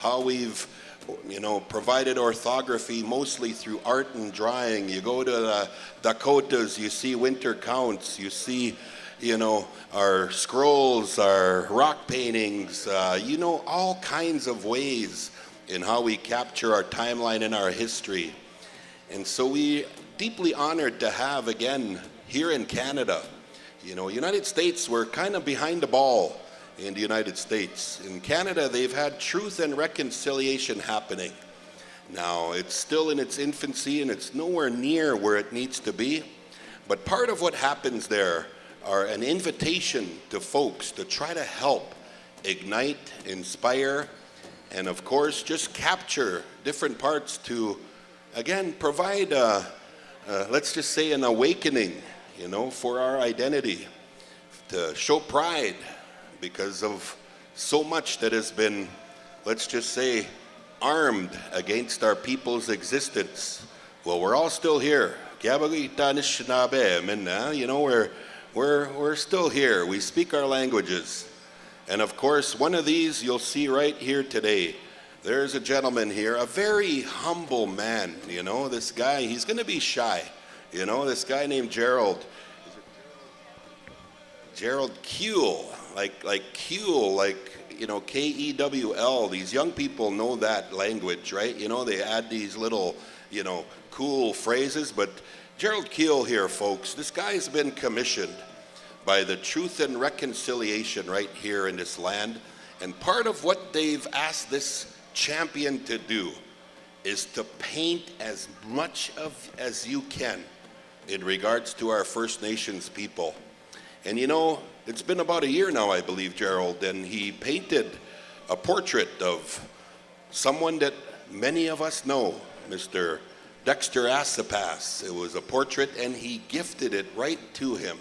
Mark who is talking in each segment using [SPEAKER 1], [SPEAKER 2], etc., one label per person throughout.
[SPEAKER 1] how we've provided orthography mostly through art and drawing. You go to the Dakotas, you see winter counts, you see our scrolls, our rock paintings, all kinds of ways in how we capture our timeline and our history. And so we deeply honored to have, again, here in Canada, United States, we're kind of behind the ball in the United States. In Canada, they've had truth and reconciliation happening. Now, it's still in its infancy and it's nowhere near where it needs to be. But part of what happens there are an invitation to folks to try to help ignite, inspire, and of course, just capture different parts to, again, provide, let's just say, an awakening, for our identity, to show pride, because of so much that has been, let's just say, armed against our people's existence. Well, we're all still here. We're still here. We speak our languages. And of course, one of these you'll see right here today. There's a gentleman here, a very humble man. This guy, he's going to be shy. This guy named Gerald. Gerald Keel. Like Keel, Kewl. These young people know that language, right? They add these little, cool phrases. But Gerald Keel here, folks, this guy's been commissioned by the Truth and Reconciliation right here in this land. And part of what they've asked this champion to do is to paint as much as you can in regards to our First Nations people. And it's been about a year now, I believe, Gerald, and he painted a portrait of someone that many of us know, Mr. Dexter Assipas. It was a portrait, and he gifted it right to him.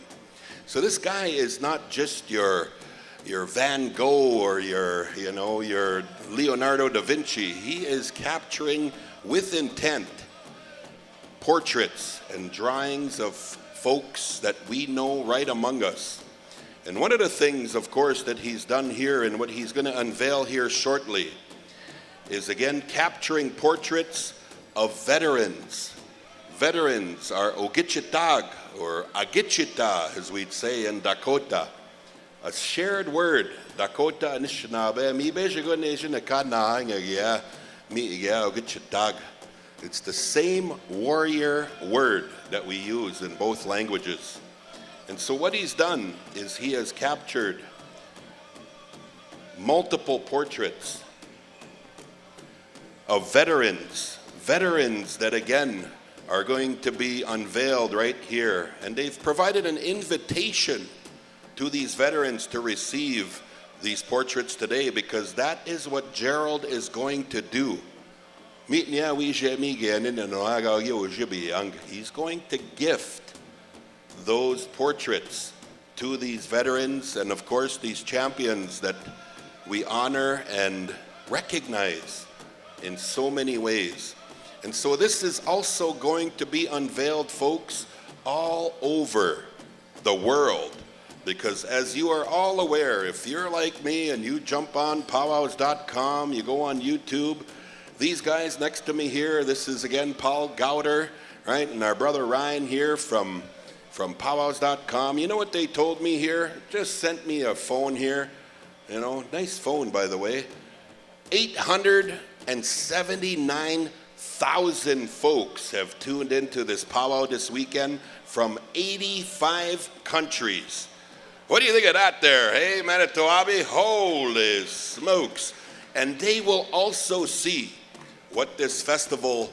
[SPEAKER 1] So this guy is not just your Van Gogh or your Leonardo da Vinci. He is capturing with intent portraits and drawings of folks that we know right among us. And one of the things, of course, that he's done here and what he's going to unveil here shortly is, again, capturing portraits of veterans. Veterans are Ogichitag, or Agichita, as we'd say in Dakota. A shared word, Dakota Anishinaabe, mi bejigo nation akana nga mi Ogichitag. It's the same warrior word that we use in both languages. And so what he's done is he has captured multiple portraits of veterans that, again, are going to be unveiled right here. And they've provided an invitation to these veterans to receive these portraits today, because that is what Gerald is going to do. He's going to gift those portraits to these veterans and, of course, these champions that we honor and recognize in so many ways. And so this is also going to be unveiled, folks, all over the world. Because as you are all aware, if you're like me and you jump on PowWows.com, you go on YouTube, these guys next to me here, this is again Paul Gowder, right? And our brother Ryan here from PowWows.com. You know what they told me here? Just sent me a phone here. Nice phone, by the way. 879,000 folks have tuned into this powwow this weekend from 85 countries. What do you think of that there? Hey, Manito Ahbee, holy smokes. And they will also see what this festival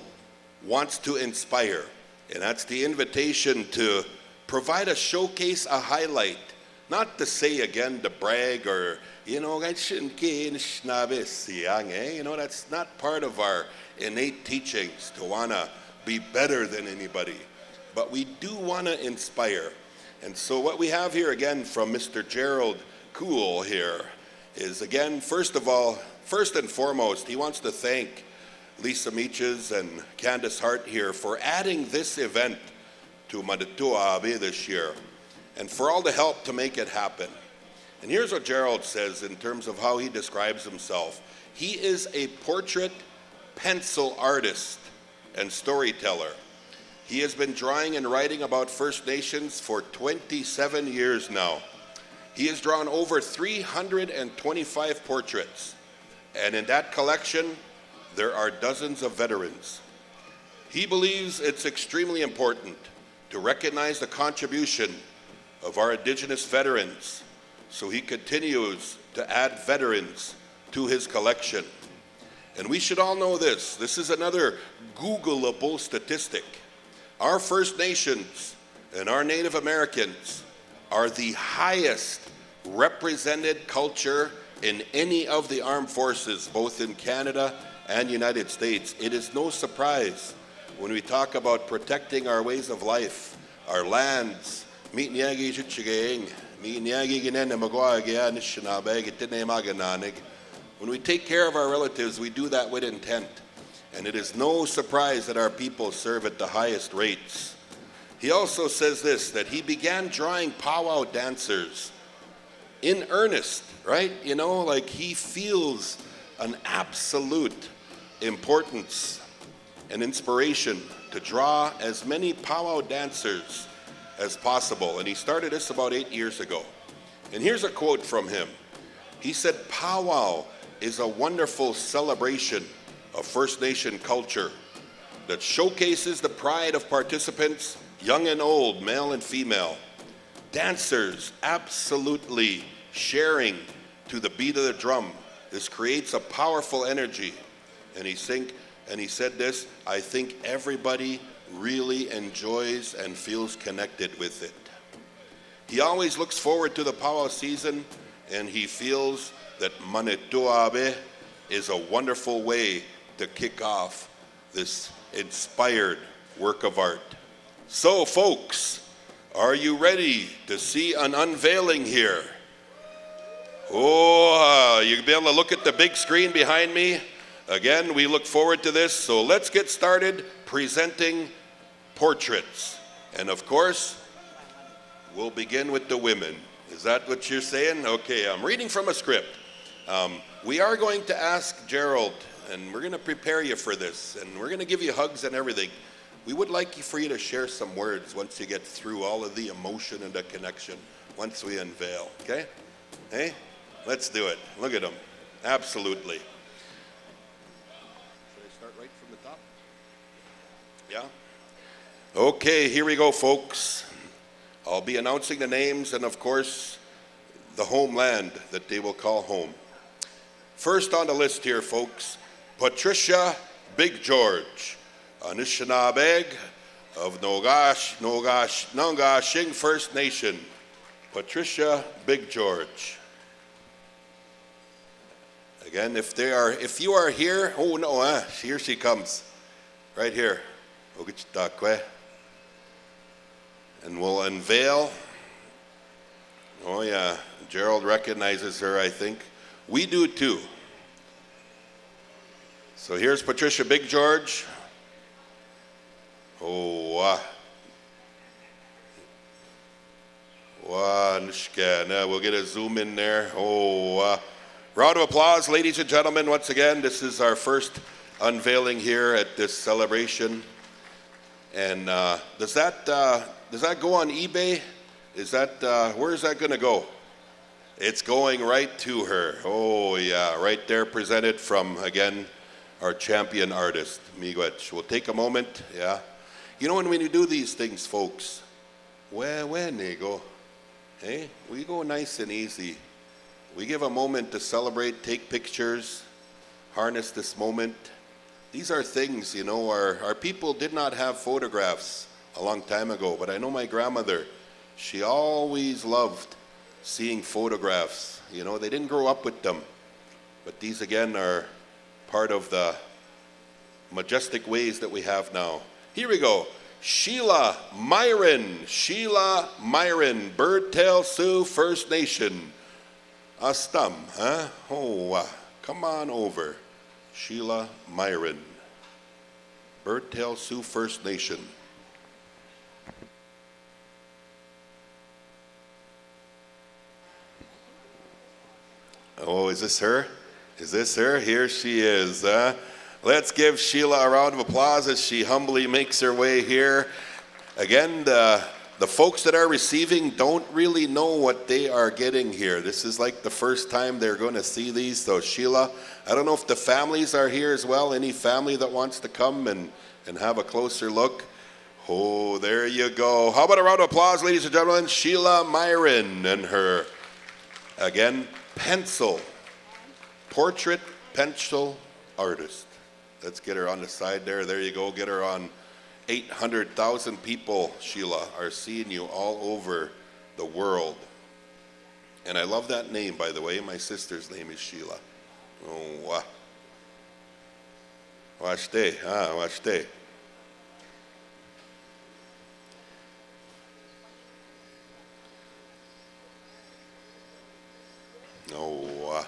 [SPEAKER 1] wants to inspire. And that's the invitation to provide a showcase, a highlight. Not to say, again, to brag or, that's not part of our innate teachings to want to be better than anybody. But we do want to inspire. And so what we have here, again, from Mr. Gerald Keel here is, again, first and foremost, he wants to thank Lisa Meaches and Candace Hart here for adding this event to Manito Ahbee this year, and for all the help to make it happen. And here's what Gerald says in terms of how he describes himself. He is a portrait pencil artist and storyteller. He has been drawing and writing about First Nations for 27 years now. He has drawn over 325 portraits, and in that collection, there are dozens of veterans. He believes it's extremely important to recognize the contribution of our Indigenous veterans, so he continues to add veterans to his collection. And we should all know this. This is another Googleable statistic. Our First Nations and our Native Americans are the highest represented culture in any of the armed forces, both in Canada and United States. It is no surprise when we talk about protecting our ways of life, our lands. When we take care of our relatives, we do that with intent. And it is no surprise that our people serve at the highest rates. He also says this, that he began drawing powwow dancers in earnest, right? You know, like he feels an absolute importance and inspiration to draw as many powwow dancers as possible. And he started this about 8 years ago. And here's a quote from him. He said, "Powwow is a wonderful celebration of First Nation culture that showcases the pride of participants, young and old, male and female. Dancers absolutely sharing to the beat of the drum. This creates a powerful energy." And he said this, "I think everybody really enjoys and feels connected with it." He always looks forward to the powwow season, and he feels that Manito Ahbee is a wonderful way to kick off this inspired work of art. So folks, are you ready to see an unveiling here? Oh, you'll be able to look at the big screen behind me. Again, we look forward to this. So let's get started presenting portraits. And of course, we'll begin with the women. Is that what you're saying? Okay, I'm reading from a script. We are going to ask Gerald, and we're going to prepare you for this, and we're going to give you hugs and everything. We would like for you to share some words once you get through all of the emotion and the connection, once we unveil, okay? Hey, let's do it. Look at them. Absolutely. Should I start right from the top? Yeah? Okay, here we go, folks. I'll be announcing the names and, of course, the homeland that they will call home. First on the list here, folks, Patricia Big George, Anishinaabe of Nongashing First Nation. Patricia Big George. Again, if you are here, oh no, here she comes, right here. And we'll unveil. Oh yeah, Gerald recognizes her, I think. We do too. So here's Patricia Big George. Oh, we'll get a zoom in there. Oh, round of applause, ladies and gentlemen. Once again, this is our first unveiling here at this celebration. And does that go on eBay? Is that where is that going to go? It's going right to her. Oh yeah, right there, presented from, again, our champion artist, Miigwech. We'll take a moment, yeah. You know, when we do these things, folks, when they go, hey, we go nice and easy. We give a moment to celebrate, take pictures, harness this moment. These are things, you know, our people did not have photographs a long time ago, but I know my grandmother, she always loved seeing photographs. You know, they didn't grow up with them, but these again are part of the majestic ways that we have now. Here we go. Sheila Myron, Birdtail Sioux First Nation. Astam, huh? Oh, come on over. Sheila Myron, Birdtail Sioux First Nation. Oh, is this her? Is this her? Here she is. Let's give Sheila a round of applause as she humbly makes her way here. Again, the folks that are receiving don't really know what they are getting here. This is like the first time they're going to see these. So Sheila, I don't know if the families are here as well. Any family that wants to come and have a closer look? Oh, there you go. How about a round of applause, ladies and gentlemen? Sheila Myron and her, again, portrait pencil artist. Let's get her on the side there. There you go. Get her on. 800,000 people, Sheila, are seeing you all over the world. And I love that name, by the way. My sister's name is Sheila. Oh, watch day, watch day. Oh,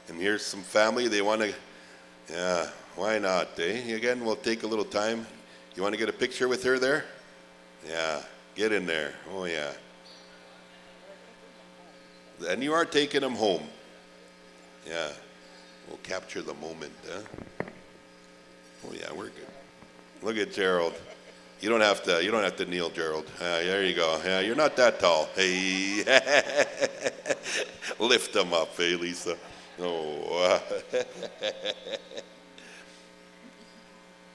[SPEAKER 1] and here's some family. They want to, yeah, why not, eh? Again, we'll take a little time. You want to get a picture with her there? Yeah, get in there. Oh, yeah. And you are taking them home. Yeah, we'll capture the moment. Oh, yeah, we're good. Look at Gerald. You don't have to kneel, Gerald. There you go. Yeah, you're not that tall. Hey, lift them up, hey, Lisa. Oh.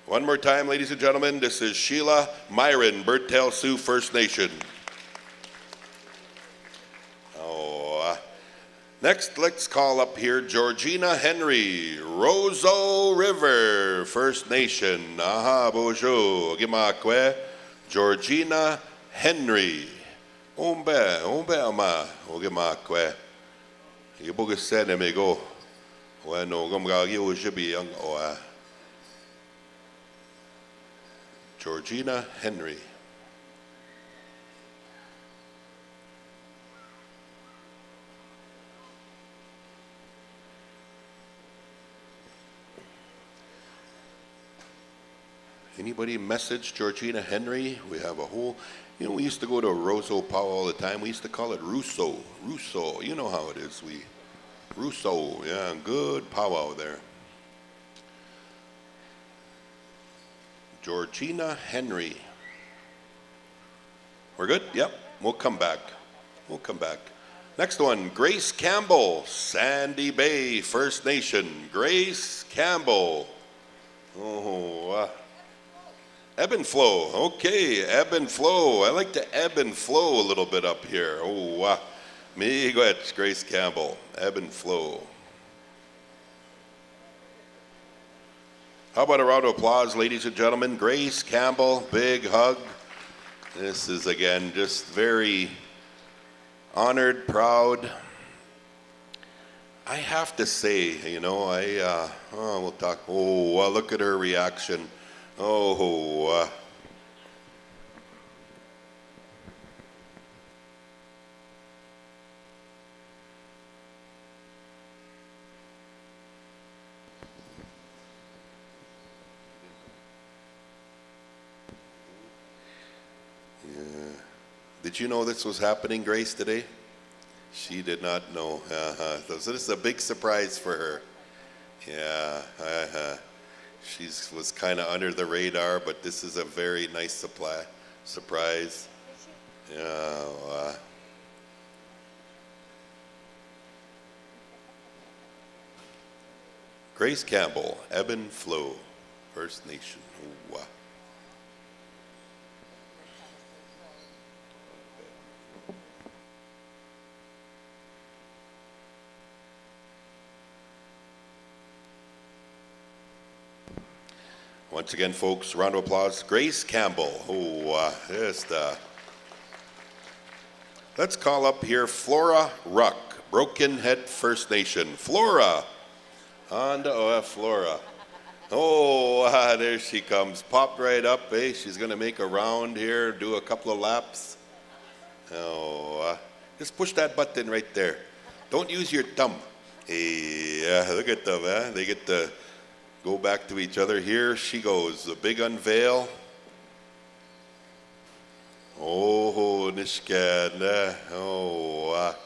[SPEAKER 1] One more time, ladies and gentlemen, this is Sheila Myron, Bertel Sioux First Nation. Oh, next, let's call up here Georgina Henry, Roseau River First Nation. Aha, bonjour, gimakwe, Georgina Henry. Ombe ama, gimakwe. Ibugasene me go. Bueno, gumgagi ujibi ang oa. Georgina Henry. Anybody message Georgina Henry? We have a whole, we used to go to a Roseau Pow all the time. We used to call it Rousseau. You know how it is. Rousseau, yeah, good powwow there. Georgina Henry. We're good? Yep. We'll come back. Next one, Grace Campbell, Sandy Bay First Nation. Grace Campbell. Oh, ebb and flow. Okay, ebb and flow. I like to ebb and flow a little bit up here. Oh, Miigwech, Grace Campbell. Ebb and flow. How about a round of applause, ladies and gentlemen? Grace Campbell, big hug. This is, again, just very honored, proud. I have to say, we'll talk. Oh, look at her reaction. Oh, Did you know this was happening, Grace, today? She did not know. So this is a big surprise for her. Yeah, she was kind of under the radar, but this is a very nice surprise. Yeah. Grace Campbell, Ebb and Flow, First Nation. Ooh, Once again, folks, round of applause. Grace Campbell. Let's call up here Flora Ruck, Broken Head First Nation. Flora. Flora. There she comes. Popped right up, eh? She's going to make a round here, do a couple of laps. Just push that button right there. Don't use your thumb. Hey, look at them, eh? They get to go back to each other. Here she goes, a big unveil. Oh, Nishkan. Let's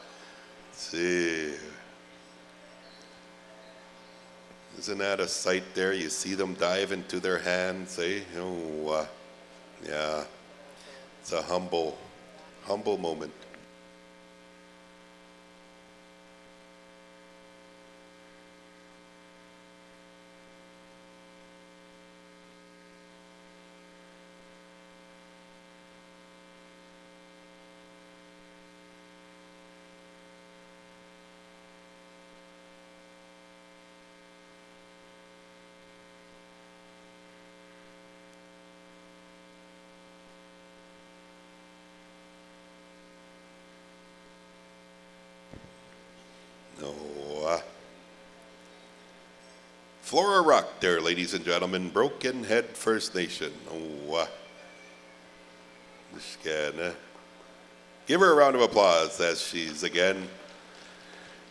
[SPEAKER 1] see. Isn't that a sight there? You see them dive into their hands, eh? Oh, yeah. It's a humble moment. Oh, Flora Rock there, ladies and gentlemen. Broken Head First Nation. Oh, just gonna give her a round of applause as she's again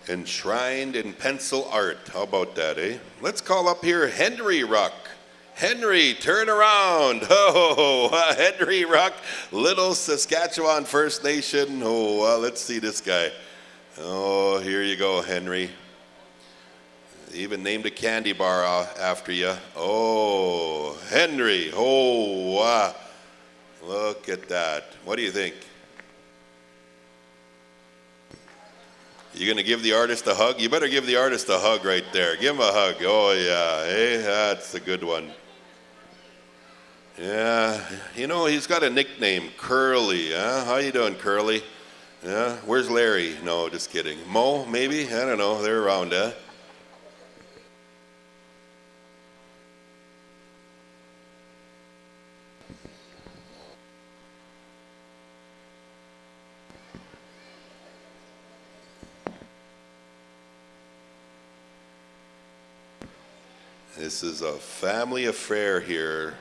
[SPEAKER 1] enshrined in pencil art. How about that, eh? Let's call up here Henry Rock. Henry, turn around. Oh, Henry Rock, Little Saskatchewan First Nation. Oh, let's see this guy. Oh, here you go, Henry. Even named a candy bar after you. Oh, Henry. Oh, wow. Look at that. What do you think? You gonna give the artist a hug? You better give the artist a hug right there. Give him a hug. Oh yeah, hey, that's a good one. Yeah, you know, he's got a nickname, Curly. Huh? How you doing, Curly? Yeah, where's Larry? No, just kidding. Mo, maybe? I don't know. They're around, huh? This is a family affair here.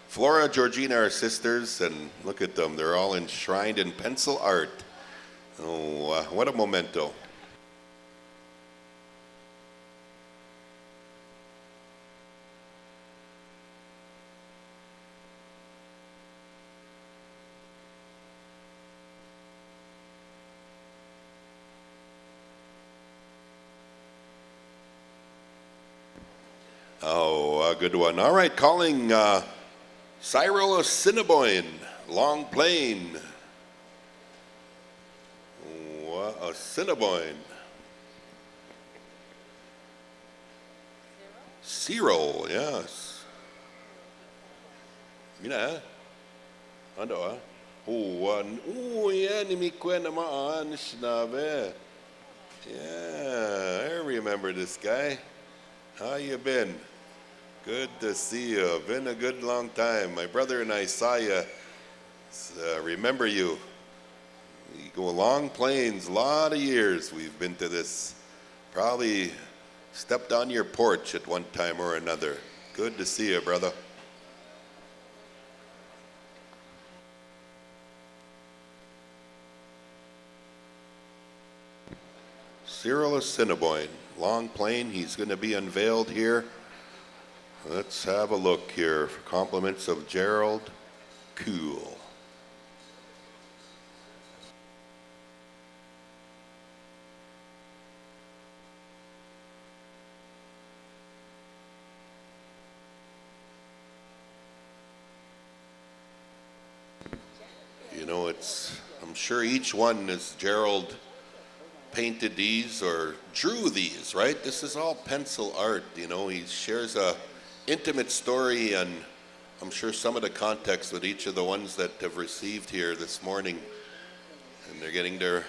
[SPEAKER 1] Flora, Georgina are sisters, and look at them. They're all enshrined in pencil art. Oh, what a memento. Oh, a good one. All right, calling Cyril Assiniboine, Long Plain. Assiniboine. Cyril, yes. Mina, ano ah? Oh, yan, imikwen naman, sinabi. Yeah, I remember this guy. How you been? Good to see you. Been a good long time. My brother and I saw you. Remember you. We go long plains, a lot of years we've been to this. Probably stepped on your porch at one time or another. Good to see you, brother. Cyril Assiniboine, Long Plain. He's going to be unveiled here. Let's have a look here. Compliments of Gerald, Keel. You know, I'm sure each one is Gerald painted these or drew these, right? This is all pencil art, you know. He shares a intimate story, and I'm sure some of the context with each of the ones that have received here this morning, and they're getting their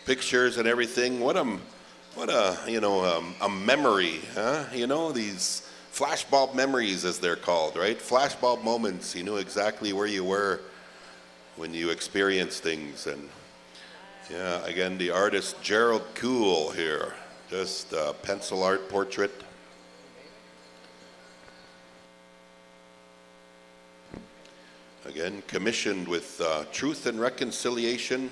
[SPEAKER 1] pictures and everything. What a you know, a memory, huh? You know, these flashbulb memories, as they're called, right? Flashbulb moments. You knew exactly where you were when you experienced things. And yeah, again, the artist Gerald Keel here, just a pencil art portrait. Again, commissioned with Truth and Reconciliation.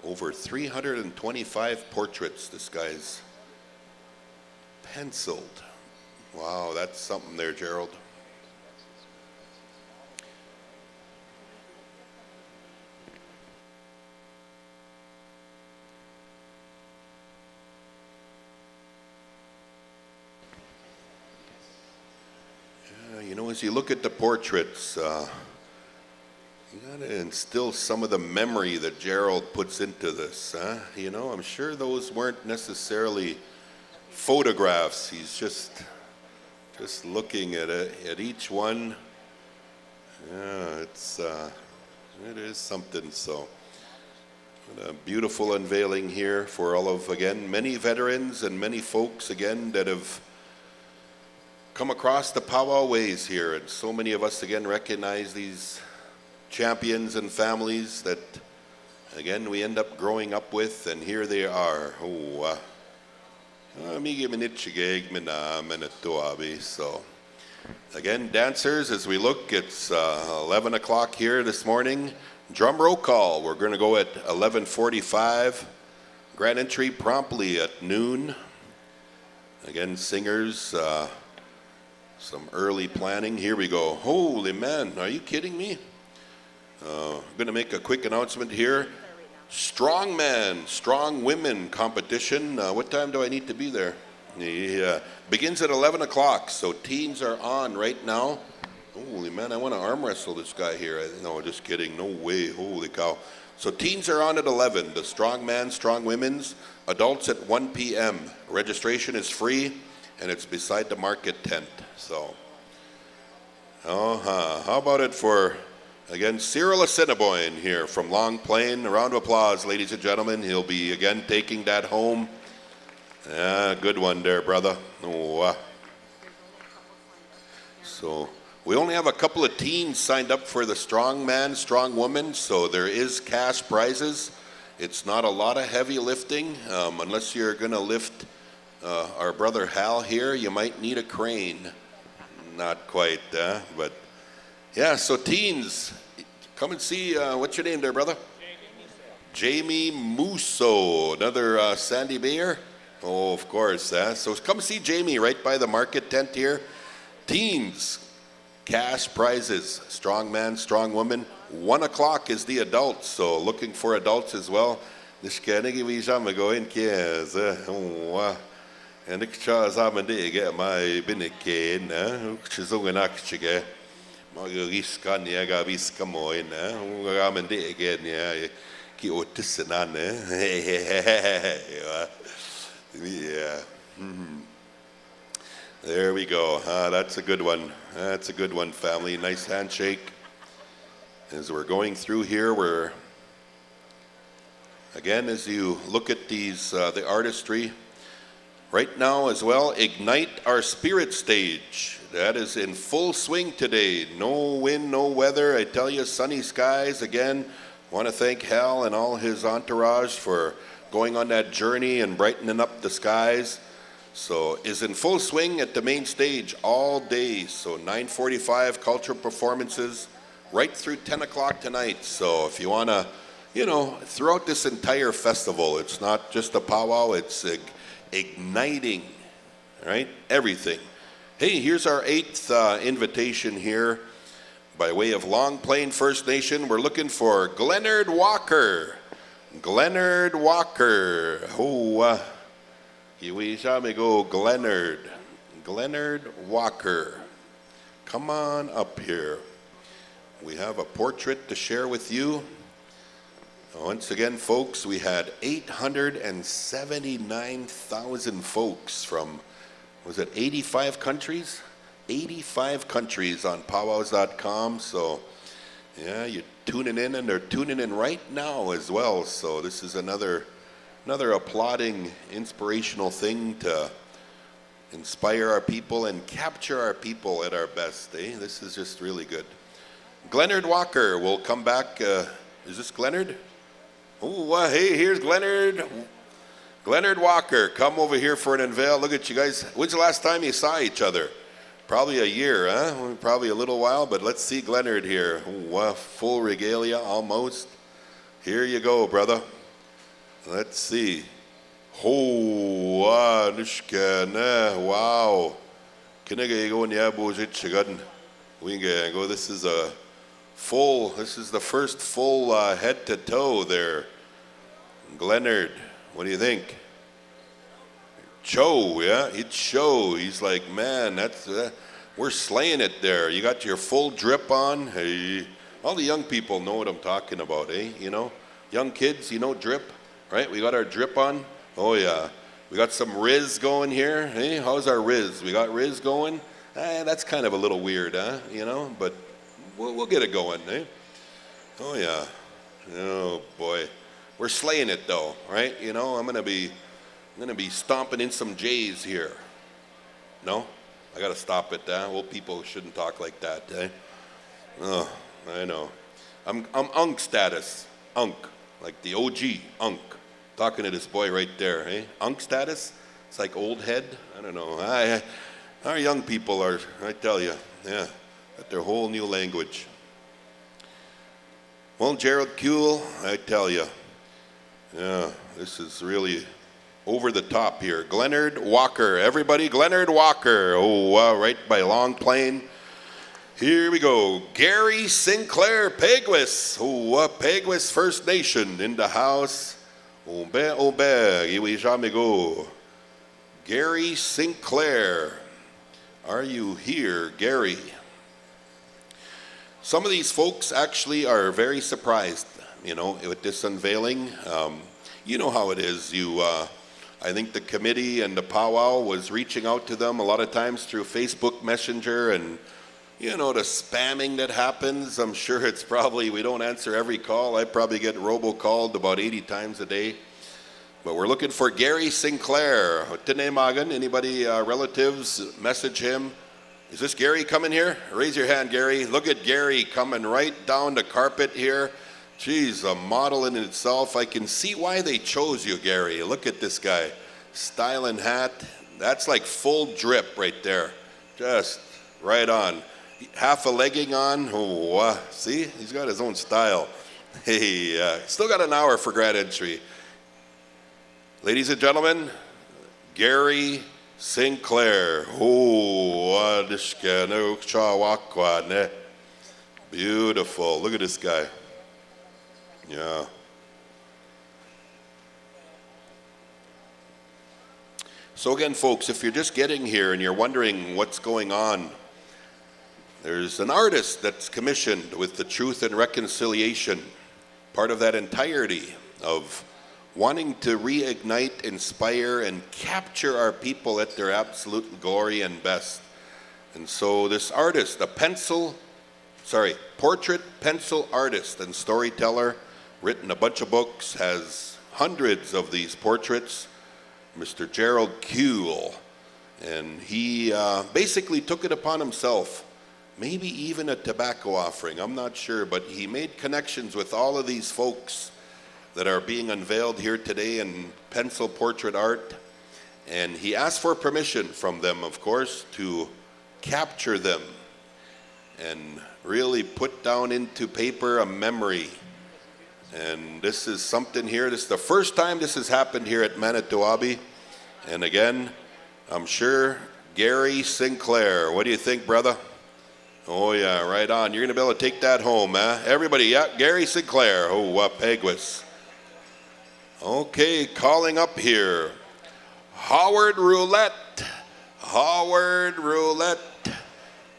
[SPEAKER 1] Over 325 portraits this guy's penciled. Wow, that's something there, Gerald. As you look at the portraits, you gotta instill some of the memory that Gerald puts into this. I'm sure those weren't necessarily photographs. He's just looking at each one. Yeah, it is something. So, what a beautiful unveiling here for all of, again, many veterans and many folks, again, that have come across the Pow Wow ways here. And so many of us, again, recognize these champions and families that, again, we end up growing up with, and here they are. So, again, dancers, as we look, it's 11 o'clock here this morning. Drum roll call. We're going to go at 11:45. Grand entry promptly at noon. Again, singers, some early planning. Here we go. Holy man, are you kidding me? I'm going to make a quick announcement here. Strong man, strong women competition. What time do I need to be there? Begins at 11 o'clock, so teams are on right now. Holy man, I want to arm wrestle this guy here. No, just kidding. No way. Holy cow. So teens are on at 11. The strong man, strong women's. Adults at 1 p.m. Registration is free, and it's beside the market tent. So, how about it for, again, Cyril Assiniboine here from Long Plain. A round of applause, ladies and gentlemen. He'll be, again, taking that home. Yeah, good one there, brother. So, we only have a couple of teens signed up for the strong man, strong woman, so there is cash prizes. It's not a lot of heavy lifting. Unless you're going to lift our brother Hal here, you might need a crane. Not quite, but yeah, so teens, come and see, what's your name there, brother? Jamie Musso, another Sandy Bayer? Oh, of course. So come see Jamie right by the market tent here. Teens, cash prizes, strong man, strong woman. 1 o'clock is the adults, so looking for adults as well. This kanigi wijam go in kies. And the chas amande get my binike na. Chizunganak chige. Magariskan yaga biskamoin na. Amande again ya. Ki otisanan. Yeah. There we go. That's a good one. That's a good one, family. Nice handshake. As we're going through here, we're, again, as you look at these, the artistry, right now as well, Ignite Our Spirit stage. That is in full swing today. No wind, no weather. I tell you, sunny skies. Again, want to thank Hal and all his entourage for going on that journey and brightening up the skies. So is in full swing at the main stage all day. So 9:45 cultural performances right through 10 o'clock tonight. So if you want to, throughout this entire festival, it's not just a powwow, it's igniting, right? Everything. Hey, here's our 8th invitation here by way of Long Plain First Nation. We're looking for Glenard Walker. Glenard Walker. Glenard. Glenard Walker. Come on up here. We have a portrait to share with you. Once again, folks, we had 879,000 folks from, was it 85 countries? 85 countries on PowWows.com. So, yeah, you're tuning in, and they're tuning in right now as well. So this is another applauding, inspirational thing to inspire our people and capture our people at our best. This is just really good. Glenard Walker will come back. Is this Glenard? Oh, hey, here's Glenard. Glenard Walker, come over here for an unveil. Look at you guys. When's the last time you saw each other? Probably a year, huh? Probably a little while, but let's see Glenard here. Full regalia almost. Here you go, brother. Let's see. Wow. This is a full, this is the first full head to toe there. Glenard, what do you think? Cho, yeah, it's Cho. He's like, man, We're slaying it there. You got your full drip on. Hey, all the young people know what I'm talking about, eh? You know, young kids, you know drip, right? We got our drip on. Oh yeah, we got some Riz going here. Hey, how's our Riz? We got Riz going. That's kind of a little weird, huh? You know, but we'll get it going, eh? Oh yeah. Oh boy, we're slaying it though, right? You know, I'm gonna be stomping in some J's here. No, I gotta stop it. Old people shouldn't talk like that, eh? Oh, I know. I'm unk status, unk, like the OG unk. Talking to this boy right there, eh? Unk status. It's like old head. I don't know. Our young people are, I tell you, yeah, got their whole new language. Well, Gerald, Keel, I tell you, yeah, this is really over the top here. Glennard Walker, everybody, Glennard Walker. Oh, right by Long Plain. Here we go. Gary Sinclair Peguis. Oh, Peguis First Nation in the house. Amigo. Gary Sinclair. Are you here, Gary? Some of these folks actually are very surprised, you know, with this unveiling. You know how it is. I think the committee and the powwow was reaching out to them a lot of times through Facebook Messenger, and you know the spamming that happens. I'm sure it's probably, we don't answer every call. I probably get robocalled about 80 times a day. But we're looking for Gary Sinclair. Anybody, relatives, message him. Is this Gary coming here? Raise your hand, Gary. Look at Gary coming right down the carpet here. Geez, a model in itself. I can see why they chose you, Gary. Look at this guy. Style and hat. That's like full drip right there. Just right on. Half a legging on. Oh, see? He's got his own style. Hey, still got an hour for grad entry. Ladies and gentlemen, Gary Sinclair. Oh, beautiful. Look at this guy. Yeah. So again, folks, if you're just getting here and you're wondering what's going on, there's an artist that's commissioned with the Truth and Reconciliation, part of that entirety of wanting to reignite, inspire, and capture our people at their absolute glory and best. And so this artist, portrait pencil artist and storyteller, written a bunch of books, has hundreds of these portraits, Mr. Gerald Keel. And he basically took it upon himself, maybe even a tobacco offering, I'm not sure, but he made connections with all of these folks that are being unveiled here today in pencil portrait art. And he asked for permission from them, of course, to capture them and really put down into paper a memory. And this is something here. This is the first time this has happened here at Manito Ahbee. And again, I'm sure Gary Sinclair. What do you think, brother? Oh yeah, right on. You're gonna be able to take that home, huh? Everybody, yeah, Gary Sinclair. Oh, Peguis. Okay, calling up here. Howard Roulette. Howard Roulette.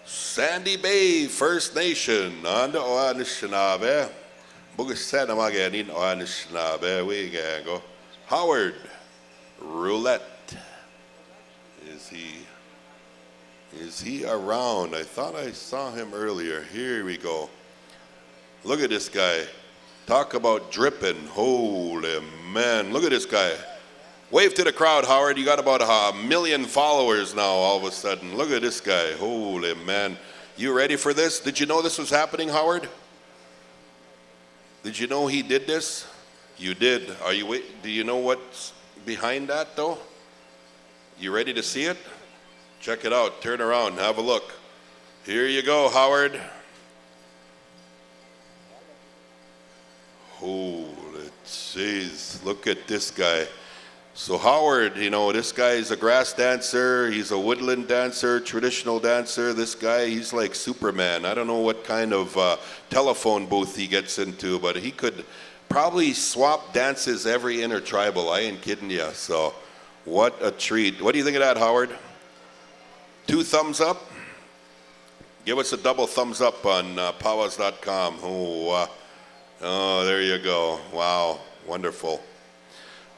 [SPEAKER 1] Sandy Bay First Nation. Ando Anishinabe. Bugasana maganin Anishinabe. We go. Howard Roulette. Is he around? I thought I saw him earlier. Here we go. Look at this guy. Talk about dripping. Holy man. Look at this guy. Wave to the crowd, Howard. You got about 1 million followers now all of a sudden. Look at this guy. Holy man. You ready for this? Did you know this was happening, Howard? Did you know he did this? You did. Do you know what's behind that though? You ready to see it? Check it out. Turn around. Have a look. Here you go, Howard. Holy jeez. Look at this guy. So Howard, you know, this guy is a grass dancer. He's a woodland dancer, traditional dancer. This guy, he's like Superman. I don't know what kind of telephone booth he gets into, but he could probably swap dances every intertribal. I ain't kidding you. So what a treat. What do you think of that, Howard? 2 thumbs up? Give us a double thumbs up on PowWows.com. Oh, there you go. Wow, wonderful.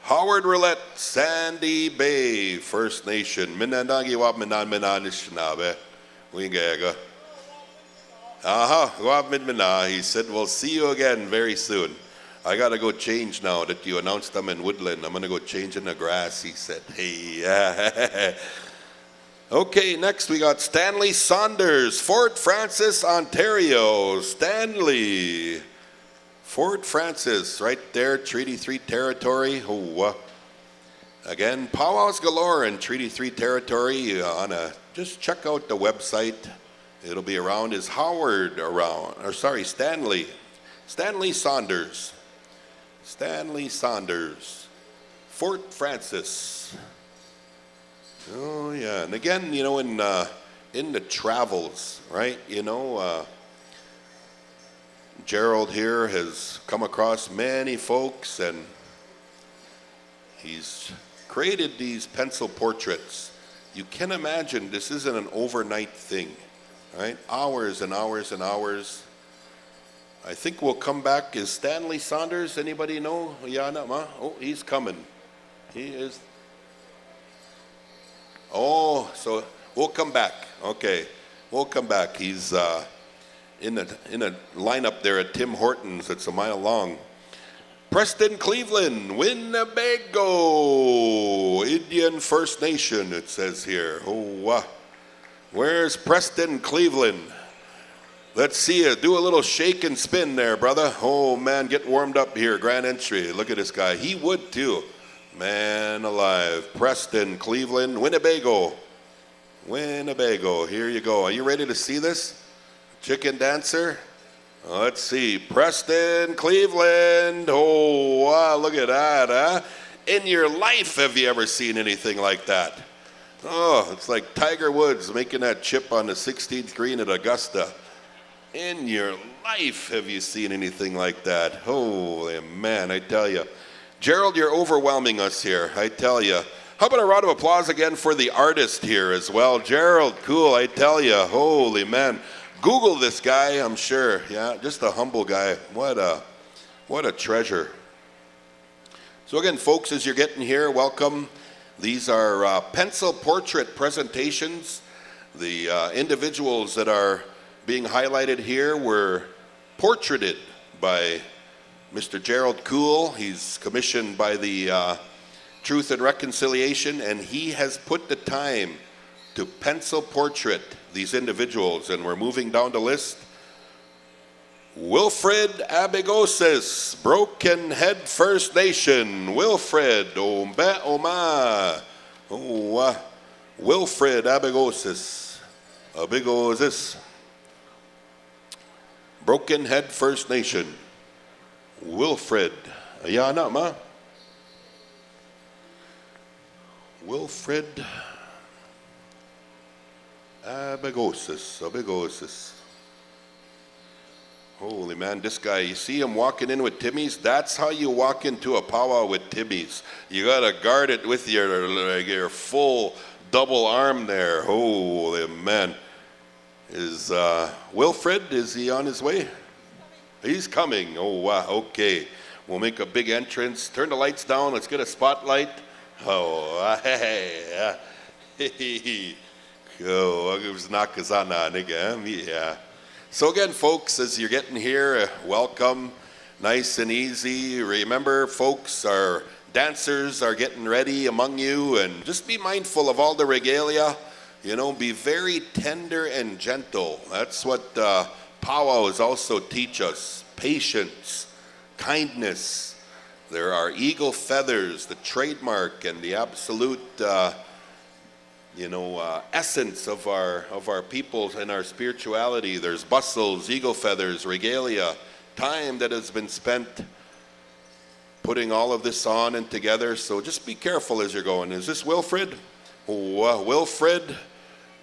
[SPEAKER 1] Howard Roulette, Sandy Bay, First Nation. Minandagiwap minan Wingaga. He said, we'll see you again very soon. I got to go change now that you announced them in Woodland. I'm going to go change in the grass, he said. Hey, Okay, next we got Stanley Saunders, Fort Francis, Ontario. Stanley. Fort Francis, right there, Treaty 3 territory. Again, powwows galore in Treaty 3 territory. Just check out the website. It'll be around. Is Howard around? Stanley. Stanley Saunders. Stanley Saunders. Fort Francis. Oh yeah, and again, in the travels, right? Gerald here has come across many folks, and he's created these pencil portraits. You can imagine this isn't an overnight thing, right? Hours and hours and hours. I think we'll come back. Is Stanley Saunders? Anybody know? Oh, he's coming. He is. Oh, so we'll come back. Okay, we'll come back. He's in a lineup there at Tim Hortons. It's a mile long. Preston, Cleveland, Winnebago, Indian First Nation, it says here. Where's Preston, Cleveland? Let's see you. Do a little shake and spin there, brother. Oh, man, get warmed up here. Grand entry. Look at this guy. He would, too. Man alive. Preston, Cleveland, Winnebago. Winnebago. Here you go. Are you ready to see this? Chicken dancer. Let's see. Preston, Cleveland. Oh, wow, look at that, huh? In your life, have you ever seen anything like that? Oh, it's like Tiger Woods making that chip on the 16th green at Augusta. In your life, have you seen anything like that? Holy man, I tell you. Gerald, you're overwhelming us here, I tell you. How about a round of applause again for the artist here as well? Gerald, cool, I tell you. Holy man. Google this guy, I'm sure. Yeah, just a humble guy. What a treasure. So again, folks, as you're getting here, welcome. These are pencil portrait presentations. The individuals that are being highlighted here were portraited by Mr. Gerald Cool. He's commissioned by the Truth and Reconciliation, and he has put the time to pencil portrait these individuals, and we're moving down the list. Wilfred Abegosis, Broken Head First Nation. Wilfred Ombe Oma. Wilfred Abegosis. Broken Head First Nation. Wilfred. Ayana ma. Wilfred Abegosis. Holy man, this guy, you see him walking in with Timmy's? That's how you walk into a powwow with Timmy's. You gotta guard it with your full double arm there. Holy man. Is Wilfred, is he on his way? He's coming. Oh, wow, okay. We'll make a big entrance. Turn the lights down. Let's get a spotlight. Oh, hey. Yeah. So again, folks, as you're getting here, welcome. Nice and easy. Remember, folks, our dancers are getting ready among you, and just be mindful of all the regalia. Be very tender and gentle. That's what powwows also teach us. Patience, kindness. There are eagle feathers, the trademark and the absolute, essence of our peoples and our spirituality. There's bustles, eagle feathers, regalia, time that has been spent putting all of this on and together. So just be careful as you're going. Is this Wilfred? Wilfred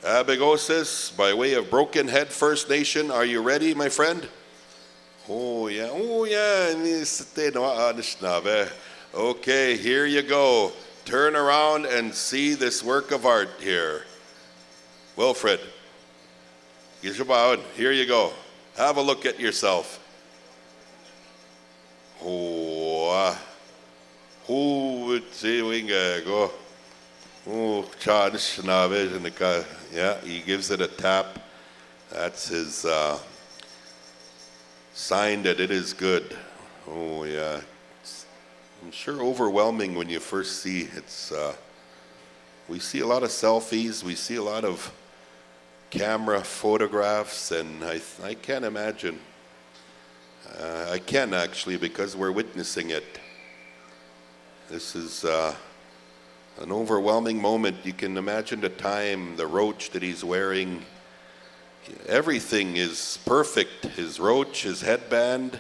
[SPEAKER 1] Abegosis, by way of Broken Head First Nation. Are you ready, my friend? Oh yeah. Okay, here you go. Turn around and see this work of art here. Wilfred. Gishabaon, here you go. Have a look at yourself. Who would say go? Yeah, he gives it a tap. That's his sign that it is good. Oh yeah, I'm sure overwhelming when you first see. It's we see a lot of selfies, we see a lot of camera photographs, and I can't imagine. I can actually, because we're witnessing it. This is an overwhelming moment. You can imagine the time, the roach that he's wearing. Everything is perfect. His roach, his headband,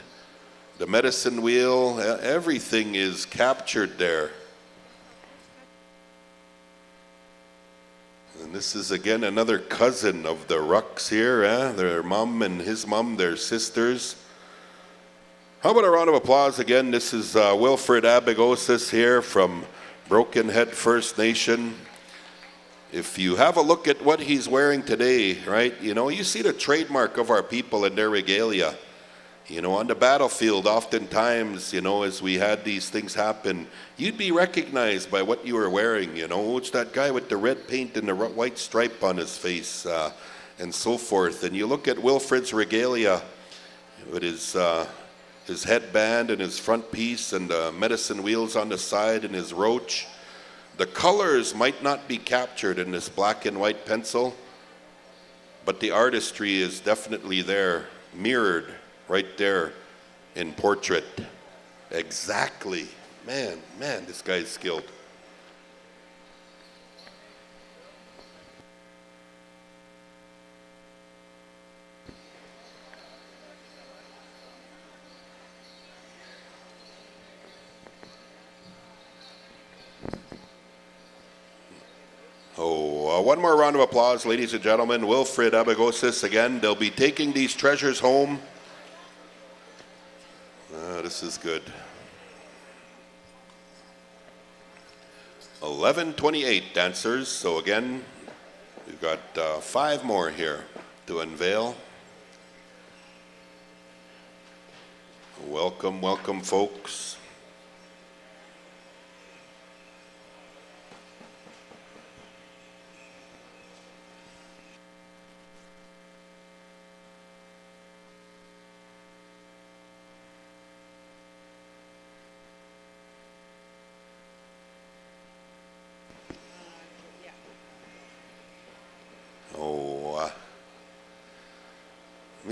[SPEAKER 1] the medicine wheel, everything is captured there. And this is again another cousin of the Rucks here. Their mom and his mom, their sisters. How about a round of applause again? This is Wilfred Abegosis here from Broken Head First Nation. If you have a look at what he's wearing today, right, you see the trademark of our people and their regalia. On the battlefield, oftentimes, as we had these things happen, you'd be recognized by what you were wearing. It's that guy with the red paint and the white stripe on his face, and so forth. And you look at Wilfred's regalia with his headband and his front piece and the medicine wheels on the side and his roach. The colors might not be captured in this black and white pencil, but the artistry is definitely there, mirrored right there in portrait. Exactly. Man, this guy's skilled. One more round of applause, ladies and gentlemen. Wilfred Abegosis again. They'll be taking these treasures home. This is good. 11:28 dancers. So again, we've got 5 more here to unveil. Welcome, welcome, folks.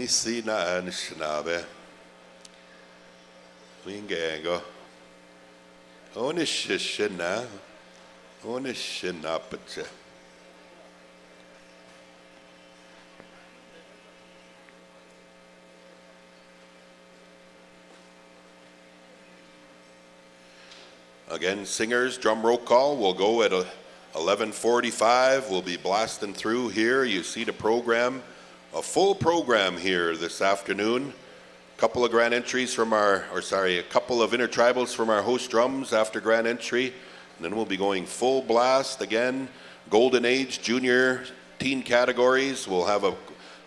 [SPEAKER 1] See na nishnabe wingengo onishishina onishinapache. Again, singers, drum roll call will go at 11:45. We'll be blasting through here. You see the program. A full program here this afternoon. A couple of intertribals from our host drums after grand entry. And then we'll be going full blast again. Golden Age, junior, teen categories. We'll have a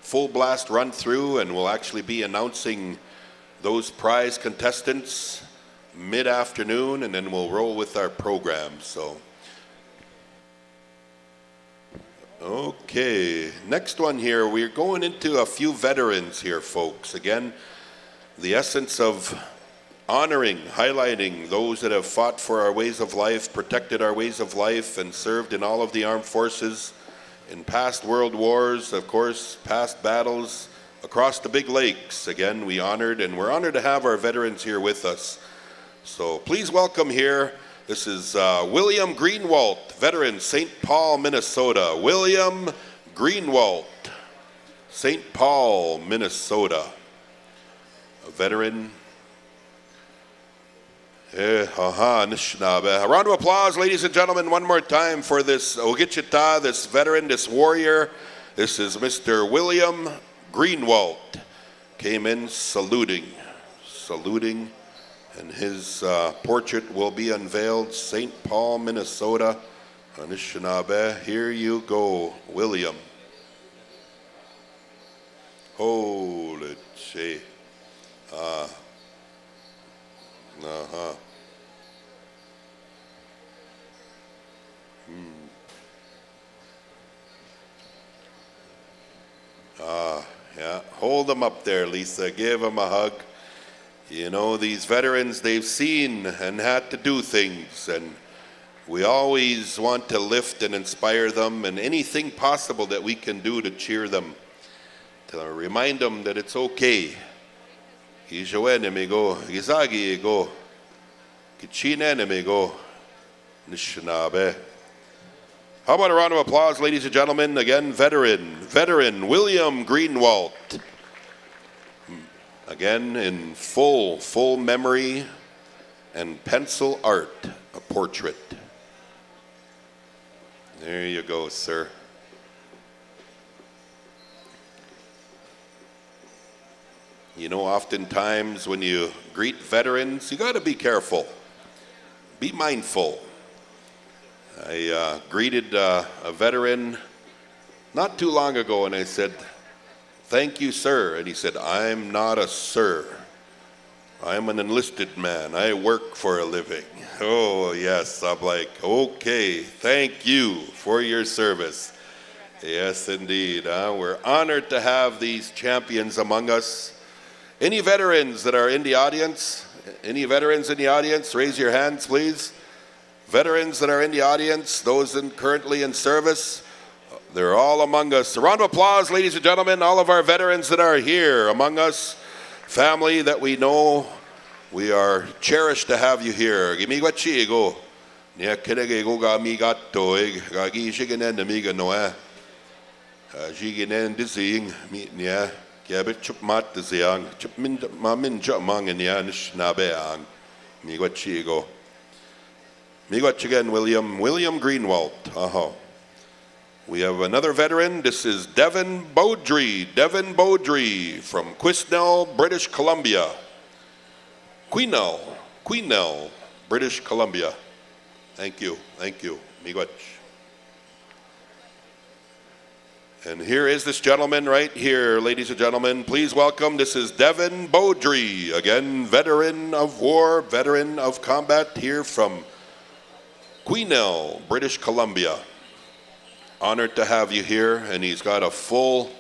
[SPEAKER 1] full blast run through, and we'll actually be announcing those prize contestants mid-afternoon, and then we'll roll with our program. So. Okay, next one here, we're going into a few veterans here, folks. Again, the essence of honoring, highlighting those that have fought for our ways of life, protected our ways of life, and served in all of the armed forces, in past world wars, of course, past battles across the big lakes. Again, we're honored to have our veterans here with us. So please welcome here. This is William Greenwalt, veteran, St. Paul, Minnesota. William Greenwalt, St. Paul, Minnesota. A veteran. A round of applause, ladies and gentlemen, one more time for this Ogichita, this veteran, this warrior. This is Mr. William Greenwalt. Came in saluting. And his portrait will be unveiled, St. Paul, Minnesota. Anishinaabe, here you go, William. Holy shit. Yeah, hold them up there, Lisa. Give them a hug. You know, these veterans, they've seen and had to do things, and we always want to lift and inspire them, and anything possible that we can do to cheer them, to remind them that it's okay. Amigo, Gizagi go, Kichina amigo, Nishinabe. How about a round of applause, ladies and gentlemen? Again, veteran William Greenwald. Again, in full memory and pencil art, a portrait. There you go, sir. You know, oftentimes when you greet veterans, you got to be careful. Be mindful. I greeted a veteran not too long ago, and I said, "Thank you, sir." And he said, "I'm not a sir. I'm an enlisted man. I work for a living." Oh, yes. I'm like, okay, thank you for your service. Yes, indeed. We're honored to have these champions among us. Any veterans that are in the audience? Any veterans in the audience? Raise your hands, please. Veterans that are in the audience, those currently in service, they're all among us. A round of applause, ladies and gentlemen, all of our veterans that are here among us. Family that we know, we are cherished to have you here. Gimigachigo. Nia kenegego ga migato ga gishigenen amiga noe. Jigenen dizing mi nia Gabit chup mat dizang chup min mamin jamang nia nishnabeang. Migachigo. Miigwech again, William Greenwald. We have another veteran. This is Devin Beaudry from Quesnel, British Columbia. Quesnel, British Columbia. Thank you. Miigwech. And here is this gentleman right here, ladies and gentlemen. Please welcome, this is Devin Beaudry. Again, veteran of war, veteran of combat here from Quesnel, British Columbia. Honored to have you here, and he's got a full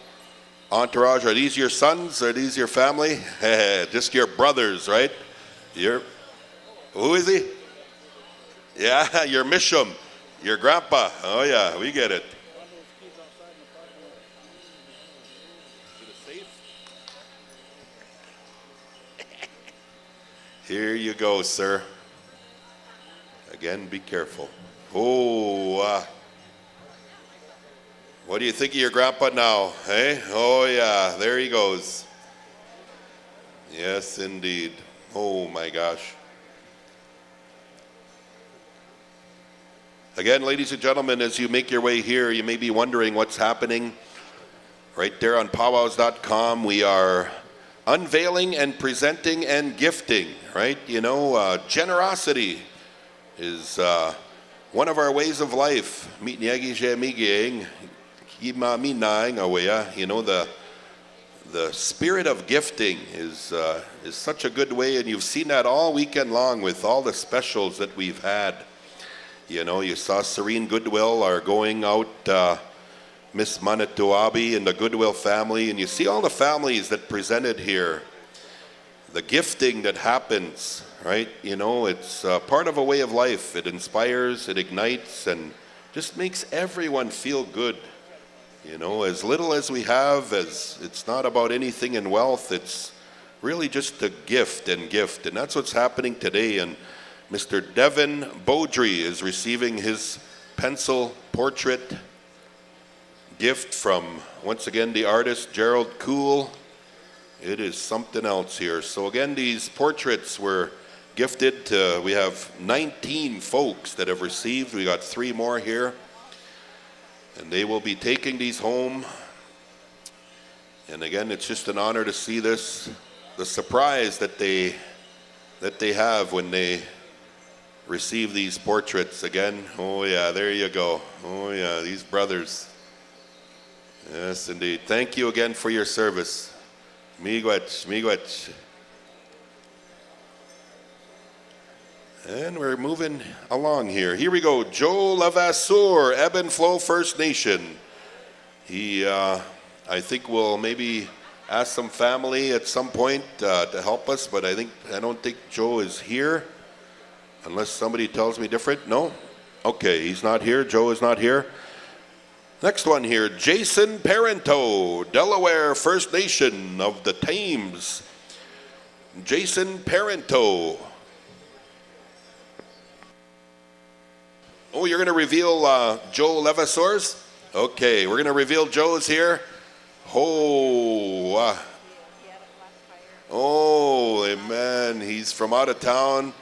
[SPEAKER 1] entourage. Are these your sons? Are these your family? Just your brothers, right? Who is he? Yeah, your Mishum, your grandpa. Oh yeah, we get it. Here you go, sir. Again, be careful. What do you think of your grandpa now? Hey? Oh yeah, there he goes. Yes, indeed. Oh my gosh. Again, ladies and gentlemen, as you make your way here, you may be wondering what's happening. Right there on PowWows.com, we are unveiling and presenting and gifting, right? You know, generosity is one of our ways of life. You know, the spirit of gifting is such a good way, and you've seen that all weekend long with all the specials that we've had. You know, you saw Serene Goodwill are going out, Miss Manito Ahbee and the Goodwill family, and you see all the families that presented here. The gifting that happens, right? You know, it's part of a way of life. It inspires, it ignites, and just makes everyone feel good. You know, as little as we have, as it's not about anything in wealth, it's really just a gift, and that's what's happening today. And Mr. Devin Beaudry is receiving his pencil portrait gift from, once again, the artist Gerald. It is something else here. So again, these portraits were gifted to, we have 19 folks that have received. We got 3 more here. And they will be taking these home. And again, it's just an honor to see this, the surprise that they have when they receive these portraits again. Oh yeah, there you go. Oh yeah, these brothers. Yes, indeed. Thank you again for your service. Miigwech, miigwech. And we're moving along here. Here we go. Joe Levasseur, Ebb and Flow First Nation. He, I think, will maybe ask some family at some point to help us, but I don't think Joe is here, unless somebody tells me different. No? Okay, he's not here. Joe is not here. Next one here, Jason Parento, Delaware First Nation of the Thames. Jason Parento. Oh, you're going to reveal Joe Levasseur's? Okay, we're going to reveal Joe's here. Oh, amen. He's from out of town.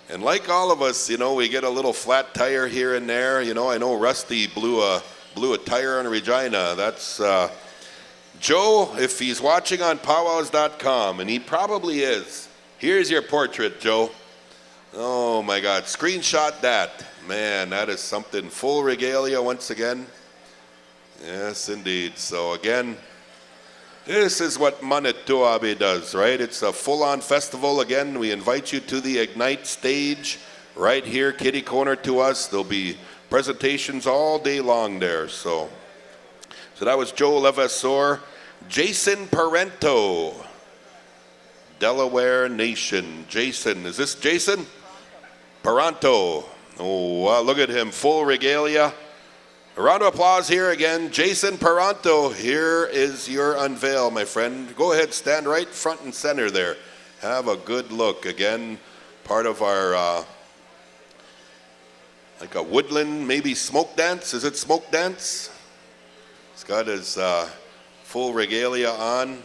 [SPEAKER 1] And like all of us, we get a little flat tire here and there. I know Rusty blew a tire on Regina. That's Joe, if he's watching on PowWows.com, and he probably is. Here's your portrait, Joe. Oh my God, screenshot that. Man, that is something. Full regalia once again. Yes, indeed. So again, this is what Manito Ahbee does, right? It's a full-on festival. Again, we invite you to the Ignite stage right here, kitty corner to us. There'll be presentations all day long there. So that was Joe Levasseur. Jason Parento, Delaware Nation. Jason, is this Jason? Paranto. Oh, wow, look at him, full regalia. A round of applause here again. Jason Paranto, here is your unveil, my friend. Go ahead, stand right front and center there. Have a good look. Again, part of our, like a woodland, maybe smoke dance. Is it smoke dance? He's got his full regalia on.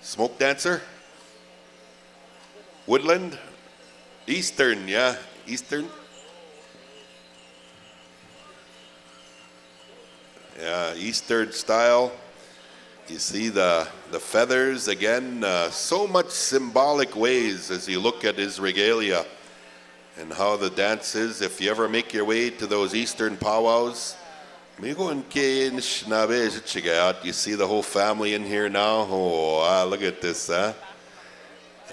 [SPEAKER 1] Smoke dancer? Woodland? Eastern, yeah, Eastern. Yeah, Eastern style. You see the feathers again, so much symbolic ways as you look at his regalia and how the dance is. If you ever make your way to those Eastern powwows, you see the whole family in here now. Oh, look at this, huh?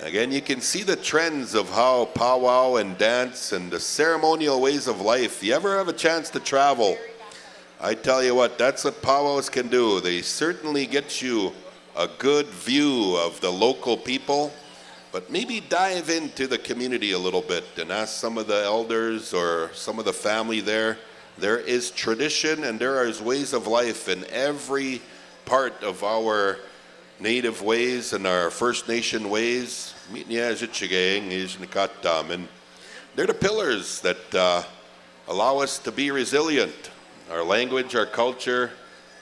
[SPEAKER 1] Again, you can see the trends of how powwow and dance and the ceremonial ways of life. If you ever have a chance to travel, I tell you what, that's what powwows can do. They certainly get you a good view of the local people, but maybe dive into the community a little bit and ask some of the elders or some of the family there. There is tradition and there is ways of life in every part of our native ways and our First Nation ways. And they're the pillars that allow us to be resilient. Our language, our culture,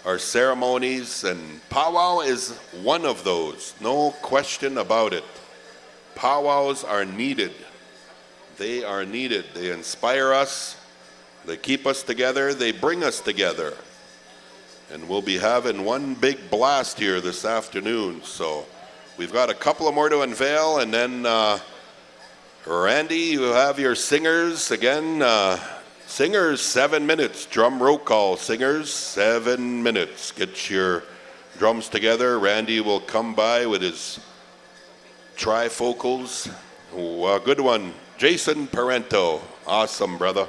[SPEAKER 1] our ceremonies, and powwow is one of those. No question about it. Powwows are needed. They are needed. They inspire us. They keep us together, they bring us together. And we'll be having one big blast here this afternoon. So we've got a couple of more to unveil, and then Randy, you have your singers again. Singers, 7 minutes. Drum roll call, singers, 7 minutes. Get your drums together. Randy will come by with his trifocals. Oh, a good one. Jason Parento. Awesome, brother.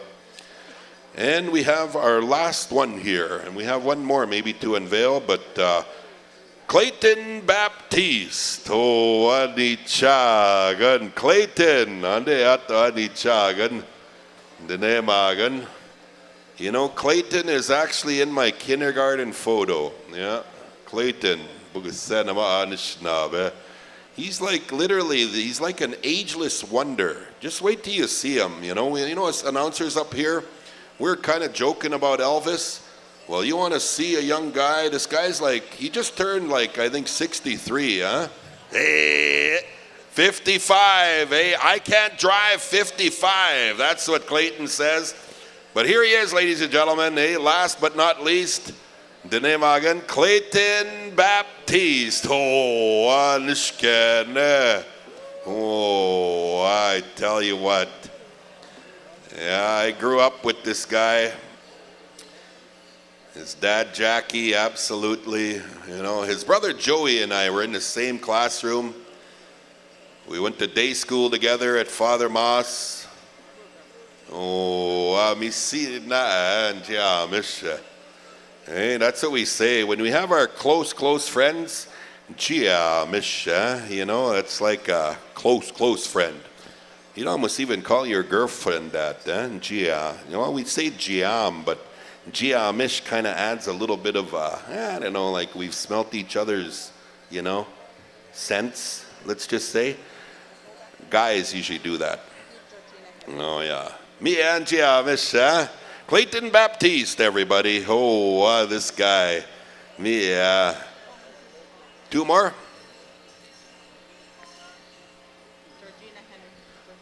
[SPEAKER 1] And we have our last one here, and we have one more maybe to unveil, but Clayton Baptiste. Oh, anichagan. Clayton, ande ato anichagan. Dinemagan. You know, Clayton is actually in my kindergarten photo. Yeah, Clayton. He's like literally, he's like an ageless wonder. Just wait till you see him. You know, as announcers up here, we're kind of joking about Elvis. Well, you want to see a young guy? This guy's like, he just turned like, I think 63, huh? Hey, 55, hey, I can't drive 55. That's what Clayton says. But here he is, ladies and gentlemen. Hey, last but not least, Dinemagan, Clayton Baptiste. Oh, Anishken. Oh, I tell you what. Yeah, I grew up with this guy. His dad, Jackie, absolutely. You know, his brother Joey and I were in the same classroom. We went to day school together at Father Moss. Oh, me see na yeah, misha. Hey, that's what we say when we have our close friends. Gia, misha, you know, it's like a close friend. You'd almost even call your girlfriend that, Gia. You know, we say Giam, but Giamish kind of adds a little bit of, I don't know, like we've smelt each other's, you know, scents, let's just say. Guys usually do that. Oh, yeah. Me and Giamish, Clayton Baptiste, everybody. Oh, this guy. Me, two more.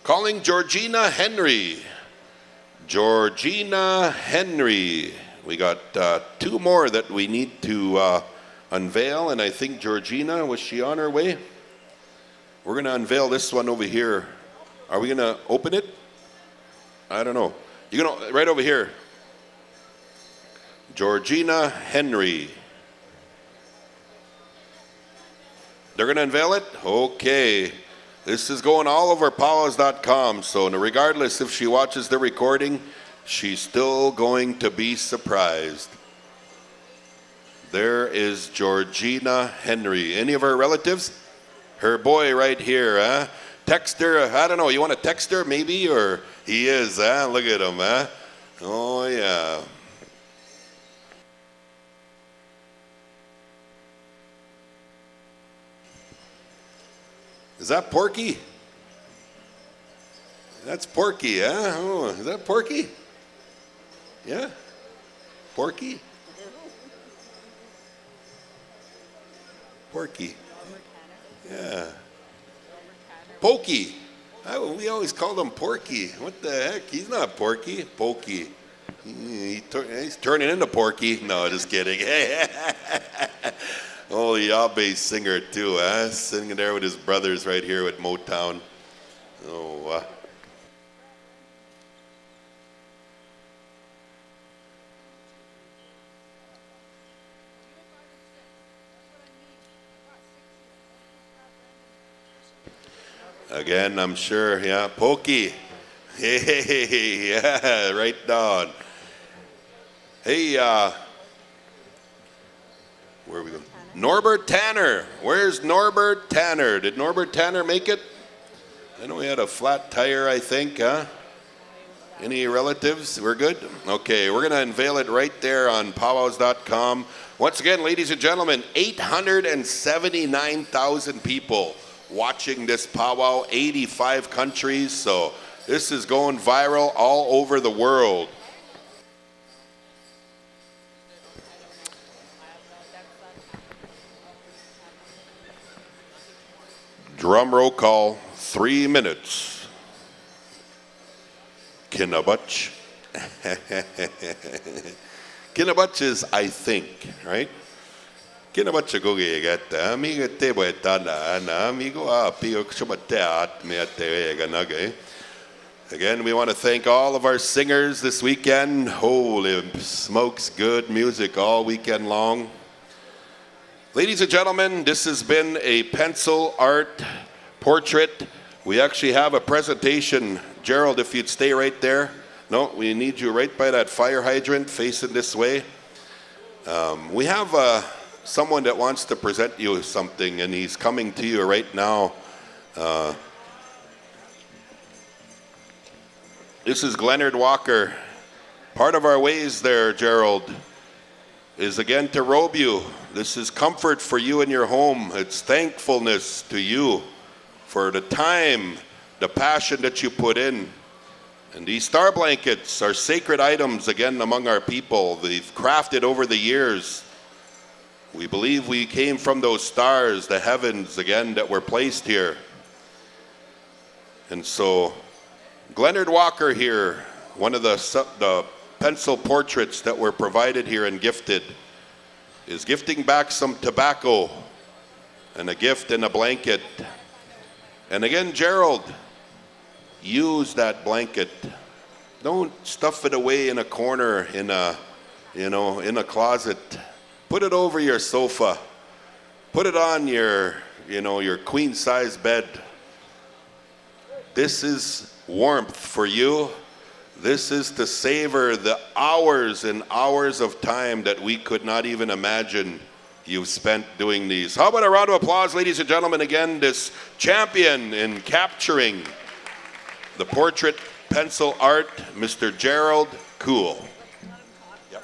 [SPEAKER 1] Calling Georgina Henry. Georgina Henry. We got two more that we need to unveil, and I think Georgina, was she on her way? We're going to unveil this one over here. Are we going to open it? I don't know. You're going to, right over here. Georgina Henry. They're going to unveil it? Okay. This is going all over PowWows.com, so regardless if she watches the recording, she's still going to be surprised. There is Georgina Henry. Any of her relatives? Her boy right here, huh? Text her, I don't know, you want to text her maybe? Or he is, huh? Look at him, huh? Oh, yeah. Is that Porky? That's Porky, huh? Oh, is that Porky? Yeah? Porky? Porky. Yeah. Pokey. We always called him Porky. What the heck? He's not Porky. Pokey. He's turning into Porky. No, just kidding. Oh, Ahbee singer too, huh? Singing there with his brothers right here with Motown. Oh, again, I'm sure, yeah. Pokey. Hey, yeah, right down. Hey, where are we going? Norbert Tanner. Where's Norbert Tanner? Did Norbert Tanner make it? I know he had a flat tire, I think, huh? Any relatives? We're good? Okay, we're going to unveil it right there on PowWows.com. Once again, ladies and gentlemen, 879,000 people watching this powwow, 85 countries, so this is going viral all over the world. Drum roll call, 3 minutes. Kinabutch. Kinabutch is I think, right? Kinabutch go get amigo te boetana na amigo pio chumateat me ate ganage. Again, we want to thank all of our singers this weekend. Holy smokes, good music all weekend long. Ladies and gentlemen, this has been a pencil art portrait. We actually have a presentation. Gerald, if you'd stay right there. No, we need you right by that fire hydrant facing this way. We have someone that wants to present you something, and he's coming to you right now. This is Glenard Walker. Part of our ways there, Gerald, is again to robe you. This is comfort for you in your home. It's thankfulness to you for the time, the passion that you put in. And these star blankets are sacred items again among our people. They've crafted over the years. We believe we came from those stars, the heavens again that were placed here. And so Glenard Walker here, one of the pencil portraits that were provided here and gifted, is gifting back some tobacco and a gift and a blanket. And again, Gerald, use that blanket. Don't stuff it away in a corner in a closet. Put it over your sofa. Put it on your queen size bed. This is warmth for you. This is to savor the hours and hours of time that we could not even imagine you've spent doing these. How about a round of applause, ladies and gentlemen, again, this champion in capturing the portrait pencil art, Mr. Gerald Cool. Yep.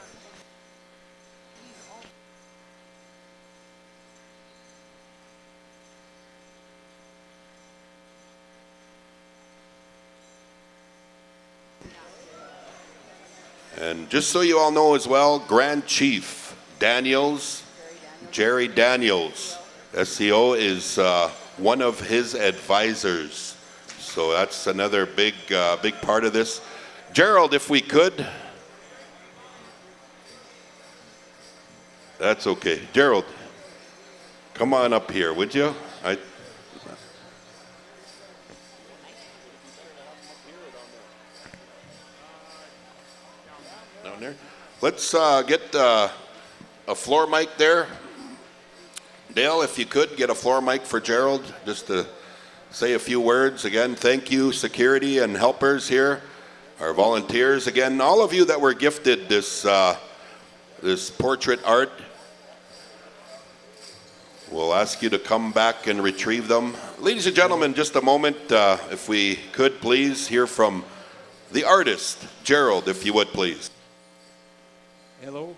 [SPEAKER 1] And just so you all know as well, Grand Chief Daniels, Jerry Daniels, SCO, is one of his advisors. So that's another big part of this. Gerald, if we could. That's okay. Gerald, come on up here, would you? Down there. Let's get a floor mic there. Dale, if you could get a floor mic for Gerald, just to say a few words. Again, thank you, security and helpers here, our volunteers. Again, all of you that were gifted this portrait art, we'll ask you to come back and retrieve them. Ladies and gentlemen, just a moment, if we could please hear from the artist, Gerald, if you would please.
[SPEAKER 2] Hello.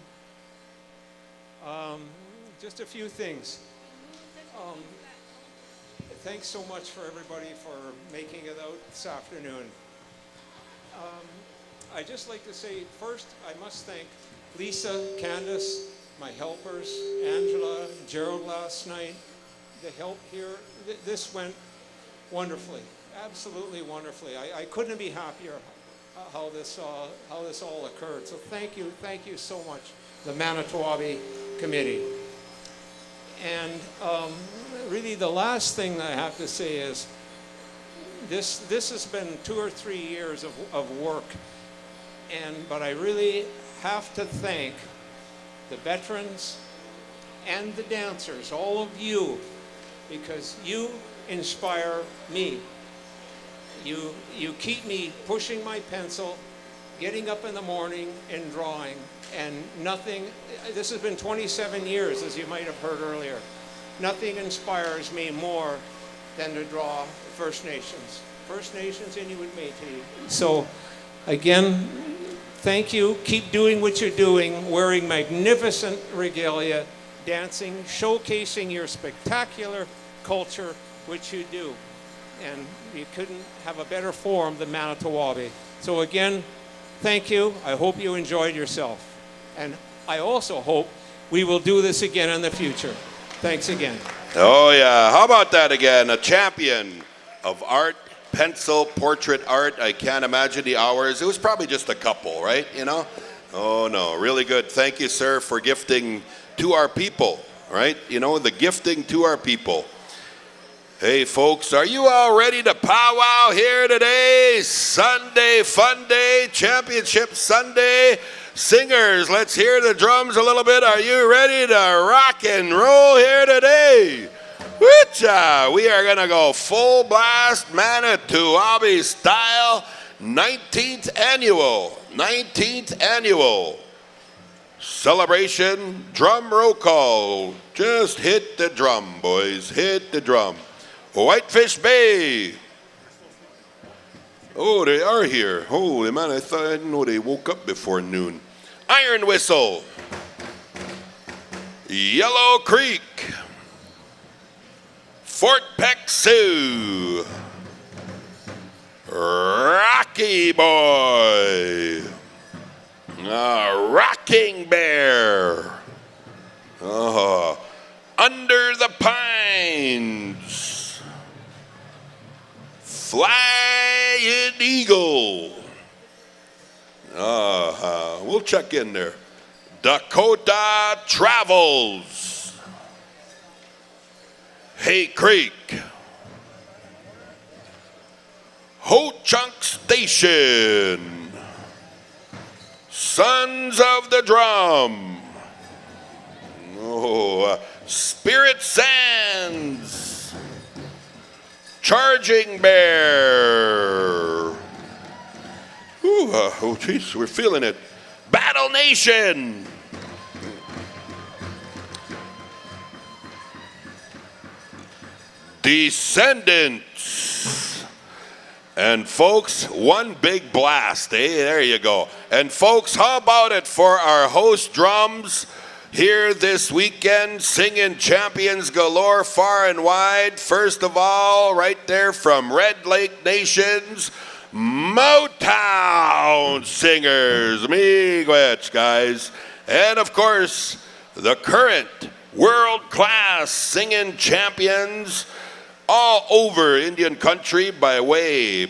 [SPEAKER 2] Just a few things. Thanks so much for everybody for making it out this afternoon. I'd just like to say, first, I must thank Lisa, Candace, my helpers, Angela, Gerald last night, the help here. This went wonderfully, absolutely wonderfully. I couldn't be happier how this all occurred. So thank you so much, the Manito Ahbee Committee. And really the last thing I have to say is this has been 2 or 3 years of work, but I really have to thank the veterans and the dancers, all of you, because you inspire me. You keep me pushing my pencil, getting up in the morning and drawing, and nothing, this has been 27 years, as you might have heard earlier. Nothing inspires me more than to draw First Nations. First Nations, Inuit, Métis. So, again, thank you. Keep doing what you're doing, wearing magnificent regalia, dancing, showcasing your spectacular culture, which you do. And you couldn't have a better forum than Manito Ahbee. So again, thank you. I hope you enjoyed yourself. And I also hope we will do this again in the future. Thanks again.
[SPEAKER 1] Oh yeah, how about that again? A champion of art, pencil, portrait art. I can't imagine the hours. It was probably just a couple, right? You know? Oh no, really good. Thank you, sir, for gifting to our people, right? You know, the gifting to our people. Hey folks, are you all ready to powwow here today? Sunday, fun day, championship Sunday. Singers, let's hear the drums a little bit. Are you ready to rock and roll here today? Woo-cha! We are going to go full blast Manito Ahbee style, 19th annual celebration drum roll call. Just hit the drum, boys, hit the drum. Whitefish Bay. Oh, they are here. Holy man, I didn't know they woke up before noon. Iron Whistle. Yellow Creek. Fort Peck Sioux. Rocky Boy. Rocking Bear. Under the Pines. Flying Eagle. We'll check in there. Dakota Travels. Hay Creek. Ho Chunk Station, Sons of the Drum, Spirit Sands, Charging Bear, oh geez, we're feeling it, Battle Nation, Descendants. And folks, one big blast, eh? There you go. And folks, how about it for our host drums here this weekend, singing champions galore far and wide. First of all, right there from Red Lake Nations, Motown singers, miigwech, guys. And of course, the current world-class singing champions all over Indian country by way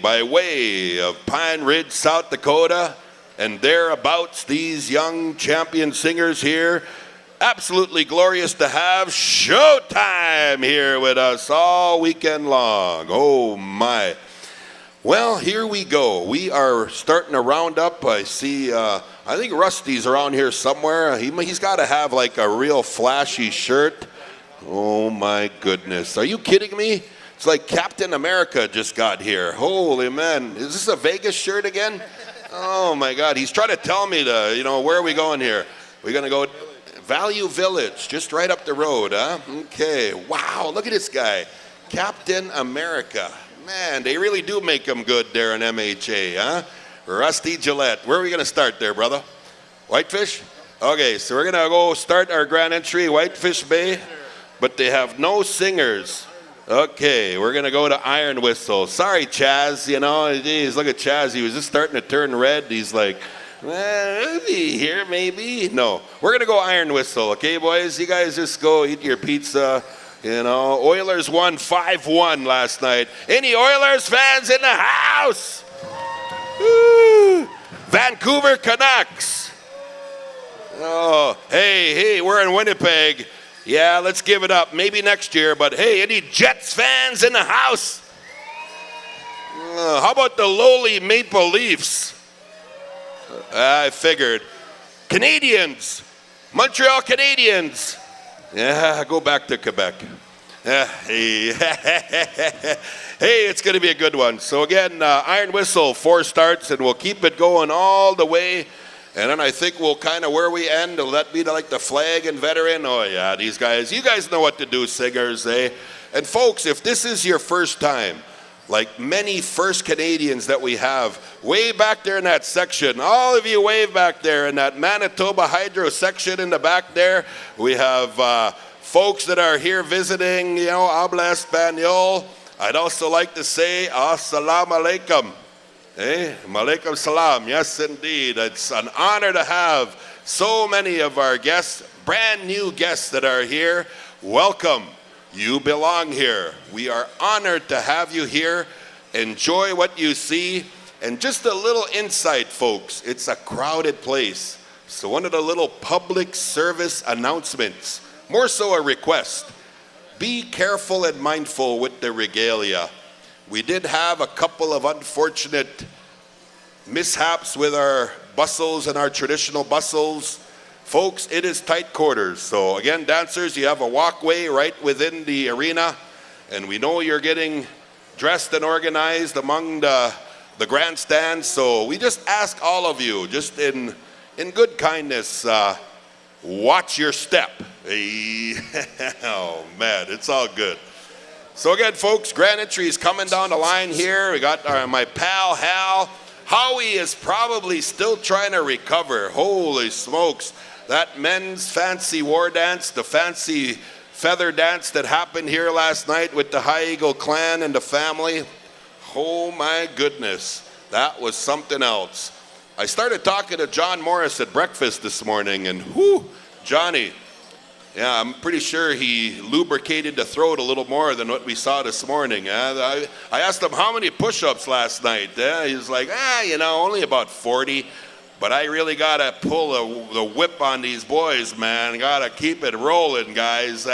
[SPEAKER 1] of Pine Ridge, South Dakota, and thereabouts, these young champion singers here. Absolutely glorious to have Showtime here with us all weekend long. Oh my. Well, here we go. We are starting to round up. I see, I think Rusty's around here somewhere. He's got to have like a real flashy shirt. Oh my goodness. Are you kidding me? It's like Captain America just got here. Holy man. Is this a Vegas shirt again? Oh my God. He's trying to tell me where are we going here? We're going to go Value Village, just right up the road, huh? Okay. Wow. Look at this guy. Captain America. Man, they really do make them good there in MHA, huh? Rusty Gillette. Where are we going to start there, brother? Whitefish? Okay, so we're going to go start our grand entry, Whitefish Bay. But they have no singers. Okay, we're going to go to Iron Whistle. Sorry, Chaz, geez, look at Chaz. He was just starting to turn red. He's like, maybe here, maybe. No, we're going to go Iron Whistle, okay, boys? You guys just go eat your pizza. Oilers won 5-1 last night. Any Oilers fans in the house? Woo! Vancouver Canucks. Oh, hey, we're in Winnipeg. Yeah, let's give it up. Maybe next year, but hey, any Jets fans in the house? How about the lowly Maple Leafs? I figured. Canadians. Montreal Canadians. Yeah, go back to Quebec. Yeah, hey, it's going to be a good one. So again, Iron Whistle, 4 starts, and we'll keep it going all the way. And then I think we'll kind of where we end, will that be like the flag and veteran? Oh yeah, these guys, you guys know what to do, singers, eh? And folks, if this is your first time, like many first Canadians that we have, way back there in that section, all of you wave back there in that Manitoba Hydro section in the back there. We have folks that are here visiting, Habla Espanol. I'd also like to say, Assalamu alaikum. Malaikum salam. Yes, indeed. It's an honor to have so many of our guests, brand new guests that are here. Welcome. You belong here. We are honored to have you here. Enjoy what you see. And just a little insight, folks. It's a crowded place. So one of the little public service announcements, more so a request. Be careful and mindful with the regalia. We did have a couple of unfortunate mishaps with our bustles and our traditional bustles. Folks, it is tight quarters. So again, dancers, you have a walkway right within the arena, and we know you're getting dressed and organized among the grandstands. So we just ask all of you, just in good kindness, watch your step. Oh man, it's all good. So again, folks, grand entry is coming down the line here. We got my pal, Hal. Howie is probably still trying to recover. Holy smokes. That men's fancy war dance, the fancy feather dance that happened here last night with the High Eagle clan and the family. Oh my goodness. That was something else. I started talking to John Morris at breakfast this morning, and whoo, Johnny. Yeah, I'm pretty sure he lubricated the throat a little more than what we saw this morning. I asked him how many push-ups last night. He was like, only about 40. But I really got to pull the whip on these boys, man. Got to keep it rolling, guys.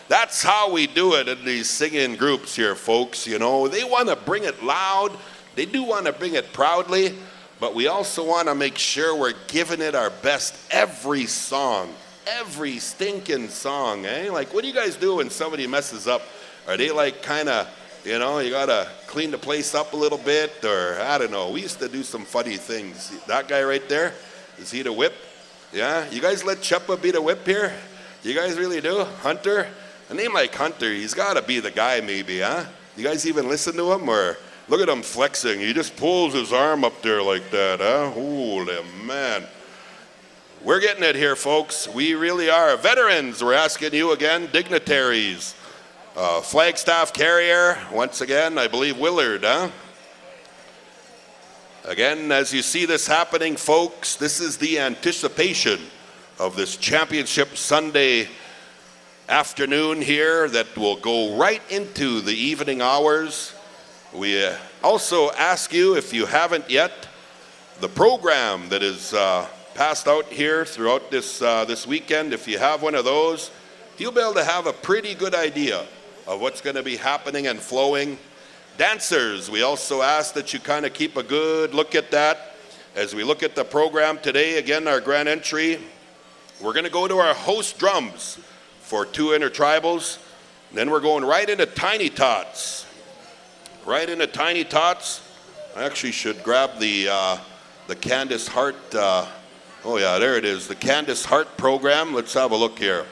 [SPEAKER 1] That's how we do it in these singing groups here, folks. You know, they want to bring it loud. They do want to bring it proudly, but we also want to make sure we're giving it our best every song, every stinking song, eh? Like, what do you guys do when somebody messes up? Are they like kind of, you know, you got to clean the place up a little bit, or I don't know. We used to do some funny things. That guy right there, is he the whip? Yeah? You guys let Cheppa be the whip here? You guys really do? Hunter? A name like Hunter, he's got to be the guy maybe, huh? You guys even listen to him? Or look at him flexing. He just pulls his arm up there like that, huh? Holy man. We're getting it here, folks. We really are. Veterans, we're asking you again. Dignitaries. Flagstaff carrier, once again, I believe Willard, huh? Again, as you see this happening, folks, this is the anticipation of this Championship Sunday afternoon here that will go right into the evening hours. We also ask you, if you haven't yet, the program that is passed out here throughout this weekend, if you have one of those, you'll be able to have a pretty good idea of what's going to be happening and flowing. Dancers, we also ask that you kind of keep a good look at that. As we look at the program today, again, our grand entry, we're going to go to our host drums for 2 intertribals. Then we're going right into Tiny Tots. Right into Tiny Tots. I actually should grab the Candace Hart, oh yeah, there it is, the Candace Hart program. Let's have a look here.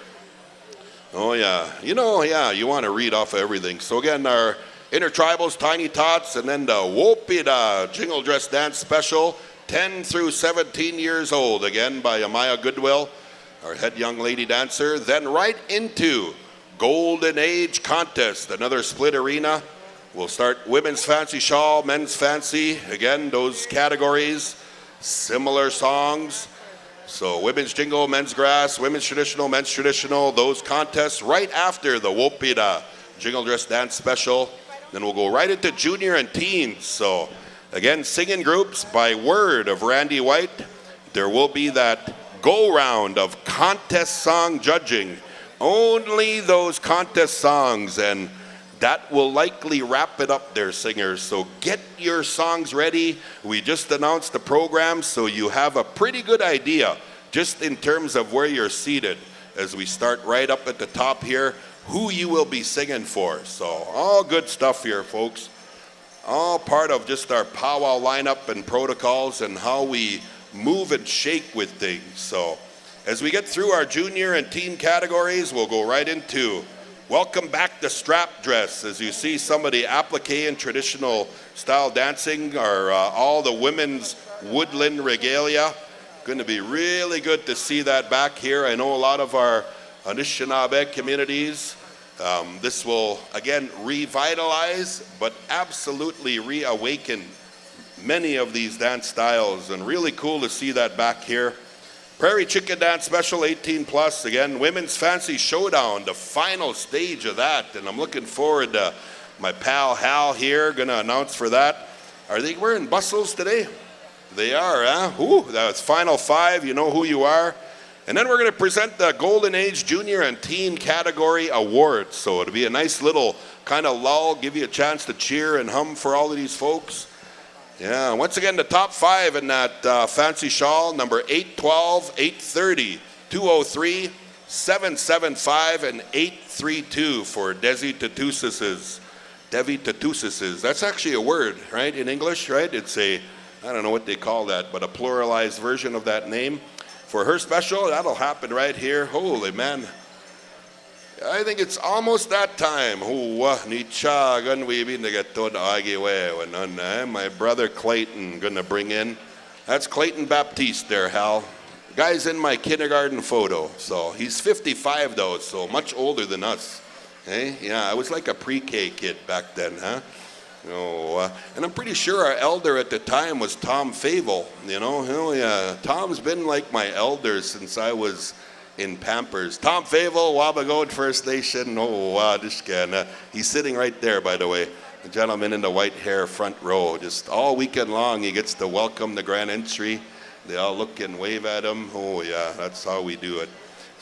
[SPEAKER 1] Oh yeah, you know, yeah, you want to read off of everything. So again, our intertribals, Tiny Tots, and then the Wopida Jingle Dress Dance Special, 10 through 17 years old, again by Amaya Goodwill, our head young lady dancer. Then right into Golden Age Contest, another split arena. We'll start women's fancy shawl, men's fancy. Again, those categories, similar songs. So women's jingle, men's grass, women's traditional, men's traditional, those contests right after the Wopida Jingle Dress Dance Special. Then we'll go right into junior and teens. So again, singing groups by word of Randy White. There will be that go round of contest song judging. Only those contest songs, and that will likely wrap it up there, singers. So get your songs ready. We just announced the program, so you have a pretty good idea just in terms of where you're seated as we start right up at the top here, who you will be singing for. So all good stuff here, folks. All part of just our powwow lineup and protocols and how we move and shake with things. So as we get through our junior and teen categories, we'll go right into welcome back to strap dress. As you see, some of the applique and traditional style dancing are all the women's woodland regalia. Going to be really good to see that back here. I know a lot of our Anishinaabe communities, this will again revitalize, but absolutely reawaken many of these dance styles, and really cool to see that back here. Prairie Chicken Dance Special 18 plus, again, Women's Fancy Showdown, the final stage of that, and I'm looking forward to my pal Hal here, gonna announce for that. Are they wearing bustles today? They are, huh? Ooh, that's final 5, you know who you are. And then we're gonna present the Golden Age Junior and Teen Category Awards, so it'll be a nice little kind of lull, give you a chance to cheer and hum for all of these folks. Yeah, once again, the top 5 in that fancy shawl, number 812, 830, 203, 775, and 832 for Desi Tatusis. Devi Tatusis. That's actually a word, right, in English, right? It's a, I don't know what they call that, but a pluralized version of that name. For her special, that'll happen right here. Holy man. I think it's almost that time. My brother Clayton gonna bring in. That's Clayton Baptiste there, Hal. Guy's in my kindergarten photo. So he's 55 though, so much older than us. Hey, yeah, I was like a pre-K kid back then, huh? Oh, and I'm pretty sure our elder at the time was Tom Favel. You know, hell yeah, Tom's been like my elder since I was in Pampers. Tom Favel, Wabagoed First Nation. Oh, wow, this guy. He's sitting right there, by the way. The gentleman in the white hair, front row. Just all weekend long, he gets to welcome the grand entry. They all look and wave at him. Oh, yeah, that's how we do it.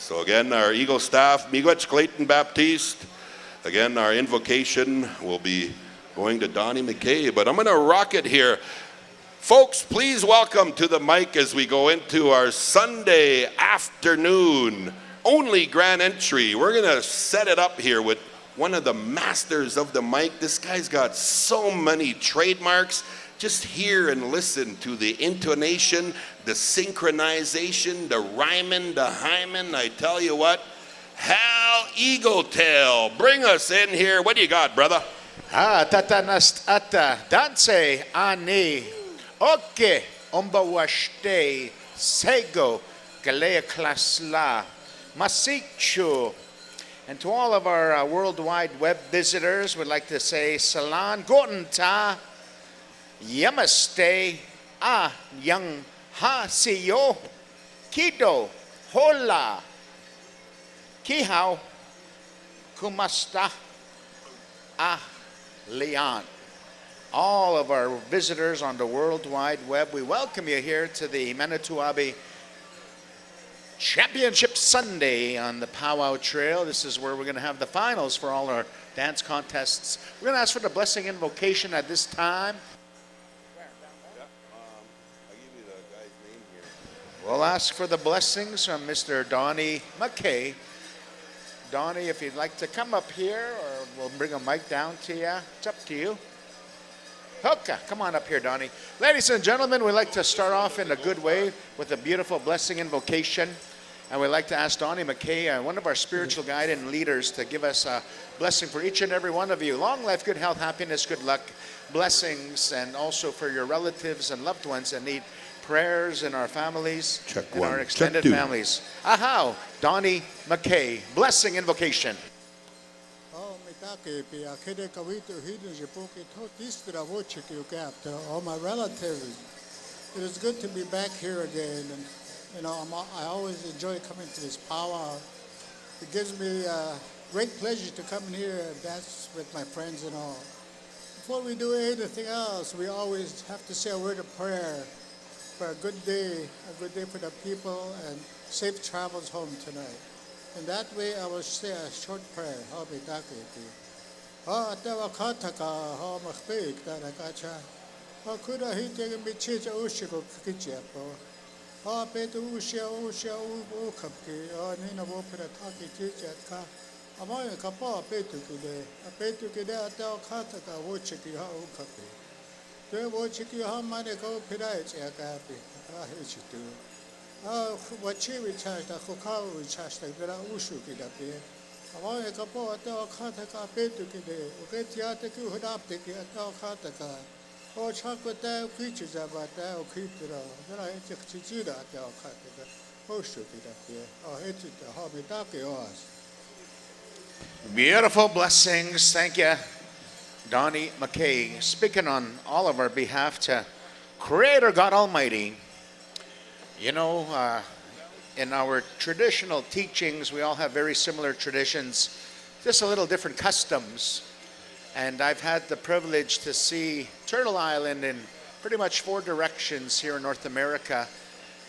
[SPEAKER 1] So again, our Eagle staff, Miigwech Clayton Baptiste. Again, our invocation will be going to Donnie McKay, but I'm going to rock it here. Folks, please welcome to the mic as we go into our Sunday afternoon only grand entry. We're going to set it up here with one of the masters of the mic. This guy's got so many trademarks. Just hear and listen to the intonation, the synchronization, the rhyming, the hymen. I tell you what, Hal Eagletail, bring us in here. What do you got, brother?
[SPEAKER 3] Tatanast ata danse ani oke ombawashte sego galea klasla masichu. And to all of our worldwide web visitors, we'd like to say Salan Guten Ta Yamaste Yang Ha Siyo Kido Hola Kihao Kumasta Leon. All of our visitors on the World Wide Web, we welcome you here to the Manito Ahbee Championship Sunday on the Pow Wow Trail. This is where we're going to have the finals for all our dance contests. We're going to ask for the blessing invocation at this time. We'll ask for the blessings from Mr. Donnie McKay. Donnie, if you'd like to come up here, or we'll bring a mic down to you. It's up to you. Hoka, come on up here, Donnie. Ladies and gentlemen, we'd like to start off in a good way with a beautiful blessing invocation. And we'd like to ask Donnie McKay, one of our spiritual guide and leaders, to give us a blessing for each and every one of you. Long life, good health, happiness, good luck, blessings, and also for your relatives and loved ones that need prayers in our families and our extended families. Ahaw, Donnie McKay, blessing invocation.
[SPEAKER 4] All my relatives, it is good to be back here again, and I always enjoy coming to this powwow. It gives me great pleasure to come in here and dance with my friends and all. Before we do anything else, we always have to say a word of prayer for a good day for the people, and safe travels home tonight. And that way, I will say a short prayer.
[SPEAKER 3] Beautiful blessings. Thank you, Donnie McKay. Speaking on all of our behalf to Creator God Almighty. You know, in our traditional teachings, we all have very similar traditions, just a little different customs. And I've had the privilege to see Turtle Island in pretty much 4 directions here in North America.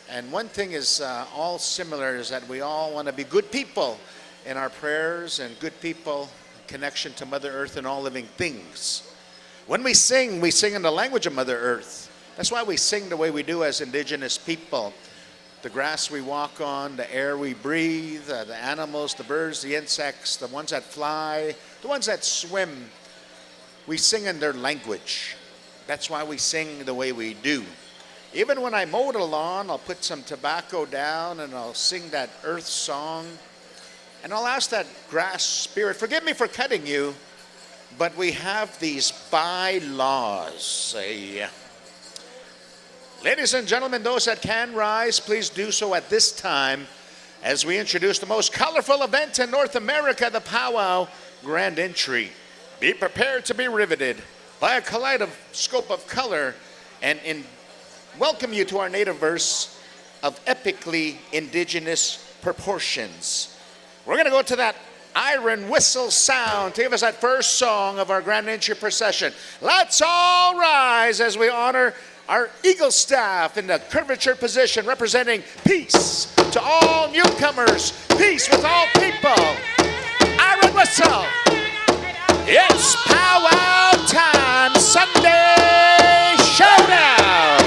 [SPEAKER 3] And one thing is all similar, is that we all want to be good people in our prayers, and good people in connection to Mother Earth and all living things. When we sing in the language of Mother Earth. That's why we sing the way we do as Indigenous people. The grass we walk on, the air we breathe, the animals, the birds, the insects, the ones that fly, the ones that swim. We sing in their language. That's why we sing the way we do. Even when I mow the lawn, I'll put some tobacco down and I'll sing that earth song. And I'll ask that grass spirit, forgive me for cutting you, but we have these bylaws. Ladies and gentlemen, those that can rise, please do so at this time as we introduce the most colorful event in North America, the Pow Wow Grand Entry. Be prepared to be riveted by a kaleidoscope of color and welcome you to our native verse of epically indigenous proportions. We're going to go to that iron whistle sound to give us that first song of our Grand Entry procession. Let's all rise as we honor our Eagle staff in the curvature position representing peace to all newcomers, peace with all people. Iron whistle. It's Pow Wow time, Sunday Showdown.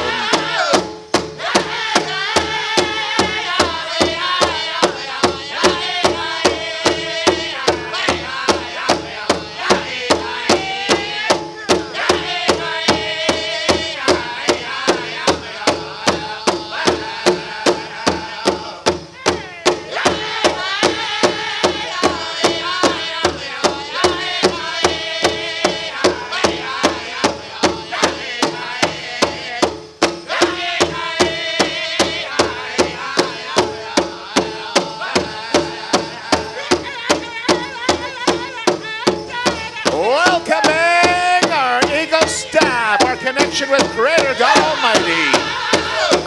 [SPEAKER 3] Welcoming our Eagle staff, our connection with Creator God Almighty,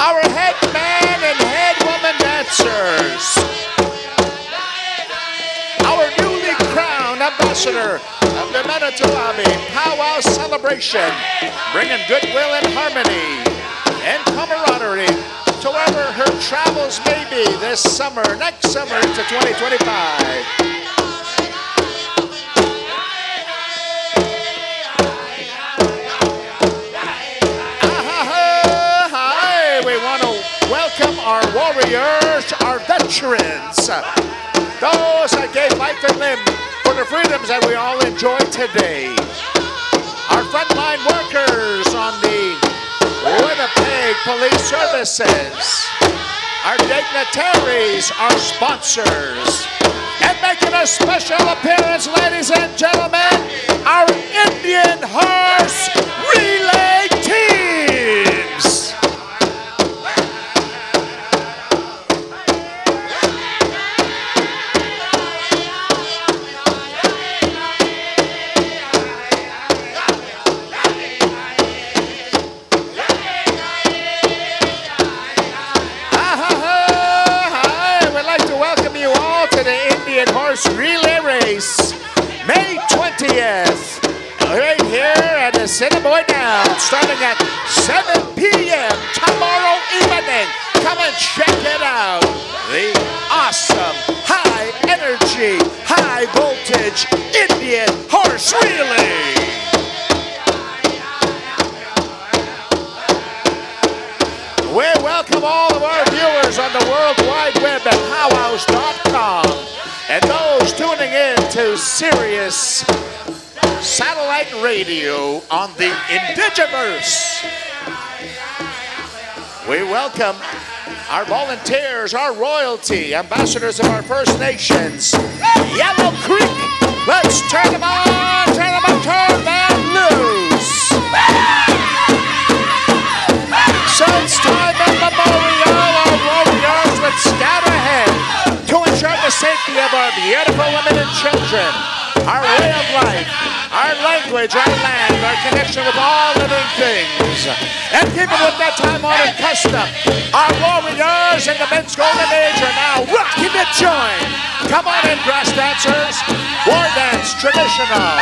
[SPEAKER 3] our head man and head woman dancers, our newly crowned ambassador of the Manito Ahbee Pow Wow celebration, bringing goodwill and harmony and camaraderie to wherever her travels may be this summer, next summer into 2025. Welcome our warriors, our veterans, those that gave life and limb for the freedoms that we all enjoy today. Our frontline workers on the Winnipeg Police Services, our dignitaries, our sponsors, and making a special appearance, ladies and gentlemen, our Indian Horse Relay Teams. Relay race, May 20th, right here at the Cinnamon Down, starting at 7 p.m. tomorrow evening. Come and check it out. The awesome, high energy, high voltage Indian Horse Relay. We welcome all of our viewers on the World Wide Web at PowWows.com. And those tuning in to Sirius Satellite Radio on the Indigiverse. We welcome our volunteers, our royalty, ambassadors of our First Nations. Yellow Creek, let's turn them on, turn them loose. Since time immemorial, our warriors would scatter ahead to ensure the safety of our beautiful women and children, our way of life, our language, our land, our connection with all living things. And keeping with that time-honored custom, our warriors in the men's golden age are now rocking the joint. Come on in, grass dancers. War dance, traditional.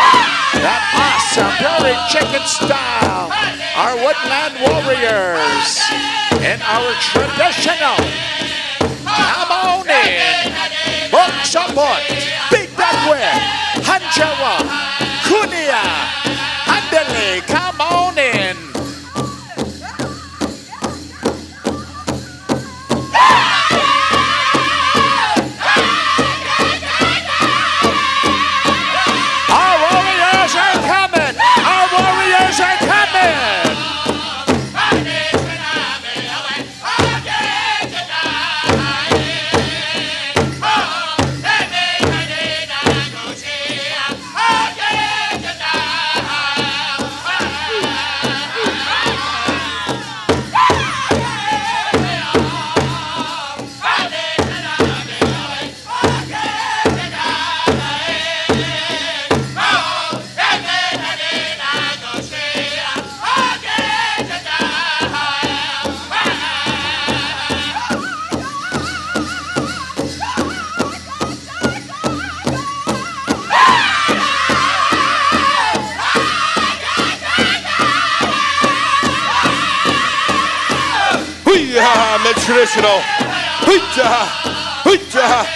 [SPEAKER 3] That awesome prairie chicken style. Our woodland warriors in our traditional. Come on in. Boksabot, Big Dagwe, Hanjawa, Kunia, Andele, come on in. Our warriors are coming. Our warriors are coming.
[SPEAKER 1] Yeah, mid traditional. Hoo-ja, hoo-ja.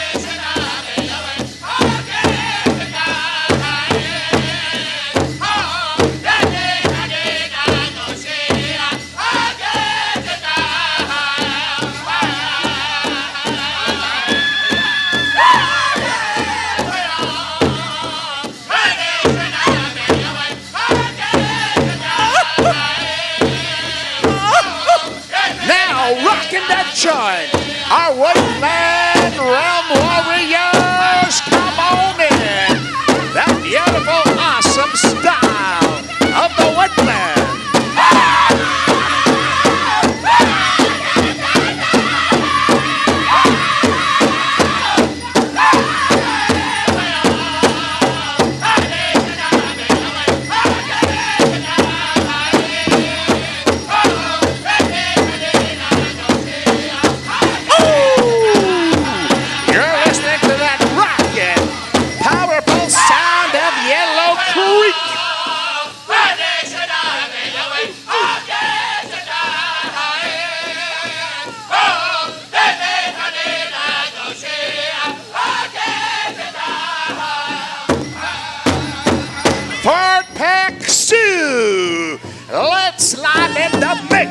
[SPEAKER 3] Now rocking that joint, our woodland realm warriors, come on in. That beautiful, awesome style of the woodland. You're listening to that rockin', powerful sound of Yellow Creek. Fort Peck Sioux, let's slide in the mix.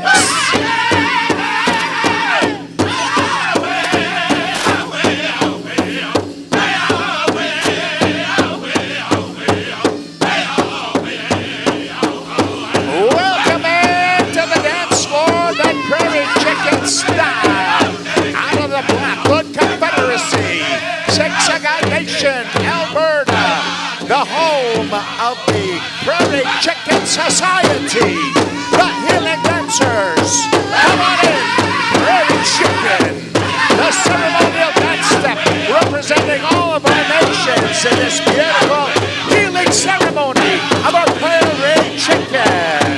[SPEAKER 3] Welcome into the dance floor, that prairie chicken style. Out of the Blackfoot Confederacy, Siksika Nation, Alberta, the home of the Prairie Chicken Society, the healing dancers. Come on in, Prairie Chicken, the ceremonial dance step representing all of our nations in this beautiful healing ceremony of our Prairie Chicken.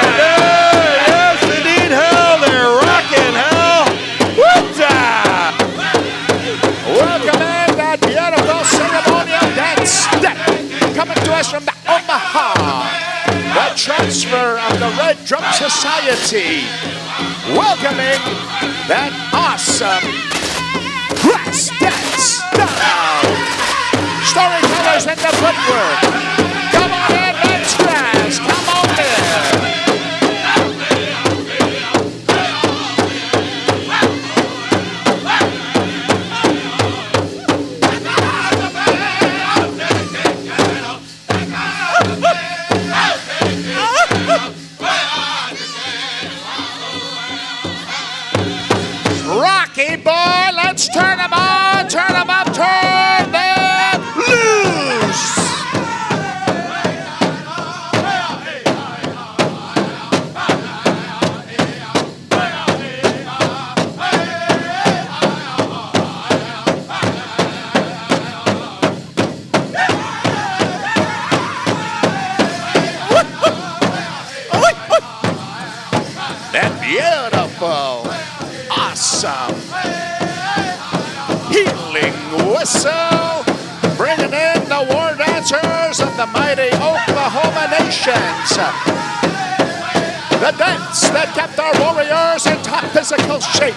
[SPEAKER 1] Yes, indeed, hell, they're rocking, hell. Woo-ta!
[SPEAKER 3] Welcome in that beautiful ceremonial dance step coming to us from the Omaha, the transfer of the Red Drum Society. Welcoming that awesome grass dance style. Storytellers in the footwork. Come on in, let's grass. Come on in. Rocky boy, let's turn them on, turn them up, turn them loose. That beautiful, awesome healing whistle, bringing in the war dancers of the mighty Oklahoma nations. The dance that kept our warriors in top physical shape.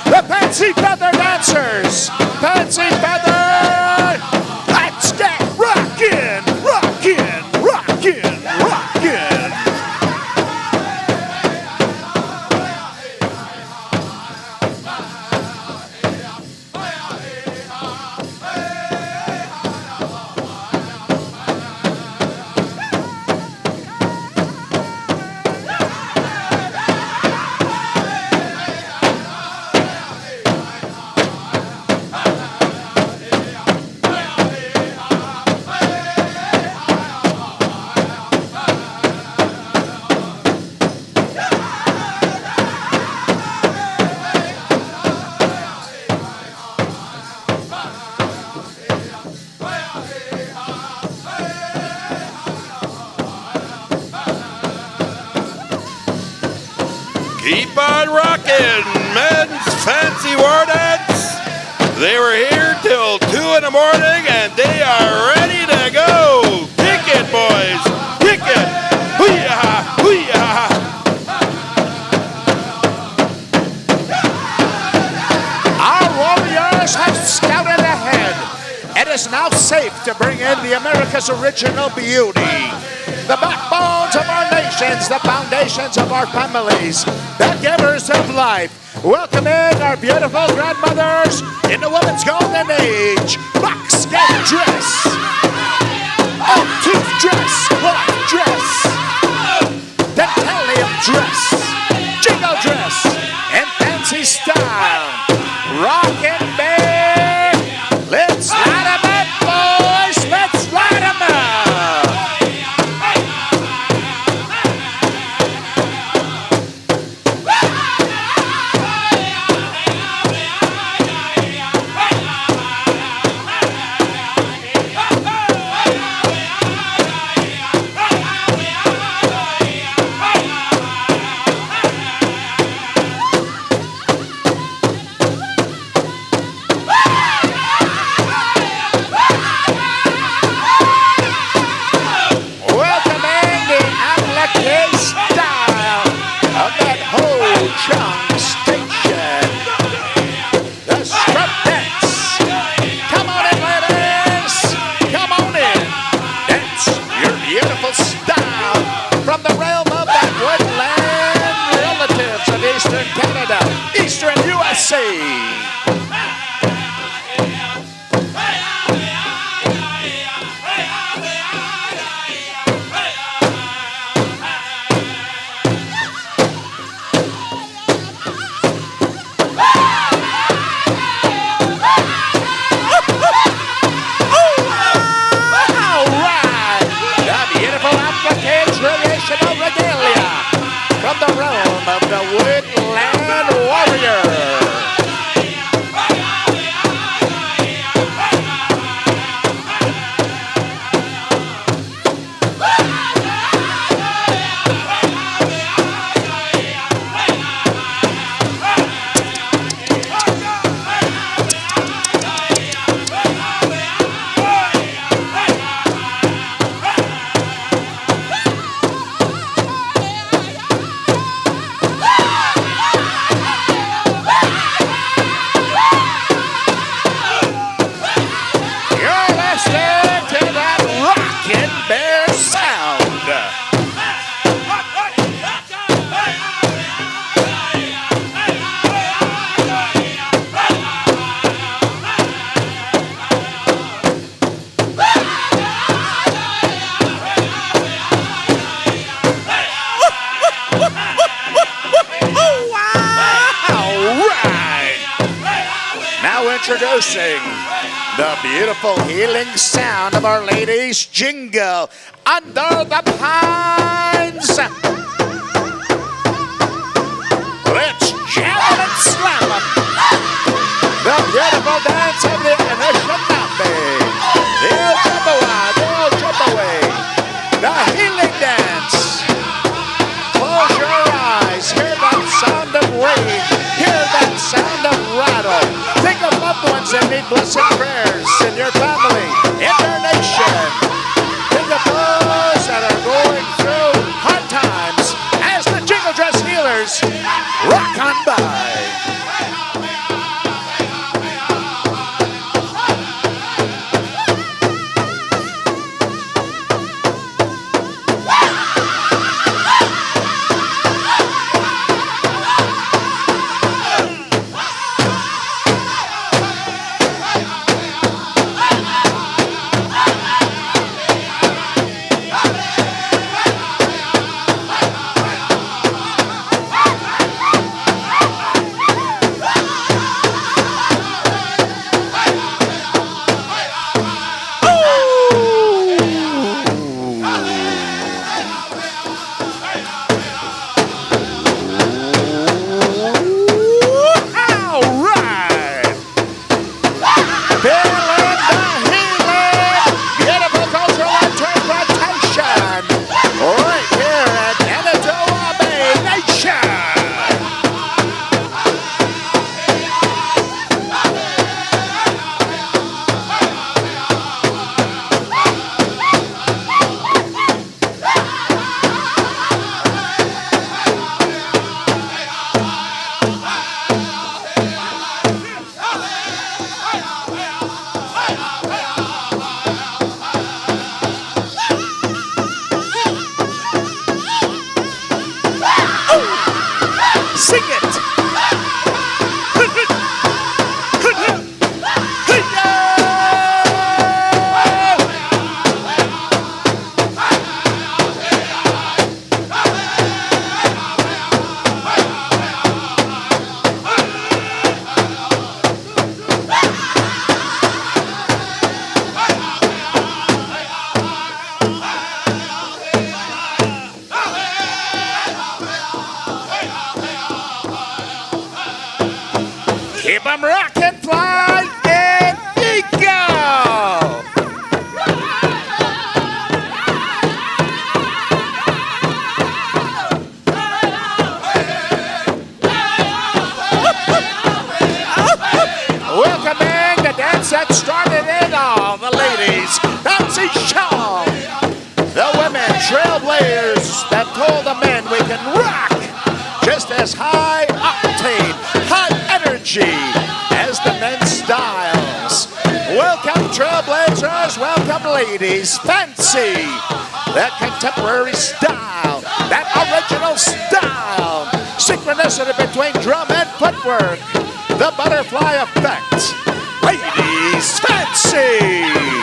[SPEAKER 3] The fancy feather dancers, fancy feather. Let's get rockin', rockin', rockin', rockin'.
[SPEAKER 1] on rockin', men's fancy war dance. They were here till 2 in the morning and they are ready to go. Kick it, boys, kick it. Hoo-yah, hoo-yah.
[SPEAKER 3] Our warriors have scouted ahead. It is now safe to bring in the America's original beauty. The backbones of our nations, the foundations of our families, the givers of life. Welcome in our beautiful grandmothers in the woman's golden age. Buckskin dress, oak-tooth dress, cloth dress, dentalium dress, jingle dress, and fancy style. Rockin' band, let's light 'em up, boys, let's light 'em up. Introducing the beautiful healing sound of Our Lady's jingle, Under the Pines. Let's jam and slam 'em. The beautiful dance of the Anishinaabe. The Ojibwa, the Ojibwa. The healing dance. Close your eyes, hear that sound of rain, hear that sound of rattle. Think of loved ones that need blessed prayers in your family, in your nation. Think of those that are going through hard times as the Jingle Dress Healers rock on by. started it all. The ladies, Nancy Shaw. The women, trailblazers that told the men we can rock just as high octane, high energy as the men's styles. Welcome, trailblazers. Welcome, ladies. Fancy that contemporary style, that original style. Synchronicity between drum and footwork. The butterfly effect. Ladies, fancy.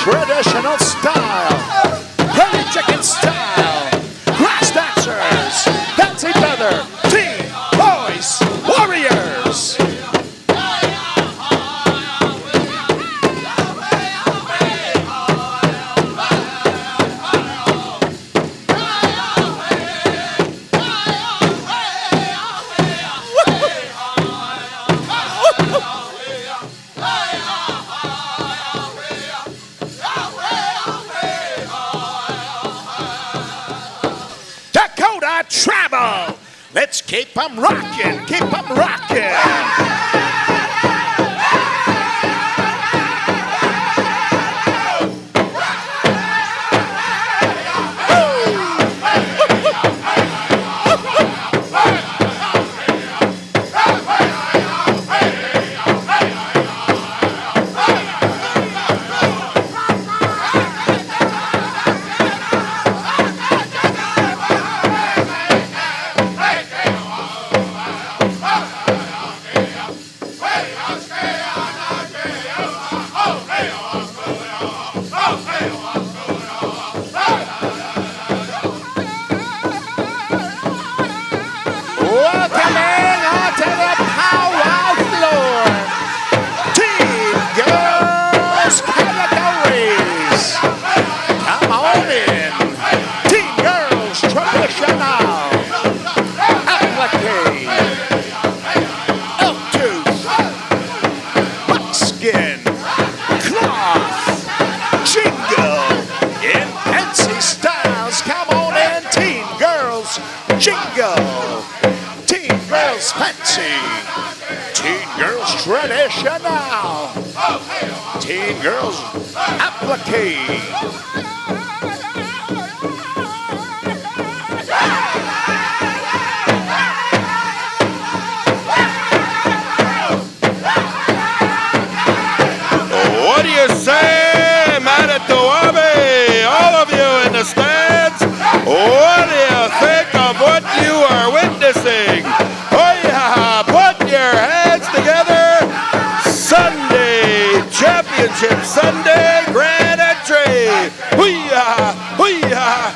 [SPEAKER 3] Traditional style, prairie chicken style, grass dancers, that's each other, teen, boys, warriors. Travel. Let's keep 'em rocking, keep 'em rocking. Traditional. Teen girls applique.
[SPEAKER 1] What do you say, Manito Ahbee? All of you in the stands, what do you think of what you are witnessing? Oh yeah, put your hands together. Sunday, Championship Sunday, Grand Entry. Hoo-yah, hoo-yah.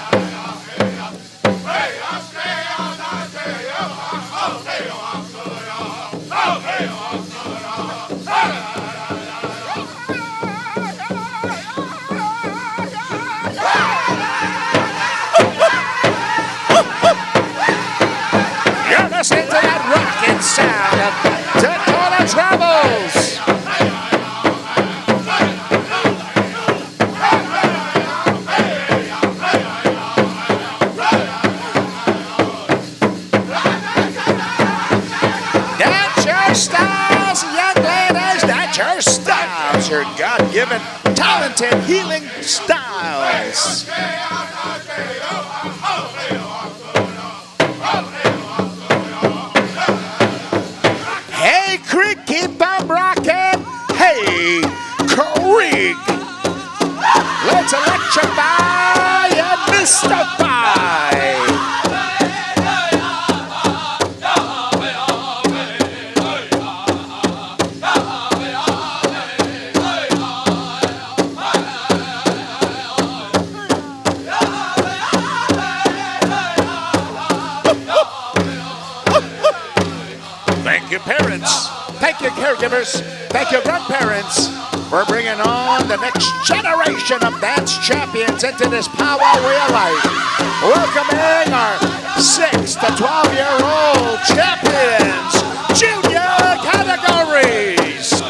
[SPEAKER 3] You're listening to that rockin' sound of Dakota Travels. given talented healing styles. Hey, Creek, keep on rocking. Hey, Creek. Let's electrify and mystify. Thank you, parents. Thank you, caregivers. Thank you, grandparents, for bringing on the next generation of dance champions into this Pow Wow way of life. Welcoming our 6 to 12-year-old champions, junior categories.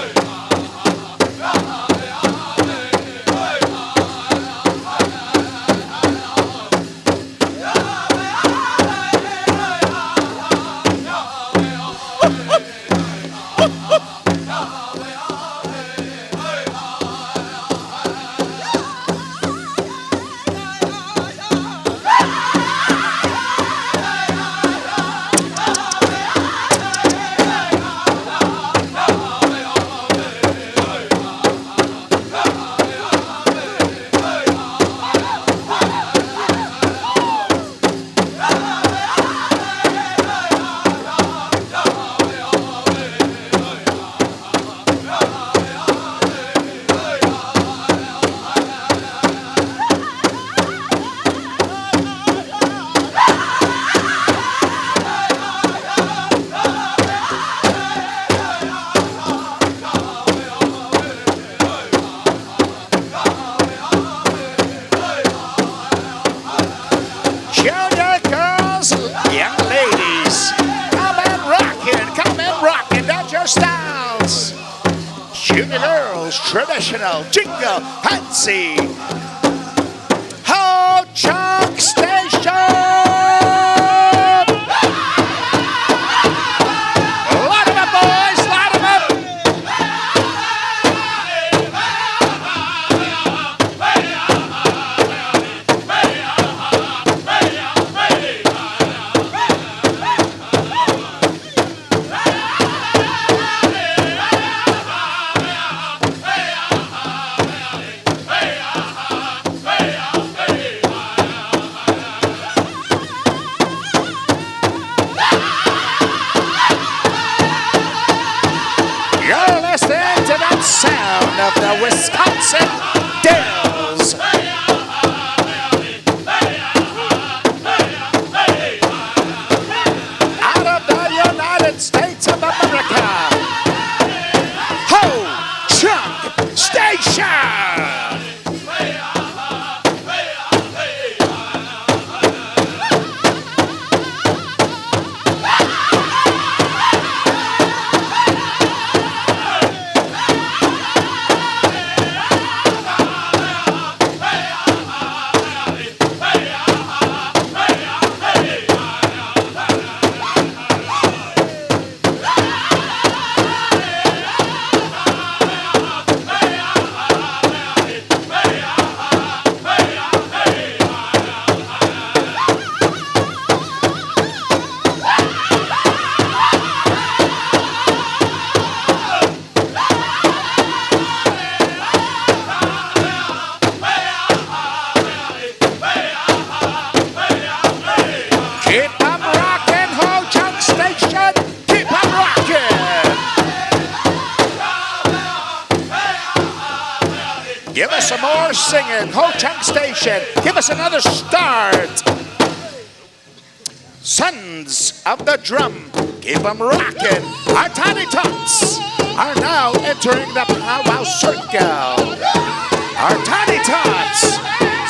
[SPEAKER 3] Junior girls, young ladies, come and rockin', that's your styles. Junior girls, traditional, jingle, fancy. Ho Chunk Station! Light 'em up, boys, light 'em up! You're listening to that sound of the Wisconsin Dells. Out of the United States of America. Ho Chunk Station. Keep 'em rockin', Ho Chunk Station. Keep 'em rockin'. Give us some more singing, Ho Chunk Station. Give us another start. Sons of the Drum, keep 'em rockin'. Our tiny tots are now entering the Pow Wow circle. Our tiny tots,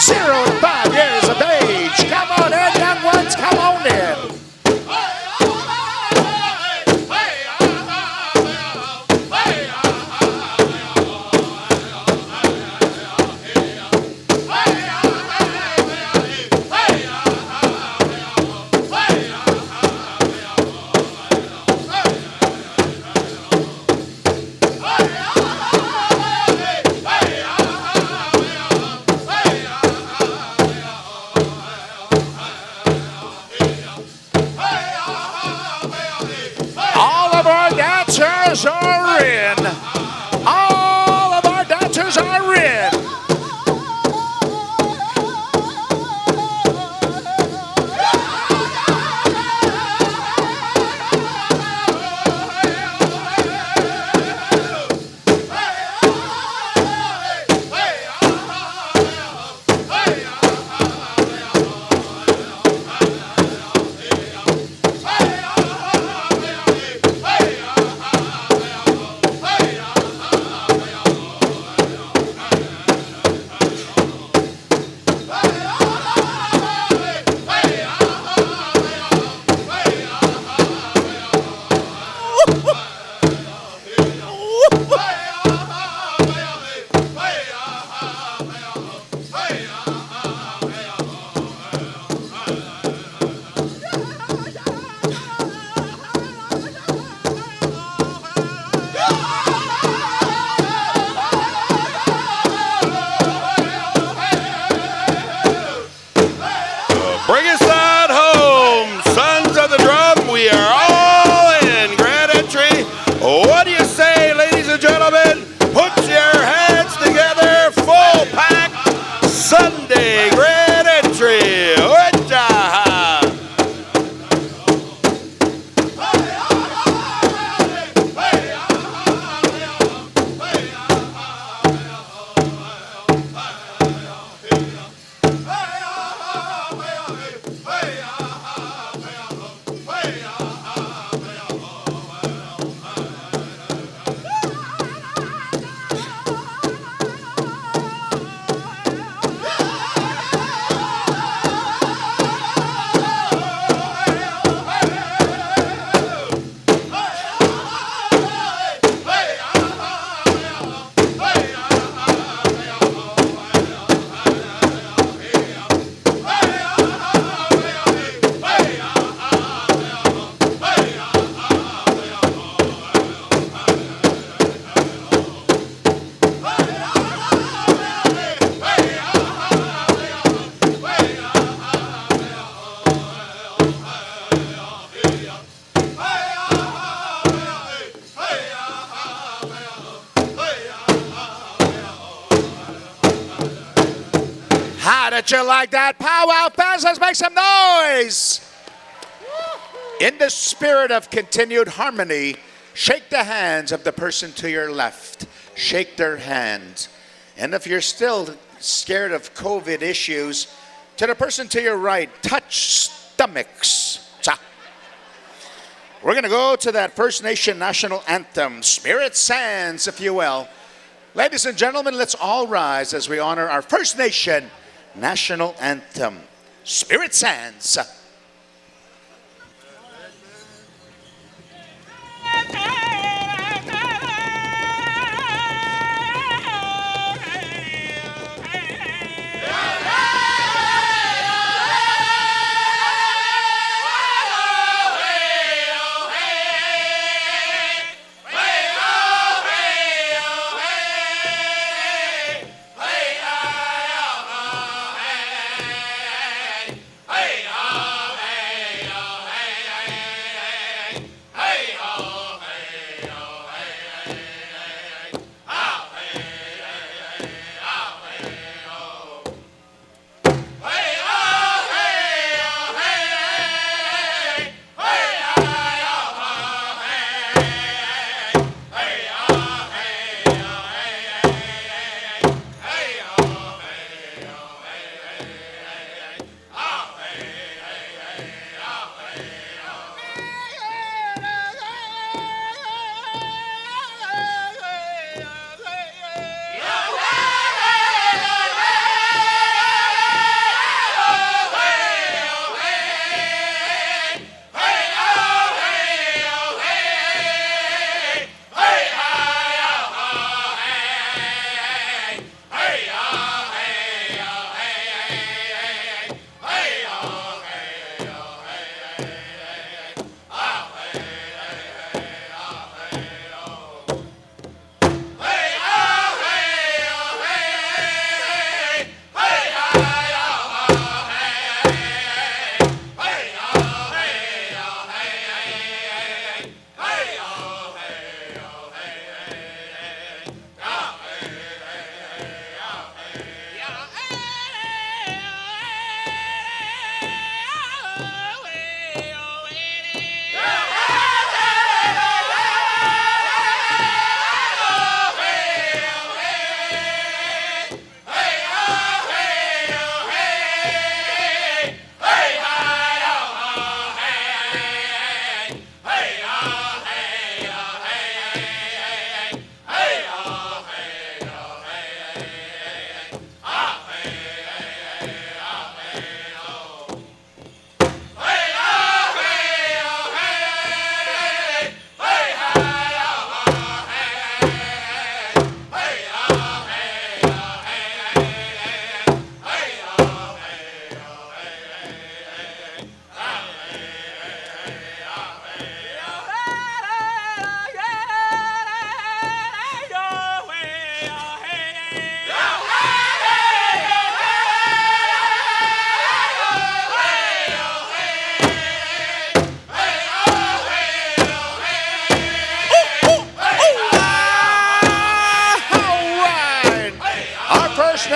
[SPEAKER 3] 0 to 5 years of age. Come on in, young ones, come on in. dancers are in. All of our dancers are in.
[SPEAKER 1] Bring us that home, sons of the drum. We are all in grand entry. What do you say, ladies and gentlemen? Put your hands together, full pack, Sunday grand entry. Wajaha.
[SPEAKER 3] How did you like that? Pow Wow fans, let's make some noise. In the spirit of continued harmony, shake the hands of the person to your left. Shake their hand. And if you're still scared of COVID issues, to the person to your right, touch stomachs. Cha. We're going to go to that First Nation national anthem, Spirit Sands, if you will. Ladies and gentlemen, let's all rise as we honor our First Nation national anthem, Spirit Sands.
[SPEAKER 5] Hey,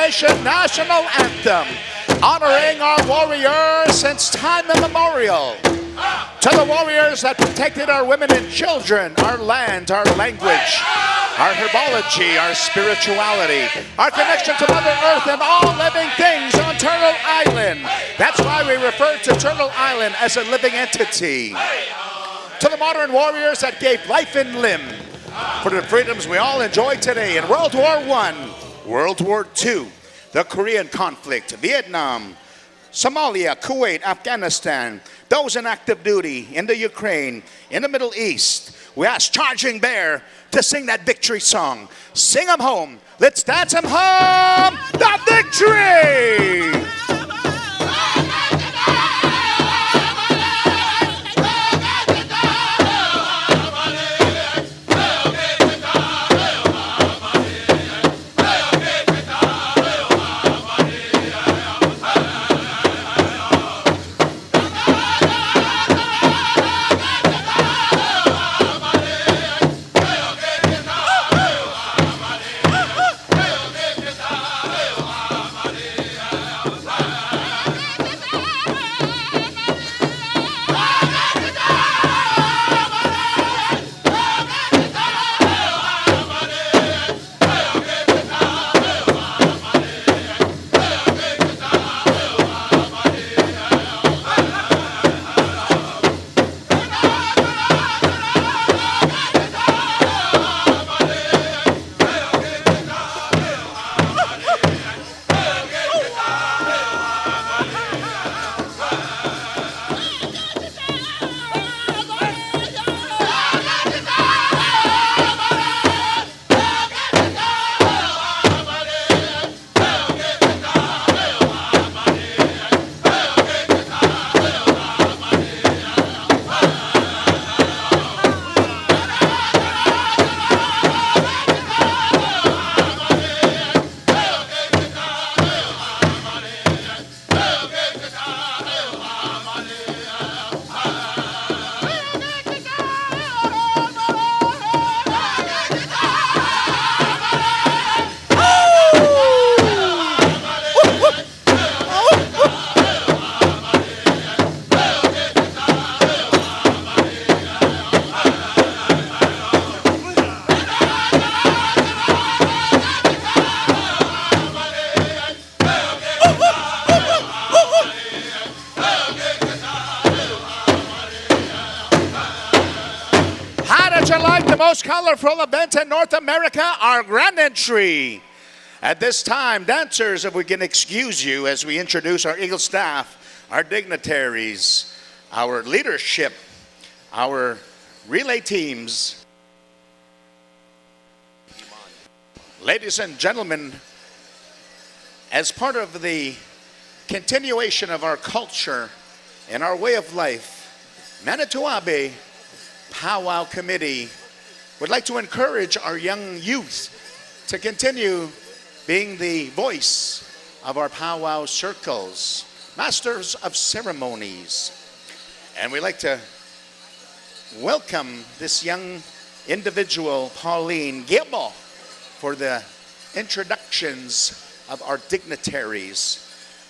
[SPEAKER 3] Information national anthem, honoring our warriors since time immemorial. To the warriors that protected our women and children, our land, our language, our herbology, our spirituality, our connection to Mother Earth and all living things on Turtle Island. That's why we refer to Turtle Island as a living entity. To the modern warriors that gave life and limb for the freedoms we all enjoy today in World War I, World War II, the Korean conflict, Vietnam, Somalia, Kuwait, Afghanistan, those in active duty in the Ukraine, in the Middle East. We ask Charging Bear to sing that victory song. Sing them home. Let's dance them home. The victory! Most colorful event in North America, our grand entry. At this time, dancers, if we can excuse you as we introduce our Eagle staff, our dignitaries, our leadership, our relay teams. Ladies and gentlemen, as part of the continuation of our culture and our way of life, Manito Ahbee Pow Wow Committee would like to encourage our young youth to continue being the voice of our powwow circles, masters of ceremonies. And we'd like to welcome this young individual, Pauline Gable, for the introductions of our dignitaries.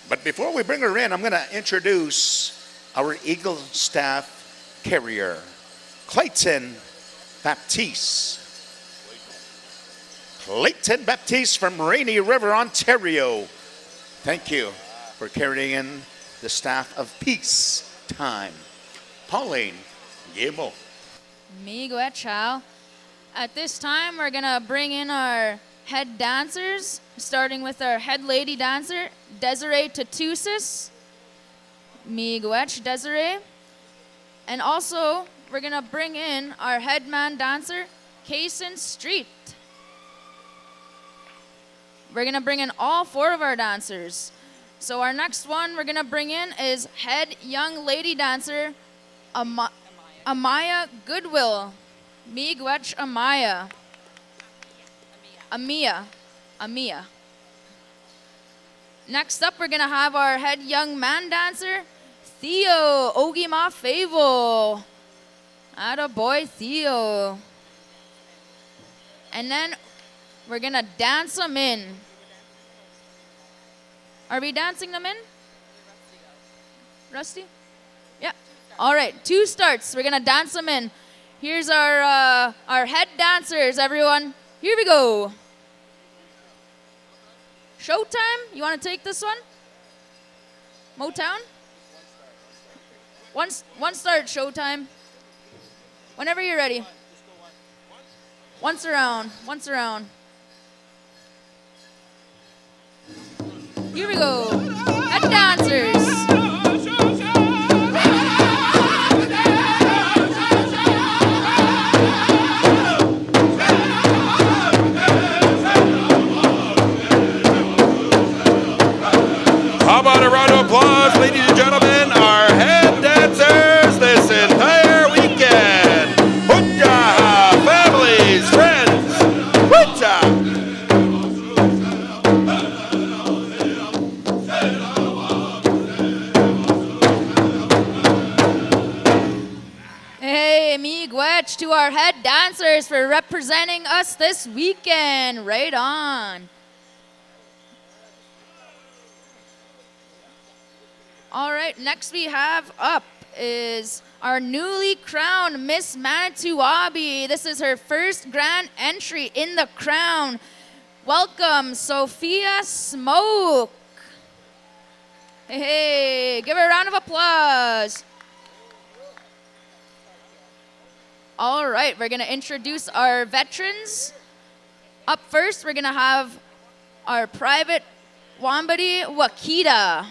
[SPEAKER 3] But before we bring her in, I'm going to introduce our Eagle staff carrier, Clayton Baptiste. Clayton Baptiste from Rainy River, Ontario. Thank you for carrying in the staff of peace time. Pauline Gable.
[SPEAKER 5] Miigwet Chow. At this time, we're gonna bring in our head dancers, starting with our head lady dancer, Desiree Tatusis. Miigwet Desiree. And also, we're gonna bring in our head man dancer, Kason Street. We're gonna bring in all four of our dancers. So our next one we're gonna bring in is head young lady dancer, Amaya Goodwill. Miigwech Amaya. Amia. Next up, we're gonna have our head young man dancer, Theo Ogima Favo. Atta boy Theo. And then we're gonna dance him in. Are we dancing them in? Rusty? Yeah. All right, 2 starts. We're gonna dance them in. Here's our head dancers, everyone. Here we go. Showtime? You want to take this one? Motown? One start, Showtime. Whenever you're ready. Once around. Here we go. Head dancers.
[SPEAKER 1] How about a round of applause, ladies and gentlemen, our head dancers this entire weekend. Hooja! Families, friends, hooja!
[SPEAKER 5] Hey, miigwech to our head dancers for representing us this weekend. Right on. All right, next we have up is our newly crowned Miss Manito Ahbee. This is her first grand entry in the crown. Welcome, Sophia Smoke. Hey, give her a round of applause. All right, we're gonna introduce our veterans. Up first, we're gonna have our Private Wambadi Wakita.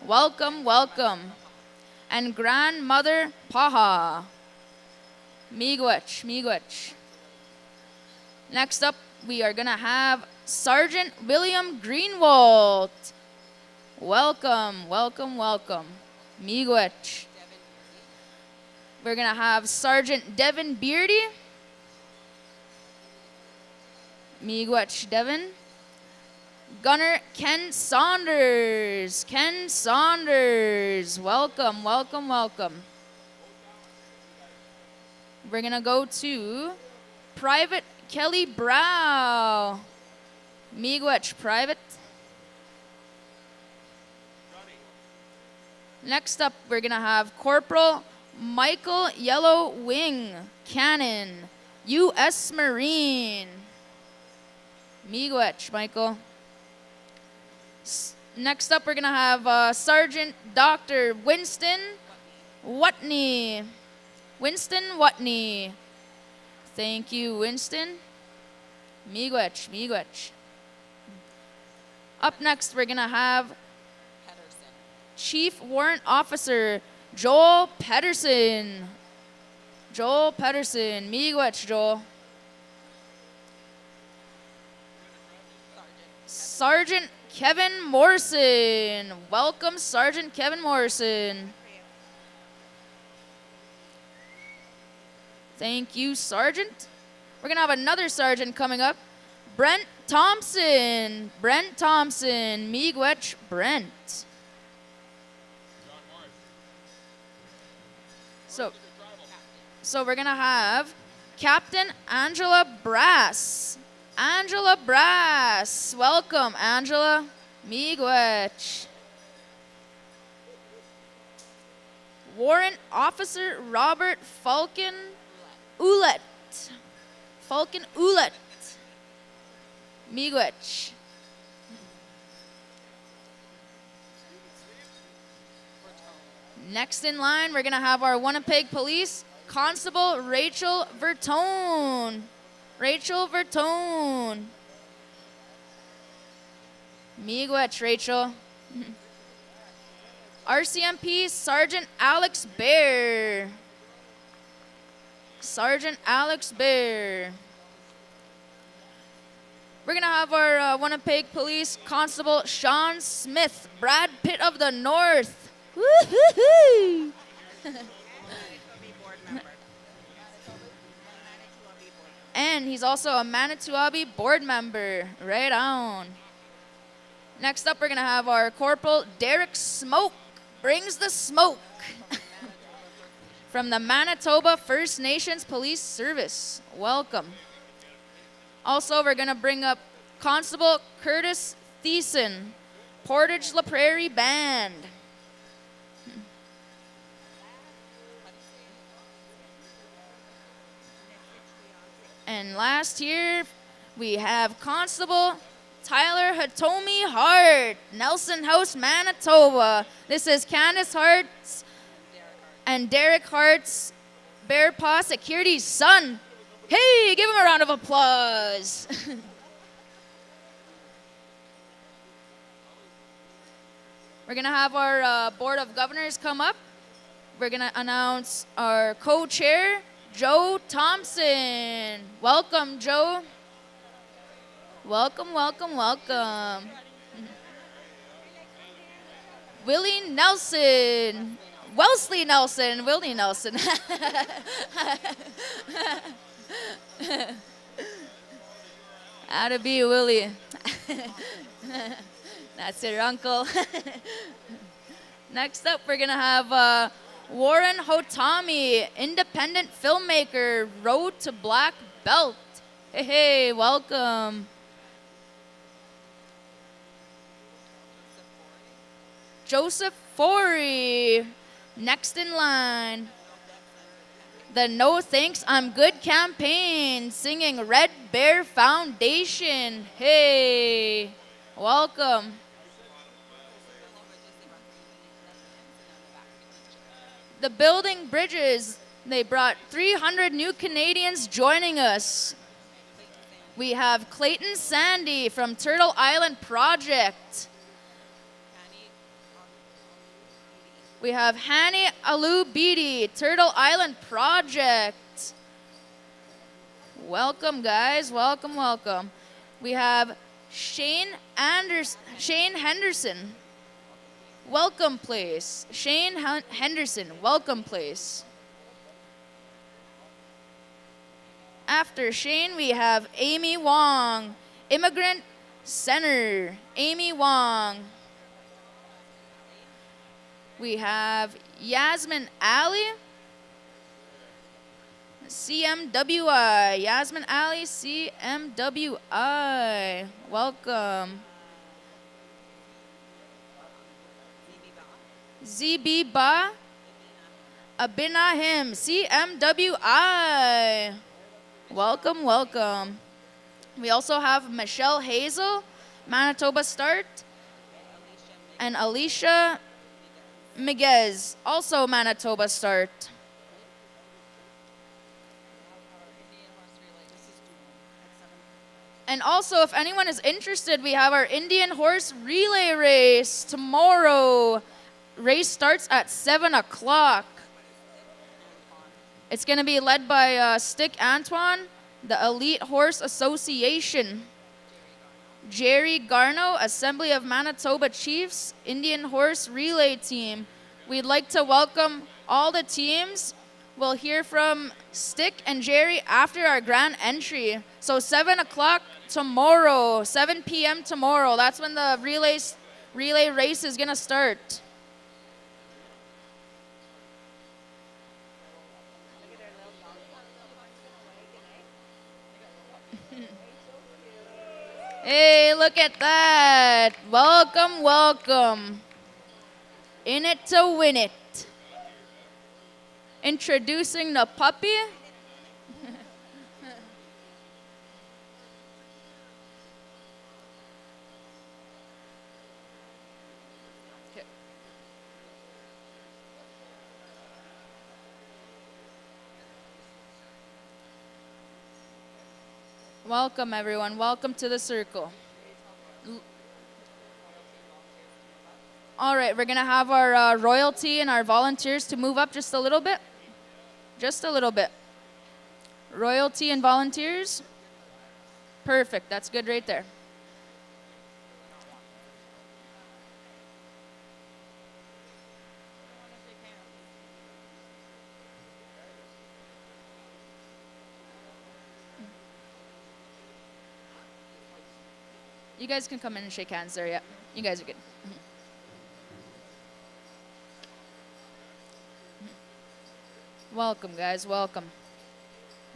[SPEAKER 5] Welcome, welcome. And Grandmother Paha. Miigwech. Next up, we are gonna have Sergeant William Greenwald. Welcome. Miigwech. We're gonna have Sergeant Devin Beardy. Miigwech Devin. Gunner Ken Saunders. Welcome. We're gonna go to Private Kelly Brow. Miigwech Private. Next up, we're gonna have Corporal Michael Yellow Wing Cannon, U.S. Marine. Miigwech, Michael. Next up, we're gonna have Sergeant Dr. Winston Watney. Thank you, Winston. Miigwech. Up next, we're gonna have Chief Warrant Officer Joel Pedersen. Miigwech, Joel. Sergeant Kevin Morrison. Welcome, Sergeant Kevin Morrison. Thank you, Sergeant. We're gonna have another sergeant coming up. Brent Thompson. Miigwech, Brent. So we're gonna have Captain Angela Brass. Welcome, Angela. Miigwech. Warrant Officer Robert Falcon Ouellette. Miigwech. Next in line, we're gonna have our Winnipeg Police Constable Rachel Vertone. Miigwech, Rachel. RCMP Sergeant Alex Bear. We're gonna have our Winnipeg Police Constable Sean Smith, Brad Pitt of the North. Woo-hoo-hoo. And he's also a Manito Ahbee board member. Right on. Next up, we're gonna have our Corporal Derek Smoke. Brings the smoke. From the Manitoba First Nations Police Service. Welcome. Also, we're gonna bring up Constable Curtis Thiessen, Portage La Prairie Band. And last here, we have Constable Tyler Hatomi Hart, Nelson House, Manitoba. This is Candace Hart's and Derek Hart's Bear Paw Security's son. Hey, give him a round of applause. We're going to have our Board of Governors come up. We're going to announce our co-chair, Joe Thompson. Welcome, Joe. Welcome, welcome, welcome. Willie Nelson. Wellesley Nelson. Willie Nelson. How'd it be, Willie? That's your uncle. Next up, we're going to have Warren Hotami, independent filmmaker, Road to Black Belt. Hey, hey, welcome. Joseph Forey, next in line. The No Thanks I'm Good campaign, singing Red Bear Foundation. Hey, welcome. The Building Bridges, they brought 300 new Canadians joining us. We have Clayton Sandy from Turtle Island Project. We have Hani Alu Beatty, Turtle Island Project. Welcome, guys. Welcome, welcome. We have Shane Henderson. Welcome Place. Shane Henderson, Welcome Place. After Shane, we have Amy Wong, Immigrant Center. Amy Wong. We have Yasmin Ali, CMWI. Yasmin Ali, CMWI. Welcome. ZB Ba Abinahim, CMWI. Welcome, welcome. We also have Michelle Hazel, Manitoba Start, and Alicia Miguez, also Manitoba Start. And also, if anyone is interested, we have our Indian horse relay race tomorrow. Race starts at 7 o'clock. It's going to be led by Stick Antoine, the Elite Horse Association. Jerry Garno, Assembly of Manitoba Chiefs, Indian Horse Relay Team. We'd like to welcome all the teams. We'll hear from Stick and Jerry after our grand entry. So 7 o'clock tomorrow, 7 p.m. tomorrow. That's when the relay race is going to start. Hey, look at that. Welcome, welcome. In it to win it. Introducing the puppy. Okay. Welcome, everyone. Welcome to the circle. All right, we're going to have our royalty and our volunteers to move up just a little bit. Just a little bit. Royalty and volunteers. Perfect. That's good right there. You guys can come in and shake hands there, yeah. You guys are good. Welcome, guys, welcome.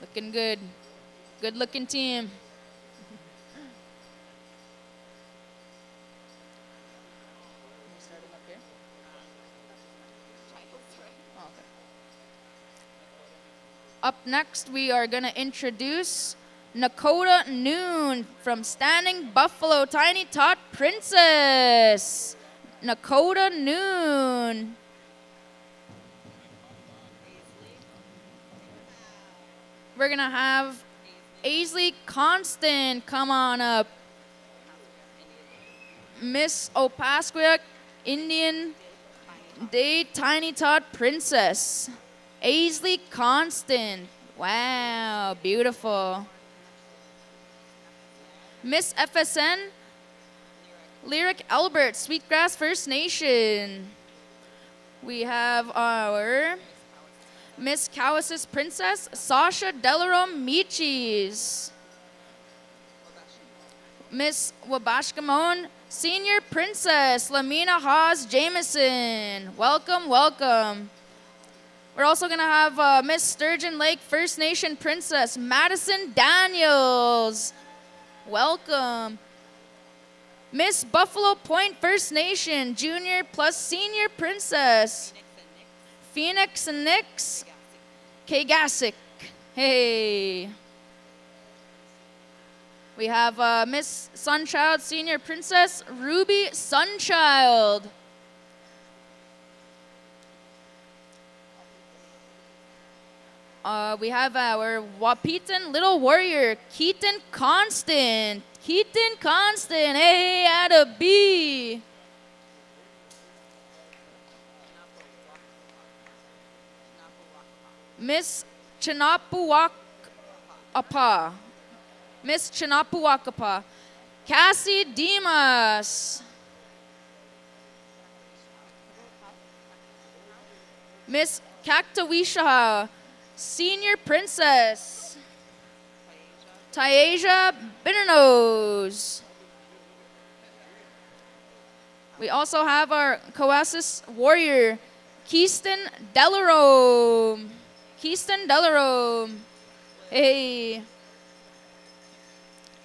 [SPEAKER 5] Looking good. Good looking team. Up next, we are going to introduce Nakota Noon from Standing Buffalo Tiny Tot Princess. Nakota Noon. We're going to have Aisley Constant come on up. Miss Opasquia Indian Day Tiny Tot Princess. Aisley Constant. Wow, beautiful. Miss FSN Lyric Albert, Sweetgrass First Nation. We have our Miss Cowassis Princess Sasha Delarome Michis. Miss Wabashkamon Senior Princess Lamina Haas Jameson. Welcome, welcome. We're also going to have Miss Sturgeon Lake First Nation Princess Madison Daniels. Welcome. Miss Buffalo Point First Nation Junior plus Senior Princess Phoenix and Nix Kagasic. Hey. We have Miss Sunchild Senior Princess Ruby Sunchild. We have our Wapitan Little Warrior, Keaton Constant. Keaton Constant, hey, at a B. Miss Chinapuwakapa. Miss Chinapuwakapa. Cassie Dimas. Miss Kaktawisha, Senior Princess Tyasia Bitternose. We also have our Coasis Warrior, Keyston Delarome. Keyston Delarome. Hey.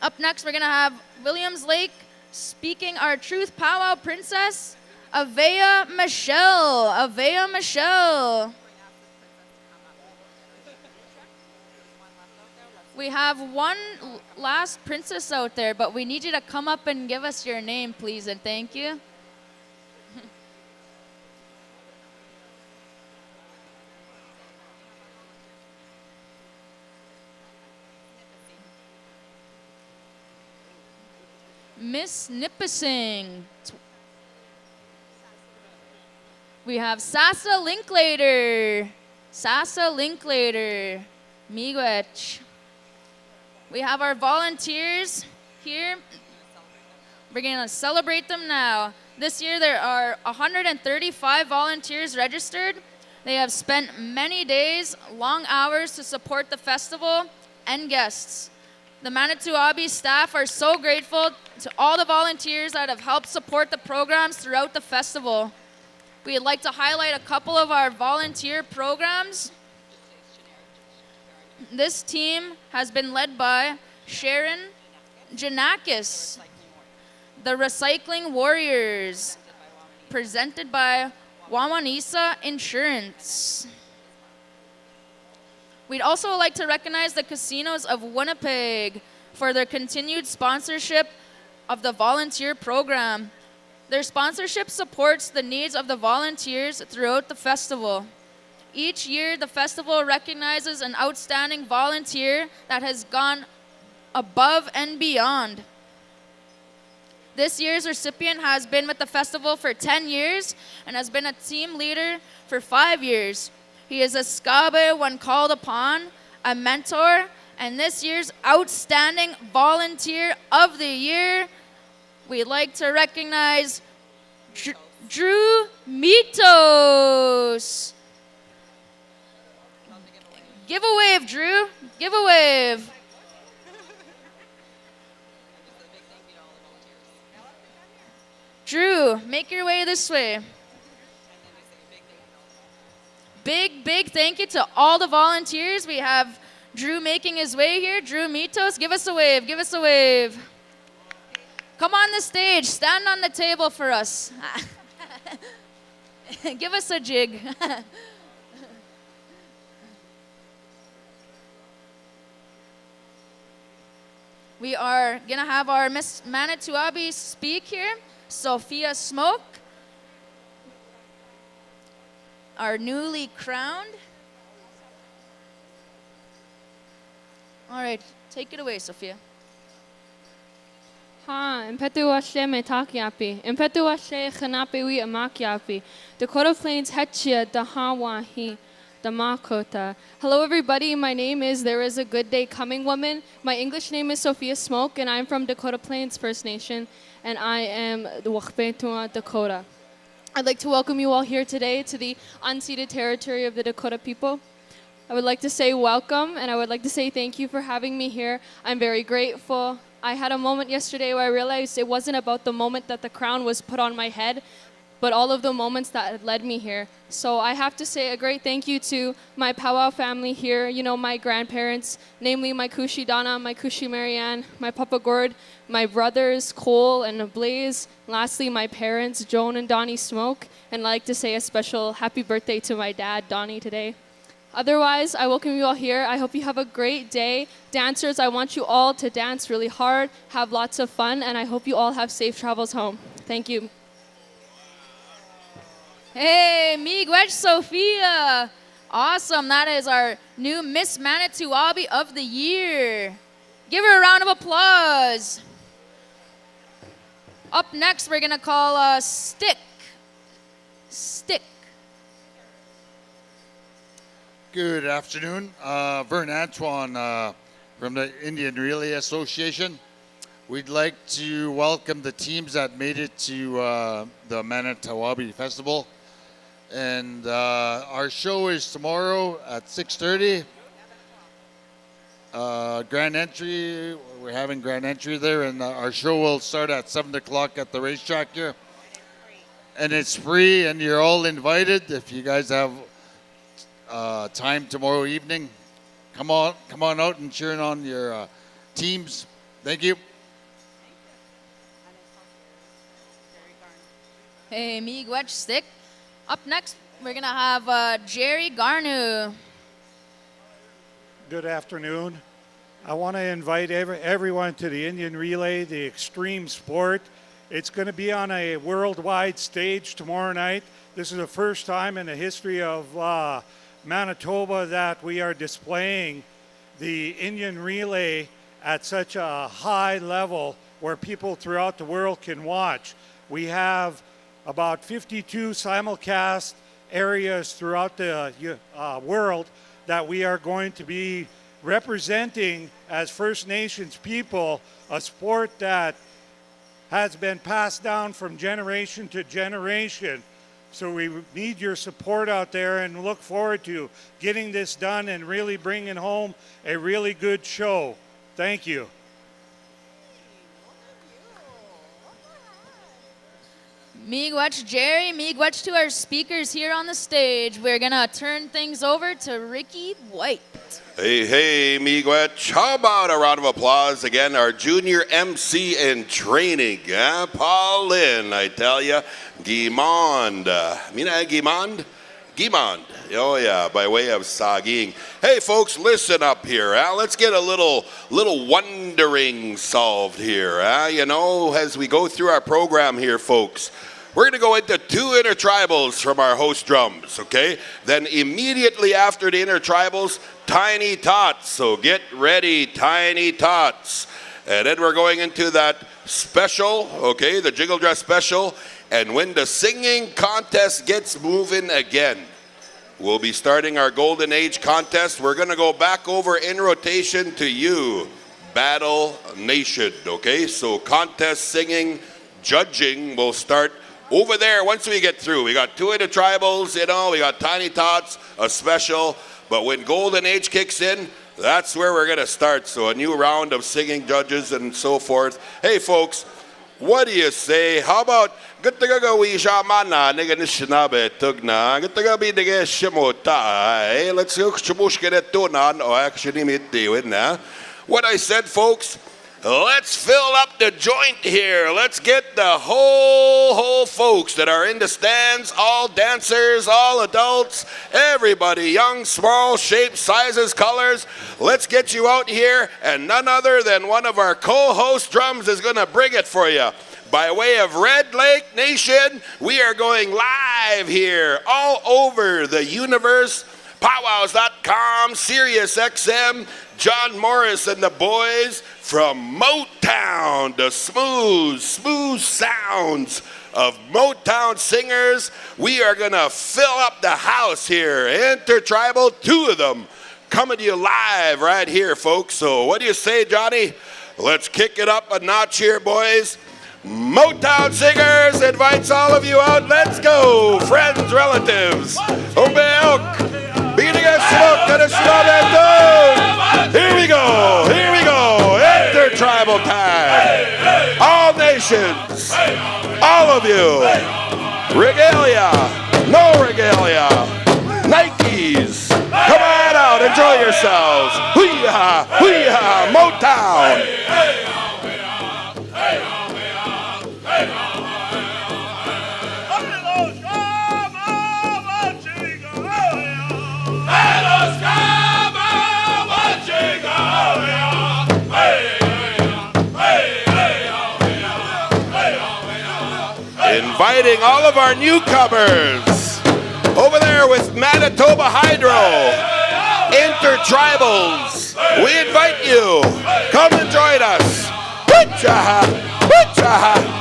[SPEAKER 5] Up next, we're going to have Williams Lake speaking our Truth Powwow Princess, Avea Michelle. Avea Michelle. We have one last princess out there, but we need you to come up and give us your name, please, and thank you. Miss Nipissing. We have Sasa Linklater. Sasa Linklater. Miigwech. We have our volunteers here. We're going to celebrate them now. This year there are 135 volunteers registered. They have spent many days, long hours to support the festival and guests. The Manito Ahbee staff are so grateful to all the volunteers that have helped support the programs throughout the festival. We'd like to highlight a couple of our volunteer programs. This team has been led by Sharon Janakis, the Recycling Warriors, presented by Wawanisa Insurance. We'd also like to recognize the casinos of Winnipeg for their continued sponsorship of the volunteer program. Their sponsorship supports the needs of the volunteers throughout the festival. Each year, the festival recognizes an outstanding volunteer that has gone above and beyond. This year's recipient has been with the festival for 10 years and has been a team leader for 5 years. He is a skabe when called upon, a mentor, and this year's outstanding volunteer of the year, we'd like to recognize Drew Mitos. Give a wave, Drew. Give a wave. Drew, make your way this way. Big thank you to all the volunteers. We have Drew making his way here. Drew Mitos, give us a wave. Give us a wave. Come on the stage. Stand on the table for us. Give us a jig. we are gonna have our Miss Manito Ahbee speak here, Sophia Smoke, our newly crowned. All right, take it away, Sophia.
[SPEAKER 6] Ha, impetu washe metakiapi, impetu washe khanapi wi amakiapi, Dakota Plains hetchia dahawahi, damakota. Hello everybody, my name is There Is a Good Day Coming Woman. My English name is Sophia Smoke and I'm from Dakota Plains First Nation and I am the Wakbetua Dakota. I'd like to welcome you all here today to the unceded territory of the Dakota people. I would like to say welcome and I would like to say thank you for having me here. I'm very grateful. I had a moment yesterday where I realized it wasn't about the moment that the crown was put on my head, but all of the moments that had led me here. So I have to say a great thank you to my Pow Wow family here, you know, my grandparents, namely my Kushi Donna, my Kushi Marianne, my Papa Gord, my brothers Cole and Blaze, lastly my parents Joan and Donnie Smoke, and I'd like to say a special happy birthday to my dad Donnie today. Otherwise, I welcome you all here. I hope you have a great day. Dancers, I want you all to dance really hard, have lots of fun, and I hope you all have safe travels home. Thank you.
[SPEAKER 5] Hey, Miigwech Sophia. Awesome. That is our new Miss Manito Ahbee of the Year. Give her a round of applause. Up next, we're going to call Stick. Stick.
[SPEAKER 7] Good afternoon. Vern Antoine from the Indian Relay Association. We'd like to welcome the teams that made it to the Manito Ahbee Festival. And our show is tomorrow at 6:30. Grand entry, we're having grand entry there, and our show will start at 7 o'clock at the racetrack here. And it's free, and you're all invited. If you guys have time tomorrow evening, come on out and cheer on your teams. Thank you.
[SPEAKER 5] Hey, Miigwech Stick. Up next, we're going to have Jerry Garnu.
[SPEAKER 8] Good afternoon. I want to invite everyone to the Indian Relay, the extreme sport. It's going to be on a worldwide stage tomorrow night. This is the first time in the history of Manitoba that we are displaying the Indian Relay at such a high level where people throughout the world can watch. We have about 52 simulcast areas throughout the world that we are going to be representing as First Nations people, a sport that has been passed down from generation to generation. So we need your support out there and look forward to getting this done and really bringing home a really good show. Thank you.
[SPEAKER 5] Miigwech Jerry, Miigwech to our speakers here on the stage. We're going to turn things over to Ricky White.
[SPEAKER 1] Hey, Miigwech. How about a round of applause again? Our junior MC in training, Paulin, I tell ya. Gimond. Mina Gimond? Gimond. Oh, yeah, by way of Saging. Hey, folks, listen up here. Let's get a little wondering solved here. You know, as we go through our program here, folks. We're going to go into 2 intertribals from our host drums, okay? Then immediately after the intertribals, Tiny Tots. So get ready, Tiny Tots. And then we're going into that special, okay, the Jiggle Dress special. And when the singing contest gets moving again, we'll be starting our Golden Age contest. We're going to go back over in rotation to you, Battle Nation, okay? So contest, singing, judging will start over there once we get through. We got 2 intertribals, you know, we got Tiny Tots, a special. But when Golden Age kicks in, that's where we're going to start. So a new round of singing judges and so forth. Hey, folks, what do you say? How about let's go. What I said, folks, Let's fill up the joint here. Let's get the whole folks that are in the stands, all dancers, all adults, everybody, young, small, shapes, sizes, colors. Let's get you out here, and none other than one of our co-host drums is going to bring it for you. By way of Red Lake Nation, we are going live here all over the universe. PowWows.com, Sirius XM, John Morris and the boys from Motown, the smooth sounds of Motown singers. We are going to fill up the house here. Intertribal, 2 of them, coming to you live right here, folks. So what do you say, Johnny? Let's kick it up a notch here, boys. Motown Singers invites all of you out. Let's go, friends, relatives. Here we go, intertribal time. All nations, all of you. Regalia, no regalia. Nikes, come on out, enjoy yourselves. Hoo-yah, hoo-yah, Motown. Inviting all of our newcomers over there with Manitoba Hydro, intertribals. We invite you. Come and join us. Hoo-cha, hoo-cha.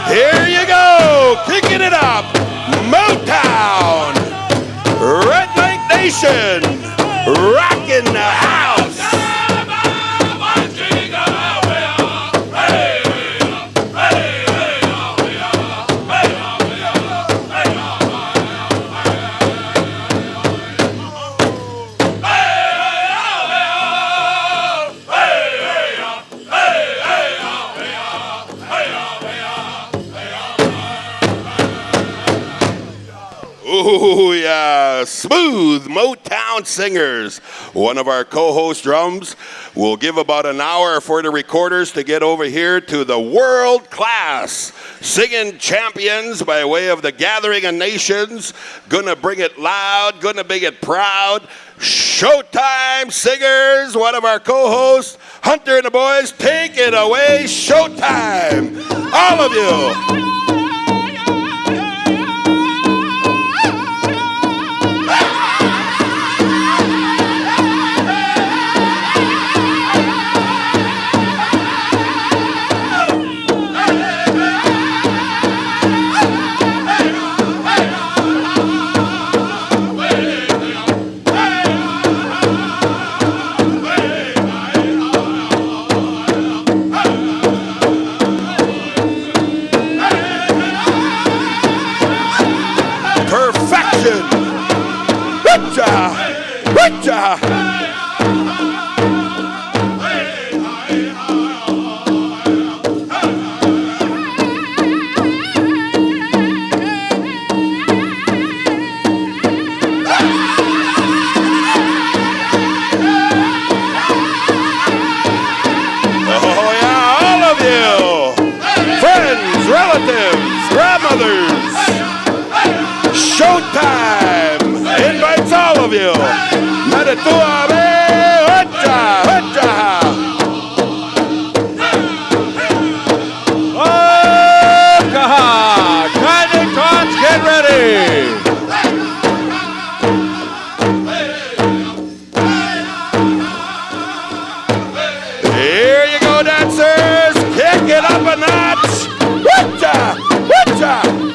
[SPEAKER 1] Here you go, kicking it up, Motown, Red Lake Nation, rocking the house. Ooh, yeah, smooth Motown singers. One of our co-host drums will give about an hour for the recorders to get over here to the world-class singing champions by way of the Gathering of Nations. Gonna bring it loud, gonna bring it proud. Showtime singers, one of our co-hosts, Hunter and the boys, take it away, showtime. All of you. Showtime invites all of you. Manito Ahbee Pow Wow. Get ready. watch. Witcha, witcha.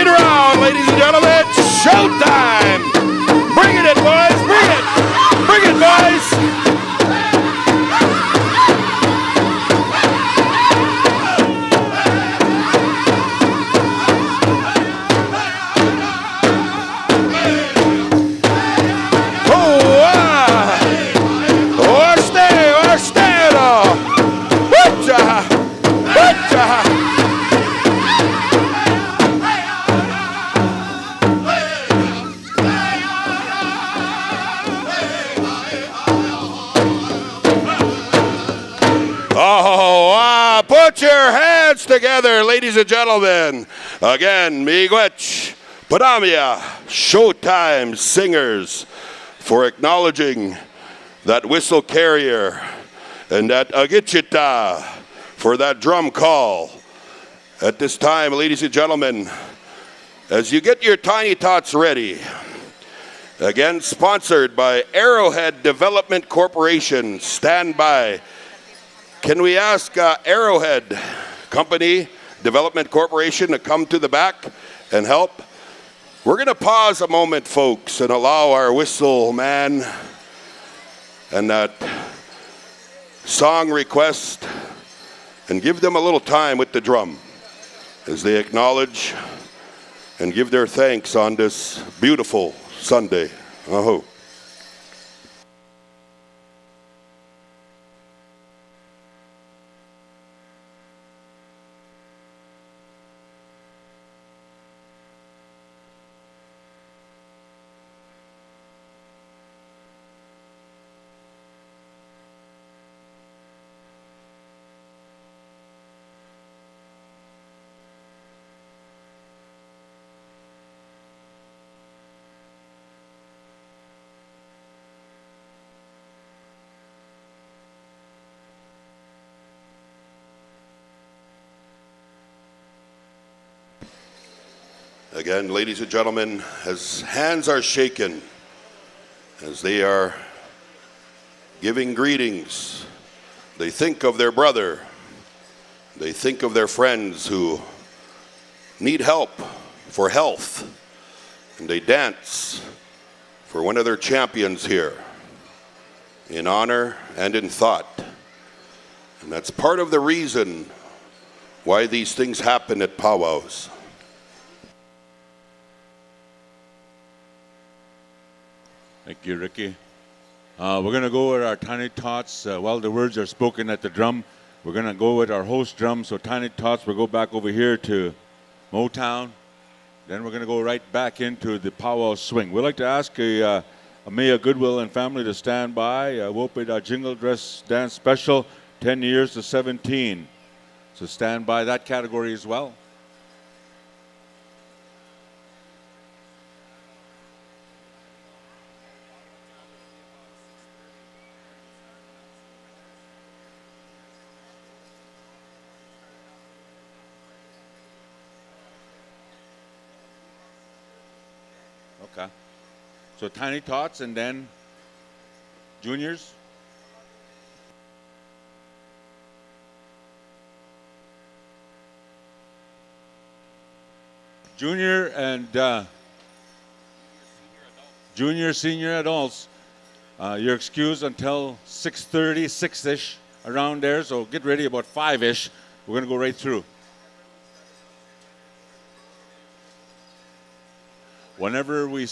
[SPEAKER 1] it around, ladies and gentlemen. Showtime. Bring it, boys. Bring it. Bring it, boys. Put your hands together, ladies and gentlemen. Again, miigwech, padamia, Showtime singers for acknowledging that whistle carrier and that agichita for that drum call. At this time, ladies and gentlemen, as you get your tiny tots ready, again sponsored by Arrowhead Development Corporation, stand by. Can we ask Arrowhead Company Development Corporation to come to the back and help? We're going to pause a moment, folks, and allow our whistle man and that song request and give them a little time with the drum as they acknowledge and give their thanks on this beautiful Sunday. Aho. Again, ladies and gentlemen, as hands are shaken, as they are giving greetings, they think of their brother, they think of their friends who need help for health, and they dance for one of their champions here in honor and in thought. And that's part of the reason why these things happen at Pow Wows.
[SPEAKER 9] Thank you, Ricky. We're going to go with our tiny tots. While the words are spoken at the drum, we're going to go with our host drum. So tiny tots, we'll go back over here to Motown. Then we're going to go right back into the powwow swing. We'd like to ask Maya Goodwill and family to stand by. We'll play our jingle dress dance special, 10 years to 17. So stand by that category as well. Okay. So tiny tots and then juniors. Junior and junior, senior adults. You're excused until 6:30, 6-ish, around there. So get ready about 5-ish. We're going to go right through. Whenever we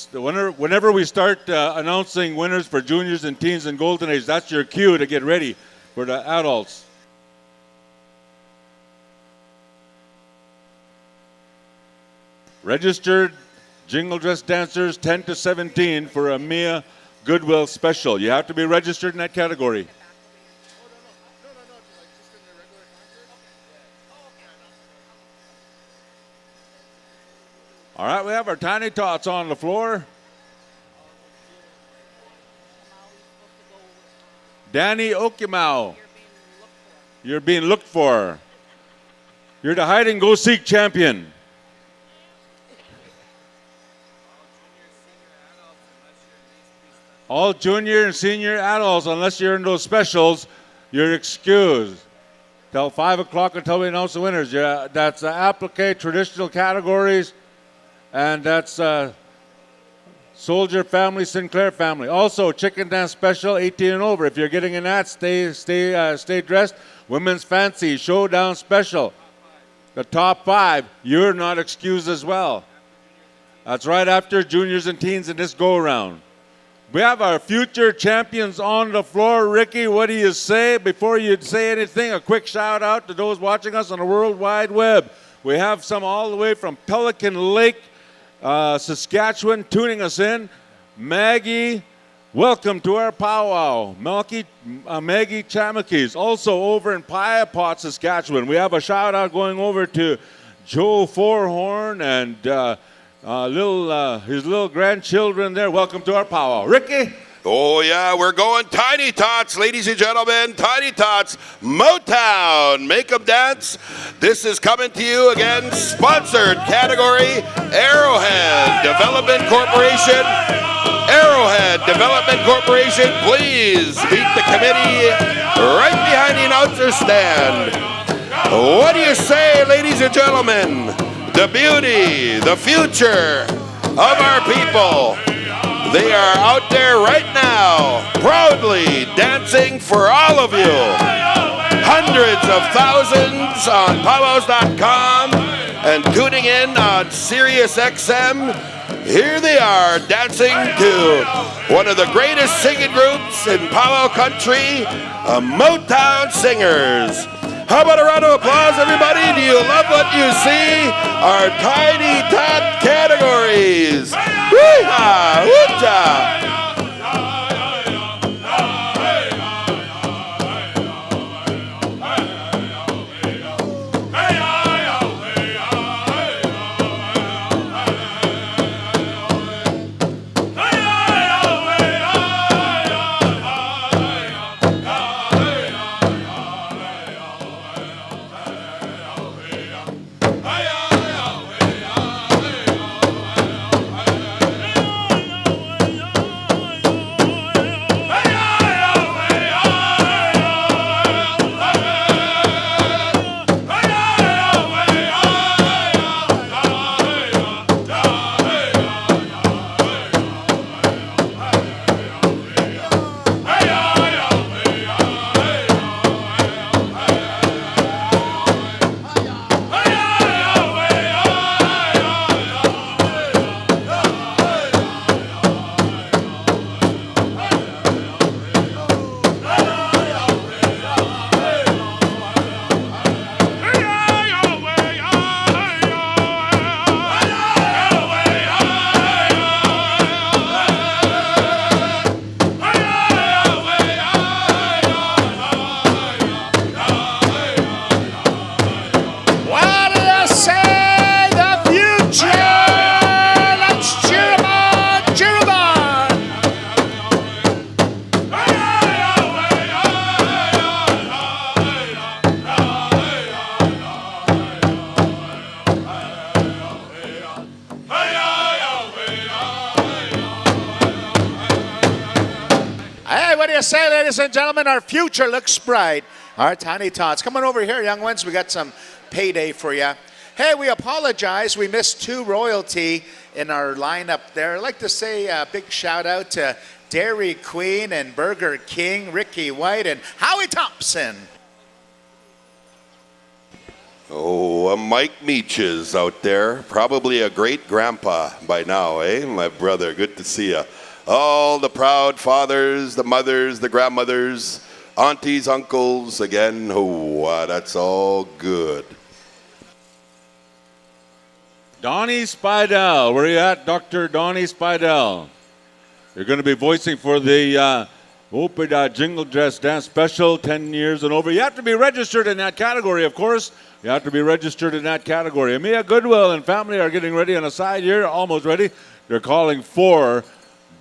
[SPEAKER 9] start announcing winners for juniors and teens and golden age, that's your cue to get ready for the adults. Registered jingle dress dancers 10 to 17 for a Mia Goodwill special. You have to be registered in that category. All right, we have our tiny tots on the floor. Danny Okimau, you're being looked for. You're the hide and go seek champion. All junior and senior adults, unless you're in those specials, you're excused. Till 5 o'clock until we announce the winners. Yeah, that's applique traditional categories. and that's Soldier family, Sinclair family. Also, chicken dance special, 18 and over. If you're getting in that, stay dressed. Women's fancy showdown special. The top 5, you're not excused as well. That's right after juniors and teens in this go-around. We have our future champions on the floor. Ricky, what do you say? Before you say anything, a quick shout out to those watching us on the World Wide Web. We have some all the way from Pelican Lake, Saskatchewan, tuning us in. Maggie, welcome to our powwow. Maggie Chamakis, also over in Piapot, Saskatchewan. We have a shout out going over to Joe Forhorn and his little grandchildren there. Welcome to our powwow. Ricky?
[SPEAKER 1] Oh, yeah, we're going Tiny Tots, ladies and gentlemen. Tiny Tots, Motown, Make 'em Dance. This is coming to you again, sponsored category, Arrowhead Development Corporation. Arrowhead Development Corporation, please meet the committee right behind the announcer stand. What do you say, ladies and gentlemen? The beauty, the future of our people. They are out there right now, proudly dancing for all of you. Hundreds of thousands on PowWows.com and tuning in on Sirius XM. Here they are dancing to one of the greatest singing groups in powwow country, Motown Singers. How about a round of applause, everybody? Do you love what you see? Our Tiny Tot categories. Woo-ha! Woo-cha!
[SPEAKER 3] Say, ladies and gentlemen, our future looks bright. Our Tiny Tots. Come on over here, young ones. We got some payday for you. Hey, we apologize. We missed 2 royalty in our lineup there. I'd like to say a big shout out to Dairy Queen and Burger King, Ricky White and Howie Thompson.
[SPEAKER 1] Oh, Mike Meaches out there. Probably a great grandpa by now, eh? My brother, good to see you. All the proud fathers, the mothers, the grandmothers, aunties, uncles, again, oh, that's all good.
[SPEAKER 9] Donnie Spidell, where are you at, Dr. Donnie Spidell? You're going to be voicing for the Opida Jingle Dress Dance Special, 10 years and over. You have to be registered in that category, of course. You have to be registered in that category. Amia Goodwill and family are getting ready on the side here, almost ready. They're calling for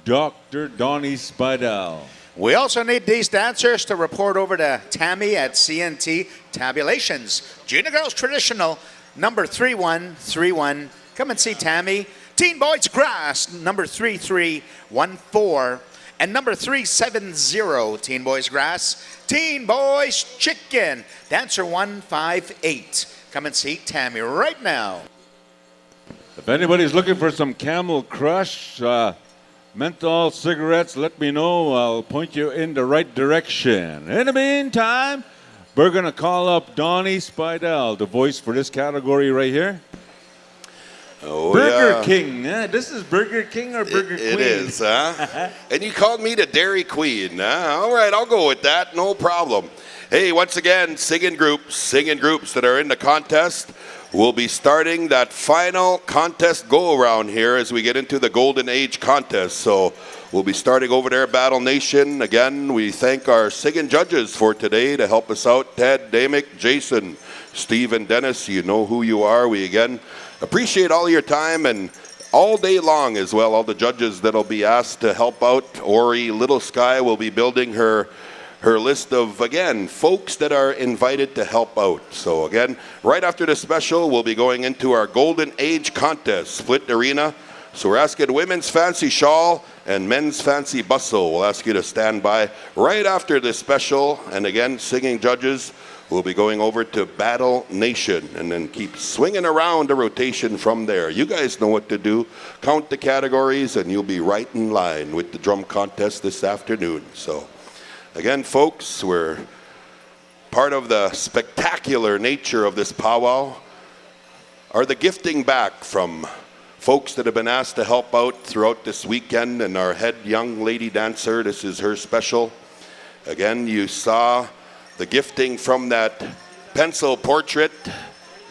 [SPEAKER 9] Dr. Donnie Spidell.
[SPEAKER 3] We also need these dancers to report over to Tammy at CNT Tabulations. Junior Girls Traditional, number 3131. Come and see Tammy. Teen Boys Grass, number 3314. And number 370, Teen Boys Grass. Teen Boys Chicken, Dancer 158. Come and see Tammy right now.
[SPEAKER 9] If anybody's looking for some Camel Crush menthol cigarettes, let me know. I'll point you in the right direction. In the meantime, we're going to call up Donnie Spidell, the voice for this category right here.
[SPEAKER 1] Oh,
[SPEAKER 9] Burger
[SPEAKER 1] yeah.
[SPEAKER 9] King. This is Burger King or Burger Queen?
[SPEAKER 1] It is, huh? And you called me the Dairy Queen, huh? All right, I'll go with that. No problem. Hey, once again, singing groups that are in the contest. We'll be starting that final contest go-around here as we get into the Golden Age contest. So we'll be starting over there at Battle Nation. Again, we thank our singing judges for today to help us out. Ted, Damick, Jason, Steve, and Dennis, you know who you are. We, again, appreciate all your time and all day long as well. All the judges that'll be asked to help out. Ori Little Sky will be building her list of, again, folks that are invited to help out. So again, right after the special, we'll be going into our Golden Age contest, split arena. So we're asking women's fancy shawl and men's fancy bustle. We'll ask you to stand by right after this special. And again, singing judges will be going over to Battle Nation and then keep swinging around the rotation from there. You guys know what to do. Count the categories and you'll be right in line with the drum contest this afternoon. So again, folks, we're part of the spectacular nature of this powwow are the gifting back from folks that have been asked to help out throughout this weekend. And our head young lady dancer, this is her special. Again, you saw the gifting from that pencil portrait,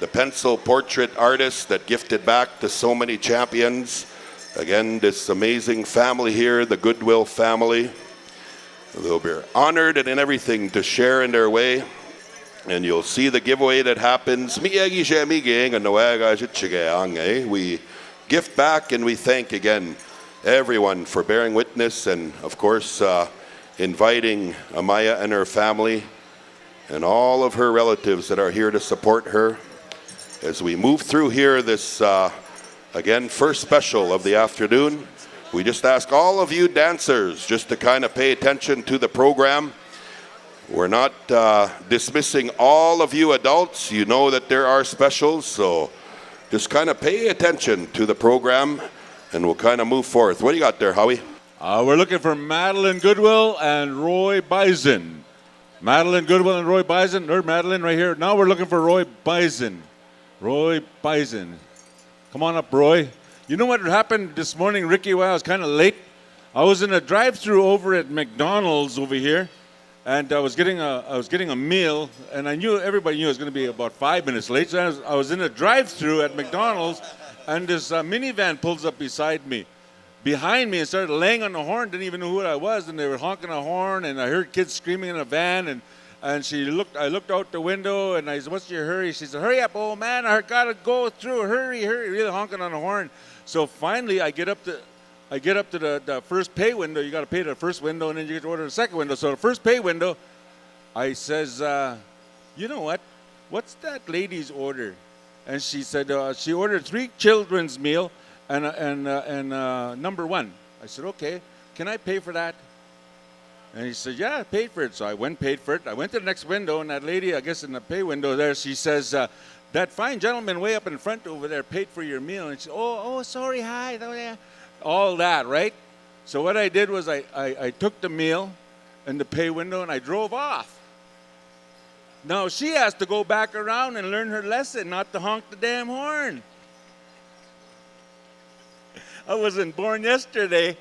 [SPEAKER 1] the pencil portrait artist that gifted back to so many champions. Again, this amazing family here, the Goodwill family. They'll be honored and in everything to share in their way. And you'll see the giveaway that happens. We gift back and we thank again everyone for bearing witness and of course inviting Amaya and her family and all of her relatives that are here to support her as we move through here this again first special of the afternoon. We just ask all of you dancers just to kind of pay attention to the program. We're not dismissing all of you adults. You know that there are specials, so just kind of pay attention to the program and we'll kind of move forth. What do you got there, Howie?
[SPEAKER 9] We're looking for Madeline Goodwill and Roy Bison. Madeline Goodwill and Roy Bison. Or Madeline right here. Now we're looking for Roy Bison. Roy Bison. Come on up, Roy. You know what happened this morning, Ricky, while I was kind of late? I was in a drive-through over at McDonald's over here, and I was getting a meal, and everybody knew I was going to be about 5 minutes late. So I was in a drive-through at McDonald's, and this minivan pulls up beside me, behind me, and started laying on the horn. Didn't even know who I was, and they were honking a horn, and I heard kids screaming in a van, and I looked out the window, and I said, "What's your hurry?" She said, "Hurry up, old man! I gotta go through. Hurry, hurry!" Really honking on the horn. So finally, I get up to the first pay window. You got to pay the first window, and then you get to order the second window. So the first pay window, I says, "You know what? What's that lady's order?" And she said she ordered 3 children's meal and number 1. I said, "Okay, can I pay for that?" And he said, "Yeah, I paid for it." So I went, paid for it. I went to the next window, and that lady, I guess in the pay window there, she says, "That fine gentleman way up in front over there paid for your meal." And she said, oh, sorry, hi. All that, right? So what I did was I took the meal in the pay window, and I drove off. Now she has to go back around and learn her lesson, not to honk the damn horn. I wasn't born yesterday.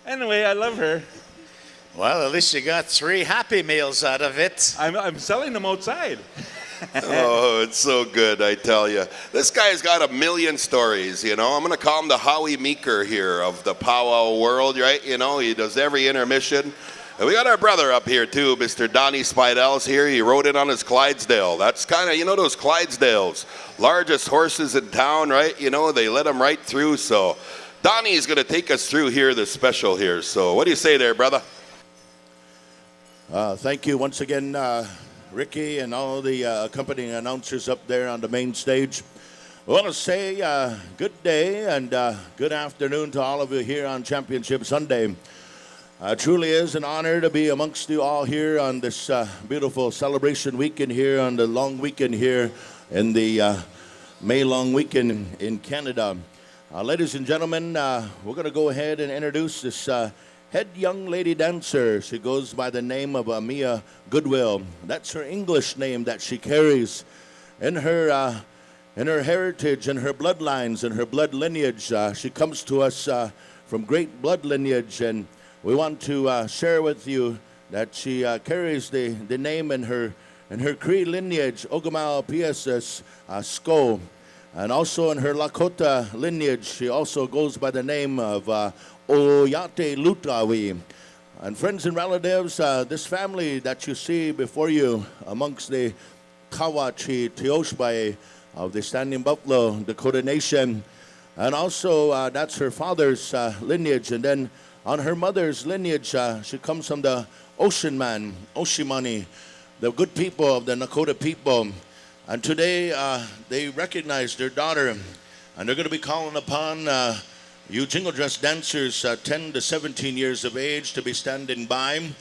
[SPEAKER 9] Anyway, I love her.
[SPEAKER 3] Well, at least you got 3 happy meals out of it.
[SPEAKER 9] I'm selling them outside.
[SPEAKER 1] Oh, it's so good, I tell you. This guy's got a million stories, you know. I'm going to call him the Howie Meeker here of the powwow world, right? You know, he does every intermission. And we got our brother up here, too, Mr. Donnie Spidell's here. He rode it on his Clydesdale. That's kind of, you know, those Clydesdales, largest horses in town, right? You know, they let them right through. So Donnie's going to take us through here, this special here. So what do you say there, brother?
[SPEAKER 10] Thank you once again, Ricky, and all the accompanying announcers up there on the main stage. I want to say good day and good afternoon to all of you here on Championship Sunday. Truly is an honor to be amongst you all here on this beautiful celebration weekend here, on the long weekend here in the May long weekend in Canada. Ladies and gentlemen, we're going to go ahead and introduce this head young lady dancer. She goes by the name of Mia Goodwill. That's her English name that she carries in her heritage, in her bloodlines, in her blood lineage. She comes to us from great blood lineage, and we want to share with you that she carries the name in her Cree lineage, Ogama PSS Sko. And also in her Lakota lineage, she also goes by the name of Oyate Lutawi. And friends and relatives, this family that you see before you amongst the Kawachi Teoshbai of the Standing Buffalo Dakota Nation, and also that's her father's lineage. And then on her mother's lineage, she comes from the Ocean Man, Oshimani, the good people of the Nakota people. And today they recognize their daughter, and they're going to be calling upon you jingle dress dancers 10 to 17 years of age to be standing by. And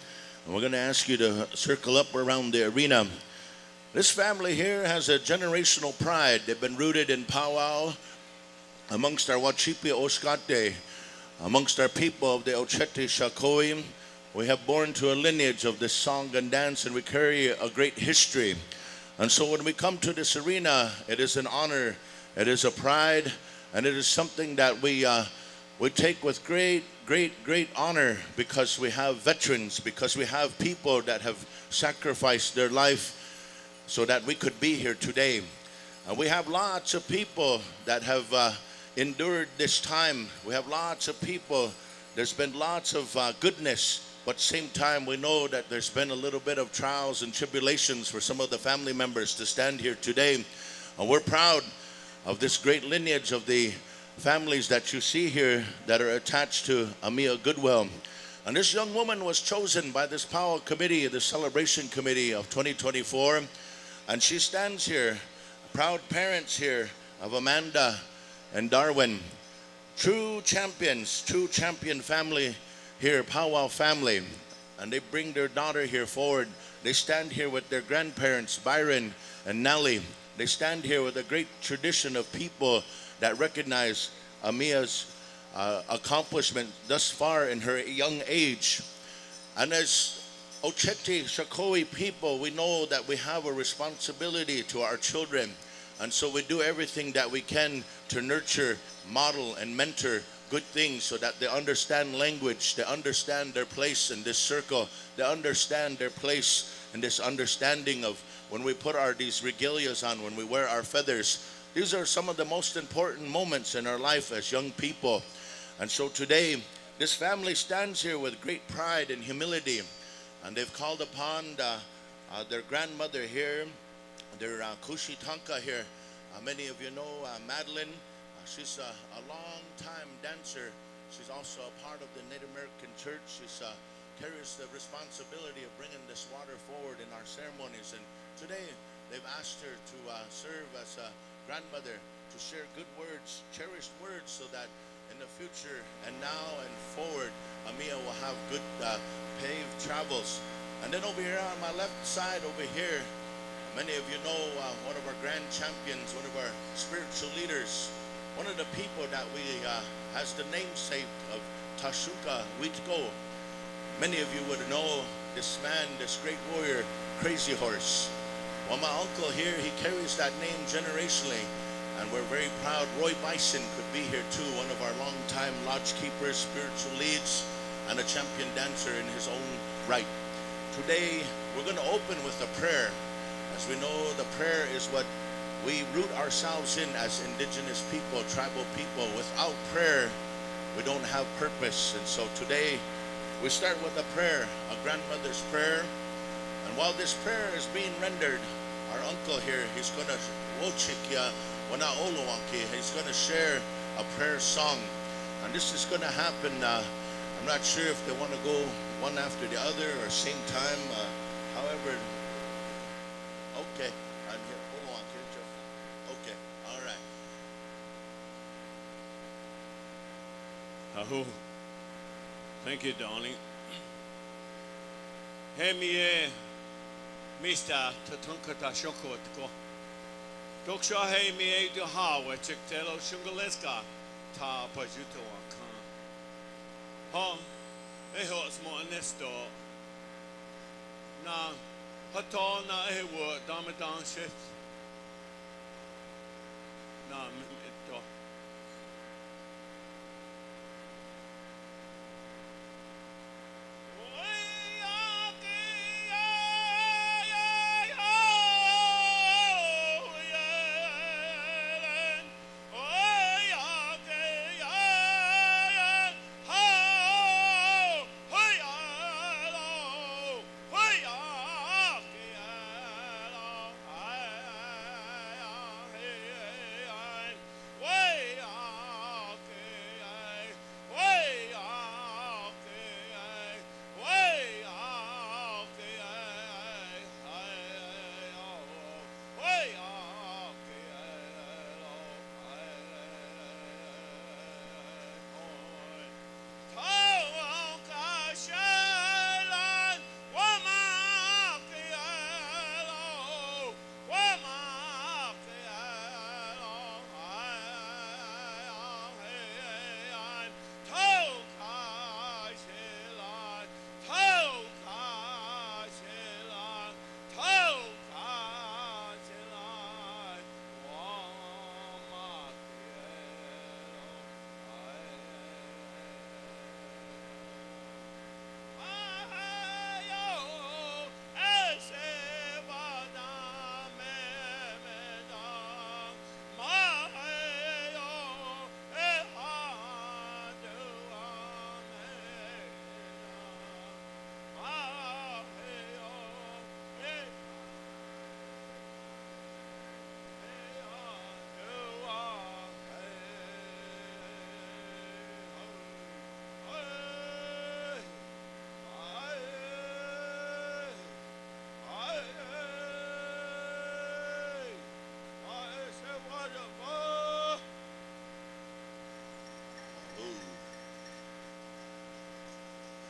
[SPEAKER 10] we're going to ask you to circle up around the arena. This family here has a generational pride. They've been rooted in Pow Wow amongst our Wachipi Oskate, amongst our people of the Ocheti Shakoi. We have born to a lineage of this song and dance, and we carry a great history. And so when we come to this arena, it is an honor, it is a pride, and it is something that we take with great honor, because we have veterans, because we have people that have sacrificed their life so that we could be here today. And we have lots of people that have endured this time. We have lots of people. There's been lots of goodness. But at the same time, we know that there's been a little bit of trials and tribulations for some of the family members to stand here today. And we're proud of this great lineage of the families that you see here that are attached to Amia Goodwill. And this young woman was chosen by this Pow Committee, the Celebration Committee of 2024. And she stands here, proud parents here of Amanda and Darwin. True champions, true champion family here, Pow Wow family, and they bring their daughter here forward. They stand here with their grandparents, Byron and Nellie. They stand here with a great tradition of people that recognize Amia's accomplishment thus far in her young age. And as Ocheti Shakoi people, we know that we have a responsibility to our children, and so we do everything that we can to nurture, model, and mentor good things so that they understand language, they understand their place in this circle, they understand their place in this understanding of when we put these regalias on, when we wear our feathers. These are some of the most important moments in our life as young people. And so today, this family stands here with great pride and humility, and they've called upon their grandmother here, their Kushi Tanka here. Many of you know Madeline. She's a long-time dancer. She's also a part of the Native American Church. She carries the responsibility of bringing this water forward in our ceremonies. And today, they've asked her to serve as a grandmother, to share good words, cherished words, so that in the future and now and forward, Amia will have good paved travels. And then over here on my left side, over here, many of you know one of our grand champions, one of our spiritual leaders, one of the people that we has the namesake of Tashuka Witko. Many of you would know this man, this great warrior, Crazy Horse. Well, my uncle here, he carries that name generationally, and we're very proud. Roy Bison could be here too, one of our longtime lodge keepers, spiritual leads, and a champion dancer in his own right. Today, we're going to open with a prayer. As we know, the prayer is what we root ourselves in as indigenous people, tribal people. Without prayer, we don't have purpose. And so today, we start with a prayer, a grandmother's prayer. And while this prayer is being rendered, our uncle here, he's going to he's going to share a prayer song. And this is going to happen, I'm not sure if they want to go one after the other or same time. However, okay. I'm here. Hold on, okay, all right.
[SPEAKER 11] Aho. Thank you, Donnie. He mie mista tatunka ta shoko tko. Doksha he mi e to ha we chik telo shungaleska ta pajuto akan. Ha e ho smo nesto. Na hato na e wo damadan shit. Na mito.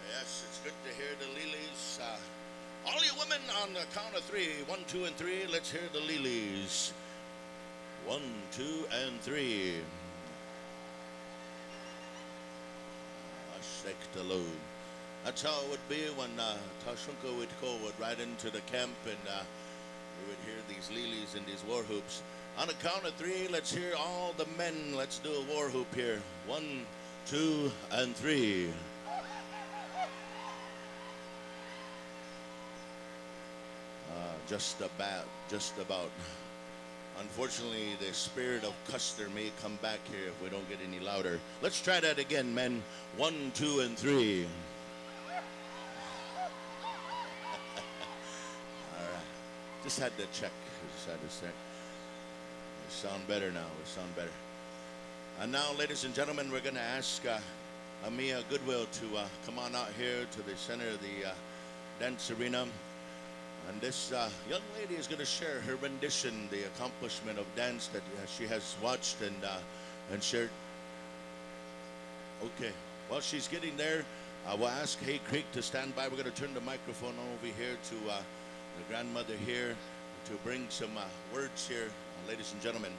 [SPEAKER 10] Yes, it's good to hear the lilies. All you women on the count of three. 1, 2, and 3. Let's hear the lilies. 1, 2, and 3. Ashek That's how it would be when Tashunka would go right into the camp and we would hear these lilies and these war hoops. On the count of 3, let's hear all the men. Let's do a war hoop here. 1, 2, and 3. Just about. Unfortunately, the spirit of Custer may come back here if we don't get any louder. Let's try that again, men. 1, 2, and 3. All right. Just had to check. We sound better now. And now, ladies and gentlemen, we're going to ask Amia Goodwill to come on out here to the center of the dance arena. And this young lady is going to share her rendition, the accomplishment of dance that she has watched and shared. Okay, while she's getting there, I will ask Hay Creek to stand by. We're going to turn the microphone over here to the grandmother here to bring some words here, ladies and gentlemen.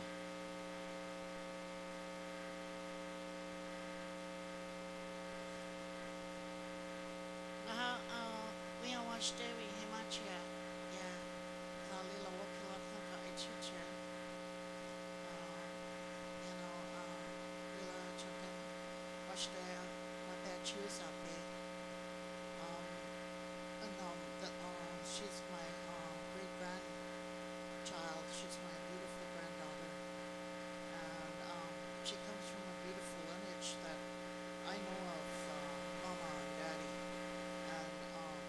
[SPEAKER 12] She's my great grandchild. She's my beautiful granddaughter, and she comes from a beautiful lineage that I know of, Mama and Daddy, and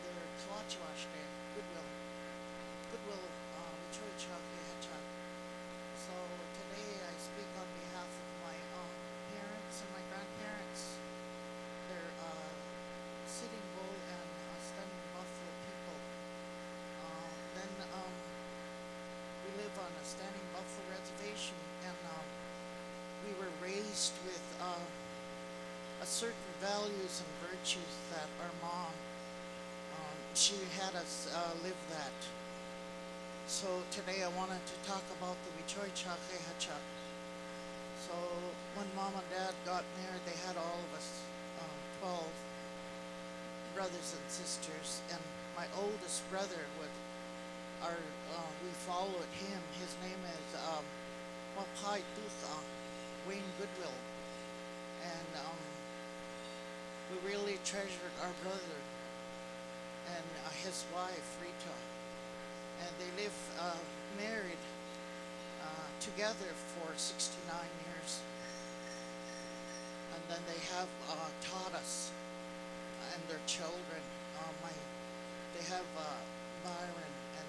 [SPEAKER 12] they're Kalachawashte, Goodwill, Detroit Chocolate Hedgehog. So today I speak on behalf of my parents and my grandparents. They're Sitting Bull and Standing Buffalo people. Then we live on a Standing Buffalo reservation, and we were raised with a certain values and virtues that our mom, she had us live that. So today I wanted to talk about the Wichoy Chake Hacha. So when mom and dad got married, they had all of us 12 brothers and sisters, and my oldest brother we followed him. His name is Wapai Tusa, Wayne Goodwill, and we really treasured our brother and his wife Rita, and they live married together for 69 years, and then they have taught us and their children. They have Byron and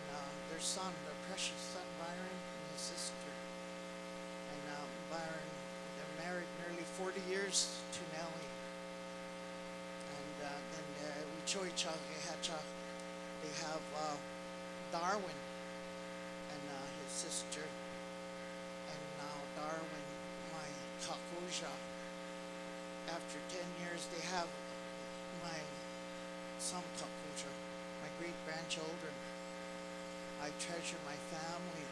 [SPEAKER 12] their son, their precious son Byron, and his sister. And Byron, they're married nearly 40 years to Nellie. And then Wichoy Chake Hacha, they have Darwin and his sister. And now Darwin, my Kakuja. After 10 years, they have my son Kakuja, my great-grandchildren. I treasure my family.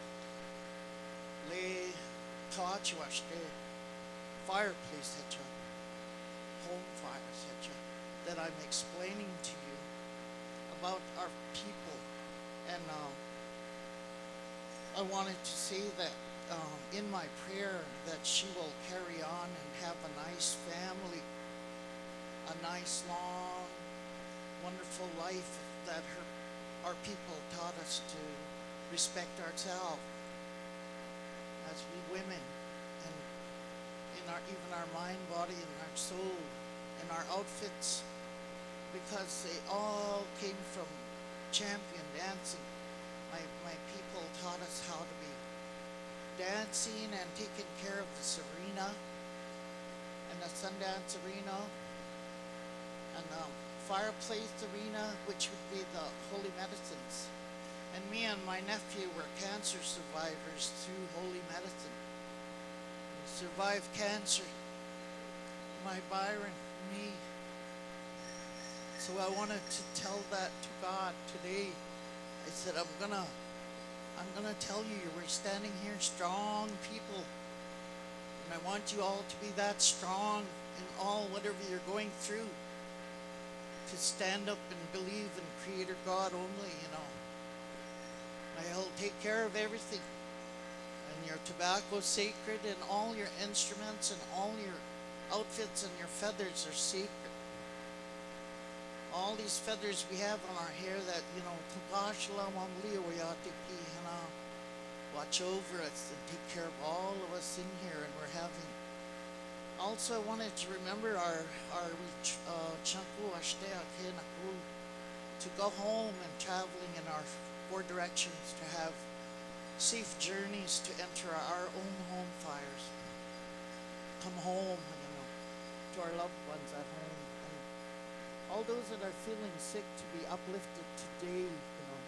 [SPEAKER 12] Le Kawachiwashte, fireplace hecha, home fires hecha, that I'm explaining to you about our people. And I wanted to say that in my prayer that she will carry on and have a nice family, a nice, long, wonderful life that our people taught us to respect ourselves as we women, and in even our mind, body, and our soul, and our outfits, because they all came from champion dancing. My people taught us how to be dancing and taking care of the Serena and the Sundance Arena and the Fireplace Arena, which would be the Holy Medicines. And me and my nephew were cancer survivors through Holy Medicine. We survived cancer. My Byron, me. So I wanted to tell that to God today. I said, I'm gonna tell you, we're standing here strong people. And I want you all to be that strong in all whatever you're going through. To stand up and believe in Creator God only, you know. He'll take care of everything. And your tobacco's sacred, and all your instruments and all your outfits and your feathers are sacred. All these feathers we have on our hair that, you know, watch over us and take care of all of us in here, and we're having. Also, I wanted to remember our Chanku Ashtea Kenaku, to go home and traveling in our 4 directions, to have safe journeys to enter our own home fires. Come home, you know, to our loved ones at home. And all those that are feeling sick to be uplifted today, you know.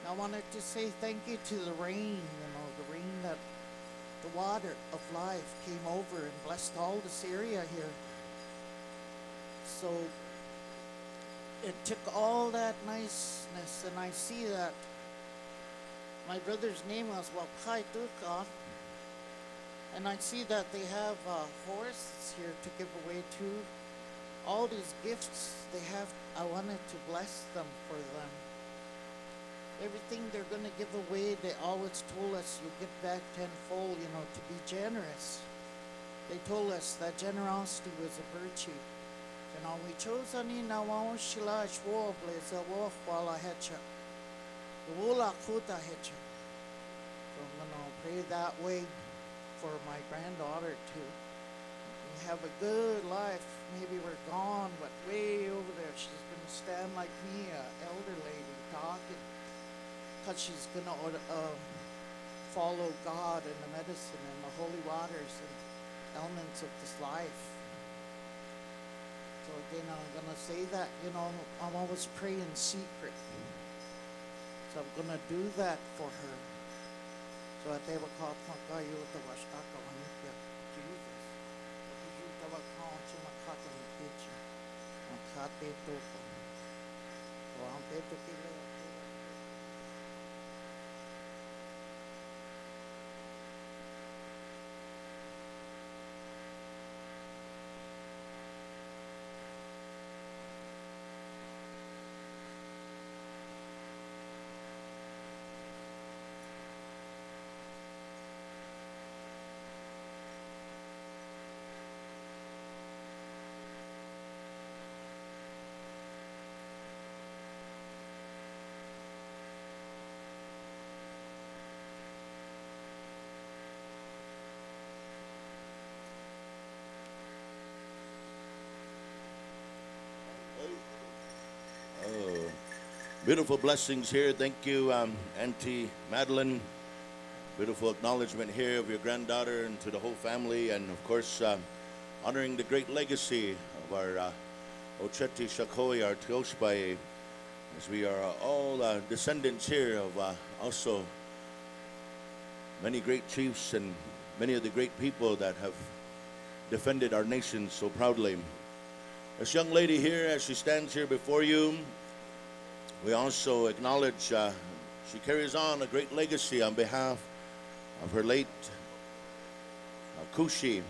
[SPEAKER 12] And I wanted to say thank you to the rain, you know, the rain that the water of life came over and blessed all this area here. So it took all that niceness, and I see that my brother's name was Wapai Tuka, and I see that they have horses here to give away too. All these gifts they have, I wanted to bless them for them. Everything they're going to give away, they always told us you get back tenfold, you know, to be generous. They told us that generosity was a virtue. You know, we chose ani na wao shila shwo bleza wo wala hecha. The wola kuta hecha. So I'm going to pray that way for my granddaughter too. We have a good life. Maybe we're gone, but way over there, she's going to stand like me, an elder lady, talking. Because she's going to follow God and the medicine and the holy waters and elements of this life. So again, I'm going to say that, you know, I'm always praying in secret. So I'm going to do that for her. So at they will call Pankayo the Washtaka Wanipia, Jesus. You have a call to Makata Kitchen. Makate Toko. Or I'm better to
[SPEAKER 10] Beautiful blessings here. Thank you, Auntie Madeline. Beautiful acknowledgement here of your granddaughter and to the whole family, and of course, honoring the great legacy of our Ocheti Shakoi, our Teoshpai, as we are all descendants here of also many great chiefs and many of the great people that have defended our nation so proudly. This young lady here, as she stands here before you, we also acknowledge she carries on a great legacy on behalf of her late Kushi.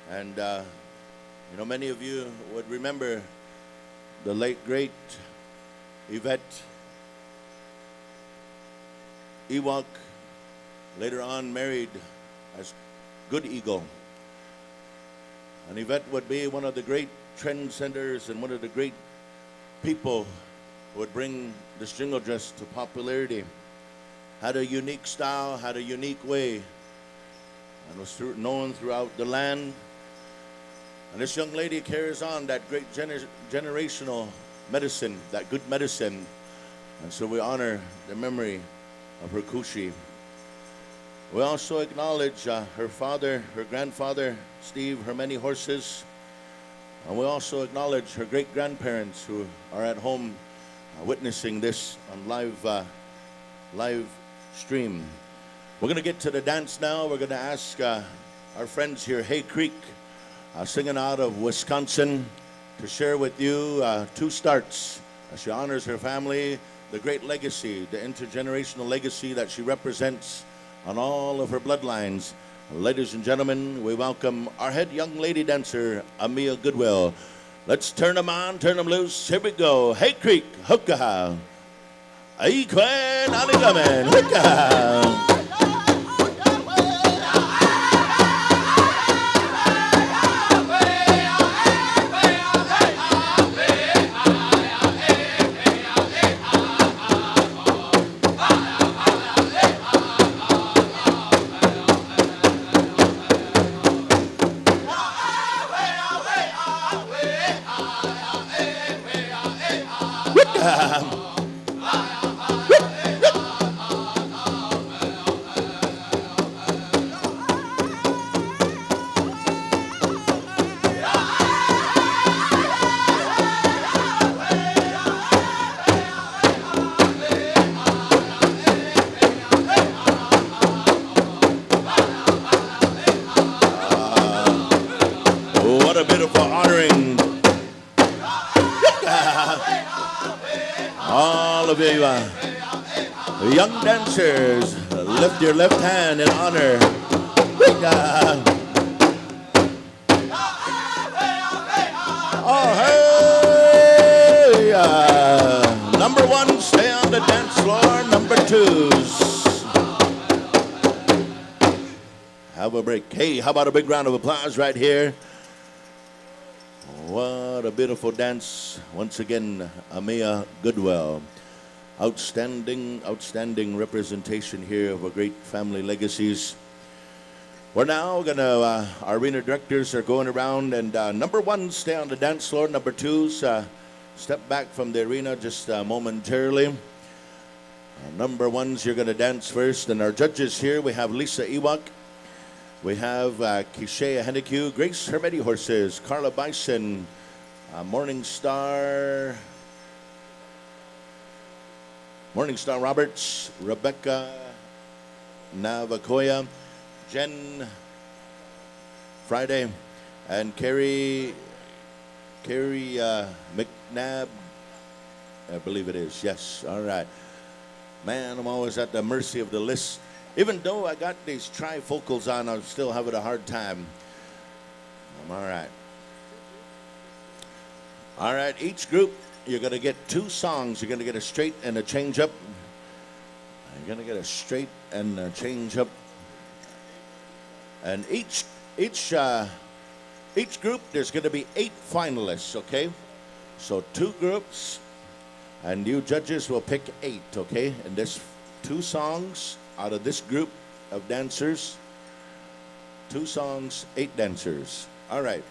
[SPEAKER 10] And, you know, many of you would remember the late, great Yvette Ewok, later on married as Good Eagle. And Yvette would be one of the great trendsetters and one of the great people who would bring this jingle dress to popularity. Had a unique style, had a unique way, and was known throughout the land. And this young lady carries on that great generational medicine, that good medicine. And so we honor the memory of her Kushi. We also acknowledge her father, her grandfather, Steve, her many horses. And we also acknowledge her great-grandparents who are at home witnessing this on live stream. We're going to get to the dance now. We're going to ask our friends here, Hay Creek, singing out of Wisconsin, to share with you 2 starts as she honors her family, the great legacy, the intergenerational legacy that she represents on all of her bloodlines. Ladies and gentlemen, we welcome our head young lady dancer, Amia Goodwill. Let's turn them on, turn them loose. Here we go. Hay Creek, hookah. Aikwen aligamen, hookah. What a beautiful honoring. All of you young dancers, lift your left hand in honor. Oh, hey! Number 1, stay on the dance floor. Number 2s, have a break. Hey, how about a big round of applause right here? What a beautiful dance. Once again, Amia Goodwill. Outstanding, outstanding representation here of our great family legacies. We're now going to, our arena directors are going around, and number 1, stay on the dance floor. Number 2s, step back from the arena just momentarily. Number 1s, you're going to dance first. And our judges here, we have Lisa Ewok. We have Kishea Henneque, Grace Hermeti Horses, Carla Bison, Morning Star Roberts, Rebecca Navakoya, Jen Friday, and Carrie McNabb, I believe it is. Yes, all right. Man, I'm always at the mercy of the list. Even though I got these trifocals on, I'm still having a hard time. I'm all right. All right, each group, you're going to get 2 songs. You're going to get a straight and a change up. You're going to get a straight and a change up. And each group, there's going to be 8 finalists, okay? So 2 groups, and you judges will pick 8, okay? And there's 2 songs out of this group of dancers. 2 songs, 8 dancers. All right.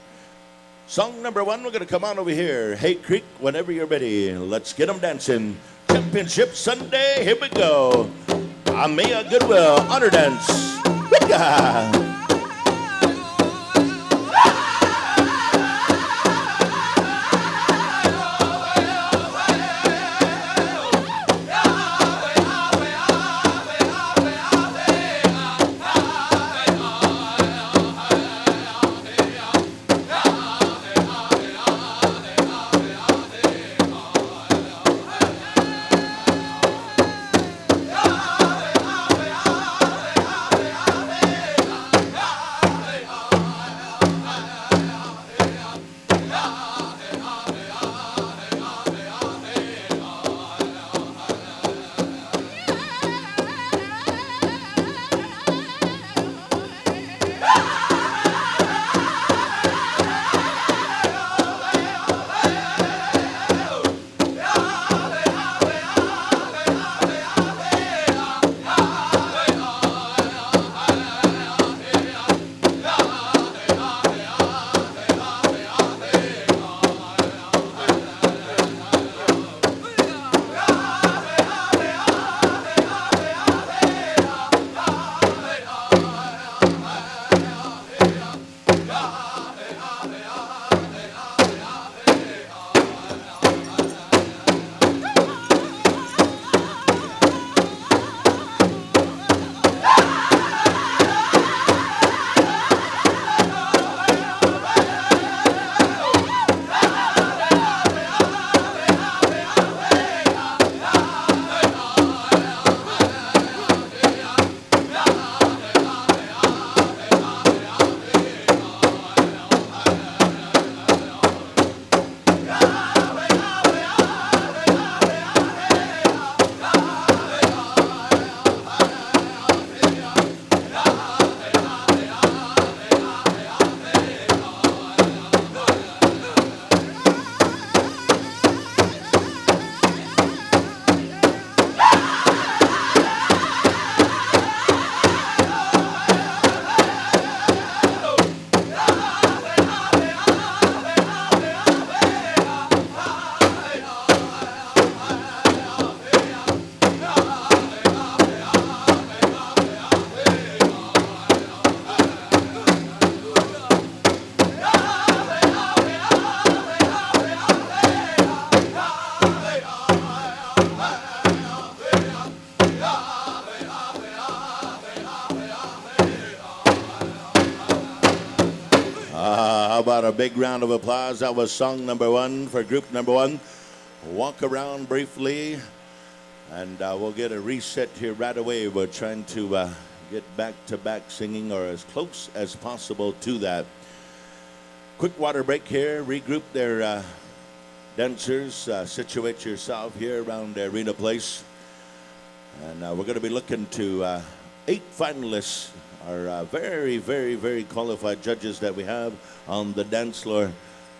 [SPEAKER 10] Song number 1, we're going to come on over here. Hay Creek, whenever you're ready. Let's get them dancing. Championship Sunday, here we go. Amia Goodwill, Honor Dance. Wicca! How about a big round of applause? That was song number 1 for group number 1. Walk around briefly, and we'll get a reset here right away. We're trying to get back-to-back singing, or as close as possible to that. Quick water break here. Regroup their dancers. Situate yourself here around Arena Place. And we're going to be looking to 8 finalists, our very, very, very qualified judges that we have on the dance floor.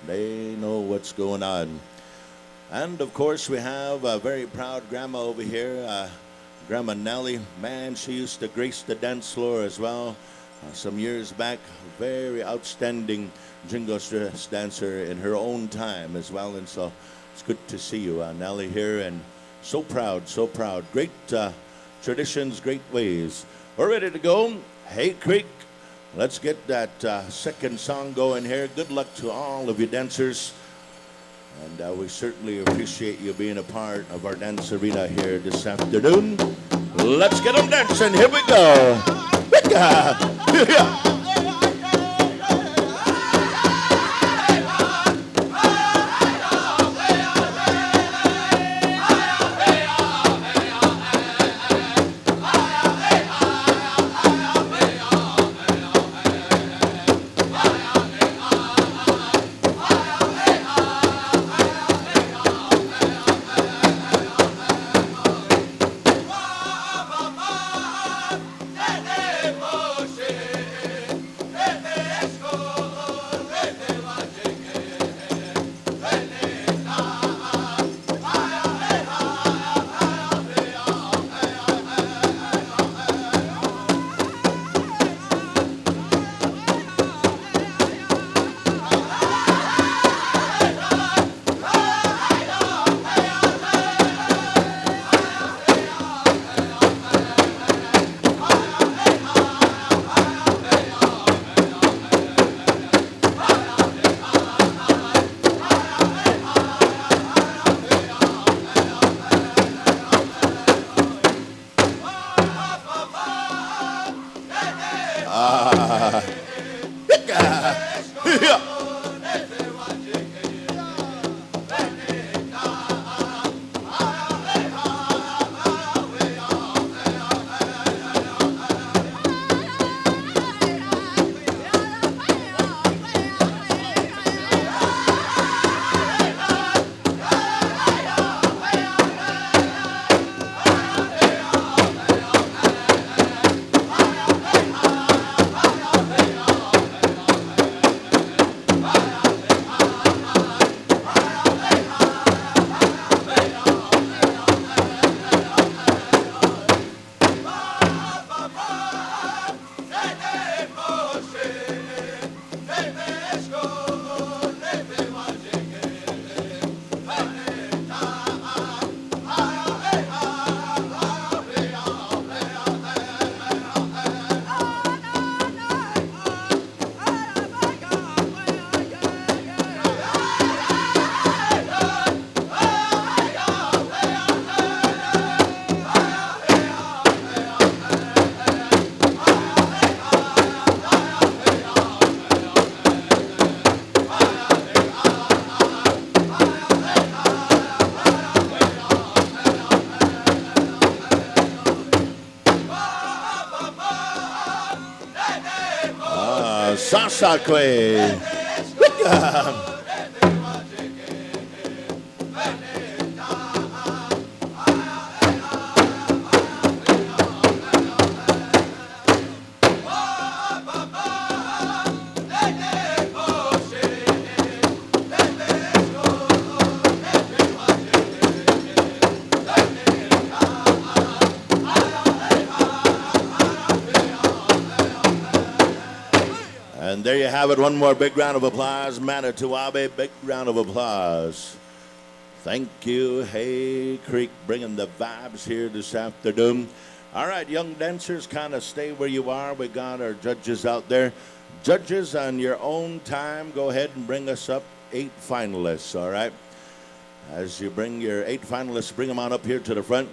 [SPEAKER 10] They know what's going on. And of course, we have a very proud grandma over here, Grandma Nellie. Man, she used to grace the dance floor as well. Some years back, very outstanding jingle stress dancer in her own time as well. And so it's good to see you, Nellie, here. And so proud, so proud. Great traditions, great ways. We're ready to go. Hay Creek, let's get that second song going here. Good luck to all of you dancers. And we certainly appreciate you being a part of our dance arena here this afternoon. Let's get them dancing. Here we go. Sasakwe. And there you have it. One more big round of applause. Manito Ahbee, big round of applause. Thank you, Hay Creek, bringing the vibes here this afternoon. All right, young dancers, kind of stay where you are. We got our judges out there. Judges, on your own time, go ahead and bring us up 8 finalists, all right? As you bring your 8 finalists, bring them on up here to the front.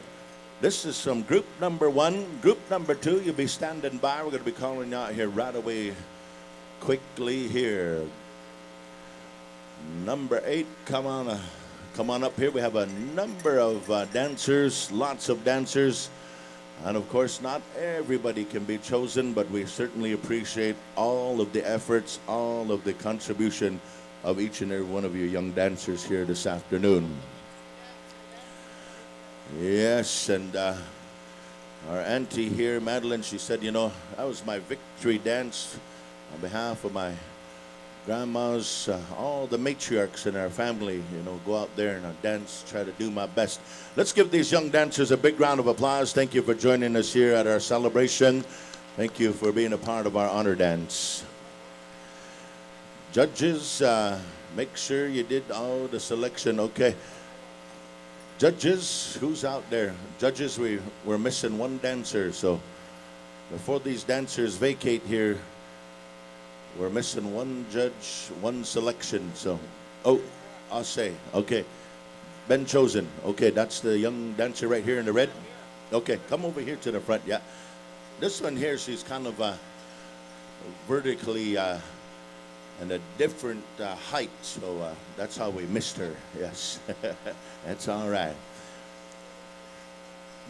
[SPEAKER 10] This is from group number 1. Group number 2, you'll be standing by. We're going to be calling you out here right away. Quickly here. Number 8, come on up here. We have a number of dancers, lots of dancers, and of course not everybody can be chosen, but we certainly appreciate all of the efforts, all of the contribution of each and every one of you young dancers here this afternoon. Yes, and our auntie here, Madeline, she said, you know, that was my victory dance. On behalf of my grandmas, all the matriarchs in our family, you know, go out there and dance, try to do my best. Let's give these young dancers a big round of applause. Thank you for joining us here at our celebration. Thank you for being a part of our honor dance. Judges, make sure you did all the selection. Okay. Judges, who's out there? Judges, we're missing one dancer. So before these dancers vacate here, we're missing one judge, one selection. So, oh, I'll say, okay. Been chosen. Okay, that's the young dancer right here in the red. Okay, come over here to the front. Yeah. This one here, she's kind of vertically and a different height. So that's how we missed her. Yes. That's all right.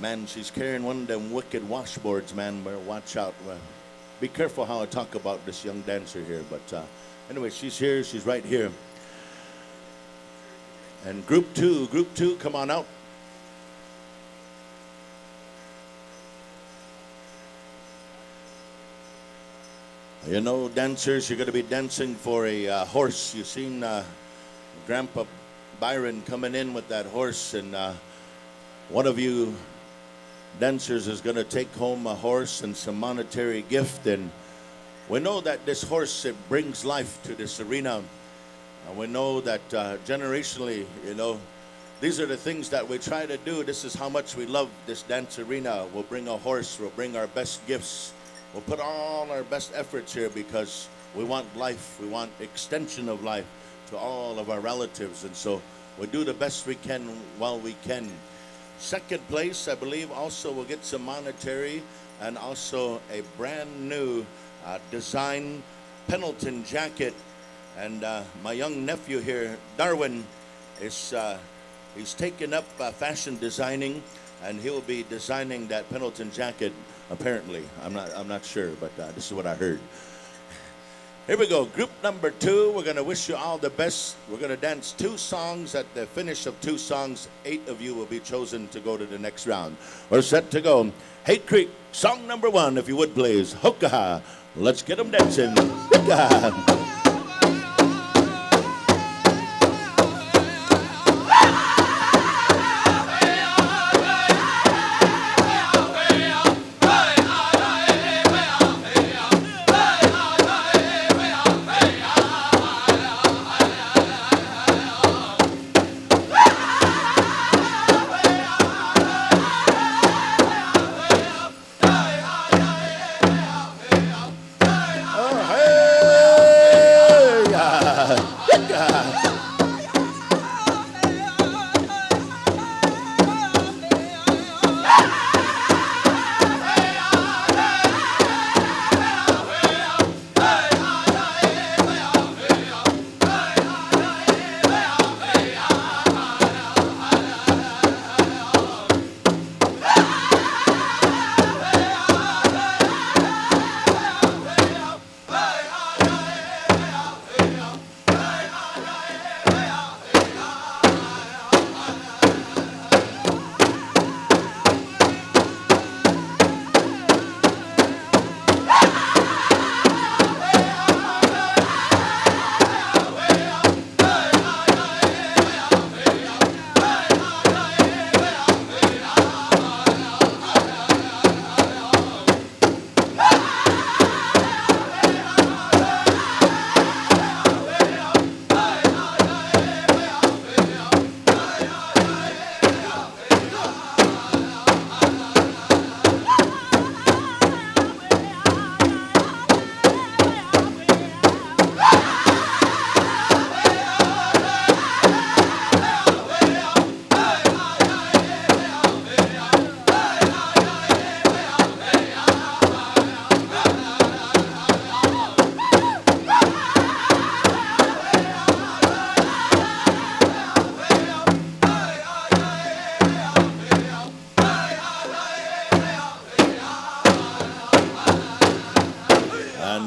[SPEAKER 10] Man, she's carrying one of them wicked washboards, man. Watch out. Be careful how I talk about this young dancer here. But anyway, she's here. She's right here. And group two, come on out. You know, dancers, you're going to be dancing for a horse. You've seen Grandpa Byron coming in with that horse, and one of you dancers is going to take home a horse and some monetary gift. And we know that this horse, it brings life to this arena. And we know that generationally, you know, these are the things that we try to do. This is how much we love this dance arena. We'll bring a horse. We'll bring our best gifts. We'll put all our best efforts here because we want life. We want extension of life to all of our relatives. And so we do the best we can while we can. Second place, I believe, also will get some monetary and also a brand new design Pendleton jacket. And my young nephew here, Darwin, is he's taken up fashion designing, and he'll be designing that Pendleton jacket. Apparently, I'm not sure, but this is what I heard. Here we go, group number 2. We're gonna wish you all the best. We're gonna dance 2 songs. At the finish of 2 songs, 8 of you will be chosen to go to the next round. We're set to go. Hate Creek, song number 1, if you would please. Hookah. Let's get them dancing. Hookah.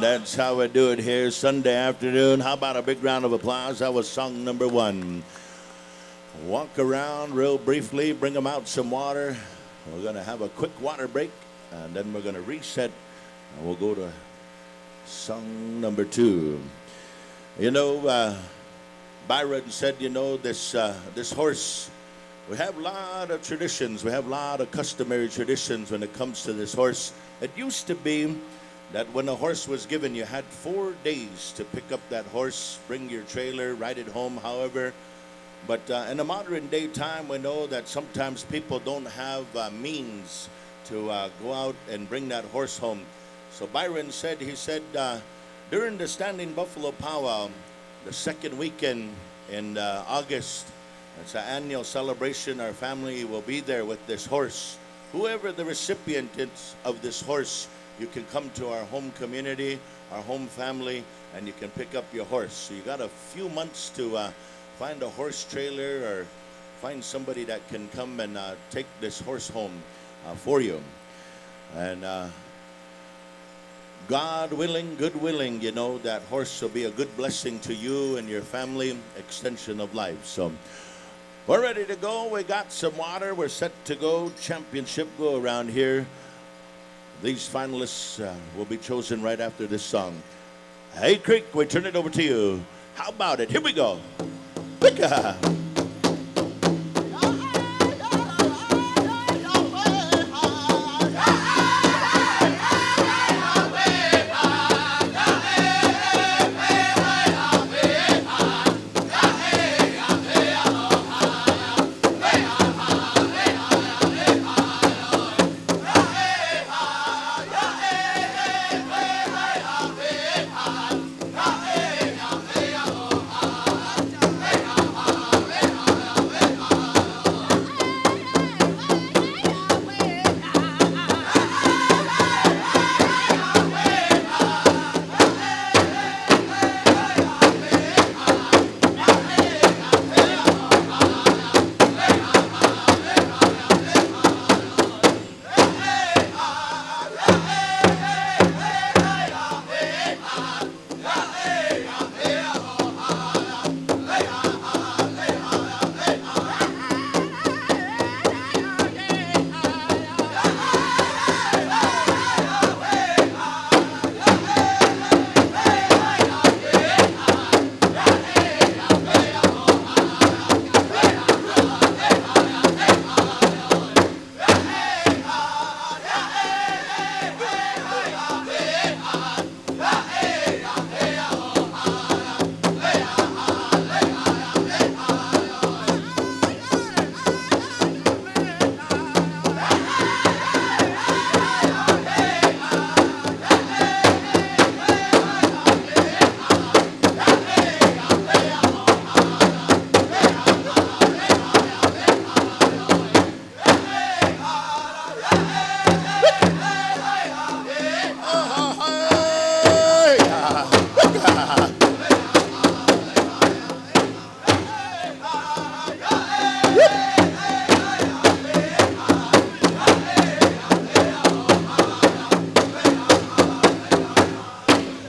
[SPEAKER 10] That's how we do it here Sunday afternoon. How about a big round of applause? That was song number 1. Walk around real briefly, bring them out some water. We're going to have a quick water break, and then we're going to reset, and we'll go to song number 2. You know, Byron said, you know, this horse, we have a lot of traditions. We have a lot of customary traditions when it comes to this horse. It used to be that when a horse was given, you had 4 days to pick up that horse, bring your trailer, ride it home, however. But in the modern day time, we know that sometimes people don't have means to go out and bring that horse home. So Byron said, he said, during the Standing Buffalo Pow Wow, the second weekend in August, it's an annual celebration. Our family will be there with this horse. Whoever the recipient is of this horse, you can come to our home community, our home family, and you can pick up your horse. So you got a few months to find a horse trailer or find somebody that can come and take this horse home for you. And God willing, good willing, you know, that horse will be a good blessing to you and your family, extension of life. So we're ready to go. We got some water. We're set to go. Championship go around here. These finalists will be chosen right after this song. Hey, Creek, we turn it over to you. How about it? Here we go. Pika.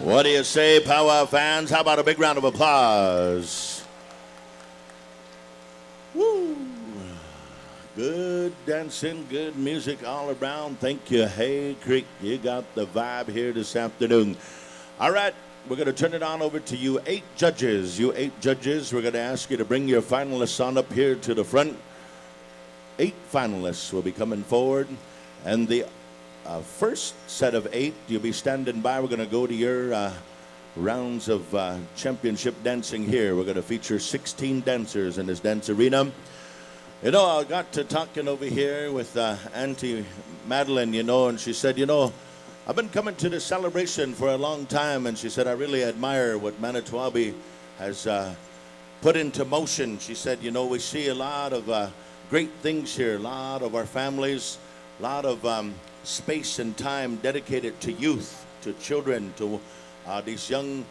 [SPEAKER 10] What do you say, Pow Wow fans? How about a big round of applause? Woo! Good dancing, good music all around. Thank you, Hey Creek. You got the vibe here this afternoon. All right, we're going to turn it on over to you 8 judges. You 8 judges, we're going to ask you to bring your finalists on up here to the front. 8 finalists will be coming forward. And the first set of 8, you'll be standing by. We're going to go to your rounds of championship dancing here. We're going to feature 16 dancers in this dance arena. You know, I got to talking over here with Auntie Madeline, and she said, I've been coming to this celebration for a long time, and she said, I really admire what Manito Ahbee has put into motion. She said, we see a lot of great things here, a lot of our families, a lot of space and time dedicated to youth, to children, to these young,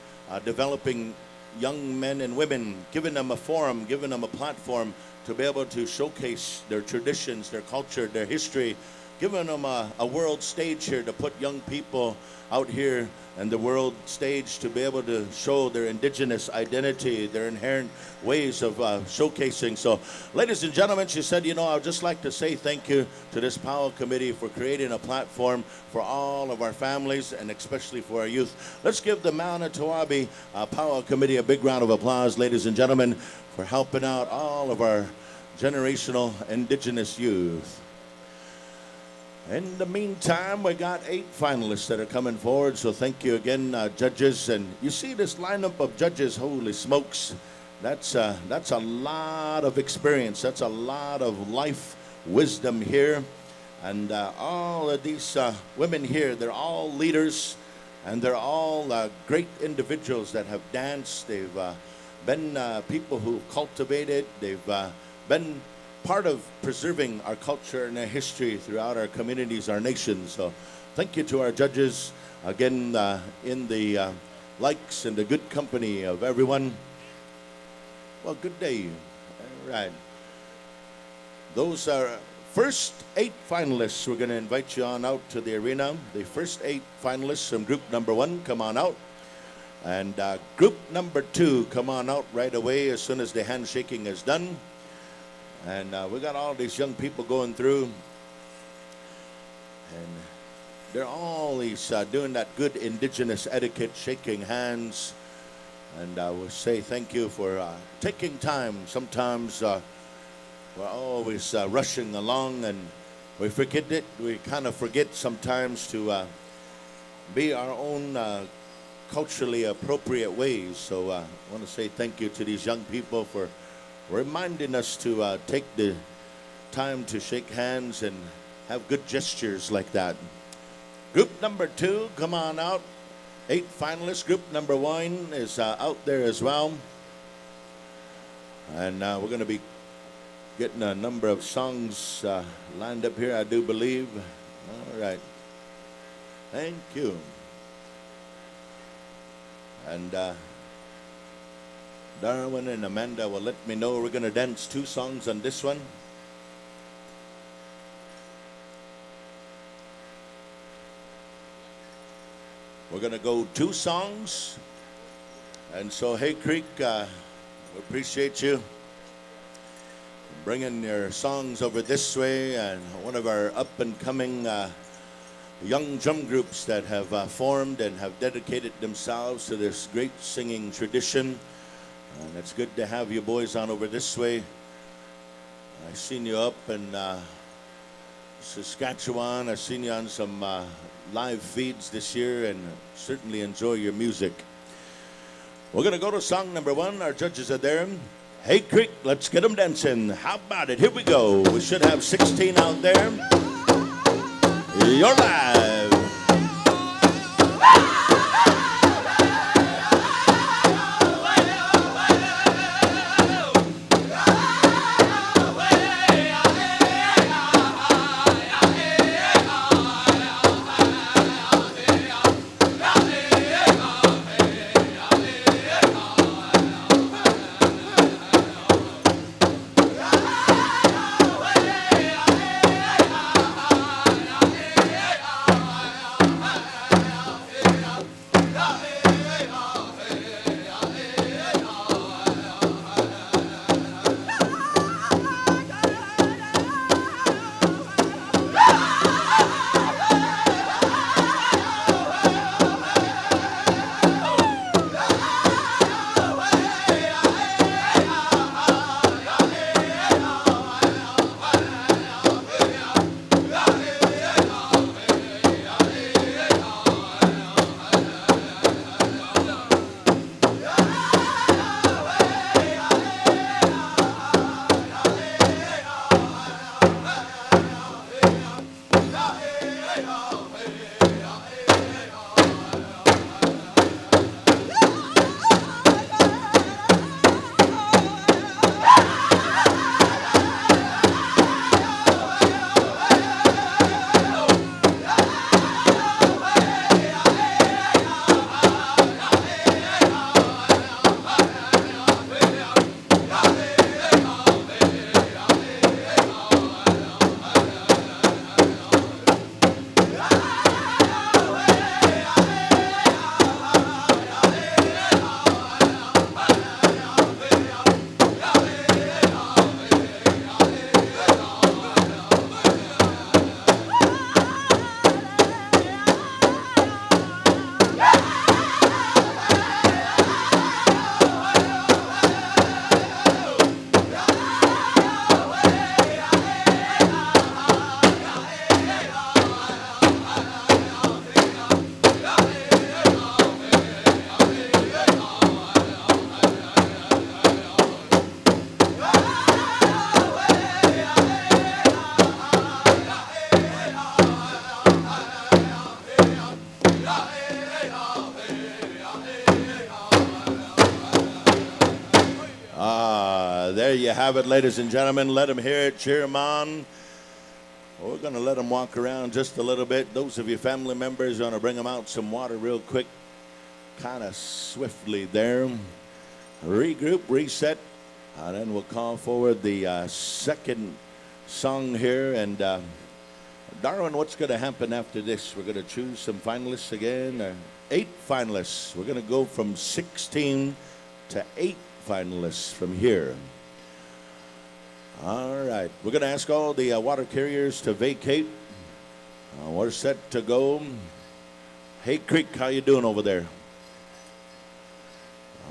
[SPEAKER 10] developing young men and women, giving them a forum, giving them a platform to be able to showcase their traditions, their culture, their history, giving them a world stage here to put young people out here and the world stage to be able to show their indigenous identity, their inherent ways of showcasing. So, ladies and gentlemen, she said, I would just like to say thank you to this Pow Wow Committee for creating a platform for all of our families and especially for our youth. Let's give the Manito Ahbee Pow Wow Committee a big round of applause, ladies and gentlemen, for helping out all of our generational indigenous youth. In the meantime, we got 8 finalists that are coming forward, so thank you again, judges. And you see this lineup of judges, holy smokes, that's a lot of experience. That's a lot of life wisdom here. And all of these women here, they're all leaders, and they're all great individuals that have danced. They've been people who've cultivated. They've been part of preserving our culture and our history throughout our communities, our nations. So thank you to our judges, again, in the likes and the good company of everyone. Well, good day. All right. Those are first 8 finalists. We're going to invite you on out to the arena. The first 8 finalists from group number 1, come on out. And group number 2, come on out right away as soon as the handshaking is done. And we got all these young people going through, and they're always doing that good indigenous etiquette, shaking hands. And I will say thank you for taking time. Sometimes we're always rushing along, and we forget it. We kind of forget sometimes to be our own culturally appropriate ways. So I want to say thank you to these young people for reminding us to take the time to shake hands and have good gestures like that. Group number 2, come on out. 8 finalists. Group number 1 is out there as well. And we're going to be getting a number of songs lined up here, I do believe. All right. Thank you. And Darwin and Amanda will let me know. We're going to dance 2 songs on this one. We're going to go 2 songs. And so, Hey Creek, we appreciate you bringing your songs over this way. And one of our up-and-coming young drum groups that have formed and have dedicated themselves to this great singing tradition. And it's good to have you boys on over this way. I've seen you up in Saskatchewan. I've seen you on some live feeds this year, and certainly enjoy your music. We're going to go to song number 1. Our judges are there. Hey Creek, let's get them dancing. How about it? Here we go. We should have 16 out there. You're live. There you have it, ladies and gentlemen. Let them hear it. Cheer them on. We're going to let them walk around just a little bit. Those of you family members, going to bring them out some water real quick, kind of swiftly there. Regroup, reset, and then we'll call forward the second song here. And Darwin, what's going to happen after this? We're going to choose some finalists again. 8 finalists. We're going to go from 16 to 8 finalists from here. All right. We're going to ask all the water carriers to vacate. We're set to go. Hey, Creek, how you doing over there?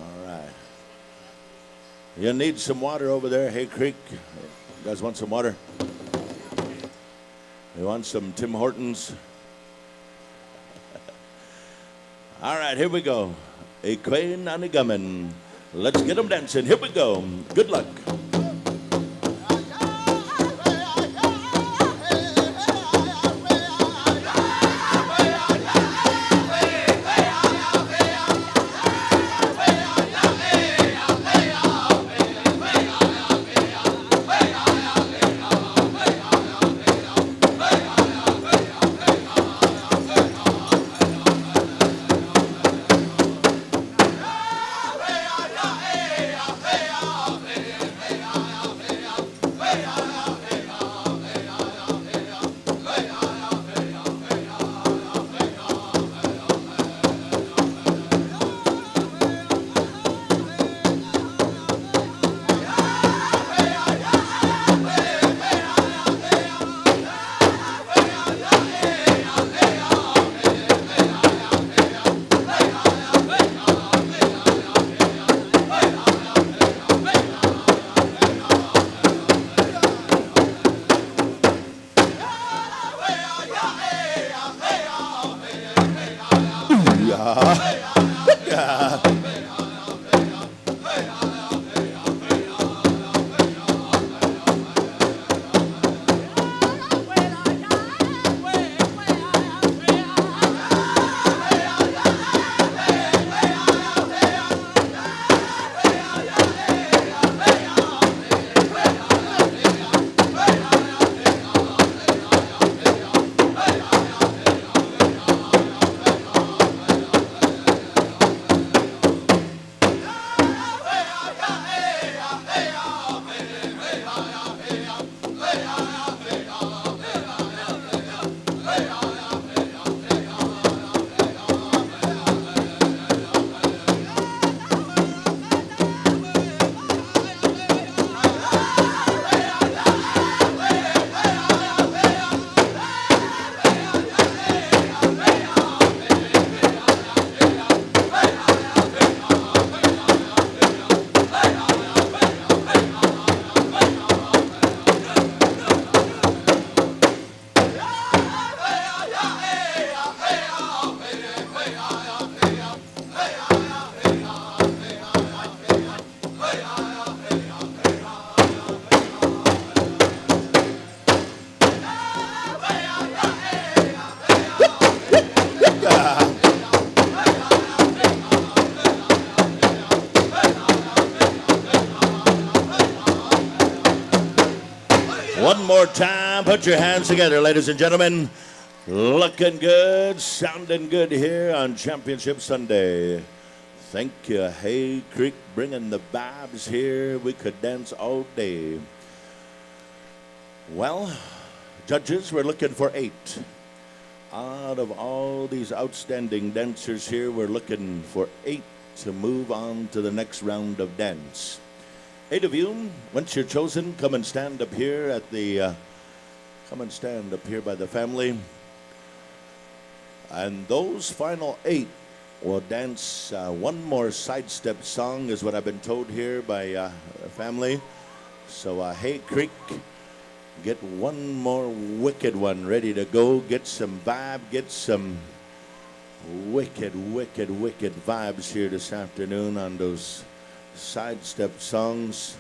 [SPEAKER 10] All right. You need some water over there, Hey Creek. You guys want some water? You want some Tim Hortons? All right, here we go. A Queen and a Gummin. Let's get them dancing. Here we go. Good luck. One more time, put your hands together, ladies and gentlemen. Looking good, sounding good here on Championship Sunday. Thank you, Hay Creek, bringing the vibes here. We could dance all day. Well, judges, we're looking for 8. Out of all these outstanding dancers here, we're looking for 8 to move on to the next round of dance. 8 of you, once you're chosen, come and stand up here at the, come and stand up here by the family. And those final 8 will dance one more sidestep song, is what I've been told here by the family. So, Hay Creek, get one more wicked one ready to go. Get some vibe, get some wicked, wicked, wicked vibes here this afternoon on those sidestep songs.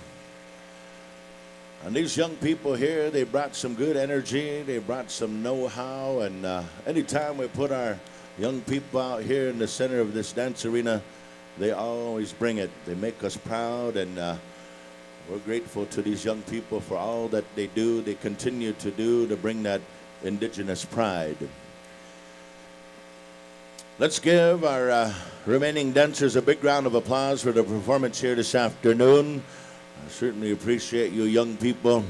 [SPEAKER 10] And these young people here, they brought some good energy, they brought some know-how, and anytime we put our young people out here in the center of this dance arena, they always bring it. They make us proud, and We're grateful to these young people for all that they do, they continue to do to bring that indigenous pride. Let's give our remaining dancers a big round of applause for the performance here this afternoon. I certainly appreciate you young people.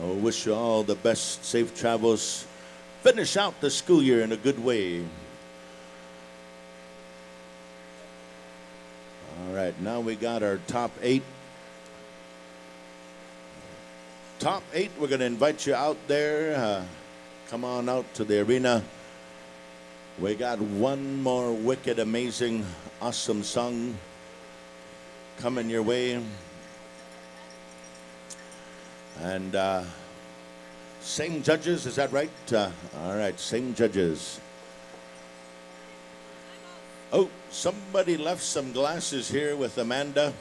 [SPEAKER 10] I wish you all the best, safe travels. Finish out the school year in a good way. All right, now we got our top 8. Top 8, we're going to invite you out there. Come on out to the arena. We got one more wicked, amazing, awesome song coming your way. And same judges, is that right? All right, same judges. Oh, somebody left some glasses here with Amanda.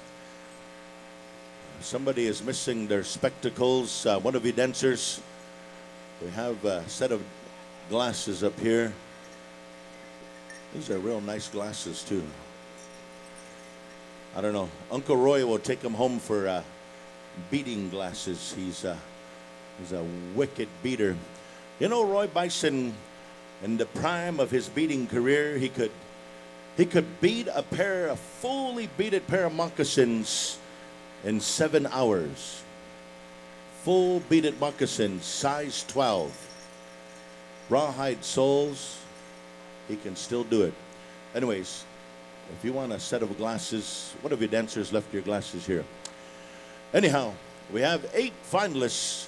[SPEAKER 10] Somebody is missing their spectacles. One of you dancers, we have a set of glasses up here. These are real nice glasses too. I don't know. Uncle Roy will take them home for beating glasses. He's a wicked beater. You know, Roy Bison, in the prime of his beating career, he could beat a fully beaded pair of moccasins in 7 hours. Full beaded moccasins, size 12. Rawhide soles, he can still do it. Anyways, if you want a set of glasses, one of your dancers left your glasses here. Anyhow, we have 8 finalists,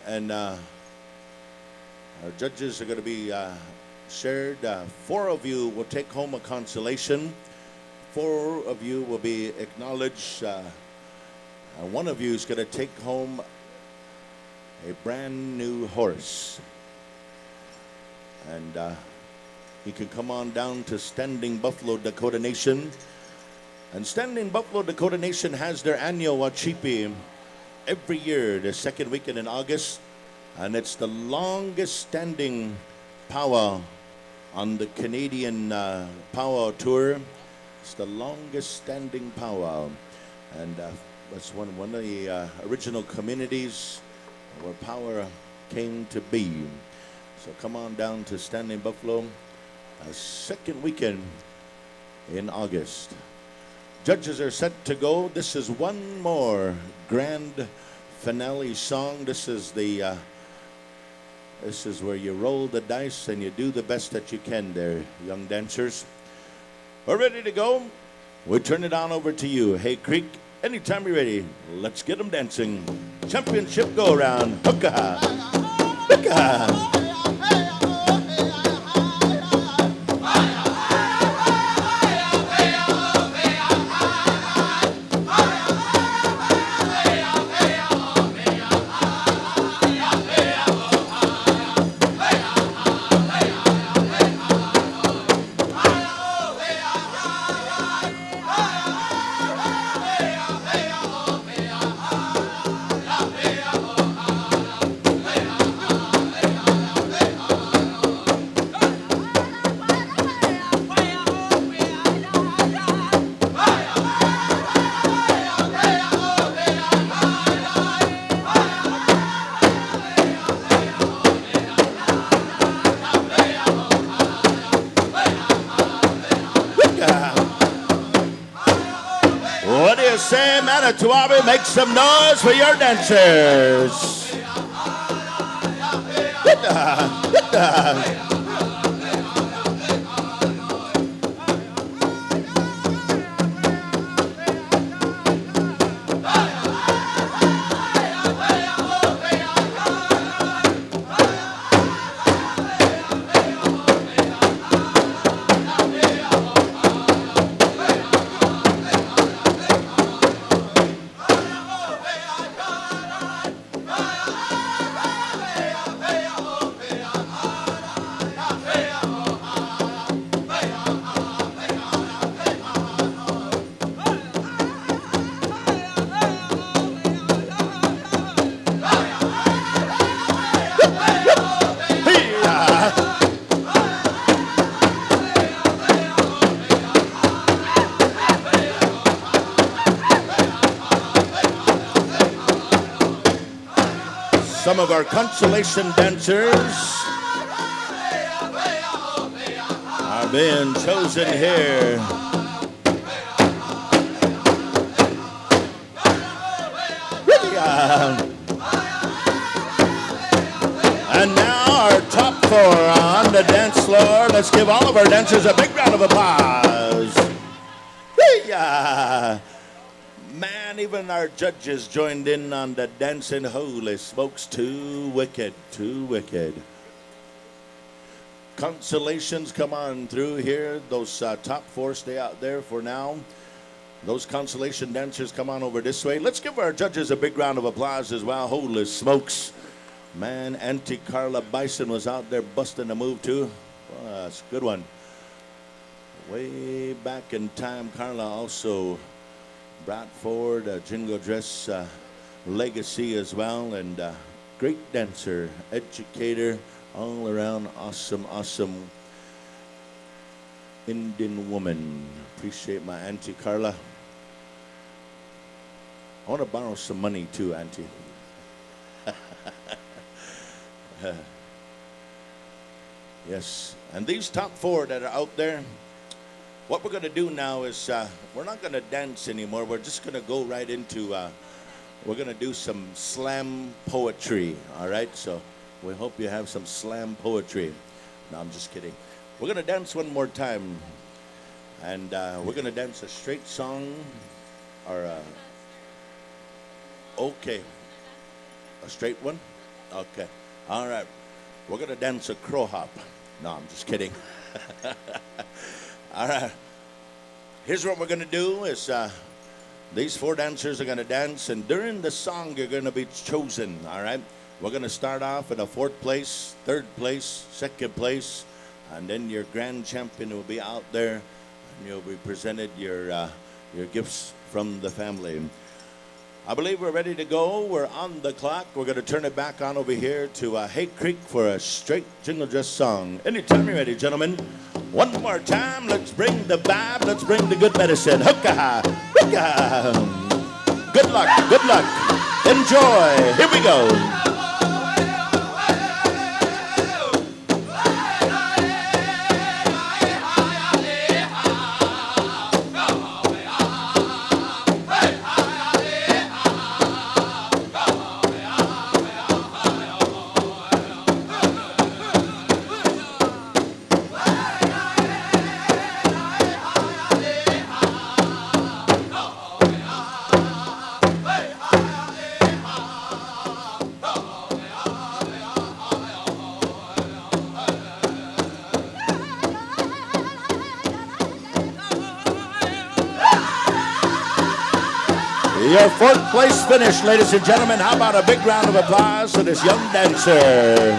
[SPEAKER 10] and our judges are going to be shared. 4 of you will take home a consolation. 4 of you will be acknowledged. One of you is going to take home a brand new horse. And you can come on down to Standing Buffalo Dakota Nation. And Standing Buffalo Dakota Nation has their annual Wachipi every year, the second weekend in August. And it's the longest standing powwow on the Canadian powwow tour. It's the longest standing powwow. And that's one of the original communities where powwow came to be. So come on down to Standing Buffalo, second weekend in August. Judges are set to go. This is one more grand finale song. This is where you roll the dice and you do the best that you can there, young dancers. We're ready to go. We turn it on over to you. Hey Creek, anytime you're ready, let's get them dancing. Championship go around. Hookah. Hookah. What do you say, Manito Ahbee? Make some noise for your dancers. some of our consolation dancers are being chosen here. And now our top four on the dance floor. Let's give all of our dancers a big round of applause. Man, even our judges joined in on the dancing. Holy smokes, too wicked, too wicked. Consolations, come on through here. Those top four, stay out there for now. Those consolation dancers, come on over this way. Let's give our judges a big round of applause as well. Holy smokes. Man, Auntie Carla Bison was out there busting a move too. Well, that's a good one. Way back in time, Carla also brought forward a jingle dress legacy as well, and great dancer, educator, all around awesome, awesome Indian woman. Appreciate my Auntie Carla. I want to borrow some money too, Auntie. Yes, and these top four that are out there, what we're going to do now is we're not going to dance anymore. We're just going to go right into, we're going to do some slam poetry, all right? So we hope you have some slam poetry. No, I'm just kidding. We're going to dance one more time, and we're going to dance a straight song, or okay, a straight one? Okay, all right. We're going to dance a crow hop. No, I'm just kidding. All right. Here's what we're going to do is these four dancers are going to dance, and during the song you're going to be chosen, all right? We're going to start off at a fourth place, third place, second place, and then your grand champion will be out there, and you'll be presented your gifts from the family. I believe we're ready to go. We're on the clock. We're going to turn it back on over here to Hay Creek for a straight jingle dress song. Anytime you're ready, gentlemen. One more time. Let's bring the vibe. Let's bring the good medicine. Hookah, hookah. Good luck. Good luck. Enjoy. Here we go. Your fourth place finish, ladies and gentlemen. How about a big round of applause for this young dancer?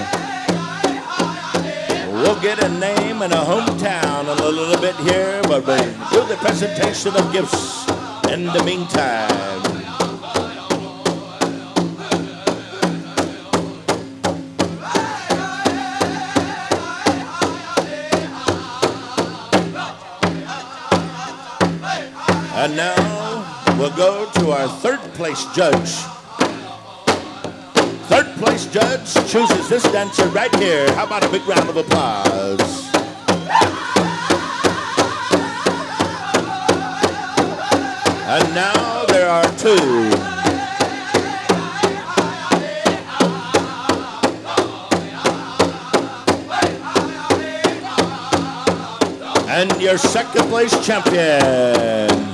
[SPEAKER 10] We'll get a name and a hometown in a little bit here, but we'll do the presentation of gifts in the meantime. And now we'll go to our third place judge. Third place judge chooses this dancer right here. How about a big round of applause? And now there are two. And your second place champion.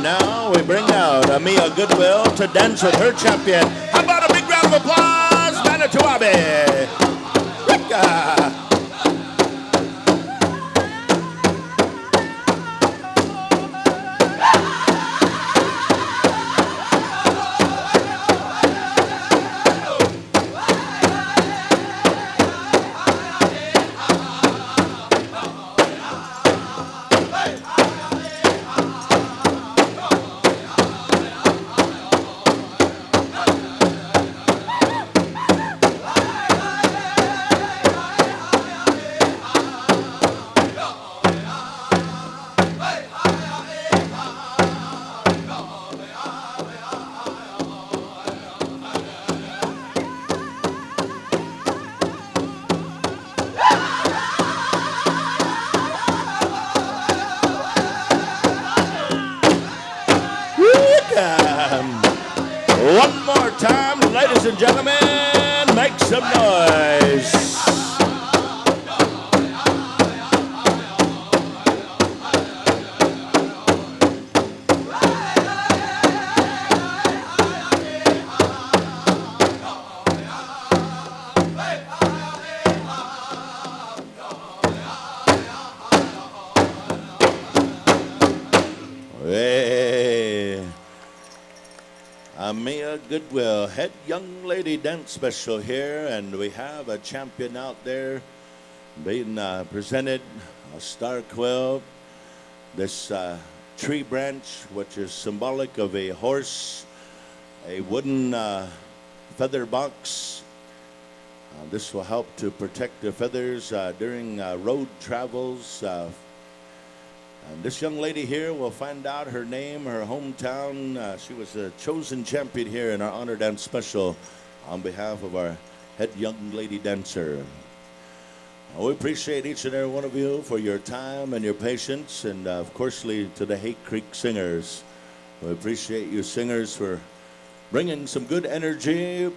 [SPEAKER 10] Now we bring out Amia Goodwill to dance with her champion. How about a big round of applause, Manito Ahbee? ladies and gentlemen, make some noise. Hey, Amia Goodwill, head young lady dance special here, and we have a champion out there being presented, a star quill, this tree branch, which is symbolic of a horse, a wooden feather box. This will help to protect the feathers during road travels. And this young lady here will find out her name, her hometown. She was a chosen champion here in our Honor Dance Special on behalf of our head young lady dancer. We appreciate each and every one of you for your time and your patience, and of course to the Hay Creek Singers. We appreciate you singers for bringing some good energy,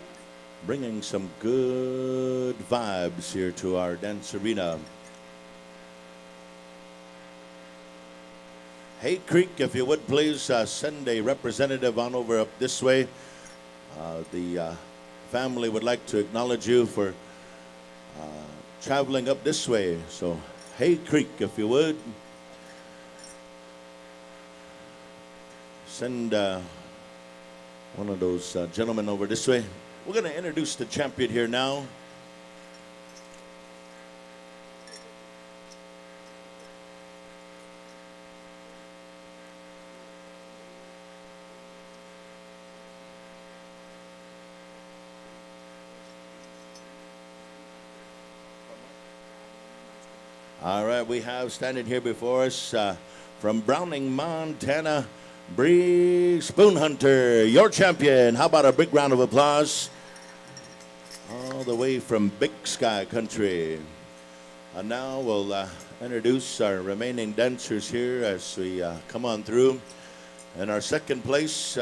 [SPEAKER 10] bringing some good vibes here to our dance arena. Hay Creek, if you would please send a representative on over up this way. The family would like to acknowledge you for traveling up this way. So Hay Creek, if you would. Send one of those gentlemen over this way. We're going to introduce the champion here now. All right, we have standing here before us from Browning, Montana, Bree Spoonhunter, your champion. How about a big round of applause? All the way from Big Sky Country. And now we'll introduce our remaining dancers here as we come on through. And our second place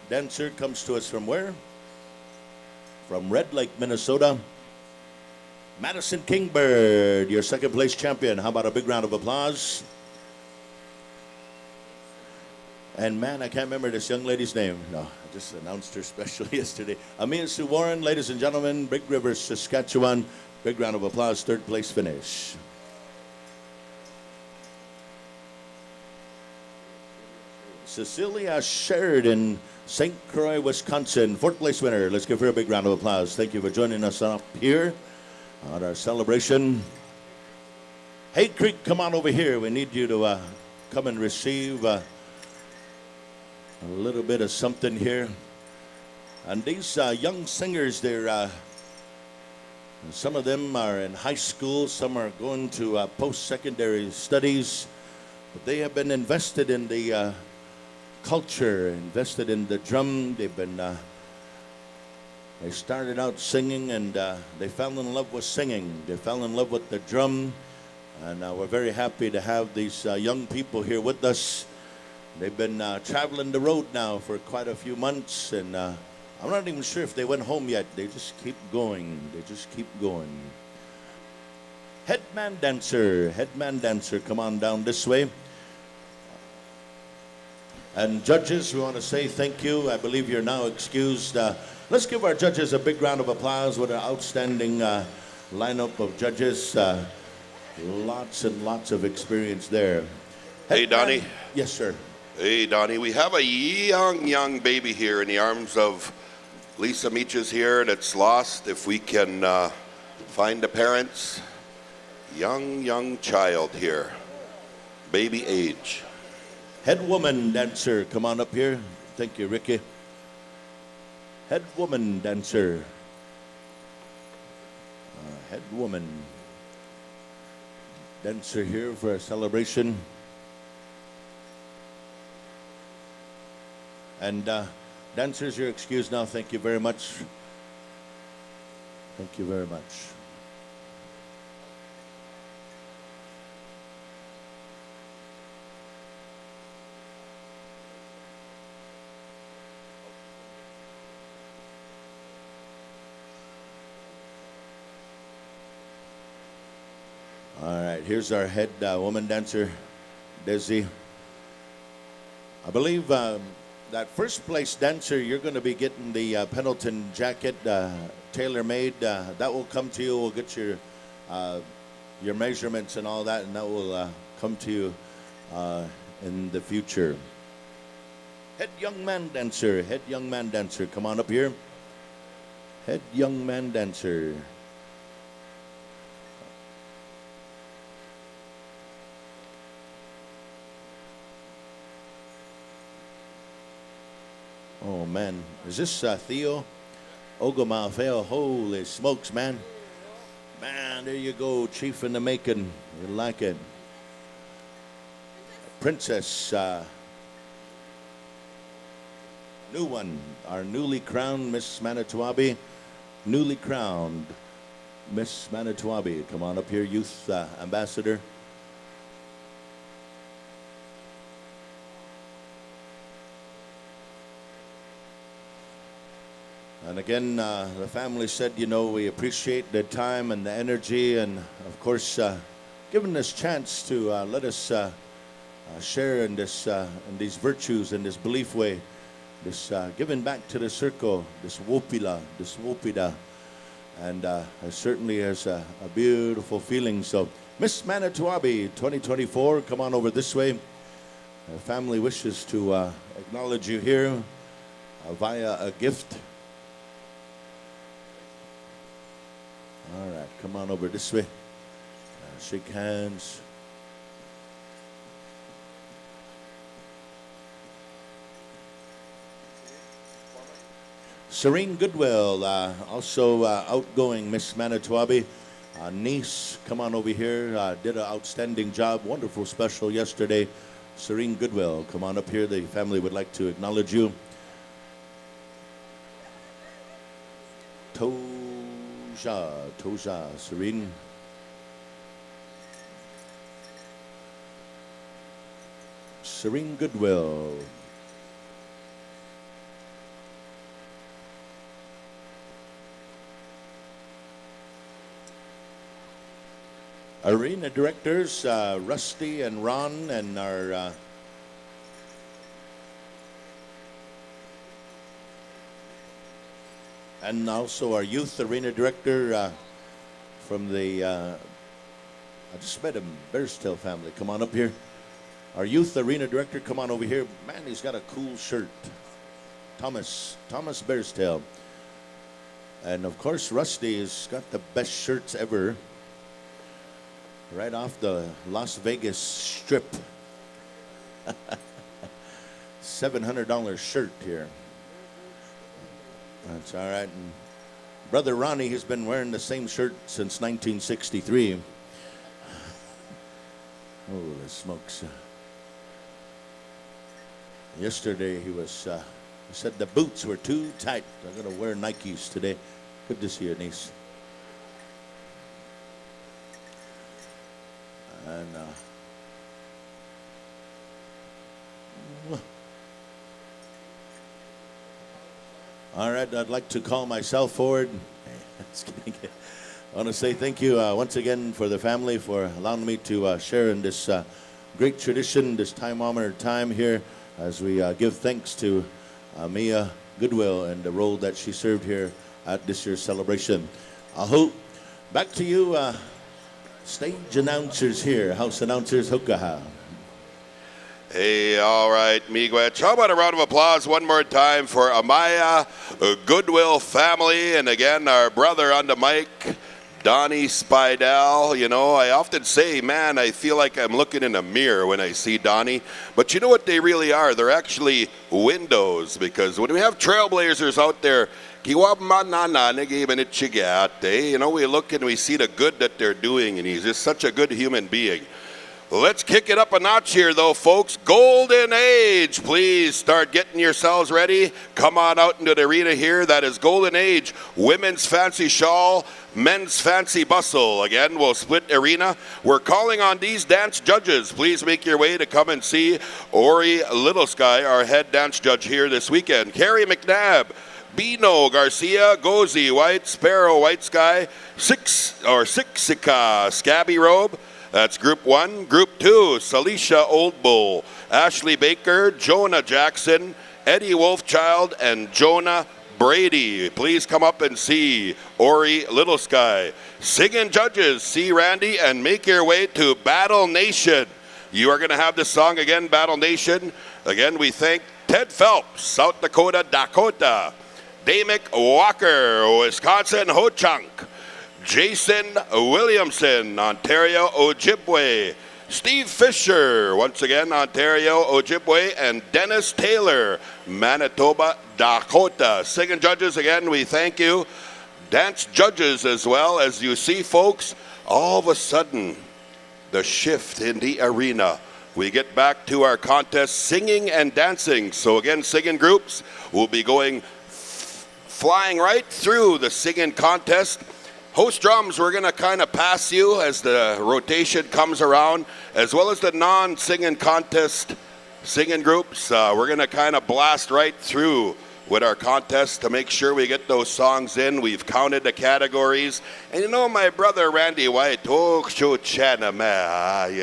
[SPEAKER 10] dancer comes to us from where? From Red Lake, Minnesota. Madison Kingbird, your second place champion. How about a big round of applause? And man, I can't remember this young lady's name. No, I just announced her special yesterday. Amia Sue Warren, ladies and gentlemen, Big River, Saskatchewan. Big round of applause, third place finish. Cecilia Sheridan, St. Croix, Wisconsin, fourth place winner. Let's give her a big round of applause. Thank you for joining us up here on our celebration. Hay Creek, come on over here. We need you to come and receive a little bit of something here. And these young singers, they're some of them are in high school, some are going to post-secondary studies, but they have been invested in the culture, invested in the drum. They've been they started out singing, and they fell in love with singing. They fell in love with the drum, and we're very happy to have these young people here with us. They've been traveling the road now for quite a few months, and I'm not even sure if they went home yet. They just keep going. They just keep going. Headman dancer, come on down this way. And judges, we want to say thank you. I believe you're now excused. Let's give our judges a big round of applause with an outstanding lineup of judges. Lots and lots of experience there.
[SPEAKER 1] Hey, Donnie.
[SPEAKER 10] Yes, sir.
[SPEAKER 1] Hey, Donnie. We have a young baby here in the arms of Lisa Meaches here that's lost. If we can find the parents. Young child here. Baby age.
[SPEAKER 10] Head woman dancer, come on up here. Thank you, Ricky. Head woman dancer. Head woman dancer here for a celebration. And dancers, you're excused now. Thank you very much. Thank you very much. All right, here's our head woman dancer, Desi. I believe that first place dancer, you're going to be getting the Pendleton jacket, tailor-made. That will come to you. We'll get your measurements and all that, and that will come to you in the future. Head young man dancer, come on up here. Head young man dancer. Oh man, is this Theo Ogumafeo? Holy smokes, man. Man, there you go, chief in the making. You like it. Princess, new one, our newly crowned Miss Manito Ahbee. Newly crowned Miss Manito Ahbee. Come on up here, youth ambassador. And again, the family said, you know, we appreciate the time and the energy, and of course, giving us chance to let us share in this, in these virtues, in this belief way, this giving back to the circle, this wopila, this wopida, and it certainly is a beautiful feeling. So, Miss Manito Ahbee 2024, come on over this way. The family wishes to acknowledge you here via a gift. All right, come on over this way. Shake hands. Serene Goodwill, also outgoing Miss Manito Ahbee. Niece, come on over here. Did an outstanding job. Wonderful special yesterday. Serene Goodwill, come on up here. The family would like to acknowledge you. Toja, Serene. Serene Goodwill. Arena directors, Rusty and Ron, and our and also our youth arena director from the, I just met him, Bearstail family. Come on up here. Our youth arena director, come on over here. Man, he's got a cool shirt. Thomas Bearstail. And of course, Rusty has got the best shirts ever. Right off the Las Vegas Strip. $700 shirt here. That's all right. And Brother Ronnie has been wearing the same shirt since 1963. Holy smokes. Yesterday he said the boots were too tight. I'm going to wear Nikes today. Good to see you, niece. And all right, I'd like to call myself forward. Just kidding. I want to say thank you once again for the family for allowing me to share in this great tradition, this time-honored time here as we give thanks to Mia Goodwill and the role that she served here at this year's celebration. Aho, back to you, stage announcers here, house announcers, Hokaha.
[SPEAKER 1] Hey, all right, Miigwech. How about a round of applause one more time for Amaya Goodwill family, and again, our brother on the mic, Donnie Spidell. You know, I often say, man, I feel like I'm looking in a mirror when I see Donnie. But you know what they really are? They're actually windows, because when we have trailblazers out there, you know, we look and we see the good that they're doing, and he's just such a good human being. Let's kick it up a notch here, though, folks. Golden Age, please start getting yourselves ready. Come on out into the arena here. That is Golden Age, women's fancy shawl, men's fancy bustle. Again, we'll split arena. We're calling on these dance judges. Please make your way to come and see Ori Little Sky, our head dance judge here this weekend. Carrie McNabb, Bino Garcia, Gozi, White Sparrow, White Sky, Sixica, Scabby Robe, That's Group 1. Group 2, Salisha Old Bull, Ashley Baker, Jonah Jackson, Eddie Wolfchild, and Jonah Brady. Please come up and see Ori Little Sky. Singing judges, see Randy, and make your way to Battle Nation. You are going to have this song again, Battle Nation. Again, we thank Ted Phelps, South Dakota, Dakota. Damick Walker, Wisconsin, Ho Chunk. Jason Williamson, Ontario, Ojibwe. Steve Fisher, once again, Ontario, Ojibwe. And Dennis Taylor, Manitoba, Dakota. Singing judges, again, we thank you. Dance judges as well. As you see, folks, all of a sudden, the shift in the arena. We get back to our contest, singing and dancing. So again, singing groups will be going flying right through the singing contest. Host drums, we're going to kind of pass you as the rotation comes around, as well as the non-singing contest singing groups. We're going to kind of blast right through with our contest to make sure we get those songs in. We've counted the categories. And you know, my brother Randy White, you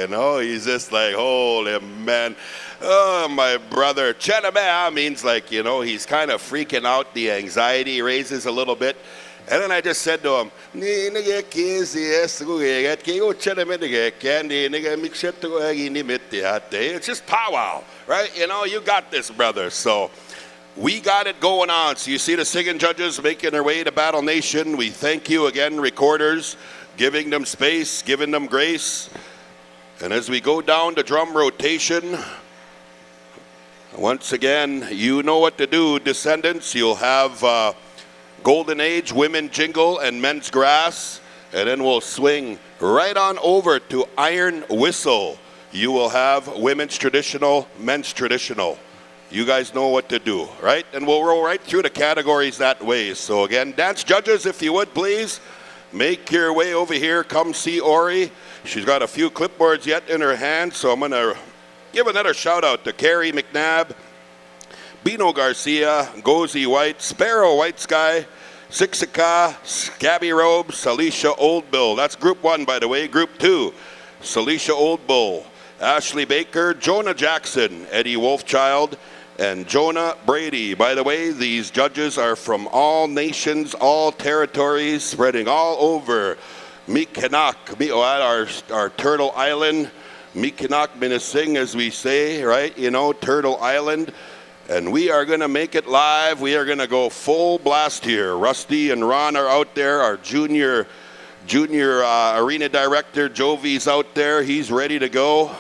[SPEAKER 1] know, he's just like, holy man. Oh, my brother. Chanamea means like, you know, he's kind of freaking out. The anxiety raises a little bit. And then I just said to him, it's just powwow, right? You know, you got this, brother. So we got it going on. So you see the singing judges making their way to Battle Nation. We thank you again, recorders, giving them space, giving them grace. And as we go down the drum rotation, once again, you know what to do, descendants. You'll have Golden Age, Women Jingle, and Men's Grass. And then we'll swing right on over to Iron Whistle. You will have Women's Traditional, Men's Traditional. You guys know what to do, right? And we'll roll right through the categories that way. So again, dance judges, if you would, please, make your way over here. Come see Ori. She's got a few clipboards yet in her hand, so I'm going to give another shout out to Carrie McNabb, Bino Garcia, Gozy White, Sparrow White Sky, Siksika, Scabby Robe, Salisha Old Bill. That's Group 1, by the way. Group 2, Salisha Old Bull, Ashley Baker, Jonah Jackson, Eddie Wolfchild, and Jonah Brady. By the way, these judges are from all nations, all territories, spreading all over Mikinak, our Turtle Island. Mikinak Minising, as we say, right? You know, Turtle Island. And we are going to make it live. We are going to go full blast here. Rusty and Ron are out there. Our junior arena director, Jovi's out there. He's ready to go.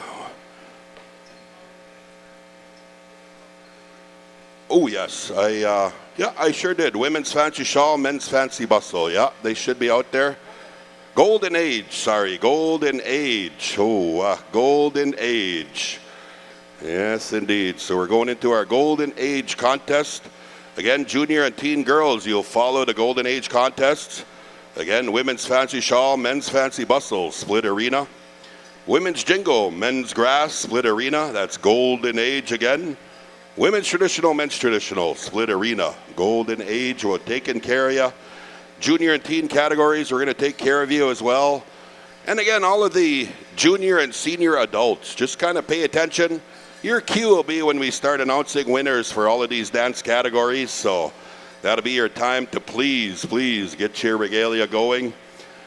[SPEAKER 1] Oh, yes. I sure did. Women's fancy shawl, men's fancy bustle. Yeah, they should be out there. Golden Age. Golden Age. Oh, Golden Age. Yes, indeed. So we're going into our Golden Age contest. Again, junior and teen girls, you'll follow the Golden Age contests. Again, women's fancy shawl, men's fancy bustle, split arena. Women's jingle, men's grass, split arena. That's Golden Age again. Women's traditional, men's traditional, split arena. Golden Age, we're taking care of you. Junior and teen categories, we're going to take care of you as well. And again, all of the junior and senior adults, just kind of pay attention. Your cue will be when we start announcing winners for all of these dance categories. So that'll be your time to please get your regalia going.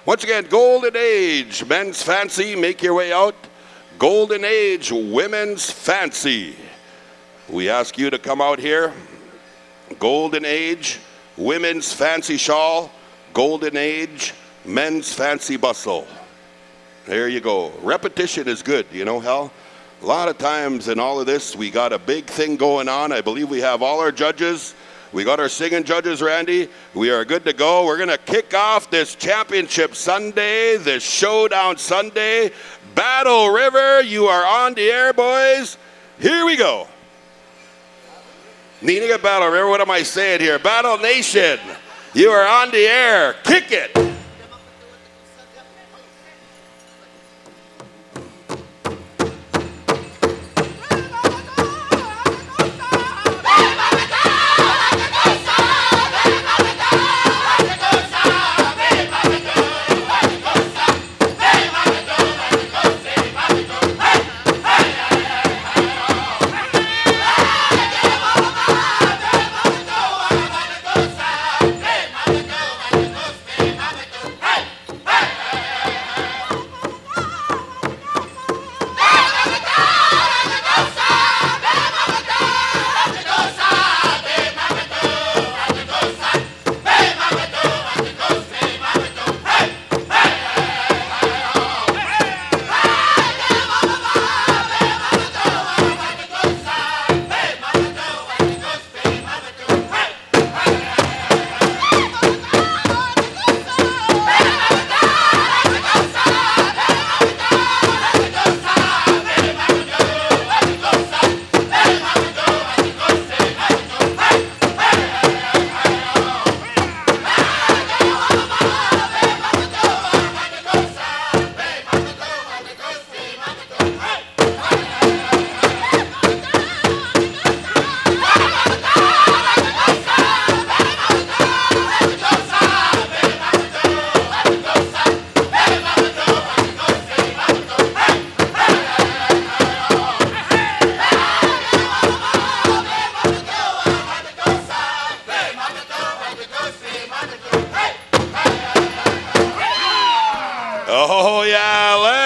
[SPEAKER 1] Once again, Golden Age, men's fancy, make your way out. Golden Age, women's fancy. We ask you to come out here. Golden Age, women's fancy shawl. Golden Age, men's fancy bustle. There you go. Repetition is good, you know, Hal. A lot of times in all of this, we got a big thing going on. I believe we have all our judges. We got our singing judges, Randy. We are good to go. We're going to kick off this championship Sunday, this showdown Sunday. Battle River, you are on the air, boys. Here we go. Nina Battle River, what am I saying here? Battle Nation, you are on the air. Kick it.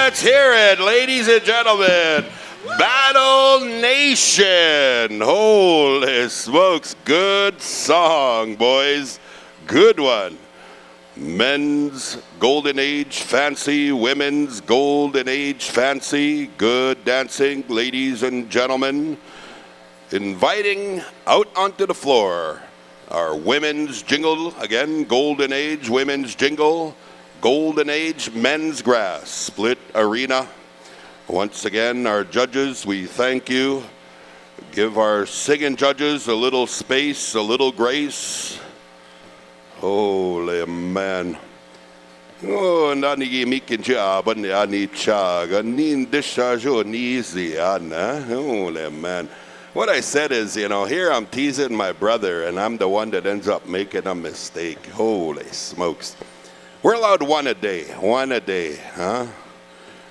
[SPEAKER 1] Let's hear it, ladies and gentlemen. Battle Nation. Holy smokes, good song, boys. Good one. Men's Golden Age Fancy, Women's Golden Age Fancy. Good dancing, ladies and gentlemen. Inviting out onto the floor our women's jingle, again, Golden Age Women's Jingle, Golden Age Men's Grass, split arena. Once again, our judges, we thank you. Give our singing judges a little space, a little grace. Holy man. Oh, nani mikin job, ani chag, nin dishajo nizi, ana. Holy man. What I said is, you know, here I'm teasing my brother, and I'm the one that ends up making a mistake. Holy smokes. We're allowed one a day, huh?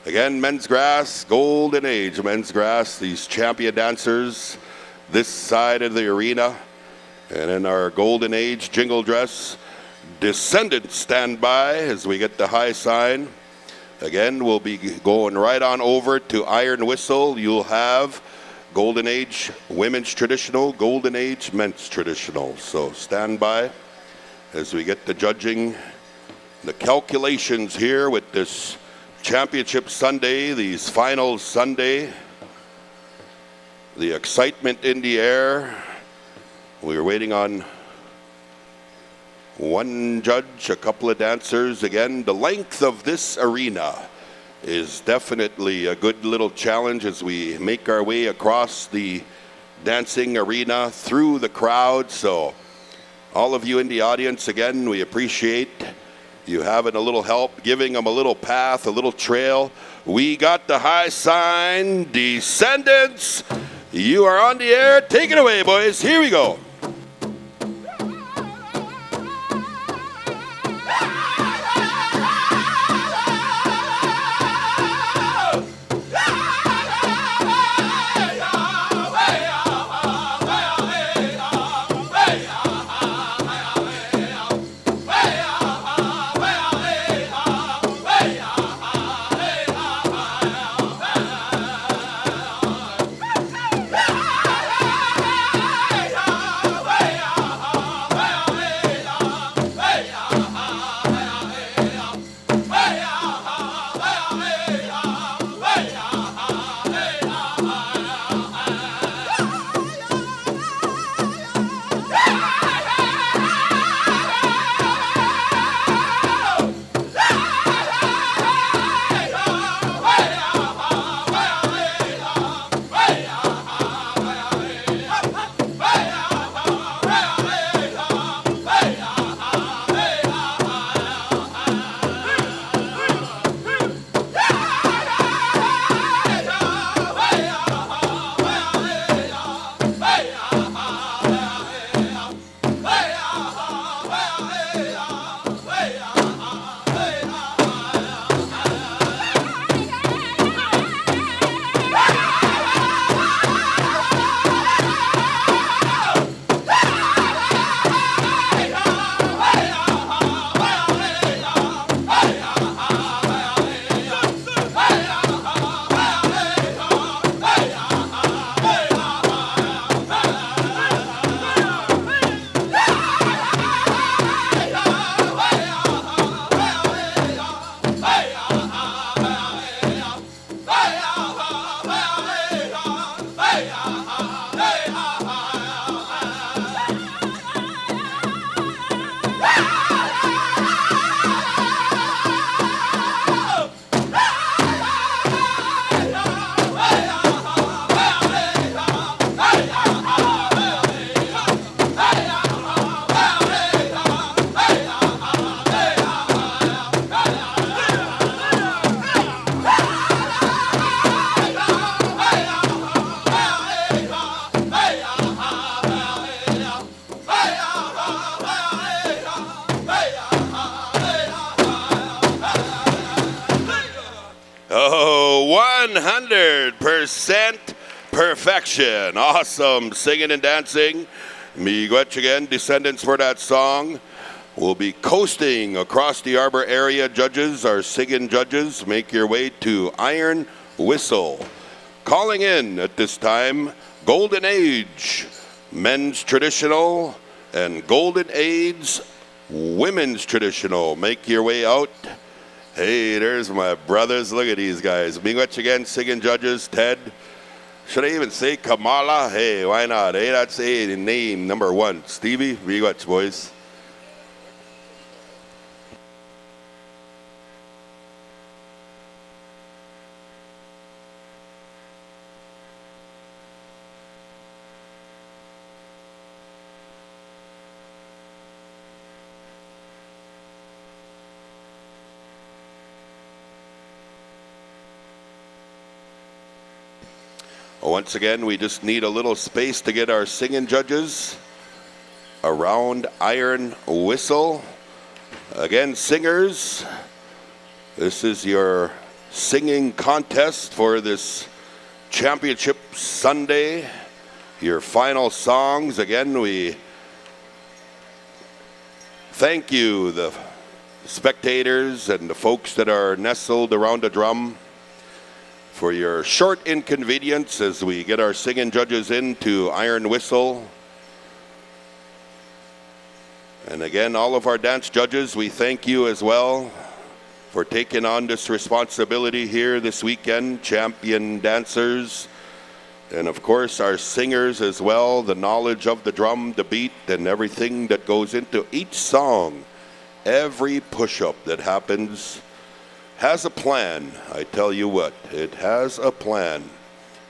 [SPEAKER 1] Again, men's grass, Golden Age men's grass, these champion dancers this side of the arena. And in our Golden Age jingle dress, descendants stand by as we get the high sign. Again, we'll be going right on over to Iron Whistle. You'll have Golden Age women's traditional, Golden Age men's traditional. So stand by as we get the judging, the calculations here with this Championship Sunday, these finals Sunday. The excitement in the air. We're waiting on one judge, a couple of dancers. Again, the length of this arena is definitely a good little challenge as we make our way across the dancing arena through the crowd. So all of you in the audience, again, we appreciate you having a little help, giving them a little path, a little trail. We got the high sign. Descendants, you are on the air. Take it away, boys. Here we go. Oh, 100% perfection. Awesome singing and dancing. Miigwech again, descendants for that song. We'll be coasting across the Arbor area. Judges, our singing judges, make your way to Iron Whistle. Calling in at this time, Golden Age Men's Traditional and Golden Age Women's Traditional. Make your way out. Hey, there's my brothers. Look at these guys. Being much again, singing judges, Ted. Should I even say Kamala? Hey, why not? Hey, that's a name number one. Stevie, be much, boys. Once again, we just need a little space to get our singing judges around Iron Whistle. Again, singers, this is your singing contest for this championship Sunday. Your final songs. Again, we thank you, the spectators and the folks that are nestled around the drum, for your short inconvenience as we get our singing judges into Iron Whistle. And again, all of our dance judges, we thank you as well for taking on this responsibility here this weekend, champion dancers. And of course, our singers as well, the knowledge of the drum, the beat, and everything that goes into each song. Every push-up that happens has a plan. I tell you what, it has a plan,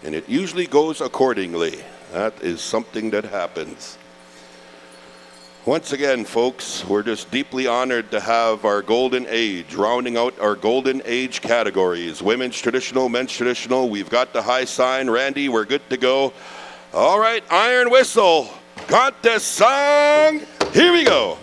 [SPEAKER 1] and it usually goes accordingly. That is something that happens. Once again, folks, we're just deeply honored to have our Golden Age, rounding out our Golden Age categories. Women's Traditional, Men's Traditional. We've got the high sign. Randy, we're good to go. All right, Iron Whistle contest song. Here we go.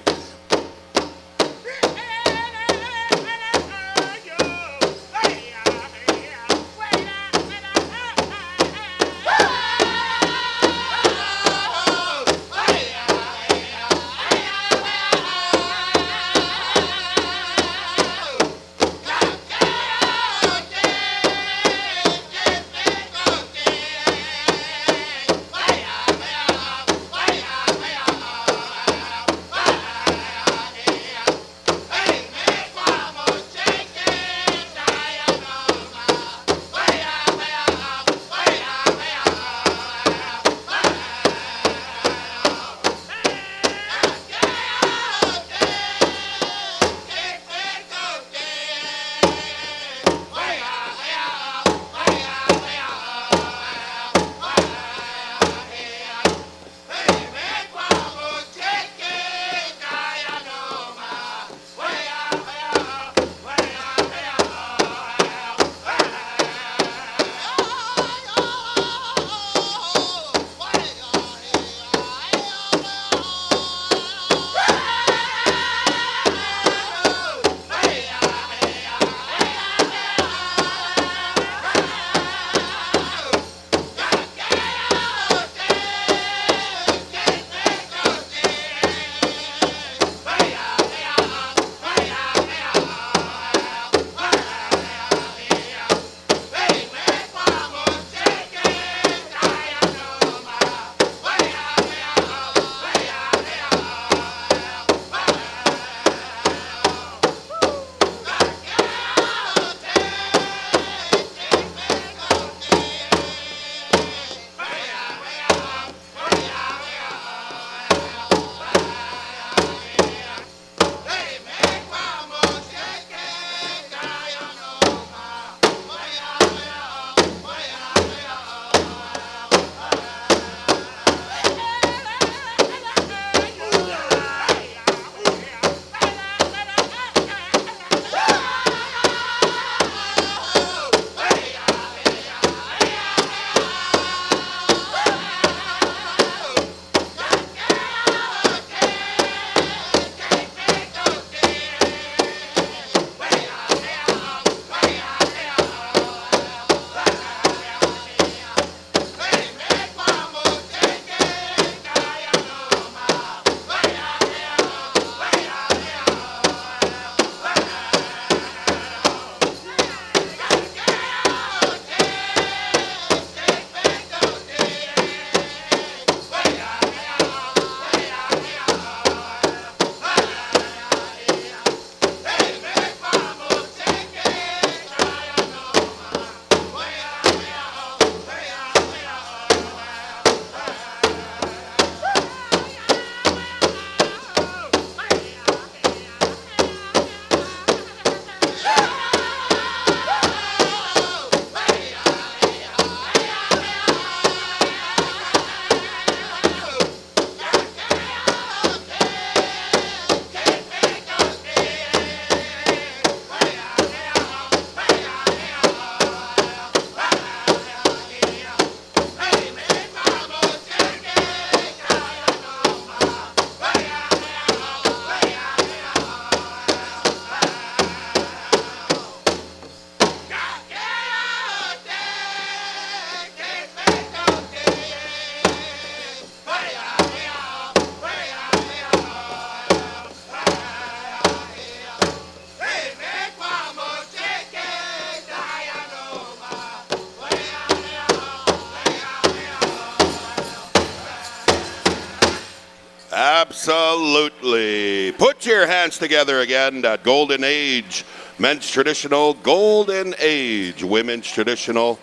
[SPEAKER 1] Absolutely. Put your hands together again. That golden age. Men's traditional, golden age. Women's traditional.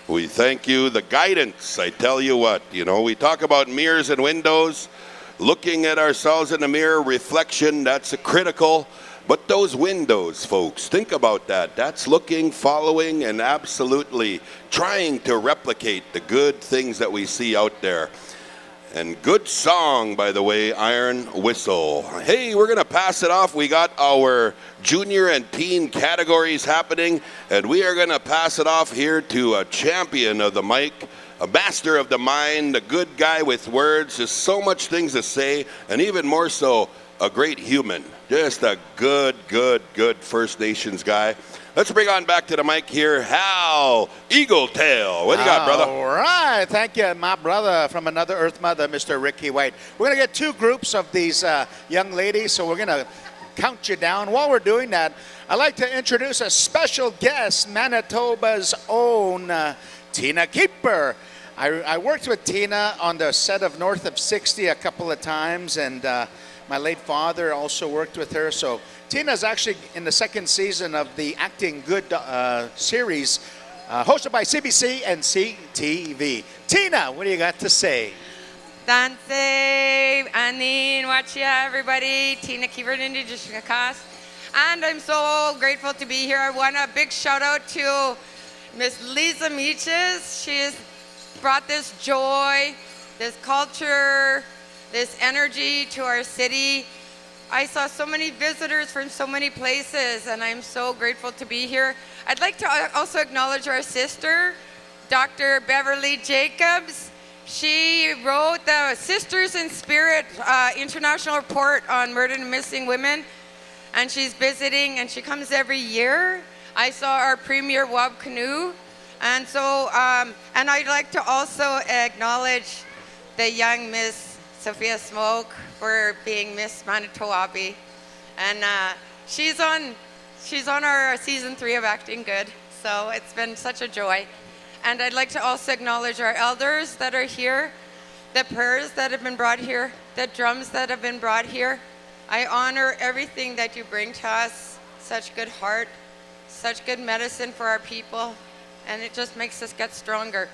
[SPEAKER 1] We thank you. The guidance, I tell you what, we talk about mirrors and windows, looking at ourselves in the mirror, reflection, that's critical. But those windows, folks, think about that. That's looking, following, and absolutely trying to replicate the good things that we see out there. And good song, by the way, Iron Whistle. Hey, we're going to pass it off. We got our junior and teen categories happening, and we are going to pass it off here to a champion of the mic, a master of the mind, a good guy with words, just so much things to say, and even more so, a great human. Just a good First Nations guy. Let's bring on back to the mic here, Hal Eagle Tail. What do you got, brother?
[SPEAKER 3] All right. Thank you, my brother from another Earth Mother, Mr. Ricky White. We're going to get two groups of these young ladies, so we're going to count you down. While we're doing that, I'd like to introduce a special guest, Manitoba's own Tina Keeper. I worked with Tina on the set of North of 60 a couple of times, and my late father also worked with her. So Tina's actually in the second season of the Acting Good series, hosted by CBC and CTV. Tina, what do you got to say?
[SPEAKER 13] Danse, Anin, Wachia, everybody, Tina Keeper, Nindigishakas. And I'm so grateful to be here. I want a big shout out to Miss Lisa Meaches. She's brought this joy, this culture, this energy to our city. I saw so many visitors from so many places, and I'm so grateful to be here. I'd like to also acknowledge our sister, Dr. Beverly Jacobs. She wrote the Sisters in Spirit International Report on Murdered and Missing Women, and she's visiting, and she comes every year. I saw our Premier Wab Canoe, and so, and I'd like to also acknowledge the young Miss Sophia Smoke for being Miss Manito Ahbee, and she's on our season 3 of Acting Good. So it's been such a joy, and I'd like to also acknowledge our elders that are here, the prayers that have been brought here, the drums that have been brought here. I honor everything that you bring to us. Such good heart, such good medicine for our people, and it just makes us get stronger.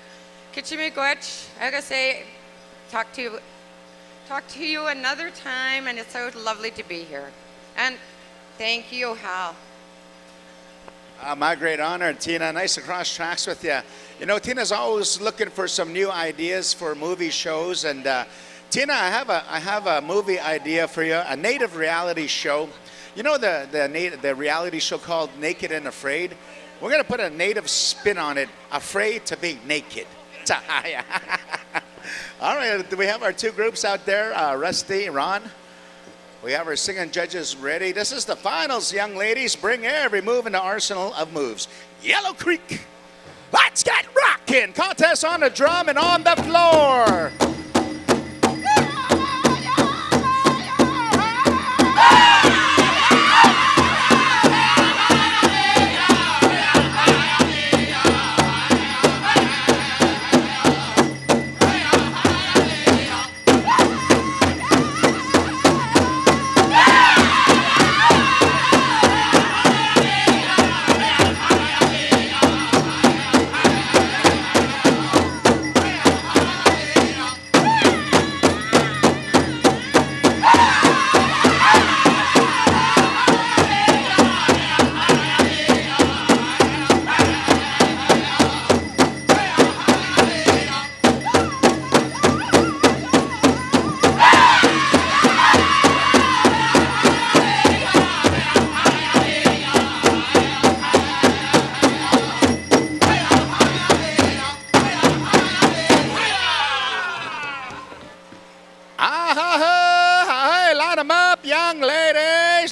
[SPEAKER 13] Kichimigoch, I gotta say, talk to you another time, and it's so lovely to be here. And thank you, Hal.
[SPEAKER 3] My great honor, Tina. Nice to cross tracks with you. You know, Tina's always looking for some new ideas for movie shows. And Tina, I have a movie idea for you, a native reality show. You know the reality show called Naked and Afraid? We're going to put a native spin on it, afraid to be naked. All right, we have our two groups out there, Rusty, Ron. We have our singing judges ready. This is the finals, young ladies. Bring every move in the arsenal of moves. Yellow Creek, let's get rocking. Contest on the drum and on the floor.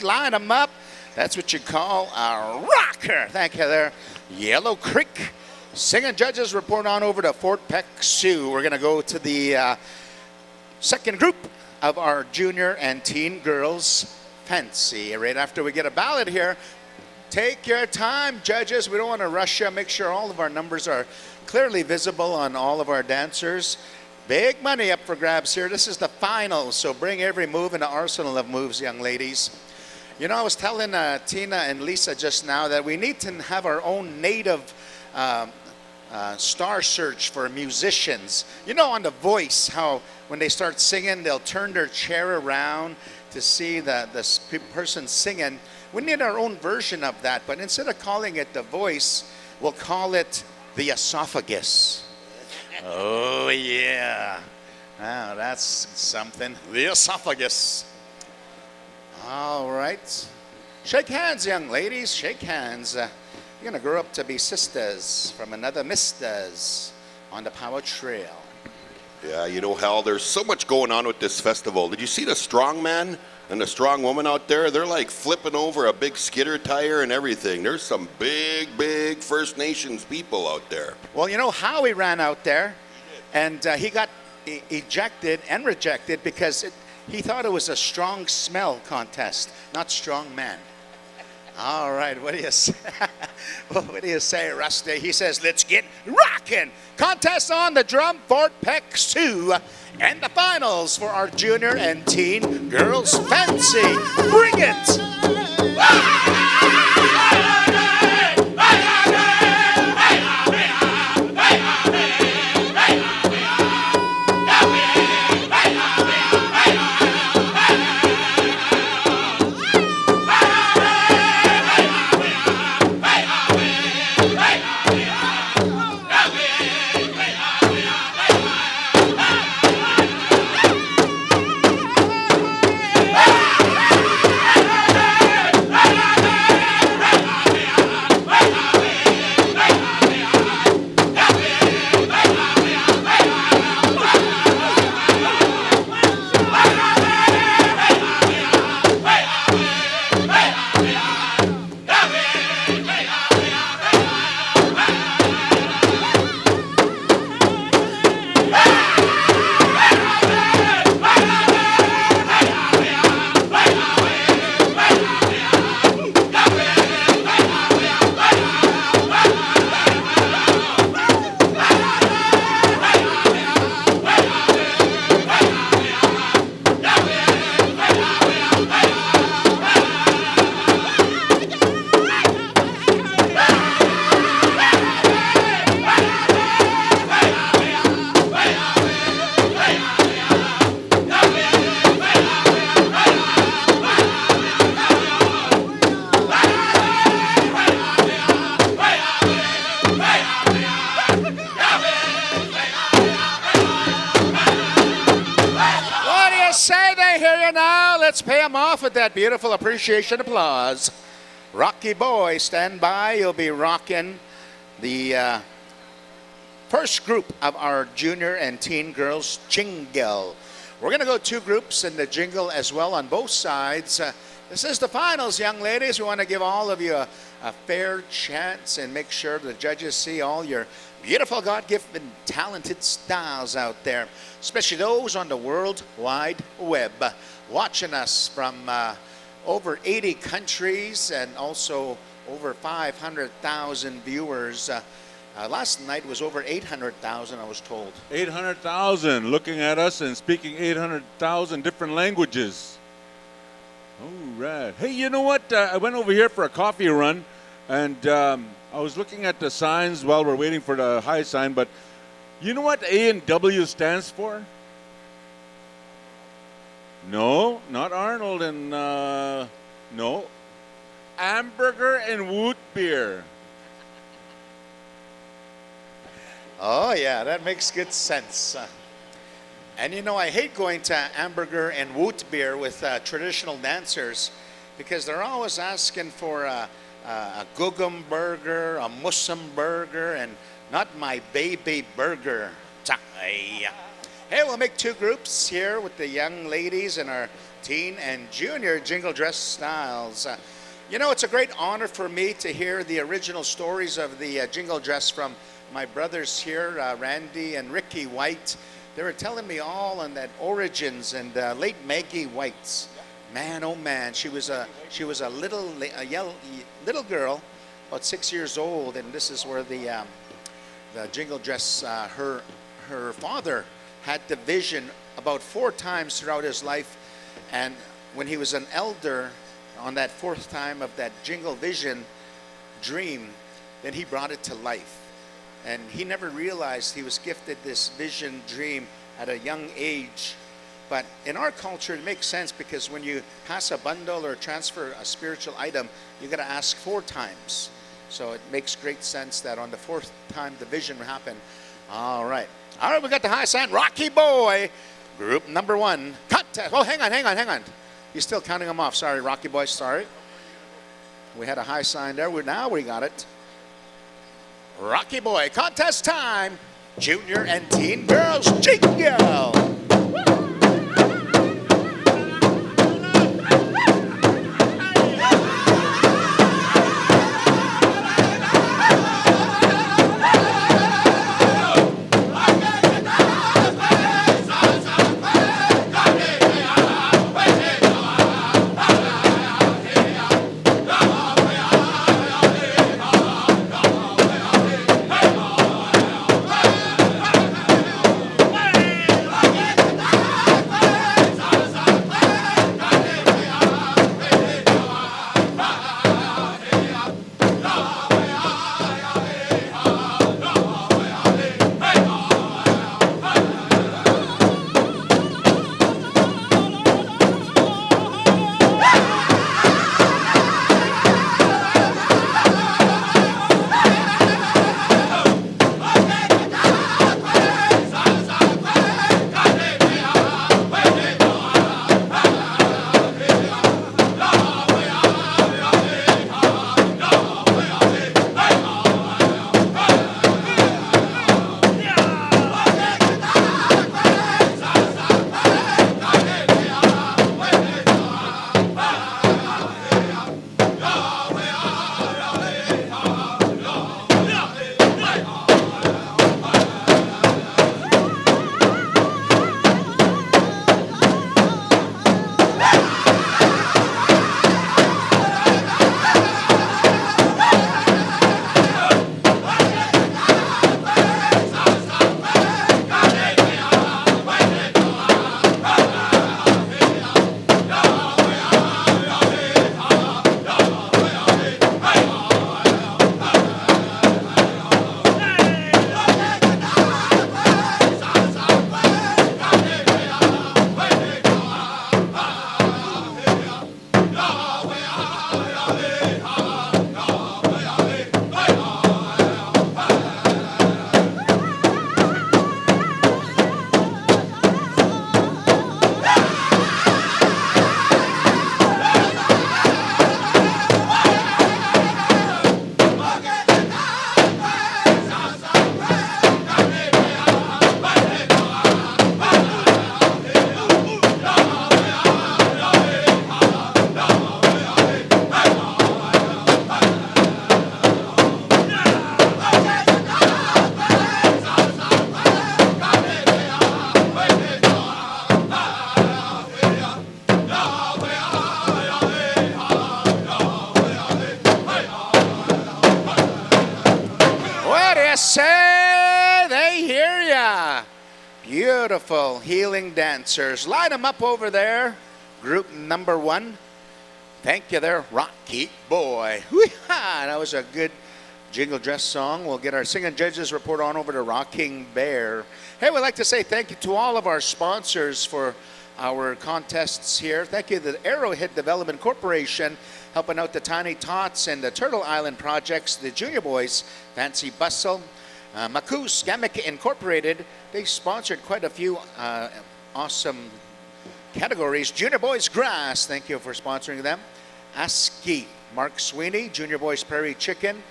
[SPEAKER 3] Line them up. That's what you call a rocker. Thank you there. Yellow Creek. Singing judges report on over to Fort Peck Sioux. We're going to go to the second group of our junior and teen girls fancy. Right after we get a ballot here. Take your time, judges. We don't want to rush you. Make sure all of our numbers are clearly visible on all of our dancers. Big money up for grabs here. This is the finals, so bring every move in the arsenal of moves, young ladies. You know, I was telling Tina and Lisa just now that we need to have our own native star search for musicians. You know, on The Voice, how when they start singing, they'll turn their chair around to see the person singing. We need our own version of that, but instead of calling it The Voice, we'll call it the esophagus. Oh, yeah. Wow, that's something. The esophagus. All right. Shake hands, young ladies. Shake hands. You're going to grow up to be sisters from another misters on the Power Trail.
[SPEAKER 1] Yeah, you know, Hal, there's so much going on with this festival. Did you see the strong man and the strong woman out there? They're like flipping over a big skidder tire and everything. There's some big, big First Nations people out there.
[SPEAKER 3] Well, you know, Howie ran out there, and he got ejected and rejected because he thought it was a strong smell contest, not strong man. All right, what do you say? What do you say, Rusty? He says, let's get rocking. Contest on the drum, Fort Peck Sioux, and the finals for our junior and teen girls fancy. Bring it! Let's pay him off with that beautiful appreciation applause. Rocky boy, stand by. You'll be rocking the first group of our junior and teen girls jingle. We're going to go two groups in the jingle as well on both sides. This is the finals, young ladies. We want to give all of you a fair chance and make sure the judges see all your beautiful God-given talented styles out there, especially those on the World Wide Web, watching us from over 80 countries and also over 500,000 viewers. Last night was over 800,000, I was told.
[SPEAKER 9] 800,000 looking at us and speaking 800,000 different languages. All right. Hey, you know what? I went over here for a coffee run, and I was looking at the signs while we're waiting for the high sign, but you know what A and W stands for? No, not Arnold and, no. Hamburger and Woot Beer.
[SPEAKER 3] Oh, yeah, that makes good sense. And you know, I hate going to Hamburger and Woot Beer with traditional dancers because they're always asking for a Gugum burger, a Muslim burger, and not my baby burger. Hey, we'll make two groups here with the young ladies in our teen and junior jingle dress styles. You know, it's a great honor for me to hear the original stories of the jingle dress from my brothers here, Randy and Ricky White. They were telling me all on that origins and late Maggie White's. Man, oh man, she was a little girl, about 6 years old, and this is where the jingle dress her father had the vision about 4 times throughout his life. And when he was an elder, on that 4th time of that jingle vision dream, then he brought it to life. And he never realized he was gifted this vision dream at a young age. But in our culture, it makes sense, because when you pass a bundle or transfer a spiritual item, you got to ask 4 times. So it makes great sense that on the 4th time the vision happened. All right, we got the high sign. Rocky Boy, group number 1. Contest. Oh, hang on. He's still counting them off. Sorry, Rocky Boy, sorry. We had a high sign there. Now we got it. Rocky Boy, contest time. Junior and teen girls, jingle. Say they hear ya. Beautiful healing dancers. Line them up over there. Group number 1. Thank you there, Rocky Boy. Whee-ha! That was a good jingle dress song. We'll get our singing judges report on over to Rocking Bear. Hey, we'd like to say thank you to all of our sponsors for our contests here. Thank you to the Arrowhead Development Corporation, helping out the Tiny Tots and the Turtle Island projects, the Junior Boys, Fancy Bustle, Macouse Gamic Incorporated. They sponsored quite a few awesome categories. Junior Boys Grass, thank you for sponsoring them. ASCII, Mark Sweeney, Junior Boys Prairie Chicken.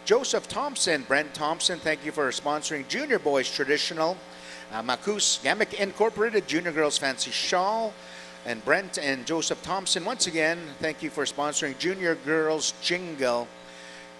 [SPEAKER 3] Joseph Thompson, Brent Thompson, thank you for sponsoring Junior Boys Traditional. Macouse Gamic Incorporated, Junior Girls Fancy Shawl. And Brent and Joseph Thompson, once again, thank you for sponsoring Junior Girls Jingle.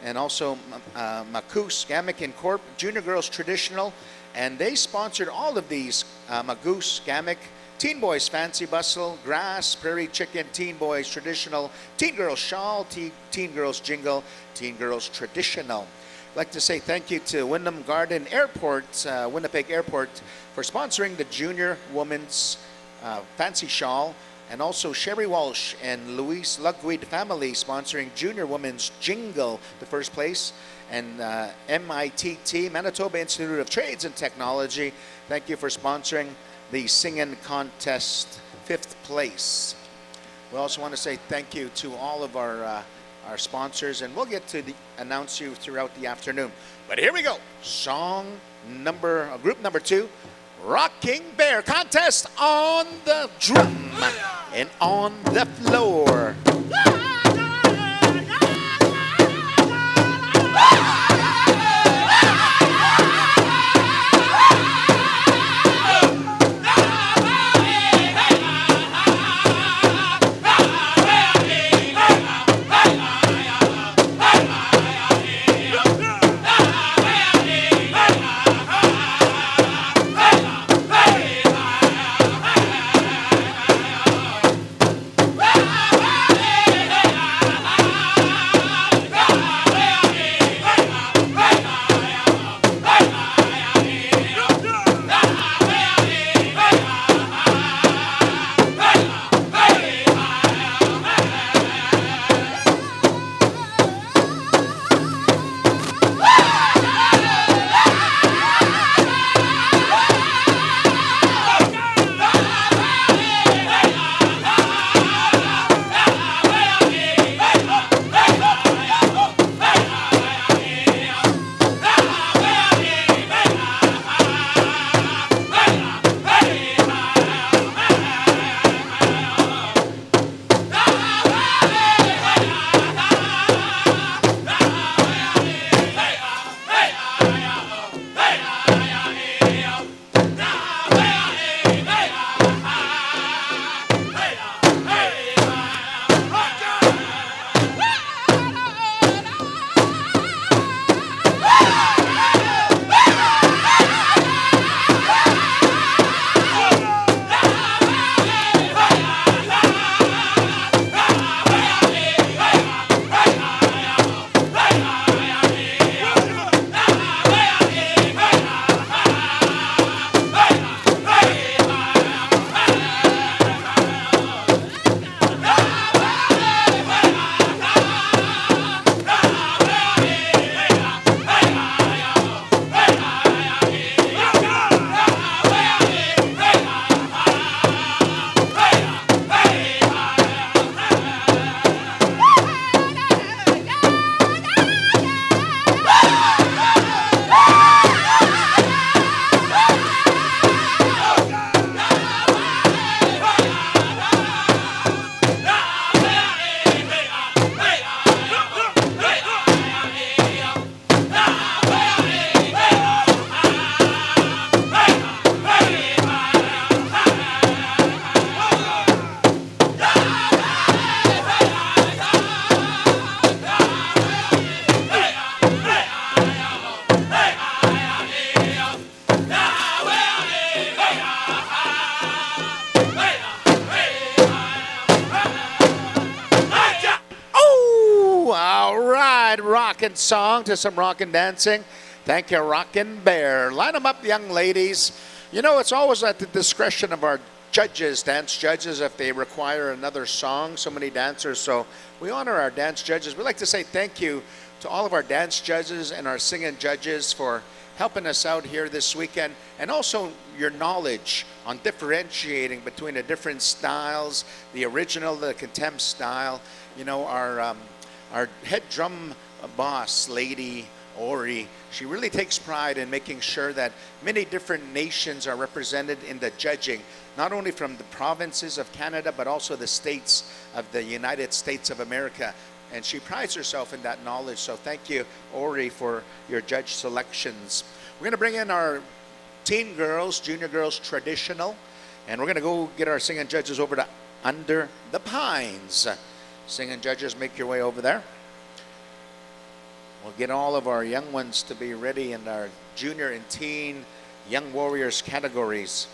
[SPEAKER 3] And also Macouse Gamic Incorp, Junior Girls Traditional. And they sponsored all of these, Macouse Gamic, Teen Boys Fancy Bustle, Grass, Prairie Chicken, Teen Boys Traditional, Teen Girls Shawl, Teen Girls Jingle, Teen Girls Traditional. I'd like to say thank you to Wyndham Garden Airport, Winnipeg Airport, for sponsoring the Junior Women's Fancy Shawl, and also Sherry Walsh and Louise Lugweed family sponsoring Junior Women's Jingle, the first place, and MITT, Manitoba Institute of Trades and Technology. Thank you for sponsoring the Singing Contest, 5th place. We also want to say thank you to all of our sponsors, and we'll get to announce you throughout the afternoon. But here we go. Group number 2, Rocking Bear Contest on the drum and on the floor. Rockin' song to some rockin' dancing. Thank you, Rockin' Bear. Line them up, young ladies. You know, it's always at the discretion of our judges, dance judges, if they require another song. So many dancers, so we honor our dance judges. We'd like to say thank you to all of our dance judges and our singing judges for helping us out here this weekend, and also your knowledge on differentiating between the different styles, the original, the contempt style. You know, our head drum boss, Lady Ori, she really takes pride in making sure that many different nations are represented in the judging, not only from the provinces of Canada, but also the states of the United States of America. And she prides herself in that knowledge. So thank you, Ori, for your judge selections. We're going to bring in our teen girls, junior girls traditional, and we're going to go get our singing judges over to Under the Pines. Singing judges, make your way over there. We'll get all of our young ones to be ready in our junior and teen young warriors categories.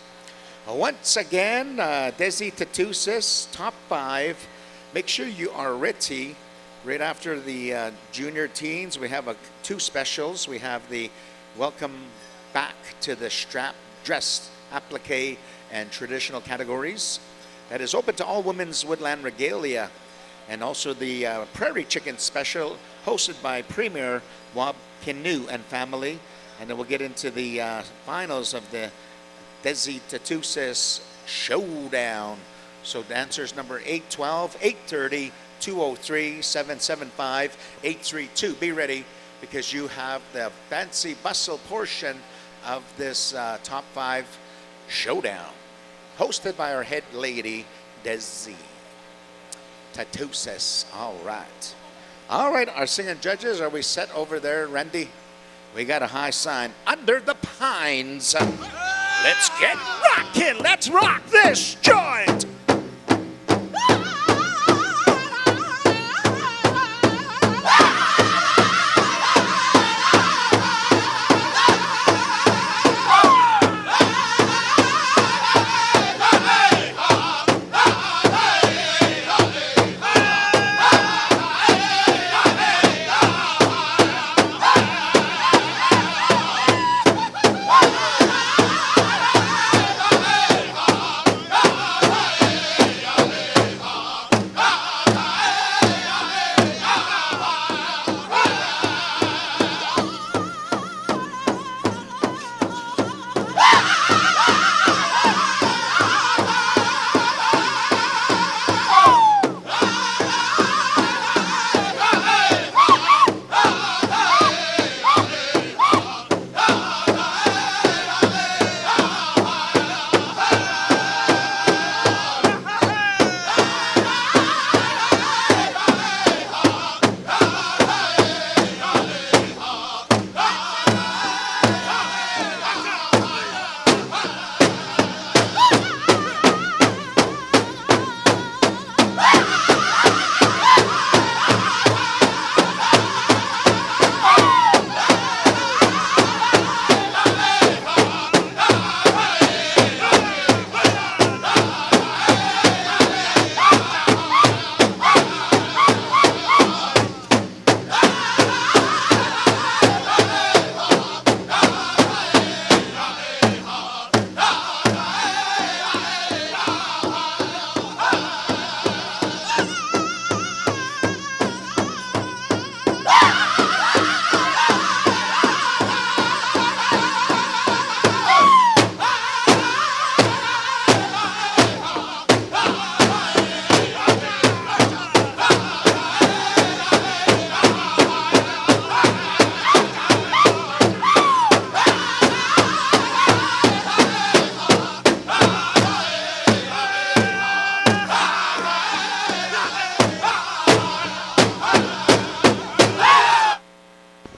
[SPEAKER 3] Once again, Desi Tatusis, top 5. Make sure you are ready Right after the junior teens, we have two specials. We have the welcome back to the strap, dress, applique, and traditional categories. That is open to all women's woodland regalia. And also the prairie chicken special hosted by Premier Wab Kinu and family. And then we'll get into the finals of the Desi Tatusis Showdown. So dancers number 812, 830, 203, 775, 832. Be ready because you have the fancy bustle portion of this top 5 showdown. Hosted by our head lady, Desi Tatusis. All right. All right, our singing judges, are we set over there, Randy? We got a high sign. Under the pines. Let's get rocking. Let's rock this joint.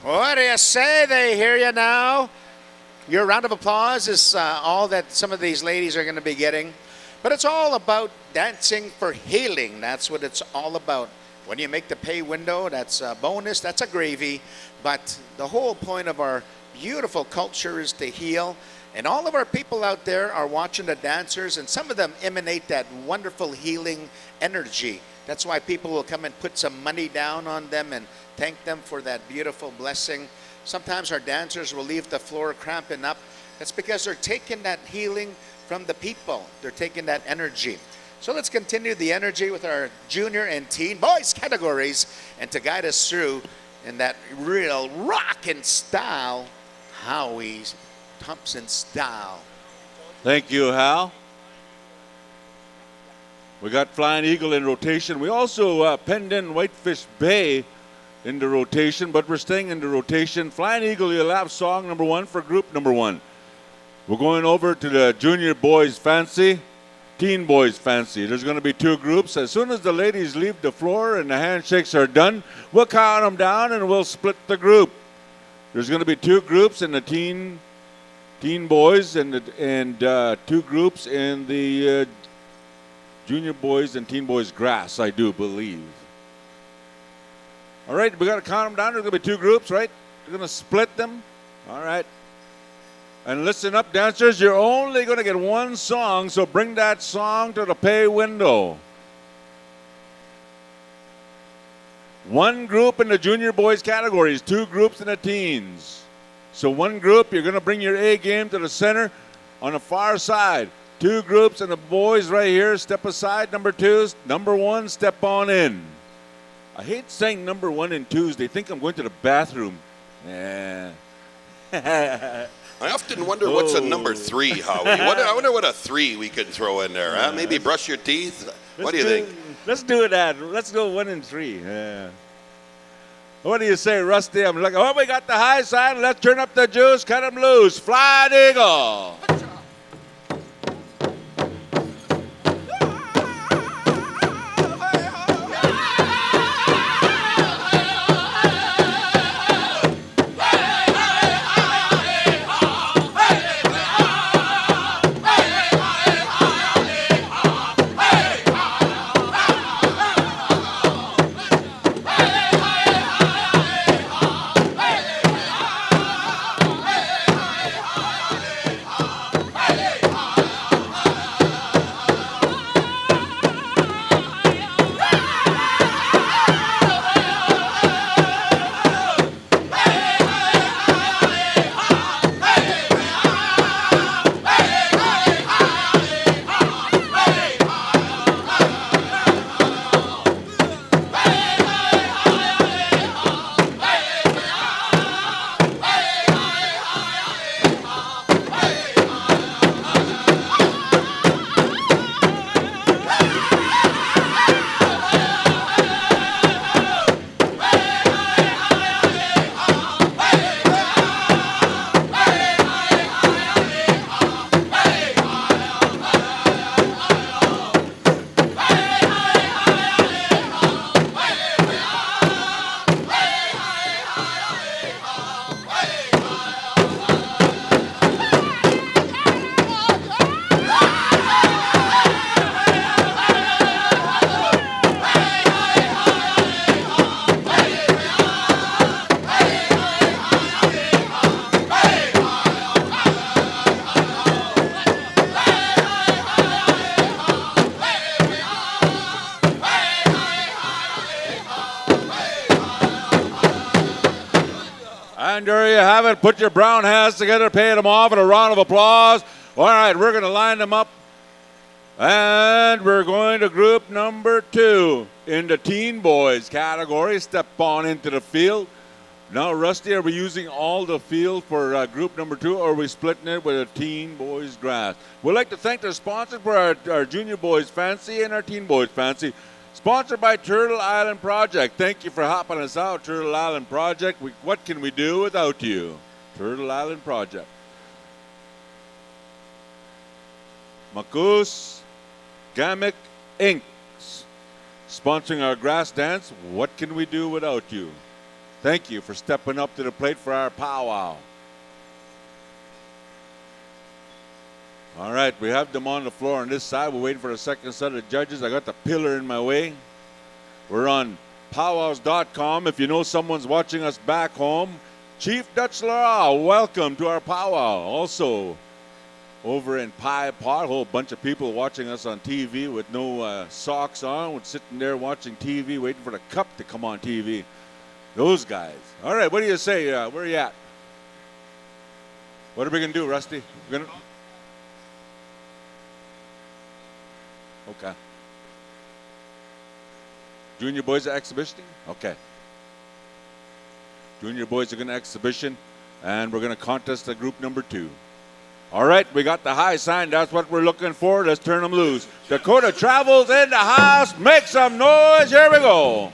[SPEAKER 3] What do you say? They hear you now. Your round of applause is all that some of these ladies are going to be getting. But it's all about dancing for healing. That's what it's all about. When you make the pay window, that's a bonus, that's a gravy. But the whole point of our beautiful culture is to heal. And all of our people out there are watching the dancers, and some of them emanate that wonderful healing energy. That's why people will come and put some money down on them and thank them for that beautiful blessing. Sometimes our dancers will leave the floor cramping up. That's because they're taking that healing from the people. They're taking that energy. So let's continue the energy with our junior and teen boys categories. And to guide us through in that real rockin' style, Howie Thompson style.
[SPEAKER 9] Thank you, Hal. We got Flying Eagle in rotation. We also penned in Whitefish Bay in the rotation, but we're staying in the rotation. Flying Eagle, you'll have song number 1 for group number 1. We're going over to the junior boys fancy, teen boys fancy. There's going to be 2 groups. As soon as the ladies leave the floor and the handshakes are done, we'll count them down and we'll split the group. There's going to be 2 groups in the teen boys and 2 groups in the junior boys and teen boys grass, I do believe. All right, we got to count them down. There's going to be 2 groups, right? We're going to split them. All right. And listen up, dancers. You're only going to get 1 song, so bring that song to the pay window. One group in the junior boys categories, 2 groups in the teens. So one group, you're going to bring your A game to the center on the far side. 2 groups and the boys right here, step aside, number 2s. Number 1, step on in. I hate saying number 1 and 2s. They think I'm going to the bathroom. Yeah.
[SPEAKER 1] I often wonder what's a number 3, Howie. I wonder what a 3 we could throw in there. Huh? Maybe brush your teeth. What do you think?
[SPEAKER 9] Let's do that. Let's go 1 and 3. Yeah. What do you say, Rusty? I'm like, oh, we got the high side. Let's turn up the juice. Cut them loose. Flying eagle. And there you have it. Put your brown hands together, pay them off, and a round of applause. All right, we're going to line them up. And we're going to group number 2 in the teen boys category. Step on into the field. Now, Rusty, are we using all the field for group number 2, or are we splitting it with a teen boys grass? We'd like to thank the sponsors for our junior boys fancy and our teen boys fancy. Sponsored by Turtle Island Project. Thank you for helping us out, Turtle Island Project. What can we do without you? Turtle Island Project. Makus Gamic Inc. Sponsoring our grass dance. What can we do without you? Thank you for stepping up to the plate for our powwow. All right, we have them on the floor on this side. We're waiting for the second set of judges. I got the pillar in my way. We're on PowWows.com. If you know someone's watching us back home, Chief Dutch Lara, welcome to our powwow. Also, over in Pie Pot, a whole bunch of people watching us on TV with no socks on. We're sitting there watching TV, waiting for the cup to come on TV. Those guys. All right, what do you say? Where are you at? What are we going to do, Rusty? We're gonna... Okay. Junior boys are exhibitioning? Okay. Junior boys are going to exhibition, and we're going to contest the group number 2. All right, we got the high sign. That's what we're looking for. Let's turn them loose. Dakota travels in the house. Make some noise. Here we go.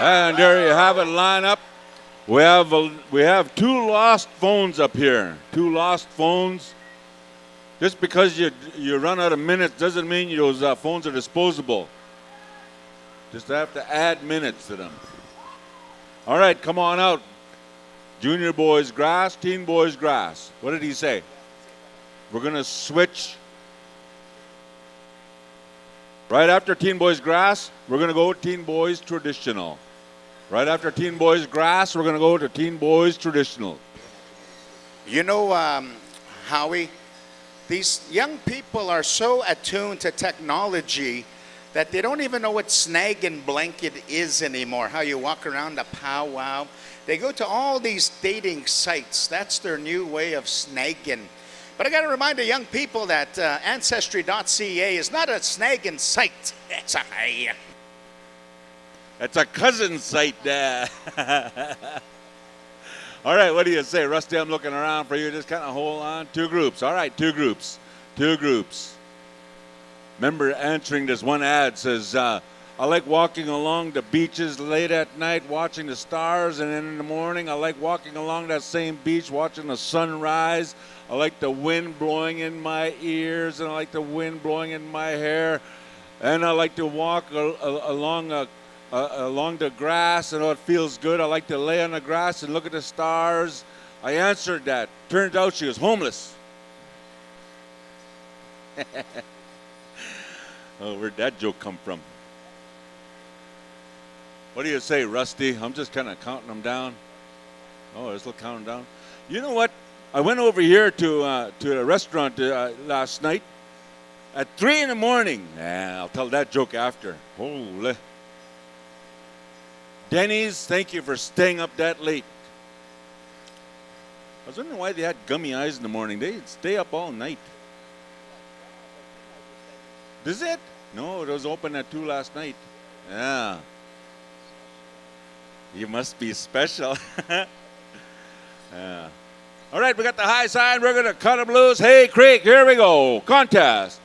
[SPEAKER 9] And there you have it, line up. We have 2 lost phones up here. 2 lost phones. Just because you run out of minutes doesn't mean those phones are disposable. Just have to add minutes to them. All right, come on out. Junior boys grass, teen boys grass. What did he say? We're going to switch. Right after teen boys grass, we're going to go teen boys traditional. Right after teen boys grass, we're going to go to teen boys traditional.
[SPEAKER 3] You know, Howie, these young people are so attuned to technology that they don't even know what snag and blanket is anymore, how you walk around a powwow. They go to all these dating sites. That's their new way of snagging. But I got to remind the young people that Ancestry.ca is not a snagging site.
[SPEAKER 9] It's a cousin site there. All right, what do you say? Rusty, I'm looking around for you. Just kind of hold on. 2 groups. All right, 2 groups. 2 groups. Remember answering this one ad says, I like walking along the beaches late at night, watching the stars, and then in the morning, I like walking along that same beach, watching the sun rise. I like the wind blowing in my ears, and I like the wind blowing in my hair, and I like to walk along the grass, and it feels good. I like to lay on the grass and look at the stars. I answered that. Turned out she was homeless. Oh, where'd that joke come from? What do you say, Rusty? I'm just kind of counting them down. Oh, they're still counting down. You know what? I went over here to a restaurant last night at 3 in the morning. I'll tell that joke after. Holy. Denny's, thank you for staying up that late. I was wondering why they had gummy eyes in the morning. They'd stay up all night. Is it? No, it was open at 2 last night. Yeah. You must be special. Yeah. All right, we got the high sign. We're going to cut them loose. Hey, Creek, here we go. Contest.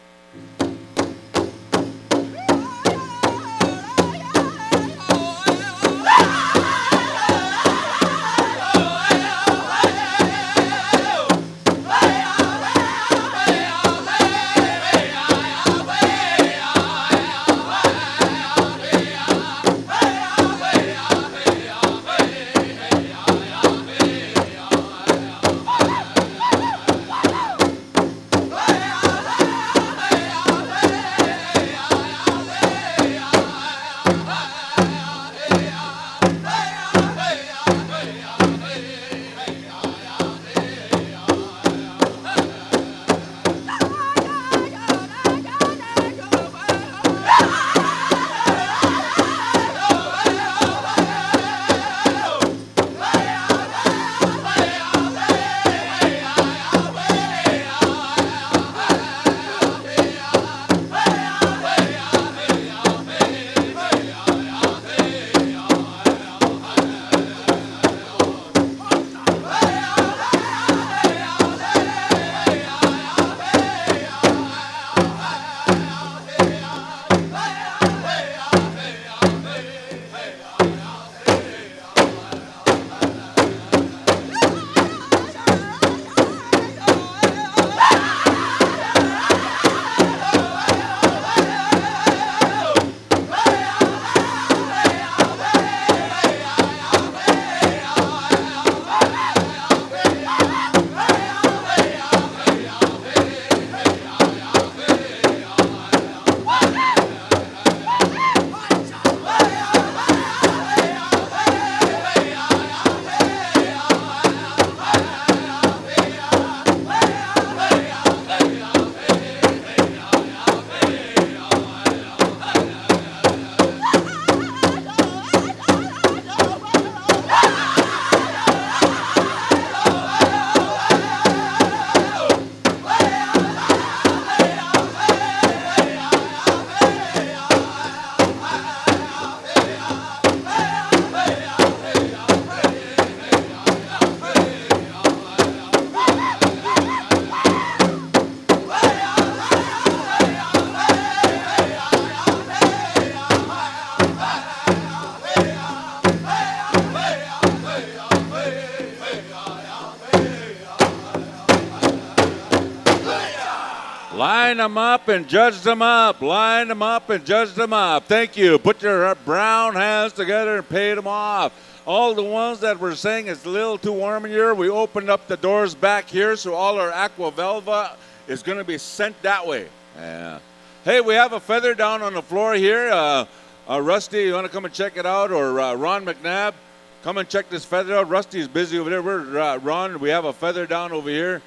[SPEAKER 9] Line them up and judge them up. Line them up and judge them up. Thank you. Put your brown hands together and pay them off. All the ones that were saying it's a little too warm in here, we opened up the doors back here, so all our aqua velva is going to be sent that way. Yeah. Hey, we have a feather down on the floor here. Rusty, you want to come and check it out? Or Ron McNabb, come and check this feather out. Rusty's busy over there. We're Ron, we have a feather down over here.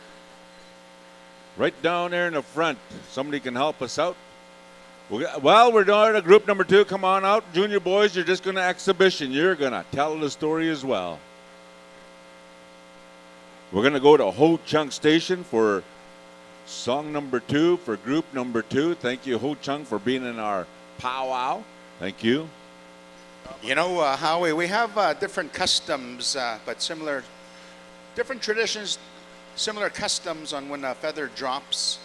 [SPEAKER 9] Right down there in the front. Somebody can help us out. Well, we're doing a group number 2. Come on out. Junior boys, you're just going to exhibition. You're going to tell the story as well. We're going to go to Ho Chung Station for song number 2 for group number 2. Thank you, Ho Chung, for being in our powwow. Thank you.
[SPEAKER 3] You know, Howie, we have different customs, but similar, different traditions, similar customs on when a feather drops.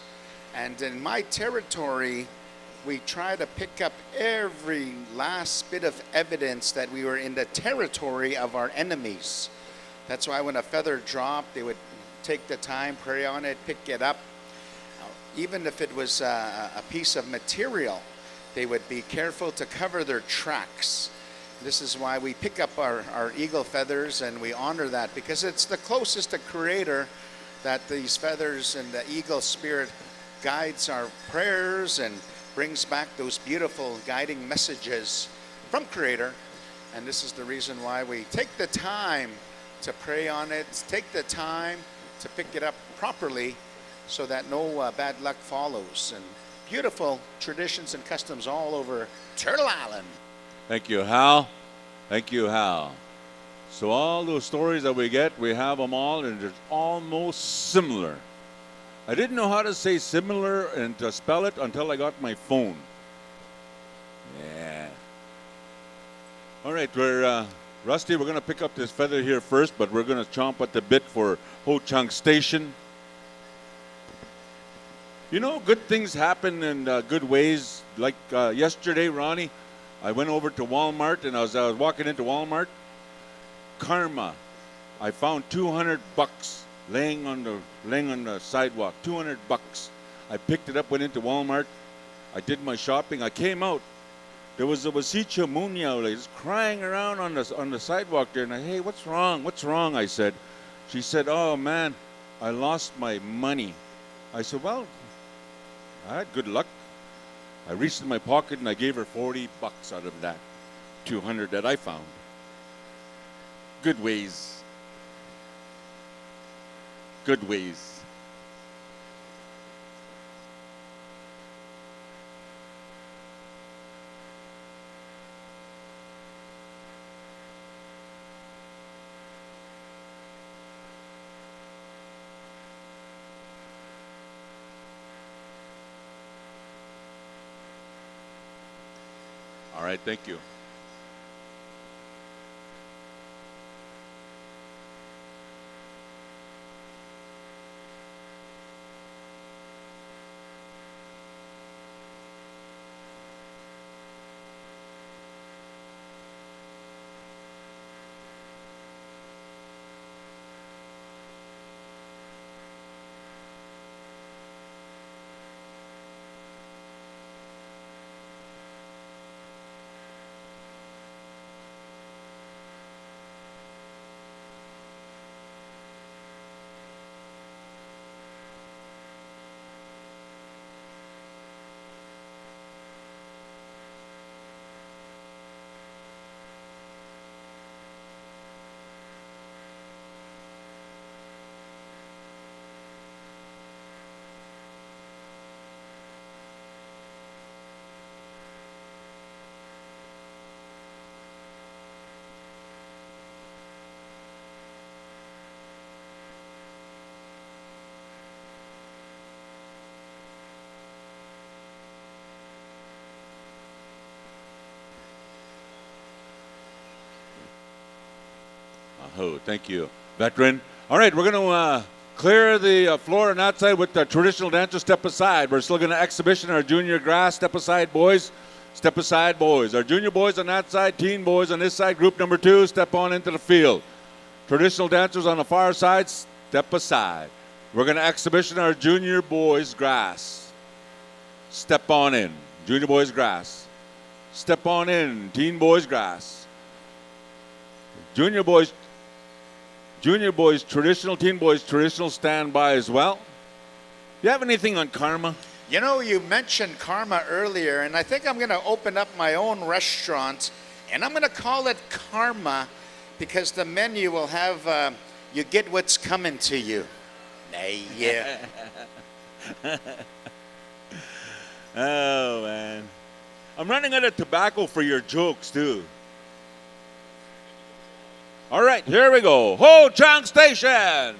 [SPEAKER 3] And in my territory, we try to pick up every last bit of evidence that we were in the territory of our enemies. That's why when a feather dropped, they would take the time, pray on it, pick it up. Even if it was a piece of material, they would be careful to cover their tracks. This is why we pick up our eagle feathers and we honor that, because it's the closest to Creator that these feathers and the eagle spirit guides our prayers and brings back those beautiful guiding messages from Creator. And this is the reason why we take the time to pray on it, take the time to pick it up properly so that no bad luck follows. And beautiful traditions and customs all over Turtle Island.
[SPEAKER 9] Thank you, Hal. Thank you, Hal. So all those stories that we get, we have them all, and they're almost similar. I didn't know how to say similar and to spell it until I got my phone. Yeah. All right, we're Rusty, we're going to pick up this feather here first, but we're going to chomp at the bit for Ho Chung Station. You know, good things happen in good ways. Like yesterday, Ronnie, I went over to Walmart, and I was walking into Walmart. Karma. I found $200 laying on the sidewalk. $200. I picked it up, went into Walmart. I did my shopping. I came out. There was a Wasicha Munya lady crying around on the sidewalk there. And hey, what's wrong? What's wrong? I said. She said, oh man, I lost my money. I said, well, I had good luck. I reached in my pocket and I gave her $40 out of that 200 that I found. Good ways. Good ways. All right, thank you. Oh, thank you, veteran. All right, we're going to clear the floor on that side with the traditional dancers. Step aside. We're still going to exhibition our junior grass. Step aside, boys. Step aside, boys. Our junior boys on that side, teen boys on this side. Group number 2, step on into the field. Traditional dancers on the far side, step aside. We're going to exhibition our junior boys grass. step on in. Junior boys grass. Step on in, teen boys grass. Junior boys traditional, teen boys traditional, stand by as well. Do you have anything on karma?
[SPEAKER 3] You know, you mentioned karma earlier, and I think I'm going to open up my own restaurant, and I'm going to call it Karma because the menu will have you get what's coming to you. Yeah.
[SPEAKER 9] Oh, man. I'm running out of tobacco for your jokes, too. All right, here we go. Ho Chang Station.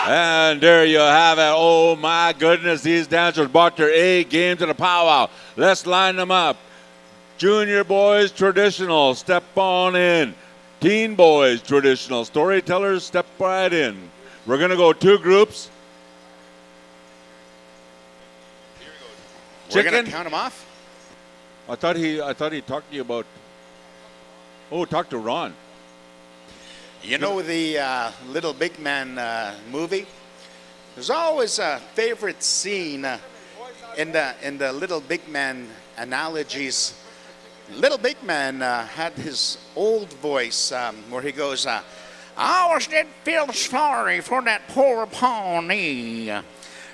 [SPEAKER 9] And there you have it. Oh my goodness, these dancers brought their A game to the powwow. Let's line them up. Junior boys traditional, step on in. Teen boys traditional, storytellers, step right in. We're gonna go two groups.
[SPEAKER 3] We're going
[SPEAKER 9] Chicken?
[SPEAKER 3] to count them off?
[SPEAKER 9] I thought he talked to you about. Oh, talk to Ron.
[SPEAKER 3] You know the Little Big Man movie? There's always a favorite scene in the Little Big Man analogies. Little Big Man had his old voice where he goes, I always did feel sorry for that poor Pawnee.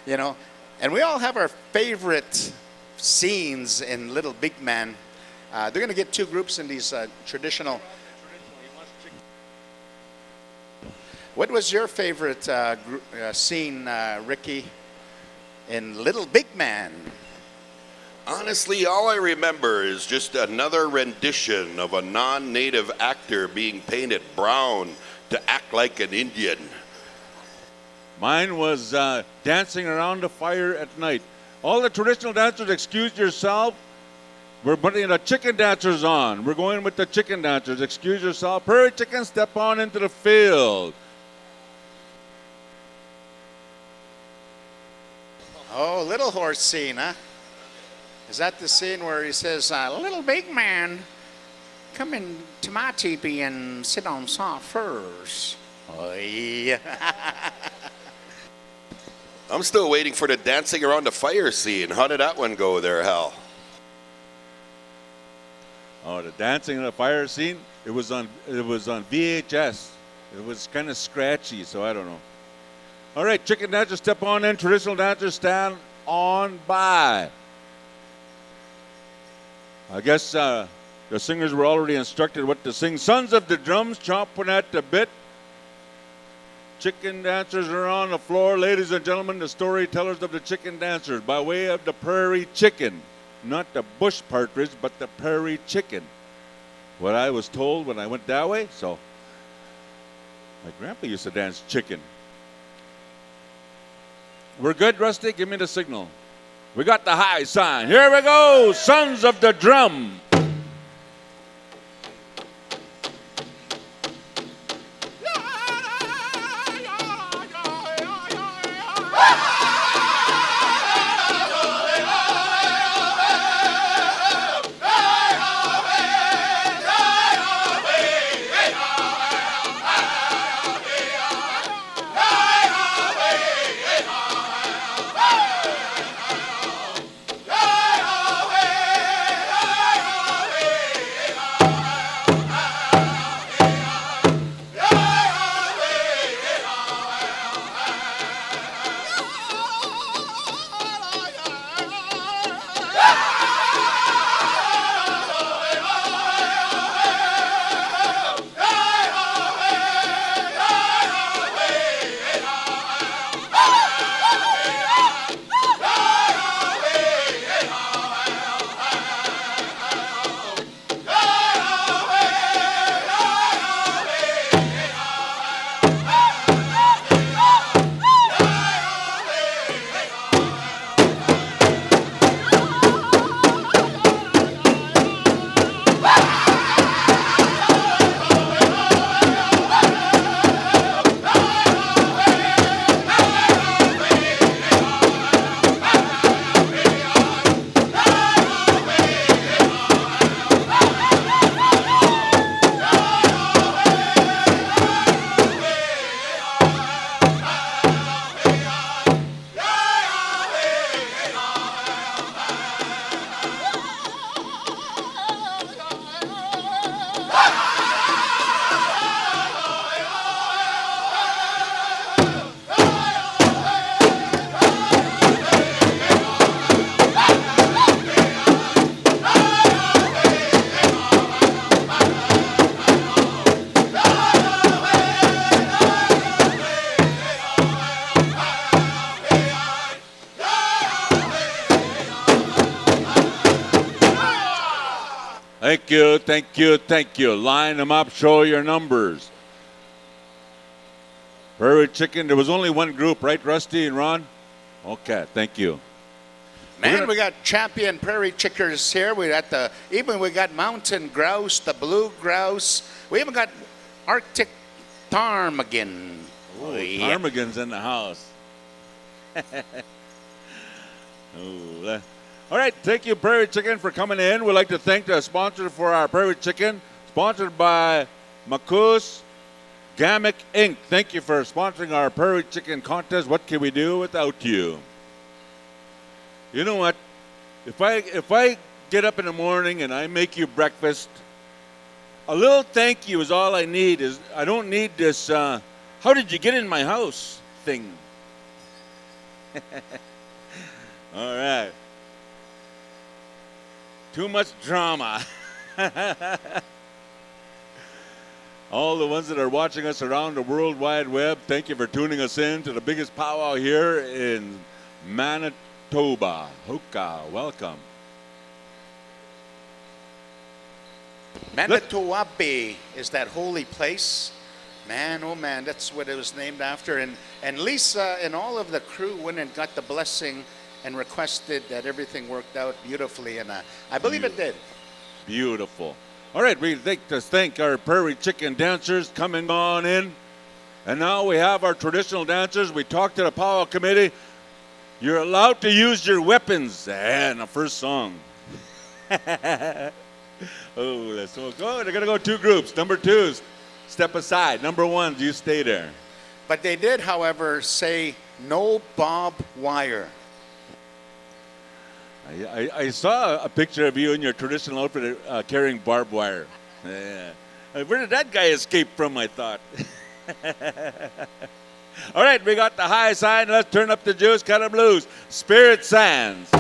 [SPEAKER 3] You know, and we all have our favorite scenes in Little Big Man. They're going to get two groups in these traditional. What was your favorite scene, Ricky, in Little Big Man?
[SPEAKER 1] Honestly, all I remember is just another rendition of a non-native actor being painted brown to act like an Indian.
[SPEAKER 9] Mine was dancing around the fire at night. All the traditional dancers, excuse yourself. We're putting the chicken dancers on. We're going with the chicken dancers. Excuse yourself. Prairie chicken, step on into the field.
[SPEAKER 3] Oh, Little Horse scene, huh? Is that the scene where he says, Little Big Man, come into my teepee and sit on soft furs? Oh, yeah.
[SPEAKER 1] I'm still waiting for the dancing around the fire scene. How did that one go there, Hal?
[SPEAKER 9] Oh, the dancing in the fire scene. It was on VHS. It was kind of scratchy, so I don't know. All right, chicken dancers, step on in. Traditional dancers, stand on by. I guess the singers were already instructed what to sing. Sons of the drums chomping at the bit. Chicken dancers are on the floor. Ladies and gentlemen, the storytellers of the chicken dancers by way of the prairie chicken. Not the bush partridge, but the prairie chicken. What I was told when I went that way, so my grandpa used to dance chicken. We're good, Rusty? Give me the signal. We got the high sign. Here we go, Sons of the Drum. Thank you, thank you, thank you. Line them up, show your numbers. Prairie chicken, there was only one group, right, Rusty and Ron? Okay, thank you.
[SPEAKER 3] Man, we got champion prairie chickers here. We got mountain grouse, the blue grouse. We even got Arctic ptarmigan.
[SPEAKER 9] Oh, ptarmigan's in the house. All right, thank you, Prairie Chicken, for coming in. We'd like to thank the sponsor for our Prairie Chicken, sponsored by Makus Gamic Inc. Thank you for sponsoring our Prairie Chicken contest. What can we do without you? You know what? If I get up in the morning and I make you breakfast, a little thank you is all I need. I don't need this, how did you get in my house thing. All right. Too much drama. All the ones that are watching us around the World Wide Web, thank you for tuning us in to the biggest powwow here in Manitoba. Hoka, welcome.
[SPEAKER 3] Manito Ahbee is that holy place. Man, oh man, that's what it was named after. And Lisa and all of the crew went and got the blessing and requested that everything worked out beautifully, and I believe it did.
[SPEAKER 9] Beautiful. All right, we'd like to thank our Prairie Chicken dancers coming on in. And now we have our traditional dancers. We talked to the powwow committee. You're allowed to use your weapons. And the first song. Oh, that's so good. They're going to go two groups. Number twos, step aside. Number ones, you stay there.
[SPEAKER 3] But they did, however, say no barbed wire.
[SPEAKER 9] I saw a picture of you in your traditional outfit carrying barbed wire. Yeah. Where did that guy escape from, I thought? All right, we got the high sign. Let's turn up the juice, cut 'em loose. Spirit Sands.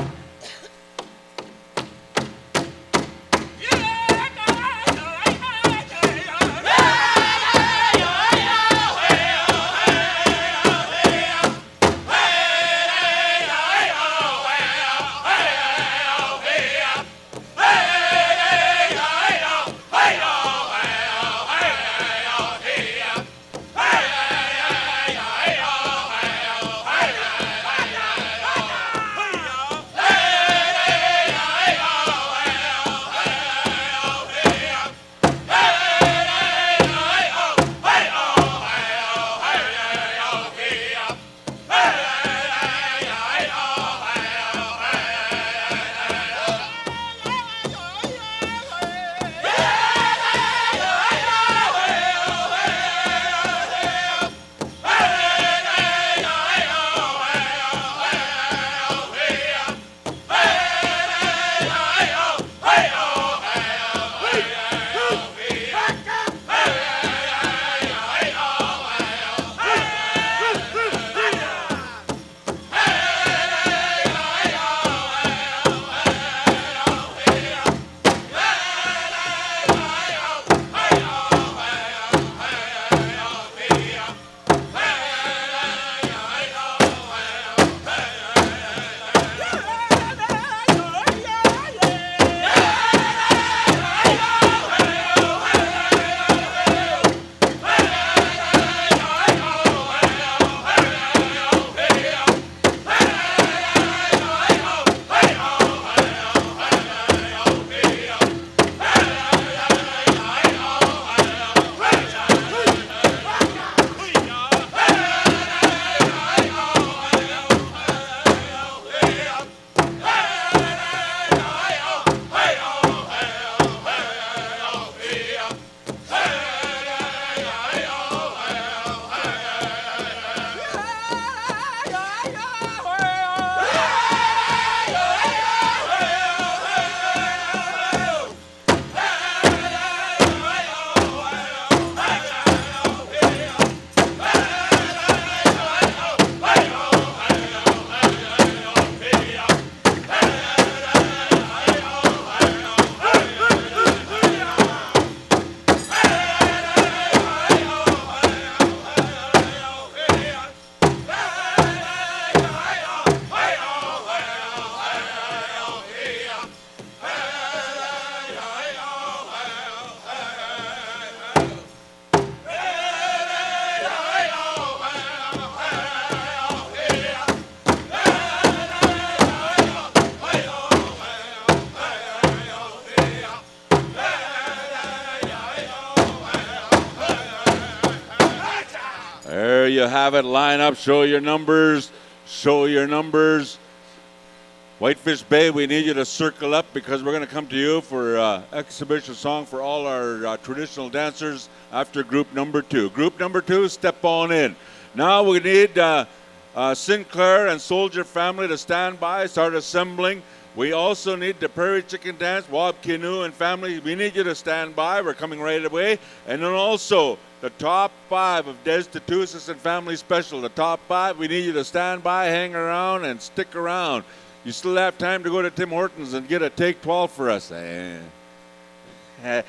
[SPEAKER 9] There you have it. Line up. Show your numbers. Show your numbers. Whitefish Bay, we need you to circle up because we're going to come to you for exhibition song for all our traditional dancers after group number 2. Group number 2, step on in. Now we need Sinclair and Soldier family to stand by, start assembling. We also need the Prairie Chicken Dance, Wab Kinu and family. We need you to stand by. We're coming right away. And then also the top 5 of Des Tatusis and Family Special. The top 5, we need you to stand by, hang around, and stick around. You still have time to go to Tim Hortons and get a take 12 for us. Might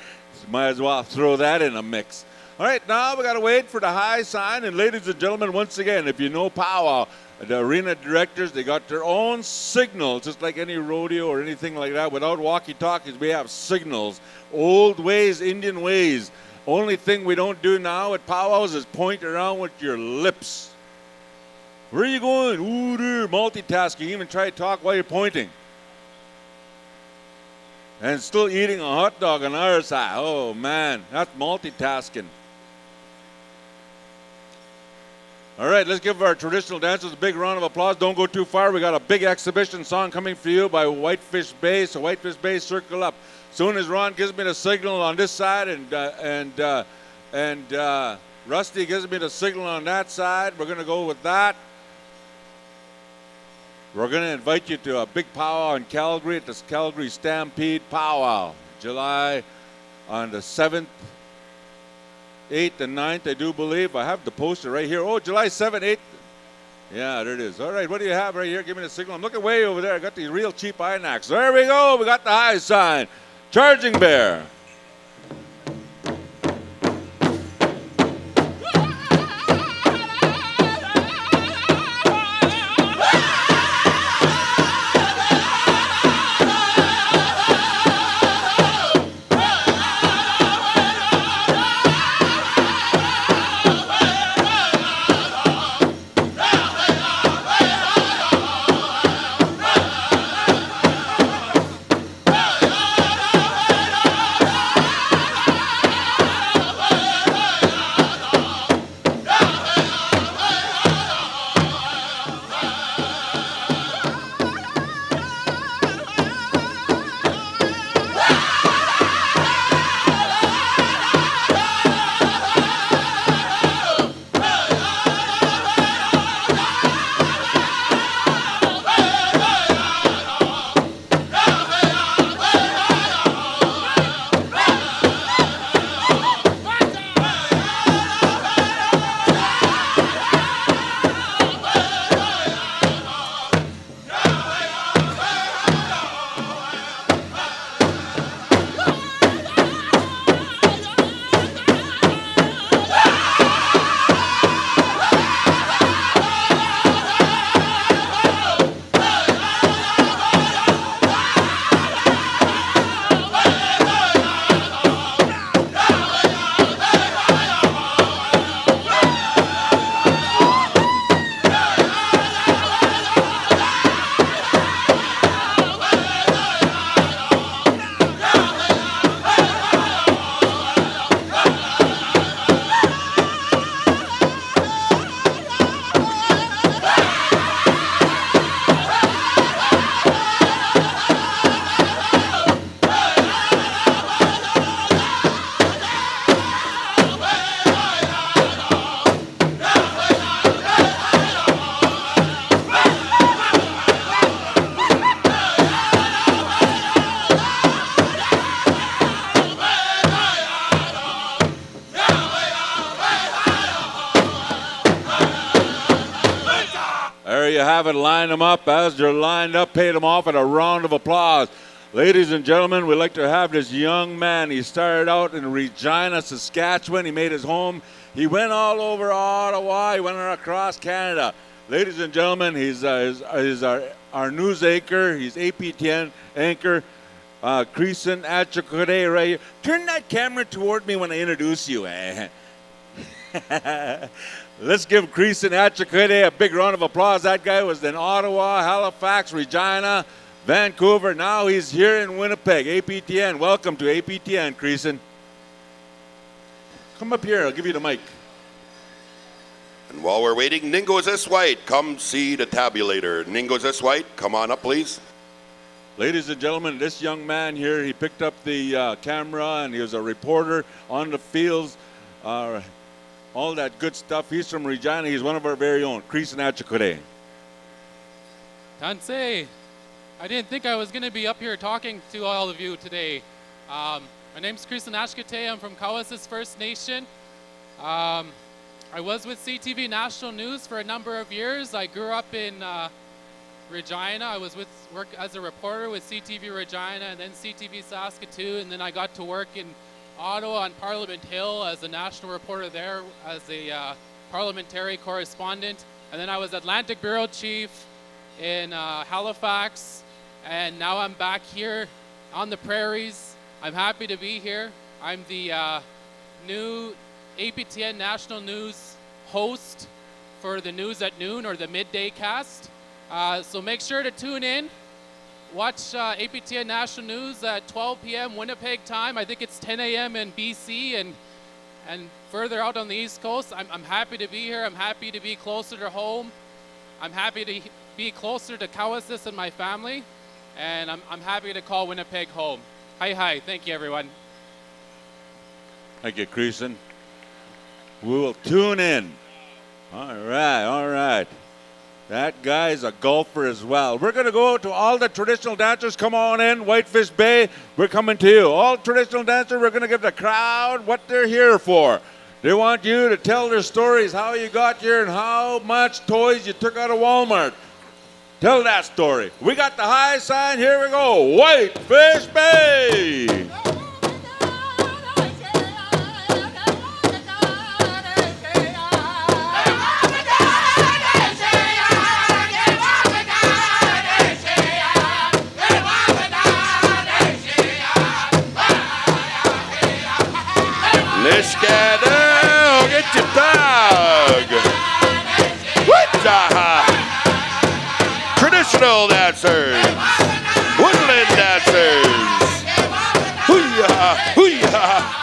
[SPEAKER 9] as well throw that in a mix. All right, now we got to wait for the high sign. And ladies and gentlemen, once again, if you know Pow Wow, the arena directors, they got their own signals, just like any rodeo or anything like that. Without walkie-talkies, we have signals. Old ways, Indian ways. Only thing we don't do now at Pow Wows is point around with your lips. Where are you going? Ooh, there, multitasking. Even try to talk while you're pointing. And still eating a hot dog on the other side. Oh, man, that's multitasking. All right, let's give our traditional dancers a big round of applause. Don't go too far. We got a big exhibition song coming for you by Whitefish Bay. So Whitefish Bay, circle up. Soon as Ron gives me the signal on this side and Rusty gives me the signal on that side, we're going to go with that. We're going to invite you to a big powwow in Calgary at the Calgary Stampede Powwow, July on the 7th, 8th, and 9th, I do believe. I have the poster right here. Oh, July 7th, 8th. Yeah, there it is. All right, what do you have right here? Give me the signal. I'm looking way over there. I got the real cheap INAX. There we go. We got the high sign. Charging Bear. You have it, line them up. As they're lined up, pay them off with a round of applause. Ladies and gentlemen, we'd like to have this young man. He started out in Regina, Saskatchewan. He made his home. He went all over Ottawa. He went across Canada. Ladies and gentlemen, he's our news anchor. He's APTN anchor, Creason Achakode right here. Turn that camera toward me when I introduce you. Let's give Creason Achakode a big round of applause. That guy was in Ottawa, Halifax, Regina, Vancouver. Now he's here in Winnipeg. APTN. Welcome to APTN, Creason. Come up here. I'll give you the mic.
[SPEAKER 1] And while we're waiting, Ningos S. White, come see the tabulator. Ningos S. White, come on up, please.
[SPEAKER 9] Ladies and gentlemen, this young man here, he picked up the camera and he was a reporter on the fields, all that good stuff. He's from Regina. He's one of our very own. Chris Nachakure.
[SPEAKER 14] Tansei, I didn't think I was going to be up here talking to all of you today. My name's Chris Nachakure. I'm from Kawasis First Nation. I was with CTV National News for a number of years. I grew up in Regina. I was work as a reporter with CTV Regina and then CTV Saskatoon, and then I got to work in Ottawa on Parliament Hill as a national reporter there as a parliamentary correspondent, and then I was Atlantic Bureau Chief in Halifax, and now I'm back here on the prairies. I'm happy to be here. I'm the new APTN National News host for the News at Noon, or the midday cast. So make sure to tune in. Watch APTN National News at 12 p.m. Winnipeg time. I think it's 10 a.m. in BC and further out on the East Coast. I'm happy to be here. I'm happy to be closer to home. I'm happy to be closer to Kawasis and my family. And I'm happy to call Winnipeg home. Hi. Thank you, everyone.
[SPEAKER 9] Thank you, Creason. We will tune in. All right. That guy's a golfer as well. We're going to go to all the traditional dancers. Come on in, Whitefish Bay. We're coming to you. All traditional dancers, we're going to give the crowd what they're here for. They want you to tell their stories, how you got here and how much toys you took out of Walmart. Tell that story. We got the high sign. Here we go. Whitefish Bay.
[SPEAKER 1] Nishkada, get your dog. Traditional dancers, woodland dancers. Hoo-yah, hoo-yah.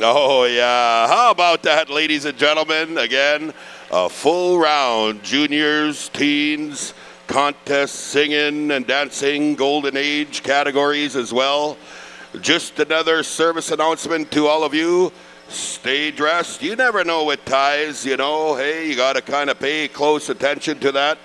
[SPEAKER 1] Oh, yeah. How about that, ladies and gentlemen? Again, a full round. Juniors, teens, contests, singing and dancing, golden age categories as well. Just another service announcement to all of you. Stay dressed. You never know with ties, you know. Hey, you got to kind of pay close attention to that.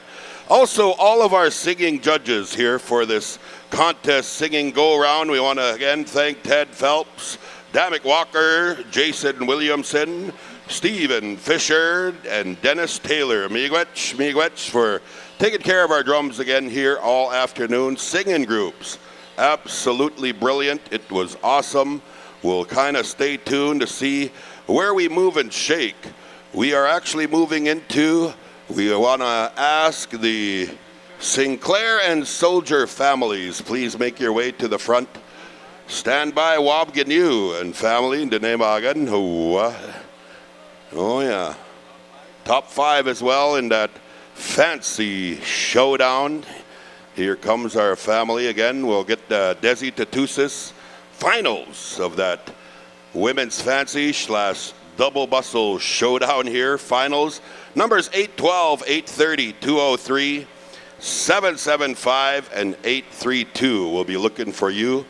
[SPEAKER 1] Also, all of our singing judges here for this contest singing go-around. We want to again thank Ted Phelps, Dammit Walker, Jason Williamson, Stephen Fisher, and Dennis Taylor. Miigwech for taking care of our drums again here all afternoon. Singing groups, absolutely brilliant. It was awesome. We'll kind of stay tuned to see where we move and shake. We are actually moving into, we want to ask the Sinclair and Soldier families, please make your way to the front. Stand by, Wabganu and family, Denemagan. Oh yeah. Top 5 as well in that fancy showdown. Here comes our family again. We'll get Desi Tatusis finals of that women's fancy / double bustle showdown here. Finals. Numbers 812, 830, 203, 775, and 832. We'll be looking for you.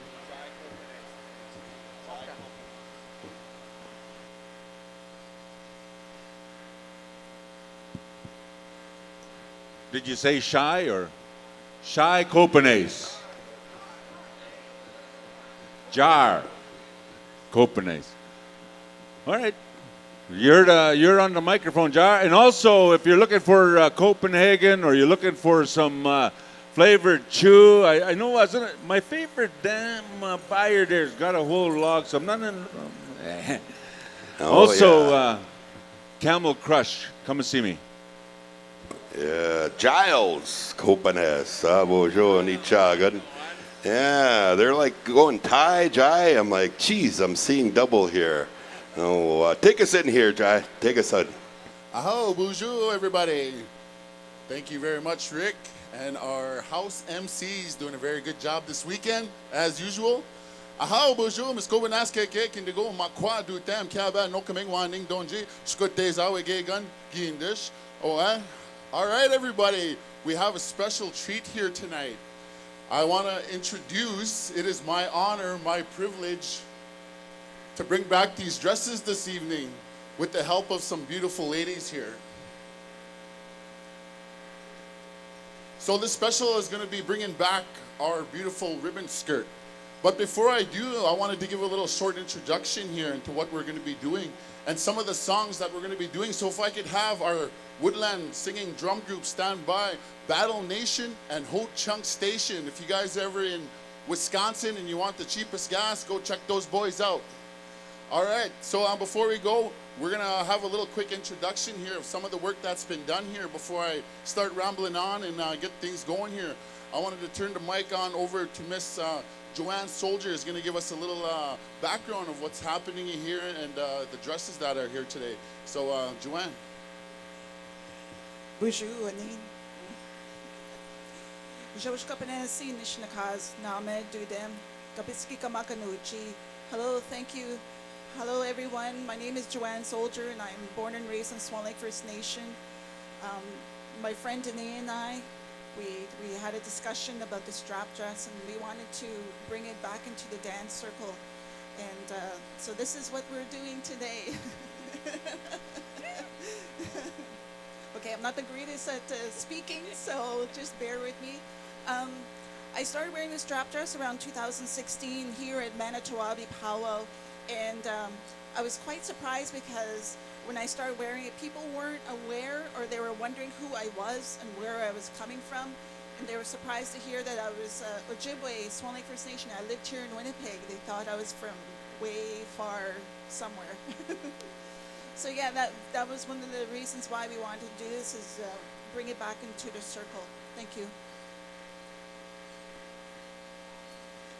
[SPEAKER 9] Did you say Shy or Shy Copenhagen? Jar Copenhagen. All right. You're on the microphone, Jar. And also, if you're looking for Copenhagen or you're looking for some flavored chew, I know wasn't it my favorite damn buyer there's got a whole log, so I'm not in. Also, Camel Crush, come and see me.
[SPEAKER 1] Yeah, Giles Copenhagen, Sabo ni Chagan. Yeah, they're like going Thai, Jai. I'm like, geez, I'm seeing double here. Oh, take us in here, Jai. Take us in.
[SPEAKER 15] Aho, bonjour, everybody. Thank you very much, Rick. And our house MCs doing a very good job this weekend, as usual. Aho, bonjour, Miss Kobenaske Cake, and to go, Makwa, do tam, Kaba, no coming one, donji, Scott days our gay gun, Gindish. Oh, eh? All right, everybody. We have a special treat here tonight. I want to introduce, it is my honor, my privilege to bring back these dresses this evening with the help of some beautiful ladies here. So this special is going to be bringing back our beautiful ribbon skirt. But before I do, I wanted to give a little short introduction here into what we're going to be doing and some of the songs that we're going to be doing. So if I could have our Woodland singing drum group stand by, Battle Nation and Ho Chunk Station. If you guys are ever in Wisconsin and you want the cheapest gas, go check those boys out. All right, so before we go, we're going to have a little quick introduction here of some of the work that's been done here before I start rambling on and get things going here. I wanted to turn the mic on over to Miss Joanne Soldier is going to give us a little background of what's happening here and the dresses that are here today. So, Joanne.
[SPEAKER 12] Bonjour, Anin. Joshkapanesi Nishnakaz, Name Dudem, Kapitski Kamakanuchi. Hello, thank you. Hello, everyone. My name is Joanne Soldier, and I'm born and raised in Swan Lake First Nation. My friend Danae and I, we had a discussion about the strap dress, and we wanted to bring it back into the dance circle. And so this is what we're doing today. Okay, I'm not the greatest at speaking, so just bear with me. I started wearing this strap dress around 2016 here at Manito Ahbee Pow Wow, and I was quite surprised because when I started wearing it, people weren't aware or they were wondering who I was and where I was coming from, and they were surprised to hear that I was Ojibwe, Swan Lake First Nation. I lived here in Winnipeg. They thought I was from way far somewhere. So yeah, that was one of the reasons why we wanted to do this, is bring it back into the circle. Thank you.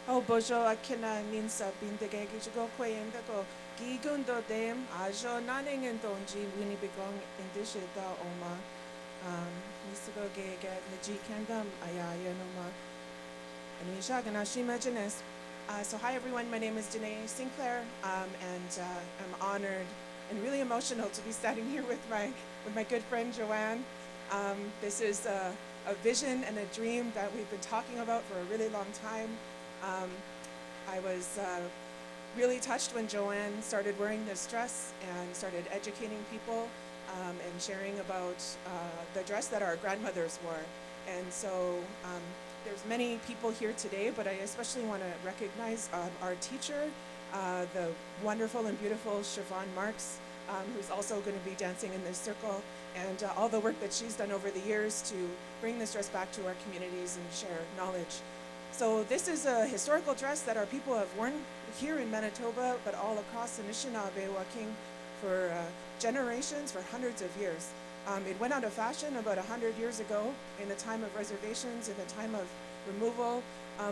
[SPEAKER 16] Oh, bojo akina ninsa bindege gigo kwenda ko gigundo dem ajo naning and donji Winnipegong indishe da oma nisigo gege naji kandam ayaya noma and shagana she imagines. So hi everyone, my name is Danae Sinclair, and I'm honored and really emotional to be standing here with my good friend Joanne. This is a vision and a dream that we've been talking about for a really long time. I was really touched when Joanne started wearing this dress and started educating people and sharing about the dress that our grandmothers wore. And so there's many people here today, but I especially want to recognize our teacher, the wonderful and beautiful Siobhan Marks, who's also going to be dancing in this circle, and all the work that she's done over the years to bring this dress back to our communities and share knowledge. So this is a historical dress that our people have worn here in Manitoba, but all across the Anishinaabe Waking for generations, for hundreds of years. It went out of fashion about 100 years ago in the time of reservations, in the time of removal,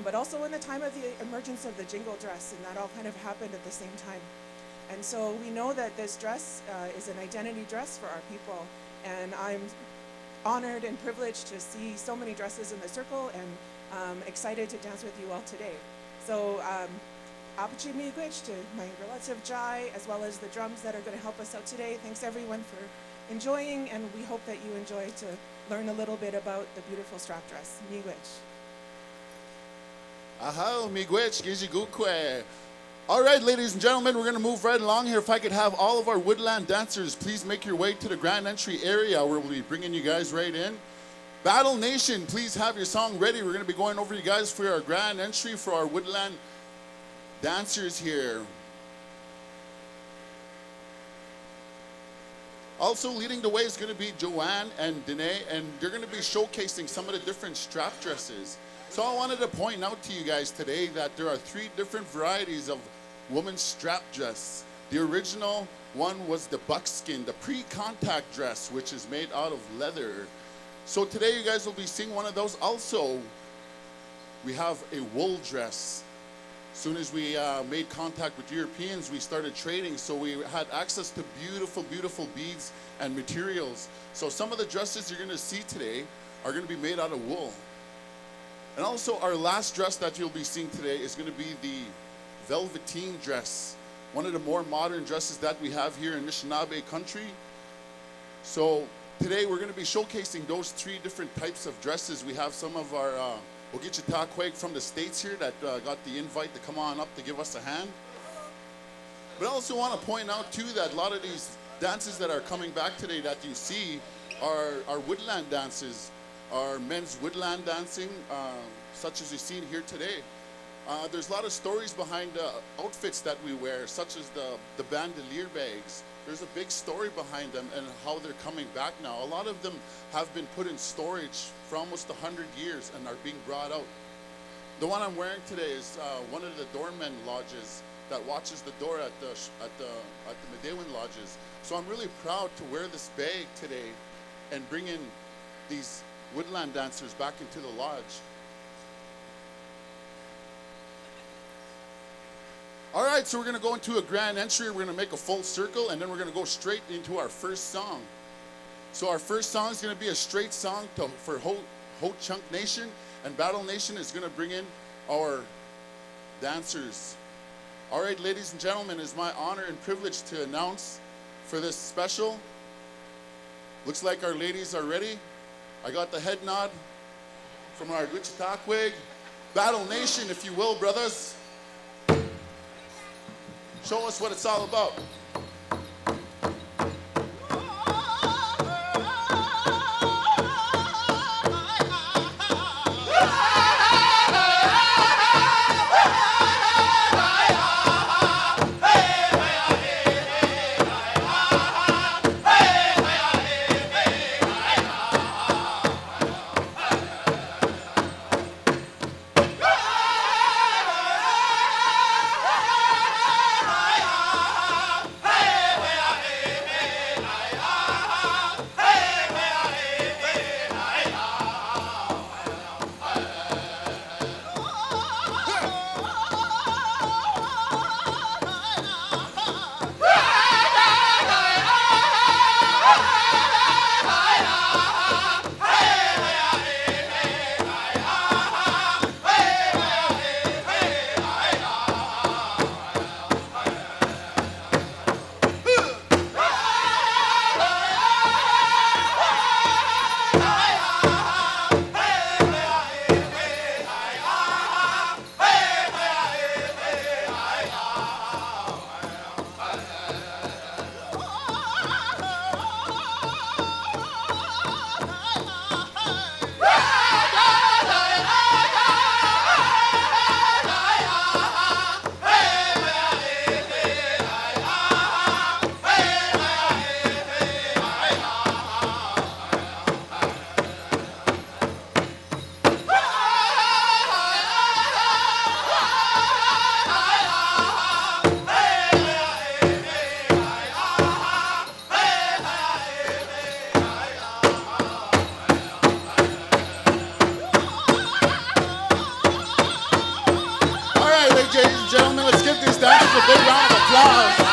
[SPEAKER 16] but also in the time of the emergence of the jingle dress, and that all kind of happened at the same time. And so we know that this dress is an identity dress for our people, and I'm honored and privileged to see so many dresses in the circle, and excited to dance with you all today. So Apache Miigwech to my relative Jai, as well as the drums that are going to help us out today. Thanks everyone for enjoying, and we hope that you enjoy to learn a little bit about the beautiful strap dress. Miigwech.
[SPEAKER 15] Aha, miigwech, gizigukwe. All right, ladies and gentlemen, we're going to move right along here. If I could have all of our woodland dancers, please make your way to the grand entry area where we'll be bringing you guys right in. Battle Nation, please have your song ready. We're going to be going over you guys for our grand entry for our woodland dancers here. Also leading the way is going to be Joanne and Danae, and they're going to be showcasing some of the different strap dresses. So I wanted to point out to you guys today that there are 3 different varieties of women's strap dress. The original one was the buckskin, the pre-contact dress, which is made out of leather. So today you guys will be seeing one of those. Also, we have a wool dress. As soon as we made contact with Europeans, we started trading, so we had access to beautiful, beautiful beads and materials. So some of the dresses you're going to see today are going to be made out of wool. And also our last dress that you'll be seeing today is going to be the velveteen dress, one of the more modern dresses that we have here in Anishinaabe country. So today we're going to be showcasing those 3 different types of dresses. We have some of our Ogichitaqueg from the States here that got the invite to come on up to give us a hand. But I also want to point out too that a lot of these dances that are coming back today that you see are woodland dances, are men's woodland dancing, such as you've seen here today. There's a lot of stories behind the outfits that we wear, such as the bandolier bags. There's a big story behind them and how they're coming back now. A lot of them have been put in storage for almost 100 years and are being brought out. The one I'm wearing today is one of the doormen lodges that watches the door at the Medewin lodges. So I'm really proud to wear this bag today and bring in these woodland dancers back into the lodge. All right, so we're going to go into a grand entry. We're going to make a full circle, and then we're going to go straight into our first song. So our first song is going to be a straight song for Ho Chunk Nation, and Battle Nation is going to bring in our dancers. All right, ladies and gentlemen, it's my honor and privilege to announce for this special. Looks like our ladies are ready. I got the head nod from our Wichitaqueg. Battle Nation, if you will, brothers. Show us what it's all about. applause.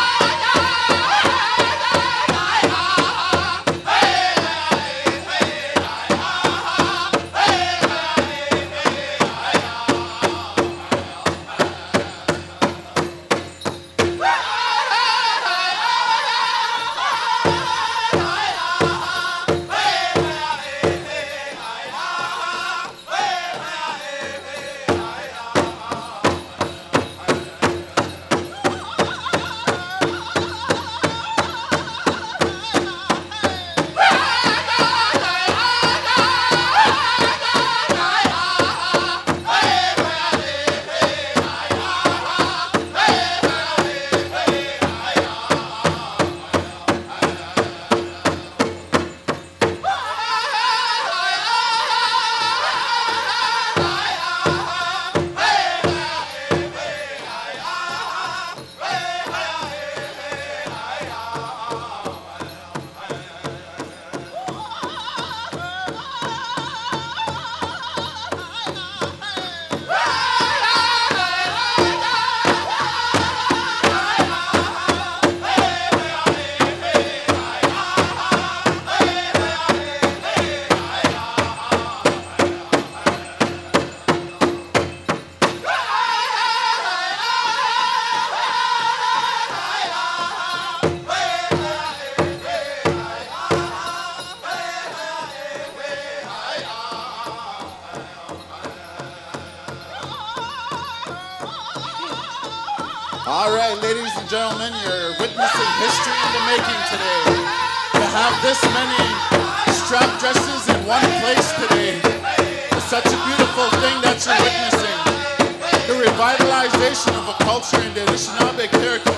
[SPEAKER 15] All right, ladies and gentlemen, you're witnessing history in the making today. To have this many strap dresses in one place today is such a beautiful thing that you're witnessing. The revitalization of a culture in the Anishinaabe territory.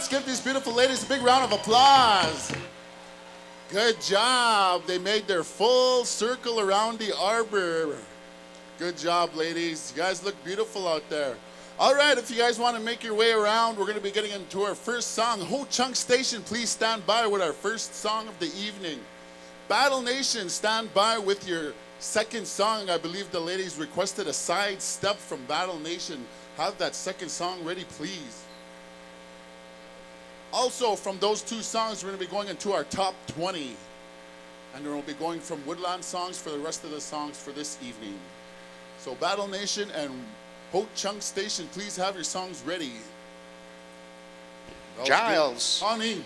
[SPEAKER 15] Let's give these beautiful ladies a big round of applause. Good job. They made their full circle around the arbor. Good job, ladies. You guys look beautiful out there. All right, if you guys want to make your way around, we're going to be getting into our first song. Ho Chunk Station, please stand by with our first song of the evening. Battle Nation, stand by with your second song. I believe the ladies requested a side step from Battle Nation. Have that second song ready, please. Also, from those two songs, we're going to be going into our top 20. And we'll be going from Woodland songs for the rest of the songs for this evening. So Battle Nation and Ho Chunk Station, please have your songs ready.
[SPEAKER 3] Giles.
[SPEAKER 15] Honey.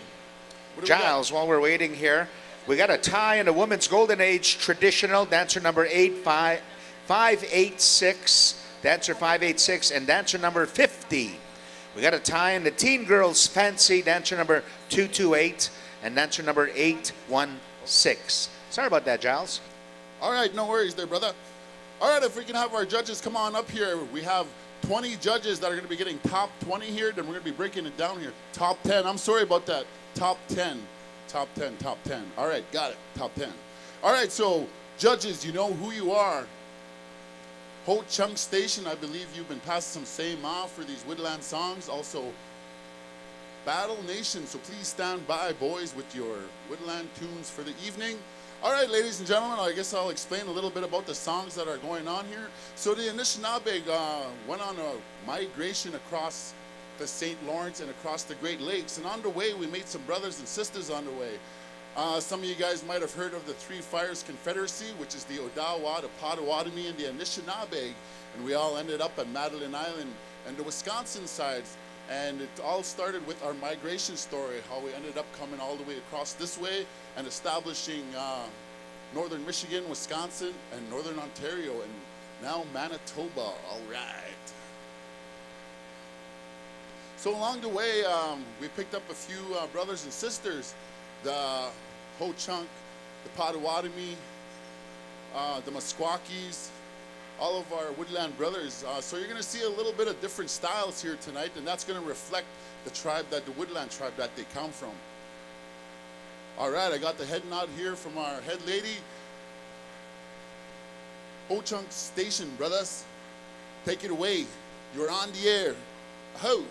[SPEAKER 3] Giles, while we're waiting here, we got a tie in the Women's Golden Age traditional, dancer number 586, dancer 586, and dancer number 50. We got a tie in the Teen Girls Fancy, dancer number 228, and dancer number 816. Sorry about that, Giles.
[SPEAKER 15] All right, no worries there, brother. All right, if we can have our judges come on up here. We have 20 judges that are going to be getting top 20 here. Then we're going to be breaking it down here. Top 10. I'm sorry about that. Top 10. Top 10, top 10. All right, got it. Top 10. All right, so judges, you know who you are. Ho Chung Station, I believe you've been passing some say ma for these woodland songs. Also, Battle Nation, so please stand by, boys, with your woodland tunes for the evening. All right, ladies and gentlemen, I guess I'll explain a little bit about the songs that are going on here. So the Anishinaabe went on a migration across the St. Lawrence and across the Great Lakes. And on the way, we made some brothers and sisters on the way. Some of you guys might have heard of the Three Fires Confederacy, which is the Odawa, the Potawatomi, and the Anishinaabe. And we all ended up at Madeline Island and the Wisconsin sides. And it all started with our migration story, how we ended up coming all the way across this way and establishing northern Michigan, Wisconsin, and northern Ontario, and now Manitoba. All right. So along the way, we picked up a few brothers and sisters, the Ho-Chunk, the Potawatomi, the Meskwakis, all of our woodland brothers. So you're going to see a little bit of different styles here tonight, and that's going to reflect the tribe, the woodland tribe that they come from. All right, I got the head nod here from our head lady. Ho-Chunk Station, brothers. Take it away. You're on the air. Ho!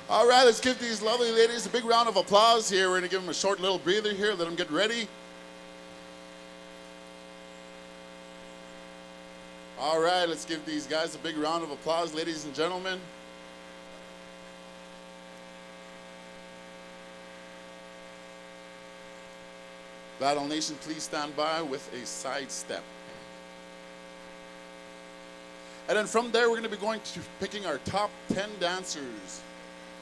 [SPEAKER 15] All right, let's give these lovely ladies a big round of applause here. We're going to give them a short little breather here, let them get ready. All right, let's give these guys a big round of applause, ladies and gentlemen. Battle Nation, please stand by with a side step. And then from there, we're going to be going to picking our top 10 dancers.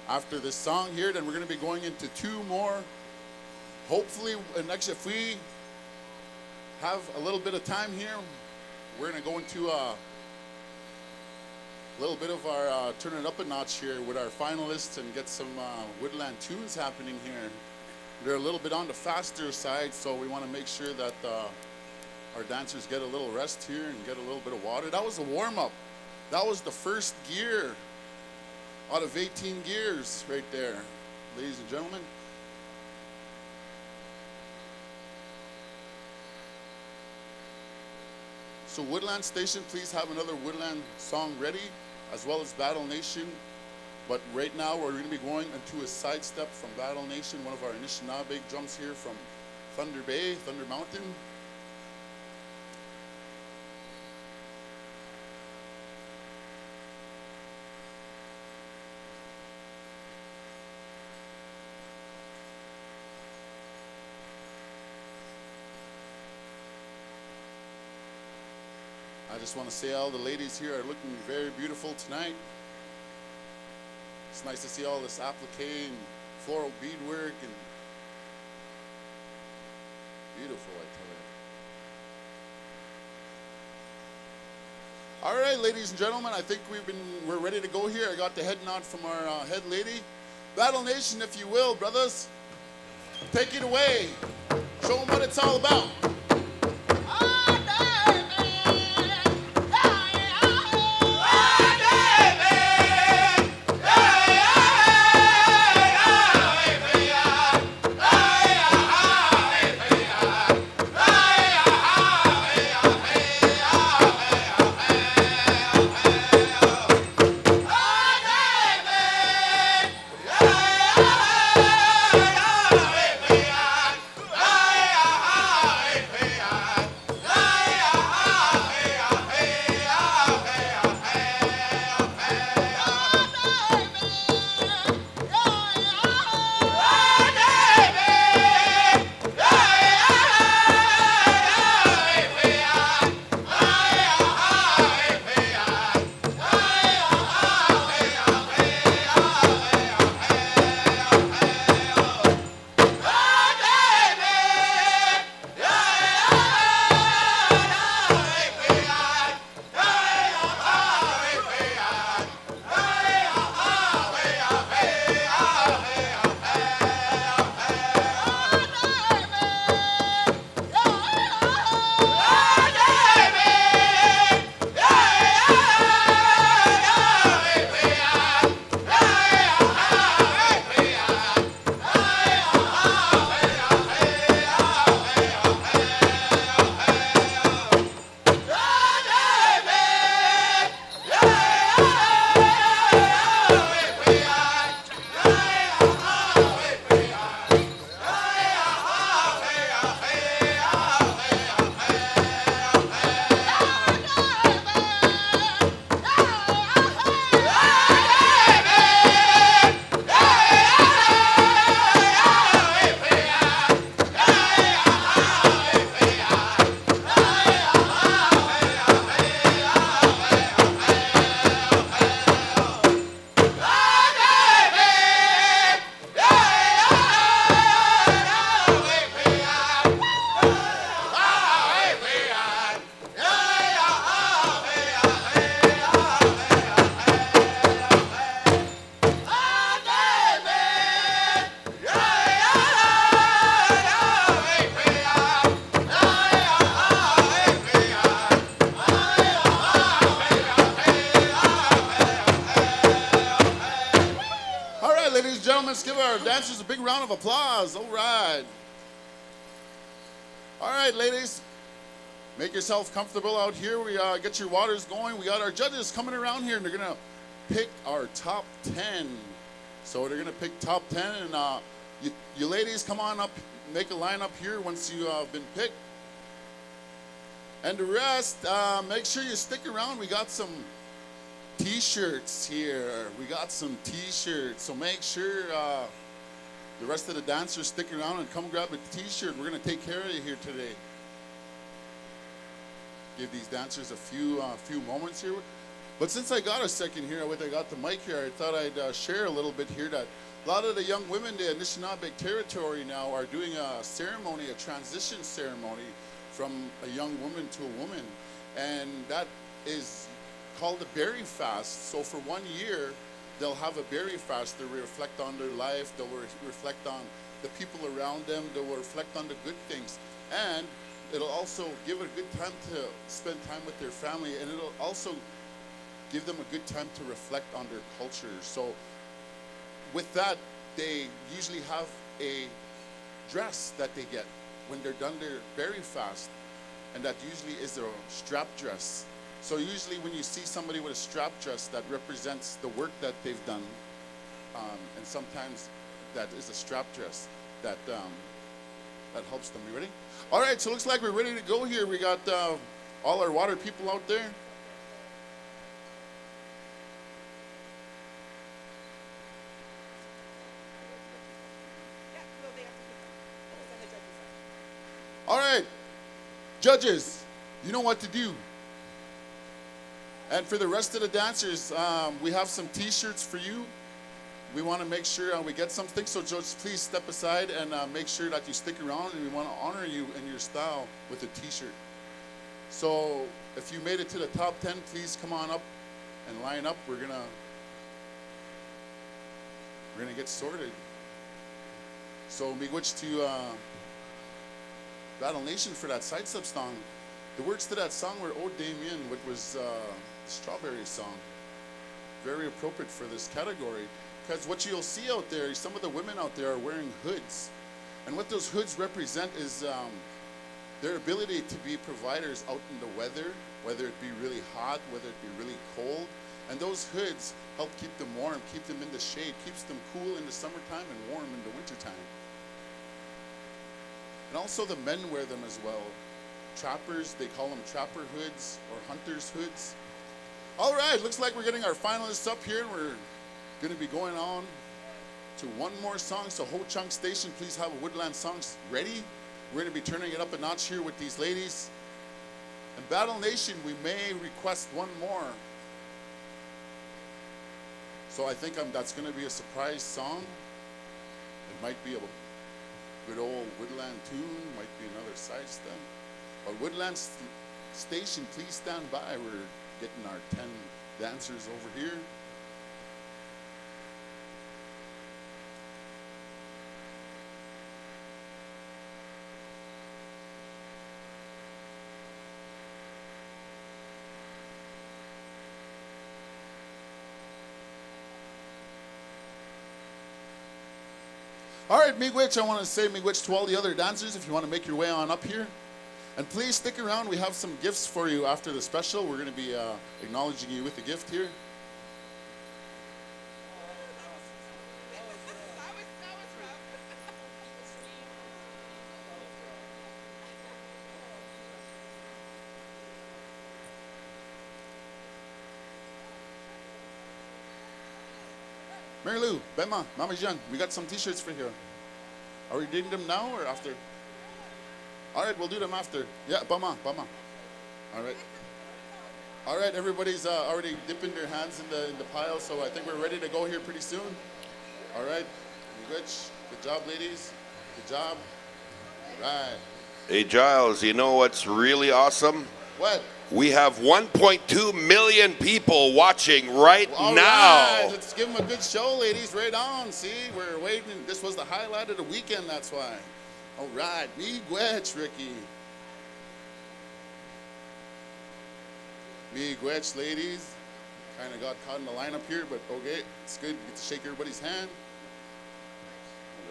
[SPEAKER 15] After this song here, then we're going to be going into two more. Hopefully, and actually, if we have a little bit of time here, we're going to go into a little bit of our turn it up a notch here with our finalists and get some woodland tunes happening here. They're a little bit on the faster side, so we want to make sure that our dancers get a little rest here and get a little bit of water. That was a warm-up. That was the first gear out of 18 gears right there, ladies and gentlemen. So Woodland Station, please have another Woodland song ready, as well as Battle Nation. But right now we're going to be going into a sidestep from Battle Nation, one of our Anishinaabe drums here from Thunder Bay, Thunder Mountain. I just want to say all the ladies here are looking very beautiful tonight. It's nice to see all this applique and floral beadwork and beautiful, I tell you. All right, ladies and gentlemen, I think we're ready to go here. I got the head nod from our head lady. Battle Nation, if you will, brothers, take it away. Show them what it's all about. Let's give our dancers a big round of applause. All right. All right, ladies. Make yourself comfortable out here. We get your waters going. We got our judges coming around here, and they're going to pick our top 10. So they're going to pick top 10, and you ladies come on up, make a line up here once you have been picked. And the rest, make sure you stick around. We got some T-shirts here. We got some T-shirts. So make sure the rest of the dancers stick around and come grab a T-shirt. We're going to take care of you here today. Give these dancers a few moments here. But since I got a second here, I got the mic here, I thought I'd share a little bit here that a lot of the young women in the Anishinaabe territory now are doing a ceremony, a transition ceremony from a young woman to a woman. And that is called a berry fast. So for 1 year, they'll have a berry fast to reflect on their life, they'll reflect on the people around them, they'll reflect on the good things. And it'll also give a good time to spend time with their family, and it'll also give them a good time to reflect on their culture. So with that, they usually have a dress that they get when they're done their berry fast. and that usually is a strap dress. So usually when you see somebody with a strap dress, that represents the work that they've done, and sometimes that is a strap dress that helps them. You ready? All right, so it looks like we're ready to go here. We got all our water people out there. All right, judges, you know what to do. And for the rest of the dancers, we have some t-shirts for you. We want to make sure we get something, so just please step aside and make sure that you stick around, and we want to honor you in your style with a t-shirt. So if you made it to the top 10, please come on up and line up. We're gonna get sorted. So miigwech to Battle Nation for that side step song. The words to that song were "Oh Damien," which was the Strawberry song. Very appropriate for this category, because what you'll see out there, some of the women out there are wearing hoods, and what those hoods represent is their ability to be providers out in the weather, whether it be really hot, whether it be really cold, and those hoods help keep them warm, keep them in the shade, keeps them cool in the summertime and warm in the wintertime. And also the men wear them as well. Trappers, they call them trapper hoods or hunters hoods. All right, looks like we're getting our finalists up here, and we're going to be going on to one more song. So Ho Chunk Station, please have a woodland song ready. We're going to be turning it up a notch here with these ladies. And Battle Nation, we may request one more. So I think that's going to be a surprise song. It might be a good old woodland tune, might be another side step. But Woodland Station, please stand by. We're getting our 10 dancers over here. All right, miigwech, I want to say miigwech to all the other dancers if you want to make your way on up here. And please stick around. We have some gifts for you after the special. We're going to be acknowledging you with a gift here. Mary Lou, Bema, Mama Jean, we got some t-shirts for you. Are we doing them now or after? All right, we'll do them after. Yeah, Bama. All right. All right, everybody's already dipping their hands in the pile, so I think we're ready to go here pretty soon. All right, good job, ladies. Good job. All right.
[SPEAKER 1] Hey, Giles, you know what's really awesome?
[SPEAKER 15] What?
[SPEAKER 1] We have 1.2 million people watching right
[SPEAKER 15] All
[SPEAKER 1] now.
[SPEAKER 15] right, let's give them a good show, ladies. Right on. See, we're waiting. This was the highlight of the weekend, that's why. All right, miigwech, Ricky. Miigwech, ladies. Kind of got caught in the lineup here, but okay, it's good. You get to shake everybody's hand.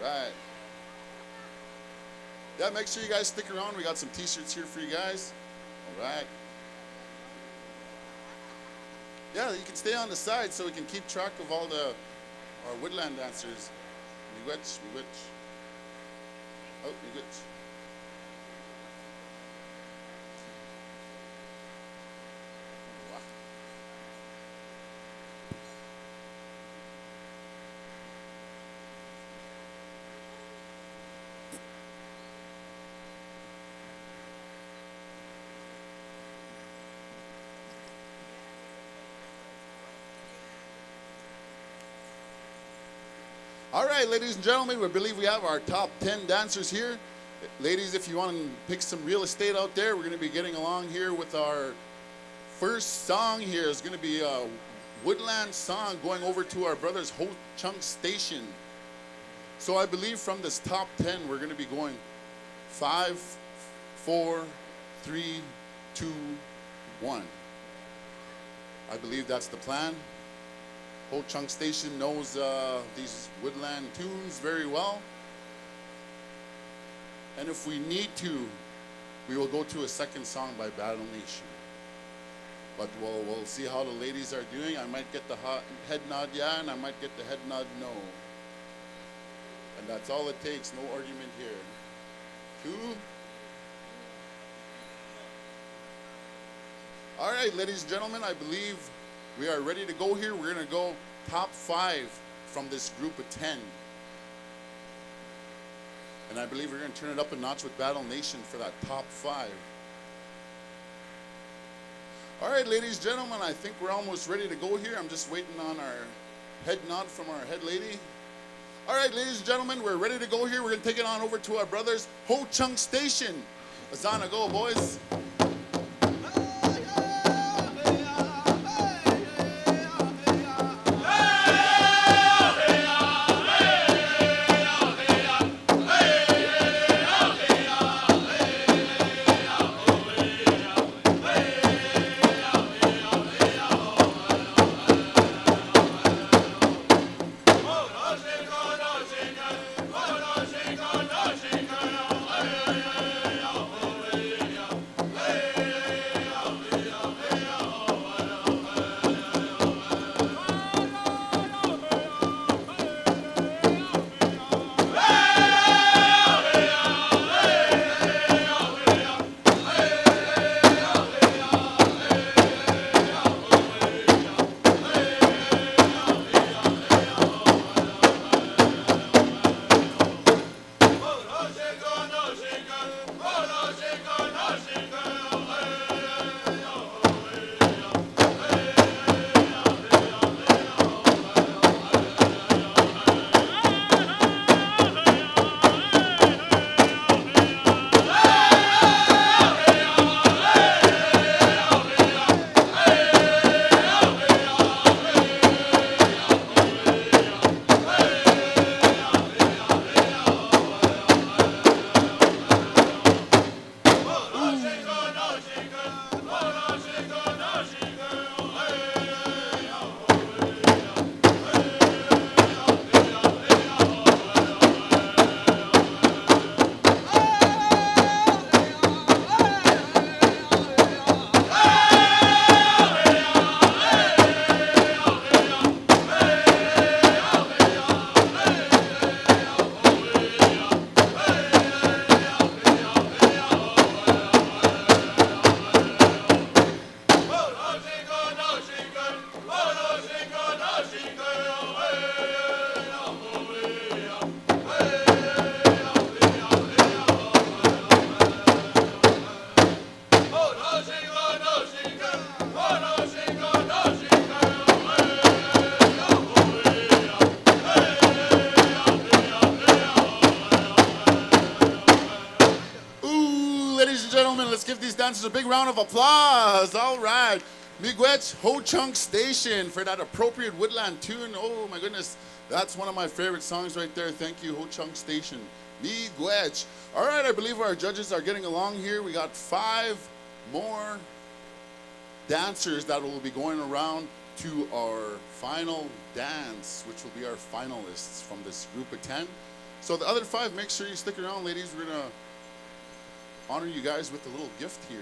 [SPEAKER 15] All right. Yeah, make sure you guys stick around. We got some t-shirts here for you guys. All right. Yeah, you can stay on the side so we can keep track of all our woodland dancers. Miigwech. Oh, miigwech. All right, ladies and gentlemen, we believe we have our top 10 dancers here. Ladies, if you want to pick some real estate out there, we're going to be getting along here with our first song here. It's going to be a woodland song going over to our brothers Ho Chunk Station. So I believe from this top 10, we're going to be going 5, 4, 3, 2, 1. I believe that's the plan. Ho Chunk Station knows these woodland tunes very well. And if we need to, we will go to a second song by Battle Nation. But we'll see how the ladies are doing. I might get the head nod yeah, and I might get the head nod no. And that's all it takes, no argument here. 2. All right, ladies and gentlemen, I believe we are ready to go here. We're going to go top 5 from this group of 10. And I believe we're going to turn it up a notch with Battle Nation for that top 5. All right, ladies and gentlemen, I think we're almost ready to go here. I'm just waiting on our head nod from our head lady. All right, ladies and gentlemen, we're ready to go here. We're going to take it on over to our brothers, Ho Chung Station. Azana, go, boys. Let's give these dancers a big round of applause. All right. Miigwech Ho Chung Station for that appropriate woodland tune. Oh my goodness. That's one of my favorite songs right there. Thank you, Ho Chung Station. Miigwech. All right, I believe our judges are getting along here. We got 5 more dancers that will be going around to our final dance, which will be our finalists from this group of 10. So the other 5, make sure you stick around, ladies. We're gonna honor you guys with a little gift here.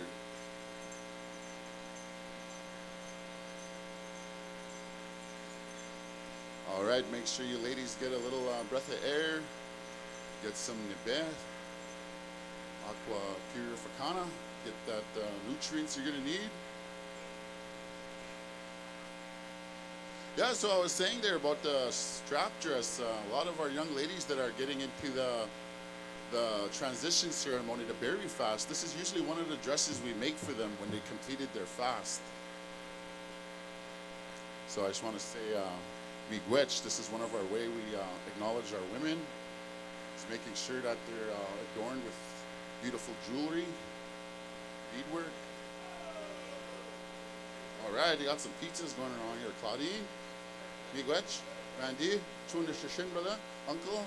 [SPEAKER 15] All right, make sure you ladies get a little breath of air, get some nibe, aqua purificana, get that nutrients you're gonna need. Yeah, so I was saying there about the strap dress. A lot of our young ladies that are getting into the transition ceremony, the berry fast, this is usually one of the dresses we make for them when they completed their fast. So I just want to say, miigwech, this is one of our way we acknowledge our women. It's making sure that they're adorned with beautiful jewelry, beadwork. All right, they got some pizzas going on here. Claudine, miigwech, Randy, chun de shishin, brother, uncle?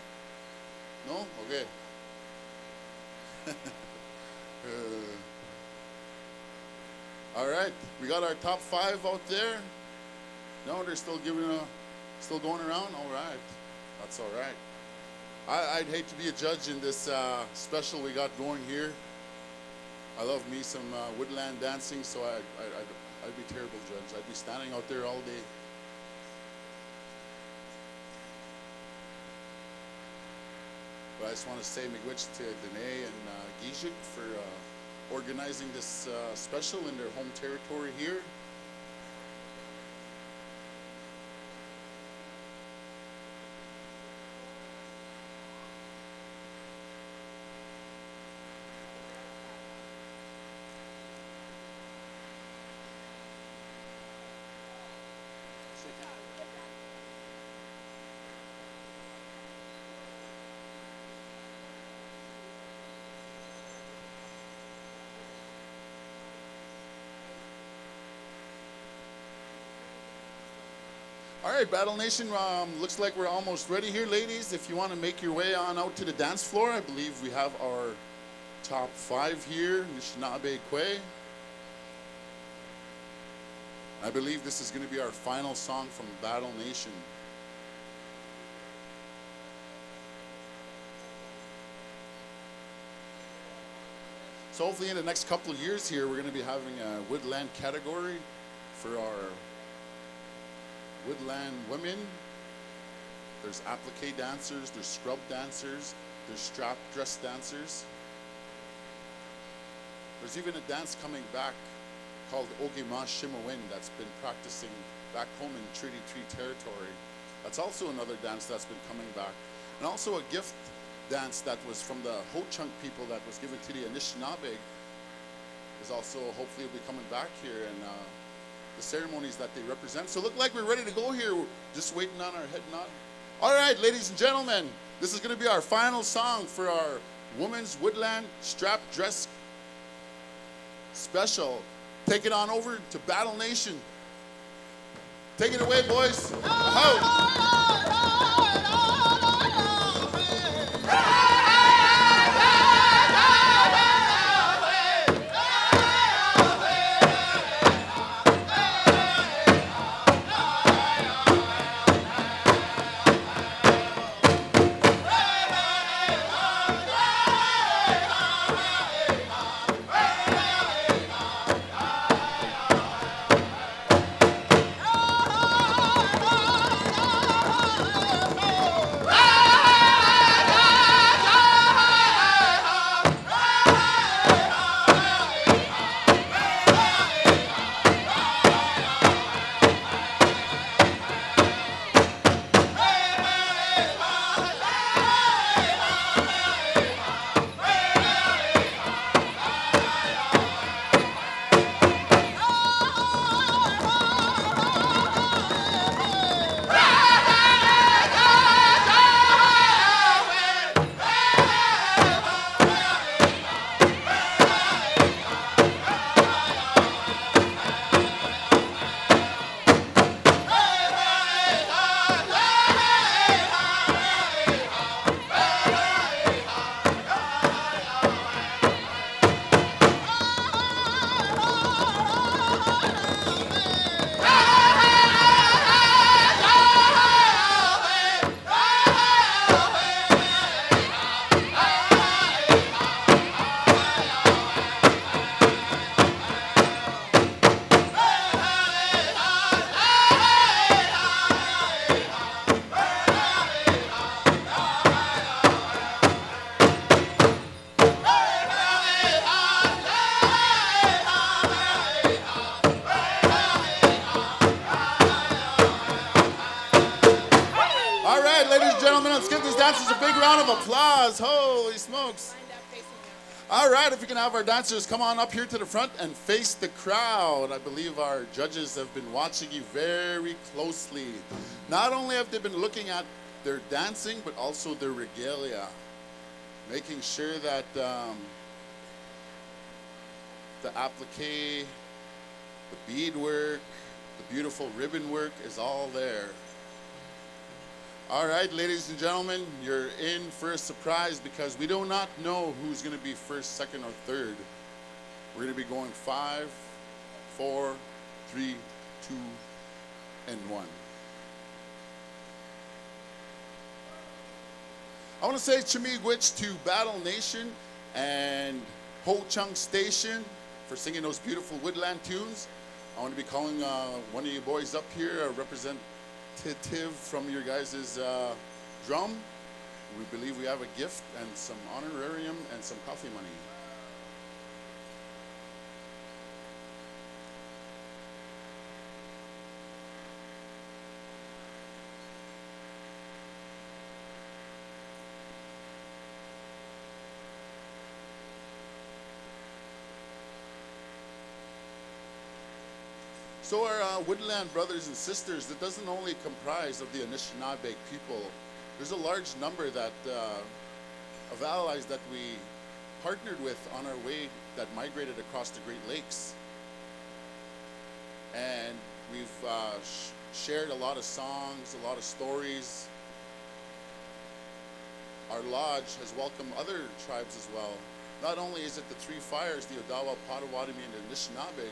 [SPEAKER 15] No? Okay. All right, we got our top 5 out there. No, they're still still going around. All right, that's all right. I'd hate to be a judge in this special we got going here. I love me some woodland dancing, so I'd be terrible judge. I'd be standing out there all day. But I just want to say miigwech to Dene and Gijuk for organizing this special in their home territory here. All right, Battle Nation, looks like we're almost ready here, ladies. If you want to make your way on out to the dance floor, I believe we have our top 5 here, Anishinaabe Kwe. I believe this is going to be our final song from Battle Nation. So hopefully in the next couple of years here, we're going to be having a woodland category for our woodland women. There's applique dancers, there's scrub dancers, there's strap dress dancers. There's even a dance coming back called Ogima Shimawin that's been practicing back home in Treaty 3 territory. That's also another dance that's been coming back. And also a gift dance that was from the Ho-Chunk people that was given to the Anishinaabe is also hopefully will be coming back here, and the ceremonies that they represent. So look like we're ready to go here. We're just waiting on our head nod. All right, ladies and gentlemen, this is going to be our final song for our Women's Woodland Strap Dress Special. Take it on over to Battle Nation. Take it away, boys. Let's give these dancers a big round of applause. Holy smokes. All right, if we can have our dancers come on up here to the front and face the crowd. I believe our judges have been watching you very closely. Not only have they been looking at their dancing, but also their regalia, making sure that the applique, the beadwork, the beautiful ribbon work is all there. All right, ladies and gentlemen, you're in for a surprise because we do not know who's going to be first, second, or third. We're going to be going 5, 4, 3, 2, and 1. I want to say chimigwich to Battle Nation and Ho Chung Station for singing those beautiful woodland tunes. I want to be calling one of you boys up here, a representative from your guys' drum. We believe we have a gift and some honorarium and some coffee money. So our woodland brothers and sisters, it doesn't only comprise of the Anishinaabe people. There's a large number that of allies that we partnered with on our way that migrated across the Great Lakes. And we've shared a lot of songs, a lot of stories. Our lodge has welcomed other tribes as well. Not only is it the Three Fires, the Odawa, Potawatomi, and the Anishinaabe,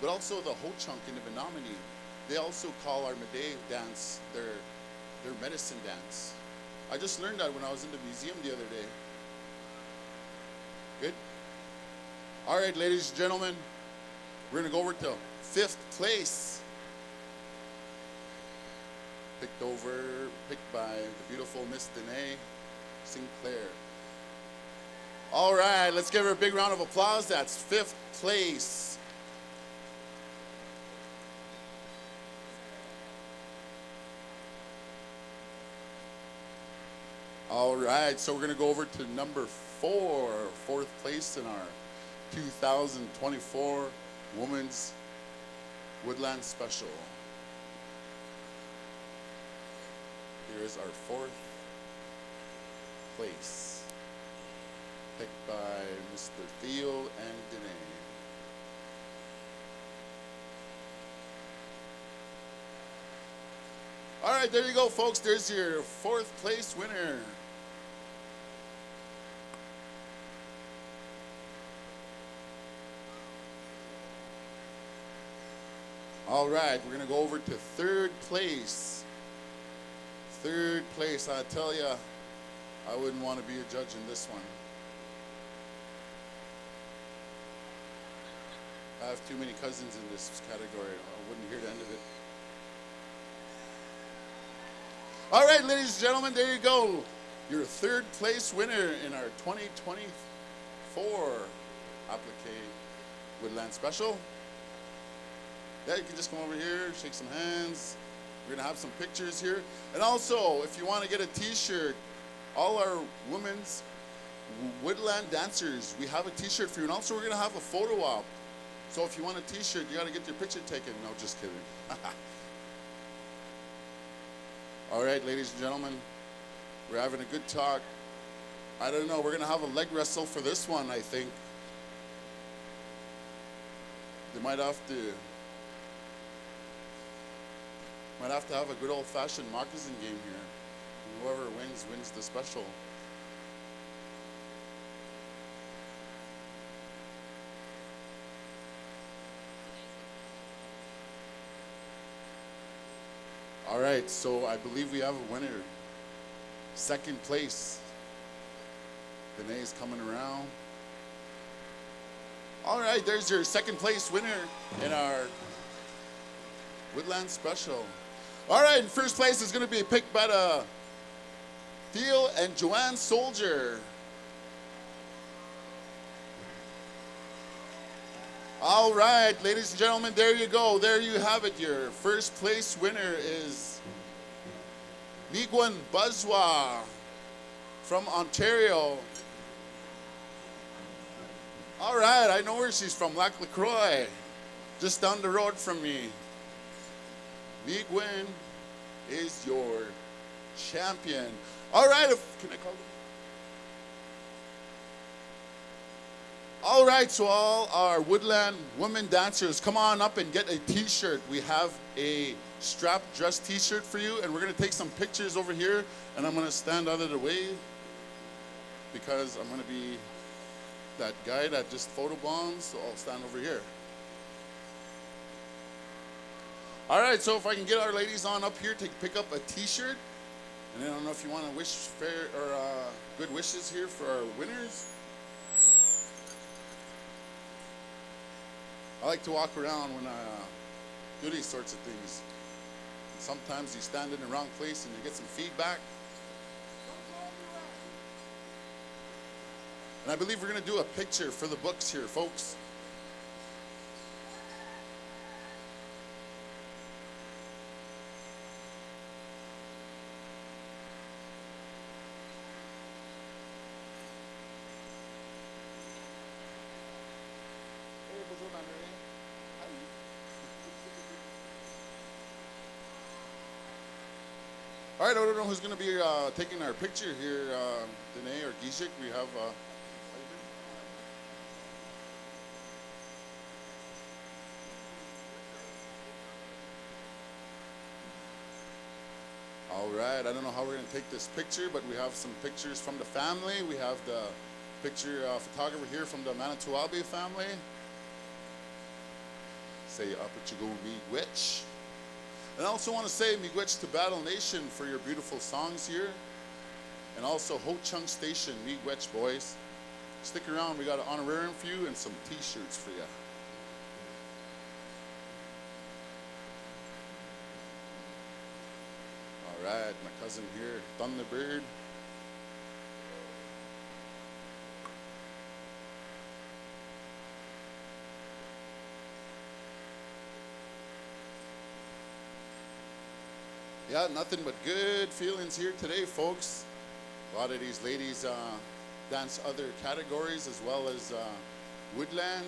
[SPEAKER 15] but also the Ho-Chunk and the Menominee. They also call our Meday dance their medicine dance. I just learned that when I was in the museum the other day. Good? All right, ladies and gentlemen, we're gonna go over to 5th place. Picked by the beautiful Miss Danae Sinclair. All right, let's give her a big round of applause. That's 5th place. All right, so we're going to go over to number 4, 4th place in our 2024 Women's Woodland Special. Here's our 4th place, picked by Mr. Theo and Danae. All right, there you go, folks. There's your 4th place winner. All right, we're going to go over to 3rd place. 3rd place, I tell you, I wouldn't want to be a judge in this one. I have too many cousins in this category. I wouldn't hear the end of it. All right, ladies and gentlemen, there you go. Your 3rd place winner in our 2024 Applique Woodland Special. Yeah, you can just come over here, shake some hands. We're gonna have some pictures here. And also, if you wanna get a t-shirt, all our women's woodland dancers, we have a t-shirt for you. And also we're gonna have a photo op. So if you want a t-shirt, you gotta get your picture taken. No, just kidding. All right, ladies and gentlemen, we're having a good talk. I don't know, we're gonna have a leg wrestle for this one, I think. They might have to have a good old-fashioned moccasin game here. And whoever wins, wins the special. All right, so I believe we have a winner. 2nd place. Danae's coming around. All right, there's your 2nd place winner in our Woodland Special. All right, 1st place is going to be picked by the Theo and Joanne Soldier. All right, ladies and gentlemen, there you go. There you have it. Your 1st place winner is Migwan Buzwa from Ontario. All right, I know where she's from, Lac LaCroix, just down the road from me. Migwan is your champion. All right, can I call them? All right, so all our woodland women dancers, come on up and get a t-shirt. We have a strap dress t-shirt for you, and we're gonna take some pictures over here, and I'm gonna stand out of the way because I'm gonna be that guy that just photobombs, so I'll stand over here. All right, so if I can get our ladies on up here to pick up a t-shirt, and I don't know if you want to wish fair or good wishes here for our winners. I like to walk around when I do these sorts of things. Sometimes you stand in the wrong place and you get some feedback. And I believe we're going to do a picture for the books here, folks. All right, I don't know who's going to be taking our picture here, Danae or Gishik. We have. All right, I don't know how we're going to take this picture, but we have some pictures from the family. We have the picture photographer here from the Manito Ahbee family. Say up at you go, miigwech. And I also want to say miigwech to Battle Nation for your beautiful songs here. And also Ho Chung Station, miigwech boys. Stick around, we got an honorarium for you and some t-shirts for you. All right, my cousin here, Thunderbird. Yeah, nothing but good feelings here today, folks. A lot of these ladies dance other categories as well as woodland.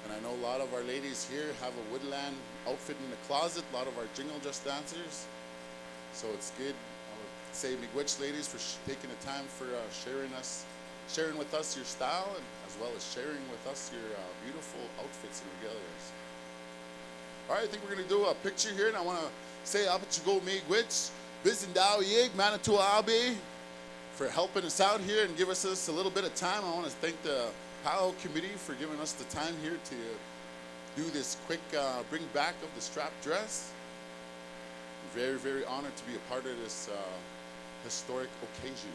[SPEAKER 15] And I know a lot of our ladies here have a woodland outfit in the closet, a lot of our jingle just dancers. So it's good. I would say miigwech ladies for taking the time for sharing with us your style, and as well as sharing with us your beautiful outfits and regalias. All right, I think we're gonna do a picture here, and I wanna say apachigo miigwech, Bizendao Yig, Manito Ahbee, for helping us out here and give us a little bit of time. I wanna thank the POW committee for giving us the time here to do this quick bring back of the strap dress. Very, very honored to be a part of this historic occasion.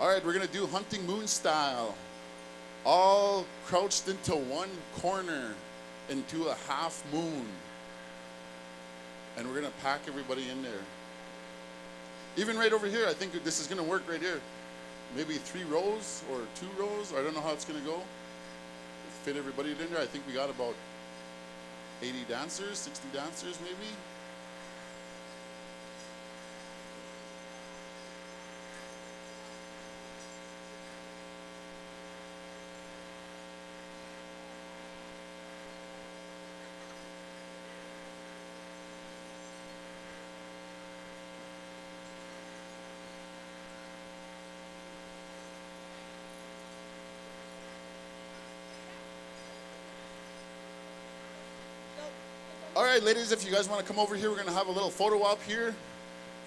[SPEAKER 15] All right, we're gonna do hunting moon style. All crouched into one corner into a half moon. And we're gonna pack everybody in there. Even right over here, I think this is gonna work right here. Maybe 3 rows or 2 rows, or I don't know how it's gonna go. Fit everybody in there. I think we got about 80 dancers, 60 dancers maybe. All right, ladies, if you guys want to come over here, we're going to have a little photo op here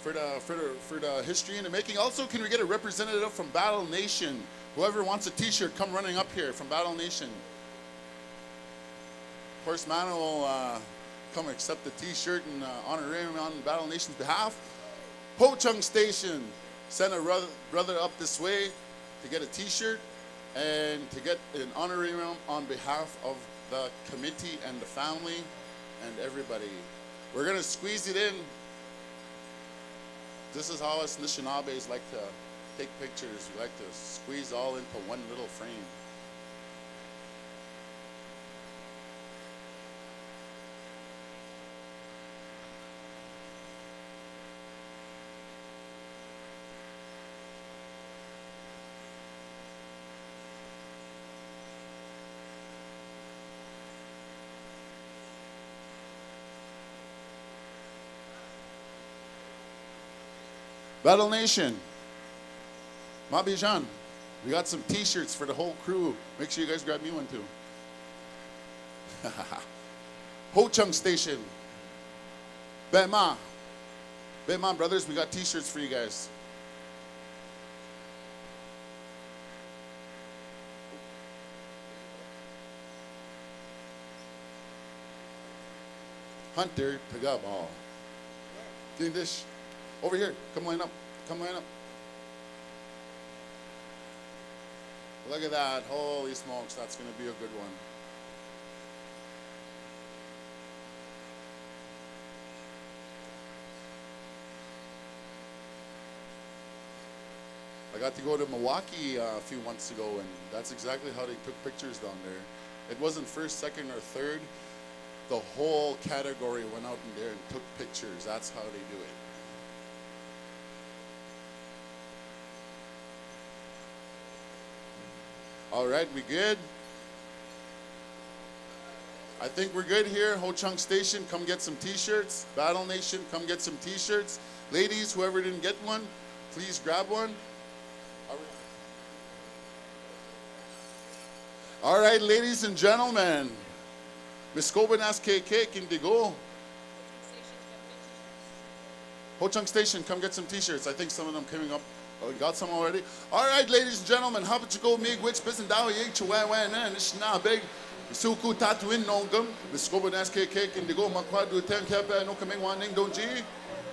[SPEAKER 15] for the history in the making. Also, can we get a representative from Battle Nation? Whoever wants a t-shirt, come running up here from Battle Nation. Of course, Mano will come accept the t-shirt and honorarium on Battle Nation's behalf. Ho Chung Station, send a brother up this way to get a t-shirt and to get an honorarium on behalf of the committee and the family and everybody. We're gonna squeeze it in. This is how us Nishinabes like to take pictures. We like to squeeze all into one little frame. Battle Nation, Mabijan, we got some t-shirts for the whole crew. Make sure you guys grab me one too. Ho Chung Station. Bema. Bema brothers, we got t-shirts for you guys. Hunter Tagabal. Clean dish. Over here. Come line up. Come line up. Look at that. Holy smokes. That's going to be a good one. I got to go to Milwaukee a few months ago, and that's exactly how they took pictures down there. It wasn't first, second, or third. The whole category went out in there and took pictures. That's how they do it. All right, we good? I think we're good here. Ho Chung Station, come get some t-shirts. Battle Nation, come get some t-shirts. Ladies, whoever didn't get one, please grab one. All right, ladies and gentlemen. Miss Kobanas KK, Kindigo. Ho Chung Station, come get some t-shirts. I think some of them coming up. Oh, we got some already. All right, ladies and gentlemen, how about you go mig which business down here to where and it's not big. Suku Tatuin Nongum, Miss Kobanas KK, Kindigo, Makwadu, Ten Kapa, no coming one name, don't you?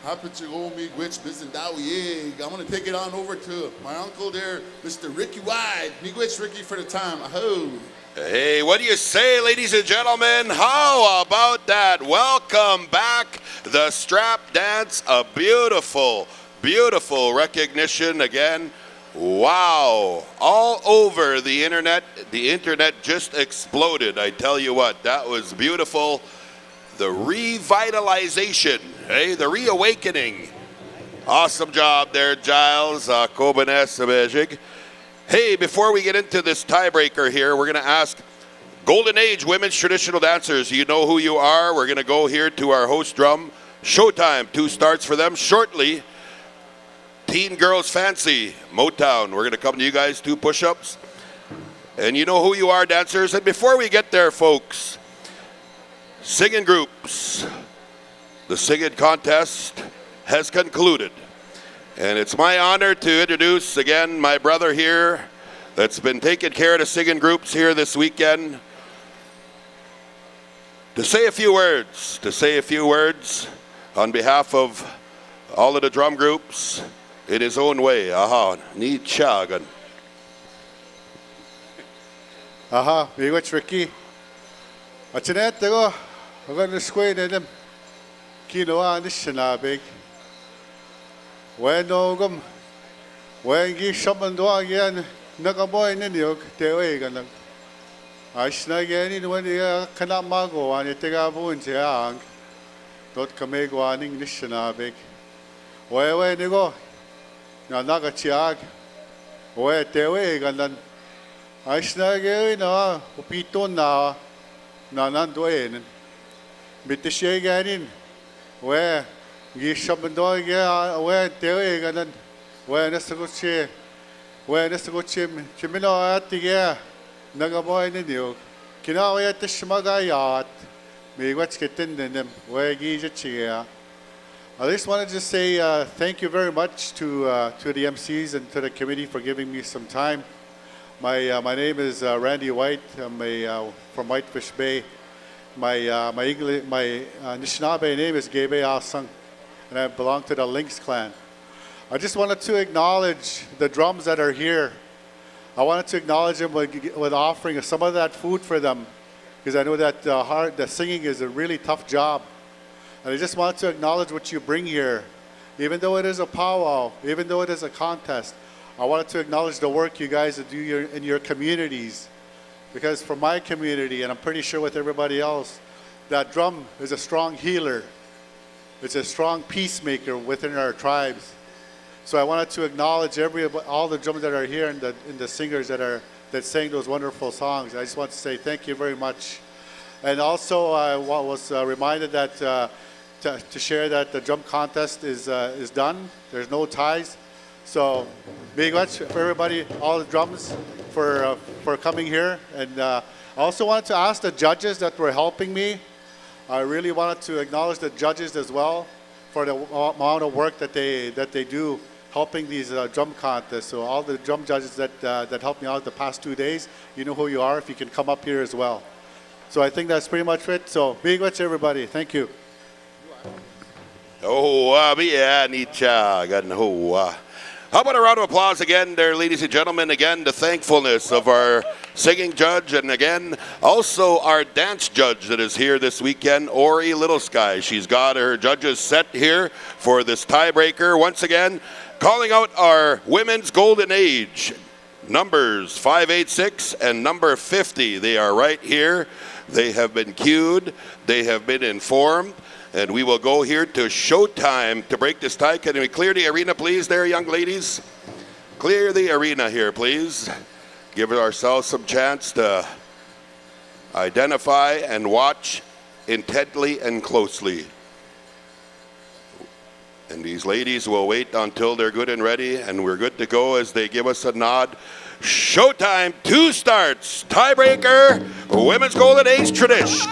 [SPEAKER 15] Happy to go mig which business down here. I'm going to take it on over to my uncle there, Mr. Ricky White. Mig which Ricky for the time. Aho.
[SPEAKER 1] Hey, what do you say, ladies and gentlemen? How about that? Welcome back. The strap dance, a beautiful, beautiful recognition again. Wow. All over the internet. The internet just exploded. I tell you what, that was beautiful. The revitalization, hey, the reawakening. Awesome job there, Giles. Kobanes. Hey, before we get into this tiebreaker here, we're going to ask Golden Age women's traditional dancers. You know who you are. We're going to go here to our host drum. Showtime, 2 starts for them shortly. Teen Girls Fancy, Motown. We're going to come to you guys, 2 push-ups. And you know who you are, dancers. And before we get there, folks, singing groups. The singing contest has concluded. And it's my honor to introduce again my brother here that's been taking care of the singing groups here this weekend to say a few words on behalf of all of the drum groups in his own way. Aha, ni chagan.
[SPEAKER 17] Aha, miigwach Ricky. Achinet tego, agan squay nedem. Kinoa nishanabig. When gi shaman do again, nagaboy ninyog, tewe ganag. Ashna again when you cannot mago and you take a boon tiang. Dot kamego an English nabig. When you go, naga chiag. Where tewe ganan. Ashna again, upito na nanandoen. Bitishe again, where gi shabandoy ge we tewe ganan we nasagoche chimino atige nagaboy ninyo kinawe tishmagayat me what's getting them we gi jachia. I just wanted to say thank you very much to the MCs and to the committee for giving me some time. My name is Randy White. I'm from Whitefish Bay. My Anishinaabe name is Gebe Asung, and I belong to the Lynx clan. I just wanted to acknowledge the drums that are here. I wanted to acknowledge them with offering some of that food for them, because I know that the singing is a really tough job. And I just wanted to acknowledge what you bring here. Even though it is a powwow, even though it is a contest, I wanted to acknowledge the work you guys do in your communities. Because for my community, and I'm pretty sure with everybody else, that drum is a strong healer. It's a strong peacemaker within our tribes. So I wanted to acknowledge all the drums that are here and the singers that sang those wonderful songs. I just want to say thank you very much. And also I was reminded that to share that the drum contest is done. There's no ties. So big much for everybody, all the drums for coming here. And I also wanted to ask the judges that were helping me. I really wanted to acknowledge the judges as well for the amount of work that they do helping these drum contests. So all the drum judges that helped me out the past 2 days, you know who you are if you can come up here as well. So I think that's pretty much it. So big much everybody. Thank you.
[SPEAKER 1] Oh, yeah, Nietzsche. How about a round of applause again there, ladies and gentlemen? Again, the thankfulness of our singing judge, and again, also our dance judge that is here this weekend, Ori Little Sky. She's got her judges set here for this tiebreaker. Once again, calling out our women's golden age, numbers 586 and number 50. They are right here. They have been cued. They have been informed. And we will go here to showtime to break this tie. Can we clear the arena, please, there, young ladies? Clear the arena here, please. Give ourselves some chance to identify and watch intently and closely. And these ladies will wait until they're good and ready, and we're good to go as they give us a nod. Showtime, 2 starts, tiebreaker, women's golden age tradition.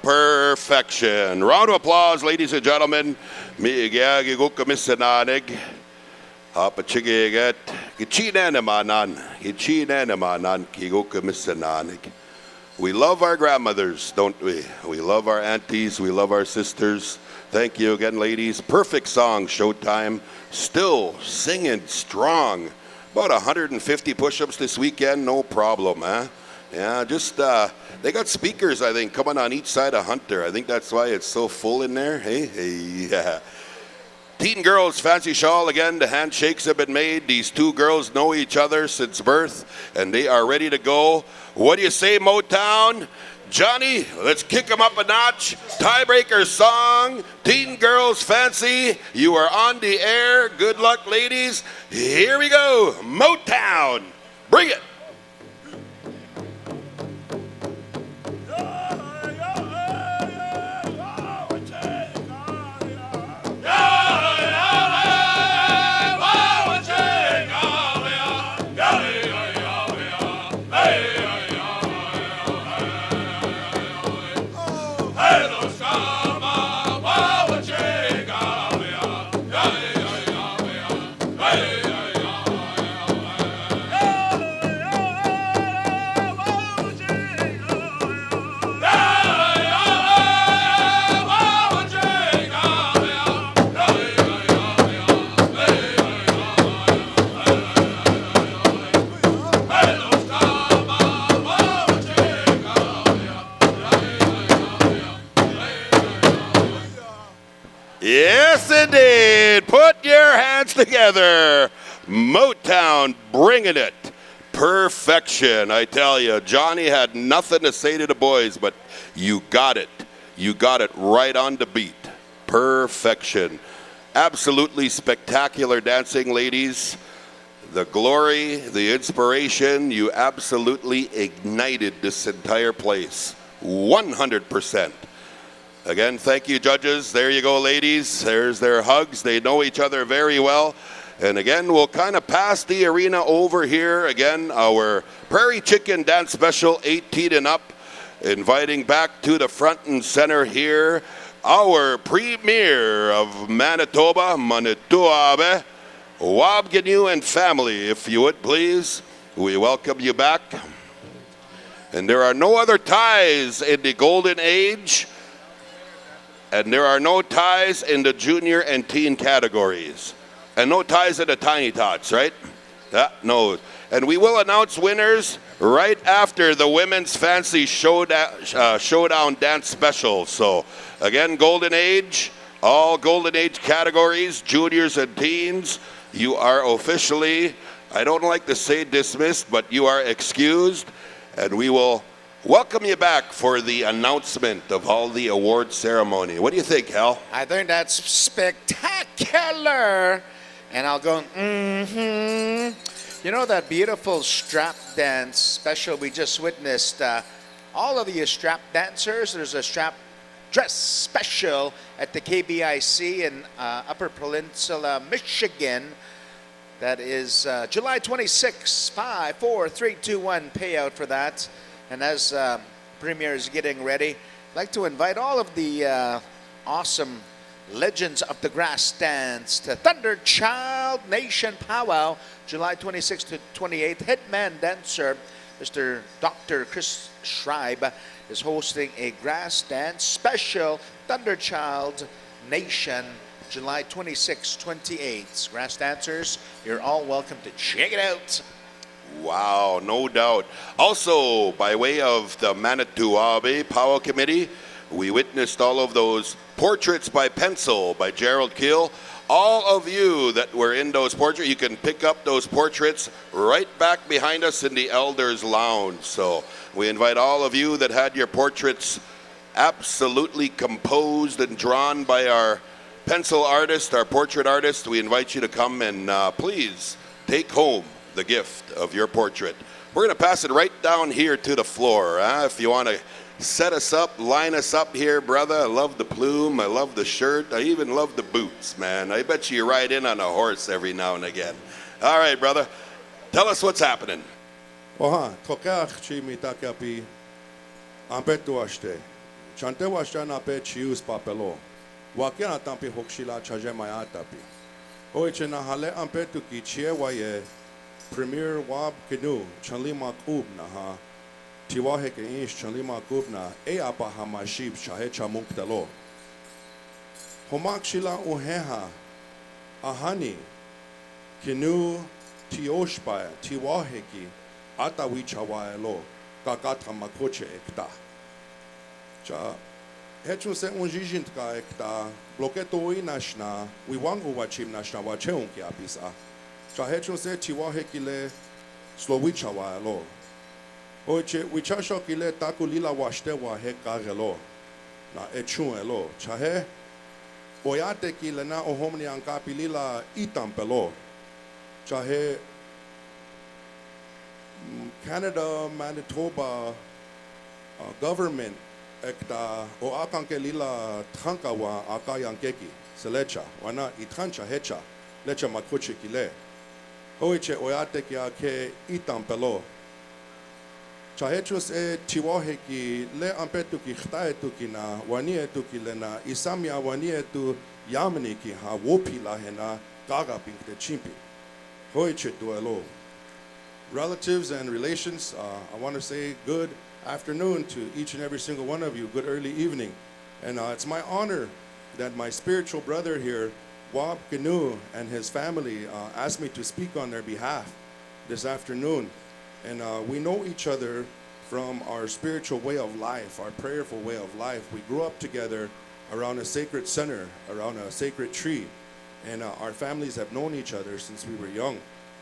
[SPEAKER 1] Perfection. Round of applause, ladies and gentlemen. Miyagi go komisananig. Hapachigigat. Kichinanamanan. Kichinanamanan. Kigo komisananig. We love our grandmothers, don't we? We love our aunties. We love our sisters. Thank you again, ladies. Perfect song, Showtime. Still singing strong. About 150 push-ups this weekend, no problem, huh? Yeah, just, they got speakers, I think, coming on each side of Hunter. I think that's why it's so full in there. Hey, yeah. Teen girls, fancy shawl. Again, the handshakes have been made. These 2 girls know each other since birth, and they are ready to go. What do you say, Motown? Johnny, let's kick them up a notch. Tiebreaker song, Teen Girls Fancy. You are on the air. Good luck, ladies. Here we go. Motown. Bring it. Yes, indeed. Put your hands together. Motown bringing it. Perfection, I tell you. Johnny had nothing to say to the boys, but you got it. You got it right on the beat. Perfection. Absolutely spectacular dancing, ladies. The glory, the inspiration, you absolutely ignited this entire place. 100%. Again, thank you, judges. There you go, ladies. There's their hugs. They know each other very well. And again, we'll kind of pass the arena over here. Again, our Prairie Chicken Dance Special, 18 and up. Inviting back to the front and center here our premier of Manitoba, Manito Ahbee Pow Wow and family, if you would please. We welcome you back. And there are no other ties in the golden age, and there are no ties in the junior and teen categories, and no ties in the tiny tots, right? No. And we will announce winners right after the women's fancy showdown dance special. So again, golden age, all golden age categories, juniors and teens, you are officially, I don't like to say dismissed, but you are excused, and we will welcome you back for the announcement of all the award ceremony. What do you think, Hal?
[SPEAKER 3] I think that's spectacular. And I'll go, You know that beautiful strap dance special we just witnessed? All of you strap dancers, there's a strap dress special at the KBIC in Upper Peninsula, Michigan. That is July 26, 5, 4, 3, 2, 1 payout for that. And as Premier is getting ready, I'd like to invite all of the awesome legends of the grass dance to Thunder Child Nation powwow, July 26 to 28th. Headman dancer, Mr. Dr. Chris Schreiber, is hosting a grass dance special, Thunder Child Nation, July 26, 28th. Grass dancers, you're all welcome to check it out.
[SPEAKER 1] Wow, no doubt. Also, by way of the Manito Ahbee Pow Wow Committee, we witnessed all of those portraits by pencil by Gerald Keel. All of you that were in those portraits, you can pick up those portraits right back behind us in the Elders Lounge. So we invite all of you that had your portraits absolutely composed and drawn by our pencil artist, our portrait artist, we invite you to come and please take home the gift of your portrait. We're going to pass it right down here to the floor. If you want to set us up, line us up here, brother. I love the plume. I love the shirt. I even love the boots, man. I bet you ride in on a horse every now and again. All right, brother. Tell us what's happening.
[SPEAKER 18] תוקח צ'י מתקפי אמפטו אשתה צ'נטה וושטה נפה צ'יוס פפלו וואקן אטמפי הוקשילה צ'אג'ה מאיאטפי אוי צ'נהלה אמפטו כי צ'יה ויה פרמיר וואב כנו צ'נלי מקוב נהה תיווה כאיש צ'נלי מקוב נה אי אפה המשיב שהיה צ'מונקטלו הומק שילה אוהה אהני כנו תיושפה תיווה כי Ata wichawaelo kakata makoche ekta. Cha hechun se unjijint ka ekta bloketo inashna wiwangu wachim nashna wacheun ki apisa. Cha hechun se chiwa hekile slowichawaelo. Oche wichasho kile takulila washte wa hekagelo. Na echun elo. Cha he oyate kile na ohomni ankapilila itampelo. Cha he Canada, Manitoba government ekta o akanke lila trankawa akayankeki selecha wana itrancha hecha lecha makuchi kile hoiche oyate ki ake itampelo chahechus e tiwaheki le ampetu ki khtaetu kina wanietu kilena isamia wanietu yamni ki ha wopila hena gaga pink de chimpi hoiche duelo. Relatives and relations, I want to say good afternoon to each and every single one of you. Good early evening. And it's my honor that my spiritual brother here, Wab Kanu, and his family asked me to speak on their behalf this afternoon. And we know each other from our spiritual way of life, our prayerful way of life. We grew up together around a sacred center, around a sacred tree. And our families have known each other since we were young.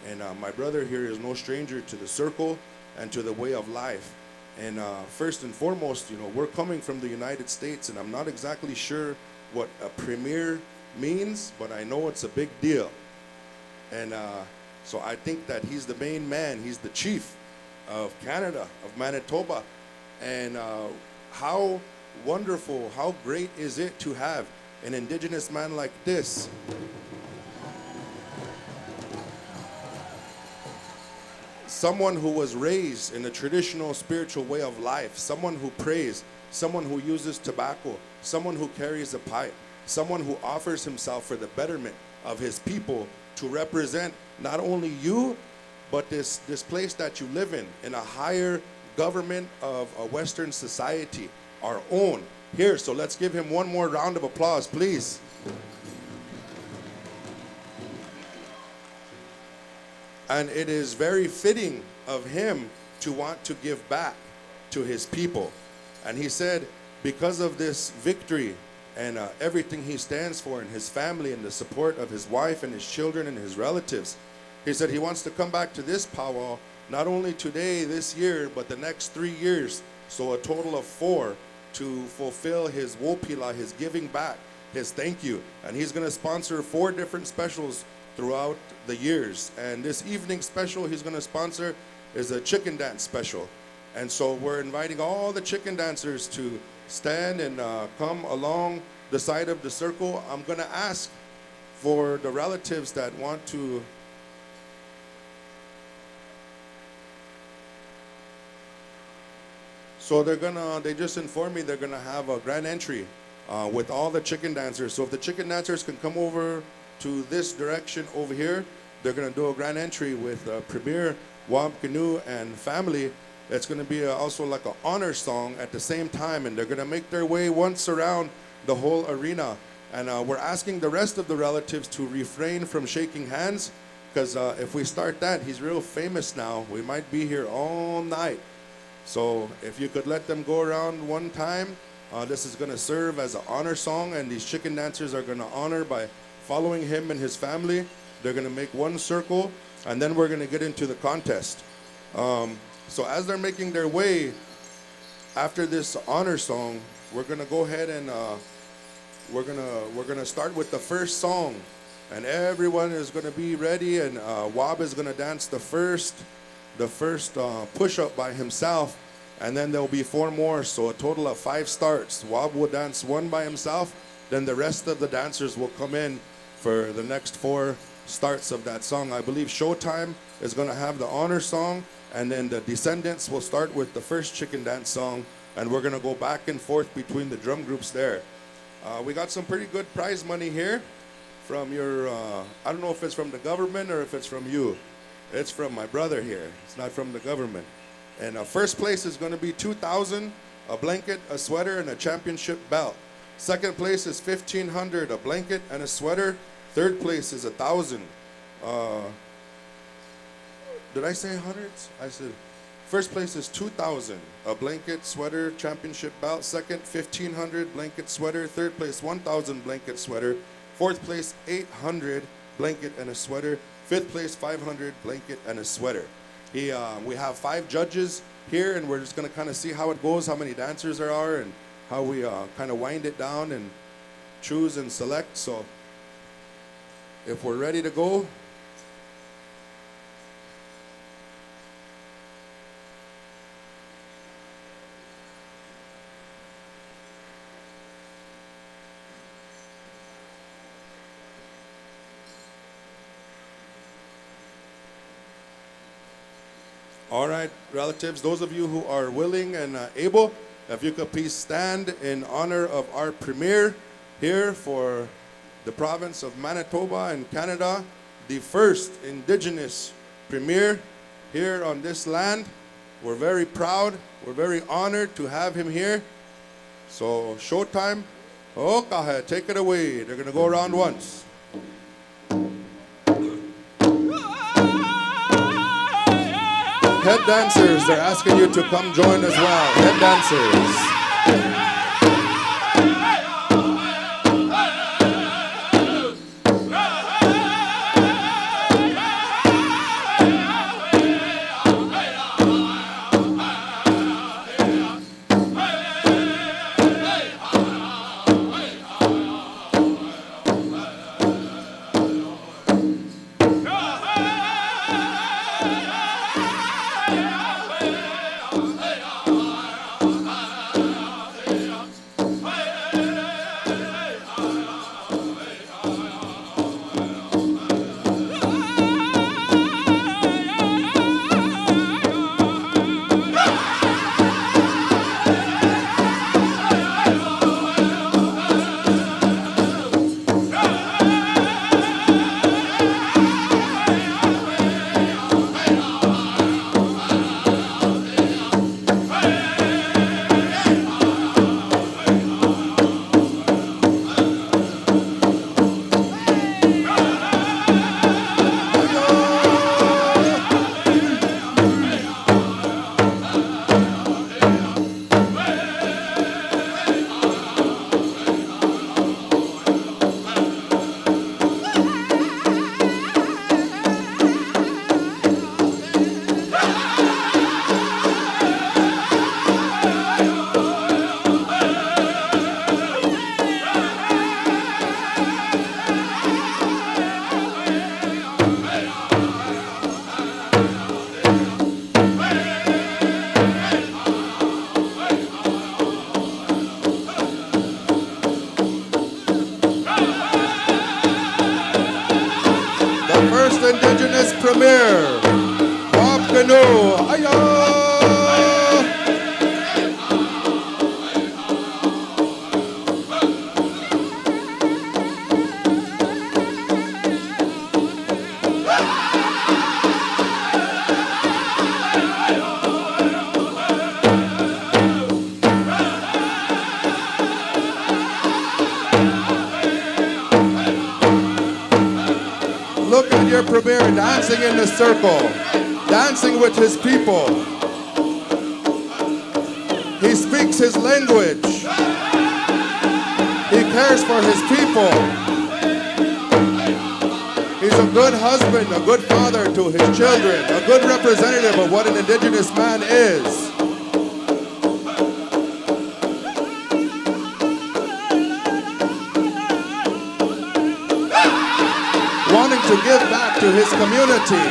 [SPEAKER 18] And my brother here is no stranger to the circle and to the way of life. And first and foremost, you know, we're coming from the United States, and I'm not exactly sure what a premier means, but I know it's a big deal. And so I think that he's the main man. He's the chief of Canada, of Manitoba. And how wonderful, how great is it to have an indigenous man like this someone who was raised in a traditional spiritual way of life, someone who prays, someone who uses tobacco, someone who carries a pipe, someone who offers himself for the betterment of his people to represent not only you, but this place that you live in a higher government of a Western society, our own. Here, so let's give him one more round of applause, please. And it is very fitting of him to want to give back to his people. And he said, because of this victory and everything he stands for and his family and the support of his wife and his children and his relatives, he said he wants to come back to this powwow not only today, this year, but the next 3 years. So a total of 4 to fulfill his wopila, his giving back, his thank you. And he's going to sponsor 4 different specials throughout the years. And this evening special he's going to sponsor is a chicken dance special. And so we're inviting all the chicken dancers to stand and come along the side of the circle. I'm going to ask for the relatives that want to so they just informed me they're gonna have a grand entry with all the chicken dancers. So if the chicken dancers can come over to this direction over here, they're gonna do a grand entry with Premier Wab Canoe and family. It's gonna be also like an honor song at the same time, and they're gonna make their way once around the whole arena. And we're asking the rest of the relatives to refrain from shaking hands, because if we start that, he's real famous now. We might be here all night. So if you could let them go around one time, this is going to serve as an honor song, and these chicken dancers are going to honor by following him and his family. They're going to make one circle, and then we're going to get into the contest. So as they're making their way after this honor song, we're going to go ahead and we're going to start with the first song, and everyone is going to be ready, and Wab is going to dance the first push-up by himself, and then there'll be 4 more, so a total of 5 starts. Wab will dance 1 by himself, then the rest of the dancers will come in for the next 4 starts of that song. I believe Showtime is going to have the honor song, and then the Descendants will start with the first chicken dance song, and we're going to go back and forth between the drum groups there. We got some pretty good prize money here from your, I don't know if it's from the government or if it's from you. It's from my brother here. It's not from the government. And first place is going to be $2,000, a blanket, a sweater, and a championship belt. Second place is $1,500, a blanket and a sweater. Third place is $1,000. Did I say hundreds? I said first place is $2,000, a blanket, sweater, championship belt. Second, $1,500, blanket, sweater. Third place, $1,000, blanket, sweater. Fourth place, $800, blanket and a sweater. Fifth place, $500, blanket and a sweater. We have 5 judges here, and we're just going to kind of see how it goes, how many dancers there are, and how we kind of wind it down and choose and select. So if we're ready to go. All right, relatives, those of you who are willing and able, if you could please stand in honor of our premier here for the province of Manitoba in Canada, the first Indigenous premier here on this land. We're very proud, we're very honored to have him here. So, showtime. Oh, go ahead, take it away. They're going to go around once. Head dancers, they're asking you to come join as well. Head dancers. premier, Wap Canoe, Aya! Look at your premier dancing in the circle, dancing with his people. He speaks his language. He cares for his people. He's a good husband, a good father to his children, a good representative of what an indigenous man is. Wanting to give back to his community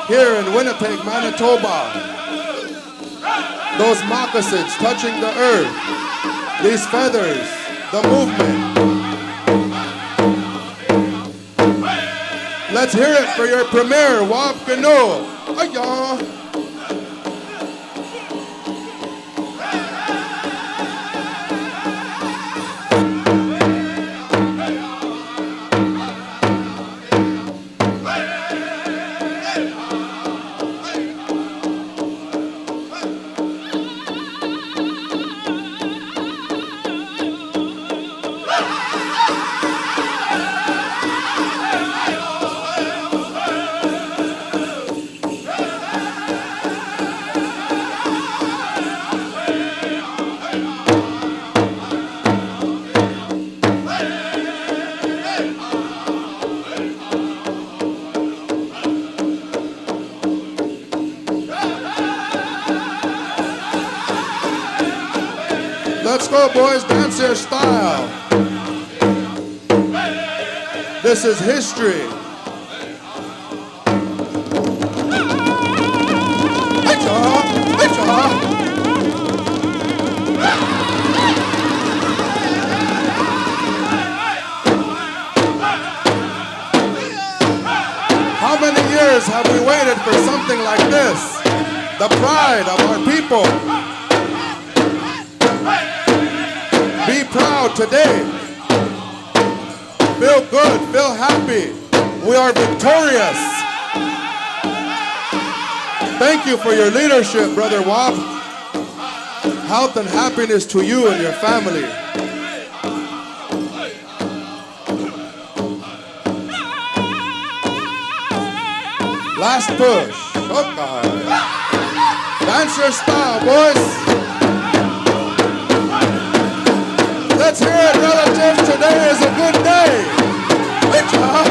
[SPEAKER 18] here in Winnipeg, Manitoba. Those moccasins touching the earth, these feathers, the movement. Let's hear it for your premier, Wap Canoe. Aya! Let's go, boys, dance your style. This is history. How many years have we waited for something like this? The pride of our people. Be proud today. Feel good, feel happy. We are victorious. Thank you for your leadership, Brother Wap. Health and happiness to you and your family. Last push. Okay. Dance your style, boys. Let's hear it, relatives. Today is a good day. Good job.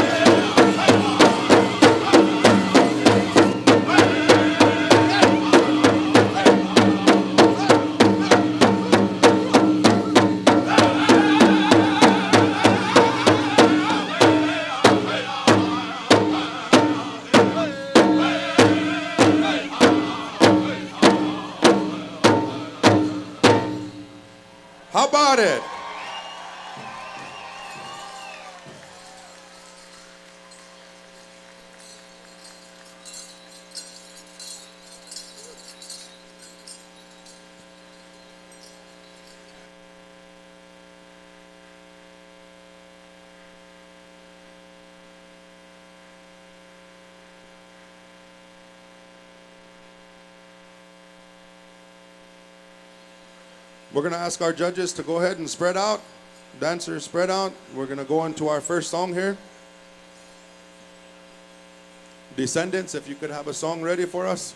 [SPEAKER 18] How about it? We're going to ask our judges to go ahead and spread out. Dancers, spread out. We're going to go into our first song here. Descendants, if you could have a song ready for us.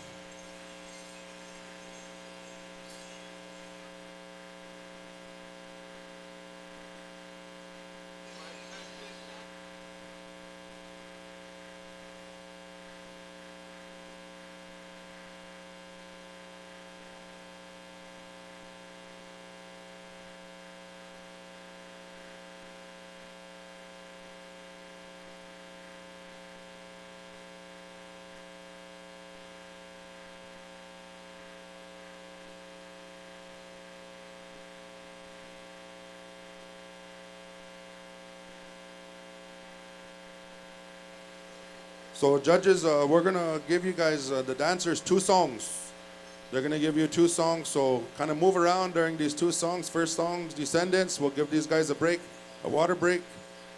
[SPEAKER 18] So judges, we're gonna give you guys, the dancers, 2 songs. They're gonna give you 2 songs, so kind of move around during these 2 songs. First song, Descendants. We'll give these guys a break, a water break,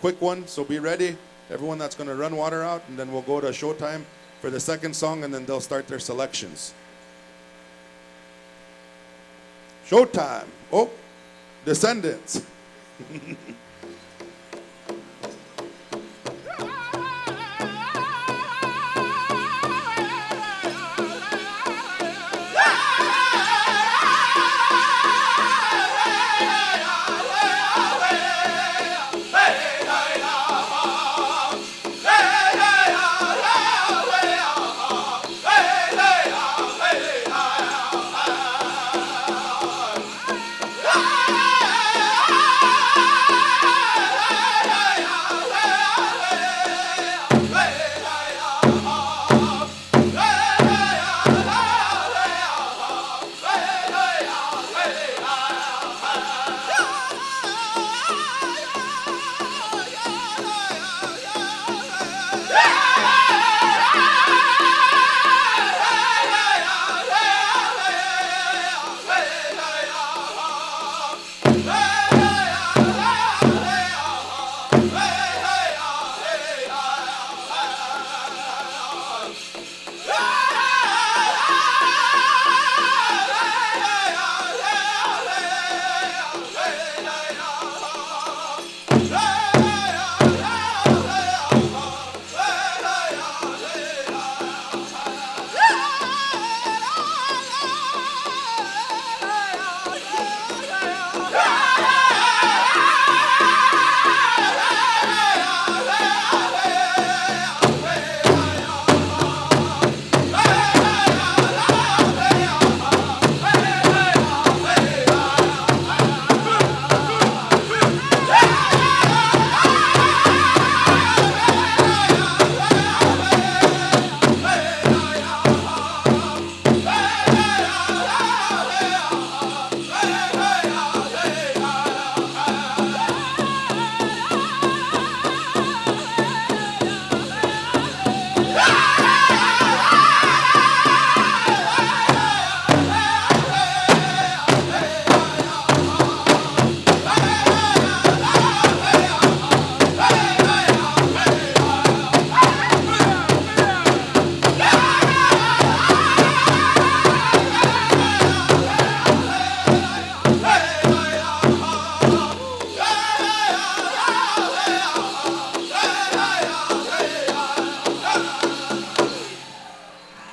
[SPEAKER 18] quick one, so be ready. Everyone that's gonna run water out, and then we'll go to Showtime for the second song, and then they'll start their selections. Showtime. Oh, Descendants.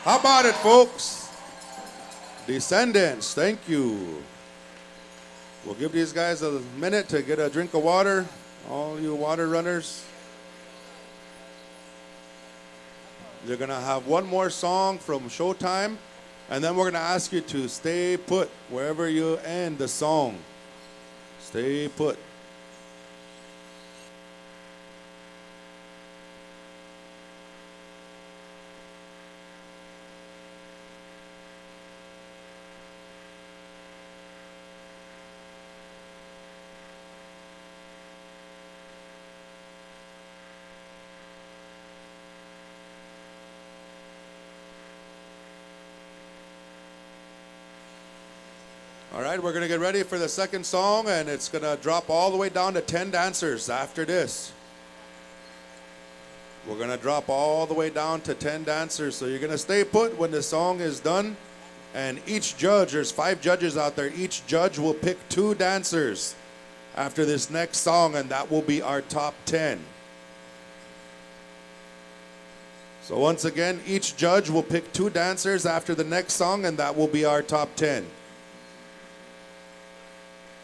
[SPEAKER 18] How about it, folks? Descendants, thank you. We'll give these guys a minute to get a drink of water, all you water runners. You're going to have one more song from Showtime, and then we're going to ask you to stay put wherever you end the song. Stay put. All right, we're going to get ready for the second song, and it's going to drop all the way down to 10 dancers after this. We're going to drop all the way down to 10 dancers, so you're going to stay put when the song is done. And each judge, there's 5 judges out there, each judge will pick 2 dancers after this next song, and that will be our top 10. So once again, each judge will pick 2 dancers after the next song, and that will be our top 10.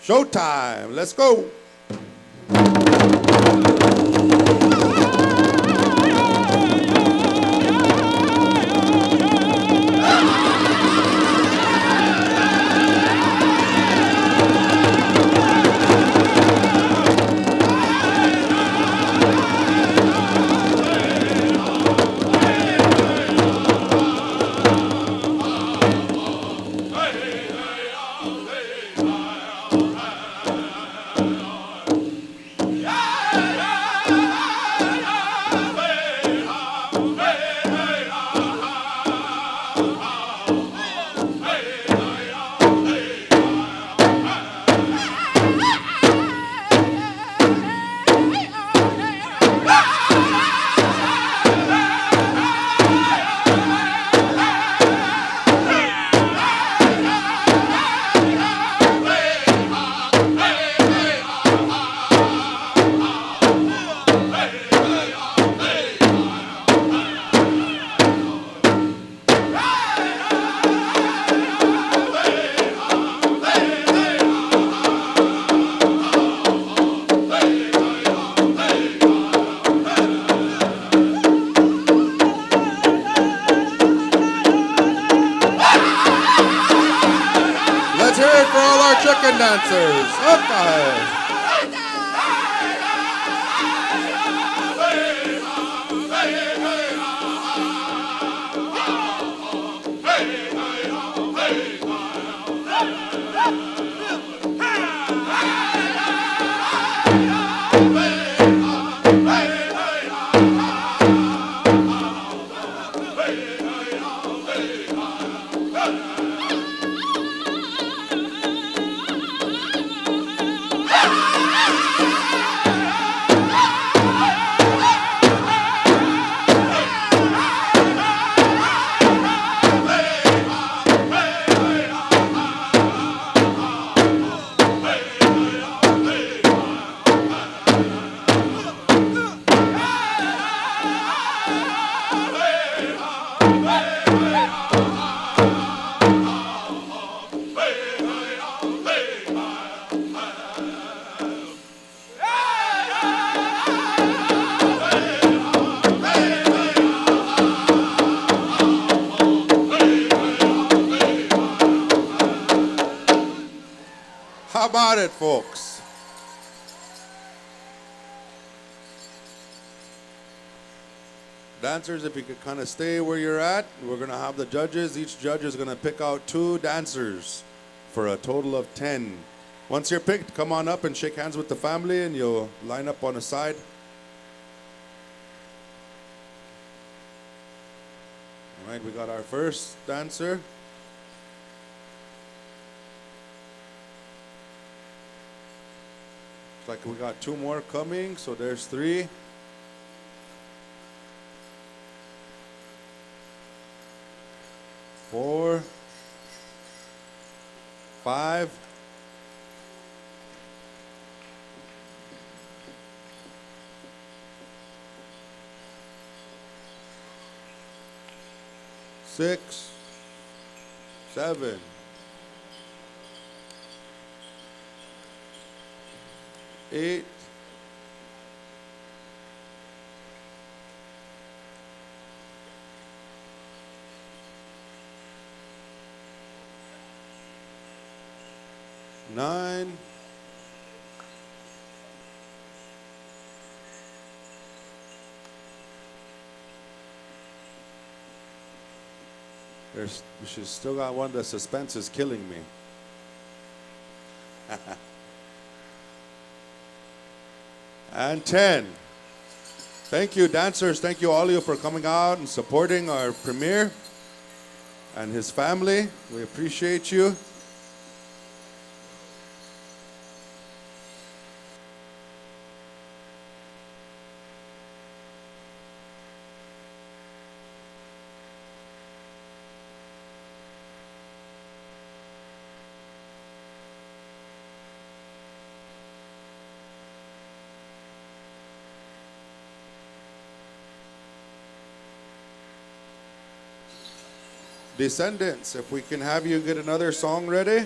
[SPEAKER 18] Showtime, let's go. dancers. Okay. How about it, folks? Dancers, if you could kind of stay where you're at, we're going to have the judges. Each judge is going to pick out 2 dancers for a total of 10. Once you're picked, come on up and shake hands with the family, and you'll line up on the side. All right, we got our first dancer. Looks like we got 2 more coming, so there's 3. Four, 5. Six, 7. 8. 9. 'There's, she's still got one. The suspense is killing me. And 10. Thank you, dancers. Thank you, all of you, for coming out and supporting our premier and his family. We appreciate you. Descendants, if we can have you get another song ready.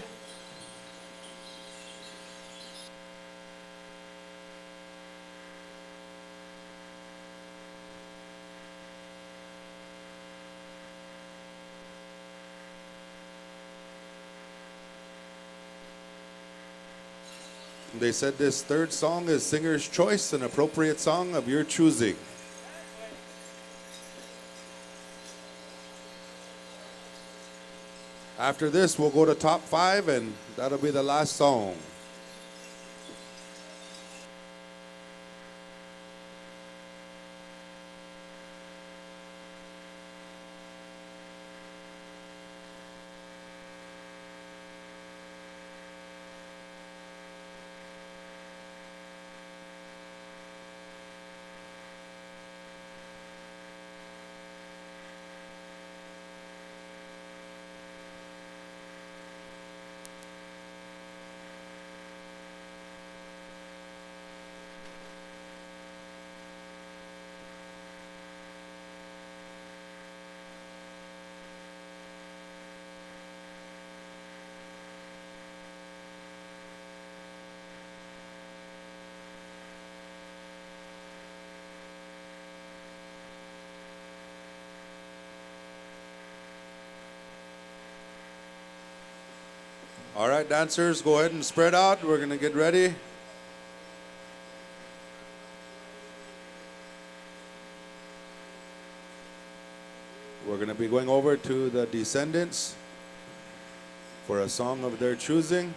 [SPEAKER 18] They said this third song is singer's choice, an appropriate song of your choosing. After this, we'll go to top 5, and that'll be the last song. All right, dancers, go ahead and spread out. We're going to get ready. We're going to be going over to the descendants for a song of their choosing.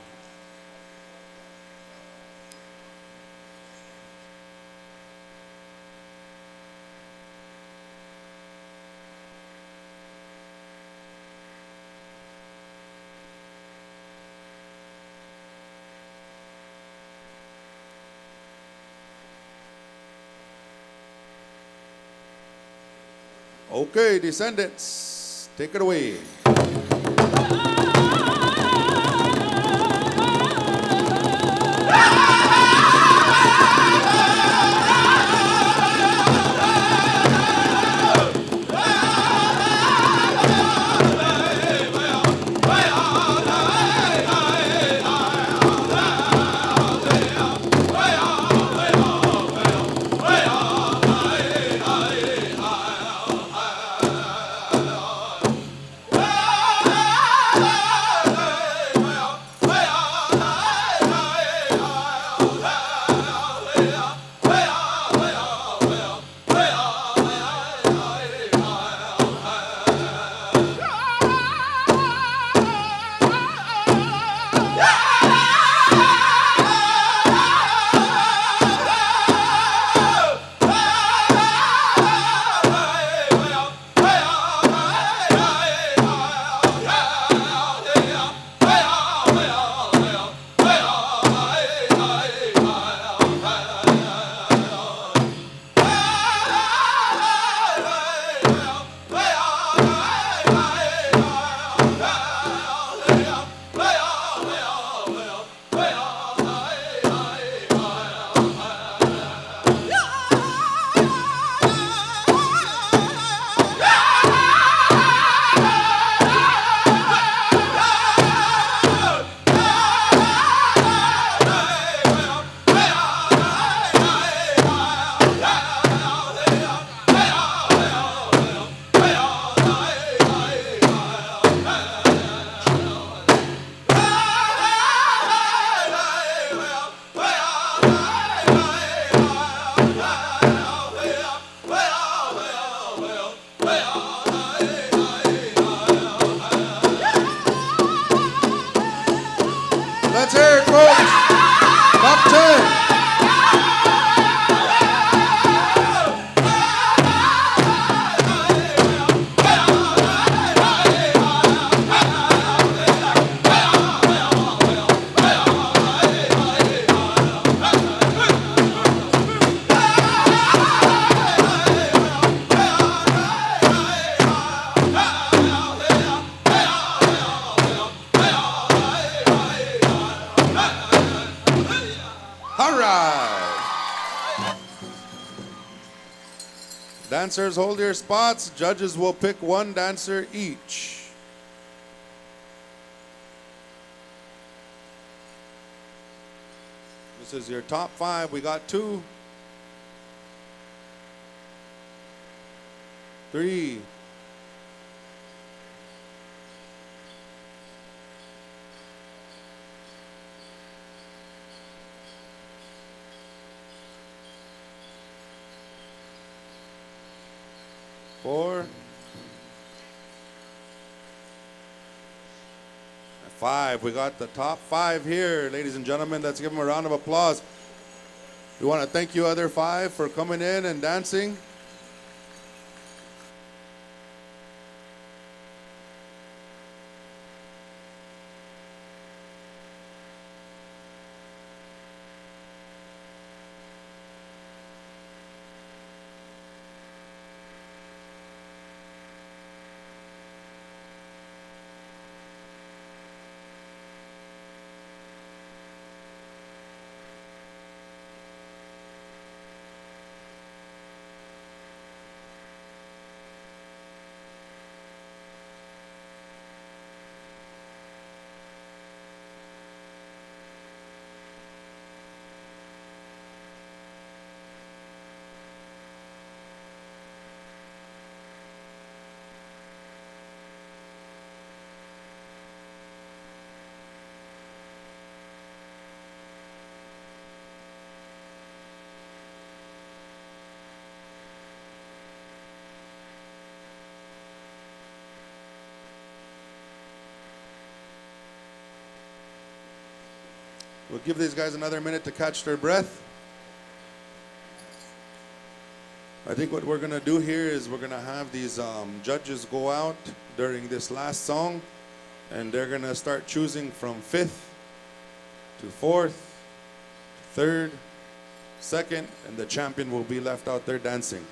[SPEAKER 18] Okay, descendants, take it away. Let's hear it, folks. Top 10. All right. Dancers, hold your spots. Judges will pick one dancer each. This is your top 5. We got 2, 3, 4, 5. We got the top 5 here, ladies and gentlemen. Let's give them a round of applause. We want to thank you other 5 for coming in and dancing. We'll give these guys another minute to catch their breath. I think what we're going to do here is we're going to have these judges go out during this last song, and they're going to start choosing from 5th to 4th, 3rd, 2nd, and the champion will be left out there dancing.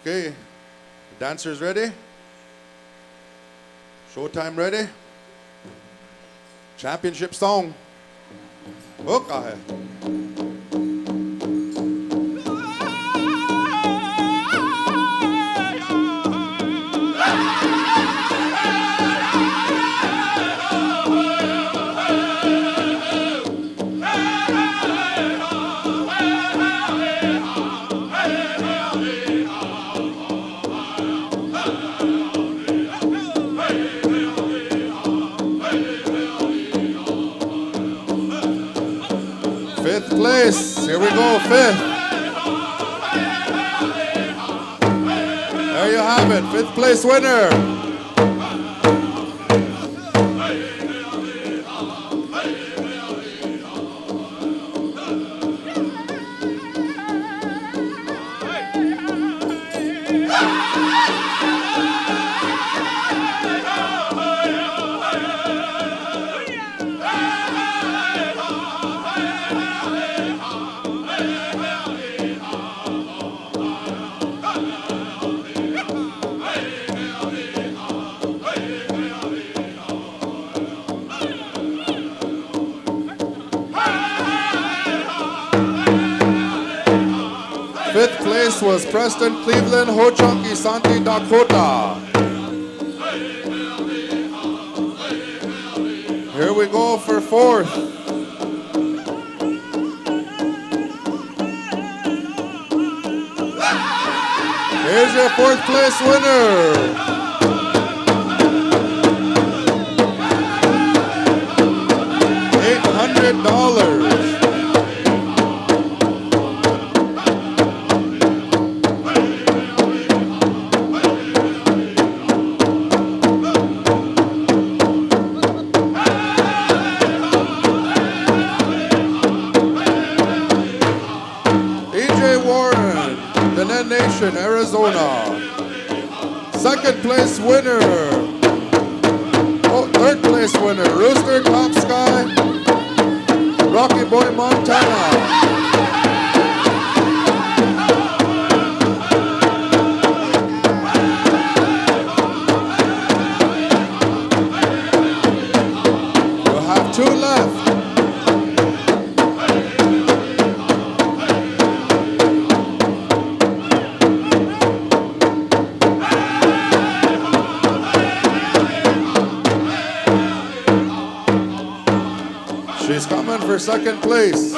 [SPEAKER 18] Okay, dancers ready? Showtime ready? Championship song. Hook ahead. Fifth place. Here we go, 5th. There you have it, 5th place winner. Fifth place was Preston Cleveland, Ho-Chunky Santi Dakota. Here we go for 4th. Here's your 4th place winner. $800. Nation, Arizona. 2nd place winner. Oh, 3rd place winner, Rooster Top Sky, Rocky Boy, Montana. We'll have 2 left. She's coming for 2nd place.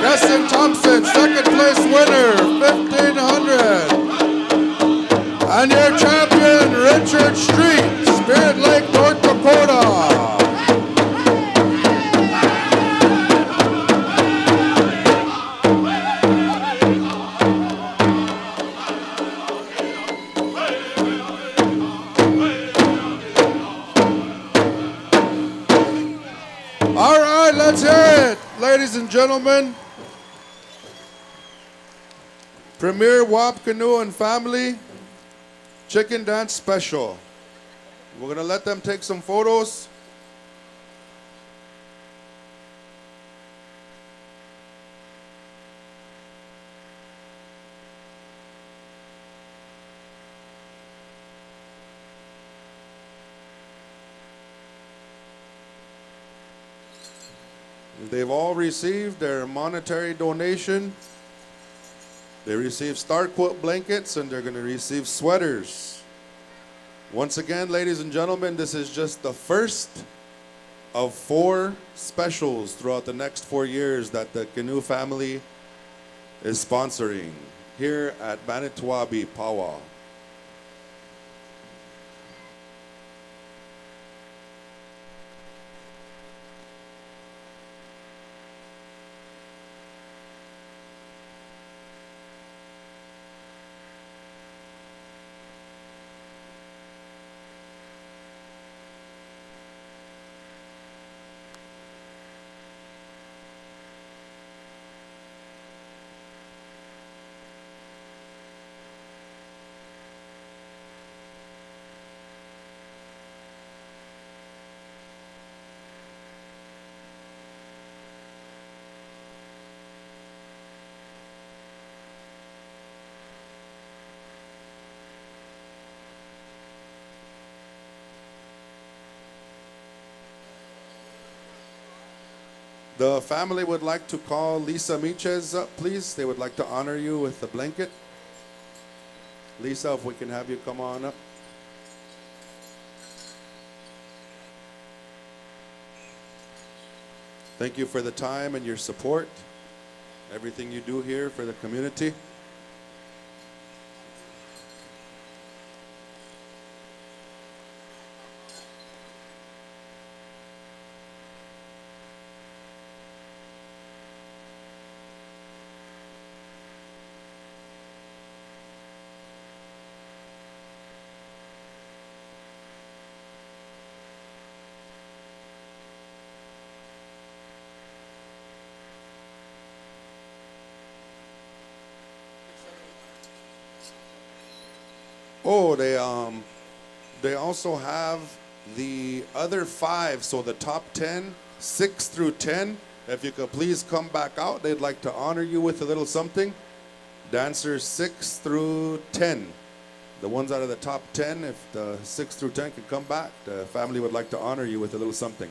[SPEAKER 18] Justin Thompson, 2nd place winner, $1,500. And your champion, Richard Street, Spirit Lake, North Dakota. All right, let's hear it, ladies and gentlemen. Premier Wap Canoe and Family Chicken Dance Special. We're going to let them take some photos. They've all received their monetary donation. They received Star Quilt blankets, and they're going to receive sweaters. Once again, ladies and gentlemen, this is just the first of 4 specials throughout the next 4 years that the Canoe family is sponsoring here at Manito Ahbee Pow Wow. The family would like to call Lisa Michez up, please. They would like to honor you with the blanket. Lisa, if we can have you come on up. Thank you for the time and your support, everything you do here for the community. Oh, they also have the other 5, so the top 10, 6 through 10. If you could please come back out, they'd like to honor you with a little something. Dancers 6 through 10. The ones out of the top 10, if the 6 through 10 could come back, the family would like to honor you with a little something.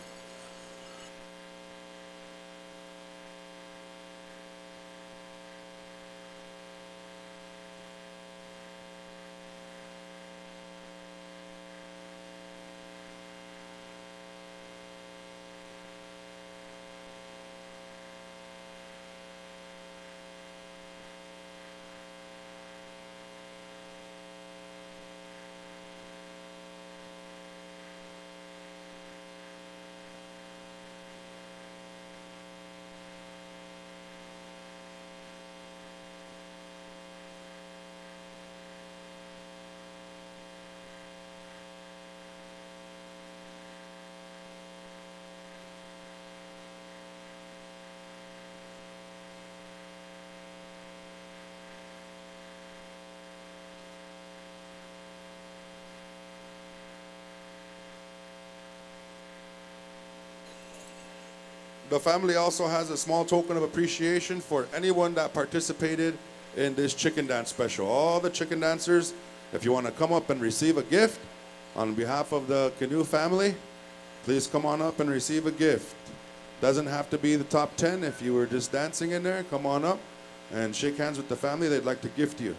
[SPEAKER 18] The family also has a small token of appreciation for anyone that participated in this chicken dance special. All the chicken dancers, if you want to come up and receive a gift on behalf of the Canoe family, please come on up and receive a gift. Doesn't have to be the top 10. If you were just dancing in there, come on up and shake hands with the family. They'd like to gift you.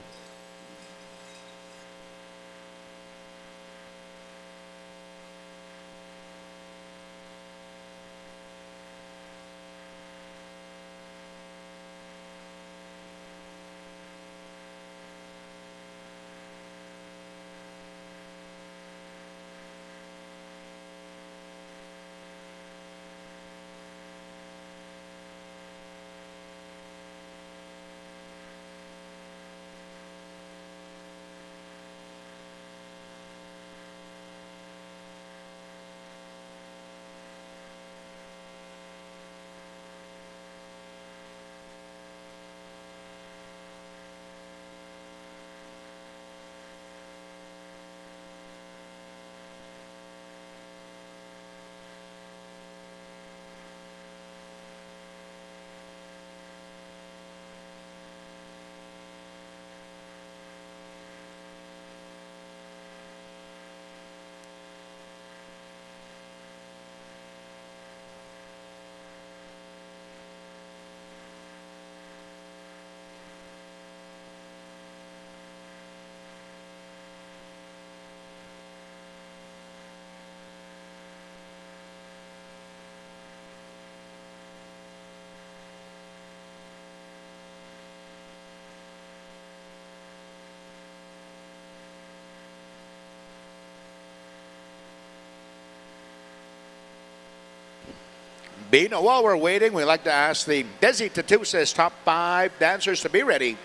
[SPEAKER 3] Bino, while we're waiting, we'd like to ask the Desi Tatusa's top 5 dancers to be ready.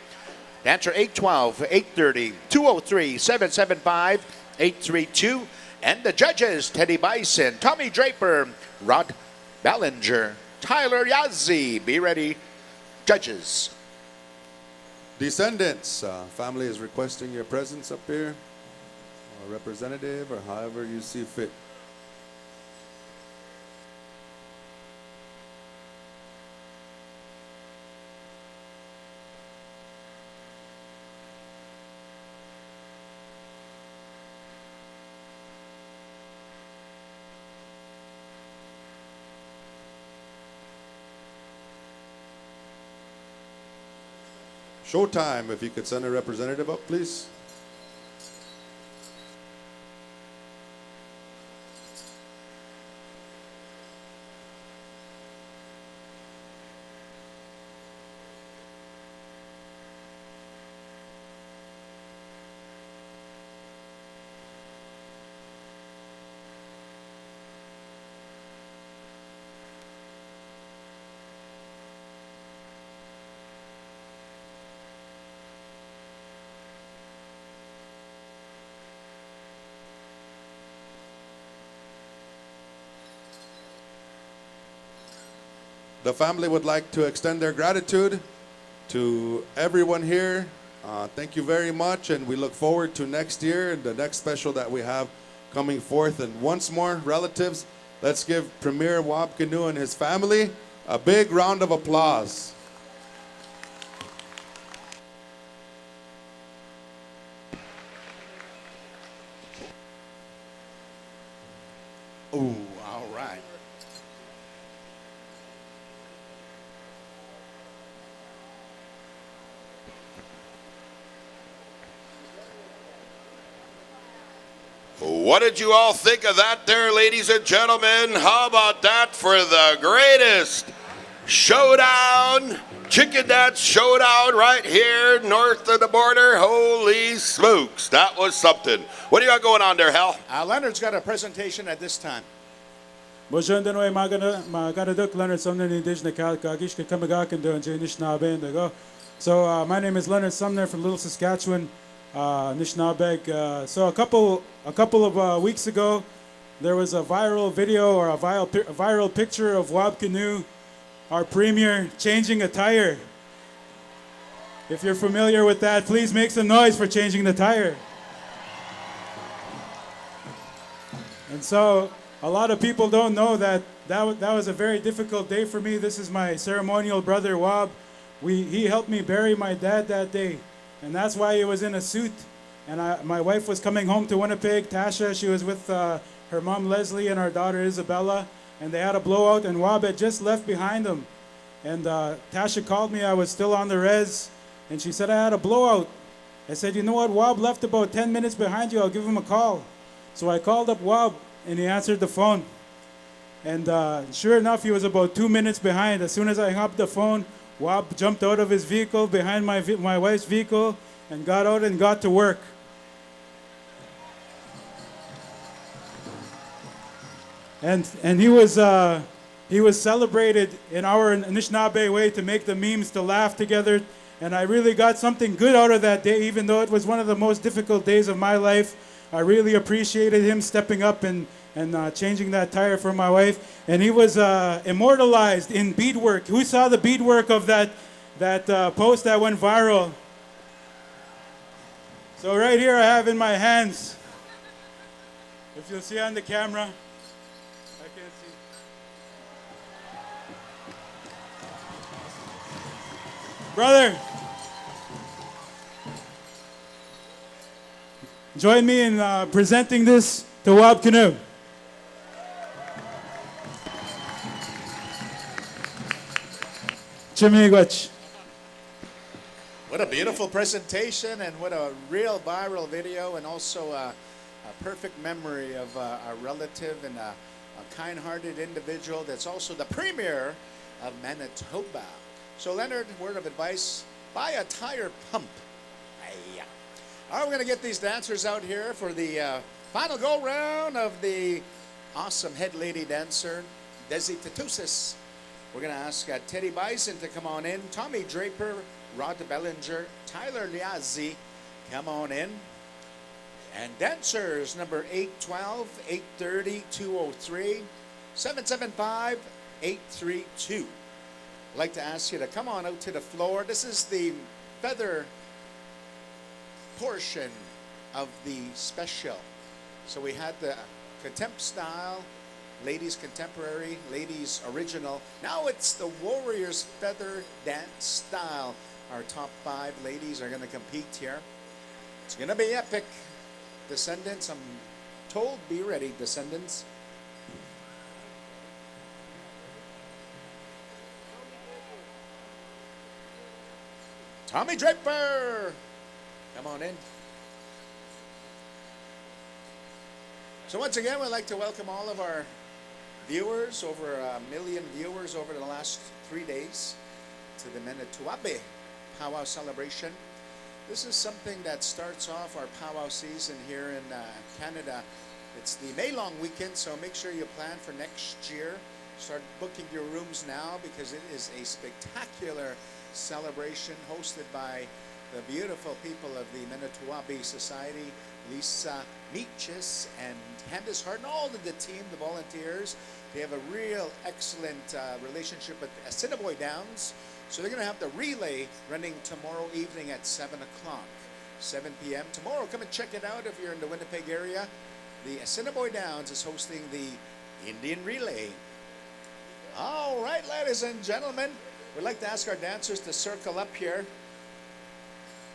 [SPEAKER 3] Dancer 812, 830, 203, 775, 832. And the judges, Teddy Bison, Tommy Draper, Rod Ballinger, Tyler Yazzie. Be ready, judges.
[SPEAKER 18] Descendants, family is requesting your presence up here, or representative, or however you see fit. Showtime, if you could send a representative up, please. The family would like to extend their gratitude to everyone here. Thank you very much, and we look forward to next year and the next special that we have coming forth. And once more, relatives, let's give Premier Wab Canoe and his family a big round of applause.
[SPEAKER 3] Ooh, all right.
[SPEAKER 1] What did you all think of that there, ladies and gentlemen? How about that for the greatest showdown, chicken dance showdown right here north of the border? Holy smokes, that was something. What do you got going on there, Hal?
[SPEAKER 3] Leonard's got a presentation at this time.
[SPEAKER 19] So my name is Leonard Sumner from Little Saskatchewan, Nishnabeg. So a couple of weeks ago, there was a viral video or a viral picture of Wab Canoe, our premier, changing a tire. If you're familiar with that, please make some noise for changing the tire. And so a lot of people don't know that was a very difficult day for me. This is my ceremonial brother, Wab. He helped me bury my dad that day, and that's why he was in a suit. And my wife was coming home to Winnipeg, Tasha. She was with her mom, Leslie, and our daughter, Isabella, and they had a blowout, and Wab had just left behind them. And Tasha called me. I was still on the res, and she said, I had a blowout. I said, you know what, Wab left about 10 minutes behind you. I'll give him a call. So I called up Wab, and he answered the phone. And sure enough, he was about 2 minutes behind. As soon as I hung up the phone, Wab jumped out of his vehicle behind my wife's vehicle and got out and got to work. And he was celebrated in our Anishinaabe way to make the memes, to laugh together. And I really got something good out of that day, even though it was one of the most difficult days of my life. I really appreciated him stepping up and changing that tire for my wife. And he was immortalized in beadwork. Who saw the beadwork of that post that went viral? So right here I have in my hands, if you'll see on the camera, I can't see. Brother, join me in presenting this to Wab Canoe. Chimigwach.
[SPEAKER 3] What a beautiful presentation, and what a real viral video, and also a perfect memory of a relative and a kind-hearted individual that's also the premier of Manitoba. So Leonard, word of advice, buy a tire pump. All right, we're going to get these dancers out here for the final go-round of the awesome head lady dancer, Desi Tatusis. We're going to ask Teddy Bison to come on in. Tommy Draper, Rod Bellinger, Tyler Liazzi, come on in. And dancers, number 812, 830, 203, 775, 832. I'd like to ask you to come on out to the floor. This is the feather portion of the special. So we had the contempt style, ladies contemporary, ladies original. Now it's the Warriors feather dance style. Our top 5 ladies are going to compete here. It's going to be epic. Descendants, I'm told, be ready, descendants. Tommy Draper, come on in. So once again, we'd like to welcome all of our viewers, over 1 million viewers over the last 3 days, to the Manito Ahbee Pow Wow celebration. This is something that starts off our Pow Wow season here in Canada. It's the May long weekend, so make sure you plan for next year. Start booking your rooms now because it is a spectacular celebration hosted by the beautiful people of the Manito Ahbee Society, Lisa Meaches and Candace Hart, and all of the team, the volunteers. They have a real excellent relationship with Assiniboine Downs. So they're going to have the relay running tomorrow evening at 7 o'clock, 7 p.m. Tomorrow, come and check it out if you're in the Winnipeg area. The Assiniboine Downs is hosting the Indian Relay. All right, ladies and gentlemen, we'd like to ask our dancers to circle up here.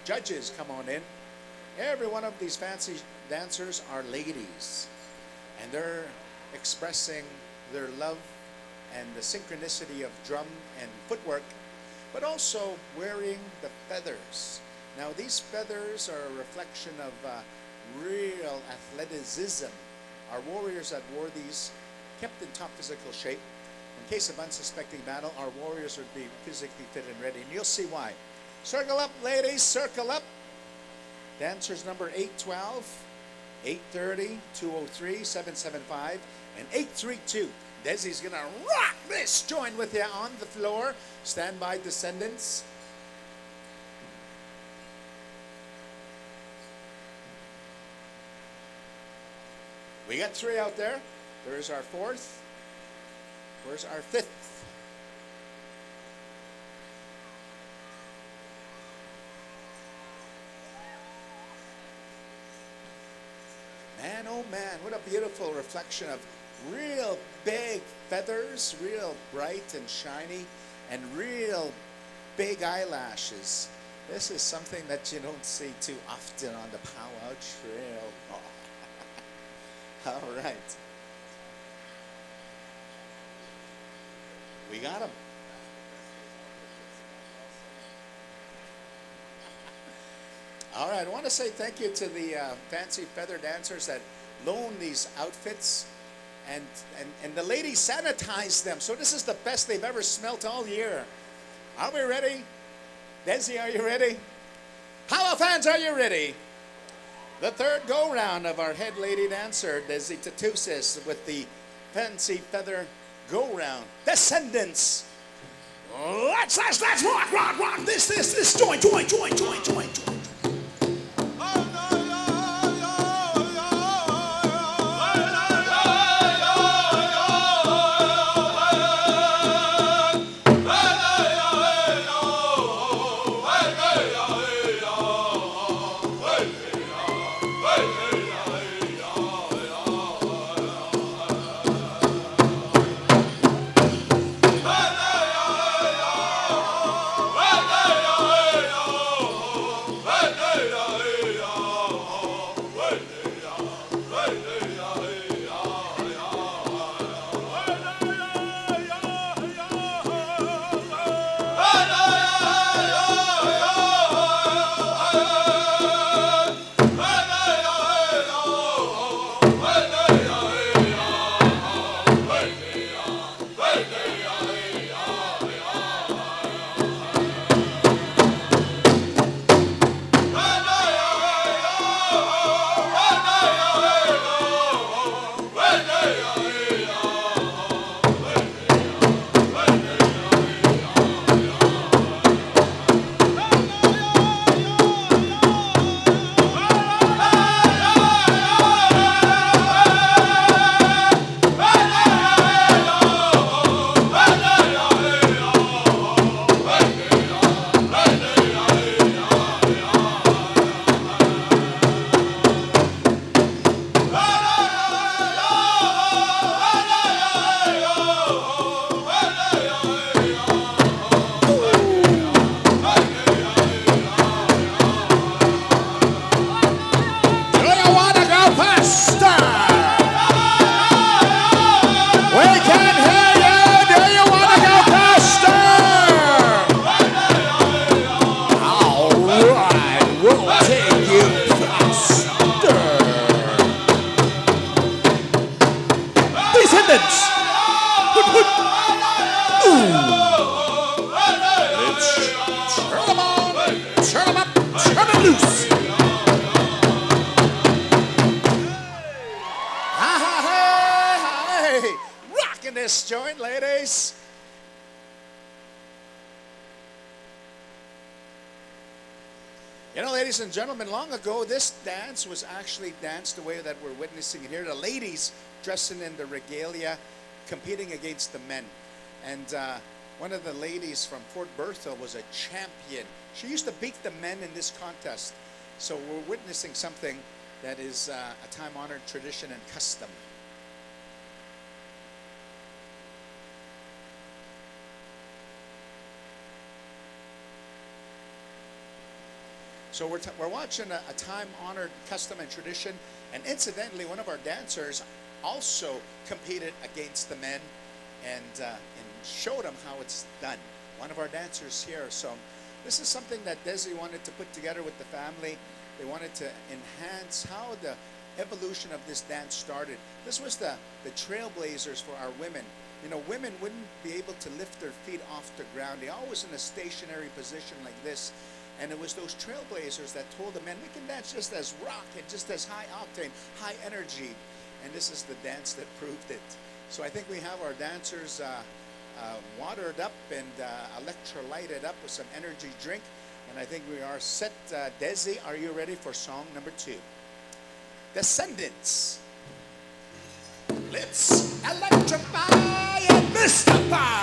[SPEAKER 3] Judges, come on in. Every one of these fancy dancers are ladies, and they're expressing their love and the synchronicity of drum and footwork, but also wearing the feathers. Now, these feathers are a reflection of real athleticism. Our warriors that wore these kept in top physical shape. In case of unsuspecting battle, our warriors would be physically fit and ready, and you'll see why. Circle up, ladies, circle up. Dancers number 812, 830, 203, 775, and 832. Desi's gonna rock this joint with you on the floor. Stand by, descendants. We got 3 out there. There's our 4th. Where's our 5th? Man, oh man, what a beautiful reflection of real big feathers, real bright and shiny, and real big eyelashes. This is something that you don't see too often on the Pow Wow Trail. Oh. All right. We got them. All right, I want to say thank you to the fancy feather dancers that loan these outfits, and the ladies sanitize them. So this is the best they've ever smelt all year. Are we ready? Desi, are you ready? Pow Wow fans, are you ready? The 3rd go-round of our head lady dancer, Desi Tatusis, with the fancy feather go-round. Descendants. Let's rock this joint. Turn them on, turn them up, turn them loose. Hey, rocking this joint, ladies. You know, ladies and gentlemen, long ago, this dance was actually danced the way that we're witnessing it here. The ladies dressing in the regalia, competing against the men. And one of the ladies from Fort Bertha was a champion. She used to beat the men in this contest. So we're witnessing something that is a time-honored tradition and custom. So we're watching a time-honored custom and tradition, and incidentally, one of our dancers also competed against the men and showed them how it's done. One of our dancers here. So this is something that Desi wanted to put together with the family. They wanted to enhance how the evolution of this dance started. This was the trailblazers for our women. You know, women wouldn't be able to lift their feet off the ground. They're always in a stationary position like this. And it was those trailblazers that told the men, we can dance just as rock and just as high octane, high energy. And this is the dance that proved it. So I think we have our dancers watered up and electrolyted up with some energy drink. And I think we are set. Desi, are you ready for song number 2? Descendants. Let's electrify and mystify.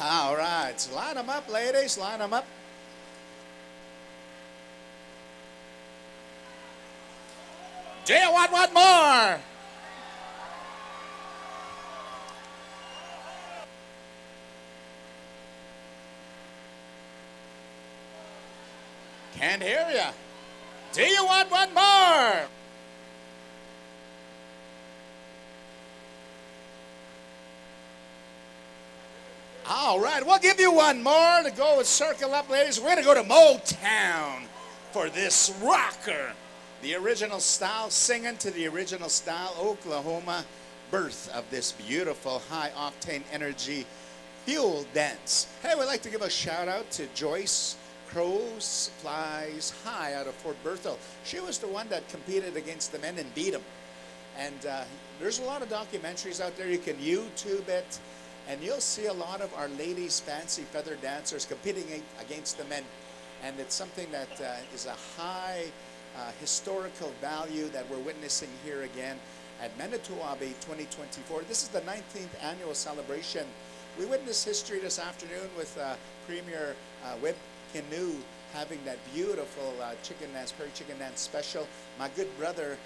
[SPEAKER 3] All right, line them up, ladies, line them up. Do you want one more? Can't hear ya. Do you want one more? All right, we'll give you one more to go and circle up, ladies. We're going to go to Motown for this rocker. The original style, singing to the original style, Oklahoma birth of this beautiful high-octane energy fuel dance. Hey, we'd like to give a shout-out to Joyce Crows Flies High out of Fort Bertha. She was the one that competed against the men and beat them. And there's a lot of documentaries out there. You can YouTube it. And you'll see a lot of our ladies' fancy feather dancers competing against the men. And it's something that is a high historical value that we're witnessing here again at Manito Ahbee 2024. This is the 19th annual celebration. We witnessed history this afternoon with Premier Webb Canoe having that beautiful prairie chicken dance special. My good brother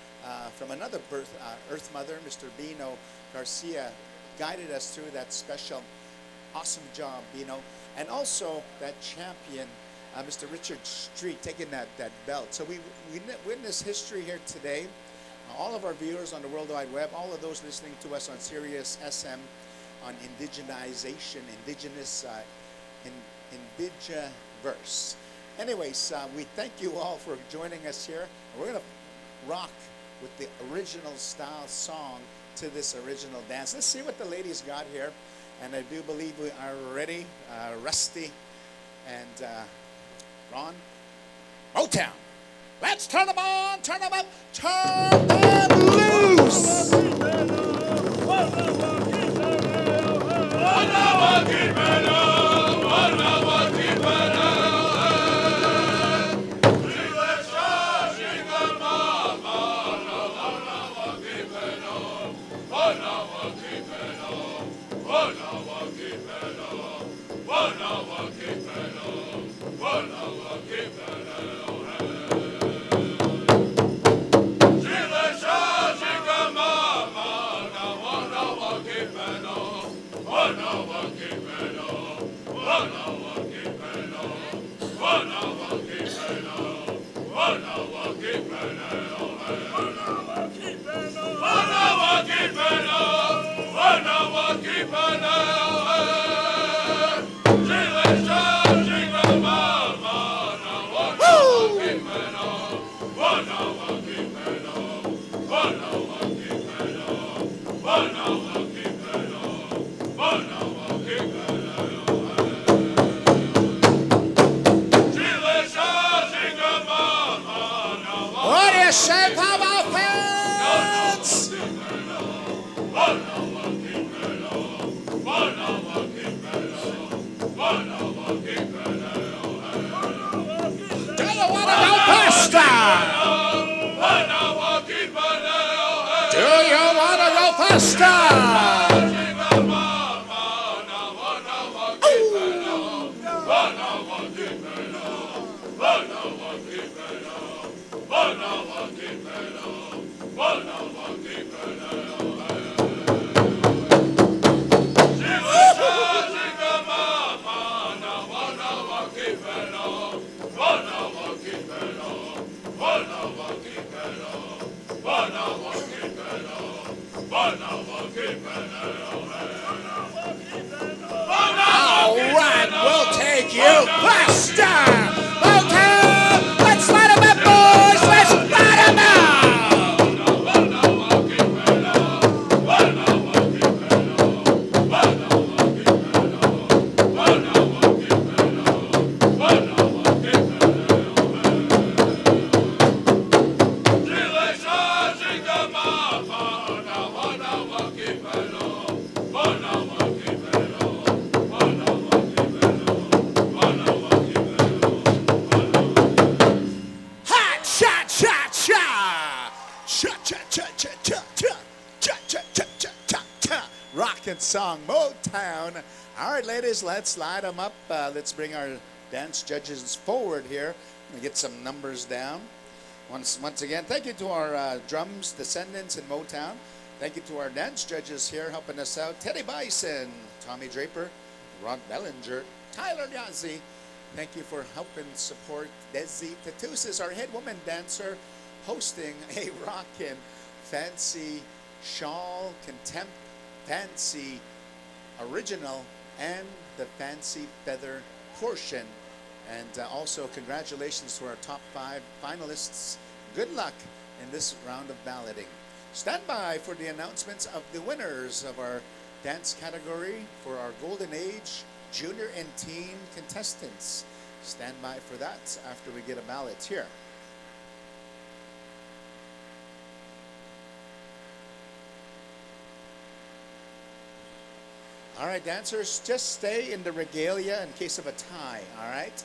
[SPEAKER 3] from another Earth Mother, Mr. Bino Garcia, guided us through that special. Awesome job, Bino. And also that champion Mr. Richard Street taking that belt. So we witness history here today. All of our viewers on the World Wide Web, all of those listening to us on Sirius SM on indigenization, indigenous, indigiverse. Anyways, we thank you all for joining us here. We're going to rock with the original style song to this original dance. Let's see what the ladies got here. And I do believe we are ready. Rusty and Ron. Motown. Let's turn them on, turn them up, turn them loose. What do you say, Pow Wow fans? Do you want to go faster? Do you want to go faster? All right, we'll take you faster. Motown, let's light 'em up, boys. Let's light 'em Rockin' song, Motown. All right, ladies, let's light them up. Let's bring our dance judges forward here and get some numbers down. Once again, thank you to our drums descendants in Motown. Thank you to our dance judges here helping us out. Teddy Bison, Tommy Draper, Rod Bellinger, Tyler Yazzie. Thank you for helping support Desi Tatusis, our head woman dancer, hosting a rockin' fancy shawl, contempt, fancy original, and the fancy feather portion. And also congratulations to our top 5 finalists. Good luck in this round of balloting. Stand by for the announcements of the winners of our dance category for our Golden Age junior and teen contestants. Stand by for that after we get a ballot here. All right, dancers, just stay in the regalia in case of a tie, all right?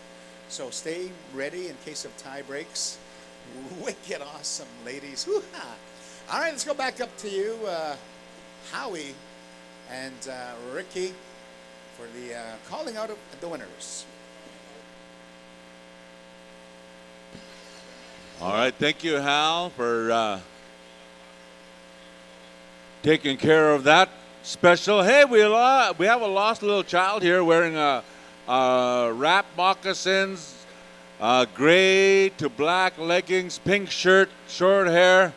[SPEAKER 3] So stay ready in case of tie breaks. Wicked awesome, ladies. Woo-ha. All right, let's go back up to you, Howie and Ricky, for the calling out of the winners.
[SPEAKER 9] All right, thank you, Hal, for taking care of that special. Hey, we have a lost little child here wearing wrap moccasins, Gray to black leggings, pink shirt, short hair.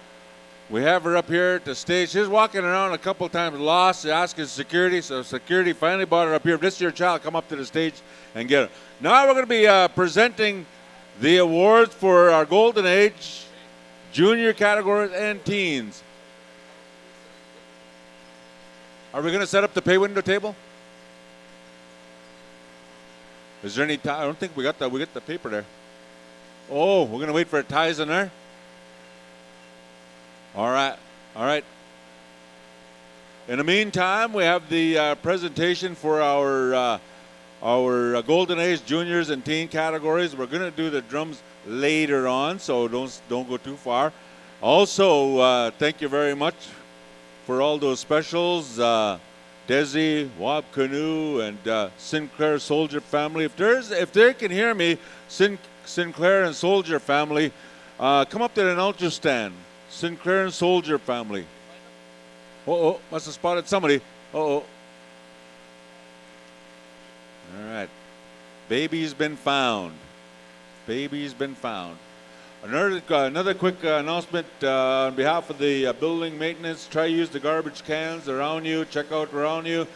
[SPEAKER 9] We have her up here at the stage. She's walking around a couple times lost, asking security. So security finally brought her up here. If this is your child, come up to the stage and get her. Now we're going to be presenting the awards for our Golden Age, junior categories, and teens. Are we going to set up the pay window table? Is there any tie? I don't think we got that. We got the paper there. Oh, we're going to wait for ties in there? All right. All right. In the meantime, we have the presentation for our Golden Age juniors and teen categories. We're going to do the drums later on, so don't go too far. Also, thank you very much for all those specials. Desi, Wab Canoe, and Sinclair Soldier family. If they can hear me, Sinclair and Soldier family, come up to the announcer stand. Sinclair and Soldier family. Oh, must have spotted somebody. All right. Baby's been found. Baby's been found. Another quick announcement on behalf of the building maintenance. Try to use the garbage cans around you. Check out around you.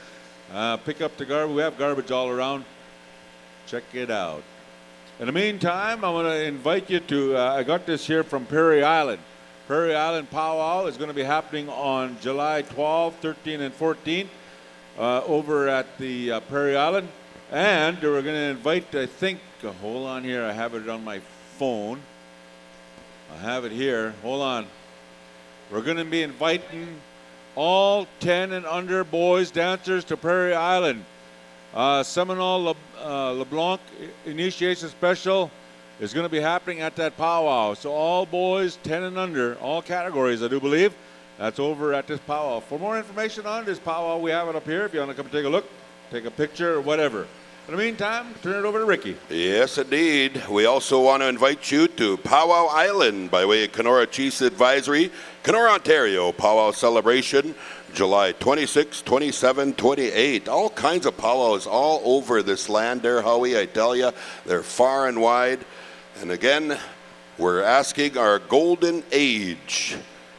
[SPEAKER 9] Pick up the garbage. We have garbage all around. Check it out. In the meantime, I want to invite you to, I got this here from Prairie Island. Prairie Island Pow Wow is going to be happening on July 12, 13, and 14 over at the Prairie Island. And we're going to invite, I think, hold on here, I have it on my phone. I have it here. Hold on. We're going to be inviting all 10 and under boys dancers to Prairie Island. Seminole LeBlanc Initiation Special is going to be happening at that powwow. So all boys 10 and under, all categories, I do believe. That's over at this powwow. For more information on this powwow, we have it up here. If you want to come take a look, take a picture, or whatever. In the meantime, turn it over to Ricky.
[SPEAKER 1] Yes, indeed. We also want to invite you to Pow Wow Island by way of Kenora Chiefs Advisory, Kenora, Ontario, Pow Wow Celebration, July 26, 27, 28. All kinds of powwows all over this land there, Howie, I tell you. They're far and wide. And again, we're asking our Golden Age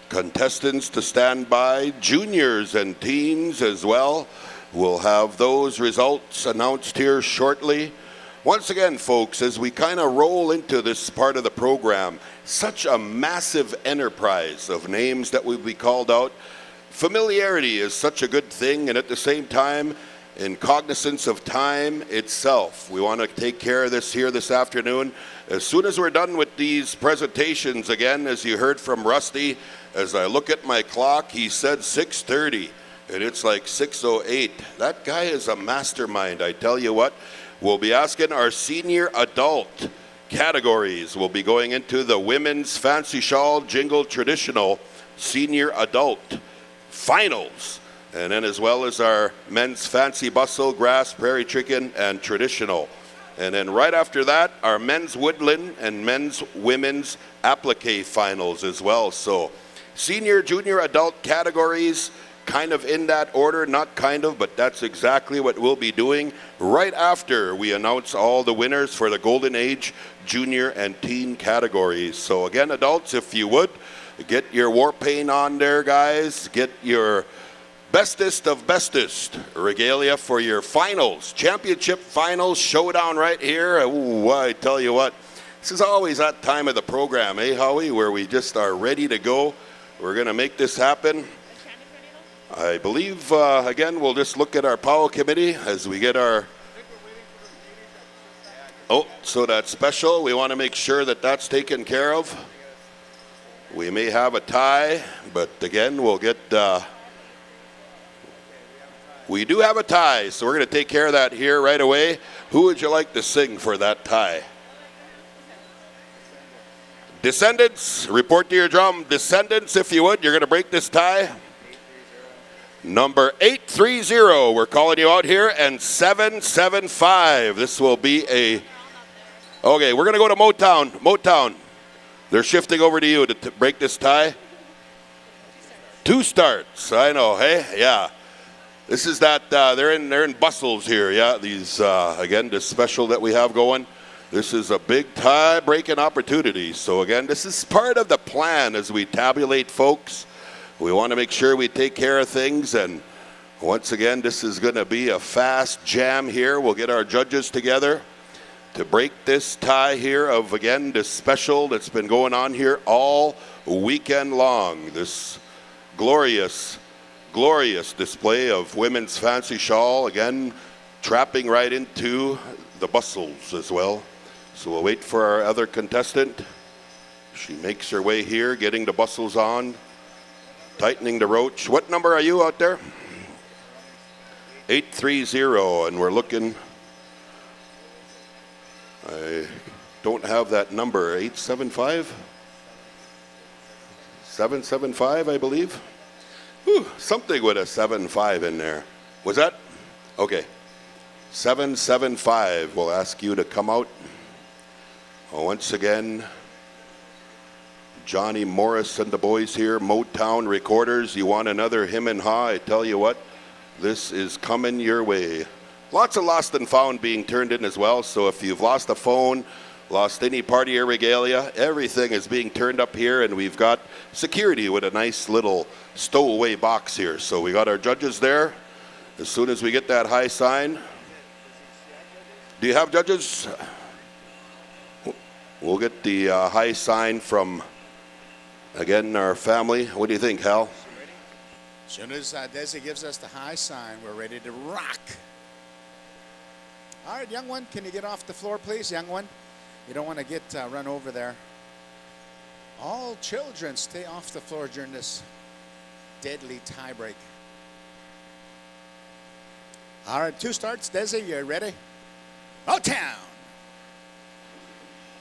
[SPEAKER 1] contestants to stand by, juniors and teens as well. We'll have those results announced here shortly. Once again, folks, as we kind of roll into this part of the program, such a massive enterprise of names that will be called out. Familiarity is such a good thing, and at the same time, in cognizance of time itself, we want to take care of this here this afternoon. As soon as we're done with these presentations, again, as you heard from Rusty, as I look at my clock, he said 6:30. And it's like 6:08. That guy is a mastermind, I tell you what. We'll be asking our senior adult categories. We'll be going into the women's fancy shawl jingle traditional senior adult finals. And then as well as our men's fancy bustle, grass, prairie chicken, and traditional. And then right after that, our men's woodland and men's women's applique finals as well. So senior, junior, adult categories, kind of in that order, not kind of, but that's exactly what we'll be doing right after we announce all the winners for the Golden Age, junior, and teen categories. So again, adults, if you would, get your war paint on there, guys. Get your bestest of bestest regalia for your finals, championship finals, showdown right here. Ooh, I tell you what, this is always that time of the program, eh, Howie, where we just are ready to go. We're going to make this happen. I believe, again, we'll just look at our Pow committee as we get our... Oh, so that's special. We want to make sure that that's taken care of. We may have a tie, but again, we'll get... We do have a tie, so we're going to take care of that here right away. Who would you like to sing for that tie? Descendants, report to your drum. Descendants, if you would, you're going to break this tie. Number 830, we're calling you out here, and 775. This will be a... Okay, we're going to go to Motown. Motown, they're shifting over to you to break this tie. 2 starts, I know, hey? Yeah. This is that, they're in bustles here, yeah. These, again, this special that we have going. This is a big tie-breaking opportunity. So again, this is part of the plan as we tabulate folks. We want to make sure we take care of things, and once again, this is going to be a fast jam here. We'll get our judges together to break this tie here of, again, this special that's been going on here all weekend long. This glorious, glorious display of women's fancy shawl, again, trapping right into the bustles as well. So we'll wait for our other contestant. She makes her way here, getting the bustles on, tightening the roach. What number are you out there? 830, and we're looking. I don't have that number. 875? 775, I believe. Whew, something with a 75 in there. Was that? Okay. 775. We'll ask you to come out. Once again, Johnny Morris and the boys here, Motown Recorders. You want another him and ha? I tell you what, this is coming your way. Lots of lost and found being turned in as well. So if you've lost a phone, lost any part of your regalia, everything is being turned up here, and we've got security with a nice little stowaway box here. So we got our judges there. As soon as we get that high sign. Do you have judges? We'll get the high sign from, again, our family. What do you think, Hal?
[SPEAKER 3] As soon as Desi gives us the high sign, we're ready to rock. All right, young one, can you get off the floor, please, young one? You don't want to get run over there. All children stay off the floor during this deadly tie break. All right, 2 starts. Desi, you ready? Motown.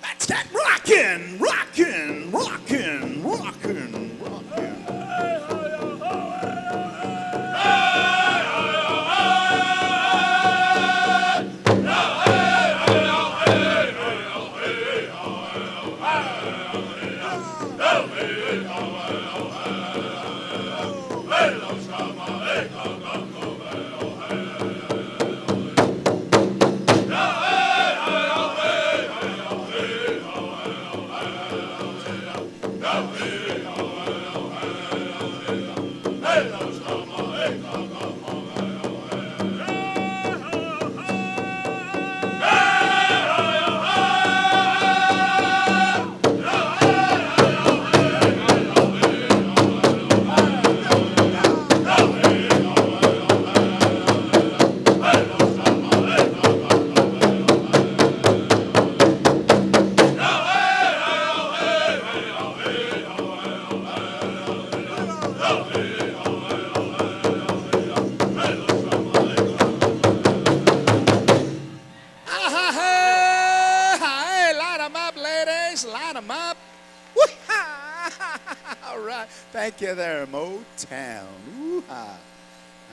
[SPEAKER 3] That's that rockin', rockin', rockin', rockin', rockin'. Thank you there, Motown. Ooh-ha.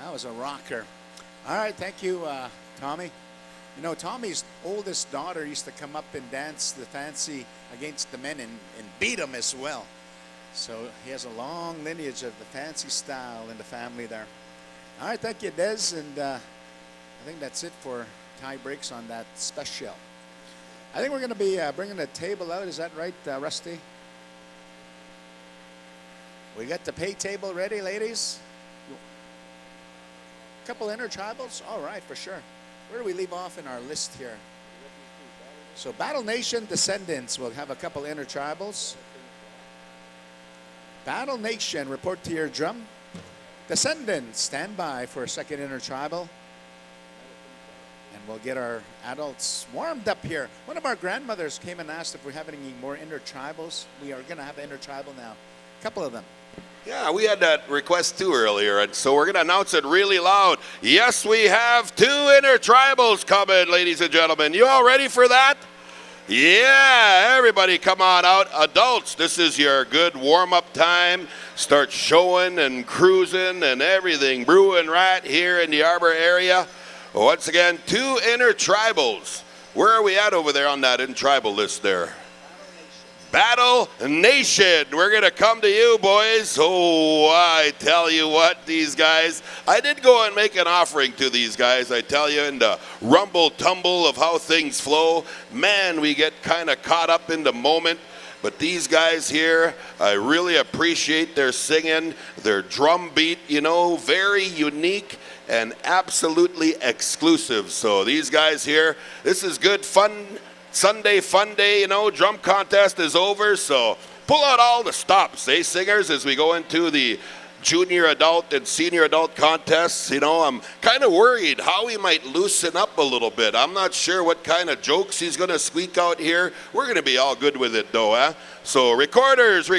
[SPEAKER 3] That was a rocker. All right, thank you, Tommy. You know, Tommy's oldest daughter used to come up and dance the fancy against the men and beat them as well. So he has a long lineage of the fancy style in the family there. All right, thank you, Des. And I think that's it for tie breaks on that special. I think we're going to be bringing the table out. Is that right, Rusty? We got the pay table ready, ladies? A couple intertribals? All right, for sure. Where do we leave off in our list here? So Battle Nation Descendants will have a couple intertribals. Battle Nation, report to your drum. Descendants, stand by for a second intertribal. And we'll get our adults warmed up here. One of our grandmothers came and asked if we have any more intertribals. We are going to have an intertribal now. A couple of them.
[SPEAKER 1] Yeah, we had that request too earlier, and so we're going to announce it really loud. Yes, we have 2 intertribals coming, ladies and gentlemen. You all ready for that? Yeah, everybody come on out. Adults, this is your good warm-up time. Start showing and cruising and everything brewing right here in the Arbor area. Once again, 2 intertribals. Where are we at over there on that intertribal list there? Battle Nation, we're going to come to you, boys. Oh, I tell you what, these guys, I did go and make an offering to these guys, I tell you, in the rumble tumble of how things flow. Man, we get kind of caught up in the moment. But these guys here, I really appreciate their singing, their drum beat, you know, very unique and absolutely exclusive. So these guys here, this is good fun. Sunday fun day, you know, drum contest is over, so pull out all the stops, eh, singers, as we go into the junior adult and senior adult contests. You know, I'm kind of worried how he might loosen up a little bit. I'm not sure what kind of jokes he's going to squeak out here. We're going to be all good with it, though, eh? So recorders,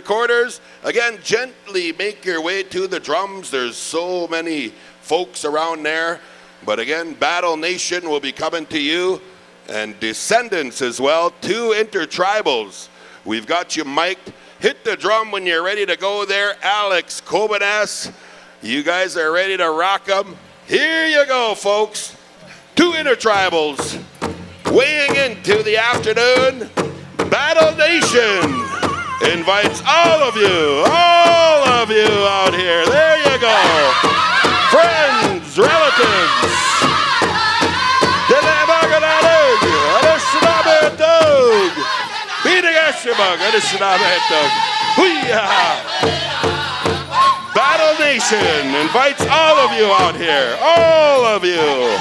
[SPEAKER 1] again, gently make your way to the drums. There's so many folks around there. But again, Battle Nation will be coming to you. And descendants as well, 2 intertribals. We've got you mic'd. Hit the drum when you're ready to go there. Alex, Kobanas, you guys are ready to rock them. Here you go, folks. 2 intertribals weighing into the afternoon. Battle Nation invites all of you out here. There you go. Friends, relatives. Battle Nation invites all of you out here. All of you.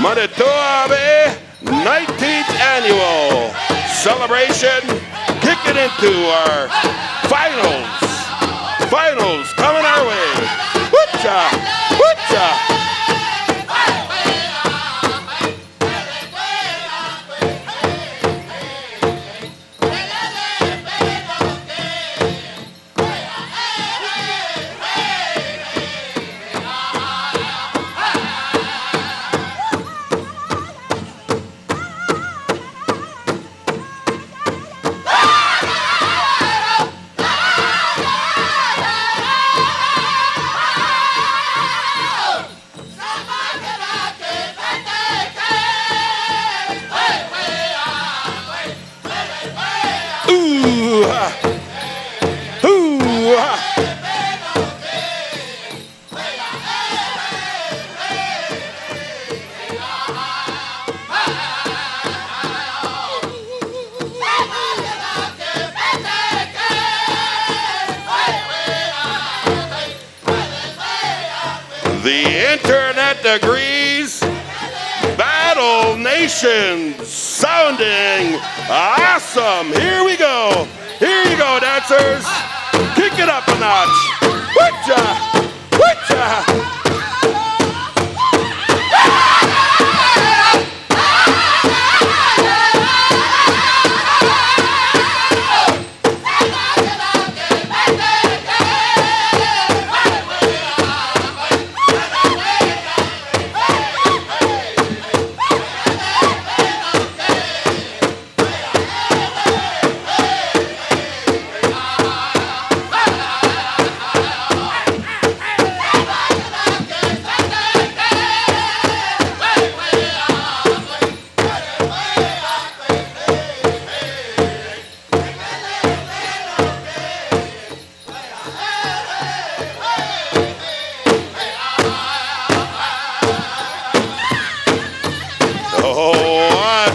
[SPEAKER 1] Manito Ahbee 19th annual celebration. Kicking into our finals. Finals coming our way. Woocha! Woocha! The internet agrees. Battle Nation sounding awesome. Here we go. Here you go, dancers. Kick it up a notch. Witcha! Witcha!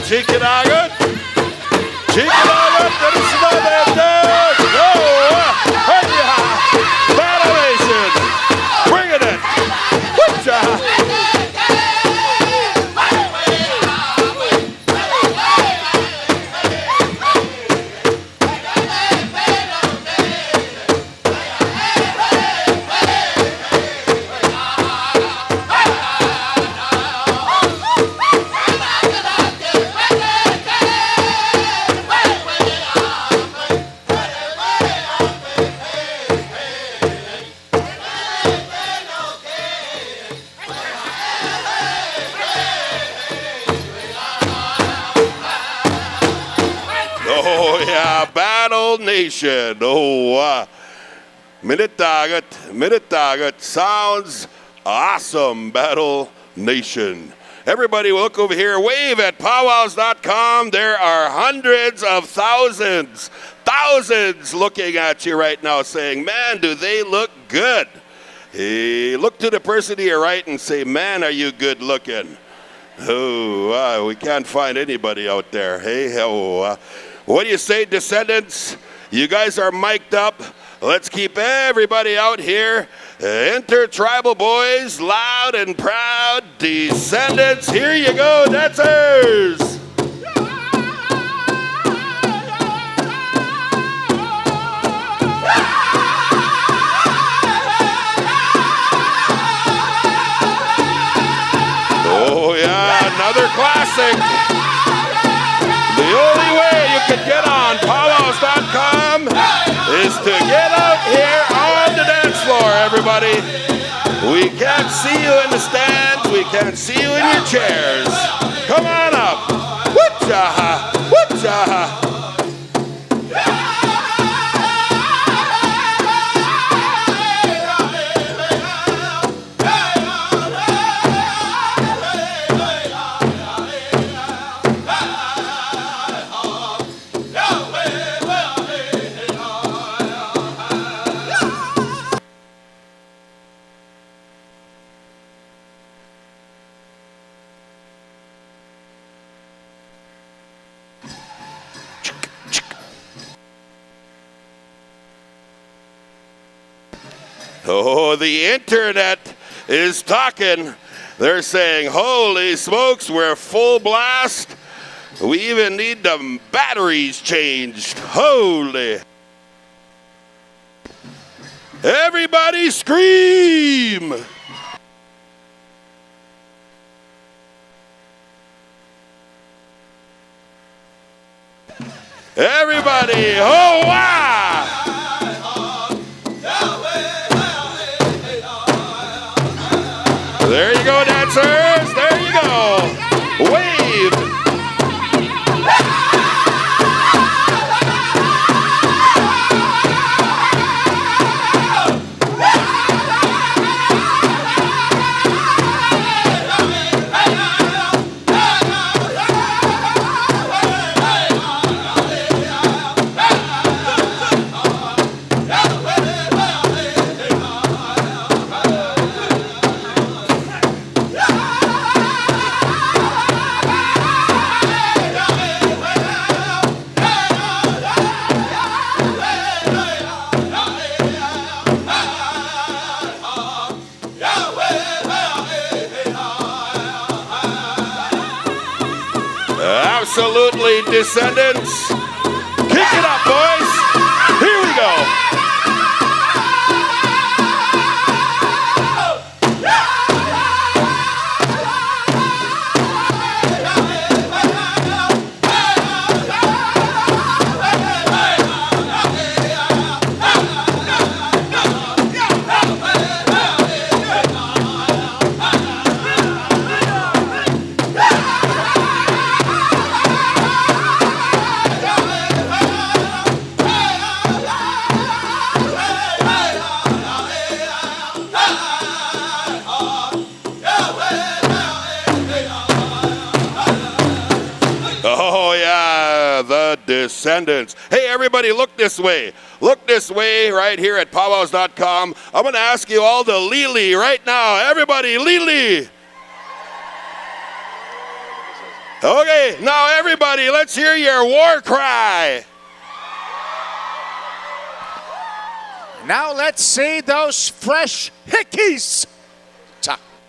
[SPEAKER 1] Chikanaga, Chikanaga, Battle Nation, bringing it. Oh, yeah, Battle Nation. Oh, Minitagat. Sounds awesome, Battle Nation. Everybody look over here. Wave at PowWows.com. There are hundreds of thousands looking at you right now saying, man, do they look good. Hey, look to the person to your right and say, man, are you good looking? Oh, we can't find anybody out there. Hey, what do you say, descendants? You guys are mic'd up. Let's keep everybody out here. Intertribal boys, loud and proud. Descendants, here you go, dancers. Oh yeah, another classic. The only way you can get on PowWows.com is to get out here on the dance floor, everybody. We can't see you in the stands. We can't see you in your chairs. Come on up. Woo-cha-ha, woo-cha-ha. Oh, the internet is talking. They're saying, holy smokes, we're full blast. We even need the batteries changed. Holy. Everybody scream. Everybody, oh wow. There you go, dancers. There you go. Wave. Absolutely, descendants. Kick it up, boys. Here we go. Oh, yeah, the descendants. Hey, everybody, look this way. Look this way right here at PowWows.com. I'm going to ask you all to Lili right now. Everybody, Lili. Okay, now everybody, let's hear your war cry.
[SPEAKER 3] Now let's see those fresh hickeys.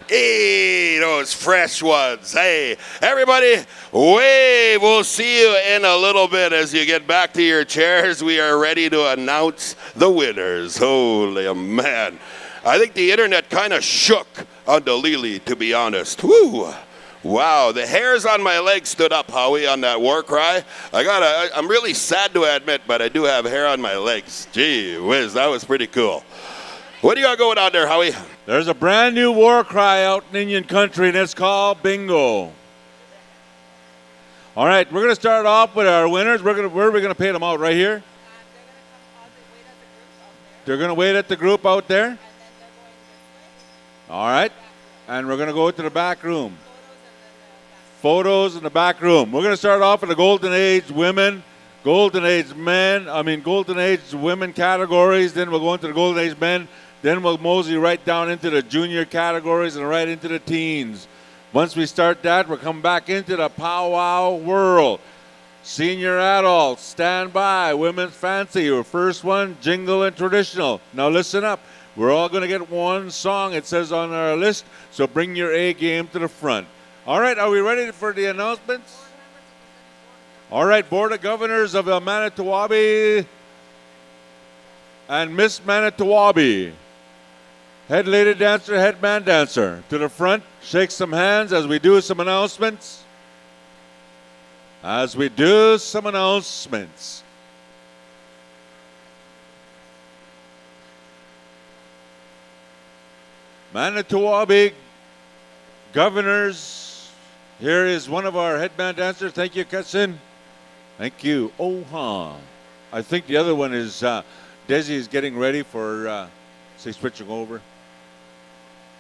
[SPEAKER 1] Hey, those fresh ones. Hey, everybody, wave. We'll see you in a little bit as you get back to your chairs. We are ready to announce the winners. Holy man. I think the internet kind of shook on the Lili, to be honest. Woo. Wow, the hairs on my legs stood up, Howie, on that war cry. I'm really sad to admit, but I do have hair on my legs. Gee whiz, that was pretty cool. What do you got going on there, Howie?
[SPEAKER 9] There's a brand new war cry out in Indian country, and it's called bingo. All right, we're going to start off with our winners. Where are we going to pay them out? Right here? They're going to wait at the group out there? All right. And we're going to go to the back room. Photos in the back room. We're going to start off with the Golden Age women, Golden Age men, Golden Age women categories. Then we'll go into the Golden Age men. Then we'll mosey right down into the junior categories and right into the teens. Once we start that, we'll come back into the Pow Wow world. Senior adults, stand by. Women's fancy, your first one, jingle and traditional. Now listen up. We're all going to get one song, it says on our list, so bring your A game to the front. All right, are we ready for the announcements? All right, Board of Governors of Manito Ahbee and Miss Manito Ahbee. Head lady dancer, head man dancer. To the front, shake some hands as we do some announcements. Manito Ahbee Governors, here is one of our headband dancers. Thank you, Katsin. Thank you. I think the other one is Desi is getting ready for, say, switching over.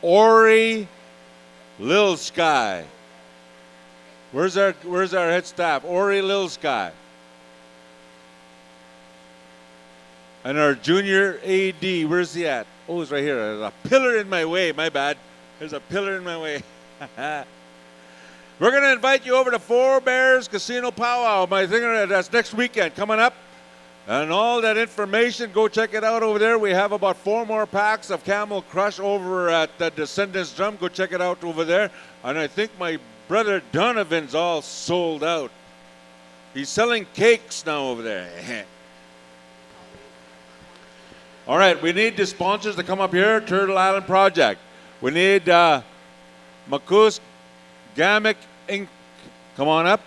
[SPEAKER 9] Ori Lil Sky. Where's our head staff? Ori Lil Sky. And our junior AD, where's he at? Oh, he's right here. There's a pillar in my way. My bad. There's a pillar in my way. We're going to invite you over to Four Bears Casino Powwow. That's next weekend coming up. And all that information, go check it out over there. We have about 4 more packs of Camel Crush over at the Descendants Drum. Go check it out over there. And I think my brother Donovan's all sold out. He's selling cakes now over there. All right, we need the sponsors to come up here. Turtle Island Project. We need Makus Gamic Inc. Come on up.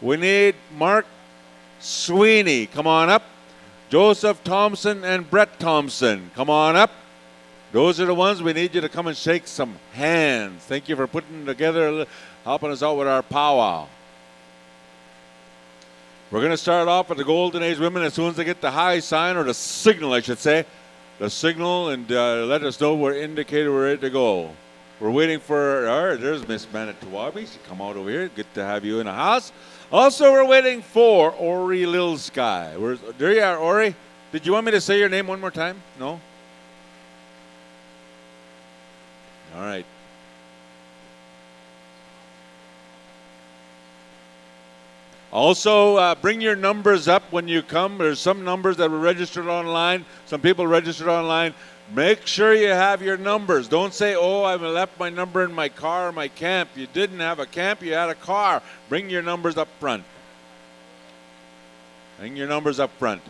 [SPEAKER 9] We need Mark Sweeney. Come on up. Joseph Thompson and Brett Thompson. Come on up. Those are the ones we need you to come and shake some hands. Thank you for putting together, helping us out with our powwow. We're going to start off with the Golden Age women as soon as they get the high sign, or the signal, I should say. The signal, and let us know we're indicated we're ready to go. We're waiting for, there's Miss Manito Ahbee. She come out over here. Good to have you in the house. Also, we're waiting for Ori Lil Sky. There you are, Ori. Did you want me to say your name one more time? No? All right. Also, bring your numbers up when you come. There's some numbers that were registered online. Some people registered online. Make sure you have your numbers. Don't say, oh, I left my number in my car or my camp. You didn't have a camp, you had a car. Bring your numbers up front. Bring your numbers up front.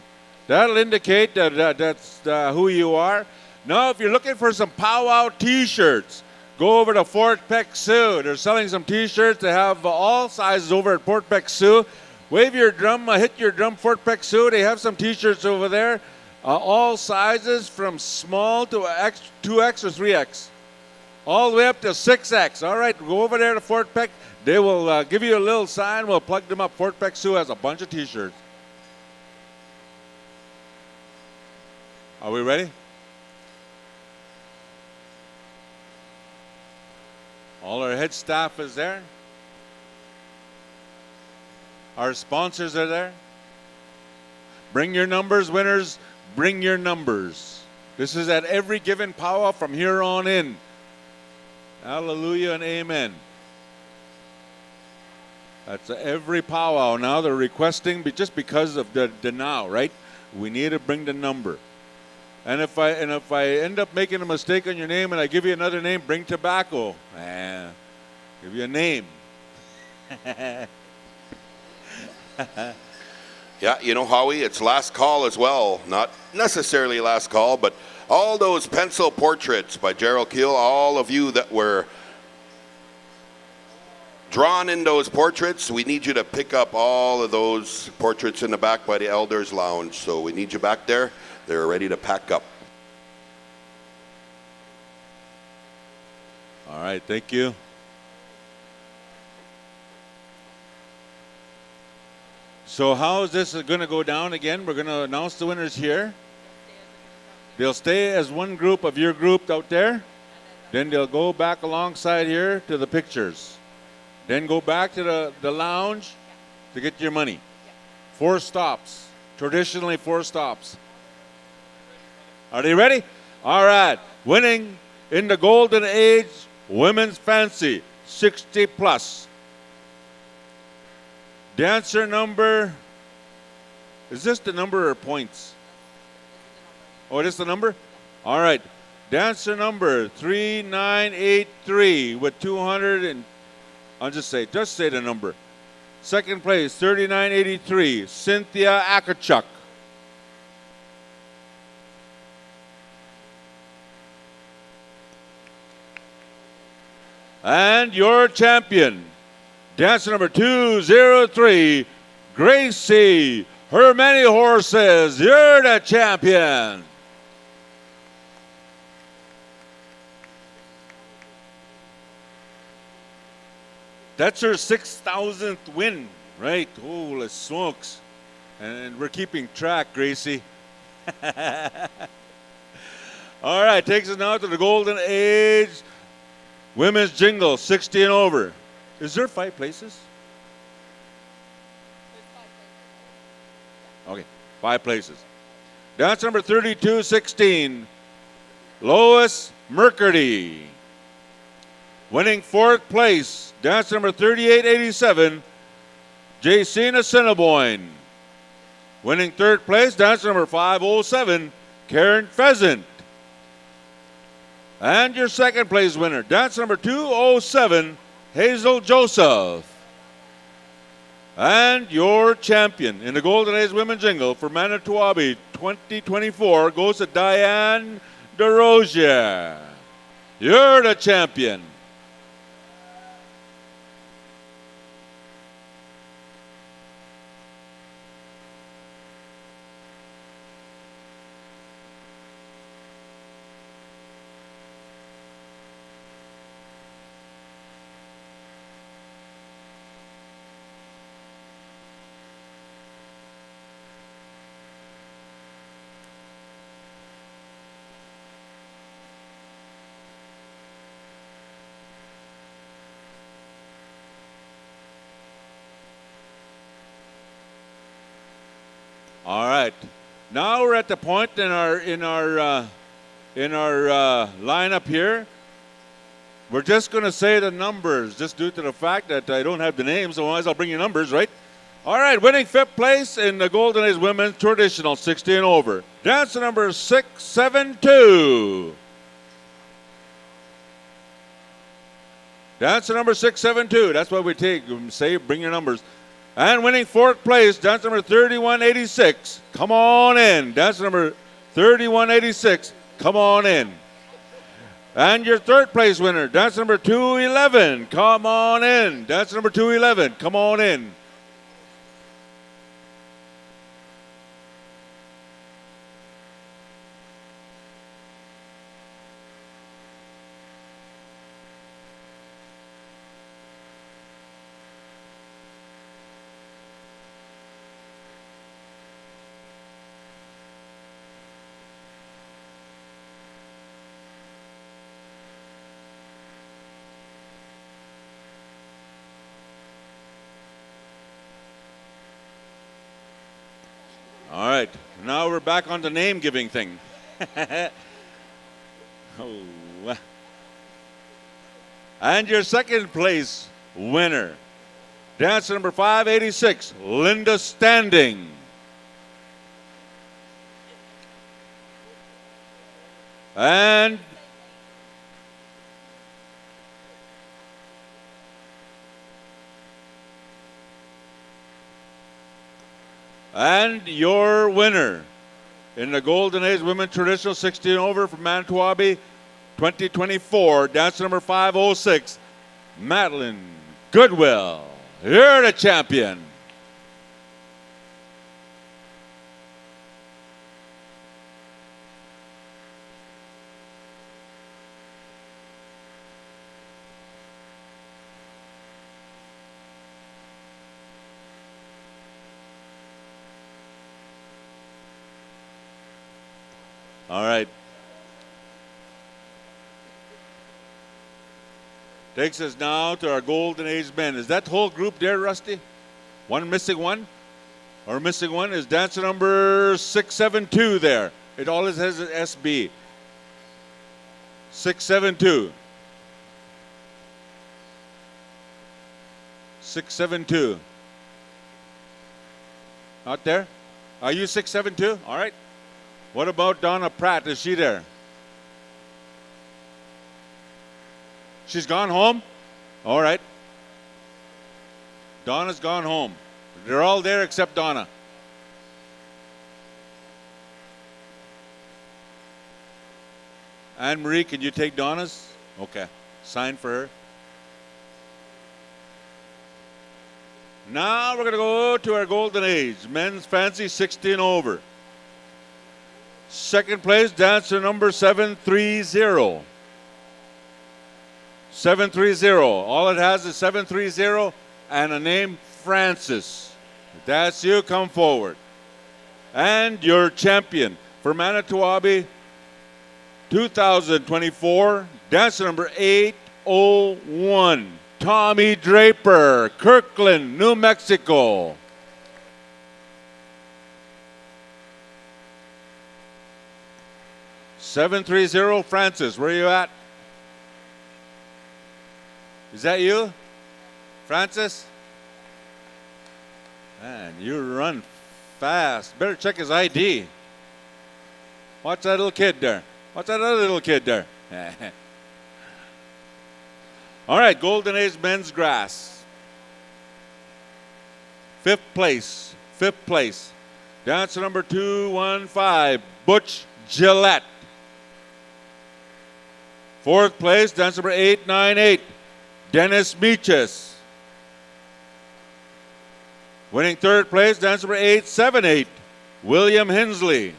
[SPEAKER 9] That'll indicate that's who you are. Now, if you're looking for some powwow t-shirts, go over to Fort Peck Sioux. They're selling some t-shirts. They have all sizes over at Fort Peck Sioux. Wave your drum, hit your drum, Fort Peck Sioux. They have some t-shirts over there. All sizes from small to 2X or 3X. All the way up to 6X. All right, go over there to Fort Peck. They will give you a little sign. We'll plug them up. Fort Peck Sioux has a bunch of t-shirts. Are we ready? All our head staff is there. Our sponsors are there. Bring your numbers, winners. Bring your numbers. This is at every given powwow from here on in. Hallelujah and amen. That's every powwow. Now they're requesting, just because of the now, right? We need to bring the number. And if I end up making a mistake on your name and I give you another name, bring tobacco. Give you a name.
[SPEAKER 1] Yeah, you know, Howie, it's last call as well. Not necessarily last call, but all those pencil portraits by Gerald, Keel, all of you that were drawn in those portraits, we need you to pick up all of those portraits in the back by the Elders Lounge. So we need you back there. They're ready to pack up.
[SPEAKER 9] All right, thank you. So how is this going to go down again? We're going to announce the winners here. They'll stay as one group of your group out there. Then they'll go back alongside here to the pictures. Then go back to the lounge to get your money. 4 stops. Traditionally 4 stops. Are they ready? All right. Winning in the golden age, women's fancy, 60 plus. Dancer number, is this the number or points? Oh, it is the number? All right. Dancer number 3983 with 200 and, just say the number. Second place, 3983, Cynthia Akachuk. And your champion, dancer number 203, Gracie. Her many horses, you're the champion. That's her 6,000th win, right? Holy smokes. And we're keeping track, Gracie. All right, takes us now to the golden age. Women's jingle, 60 and over. Is there 5 places? Okay, 5 places. Dance number 3216, Lois Mercurdy. Winning 4th place, dance number 3887, Jacina Cinnabon. Winning 3rd place, dance number 507, Karen Pheasant. And your 2nd place winner, dance number 207, Hazel Joseph. And your champion in the Golden Age Women Jingle for Manito Ahbee 2024 goes to Diane DeRozier. You're the champion. All right. Now we're at the point in our lineup here. We're just going to say the numbers, just due to the fact that I don't have the names. Otherwise, I'll bring you numbers, right? All right. Winning 5th place in the Golden Age Women's Traditional 60 and over. Dancer number 672. Dancer number 672. That's what we take. Say, bring your numbers. And winning 4th place, dance number 3186. Come on in. Dance number 3186. Come on in. And your 3rd place winner, dance number 211. Come on in. Dance number 211. Come on in. All right, now we're back on the name giving thing. Oh. And your 2nd place winner, dancer number 586, Linda Standing. And your winner in the Golden Age Women Traditional 60 and over from Manito Ahbee 2024, dance number 506, Madeline Goodwill. You're the champion. All right. Takes us now to our Golden Age men. Is that whole group there, Rusty? One missing one? Or missing one is dancer number 672 there. It always has an SB. 672. 672. Out there? Are you 672? All right. What about Donna Pratt? Is she there? She's gone home? All right. Donna's gone home. They're all there except Donna. Anne-Marie, can you take Donna's? Okay. Sign for her. Now we're going to go to our Golden Age. Men's Fancy 16 over. Second place, dancer number 730. 730. All it has is 730 and a name, Francis. If that's you, come forward. And your champion for Manito Ahbee 2024, dancer number 801, Tommy Draper, Kirkland, New Mexico. $730 Francis, where are you at? Is that you, Francis? Man, you run fast. Better check his ID. Watch that little kid there. Watch that other little kid there. All right, Golden Age men's grass. Fifth place. Dancer number 215, Butch Gillette. Fourth place, dancer number 898, Dennis Meaches. Winning third place, dancer number 878, William Hensley.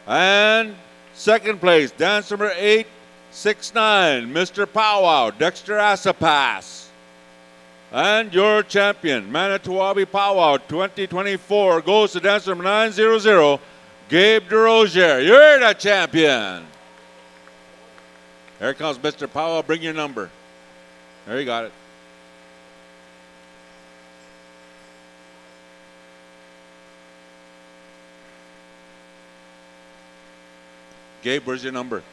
[SPEAKER 9] And second place, dancer number 869, Mr. Pow Wow, Dexter Asapas. And your champion, Manito Ahbee Pow Wow 2024, goes to dancer number 900, Gabe DeRozier. You're the champion. Here comes Mr. Pow Wow. Bring your number. There you got it. Gabe, where's your number?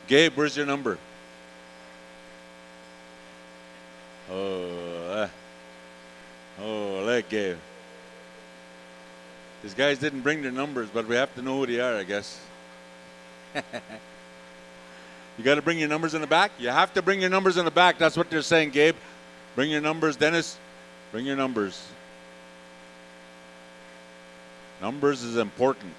[SPEAKER 9] Gabe, where's your number? Oh, let Gabe. These guys didn't bring their numbers, but we have to know who they are, I guess. You got to bring your numbers in the back? You have to bring your numbers in the back. That's what they're saying, Gabe. Bring your numbers. Dennis, bring your numbers. Numbers is important.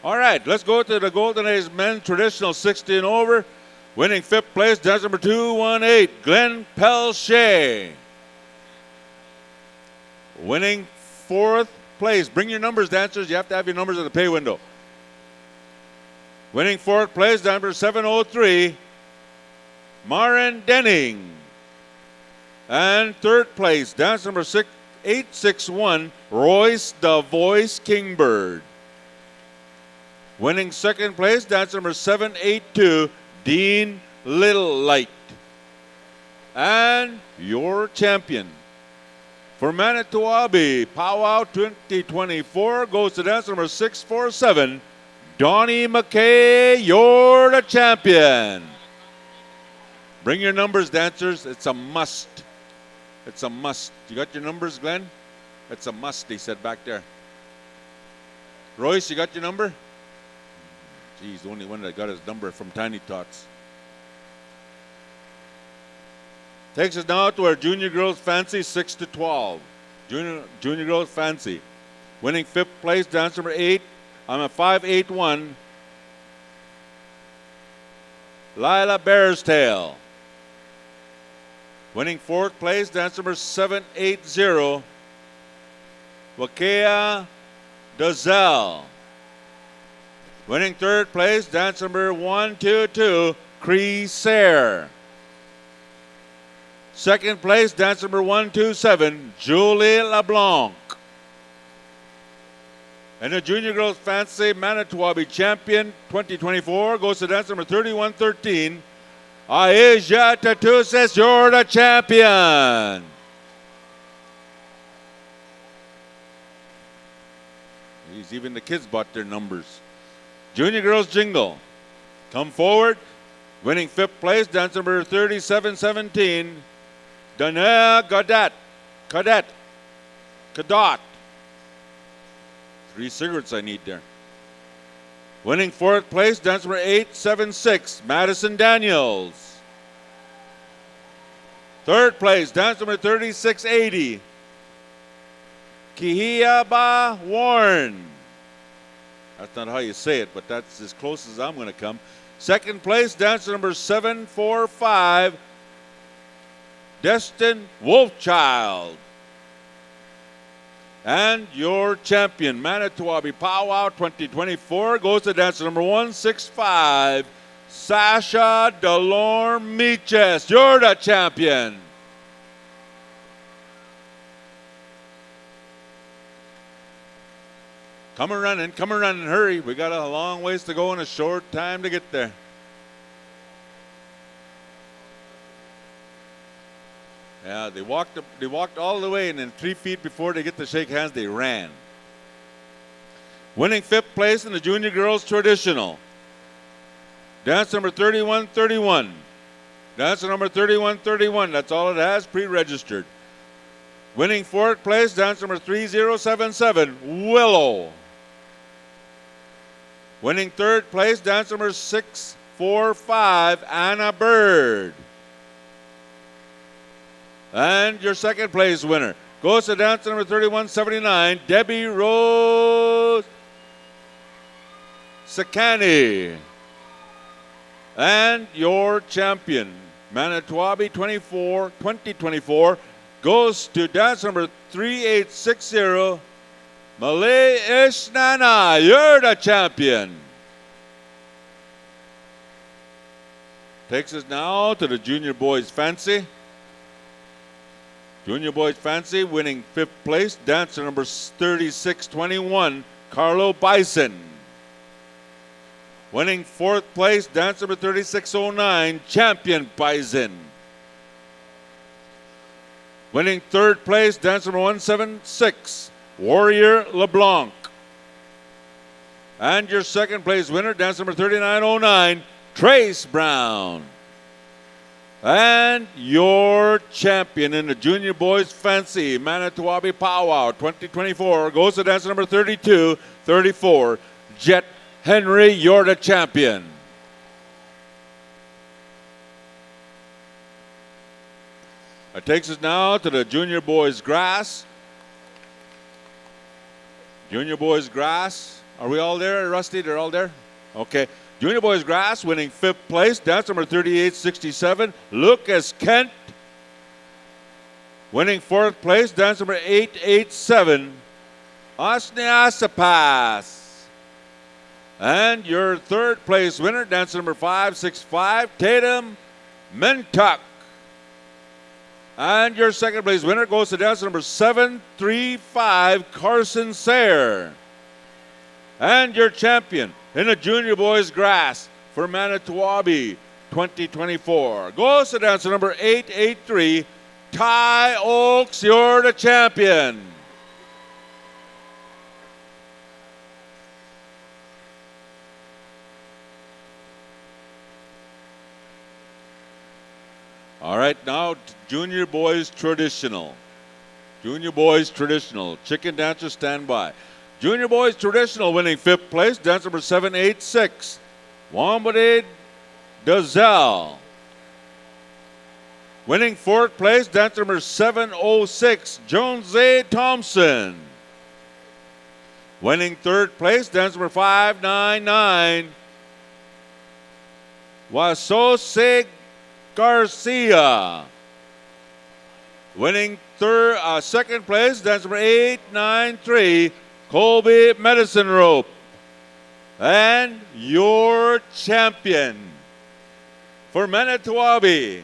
[SPEAKER 9] All right, let's go to the Golden Age men traditional 16 over. Winning fifth place, dance number 218, Glenn Pelche. Winning fourth place. Bring your numbers, dancers. You have to have your numbers in the pay window. Winning fourth place, dance number 703, Maren Denning. And third place, dance number 861, Royce the Voice Kingbird. Winning second place, dance number 782, Dean Little Light. And your champion for Manito Ahbee Pow Wow 2024 goes to dance number 647, Donnie McKay. You're the champion. Bring your numbers, dancers. It's a must. It's a must. You got your numbers, Glenn? It's a must, he said back there. Royce, you got your number? He's the only one that got his number from Tiny Tots. Takes us now to our Junior Girls Fancy 6 to 12. Junior Girls Fancy. Winning fifth place, dance number 581, Lila Bearstail. Winning fourth place, dance number 780, Wakea Dozell. Winning third place, dance number 122, Cree Sayre. Second place, dance number 127, Julie LeBlanc. And the Junior Girls Fancy Manito Ahbee Champion 2024 goes to dance number 3113. Aisha Tatusis, you're the champion. Even the kids bought their numbers. Junior Girls Jingle, come forward. Winning 5th place, dance number 3717, Danielle Cadet. 3 cigarettes I need there. Winning 4th place, dance number 876, Madison Daniels. 3rd place, dance number 3680, Kihiaba Warren. That's not how you say it, but that's as close as I'm going to come. 2nd place, dancer number 745, Destin Wolfchild. And your champion, Manito Ahbee Pow Wow 2024, goes to dancer number 165, Sasha Delorme Meeches. You're the champion. Come a running, hurry. We got a long ways to go and a short time to get there. Yeah, they walked all the way, and then 3 feet before they get to shake hands, they ran. Winning 5th place in the Junior Girls Traditional. Dance number 3131. Dance number 3131. That's all it has, pre-registered. Winning 4th place, dance number 3077, Willow. Winning 3rd place, dance number 645, Anna Bird. And your 2nd place winner goes to dance number 3179, Debbie Rose Sakani. And your champion, Manito Ahbee 2024, goes to dance number 3860, Malay Isnana. You're the champion. Takes us now to the Junior Boys Fancy. Junior Boys Fancy winning 5th place, dancer number 3621, Carlo Bison. Winning 4th place, dancer number 3609, Champion Bison. Winning 3rd place, dance number 176, Warrior LeBlanc. And your 2nd place winner, dance number 3909, Trace Brown. And your champion in the Junior Boys Fancy Manito Ahbee Pow Wow 2024 goes to dance number 3234, Jet Henry. You're the champion. It takes us now to the Junior Boys Grass. Junior Boys Grass. Are we all there, Rusty? They're all there? Okay. Junior Boys Grass winning 5th place, dance number 3867, Lucas Kent. Winning 4th place, dance number 887, Osneasapas. And your 3rd place winner, dance number 565, Tatum Mentuck. And your 2nd place winner goes to dance number 735, Carson Sayre. And your champion in the Junior Boys Grass for Manito Ahbee 2024 goes to dancer number 883, Ty Oaks. You're the champion. All right, now Junior Boys Traditional. Junior Boys Traditional. Chicken dancer, stand by. Junior Boys Traditional winning 5th place, dance number 786, Wambade Dazelle. Winning 4th place, dance number 706, Jones A. Thompson. Winning 3rd place, dance number 599, Wasose Garcia. Winning 2nd place, dance number 893, Colby Medicine Rope. And your champion for Manito Ahbee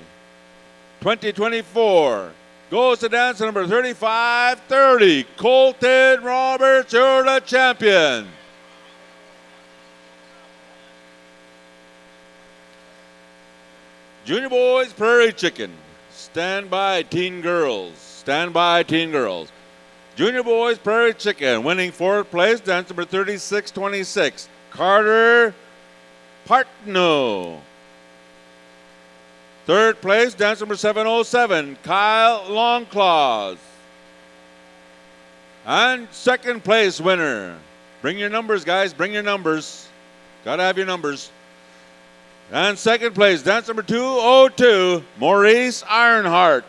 [SPEAKER 9] 2024 goes to dancer number 3530. Colton Roberts, you're the champion. Junior boys, Prairie Chicken. Stand by, teen girls. Stand by, teen girls. Junior boys, Prairie Chicken. Winning fourth place, dance number 3626. Carter Partno. Third place, dance number 707. Kyle Longclaws. And second place winner. Bring your numbers, guys. Bring your numbers. Gotta have your numbers. And second place, dance number 202, Maurice Ironheart.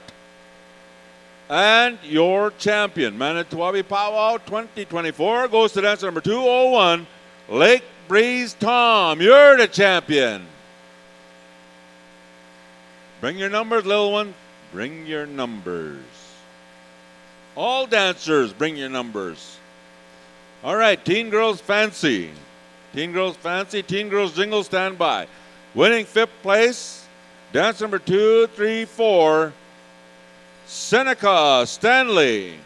[SPEAKER 9] And your champion, Manito Ahbee Pow Wow 2024, goes to dance number 201, Lake Breeze Tom. You're the champion. Bring your numbers, little one. Bring your numbers. All dancers, bring your numbers. All right, Teen Girls Fancy. Teen Girls Fancy, Teen Girls Jingle, stand by. Winning fifth place, dance number 234, Seneca Stanley.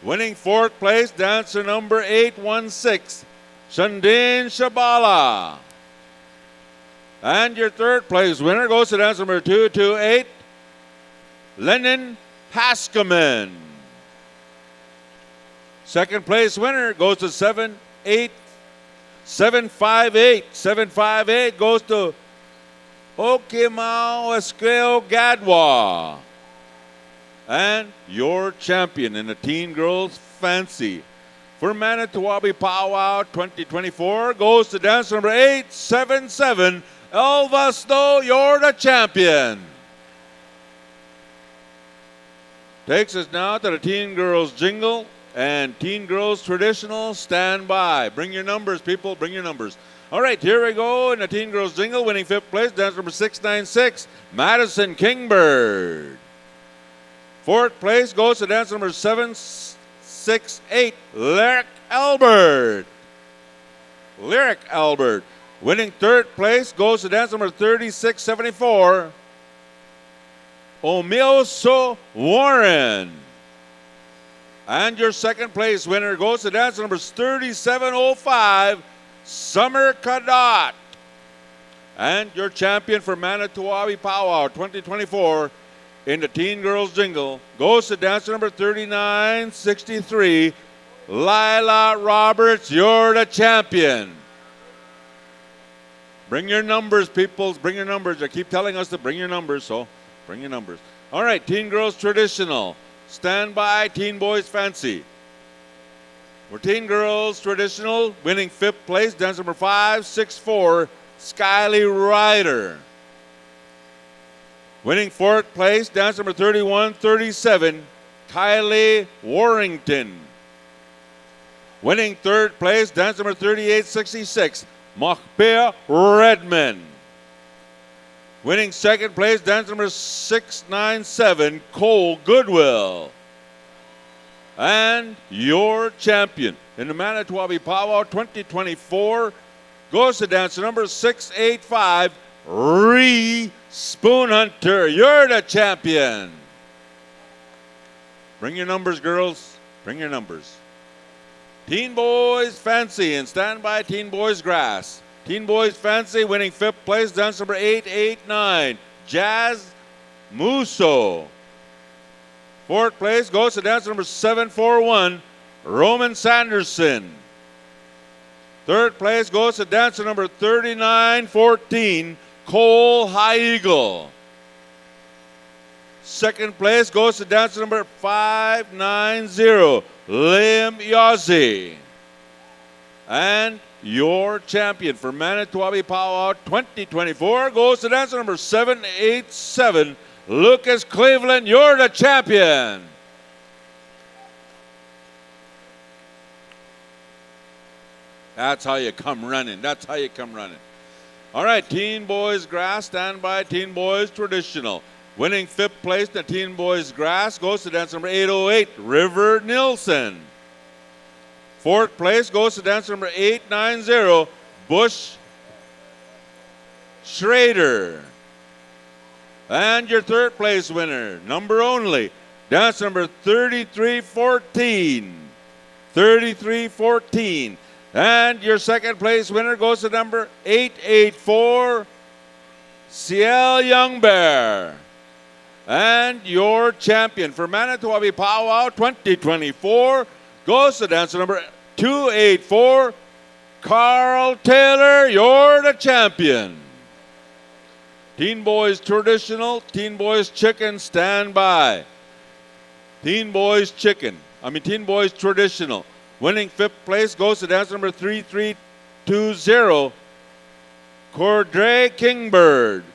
[SPEAKER 9] Winning fourth place, dancer number 816, Shandin Shabala. And your third place winner goes to dancer number 228, Lennon Haskaman. Second place winner goes to 758. 758 goes to Okimau Esqueo Gadwa. And your champion in the Teen Girls Fancy for Manito Ahbee Pow Wow 2024 goes to dance number 877, Elva Snow. You're the champion. Takes us now to the Teen Girls Jingle and Teen Girls Traditional. Stand by. Bring your numbers, people. Bring your numbers. All right, here we go in the Teen Girls Jingle. Winning fifth place, dance number 696, Madison Kingbird. Fourth place goes to dance number 768, Lyric Albert. Lyric Albert. Winning third place goes to dance number 3674, Omioso Warren. And your second place winner goes to dance number 3705, Summer Kadot. And your champion for Manito Ahbee Pow Wow 2024 in the Teen Girls Jingle goes to dancer number 3963, Lila Roberts. You're the champion. Bring your numbers, people. Bring your numbers. They keep telling us to bring your numbers, so bring your numbers. All right, Teen Girls Traditional. Stand by, Teen Boys Fancy. For Teen Girls Traditional, winning fifth place, dance number 564, Skyly Ryder. Winning fourth place, dance number 3137, Kylie Warrington. Winning third place, dance number 3866, Machpea Redman. Winning second place, dance number 697, Cole Goodwill. And your champion in the Manito Ahbee Pow Wow 2024 goes to dancer number 685, Ree Spoon Hunter. You're the champion. Bring your numbers, girls. Bring your numbers. Teen Boys Fancy and stand by, Teen Boys Grass. Teen Boys Fancy winning fifth place, dance number 889, Jazz Musso. Fourth place goes to dance number 741, Roman Sanderson. Third place goes to dancer number 3914, Cole High Eagle. Second place goes to dancer number 590, Liam Yazzie. And your champion for Manito Ahbee Pow Wow 2024 goes to dancer number 787, Lucas Cleveland. You're the champion. That's how you come running. That's how you come running. All right, Teen Boys Grass, stand by, Teen Boys Traditional. Winning fifth place, the Teen Boys Grass goes to dance number 808, River Nilsson. Fourth place goes to dance number 890, Bush Schrader. And your third place winner, number only, dance number 3314. 3314. And your second place winner goes to number 884, Ciel Young Bear. And your champion for Manito Ahbee Pow Wow 2024 goes to dance number 284, Carl Taylor. You're the champion. Teen Boys Traditional, Teen Boys Chicken, stand by. Teen Boys Traditional. Winning fifth place goes to dance number 3320, Cordray Kingbird.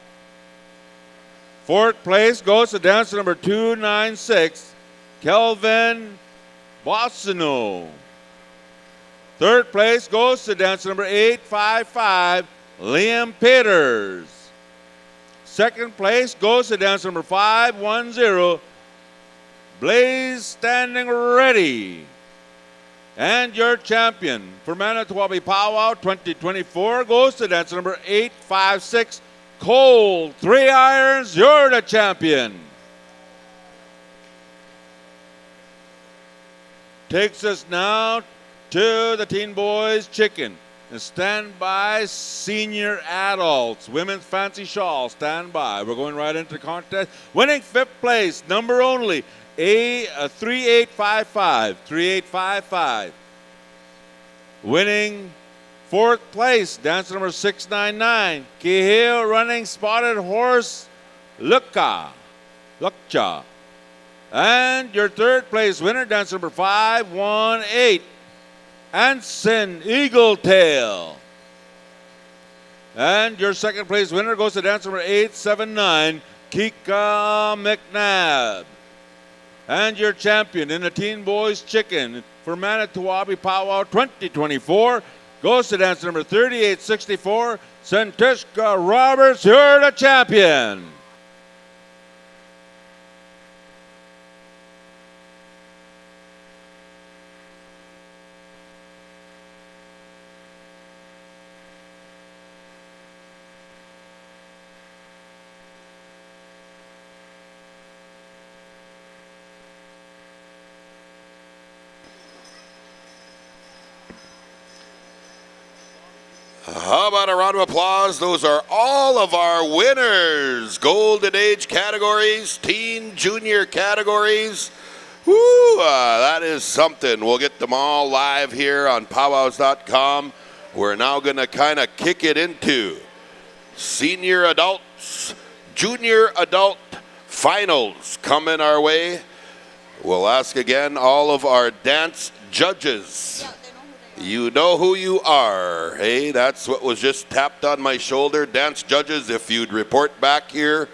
[SPEAKER 9] Fourth place goes to dance number 296, Kelvin Bossino. Third place goes to dance number 855, Liam Peters. Second place goes to dance number 510, Blaze Standing Ready. And your champion for Manito Ahbee Pow Wow 2024 goes to dance number 856, Cole 3 Irons. You're the champion. Takes us now to the Teen Boys Chicken. And stand by, senior adults. Women's fancy shawl, stand by. We're going right into the contest. Winning fifth place, number only, 3855. 3855. Winning fourth place, dance number 699, Keel running spotted horse, Lukcha. And your third place winner, dance number 518, Anson Eagle Tail. And your second place winner goes to dance number 879, Kika McNabb. And your champion in the Teen Boys Chicken for Manito Ahbee Pow Wow 2024 goes to dance number 3864, Santishka Roberts. You're the champion.
[SPEAKER 1] How about a round of applause? Those are all of our winners. Golden age categories, teen, junior categories. Woo, that is something. We'll get them all live here on PowWows.com. We're now going to kind of kick it into senior adults, junior adult finals coming our way. We'll ask again all of our dance judges. You know who you are. Hey, that's what was just tapped on my shoulder. Dance judges, if you'd report back here,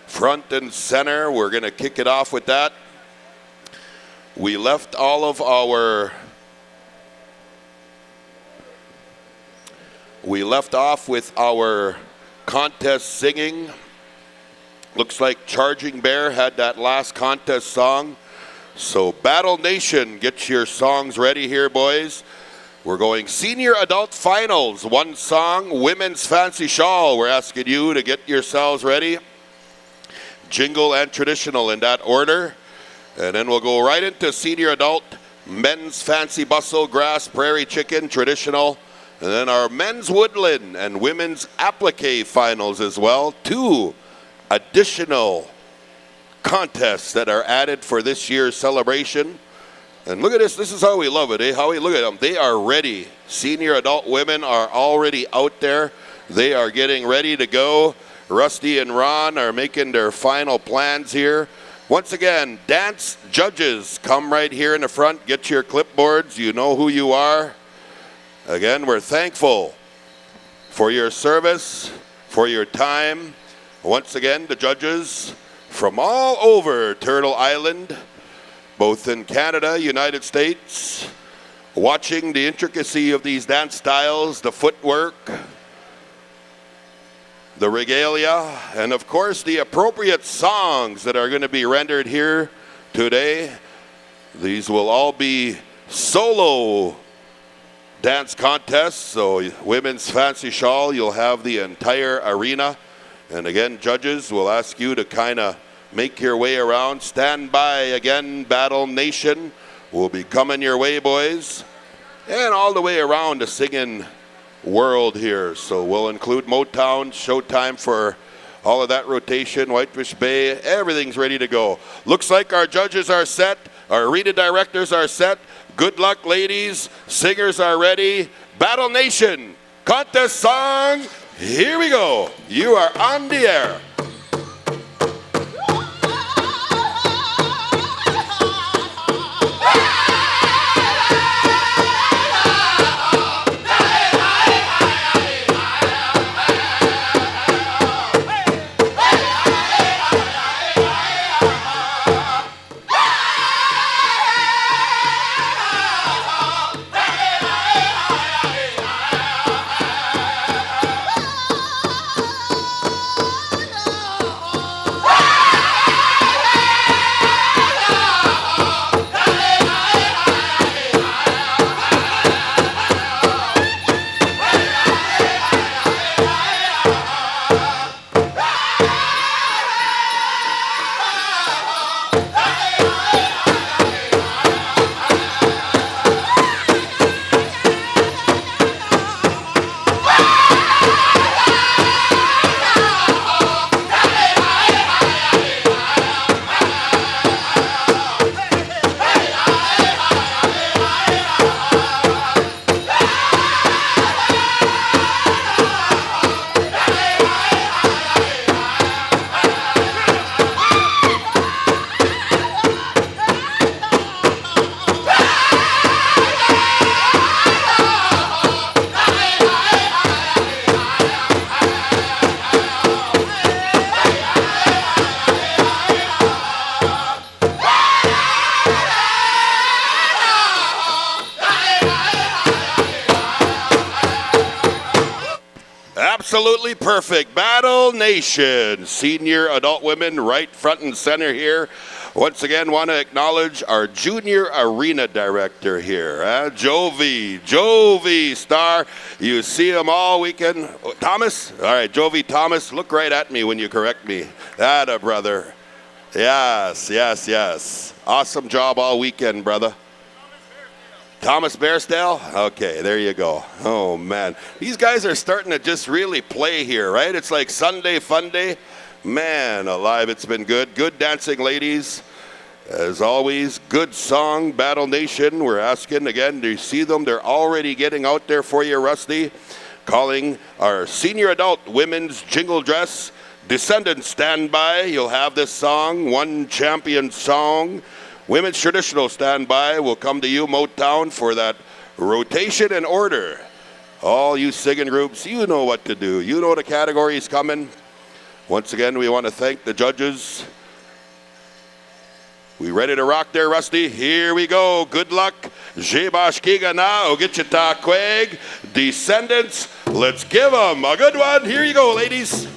[SPEAKER 1] front and center. We're going to kick it off with that. We left all of our... We left off with our contest singing. Looks like Charging Bear had that last contest song. So Battle Nation, get your songs ready here, boys. We're going senior adult finals, one song, women's fancy shawl. We're asking you to get yourselves ready. Jingle and traditional in that order. And then we'll go right into senior adult, men's fancy bustle, grass, prairie chicken, traditional. And then our men's woodland and women's applique finals as well. 2 additional contests that are added for this year's celebration. And look at this. This is how we love it, eh? How we look at them. They are ready. Senior adult women are already out there. They are getting ready to go. Rusty and Ron are making their final plans here. Once again, dance judges, come right here in the front. Get your clipboards. You know who you are. Again, we're thankful for your service, for your time. Once again, the judges from all over Turtle Island, both in Canada, United States, watching the intricacy of these dance styles, the footwork, the regalia, and of course the appropriate songs that are going to be rendered here today. These will all be solo dance contests, so women's fancy shawl, you'll have the entire arena And again, judges, we'll ask you to kind of make your way around. Stand by again, Battle Nation. We'll be coming your way, boys. And all the way around the singing world here. So we'll include Motown, Showtime for all of that rotation, Whitefish Bay, everything's ready to go. Looks like our judges are set, our arena directors are set. Good luck, ladies. Singers are ready. Battle Nation, contest song, here we go. You are on the air. Absolutely perfect. Battle Nation, senior adult women right front and center here. Once again, want to acknowledge our junior arena director here, Jovi Star. You see him all weekend. Thomas? All right, Jovi Thomas, look right at me when you correct me. Atta, brother. Yes, yes, yes. Awesome job all weekend, brother. Thomas Bairstale? Okay, there you go. Oh, man. These guys are starting to just really play here, right? It's like Sunday fun day. Man alive, it's been good. Good dancing, ladies. As always, good song, Battle Nation. We're asking again, do you see them? They're already getting out there for you, Rusty. Calling our senior adult women's jingle dress. Descendants, stand by. You'll have this song, One Champion Song. Women's traditional standby will come to you, Motown, for that rotation and order. All you singing groups, you know what to do. You know the categories coming. Once again, we want to thank the judges. We ready to rock there, Rusty? Here we go. Good luck. Jebash Kigana, Ogichita Queg, Descendants. Let's give them a good one. Here you go, ladies.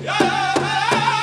[SPEAKER 20] Yeah!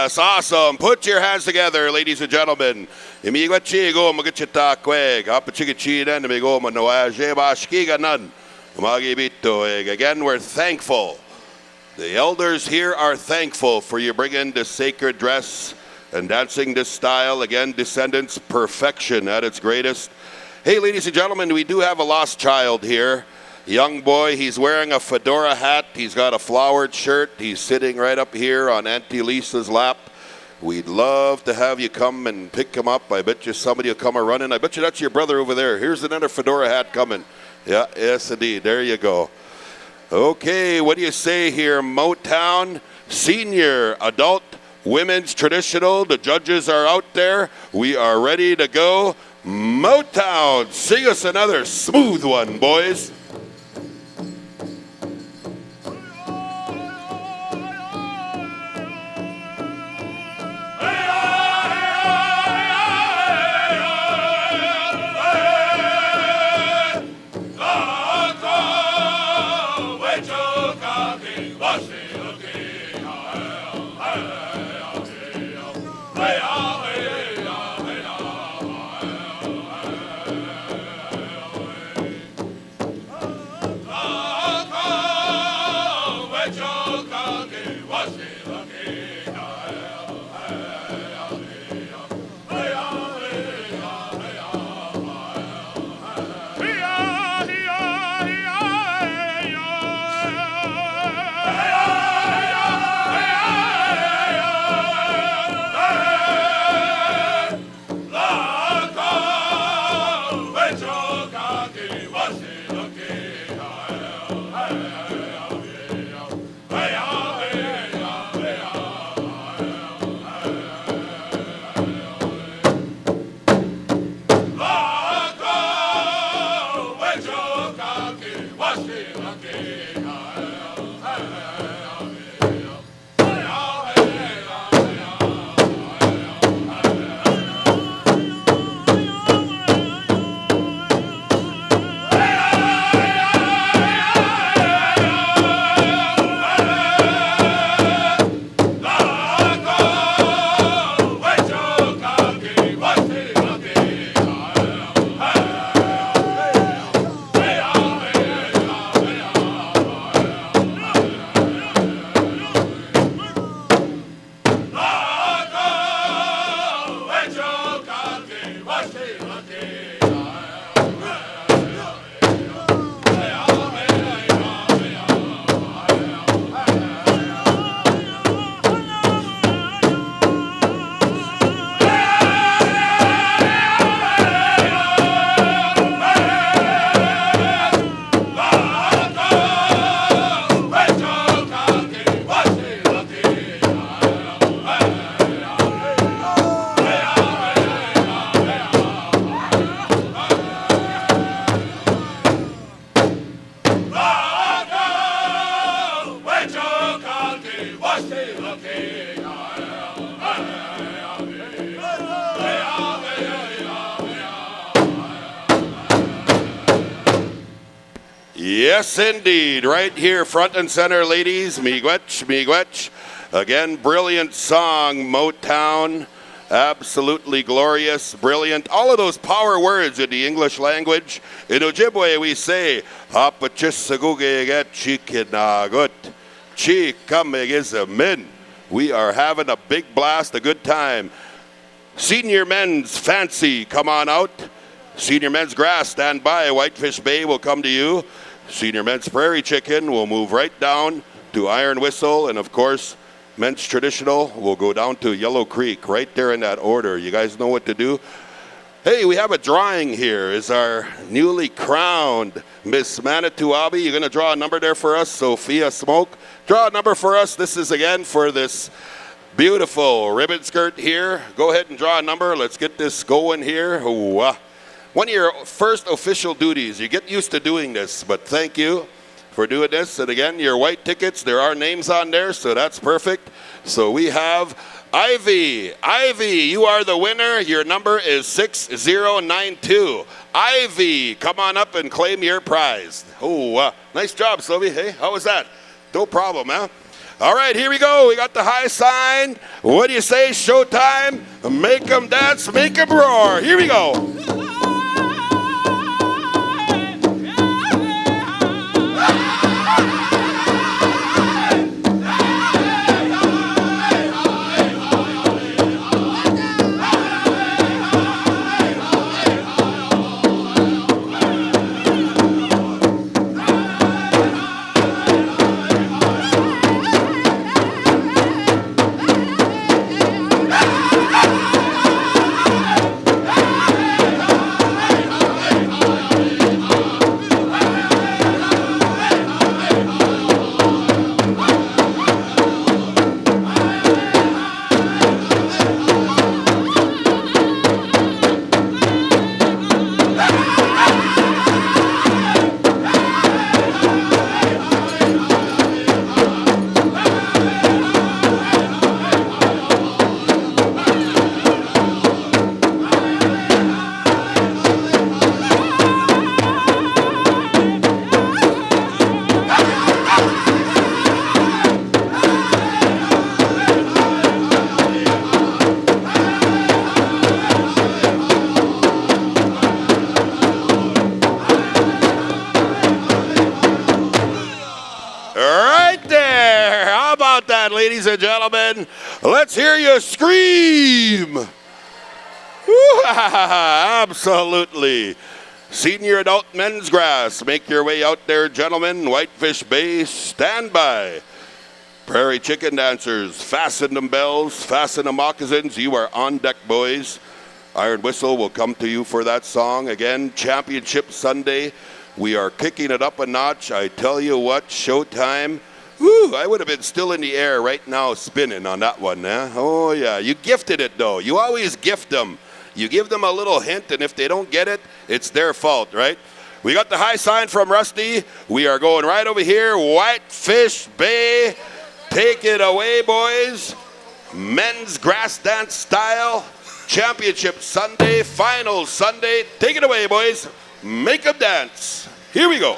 [SPEAKER 1] Yes, awesome. Put your hands together, ladies and gentlemen. Again, we're thankful. The elders here are thankful for you bringing the sacred dress and dancing this style. Again, descendants, perfection at its greatest. Hey, ladies and gentlemen, we do have a lost child here. Young boy, he's wearing a fedora hat. He's got a flowered shirt. He's sitting right up here on Auntie Lisa's lap. We'd love to have you come and pick him up. I bet you somebody will come running. I bet you that's your brother over there. Here's another fedora hat coming. Yeah, yes, indeed. There you go. Okay, what do you say here? Motown, senior, adult, women's traditional. The judges are out there. We are ready to go. Motown, sing us another smooth one, boys. Yes, indeed. Right here, front and center, ladies. Miigwech, miigwech. Again, brilliant song, Motown. Absolutely glorious, brilliant. All of those power words in the English language. In Ojibwe, we say, Hapachissagugeget chikinagut. Chikamegizamin. We are having a big blast, a good time. Senior men's fancy, come on out. Senior men's grass, stand by. Whitefish Bay will come to you. Senior men's prairie chicken will move right down to Iron Whistle. And of course, men's traditional will go down to Yellow Creek, right there in that order. You guys know what to do. Hey, we have a drawing here. Is our newly crowned Miss Manito Ahbee. You're going to draw a number there for us, Sophia Smoke. Draw a number for us. This is again for this beautiful ribbon skirt here. Go ahead and draw a number. Let's get this going here. Ooh, one of your first official duties. You get used to doing this, but thank you for doing this. And again, your white tickets, there are names on there, so that's perfect. So we have Ivy. Ivy, you are the winner. Your number is 6092. Ivy, come on up and claim your prize. Oh, nice job, Sylvie. Hey, how was that? No problem, huh? All right, here we go. We got the high sign. What do you say? Showtime. Make them dance, make them roar. Here we go. Ladies and gentlemen, let's hear you scream. Absolutely. Senior adult men's grass. Make your way out there, gentlemen. Whitefish Bay, stand by. Prairie chicken dancers, fasten them bells, fasten them moccasins. You are on deck, boys. Iron Whistle will come to you for that song. Again, Championship Sunday. We are kicking it up a notch. I tell you what, showtime. Woo, I would have been still in the air right now spinning on that one, eh? Oh, yeah. You gifted it, though. You always gift them. You give them a little hint, and if they don't get it, it's their fault, right? We got the high sign from Rusty. We are going right over here. Whitefish Bay. Take it away, boys. Men's grass dance style. Championship Sunday. Final Sunday. Take it away, boys. Make them dance. Here we go.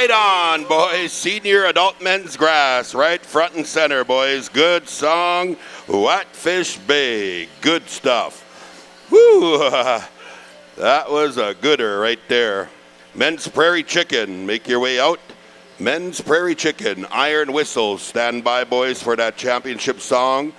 [SPEAKER 1] Right on, boys. Senior adult men's grass, right front and center, boys. Good song. Whitefish Bay. Good stuff. Woo! That was a gooder right there. Men's Prairie Chicken, make your way out. Men's Prairie Chicken, Iron Whistle. Stand by, boys, for that championship song.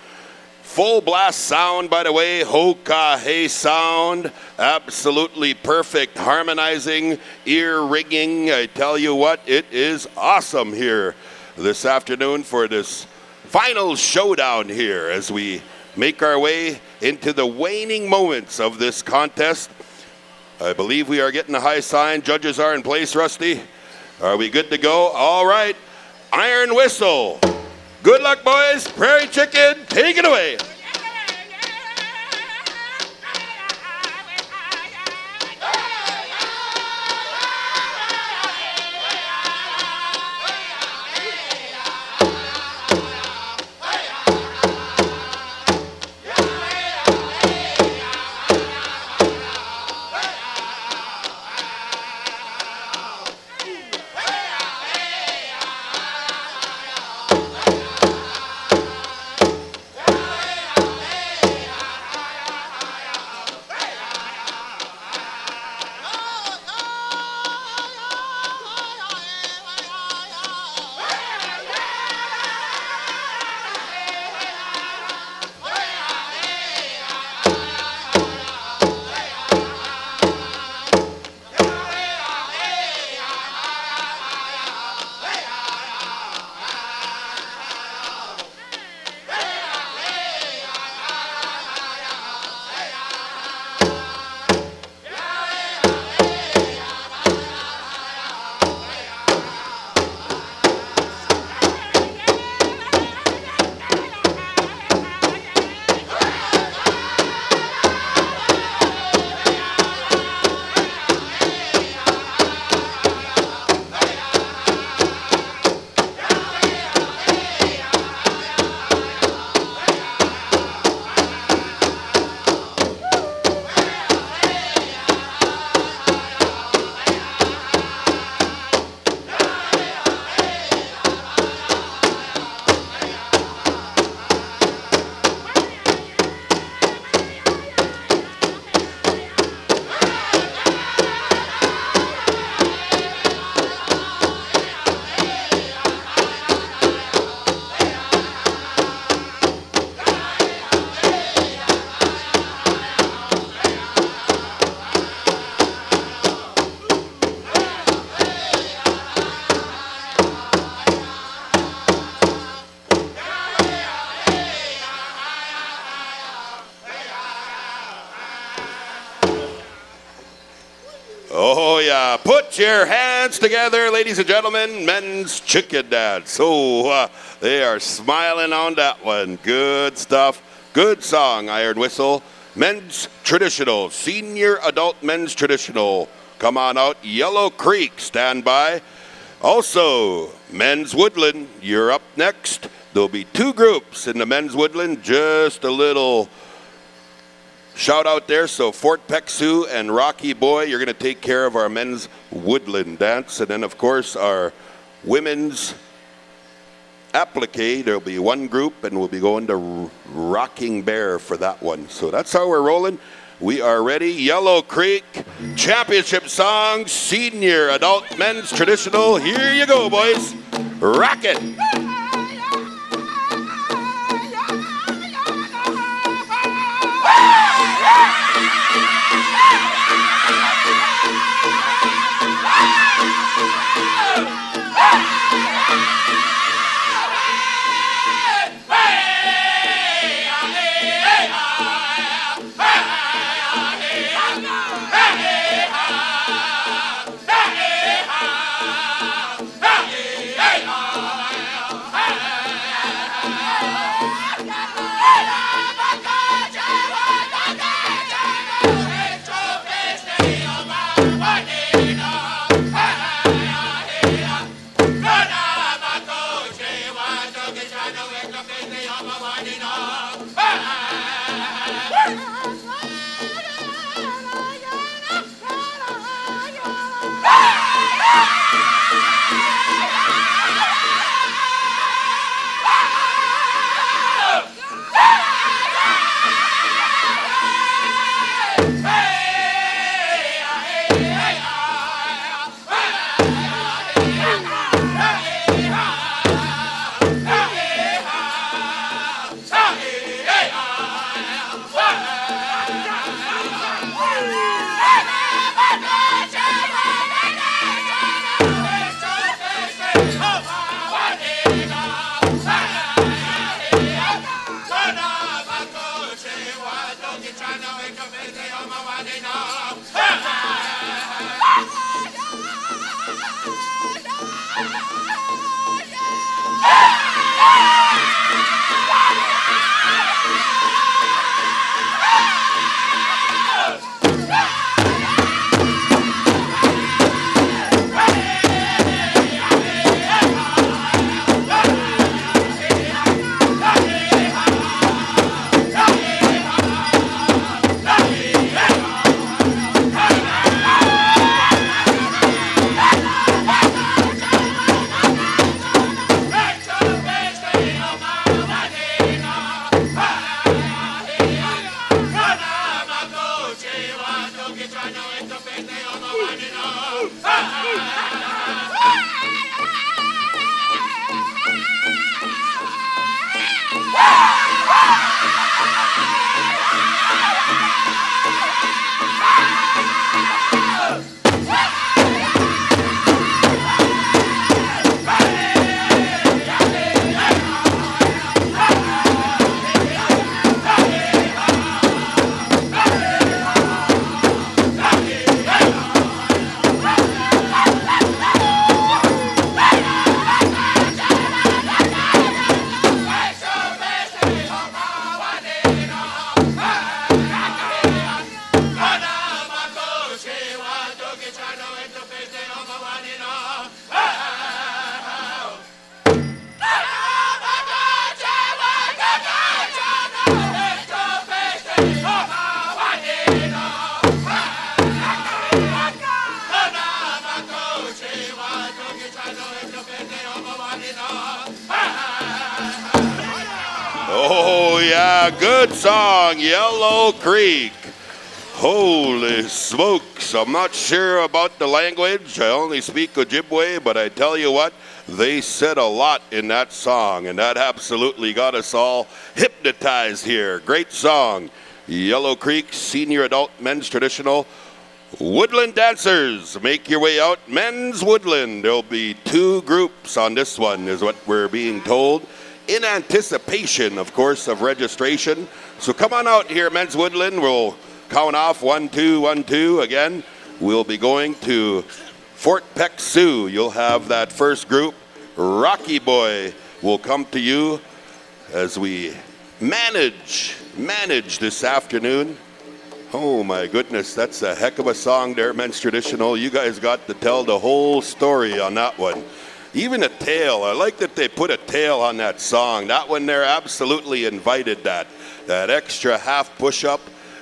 [SPEAKER 1] Full blast sound, by the way, Hoka Hey sound, absolutely perfect, harmonizing, ear ringing. I tell you what, it is awesome here this afternoon for this final showdown here as we make our way into the waning moments of this contest. I believe we are getting a high sign. Judges are in place, Rusty. Are we good to go? All right, Iron Whistle. Good luck, boys. Prairie Chicken, take it away. Oh, yeah. Put your hands together, ladies and gentlemen. Men's Chicken Dance. So they are smiling on that one. Good stuff. Good song, Iron Whistle. Men's Traditional. Senior Adult Men's Traditional. Come on out. Yellow Creek, stand by. Also, Men's Woodland, you're up next. There'll be two groups in the Men's Woodland. Just a little shout out there. So Fort Peck Sioux and Rocky Boy, you're going to take care of our Men's Woodland dance. And then, of course, our Women's Applique. There'll be one group, and we'll be going to Rocking Bear for that one. So that's how we're rolling. We are ready. Yellow Creek Championship Song, Senior Adult Men's Traditional. Here you go, boys. Rock it. Oh, yeah, good song, Yellow Creek. Holy smokes, I'm not sure about the language. I only speak Ojibwe, but I tell you what, they said a lot in that song, and that absolutely got us all hypnotized here. Great song. Yellow Creek Senior Adult Men's Traditional Woodland Dancers. Make your way out. Men's Woodland. There'll be 2 groups on this one, is what we're being told, in anticipation, of course, of registration. So come on out here, Men's Woodland. We'll count off 1, 2, 1, 2. Again, we'll be going to Fort Peck Sioux. You'll have that first group. Rocky Boy will come to you as we manage this afternoon. Oh my goodness, that's a heck of a song there, Men's Traditional. You guys got to tell the whole story on that one. Even a tail. I like that they put a tail on that song. That one there absolutely invited that extra half push-up.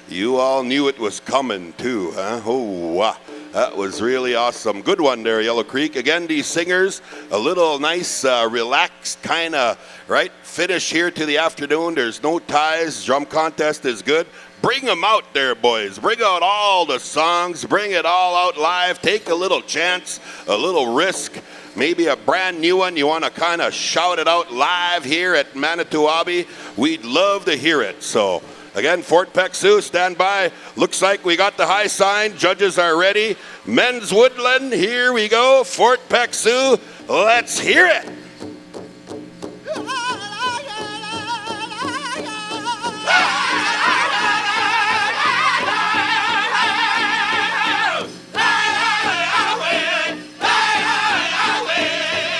[SPEAKER 1] You all knew it was coming too, huh? Oh, wow. That was really awesome. Good one there, Yellow Creek. Again, these singers, a little nice, relaxed kind of, right, finish here to the afternoon. There's no ties. Drum contest is good. Bring them out there, boys. Bring out all the songs. Bring it all out live. Take a little chance, a little risk. Maybe a brand new one. You want to kind of shout it out live here at Manito Ahbee. We'd love to hear it. So, again, Fort Peck Sioux, stand by. Looks like we got the high sign. Judges are ready. Men's Woodland, here we go. Fort Peck Sioux, let's hear it.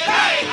[SPEAKER 20] Hey!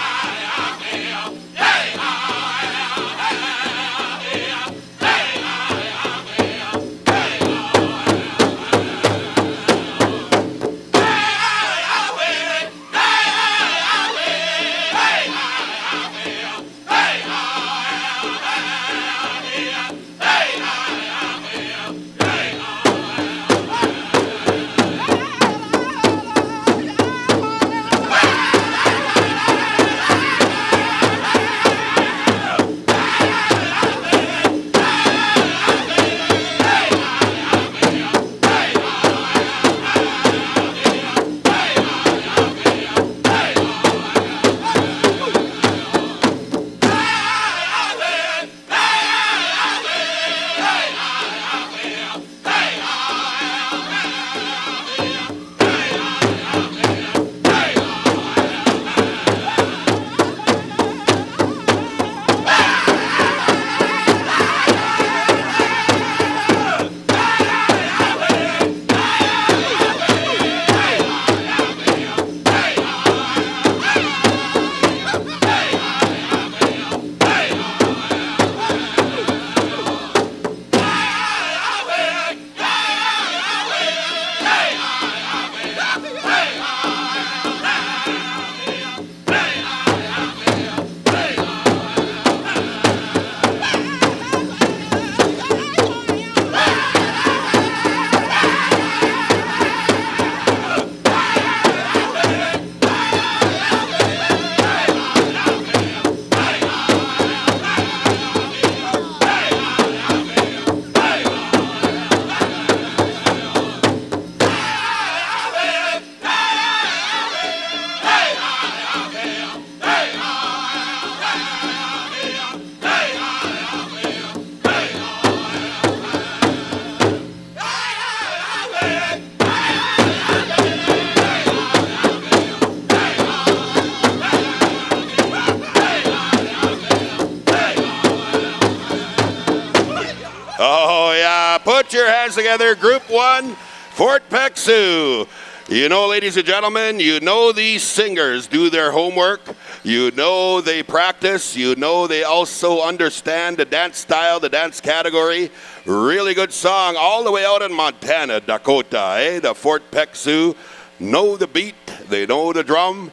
[SPEAKER 1] Put your hands together. Group 1, Fort Peck Sioux. You know, ladies and gentlemen, you know these singers do their homework. You know they practice. You know they also understand the dance style, the dance category. Really good song all the way out in Montana, Dakota, eh? The Fort Peck Sioux know the beat. They know the drum.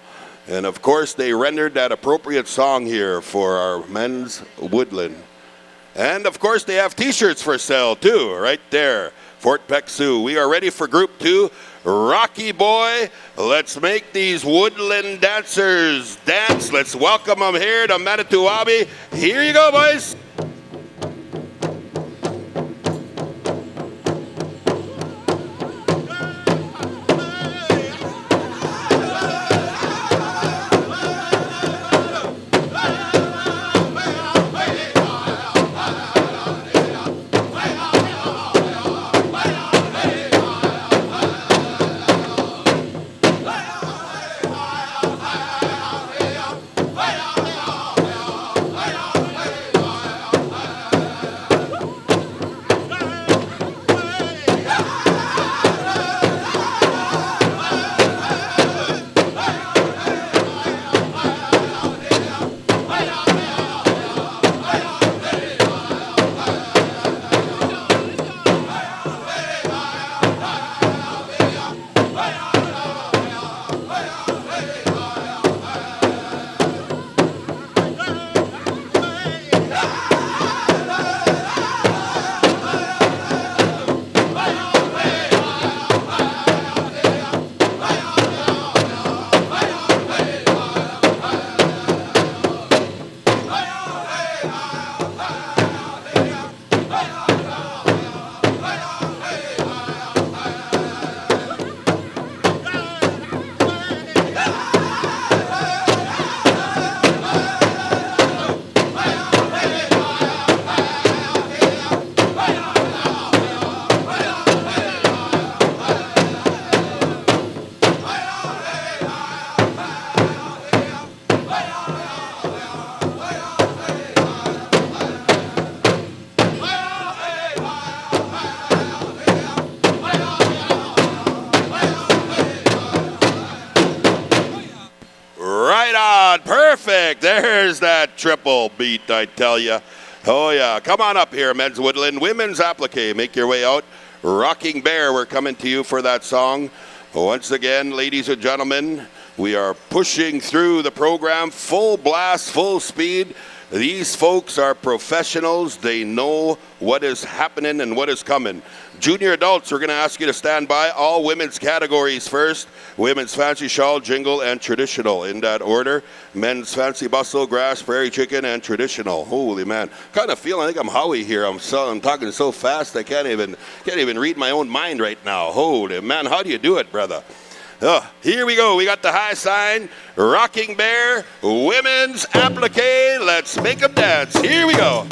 [SPEAKER 1] And, of course, they rendered that appropriate song here for our men's woodland. And, of course, they have T-shirts for sale, too, right there. Fort Peck Sioux. We are ready for Group 2. Rocky Boy, let's make these woodland dancers dance. Let's welcome them here to Manito Ahbee. Here you go, boys. Perfect. There's that triple beat, I tell you. Oh, yeah. Come on up here, men's woodland. Women's applique. Make your way out. Rocking Bear, we're coming to you for that song. Once again, ladies and gentlemen, we are pushing through the program full blast, full speed. These folks are professionals. They know what is happening and what is coming. Junior adults, we're going to ask you to stand by. All women's categories first. Women's fancy shawl, jingle, and traditional in that order. Men's fancy bustle, grass, prairie chicken, and traditional. Holy man. Kind of feeling like I'm Howie here. I'm talking so fast I can't even read my own mind right now. Holy man, how do you do it, brother? Here we go. We got the high sign, Rocking Bear, women's applique. Let's make them dance. Here we go.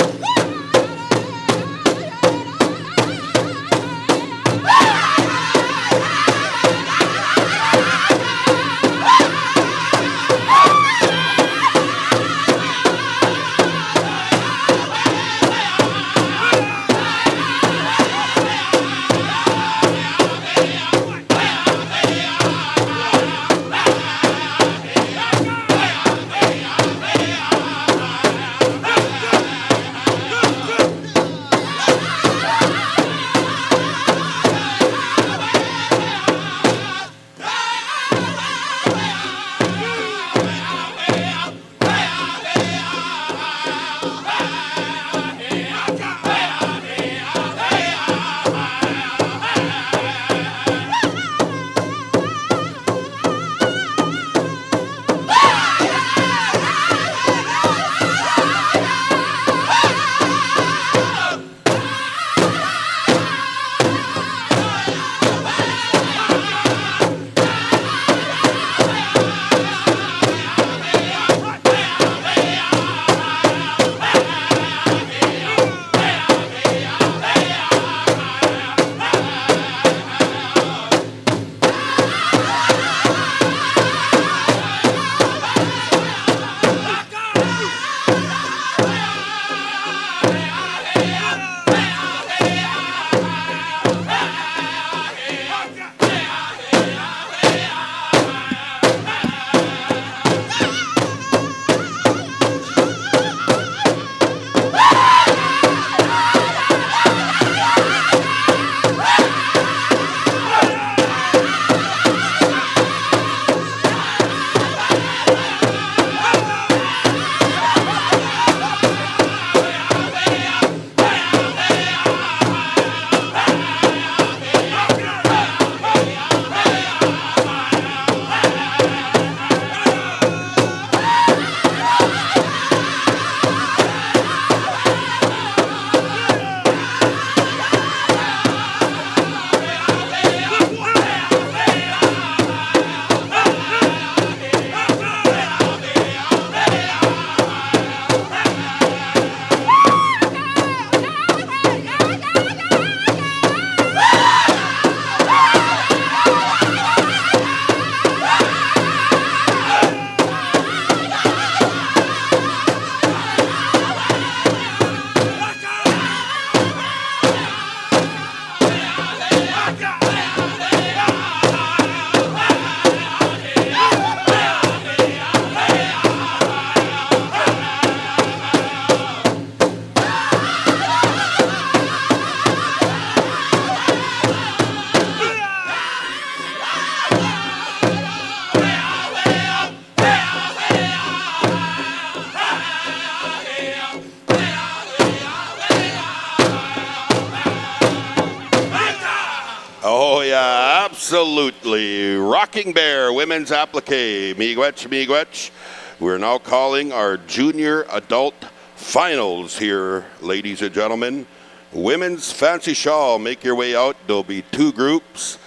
[SPEAKER 1] Absolutely. Rocking Bear Women's Applique. Miigwech, miigwech. We're now calling our junior adult finals here, ladies and gentlemen. Women's Fancy Shawl, make your way out. There'll be 2 groups.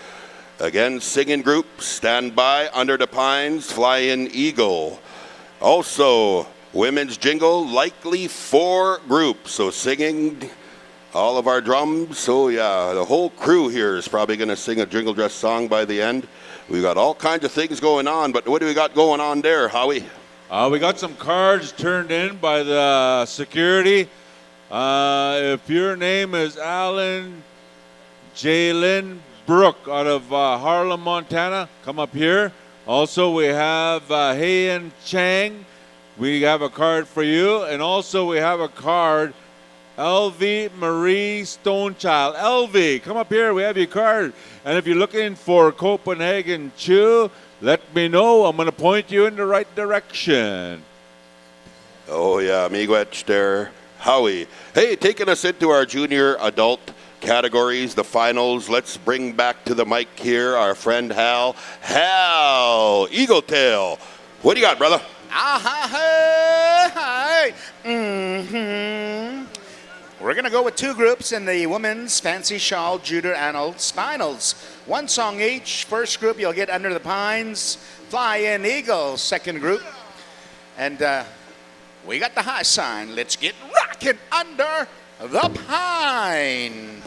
[SPEAKER 1] Again, singing group, stand by, Under the Pines, Flying Eagle. Also, women's jingle, likely 4 groups. So singing all of our drums. So yeah, the whole crew here is probably going to sing a jingle dress song by the end. We've got all kinds of things going on, but what do we got going on there, Howie?
[SPEAKER 9] We got some cards turned in by the security. If your name is Alan Jalen Brook out of Harlem, Montana, come up here. Also, we have Heian Chang. We have a card for you. And also, we have a card, Elvie Marie Stonechild. Elvie, come up here. We have your card. And if you're looking for Copenhagen Chew, let me know. I'm going to point you in the right direction.
[SPEAKER 1] Oh, yeah, miigwech there. Howie. Hey, taking us into our junior adult categories, the finals. Let's bring back to the mic here our friend Hal. Hal, Eagle Tail. What do you got, brother?
[SPEAKER 3] We're going to go with 2 groups in the women's Fancy Shawl Junior Adult Finals. 1 song each. First group, you'll get Under the Pines, Flying Eagle. Second group. And we got the high sign. Let's get rocking under the pine.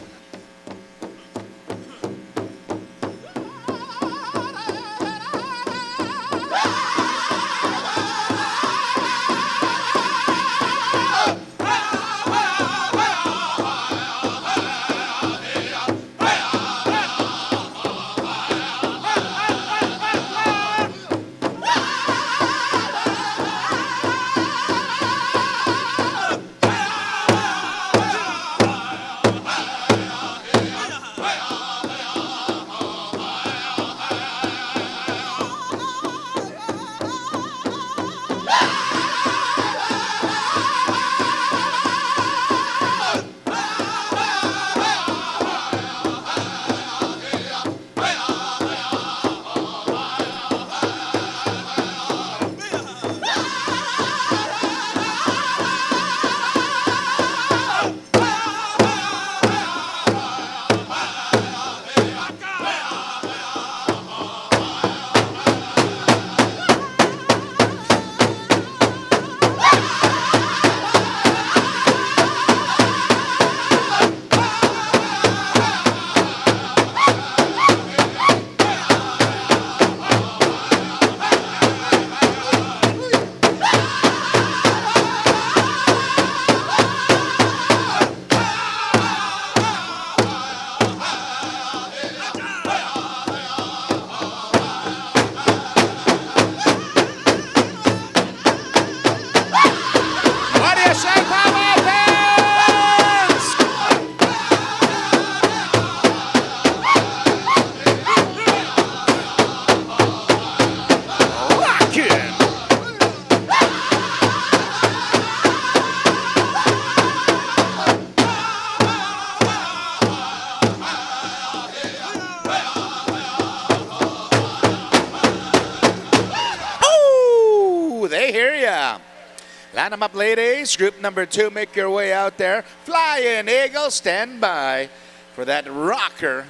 [SPEAKER 3] Line them up, ladies. Group number 2, make your way out there. Flying Eagle, stand by for that rocker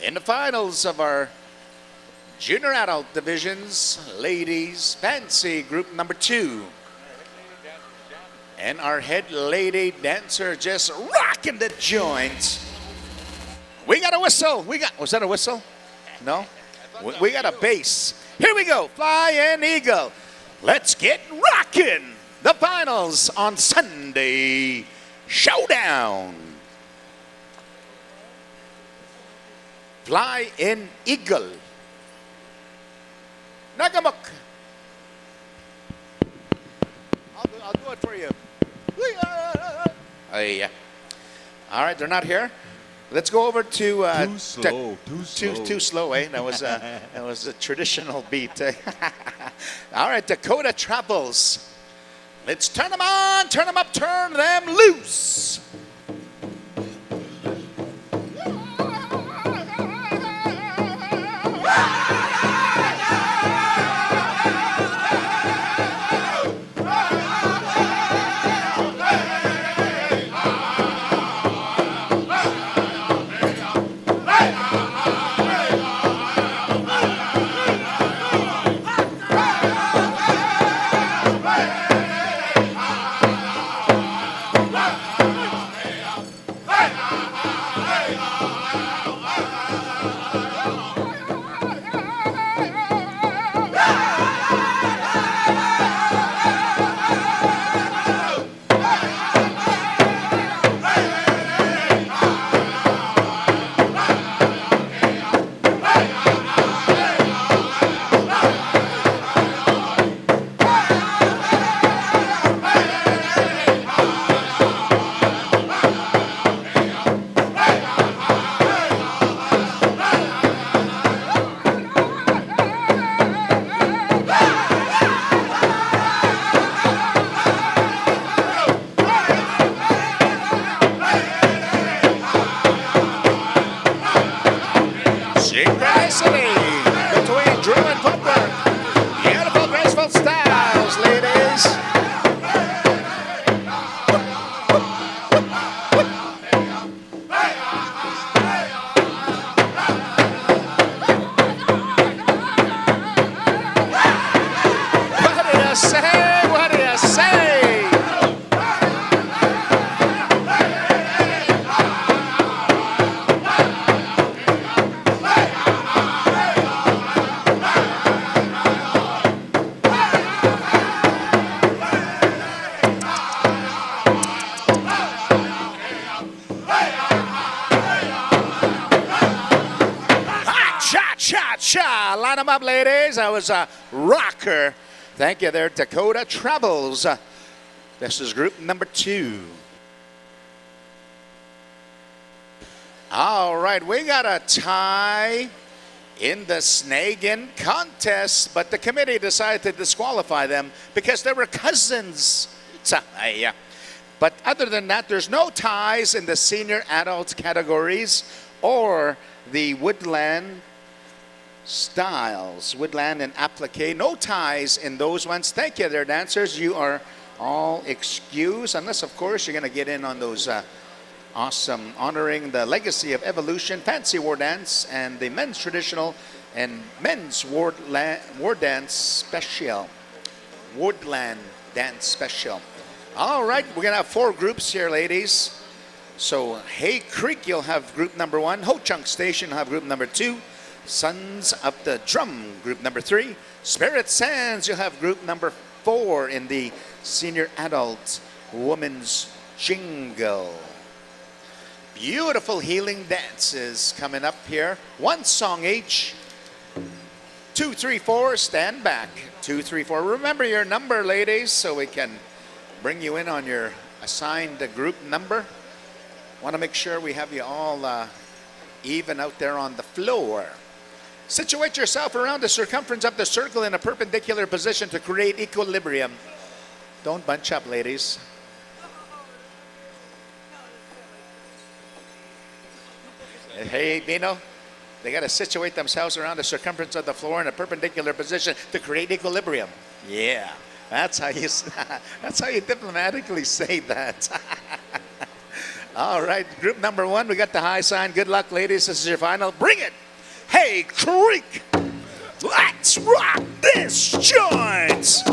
[SPEAKER 3] in the finals of our junior adult divisions. Ladies, fancy group number 2. And our head lady dancer just rocking the joint. We got a whistle. Was that a whistle? No? We got a bass. Here we go. Flying Eagle. Let's get rocking. The finals on Sunday. Showdown. Flying Eagle. Nagamuk. I'll do it for you. Yeah. All right, they're not here. Let's go over to too slow, eh? That was a traditional beat. All right, Dakota Travels. Let's turn them on, turn them up, turn them loose. drill and footwork. Beautiful, graceful styles, ladies. What do you say? What do you say? Cha! Line them up, ladies. That was a rocker. Thank you there, Dakota Travels. This is group number 2. All right, we got a tie in the Snaggin contest, but the committee decided to disqualify them because they were cousins. But other than that, there's no ties in the senior adult categories or the woodland styles, woodland and applique. No ties in those ones. Thank you there, dancers. You are all excused, unless, of course, you're going to get in on those awesome honoring the legacy of evolution, fancy war dance, and the men's traditional and men's war dance special, woodland dance special. All right, we're going to have 4 groups here, ladies. So, Hay Creek, you'll have group number 1. Ho Chunk Station, you'll have group number 2. Sons of the Drum, group number 3. Spirit Sands, you'll have group number 4 in the senior adult women's jingle. Beautiful healing dances coming up here. 1 song each. 2, 3, 4, stand back. 2, 3, 4. Remember your number, ladies, so we can bring you in on your assigned group number. Want to make sure we have you all even out there on the floor. Situate yourself around the circumference of the circle in a perpendicular position to create equilibrium. Don't bunch up, ladies. Hey, Bino, they got to situate themselves around the circumference of the floor in a perpendicular position to create equilibrium. Yeah, that's how you diplomatically say that. All right, group number 1, we got the high sign. Good luck, ladies. This is your final. Bring it. Hay Creek, let's rock this joint.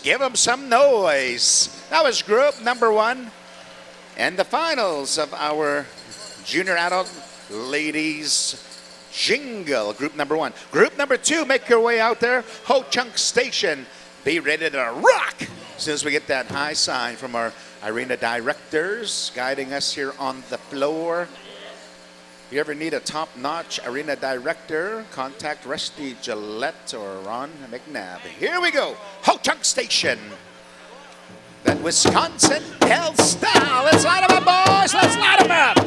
[SPEAKER 3] Give them some noise. That was group number 1. And the finals of our junior adult ladies jingle, group number 1. Group number 2, make your way out there. Ho Chunk Station, be ready to rock as soon as we get that high sign from our arena directors guiding us here on the floor. If you ever need a top-notch arena director, contact Rusty Gillette or Ron McNabb. Here we go. Ho Chunk Station. That Wisconsin Hell style. Let's light them up, boys. Let's light them up.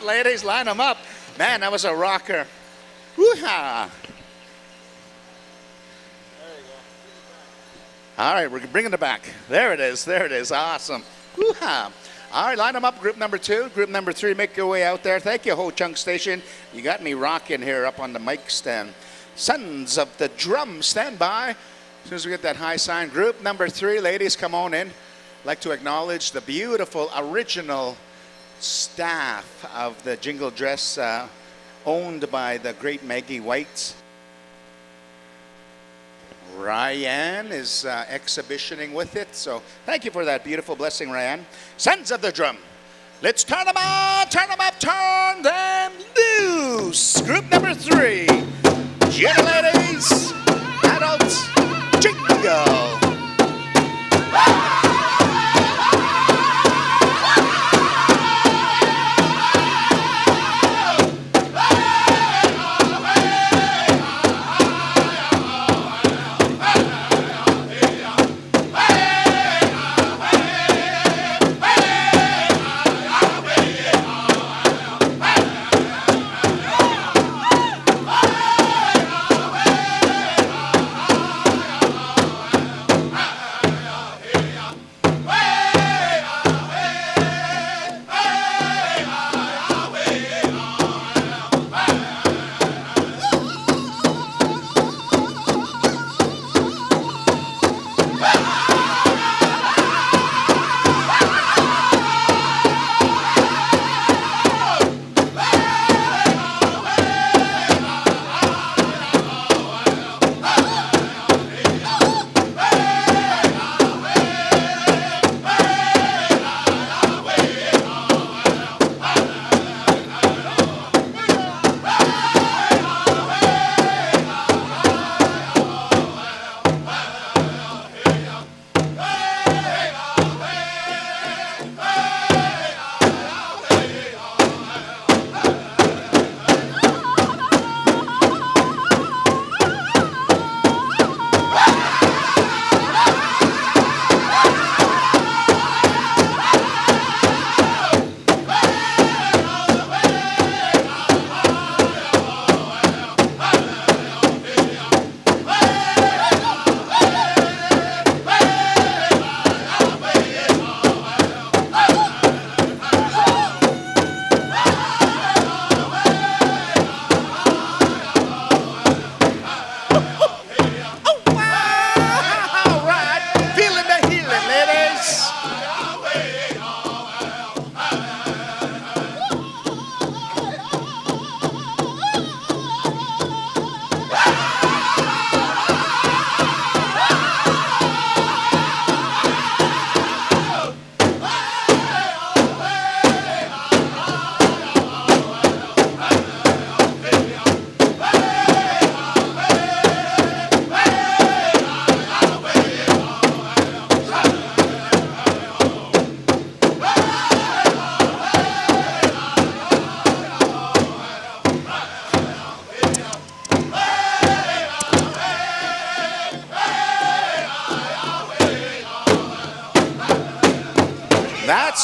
[SPEAKER 3] Ladies, line them up. Man, that was a rocker. Woo-ha. All right, we're bringing it back. There it is. There it is. Awesome. Woo-ha. All right, line them up. Group number 2. Group number 3, make your way out there. Thank you, Ho Chunk Station. You got me rocking here up on the mic stand. Sons of the Drum, stand by. As soon as we get that high sign. Group number 3, ladies, come on in. I'd like to acknowledge the beautiful original staff of the jingle dress owned by the great Maggie White. Ryan is exhibitioning with it, so thank you for that beautiful blessing, Ryan. Sons of the Drum, let's turn them on, turn them up, turn them loose. Group number 3, junior ladies, adults, jingle.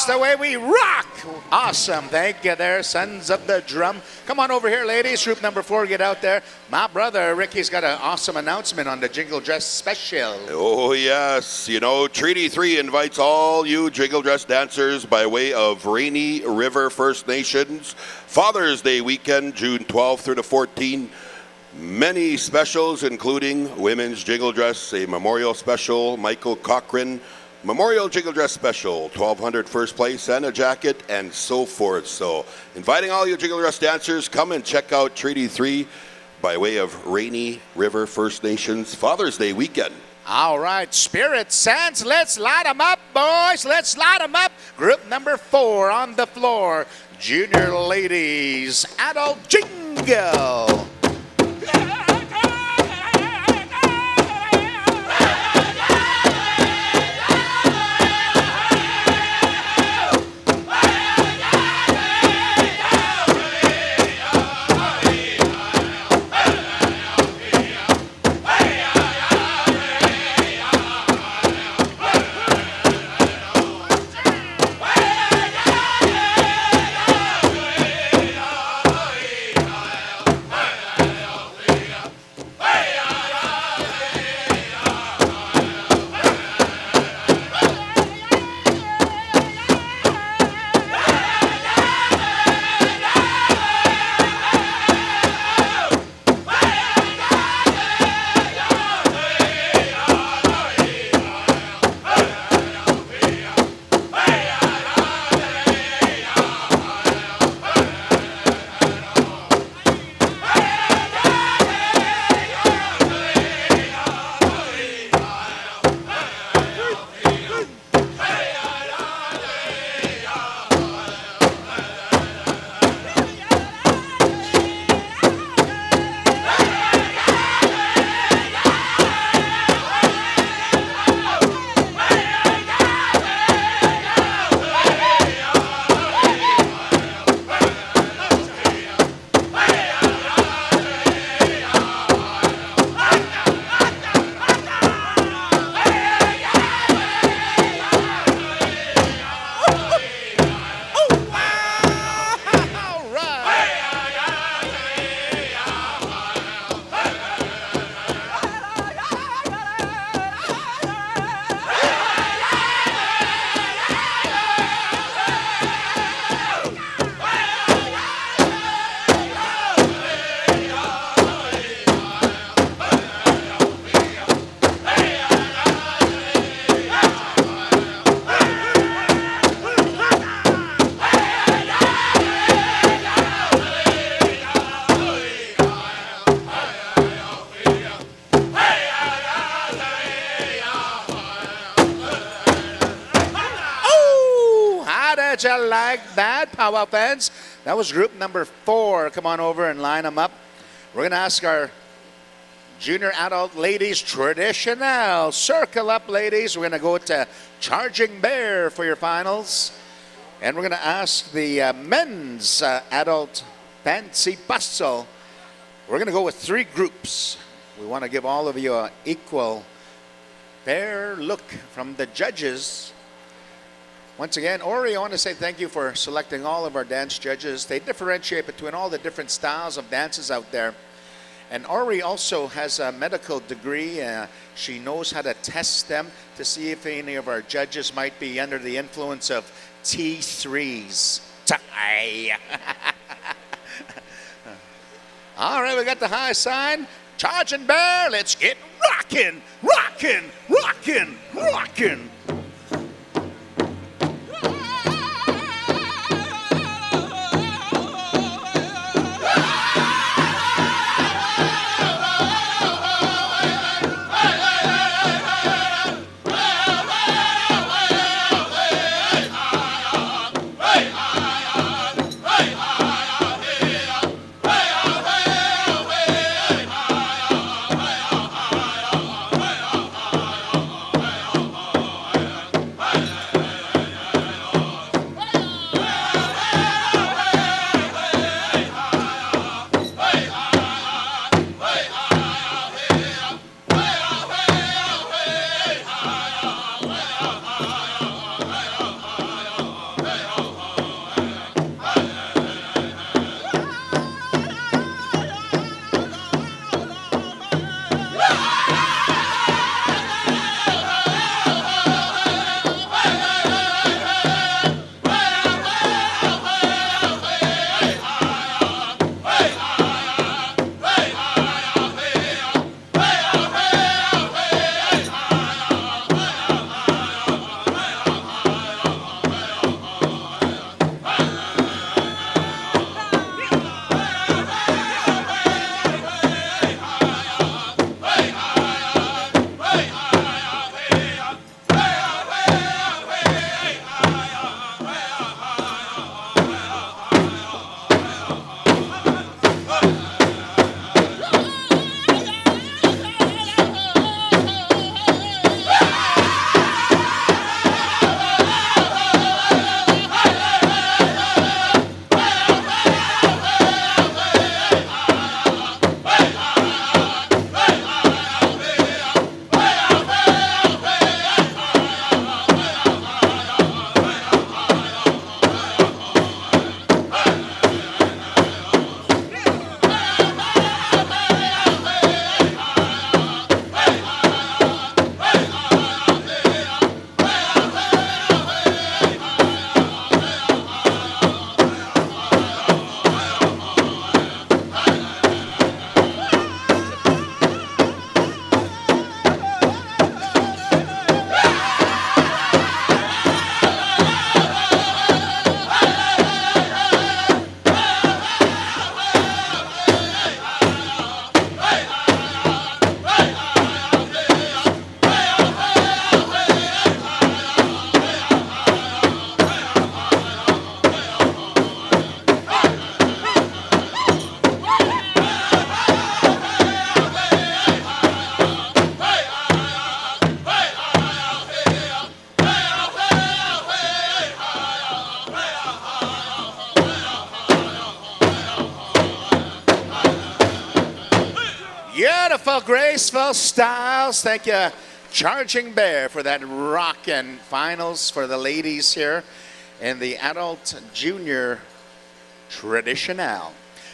[SPEAKER 3] That's the way we rock. Awesome. Thank you there, sons of the drum. Come on over here, ladies. Group number 4, get out there. My brother Ricky's got an awesome announcement on the Jingle Dress Special.
[SPEAKER 1] Oh, yes. You know, Treaty 3 invites all you Jingle Dress dancers by way of Rainy River First Nations Father's Day weekend, June 12th through the 14th. Many specials, including Women's Jingle Dress, a memorial special, Michael Cochran Memorial Jingle Dress Special, 1,200 first place and a jacket, and so forth. So, inviting all you Jingle Dress dancers, come and check out Treaty 3 by way of Rainy River First Nations Father's Day weekend.
[SPEAKER 3] All right, Spirit Sands, let's light them up, boys. Let's light them up. Group number 4 on the floor. Junior ladies, adult jingle. You like that, Pow Wow fans? That was group number 4. Come on over and line them up. We're going to ask our junior adult ladies traditional. Circle up, ladies. We're going to go to Charging Bear for your finals. And we're going to ask the men's adult fancy bustle. We're going to go with 3 groups. We want to give all of you an equal, fair look from the judges. Once again, Ori, I want to say thank you for selecting all of our dance judges. They differentiate between all the different styles of dances out there. And Ori also has a medical degree. She knows how to test them to see if any of our judges might be under the influence of T3s. All right, we got the high sign. Charging Bear, let's get rockin', rockin', rockin', rockin'. graceful styles. Thank you, Charging Bear, for that rockin' finals for the ladies here in the adult junior traditional.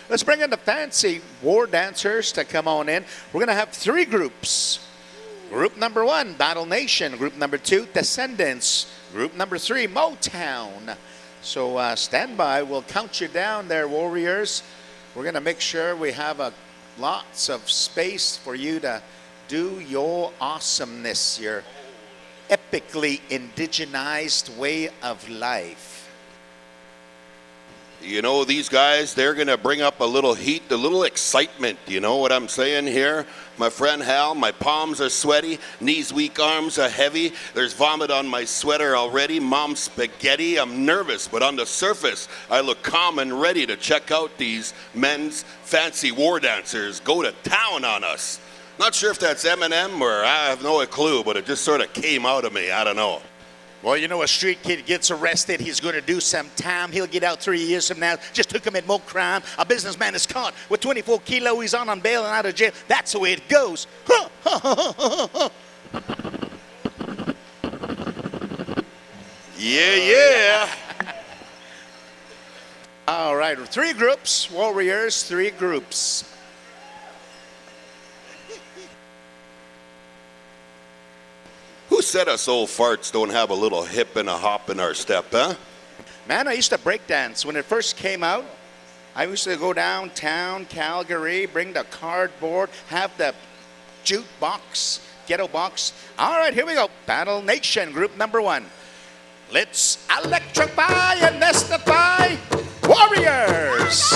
[SPEAKER 3] Let's bring in the fancy war dancers to come on in. We're going to have 3 groups. Group number 1, Battle Nation. Group number 2, Descendants. Group number 3, Motown. So stand by. We'll count you down there, warriors. We're going to make sure we have lots of space for you to do your awesomeness, your epically indigenized way of life.
[SPEAKER 1] You know, these guys, they're going to bring up a little heat, a little excitement. You know what I'm saying here? My friend Hal, my palms are sweaty, knees weak, arms are heavy. There's vomit on my sweater already. Mom's spaghetti. I'm nervous, but on the surface, I look calm and ready to check out these men's fancy war dancers go to town on us. Not sure if that's Eminem or I have no clue, but it just sort of came out of me. I don't know.
[SPEAKER 3] Well, you know, a street kid gets arrested, he's going to do some time. He'll get out 3 years from now. Just took him at more crime. A businessman is caught with 24 kilo. He's on bail and out of jail. That's the way it goes.
[SPEAKER 1] Yeah.
[SPEAKER 3] All right, 3 groups, warriors, 3 groups.
[SPEAKER 1] Who said us old farts don't have a little hip and a hop in our step, huh?
[SPEAKER 3] Man, I used to break dance when it first came out. I used to go downtown Calgary, bring the cardboard, have the jukebox, ghetto box. All right, here we go. Battle Nation, group number 1. Let's electrify and mystify warriors.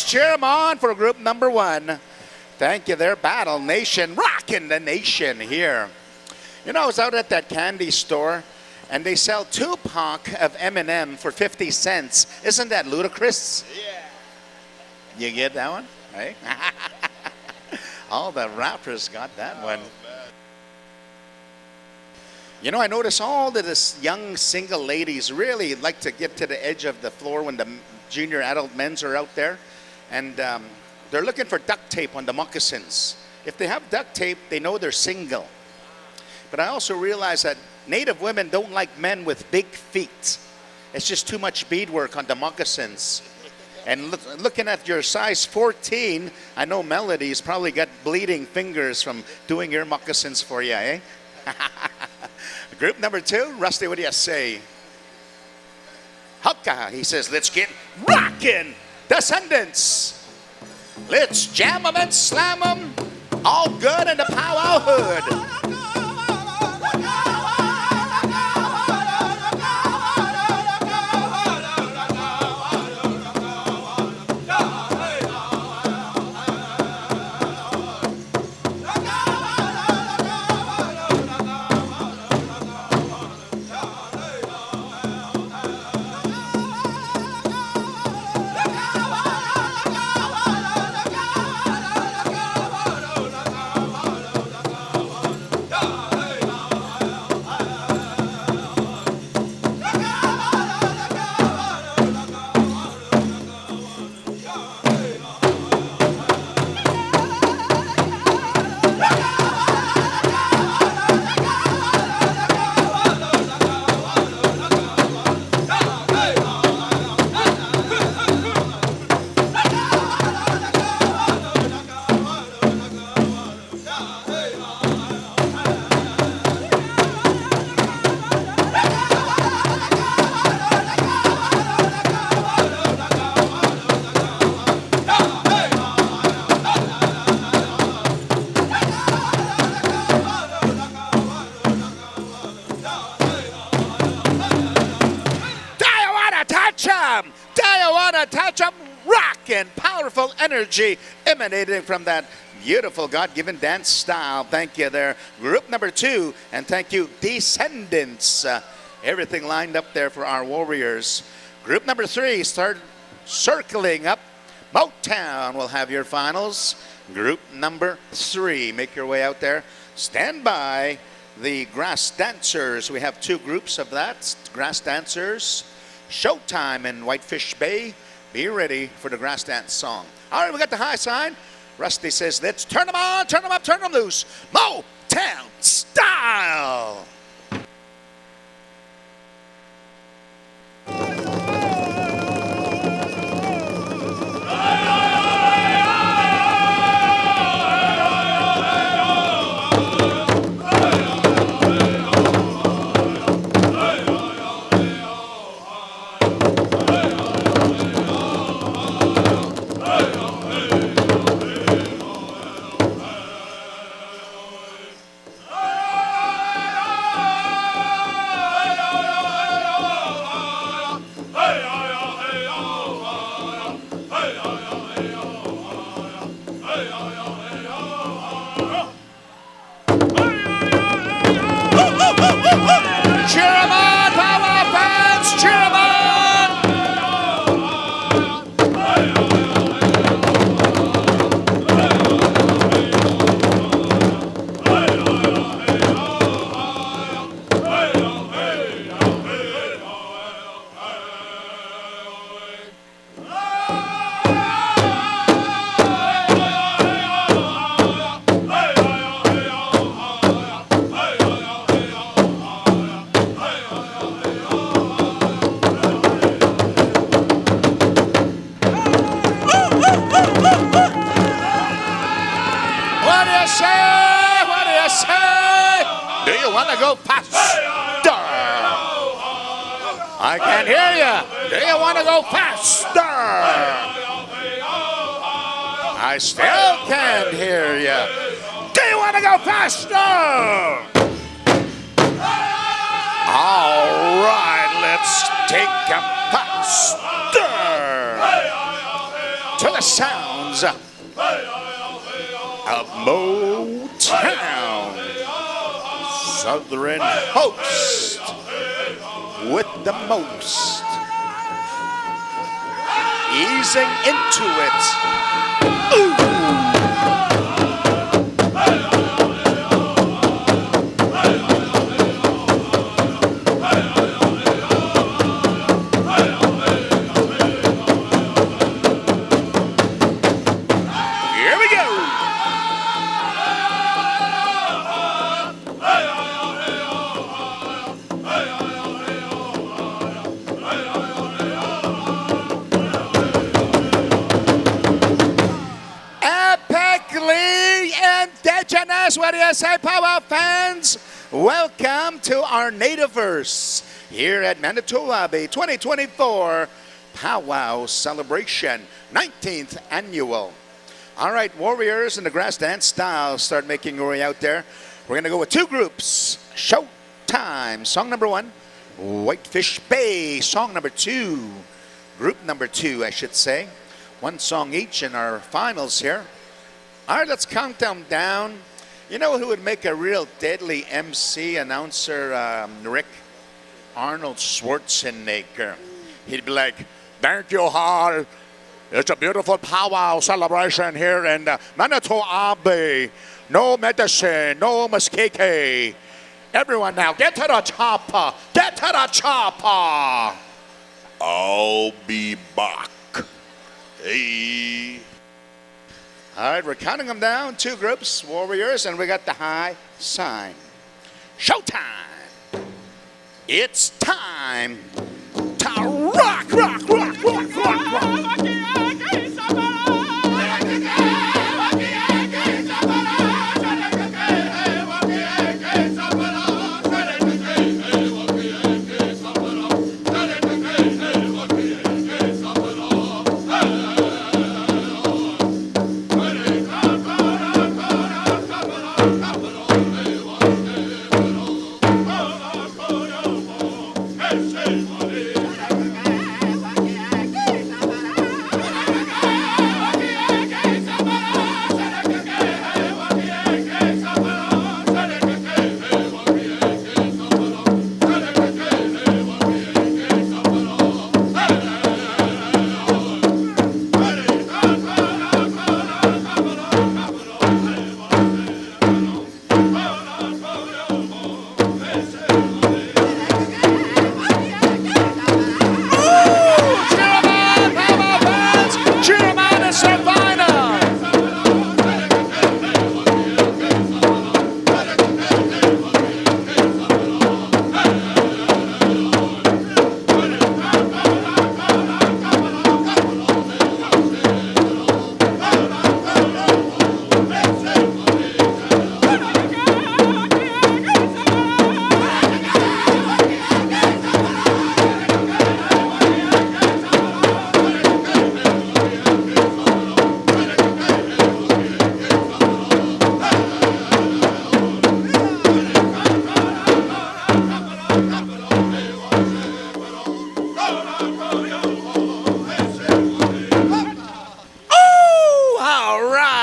[SPEAKER 3] Cheer them on for group number 1. Thank you there, Battle Nation, rocking the nation here. You know, I was out at that candy store, and they sell 2-pack of M&M for 50 cents. Isn't that ludicrous? Yeah. You get that one? Hey? All the rappers got that one. You know, I notice all of this young single ladies really like to get to the edge of the floor when the junior adult men's are out there. And they're looking for duct tape on the moccasins. If they have duct tape, they know they're single. But I also realize that Native women don't like men with big feet. It's just too much beadwork on the moccasins. And looking at your size 14, I know Melody's probably got bleeding fingers from doing your moccasins for you, eh? Group number 2, Rusty, what do you say? Hukka, he says, let's get rockin'. Descendants, let's jam them and slam them, all good in the Pow Wow hood. and powerful energy emanating from that beautiful God-given dance style. Thank you there, group number 2, and thank you, Descendants. Everything lined up there for our Warriors. Group number 3, start circling up. Motown will have your finals. Group number 3, make your way out there. Stand by. The Grass Dancers, we have 2 groups of that. Grass Dancers, Showtime in Whitefish Bay. Be ready for the Grass Dance song. All right, we got the high sign. Rusty says, let's turn them on, turn them up, turn them loose. Motown style. Go faster. I can't hear you. Do you want to go faster? I still can't hear you. Do you want to go faster? All right, let's take them faster to the sounds of Motown. Southern host with the most, easing into it. Ooh. What do you say, Pow Wow fans? Welcome to our Nativeverse here at Manito Ahbee 2024 Pow Wow Celebration, 19th annual. All right, Warriors in the grass dance style, start making your way out there. We're going to go with 2 groups. Showtime, song number 1. Whitefish Bay, song number 2. Group number 2, I should say. 1 song each in our finals here. All right, let's count them down. You know who would make a real deadly MC announcer, Rick? Arnold Schwarzenegger. He'd be like, thank you, Hall. It's a beautiful powwow celebration here in Manito Ahbee. No medicine, no mosquito. Everyone now, get to the chopper. Get to the chopper. I'll be back. Hey. All right, we're counting them down. 2 groups, Warriors, and we got the high sign. Showtime. It's time to rock, rock, rock, rock, rock, rock.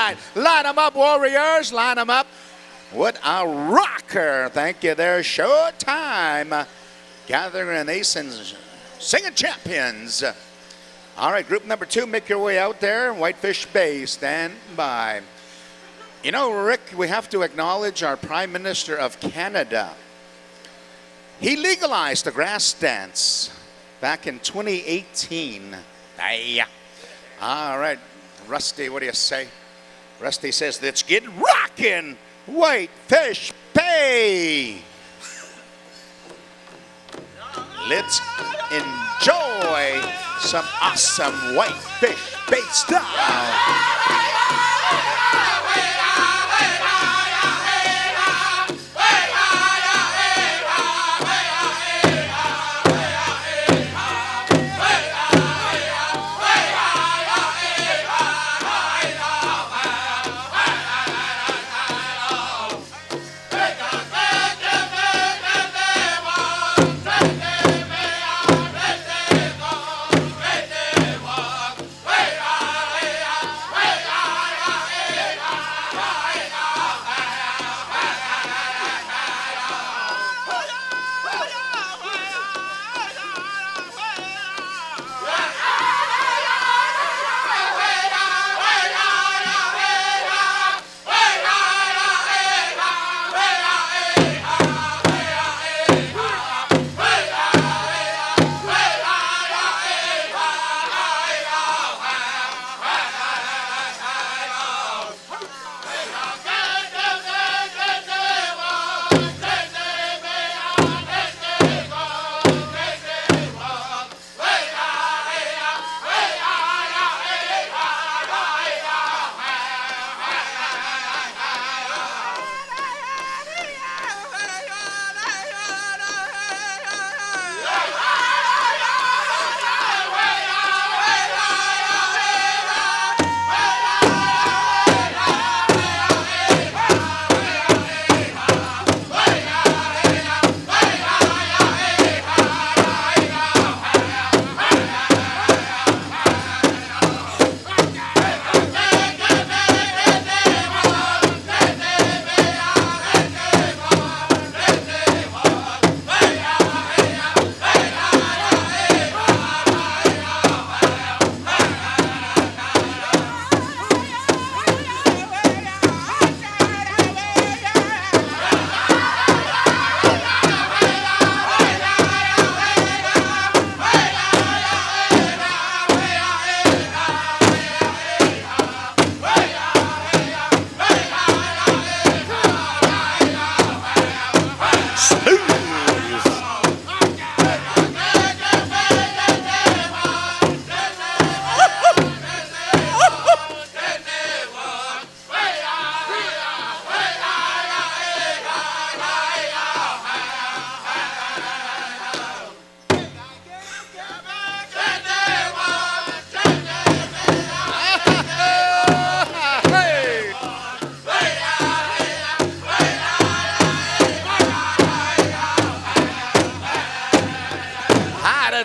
[SPEAKER 3] right. Line them up, Warriors. Line them up. What a rocker. Thank you there. Show time. Gathering nations, singing champions. All right, group number 2, make your way out there. Whitefish Bay, stand by. You know, Rick, we have to acknowledge our Prime Minister of Canada. He legalized the grass dance back in 2018. Aye. All right, Rusty, what do you say? Rusty says, let's get rockin', Whitefish Bay. Let's enjoy some awesome Whitefish Bay style.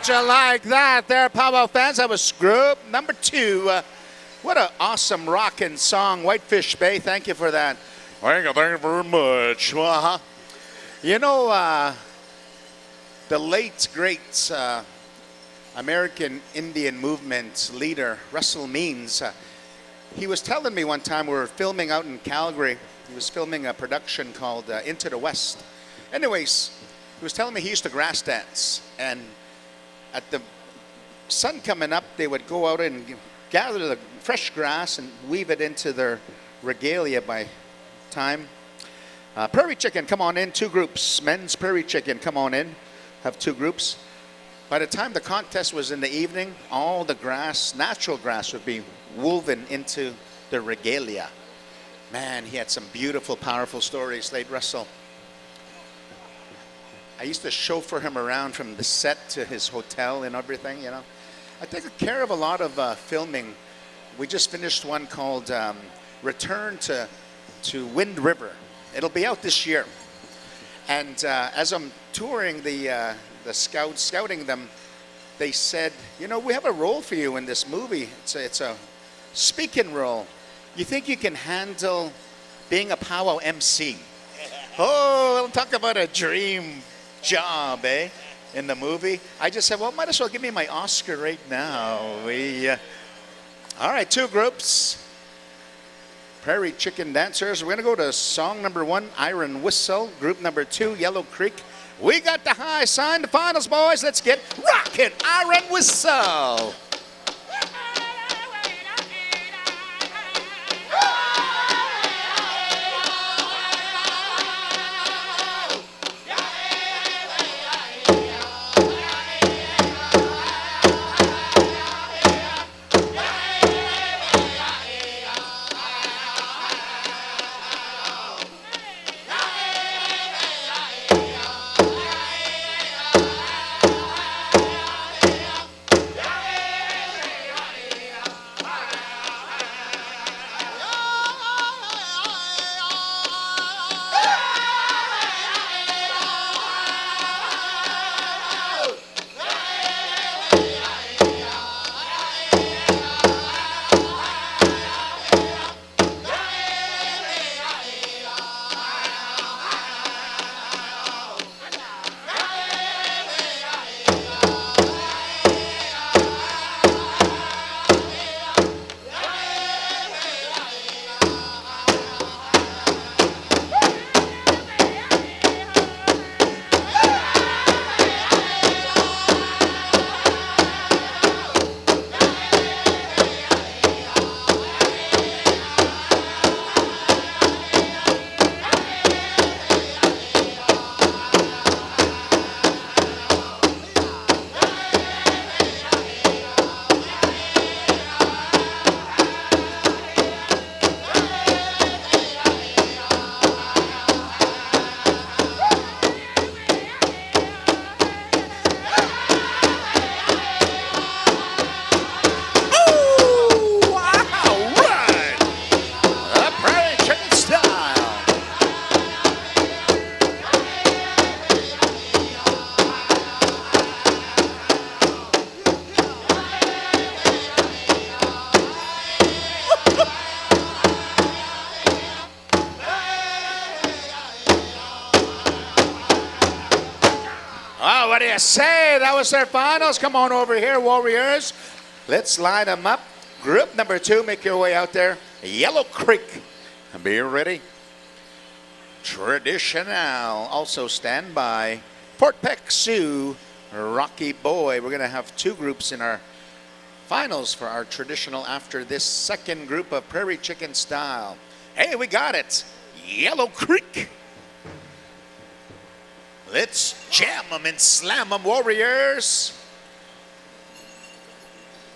[SPEAKER 3] You like that there, Pow Wow fans? That was group number 2. What an awesome rockin' song, Whitefish Bay. Thank you for that. Thank you very much. You know, the late, great American Indian movement leader, Russell Means, he was telling me one time we were filming out in Calgary. He was filming a production called Into the West. Anyways, he was telling me he used to grass dance, and at the sun coming up, they would go out and gather the fresh grass and weave it into their regalia by time. Prairie chicken, come on in, 2 groups. Men's prairie chicken, come on in. Have 2 groups. By the time the contest was in the evening, all the grass, natural grass, would be woven into the regalia. Man, he had some beautiful, powerful stories, late Russell. I used to chauffeur him around from the set to his hotel and everything, you know. I take care of a lot of filming. We just finished one called Return to Wind River. It'll be out this year. And as I'm touring the scouts, scouting them, they said, you know, we have a role for you in this movie. It's a speaking role. You think you can handle being a powwow MC? Oh, talk about a dream job, eh? In the movie. I just said, well, might as well give me my Oscar right now. All right, 2 groups. Prairie Chicken Dancers. We're going to go to song number 1, Iron Whistle. Group number 2, Yellow Creek. We got the high sign, the finals, boys. Let's get rockin'. Iron Whistle. Oh, what do you say? That was their finals. Come on over here, Warriors. Let's line them up. Group number 2, make your way out there. Yellow Creek. Be ready. Traditional. Also stand by. Fort Peck Sioux, Rocky Boy. We're going to have 2 groups in our finals for our traditional after this second group of Prairie Chicken style. Hey, we got it. Yellow Creek. Let's jam them and slam them, Warriors.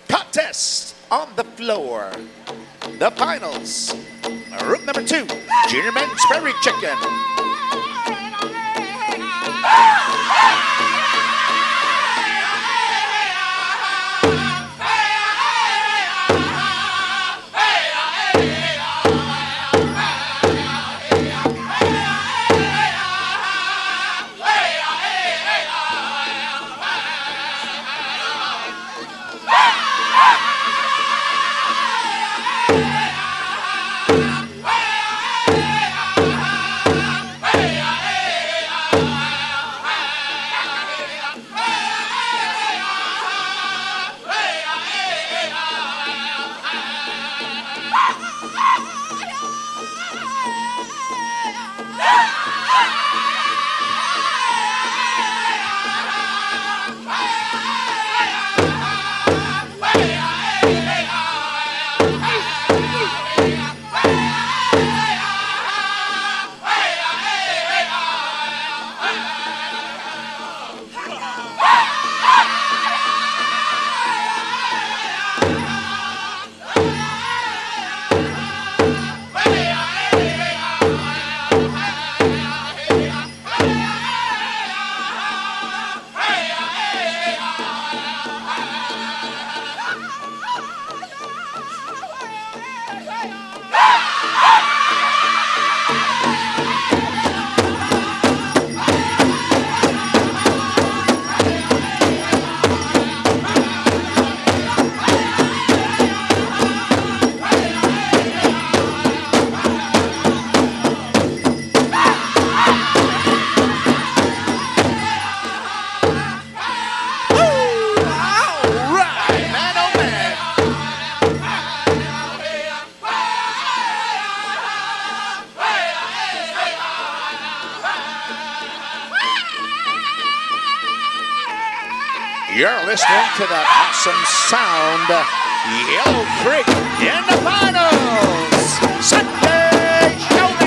[SPEAKER 3] Contest on the floor. The finals. Group number 2, Junior Men's Prairie Chicken. You're listening to that awesome sound. Yellow Creek in the finals. Sunday Showdown.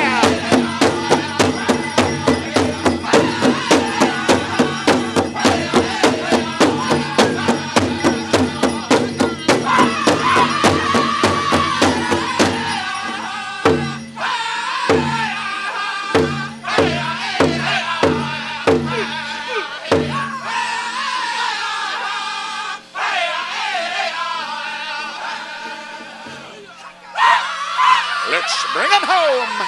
[SPEAKER 3] Let's bring them home.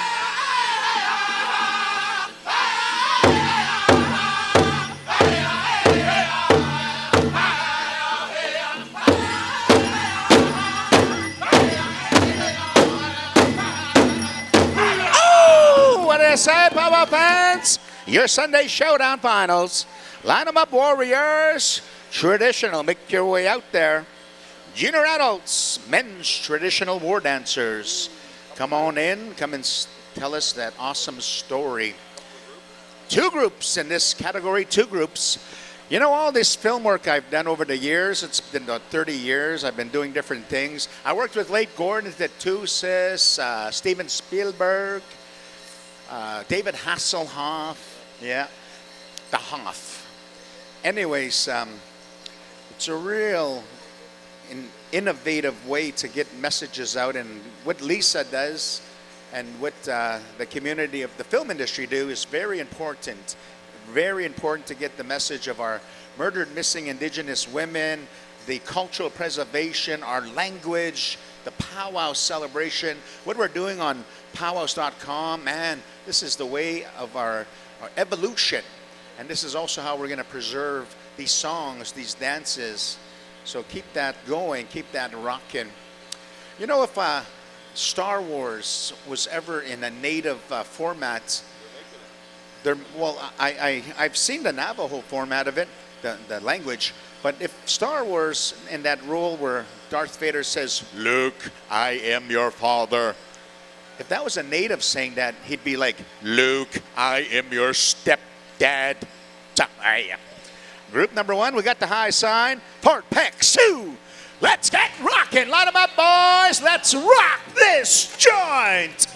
[SPEAKER 3] Oh, what did I say, Pow Wow fans? Your Sunday Showdown finals. Line them up, Warriors. Traditional, make your way out there. Junior adults, men's traditional war dancers. Come on in, come and tell us that awesome story. Two groups in this category, two groups. You know, all this film work I've done over the years, it's been about 30 years, I've been doing different things. I worked with late Gordon Tetousis, Steven Spielberg, David Hasselhoff, yeah, the Hoff. Anyways, it's a real innovative way to get messages out, and what Lisa does and what the community of the film industry do is very important to get the message of our murdered missing Indigenous women, the cultural preservation, our language, the Pow Wow celebration, what we're doing on PowWows.com. Man, this is the way of our evolution, and this is also how we're going to preserve these songs, these dances. So keep that going, keep that rocking. You know, if Star Wars was ever in a native format, I've seen the Navajo format of it, the language, but if Star Wars in that role where Darth Vader says, "Luke, I am your father," if that was a native saying that, he'd be like, "Luke, I am your stepdad." Group number one, we got the high sign. Port Peck Sioux. Let's get rocking. Line them up, boys. Let's rock this joint.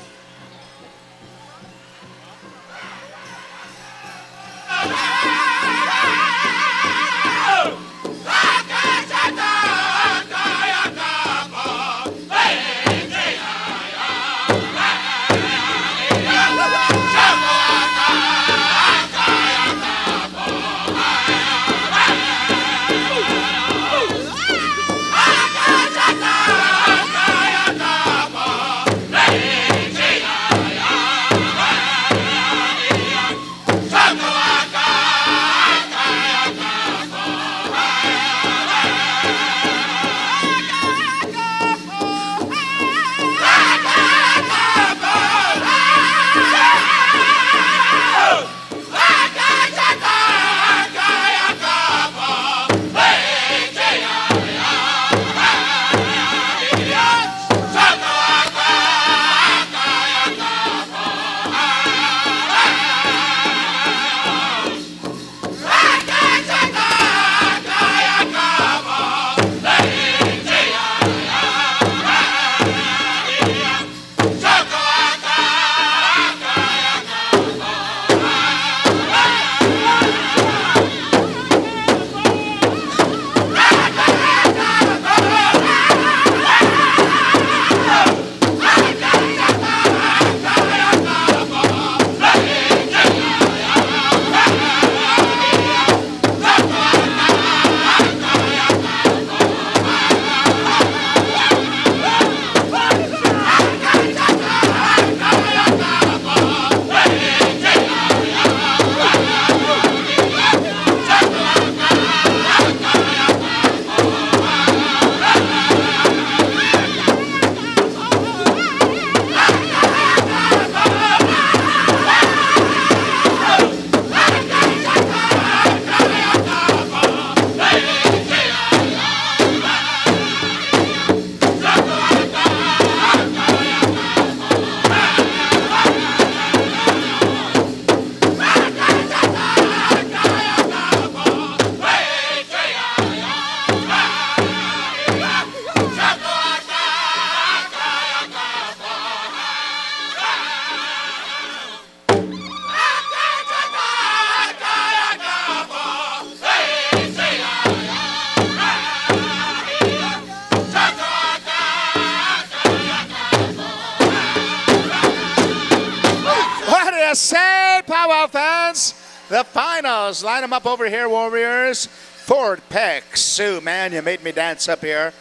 [SPEAKER 3] you say, Pow Wow fans? The finals. Line them up over here, Warriors. Ford Peck. Sue, man, you made me dance up here.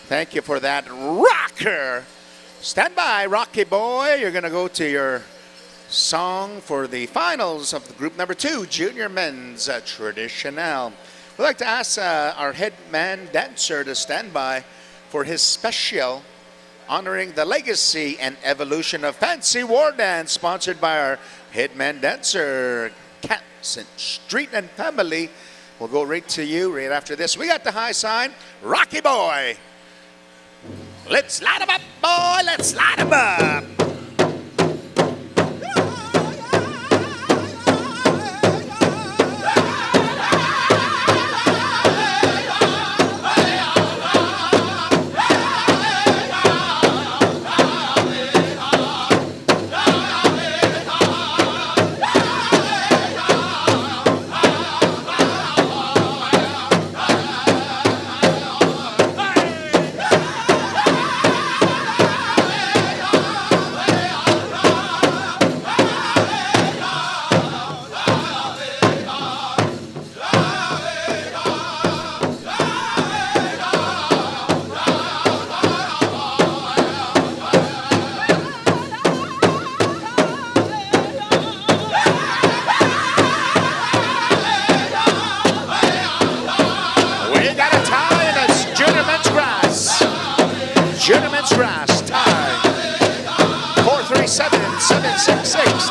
[SPEAKER 3] Thank you for that rocker. Stand by, Rocky Boy. You're going to go to your song for the finals of the group number 2, Junior Men's Traditional. We'd like to ask our head man dancer to stand by for his special honoring the legacy and evolution of Fancy War Dance, sponsored by our head man dancer, Catson Street and Family. We'll go right to you right after this. We got the high sign, Rocky Boy. Let's light 'em up, boy. Let's light 'em up. Gentlemen's Grass tie 437-766.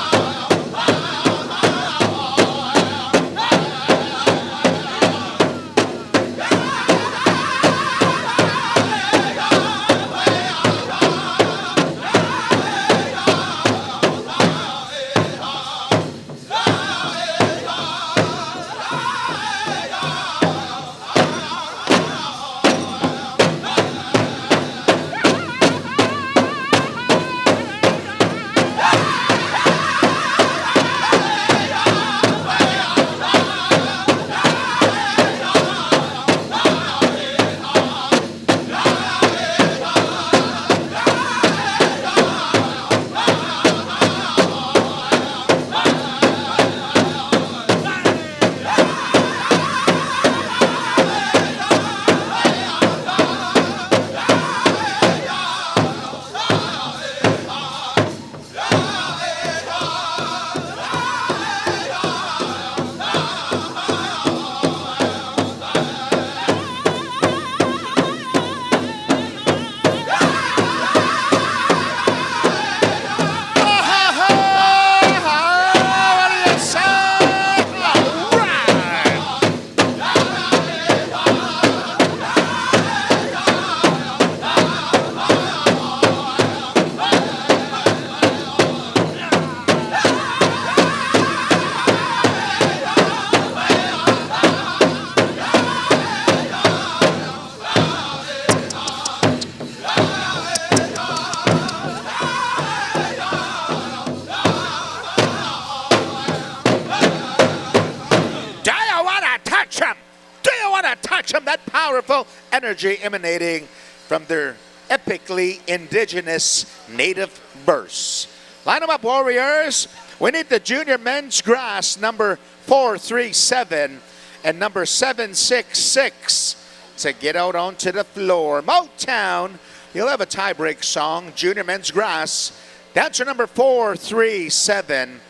[SPEAKER 3] That powerful energy emanating from their epically indigenous native bursts. Line them up, Warriors. We need the Junior Men's Grass number 437 and number 766 to get out onto the floor. Motown, you'll have a tie-break song. Junior Men's Grass, dancer number 437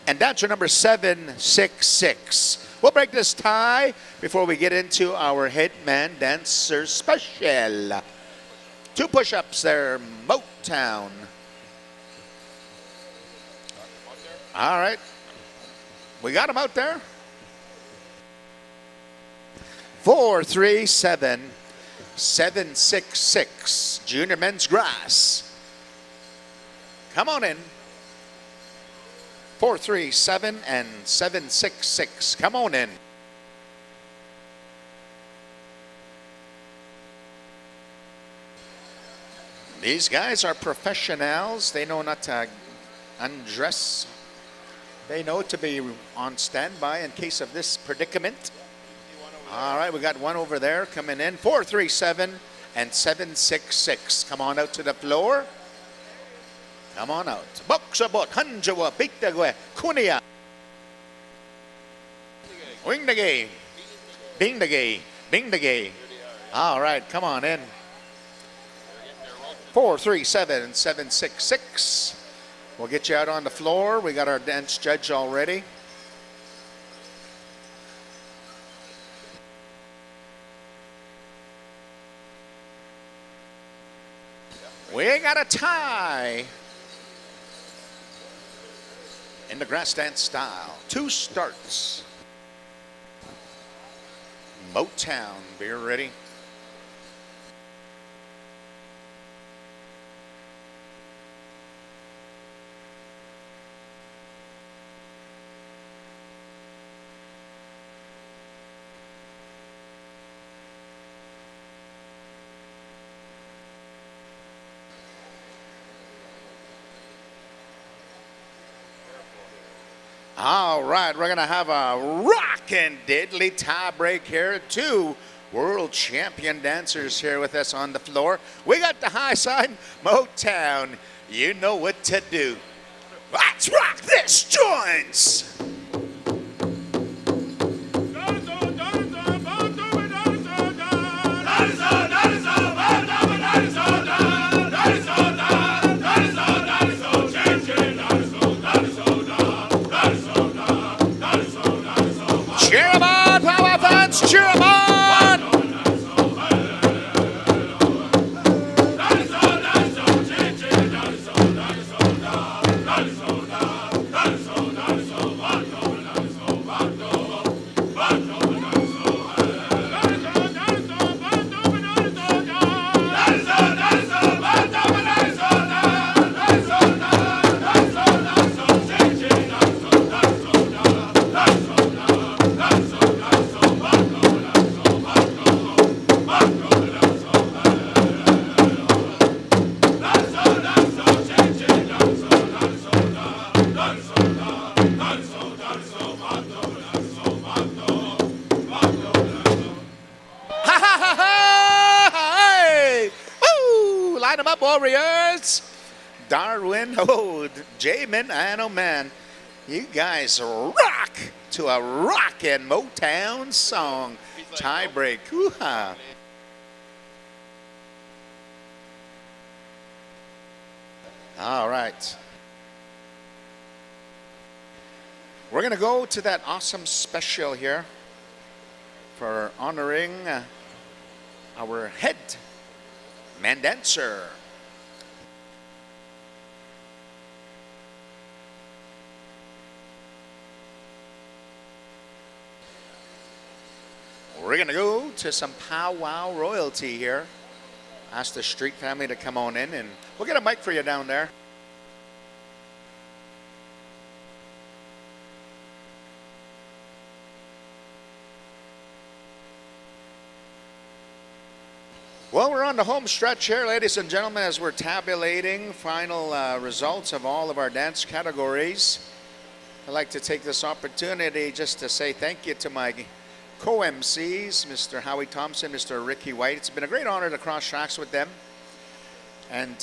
[SPEAKER 3] and dancer number 766. We'll break this tie before we get into our head man dancer special. 2 push-ups there, Motown. All right. We got him out there. 437-766, Junior Men's Grass. Come on in. 437 and 766. Come on in. These guys are professionals. They know not to undress. They know to be on standby in case of this predicament. All right, we got one over there coming in. 437 and 766. Come on out to the floor. Come on out. Boksabot, Hanjawa, Bigdagwe, Kunia. Wing the gay. Bing the gay. Bing the gay. All right, come on in. 437-766. We'll get you out on the floor. We got our dance judge already. We got a tie in the grass dance style. 2 starts. Motown, beer ready. All right, we're going to have a rockin' diddly tie break here. 2 world champion dancers here with us on the floor. We got the high side, Motown. You know what to do. Let's rock this joints. Cheer 'em on, Pow Wow fans, cheer 'em on! Line 'em up, Warriors. Darwin, Jamin, and oh man, you guys rock to a rockin' Motown song. Tie break. Hoo-ha. All right. We're going to go to that awesome special here for honoring our head man dancer. We're going to go to some Pow Wow royalty here. Ask the street family to come on in, and we'll get a mic for you down there. Well, we're on the home stretch here, ladies and gentlemen, as we're tabulating final results of all of our dance categories. I'd like to take this opportunity just to say thank you to my co-MCs, Mr. Howie Thompson, Mr. Ricky White. It's been a great honor to cross tracks with them. And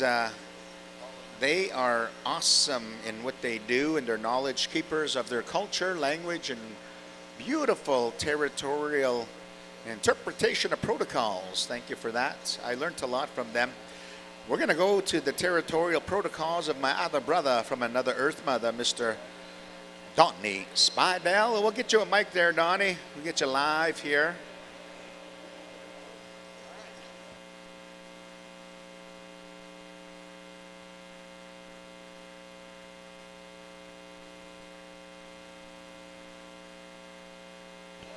[SPEAKER 3] they are awesome in what they do, and they're knowledge keepers of their culture, language, and beautiful territorial interpretation of protocols. Thank you for that. I learned a lot from them. We're going to go to the territorial protocols of my other brother from another Earth Mother, Mr. Donnie Spidell. We'll get you a mic there, Donnie. We'll get you live here.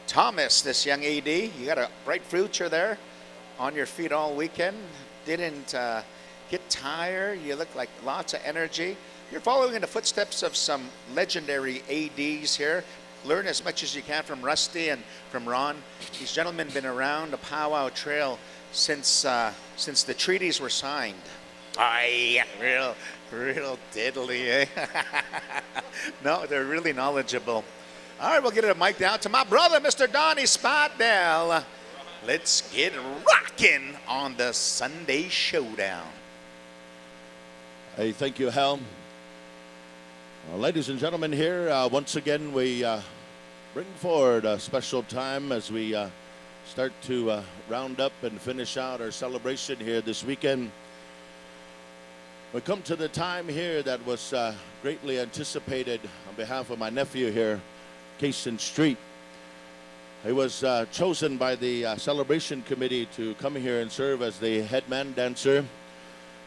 [SPEAKER 3] Thomas, this young AD, you got a bright future there, on your feet all weekend. Didn't get tired. You look like lots of energy. You're following in the footsteps of some legendary ADs here. Learn as much as you can from Rusty and from Ron. These gentlemen have been around the Pow Wow Trail since the treaties were signed. Aye, real diddly, eh? No, they're really knowledgeable. All right, we'll get a mic down to my brother, Mr. Donnie Spotdell. Let's get rocking on the Sunday Showdown.
[SPEAKER 10] Hey, thank you, Hal. Ladies and gentlemen, here once again we bring forward a special time as we start to round up and finish out our celebration here this weekend. We come to the time here that was greatly anticipated on behalf of my nephew here, Cason Street. He was chosen by the celebration committee to come here and serve as the head man dancer.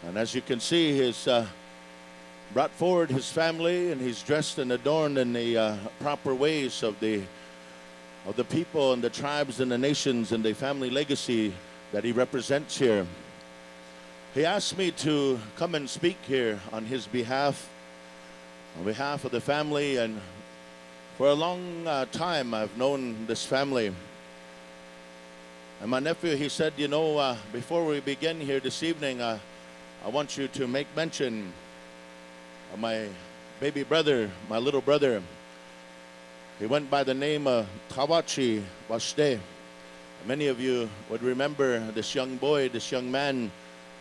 [SPEAKER 10] And as you can see, he's brought forward his family, and he's dressed and adorned in the proper ways of the people and the tribes and the nations and the family legacy that he represents here. He asked me to come and speak here on his behalf, on behalf of the family, and for a long time I've known this family. And my nephew, he said, you know, before we begin here this evening, I want you to make mention of my baby brother, my little brother. He went by the name of Tawachi Washte. Many of you would remember this young boy, this young man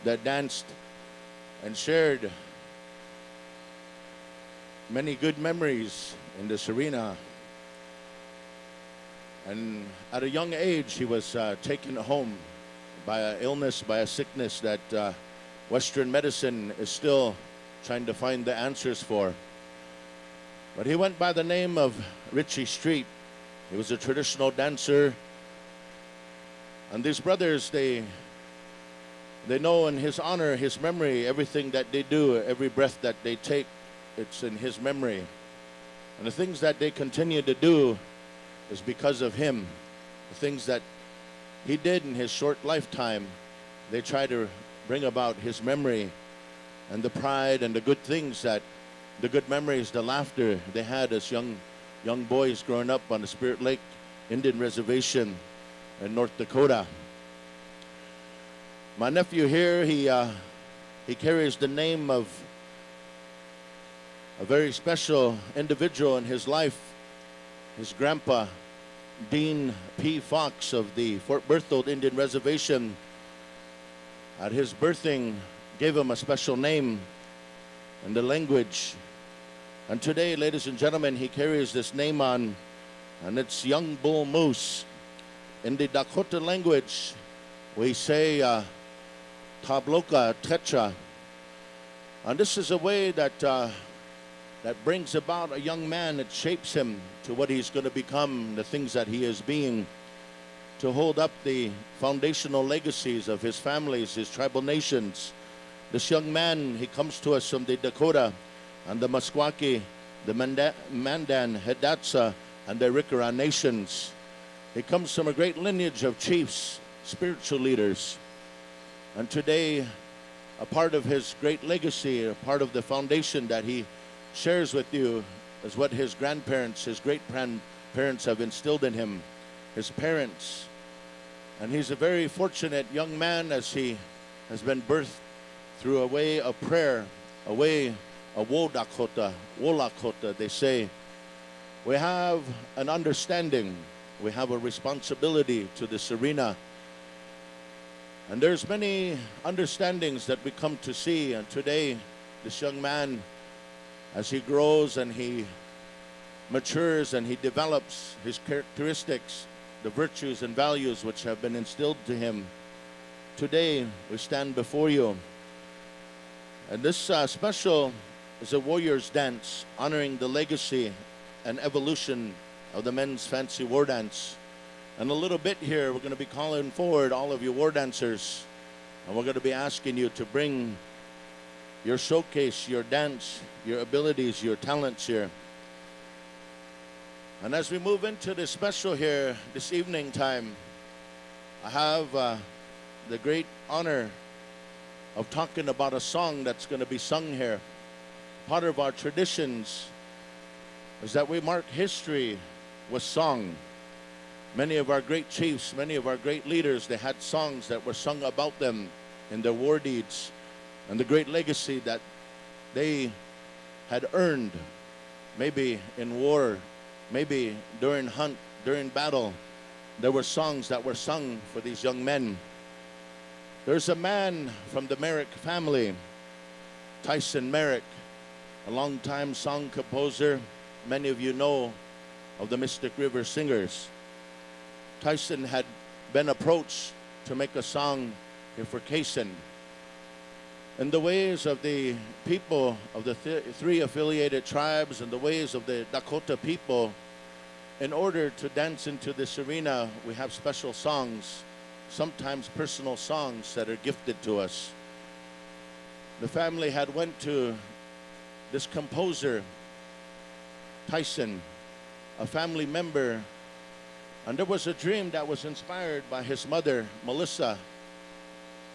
[SPEAKER 10] that danced and shared many good memories in this arena. And at a young age, he was taken home by an illness, by a sickness that Western medicine is still trying to find the answers for. But he went by the name of Richie Street. He was a traditional dancer. And these brothers, they know in his honor, his memory, everything that they do, every breath that they take, it's in his memory. And the things that they continue to do is because of him. The things that he did in his short lifetime, they try to bring about his memory and the pride and the good things that, the good memories, the laughter they had as young boys growing up on the Spirit Lake Indian Reservation in North Dakota. My nephew here, he carries the name of a very special individual in his life. His grandpa, Dean P. Fox of the Fort Berthold Indian Reservation, at his birthing gave him a special name in the language. And today, ladies and gentlemen, he carries this name on, and it's Young Bull Moose. In the Dakota language, we say Tabloka Tetra. And this is a way that that brings about a young man, that shapes him to what he's going to become, the things that he is being, to hold up the foundational legacies of his families, his tribal nations. This young man, he comes to us from the Dakota and the Meskwaki, the Mandan, Hidatsa, and the Rikara nations. He comes from a great lineage of chiefs, spiritual leaders. And today, a part of his great legacy, a part of the foundation that he shares with you is what his grandparents, his great-grandparents have instilled in him, his parents. And he's a very fortunate young man as he has been birthed through a way of prayer, a way of Wodakota, Wolakota, they say. We have an understanding, we have a responsibility to this arena. And there's many understandings that we come to see, and today, this young man, as he grows and he matures and he develops his characteristics, the virtues and values which have been instilled to him, today we stand before you. And this special is a warrior's dance, honoring the legacy and evolution of the men's fancy war dance. And a little bit here, we're going to be calling forward all of you war dancers, and we're going to be asking you to bring your showcase, your dance, your abilities, your talents here. And as we move into this special here, this evening time, I have the great honor of talking about a song that's going to be sung here. Part of our traditions is that we mark history with song. Many of our great chiefs, many of our great leaders, they had songs that were sung about them in their war deeds and the great legacy that they had earned, maybe in war, maybe during hunt, during battle. There were songs that were sung for these young men. There's a man from the Merrick family Tyson Merrick, a longtime song composer. Many of you know of the Mystic River Singers. Tyson had been approached to make a song here for Kaysen. In the ways of the people of the three affiliated tribes and the ways of the Dakota people, in order to dance into this arena, we have special songs, sometimes personal songs that are gifted to us. The family had went to this composer, Tyson, a family member, and there was a dream that was inspired by his mother, Melissa.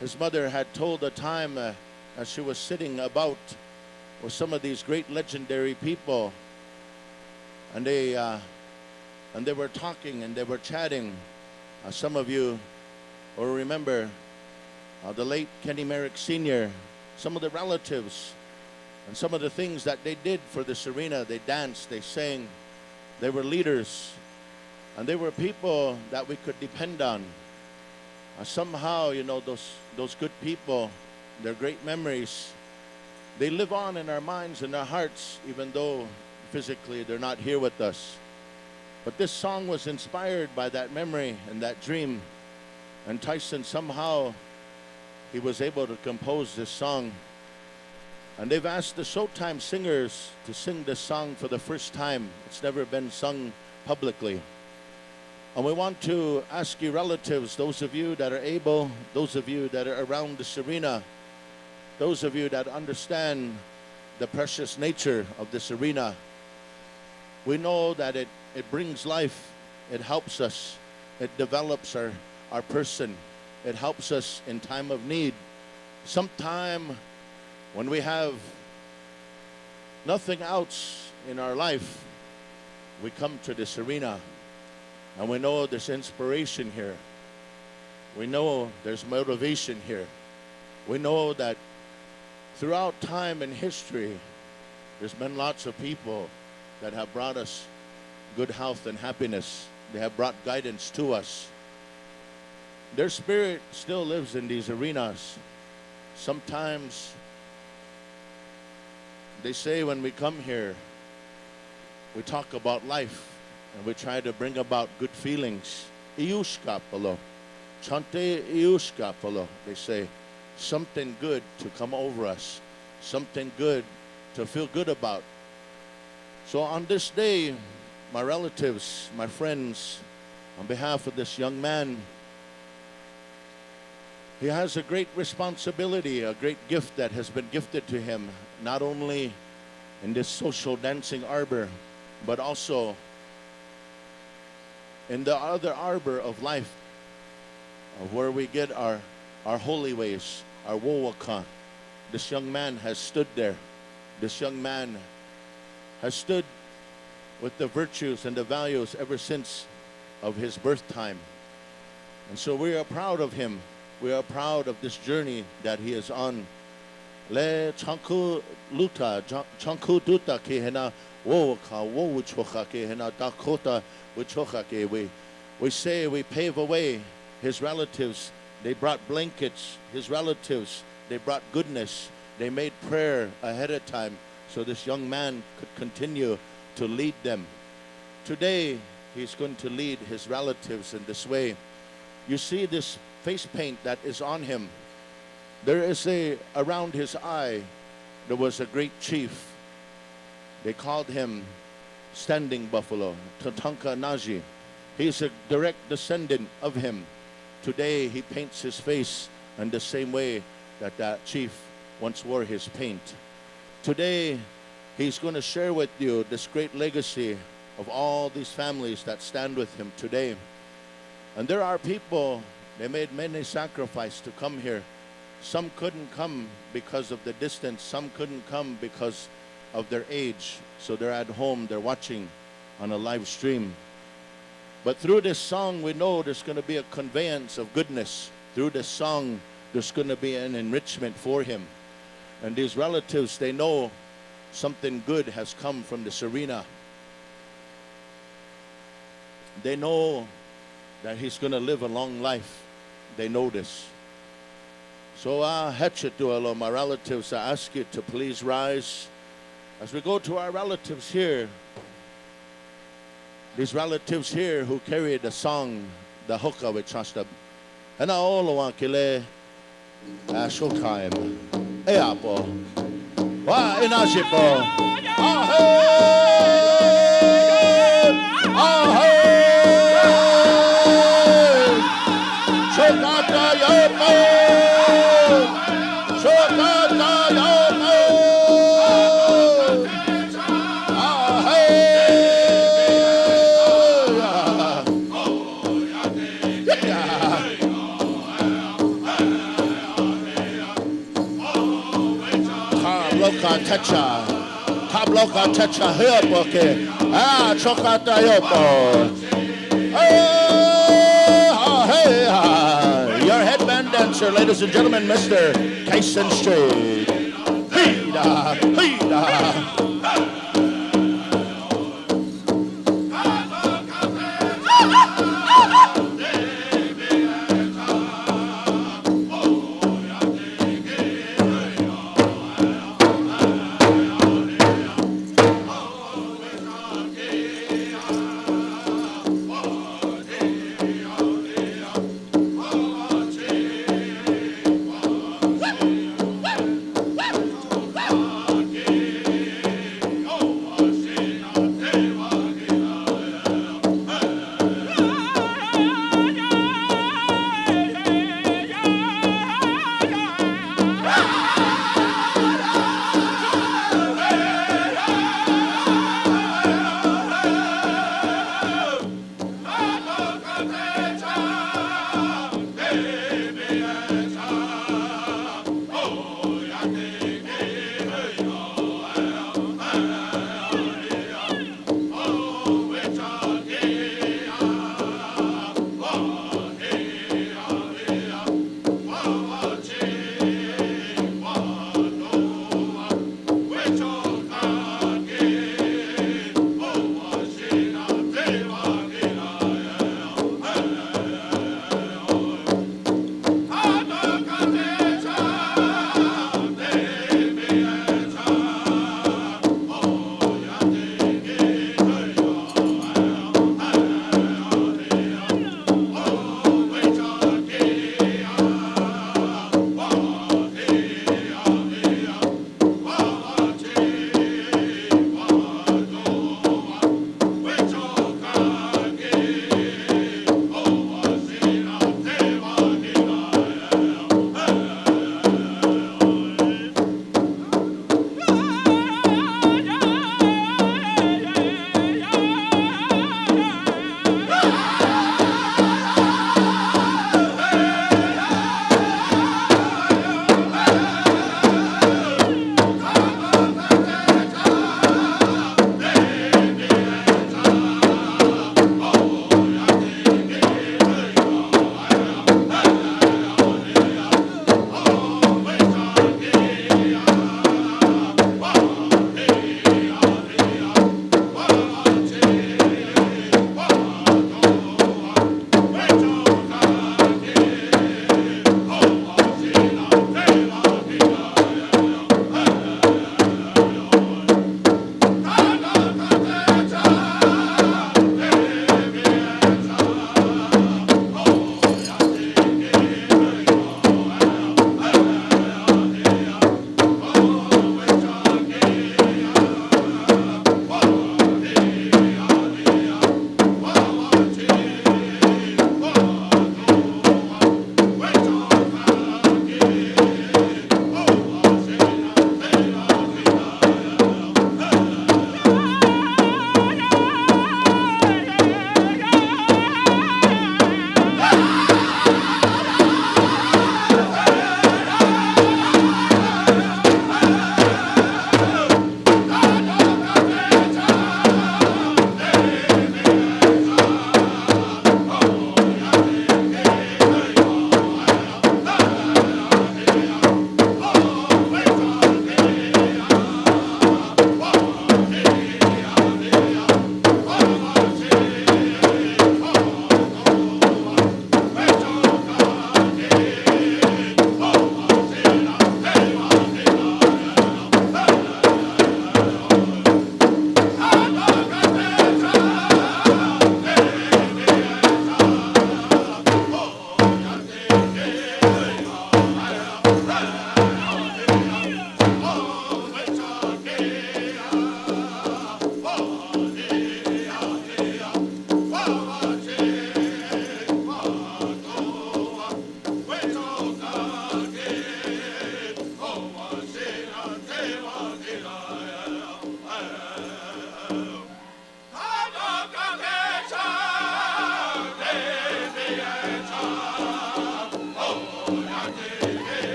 [SPEAKER 10] His mother had told a time as she was sitting about with some of these great legendary people, and they were talking and they were chatting. Some of you will remember the late Kenny Merrick Sr., some of the relatives, and some of the things that they did for this arena. They danced, they sang, they were leaders, and they were people that we could depend on. Somehow, you know, those good people, their great memories, they live on in our minds and our hearts, even though physically they're not here with us. But this song was inspired by that memory and that dream. And Tyson, somehow, he was able to compose this song. And they've asked the Showtime singers to sing this song for the first time. It's never been sung publicly. And we want to ask you relatives, those of you that are able, those of you that are around this arena, those of you that understand the precious nature of this arena, we know that it brings life, it helps us, it develops our person, it helps us in time of need. Sometime when we have nothing else in our life, we come to this arena and we know there's inspiration here. We know there's motivation here. We know that throughout time and history, there's been lots of people that have brought us good health and happiness. They have brought guidance to us. Their spirit still lives in these arenas. Sometimes they say when we come here, we talk about life and we try to bring about good feelings. Iushkapalo. Chante iushkapalo. They say something good to come over us, something good to feel good about. So on this day, my relatives, my friends, on behalf of this young man, he has a great responsibility, a great gift that has been gifted to him, not only in this social dancing arbor, but also in the other arbor of life, of where we get our holy ways, our wowaka. This young man has stood there. This young man has stood with the virtues and the values ever since of his birth time. And so we are proud of him. We are proud of this journey that he is on. Le chanku luta, chanku duta ke hena wowaka, wowuchoka ke hena Dakota wuchoka ke. We say we pave a way. His relatives, they brought blankets. His relatives, they brought goodness. They made prayer ahead of time so this young man could continue to lead them. Today, he's going to lead his relatives in this way. You see this face paint that is on him. There is around his eye, there was a great chief. They called him Standing Buffalo, Tatanka Naji. He's a direct descendant of him. Today, he paints his face in the same way that that chief once wore his paint. Today, he's going to share with you this great legacy of all these families that stand with him today. And there are people, they made many sacrifices to come here. Some couldn't come because of the distance. Some couldn't come because of their age. So they're at home, they're watching on a live stream. But through this song, we know there's going to be a conveyance of goodness. Through this song, there's going to be an enrichment for him. And these relatives, they know something good has come from this arena. They know that he's going to live a long life. They know this. So Hetchetualo, my relatives, I ask you to please rise as we go to our relatives here. These relatives here who carry the song, the hookah we trust them. And all the wankile showtime. Eapo. Wa inashipo. Shokata yopo. Shokata yopo. Techa, tabloka techa hiopoke, chokata yopo. Your headband dancer, ladies and gentlemen, Mr. Tyson Street. Hida, hida.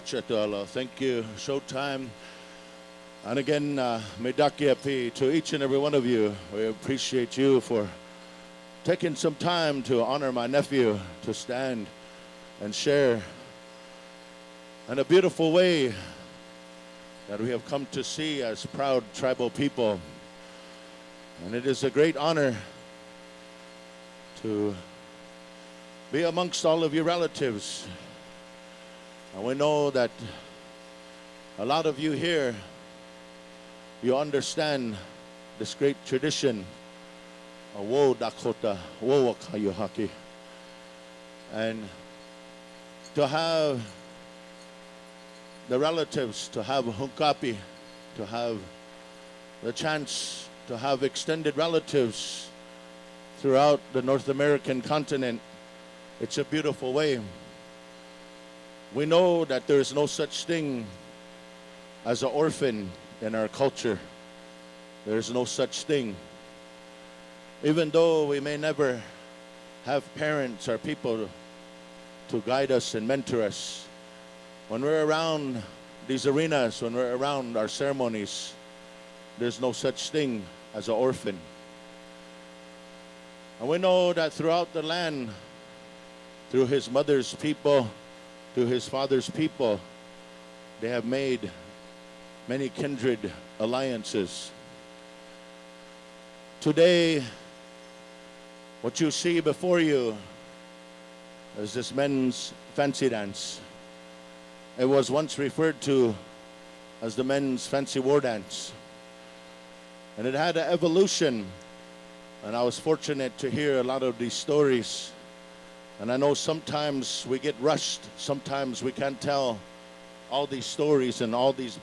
[SPEAKER 10] Thank you, Showtime. And again, Medaki to each and every one of you. We appreciate you for taking some time to honor my nephew, to stand and share in a beautiful way that we have come to see as proud tribal people. And it is a great honor to be amongst all of your relatives. And we know that a lot of you here, you understand this great tradition of Wo Dakota, Wo Wakayuhaki. And to have the relatives, to have Hunkapi, to have the chance to have extended relatives throughout the North American continent, it's a beautiful way. We know that there is no such thing as an orphan in our culture. There is no such thing. Even though we may never have parents or people to guide us and mentor us, when we're around these arenas, when we're around our ceremonies, there's no such thing as an orphan. And we know that throughout the land, through his mother's people, through his father's people, they have made many kindred alliances. Today, what you see before you is this men's fancy dance. It was once referred to as the men's fancy war dance. And it had an evolution. And I was fortunate to hear a lot of these stories. And I know sometimes we get rushed. Sometimes we can't tell all these stories and all these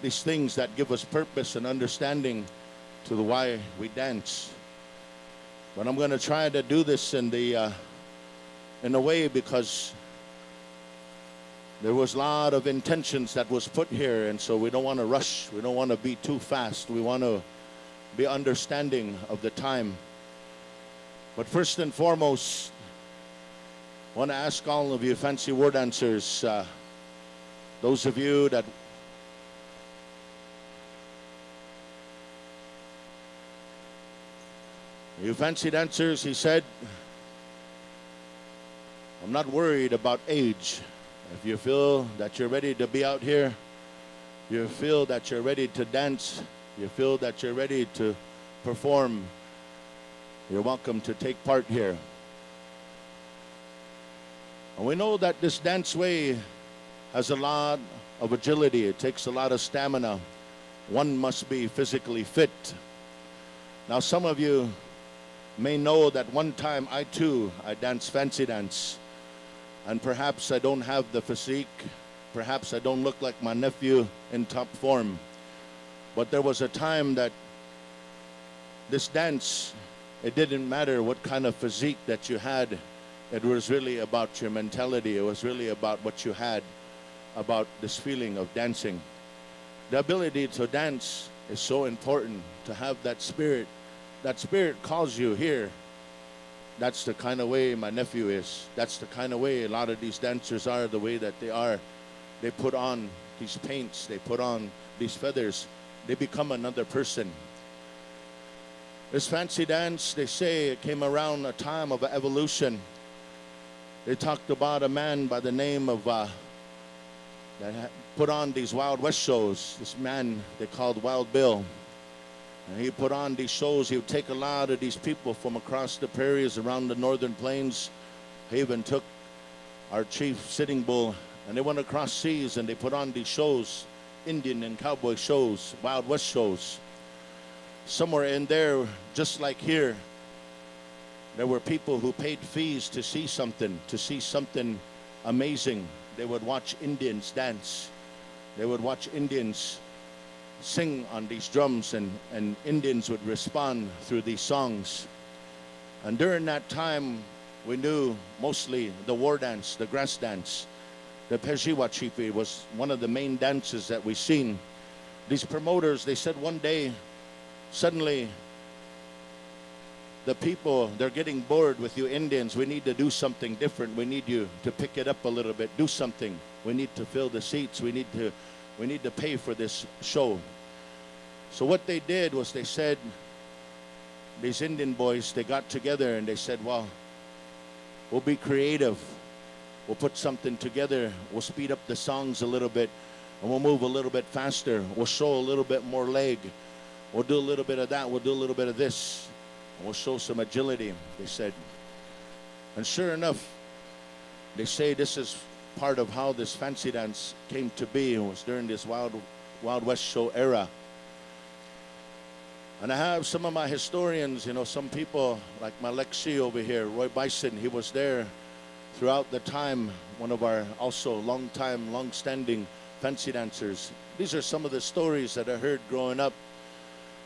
[SPEAKER 10] things that give us purpose and understanding to the why we dance. But I'm going to try to do this in a way because there was a lot of intentions that was put here, and so we don't want to rush. We don't want to be too fast. We want to be understanding of the time. But first and foremost, I want to ask all of you fancy war dancers, those of you that you fancy dancers, he said, I'm not worried about age. If you feel that you're ready to be out here, you feel that you're ready to dance, you feel that you're ready to perform, you're welcome to take part here. And we know that this dance way has a lot of agility. It takes a lot of stamina. One must be physically fit. Now, some of you may know that one time I danced fancy dance. And perhaps I don't have the physique. Perhaps I don't look like my nephew in top form. But there was a time that this dance, it didn't matter what kind of physique that you had. It was really about your mentality. It was really about what you had, about this feeling of dancing. The ability to dance is so important, to have that spirit. That spirit calls you here. That's the kind of way my nephew is. That's the kind of way a lot of these dancers are, the way that they are. They put on these paints. They put on these feathers. They become another person. This fancy dance, they say, it came around a time of evolution. They talked about a man by the name of, that put on these Wild West shows. This man they called Wild Bill. And he put on these shows. He would take a lot of these people from across the prairies around the northern plains. He even took our chief Sitting Bull, and they went across seas and they put on these shows, Indian and cowboy shows, Wild West shows. Somewhere in there, just like here, there were people who paid fees to see something amazing. They would watch Indians dance. They would watch Indians sing on these drums, and Indians would respond through these songs. And during that time, we knew mostly the war dance, the grass dance. The Pejiwa Chipi was one of the main dances that we seen. These promoters, they said one day, suddenly, the people, they're getting bored with you Indians. We need to do something different. We need you to pick it up a little bit, do something. We need to fill the seats. We need to pay for this show. So what they did was they said, these Indian boys, they got together and they said, well, we'll be creative. We'll put something together. We'll speed up the songs a little bit, and we'll move a little bit faster. We'll show a little bit more leg. We'll do a little bit of that. We'll do a little bit of this. And we'll show some agility, they said. And sure enough, they say this is part of how this fancy dance came to be. It was during this Wild West show era. And I have some of my historians, some people like Malexi over here, Roy Bison, he was there throughout the time, one of our also long-standing fancy dancers. These are some of the stories that I heard growing up.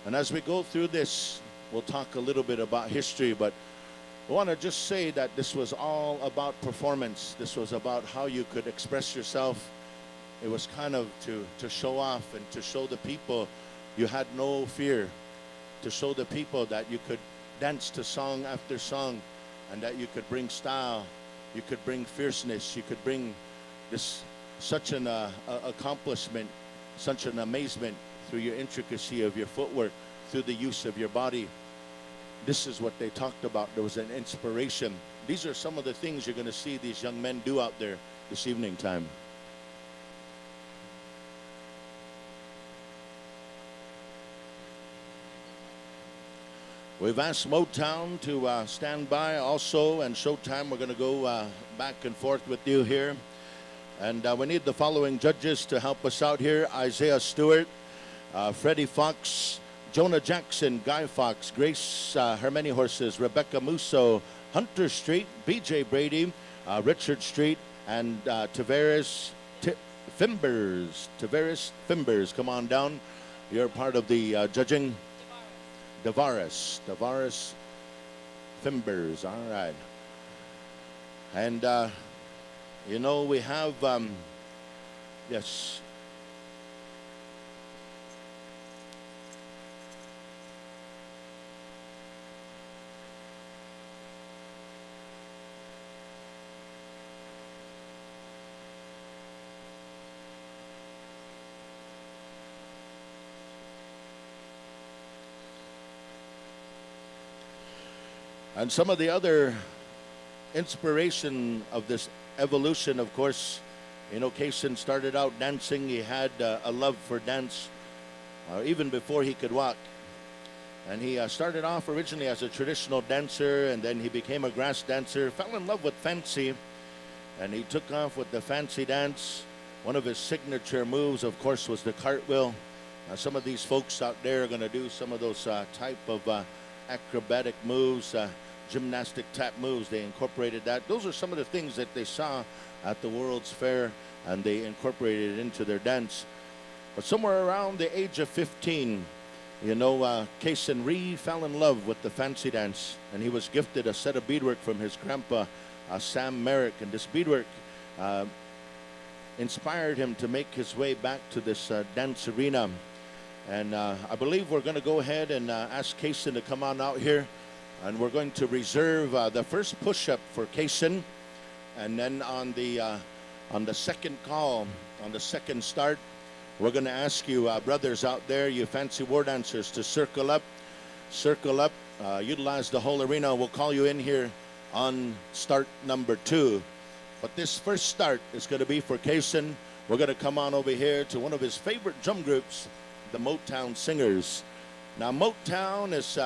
[SPEAKER 10] And as we go through this, we'll talk a little bit about history, but I want to just say that this was all about performance. This was about how you could express yourself. It was kind of to show off and to show the people you had no fear, to show the people that you could dance to song after song and that you could bring style, you could bring fierceness, you could bring this such an accomplishment, such an amazement through your intricacy of your footwork, through the use of your body. This is what they talked about. There was an inspiration. These are some of the things you're going to see these young men do out there this evening time. We've asked Motown to stand by also, and Showtime, we're going to go back and forth with you here. And we need the following judges to help us out here. Isaiah Stewart, Freddie Fox, Jonah Jackson, Guy Fox, Grace Hermany Horses, Rebecca Musso, Hunter Street, BJ Brady, Richard Street, and Tavares Fimbers. Tavares Fimbers, come on down. You're part of the judging. Tavares Fimbers, all right. And we have, yes. And some of the other inspiration of this evolution, of course, Kaysen started out dancing. He had a love for dance even before he could walk. And he started off originally as a traditional dancer, and then he became a grass dancer, fell in love with fancy, and he took off with the fancy dance. One of his signature moves, of course, was the cartwheel. Some of these folks out there are going to do some of those type of acrobatic moves, gymnastic tap moves. They incorporated that. Those are some of the things that they saw at the World's Fair, and they incorporated it into their dance. But somewhere around the age of 15, Kaysen fell in love with the fancy dance, and he was gifted a set of beadwork from his grandpa, Sam Merrick, and this beadwork inspired him to make his way back to this dance arena. And I believe we're going to go ahead and ask Kaysen to come on out here. And we're going to reserve the first push-up for Kaysen. And then on the second call, on the second start, we're going to ask you, brothers out there, you fancy war dancers, to circle up, utilize the whole arena. We'll call you in here on start number 2. But this first start is going to be for Kaysen. We're going to come on over here to one of his favorite drum groups, the Motown Singers. Now, Motown is,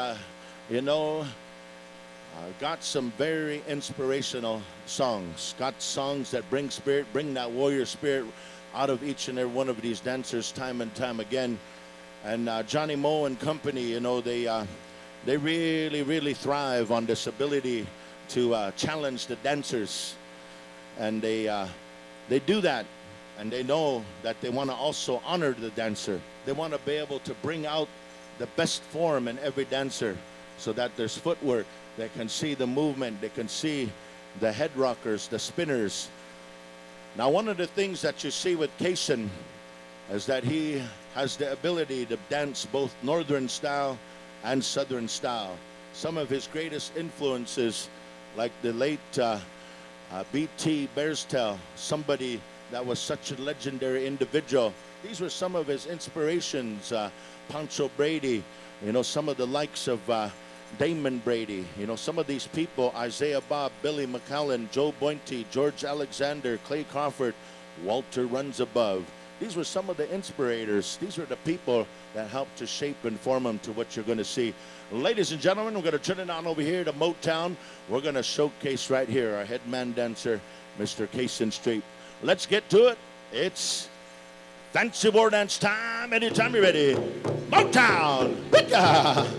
[SPEAKER 10] got some very inspirational songs. Got songs that bring spirit, bring that warrior spirit out of each and every one of these dancers time and time again. And Johnny Moe and company, they really, really thrive on this ability to challenge the dancers. And they do that. And they know that they want to also honor the dancer. They want to be able to bring out the best form in every dancer so that there's footwork. They can see the movement. They can see the head rockers, the spinners. Now, one of the things that you see with Kaysen is that he has the ability to dance both northern style and southern style. Some of his greatest influences, like the late B.T. Bearstail, somebody that was such a legendary individual. These were some of his inspirations. Pancho Brady, you know, some of the likes of Damon Brady, you know, some of these people, Isaiah Bob, Billy McCallan, Joe Bointy, George Alexander, Clay Crawford, Walter Runs Above. These were some of the inspirators. These were the people that helped to shape and form them to what you're going to see. Ladies and gentlemen, we're going to turn it on over here to Motown. We're going to showcase right here our head man dancer, Mr. Cason Street. Let's get to it. It's Fancy War Dance time. Anytime you're ready. Motown. Wicca.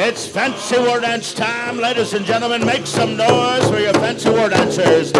[SPEAKER 10] It's Fancy War Dance time, ladies and gentlemen. Make some noise for your Fancy War Dancers.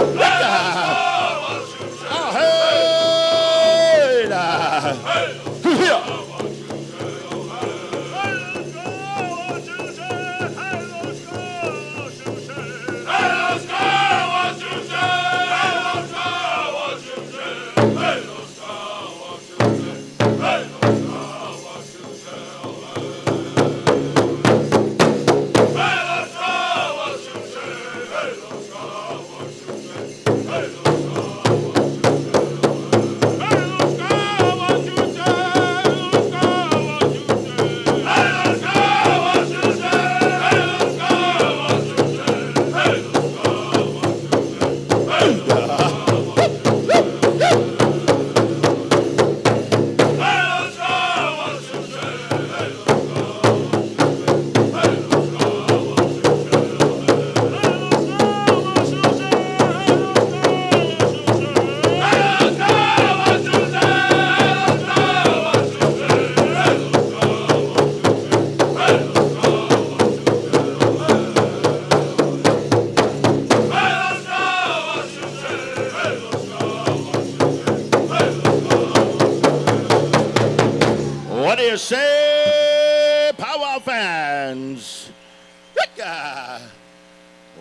[SPEAKER 10] What do you say, Pow Wow fans?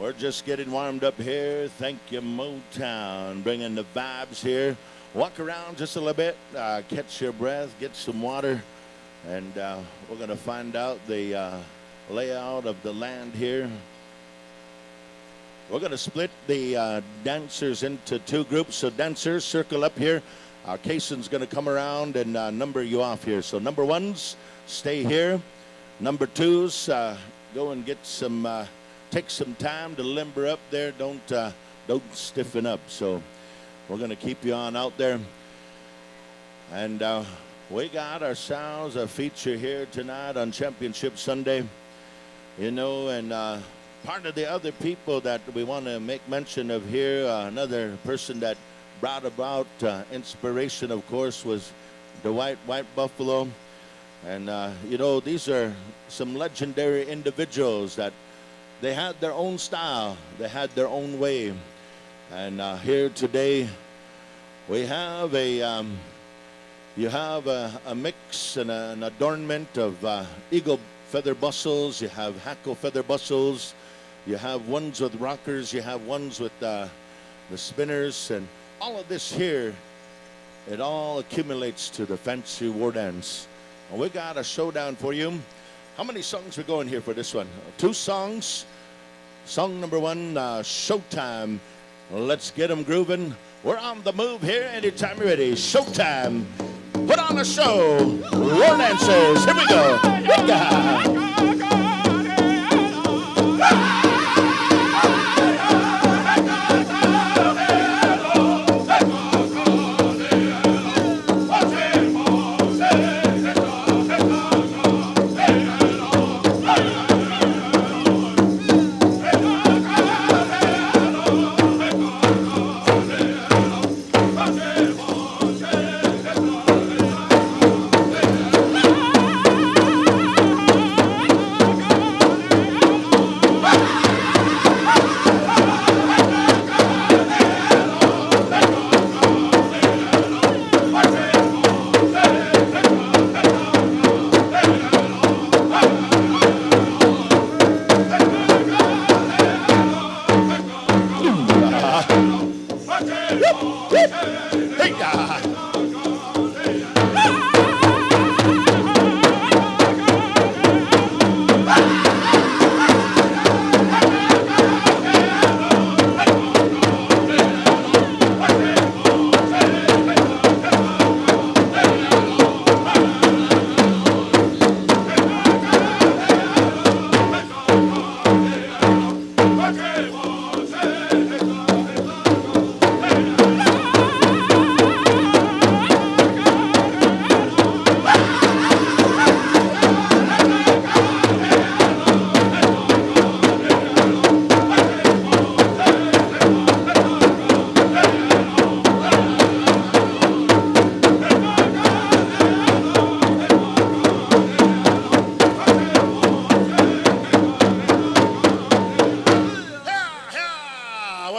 [SPEAKER 10] We're just getting warmed up here. Thank you, Motown. Bringing the vibes here. Walk around just a little bit, catch your breath, get some water, and we're going to find out the layout of the land here. We're going to split the dancers into two groups. So dancers, circle up here. Cason's going to come around and number you off here. So number ones, stay here. Number twos, go and get some, take some time to limber up there. Don't stiffen up. So we're going to keep you on out there. And we got ourselves a feature here tonight on Championship Sunday. You know, and part of the other people that we want to make mention of here, another person that brought about inspiration, of course, was the White Buffalo. And, you know, these are some legendary individuals that they had their own style. They had their own way. And here today, we have a, you have a mix and an adornment of eagle feather bustles. You have hackle feather bustles. You have ones with rockers. You have ones with the spinners. And all of this here, it all accumulates to the Fancy War Dance. And we got a showdown for you. How many songs we going here for this one? 2 songs. Song number 1, Showtime. Let's get them grooving. We're on the move here anytime you're ready. Showtime. Put on a show. War dancers. Here we go.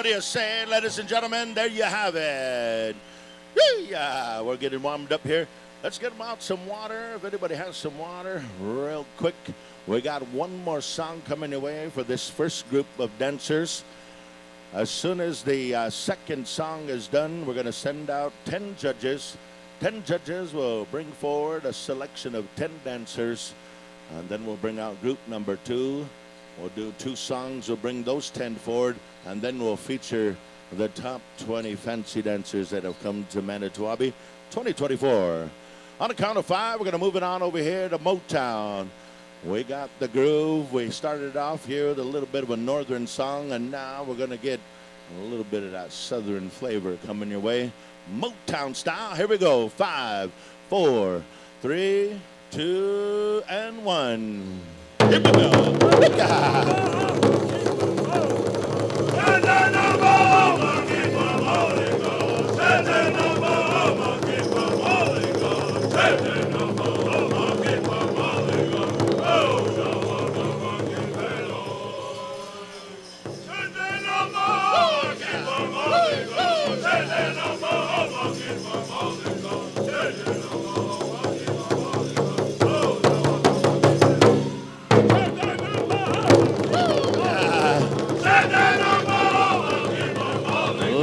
[SPEAKER 10] What do you say, ladies and gentlemen? There you have it. Yeah, we're getting warmed up here. Let's get them out some water. If anybody has some water, real quick. We got one more song coming your way for this first group of dancers. As soon as the second song is done, we're going to send out 10 judges. 10 judges will bring forward a selection of 10 dancers, and then we'll bring out group number 2. We'll do 2 songs. We'll bring those 10 forward, and then we'll feature the top 20 fancy dancers that have come to Manito Ahbee 2024. On the count of 5, we're going to move it on over here to Motown. We got the groove. We started off here with a little bit of a northern song, and now we're going to get a little bit of that southern flavor coming your way. Motown style. Here we go. 5, 4, 3, 2, and 1. Here we go.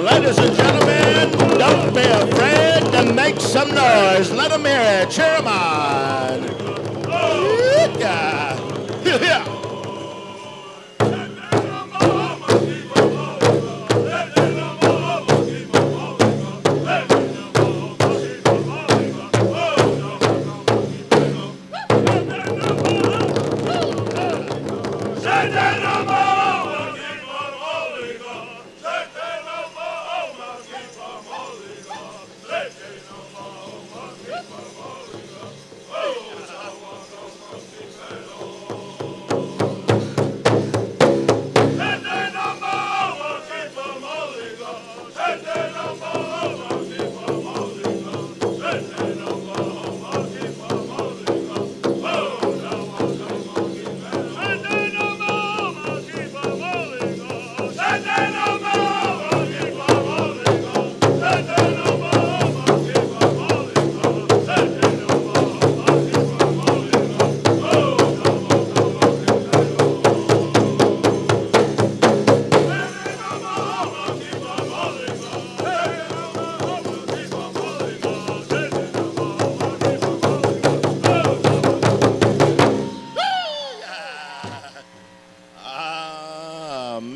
[SPEAKER 10] Ladies and gentlemen, don't be afraid to make some noise. Let them hear it. Cheer them on. Yeah. Yeah.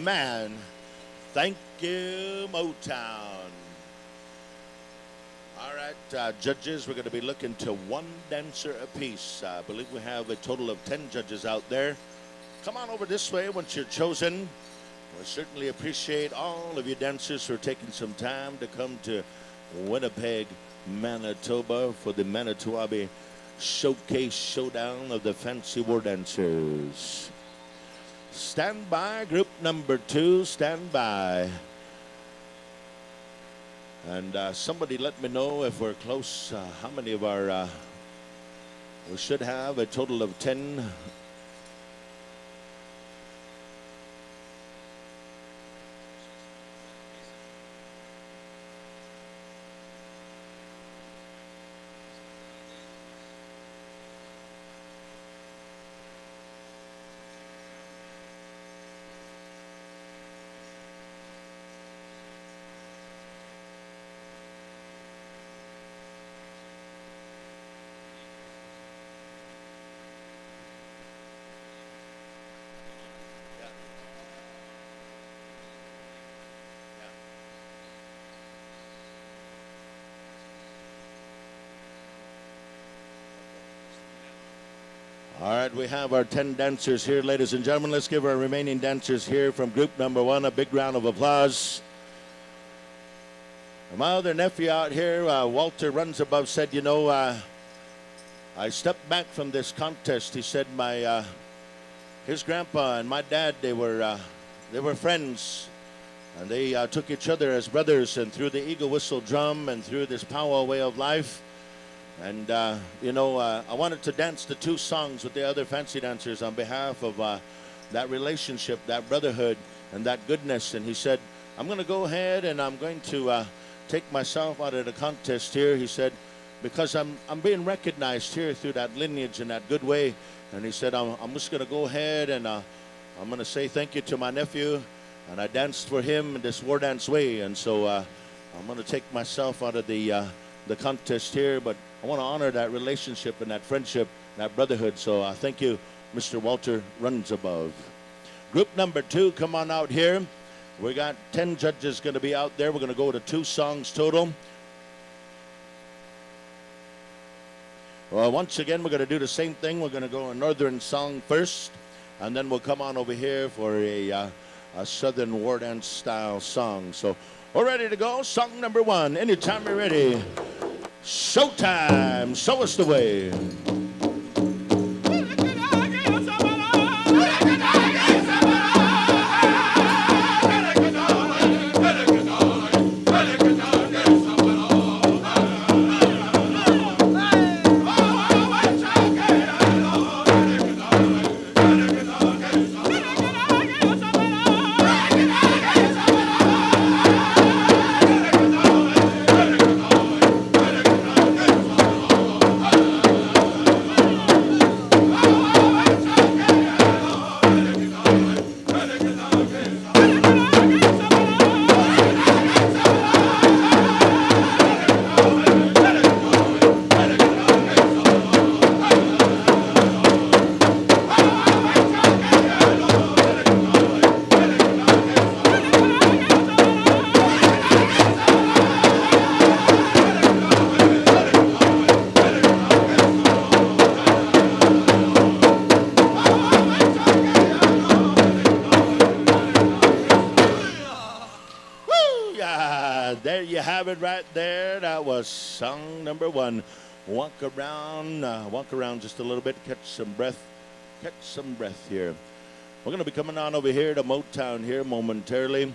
[SPEAKER 10] Man, thank you, Motown. All right, judges, we're going to be looking to 1 dancer apiece. I believe we have a total of 10 judges out there. Come on over this way once you're chosen. We certainly appreciate all of you dancers for taking some time to come to Winnipeg, Manitoba for the Manito Ahbee Showcase Showdown of the Fancy War Dancers. Stand by, group number 2, stand by. And somebody let me know if we're close, how many of our, we should have a total of 10. All right, we have our 10 dancers here, ladies and gentlemen. Let's give our remaining dancers here from group number 1 a big round of applause. My other nephew out here, Walter Runs Above, said, you know, I stepped back from this contest. He said his grandpa and my dad, they were friends, and they took each other as brothers, and through the eagle whistle drum and through this powwow way of life. And, you know, I wanted to dance the 2 songs with the other fancy dancers on behalf of that relationship, that brotherhood, and that goodness. And he said, I'm going to go ahead and I'm going to take myself out of the contest here. He said, because I'm being recognized here through that lineage and that good way. And he said, I'm just going to go ahead and I'm going to say thank you to my nephew. And I danced for him in this war dance way. And so I'm going to take myself out of the contest here. But I want to honor that relationship and that friendship, that brotherhood. So thank you, Mr. Walter Runs Above. Group number 2, come on out here. We got 10 judges going to be out there. We're going to go to 2 songs total. Well, once again, we're going to do the same thing. We're going to go a northern song first, and then we'll come on over here for a southern war dance style song. So we're ready to go. Song number 1. Anytime you're ready. Showtime. Show us the way. There you have it right there. That was song number 1. Walk around just a little bit, catch some breath here. We're going to be coming on over here to Motown here momentarily.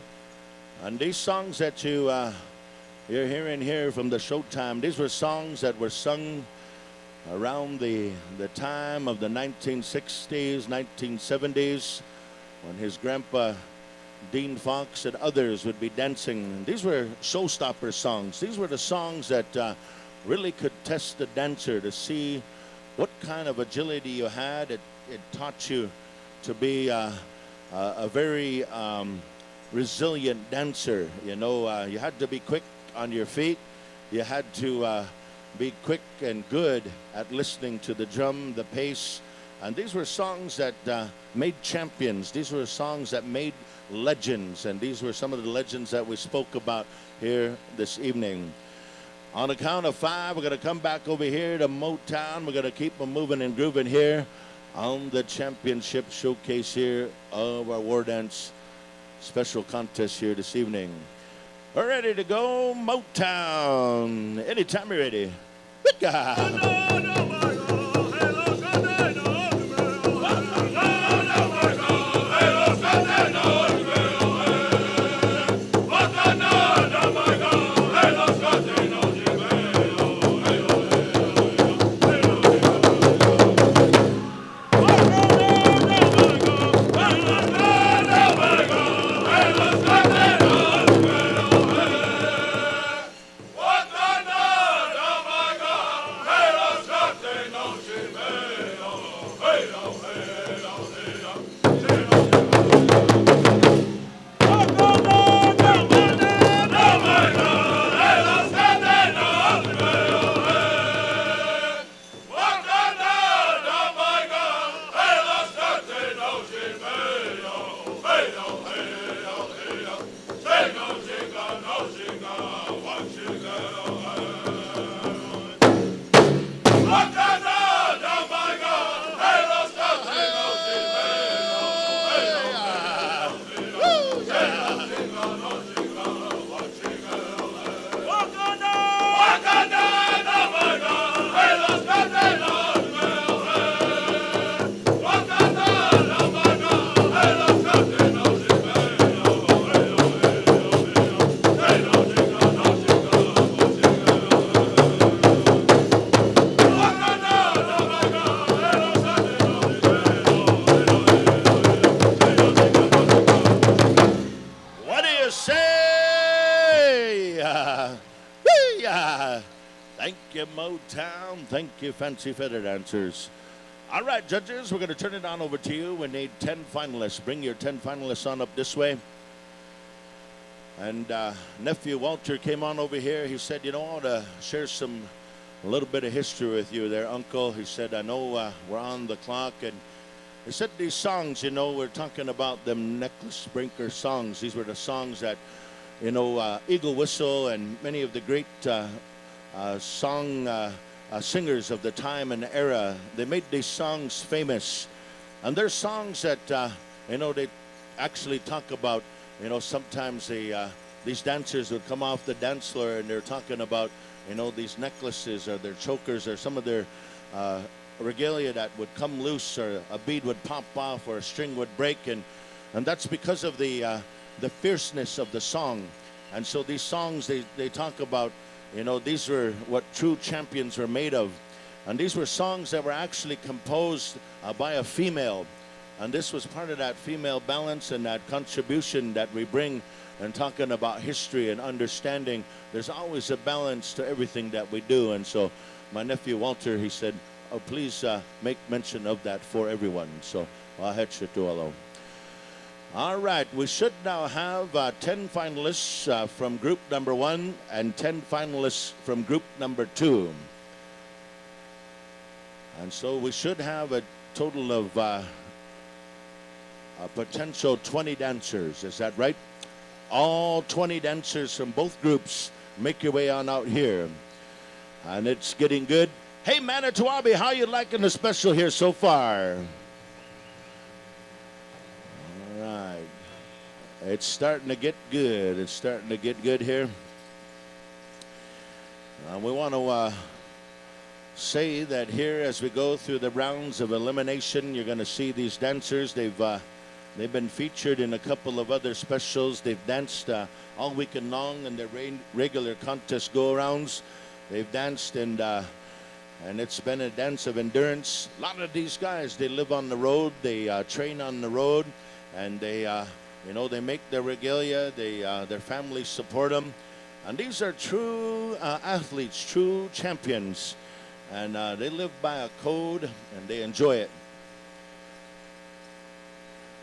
[SPEAKER 10] And these songs that you're hearing here from the Showtime, these were songs that were sung around the time of the 1960s, 1970s, when his grandpa Dean Fox and others would be dancing. These were showstopper songs. These were the songs that really could test the dancer to see what kind of agility you had. It taught you to be a very resilient dancer. You know, you had to be quick on your feet. You had to be quick and good at listening to the drum, the pace. And these were songs that made champions. These were songs that made legends, and these were some of the legends that we spoke about here this evening. On the count of 5, we're going to come back over here to Motown. We're going to keep them moving and grooving here on the championship showcase here of our war dance special contest here this evening. We're ready to go, Motown. Anytime you're ready. Good God.
[SPEAKER 20] Let's go!
[SPEAKER 10] Thank you, Motown. Thank you, Fancy Feather Dancers. All right, judges, we're going to turn it on over to you. We need 10 finalists. Bring your 10 finalists on up this way. And nephew Walter came on over here. He said, you know, I want to share a little bit of history with you there, Uncle. He said, I know we're on the clock. And he said these songs, you know, we're talking about them necklace breaker songs. These were the songs that, you know, Eagle Whistle and many of the great singers of the time and era, they made these songs famous. And they're songs that, you know, they actually talk about, you know, sometimes these dancers would come off the dance floor and they're talking about, you know, these necklaces or their chokers or some of their regalia that would come loose, or a bead would pop off or a string would break. And that's because of the fierceness of the song. And so these songs, they talk about, you know, these were what true champions were made of. And these were songs that were actually composed by a female. And this was part of that female balance and that contribution that we bring in talking about history and understanding. There's always a balance to everything that we do. And so my nephew Walter, he said, oh, please make mention of that for everyone. So all right, we should now have 10 finalists from group number 1 and 10 finalists from group number 2. And so we should have a total of a potential 20 dancers. Is that right? All 20 dancers from both groups, make your way on out here. And it's getting good. Hey, Manito Ahbee, how you liking the special here so far? All right. It's starting to get good. It's starting to get good here. We want to say that here as we go through the rounds of elimination, you're going to see these dancers. They've been featured in a couple of other specials. They've danced all weekend long in their regular contest go-arounds. They've danced and it's been a dance of endurance. A lot of these guys, they live on the road. They train on the road, and they, you know, they make their regalia. Their families support them. And these are true athletes, true champions. And they live by a code, and they enjoy it.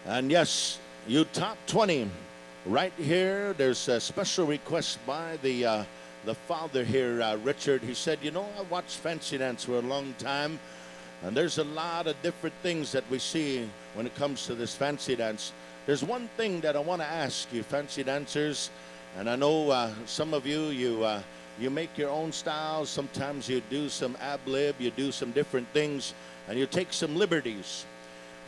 [SPEAKER 10] And yes, you top 20, right here, there's a special request by the father here, Richard. He said, you know, I watched fancy dance for a long time, and there's a lot of different things that we see when it comes to this fancy dance. There's one thing that I want to ask you, fancy dancers, and I know some of you, you make your own styles. Sometimes you do some ad-lib, you do some different things, and you take some liberties.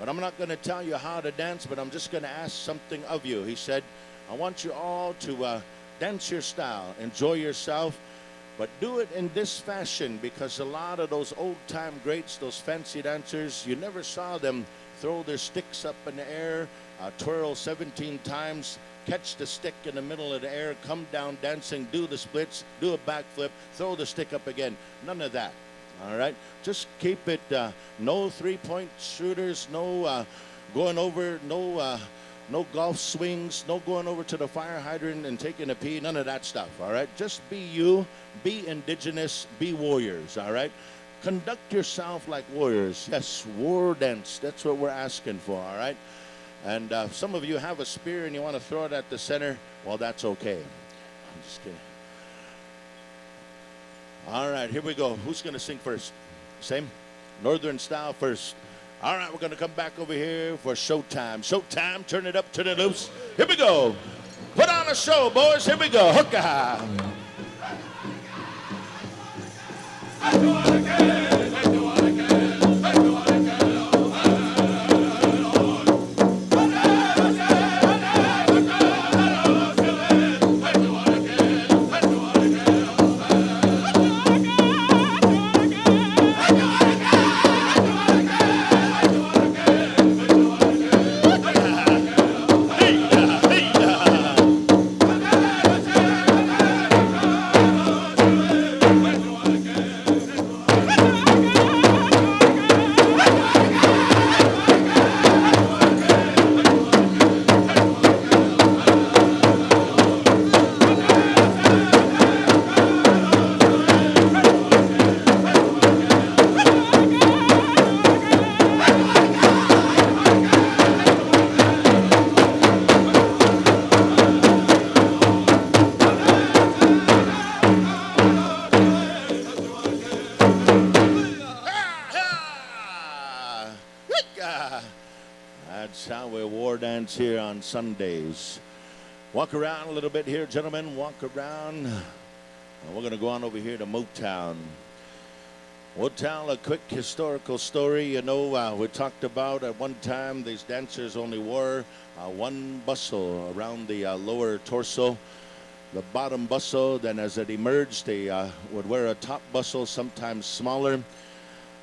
[SPEAKER 10] But I'm not going to tell you how to dance, but I'm just going to ask something of you. He said, I want you all to dance your style, enjoy yourself, but do it in this fashion, because a lot of those old-time greats, those fancy dancers, you never saw them throw their sticks up in the air, twirl 17 times, catch the stick in the middle of the air, come down dancing, do the splits, do a backflip, throw the stick up again. None of that. All right, just keep it. No three-point shooters. No going over. No golf swings. No going over to the fire hydrant and taking a pee. None of that stuff. All right, just be you. Be indigenous. Be warriors. All right, conduct yourself like warriors. Yes, war dance. That's what we're asking for. All right, and some of you have a spear and you want to throw it at the center. Well, that's okay. I'm just kidding. All right, here we go. Who's going to sing first? Same? Northern style first. All right, we're going to come back over here for showtime. Showtime, turn it up, turn it loose. Here we go. Put on a show, boys. Here we go. Hookah. dance here on Sundays. Walk around a little bit here, gentlemen. Walk around. And we're going to go on over here to Motown. Motown, a quick historical story. You know, we talked about at one time these dancers only wore one bustle around the lower torso. The bottom bustle, then as it emerged, they would wear a top bustle, sometimes smaller.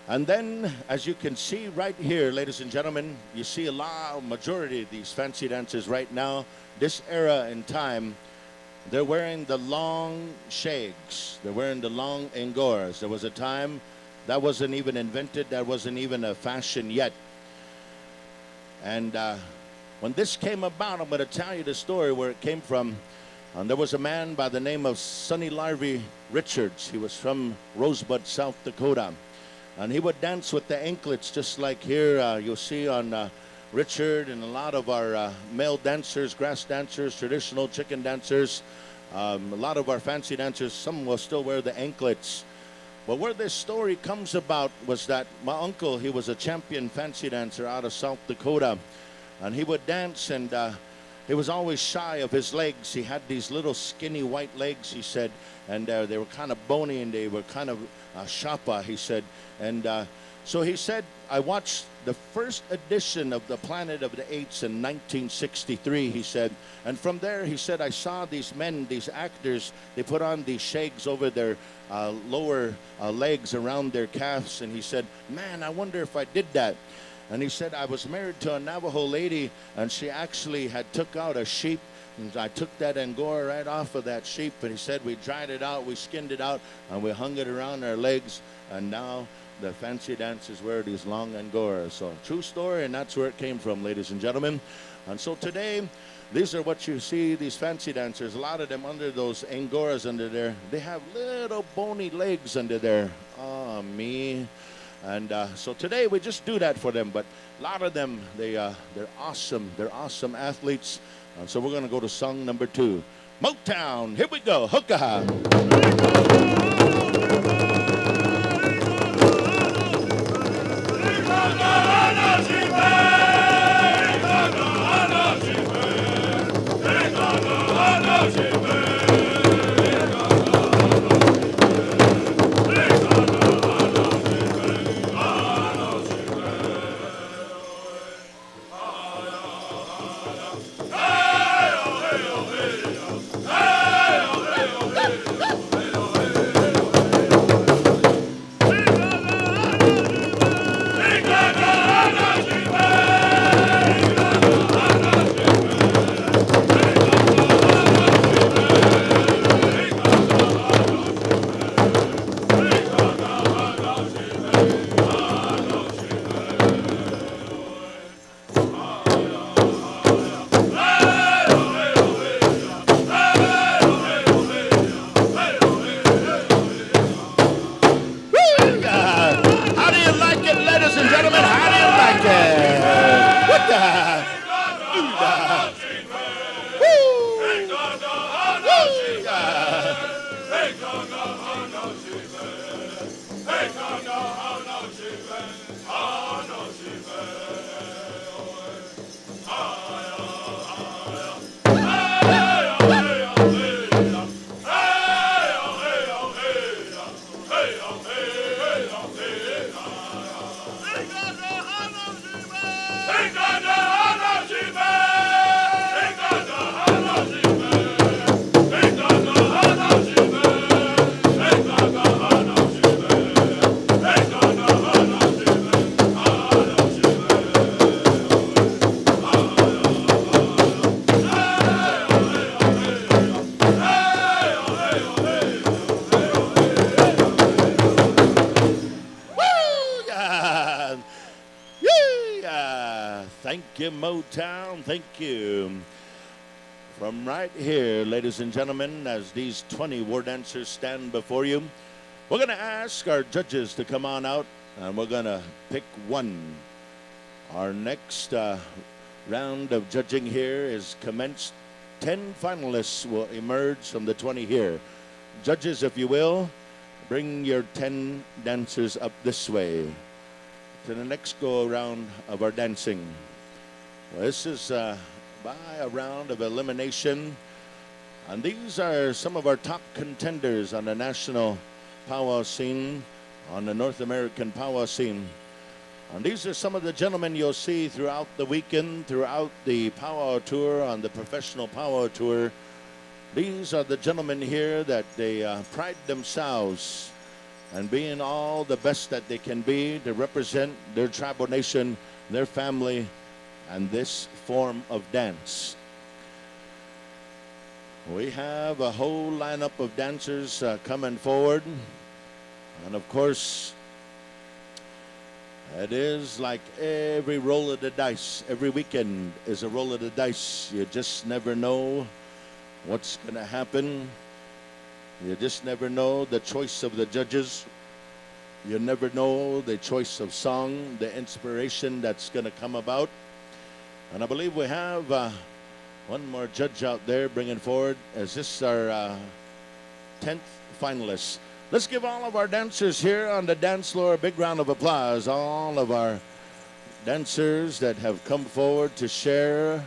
[SPEAKER 10] And then, as you can see right here, ladies and gentlemen, you see a majority of these fancy dancers right now, this era in time, they're wearing the long shakes. They're wearing the long angoras. There was a time that wasn't even invented. That wasn't even a fashion yet. And when this came about, I'm going to tell you the story where it came from. And there was a man by the name of Sonny Larvey Richards. He was from Rosebud, South Dakota. And he would dance with the anklets just like here you'll see on Richard and a lot of our male dancers, grass dancers, traditional chicken dancers. A lot of our fancy dancers, some will still wear the anklets. But where this story comes about was that my uncle, he was a champion fancy dancer out of South Dakota. And he would dance and he was always shy of his legs. He had these little skinny white legs, he said, and they were kind of bony and they were kind of shapa, he said. And so he said, I watched the first edition of the Planet of the Apes in 1963, he said. And from there, he said, I saw these men, these actors, they put on these shakes over their lower legs around their calves. And he said, man, I wonder if I did that. And he said, I was married to a Navajo lady, and she actually had took out a sheep. And I took that angora right off of that sheep. And he said, we dried it out, we skinned it out, and we hung it around our legs. And now the fancy dancers wear these long angoras. So true story, and that's where it came from, ladies and gentlemen. And so today, these are what you see, these fancy dancers. A lot of them under those angoras under there, they have little bony legs under there. Oh, me. And so today we just do that for them. But a lot of them, they're awesome. They're awesome athletes. And so we're going to go to song number 2. Motown, here we go. Hookah. Thank you, Motown. Thank you. From right here, ladies and gentlemen, as these 20 war dancers stand before you, we're going to ask our judges to come on out, and we're going to pick one. Our next round of judging here is commenced. 10 finalists will emerge from the 20 here. Judges, if you will, bring your 10 dancers up this way to the next go-around of our dancing. This is by a round of elimination. And these are some of our top contenders on the national powwow scene, on the North American powwow scene. And these are some of the gentlemen you'll see throughout the weekend, throughout the powwow tour, on the professional powwow tour. These are the gentlemen here that they pride themselves and being all the best that they can be to represent their tribal nation, their family, and this form of dance. We have a whole lineup of dancers coming forward. And of course, it is like every roll of the dice. Every weekend is a roll of the dice. You just never know what's going to happen. You just never know the choice of the judges. You never know the choice of song, the inspiration that's going to come about. And I believe we have one more judge out there bringing forward. Is this our 10th finalist? Let's give all of our dancers here on the dance floor a big round of applause. All of our dancers that have come forward to share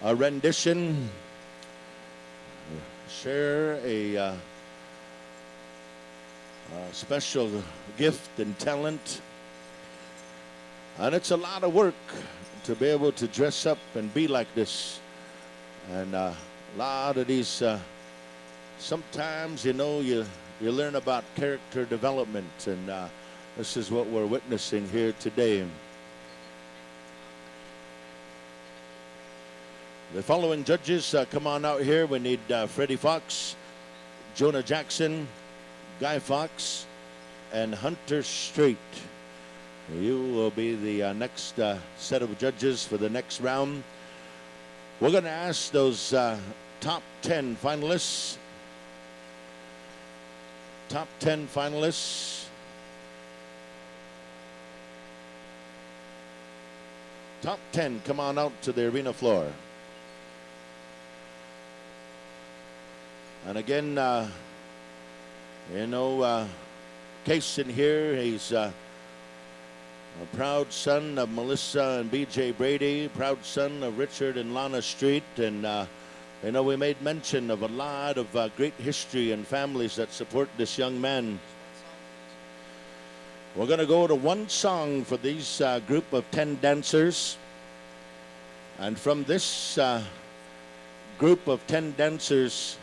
[SPEAKER 10] a rendition, share a special gift and talent. And it's a lot of work to be able to dress up and be like this. And a lot of these, sometimes, you know, you learn about character development, and this is what we're witnessing here today. The following judges, come on out here. We need Freddie Fox, Jonah Jackson, Guy Fox, and Hunter Strait. You will be the next set of judges for the next round. We're going to ask those top 10 finalists. Top 10 finalists. Top 10, come on out to the arena floor. And again, you know, Case in here, he's a proud son of Melissa and B.J. Brady, proud son of Richard and Lana Street. And, you know, we made mention of a lot of great history and families that support this young man. We're going to go to one song for these group of 10 dancers. And from this group of 10 dancers,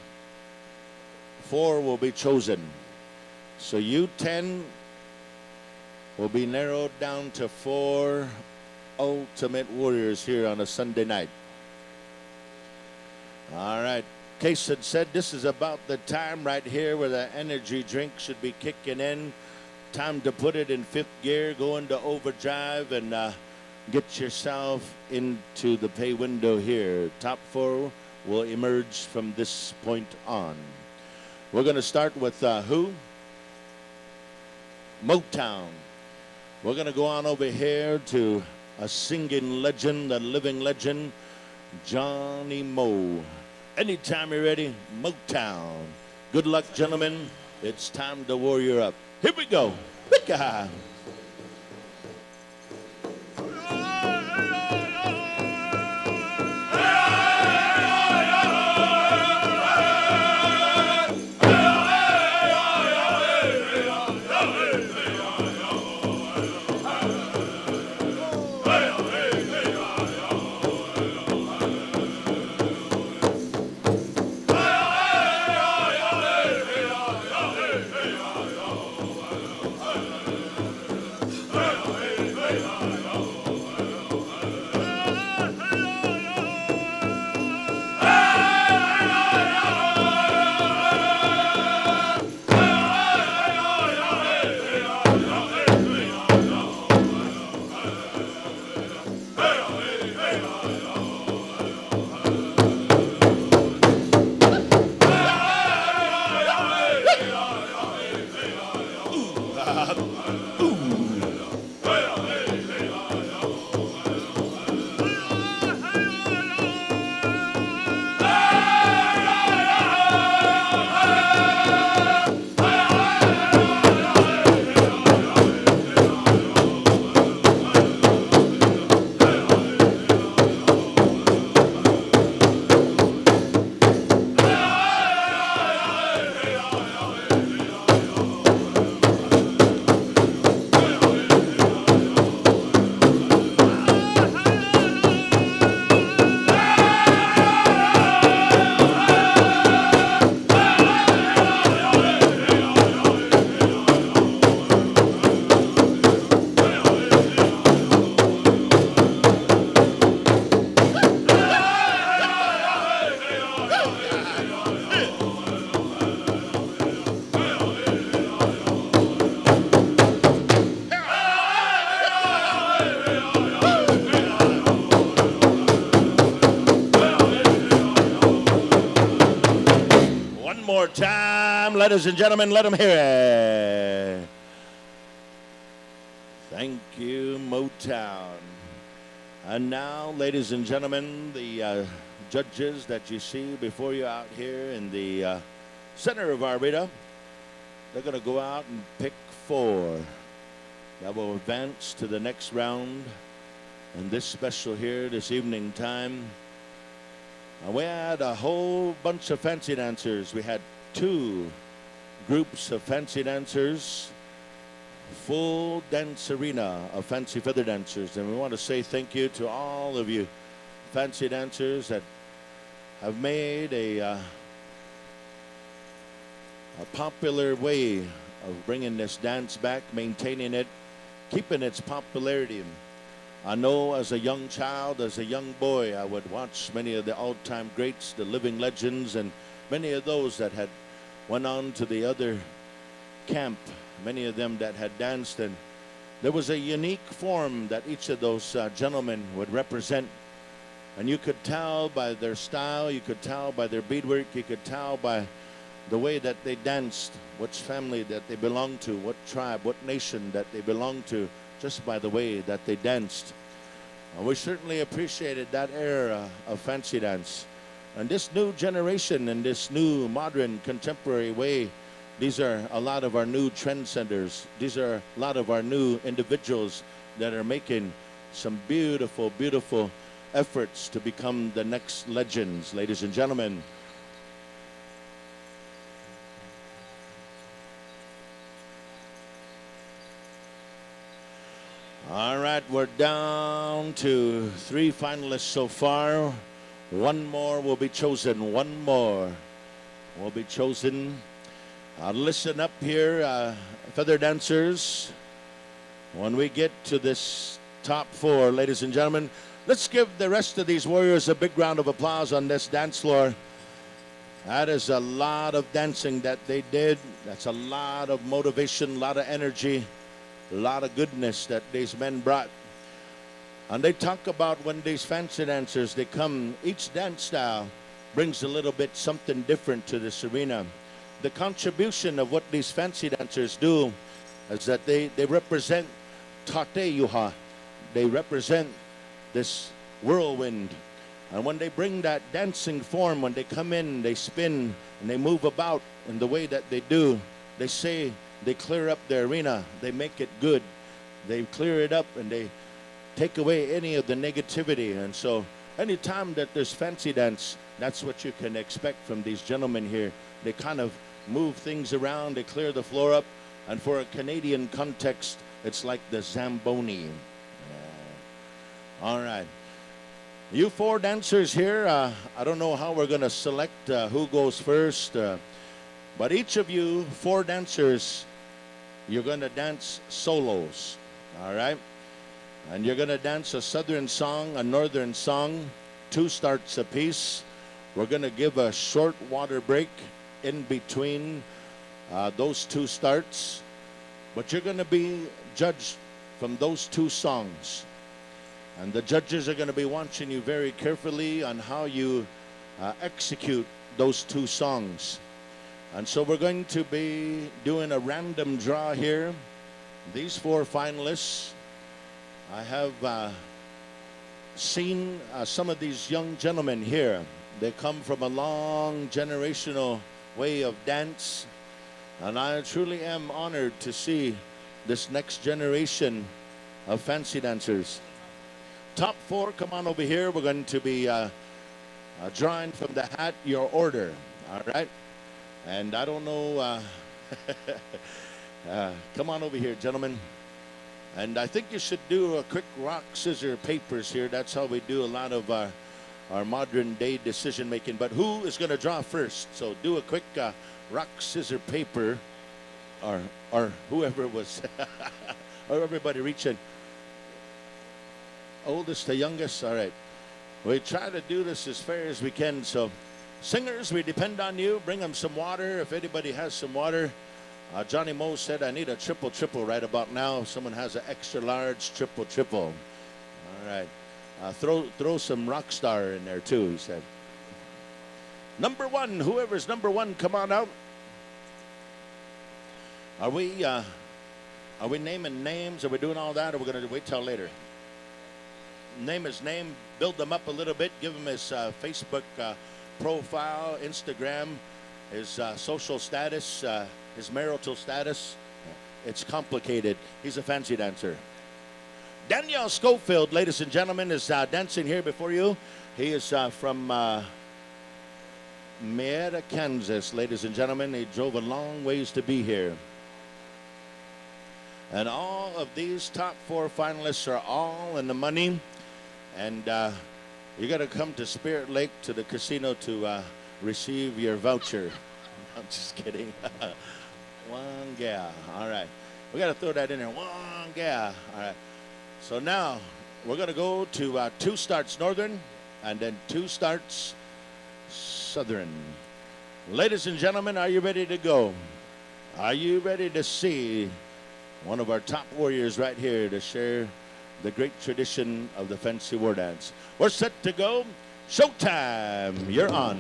[SPEAKER 10] 4 will be chosen. So you 10 will be narrowed down to 4 ultimate warriors here on a Sunday night. All right. Case had said this is about the time right here where the energy drink should be kicking in. Time to put it in 5th gear, go into overdrive, and get yourself into the pay window here. Top 4 will emerge from this point on. We're going to start with who? Motown. We're going to go on over here to a singing legend, a living legend, Johnny Moe. Anytime you're ready, Motown. Good luck, gentlemen. It's time to warrior up. Here we go. Wicca. time, ladies and gentlemen, let them hear it. Thank you, Motown. And now, ladies and gentlemen, the judges that you see before you out here in the center of our arena, they're going to go out and pick 4 that will advance to the next round. And this special here this evening time, we had a whole bunch of fancy dancers. We had 2 groups of fancy dancers, full dance arena of fancy feather dancers. And we want to say thank you to all of you fancy dancers that have made a popular way of bringing this dance back, maintaining it, keeping its popularity. I know as a young child, as a young boy, I would watch many of the all-time greats, the living legends, and many of those that had went on to the other camp, many of them that had danced, and there was a unique form that each of those gentlemen would represent. And you could tell by their style, you could tell by their beadwork, you could tell by the way that they danced, which family that they belonged to, what tribe, what nation that they belonged to, just by the way that they danced. We certainly appreciated that era of fancy dance. And this new generation and this new modern contemporary way, these are a lot of our new trendsetters. These are a lot of our new individuals that are making some beautiful, beautiful efforts to become the next legends, ladies and gentlemen. All right, we're down to 3 finalists so far. 1 more will be chosen. 1 more will be chosen. Listen up here, feather dancers. When we get to this top 4, ladies and gentlemen, let's give the rest of these warriors a big round of applause on this dance floor. That is a lot of dancing that they did. That's a lot of motivation, a lot of energy, a lot of goodness that these men brought. And they talk about when these fancy dancers, they come, each dance style brings a little bit something different to this arena. The contribution of what these fancy dancers do is that they represent Tate Yuha. They represent this whirlwind. And when they bring that dancing form, when they come in, they spin and they move about in the way that they do, they say they clear up the arena, they make it good, they clear it up and they take away any of the negativity. And so anytime that there's fancy dance, that's what you can expect from these gentlemen here. They kind of move things around, they clear the floor up, and for a Canadian context, it's like the Zamboni. All right. You 4 dancers here, I don't know how we're going to select who goes first, but each of you 4 dancers, you're going to dance solos, all right? And you're going to dance a southern song, a northern song, 2 starts apiece. We're going to give a short water break in between those 2 starts, but you're going to be judged from those 2 songs. And the judges are going to be watching you very carefully on how you execute those 2 songs. And so we're going to be doing a random draw here. These 4 finalists, I have seen some of these young gentlemen here. They come from a long generational way of dance. And I truly am honored to see this next generation of fancy dancers. Top 4, come on over here. We're going to be drawing from the hat your order, all right? And I don't know, come on over here, gentlemen. And I think you should do a quick rock, scissors, papers here. That's how we do a lot of our modern day decision making. But who is going to draw first? So do a quick rock, scissors, paper, or whoever was, or everybody reach in. Oldest to youngest, all right. We try to do this as fair as we can. So singers, we depend on you. Bring them some water if anybody has some water. Johnny Moe said I need a triple right about now. If someone has an extra large triple. All right. Throw some rock star in there too, he said. Number 1, whoever's number 1, come on out. Are we naming names? Are we doing all that, or are we going to wait till later? Name his name, build them up a little bit, give him his Facebook profile, Instagram, his social status, his marital status. It's complicated. He's a fancy dancer. Daniel Schofield, ladies and gentlemen, is dancing here before you. He is from Marietta, Kansas, ladies and gentlemen. He drove a long ways to be here. And all of these top 4 finalists are all in the money. And you got to come to Spirit Lake to the casino to receive your voucher. I'm just kidding. One gal. All right. We got to throw that in there. One gal. All right. So now we're going to go to 2 starts Northern and then 2 starts Southern. Ladies and gentlemen, are you ready to go? Are you ready to see one of our top warriors right here to share the great tradition of the fancy war dance? We're set to go. Showtime. You're on.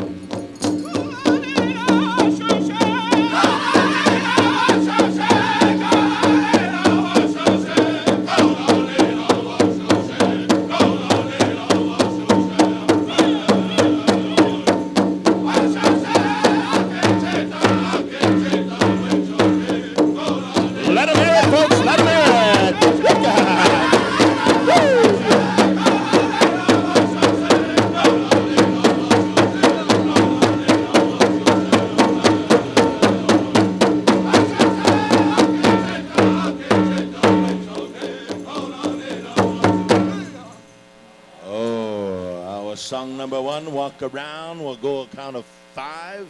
[SPEAKER 10] Let them hear it, folks. Let them hear Song number 1, walk around. We'll go a count of 5.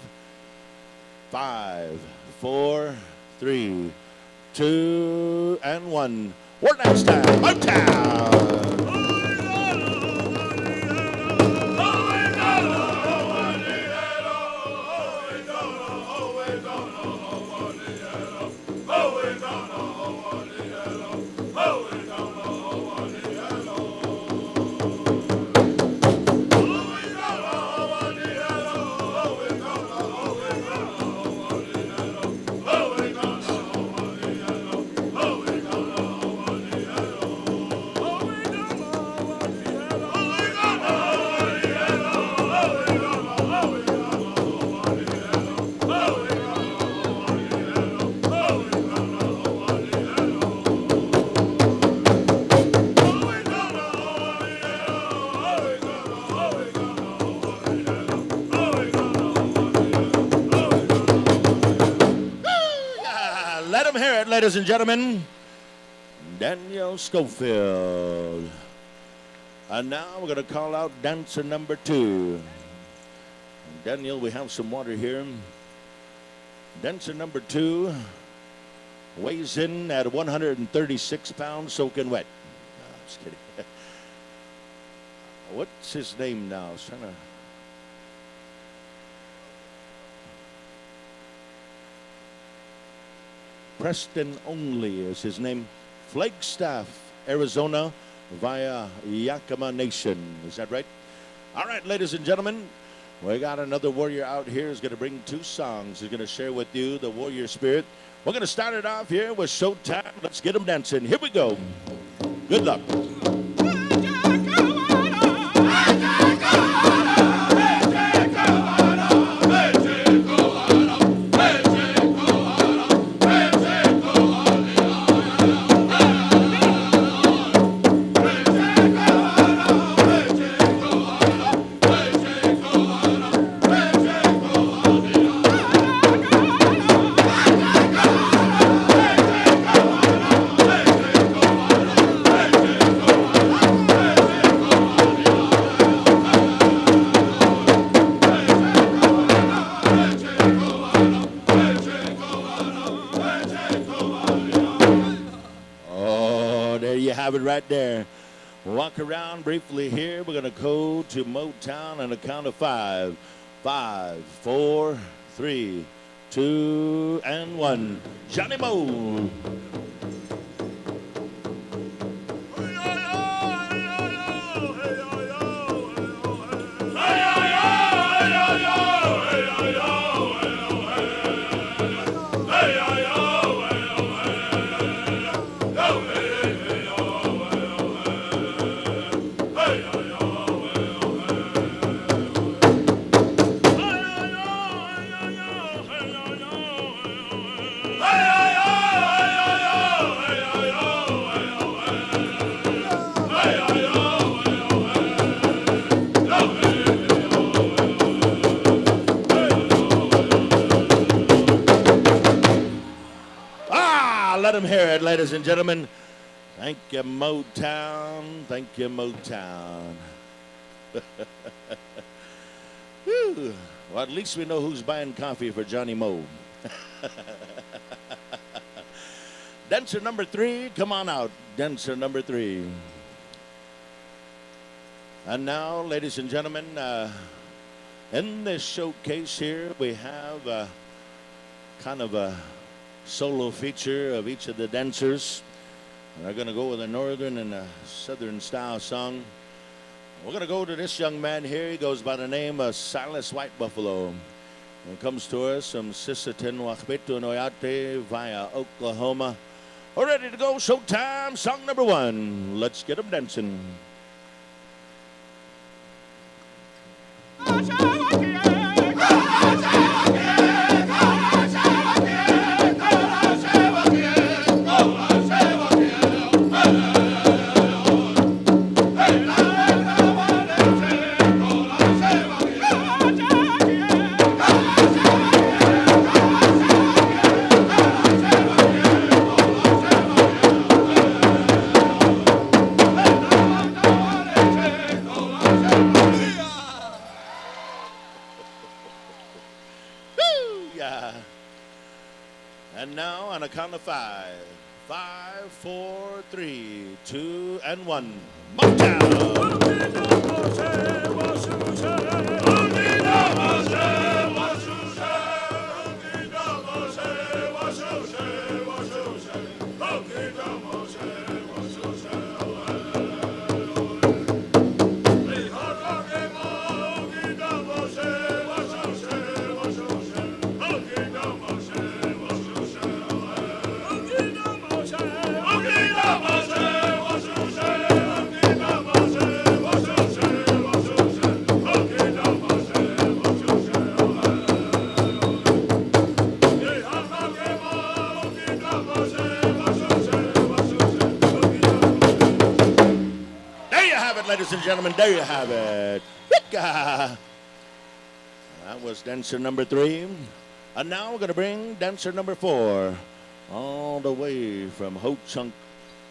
[SPEAKER 10] 5, 4, 3, 2, and 1. War dance time. Motown. Ladies and gentlemen, Daniel Schofield. And now we're going to call out dancer number 2. Daniel, we have some water here. Dancer number 2 weighs in at 136 pounds, soaking wet. No, I'm just kidding. What's his name now? I was trying to... Preston Only is his name. Flagstaff, Arizona, via Yakima Nation. Is that right? All right, ladies and gentlemen, we got another warrior out here who's going to bring 2 songs. He's going to share with you the warrior spirit. We're going to start it off here with Showtime. Let's get them dancing. Here we go. Good luck. Have it right there. Walk around briefly here. We're going to go to Motown on a count of 5. 5, 4, 3, 2, and 1. Johnny Mo.
[SPEAKER 20] Hey,
[SPEAKER 10] Let them hear it, ladies and gentlemen. Thank you, Motown. Thank you, Motown. Whew. Well, at least we know who's buying coffee for Johnny Moe. Dancer number 3, come on out. Dancer number 3. And now, ladies and gentlemen, in this showcase here, we have kind of a solo feature of each of the dancers. And they're going to go with a northern and a southern style song. We're going to go to this young man here. He goes by the name of Silas White Buffalo. And comes to us from Sisseton, Wahpetu, Noyate via Oklahoma. We're ready to go. Showtime. Song number 1. Let's get them dancing. And now on a count of 5. 5, 4, 3, 2, and 1. Ladies and gentlemen, there you have it. That was dancer number 3. And now we're going to bring dancer number 4 all the way from Ho Chunk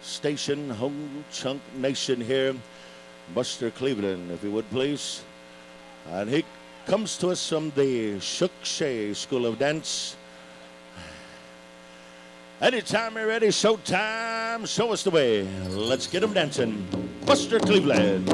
[SPEAKER 10] Station, Ho Chunk Nation here. Buster Cleveland, if you would please. And he comes to us from the Shukshey School of Dance. Anytime you're ready, showtime, show us the way. Let's get them dancing. Buster Cleveland.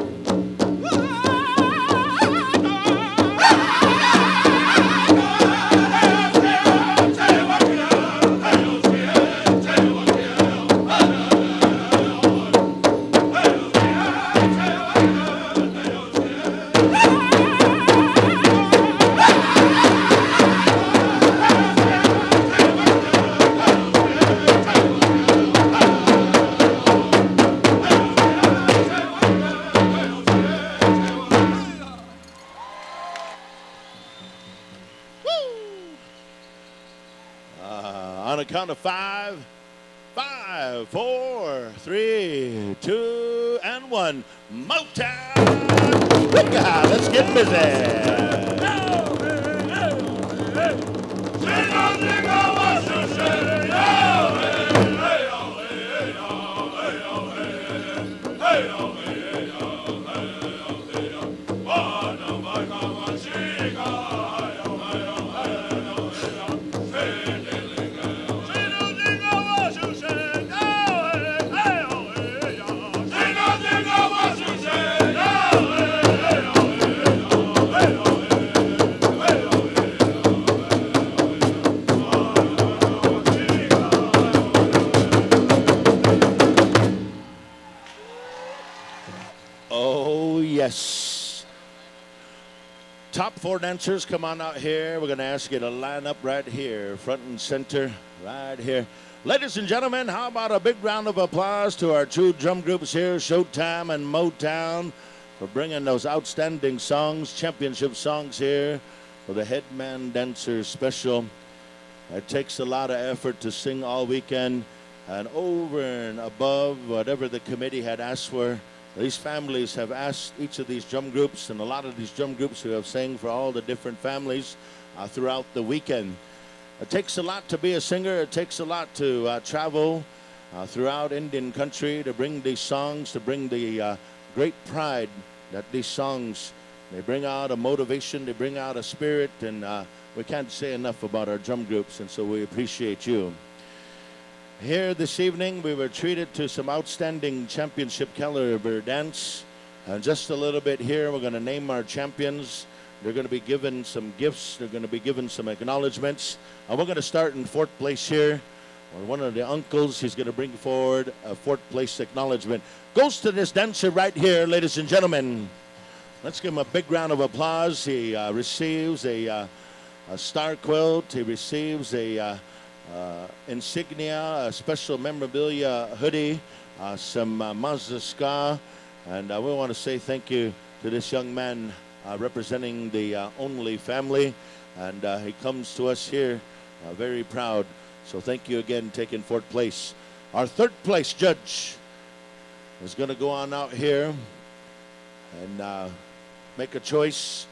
[SPEAKER 10] On a count of 5. 5, 4, 3, 2, and 1. Motown! Let's get busy. Oh, yes. Top 4 dancers, come on out here. We're going to ask you to line up right here, front and center, right here. Ladies and gentlemen, how about a big round of applause to our 2 drum groups here, Showtime and Motown, for bringing those outstanding songs, championship songs here for the Headman Dancer Special. It takes a lot of effort to sing all weekend, and over and above whatever the committee had asked for, these families have asked each of these drum groups, and a lot of these drum groups who have sang for all the different families throughout the weekend. It takes a lot to be a singer. It takes a lot to travel throughout Indian country to bring these songs, to bring the great pride that these songs, they bring out a motivation, they bring out a spirit, and we can't say enough about our drum groups, and so we appreciate you. Here this evening, we were treated to some outstanding championship caliber dance. Just a little bit here, we're going to name our champions. They're going to be given some gifts. They're going to be given some acknowledgments. And we're going to start in fourth place here. One of the uncles, he's going to bring forward a fourth place acknowledgement. Goes to this dancer right here, ladies and gentlemen. Let's give him a big round of applause. He receives a star quilt. He receives a insignia, a special memorabilia hoodie, some Mazda ska. And we want to say thank you to this young man representing the Only family. And he comes to us here very proud. So thank you again, taking fourth place. Our third place judge is going to go on out here and make a choice.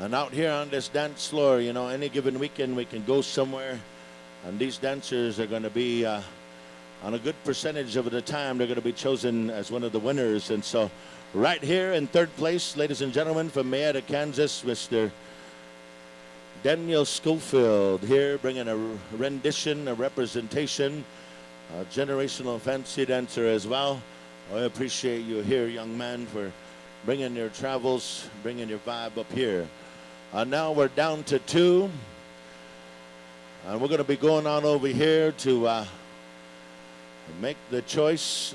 [SPEAKER 10] And out here on this dance floor, you know, any given weekend we can go somewhere, and these dancers are going to be, on a good percentage of the time, they're going to be chosen as one of the winners. And so right here in third place, ladies and gentlemen, from Mayetta, Kansas, Mr. Daniel Schofield here, bringing a rendition, a representation, a generational fancy dancer as well. I appreciate you here, young man, for bringing your travels, bringing your vibe up here. Now we're down to two. And we're going to be going on over here to make the choice.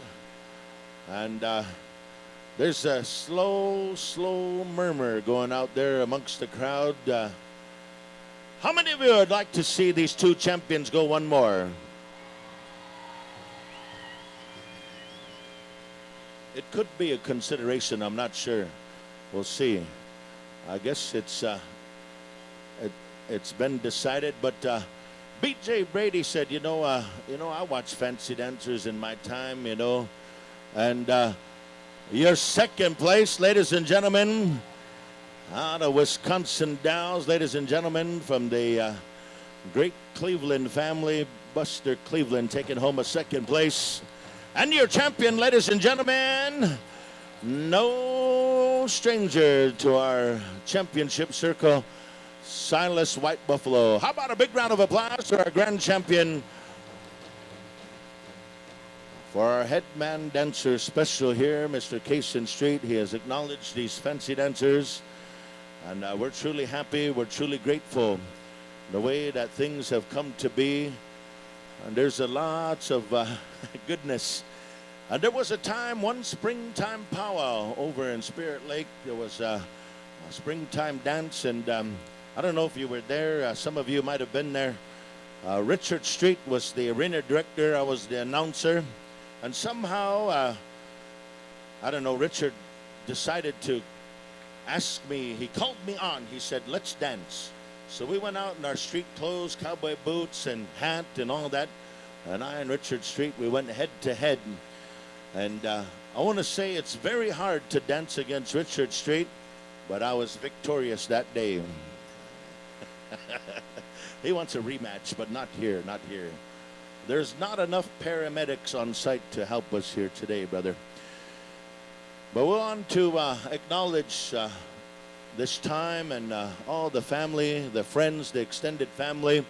[SPEAKER 10] And there's a slow murmur going out there amongst the crowd. How many of you would like to see these two champions go one more? It could be a consideration, I'm not sure. We'll see. I guess it's been decided, but B.J. Brady said, you know, I watched fancy dancers in my time, you know, and your second place, ladies and gentlemen, out of Wisconsin Dells, ladies and gentlemen, from the great Cleveland family, Buster Cleveland, taking home a second place. And your champion, ladies and gentlemen, no stranger to our championship circle, Silas White Buffalo. How about a big round of applause for our grand champion? For our headman dancer special here, Mr. Cason Street, he has acknowledged these fancy dancers. And we're truly happy, we're truly grateful the way that things have come to be. And there's a lots of goodness. And there was a time, one springtime powwow over in Spirit Lake. There was a springtime dance, and I don't know if you were there. Some of you might have been there. Richard Street was the arena director. I was the announcer. And somehow, I don't know, Richard decided to ask me, he called me on. He said, let's dance. So we went out in our street clothes, cowboy boots and hat and all that. And I and Richard Street, we went head to head. And I want to say it's very hard to dance against Richard Street, but I was victorious that day. He wants a rematch, but not here, not here. There's not enough paramedics on site to help us here today, brother. But we're on to acknowledge this time and all the family, the friends, the extended family.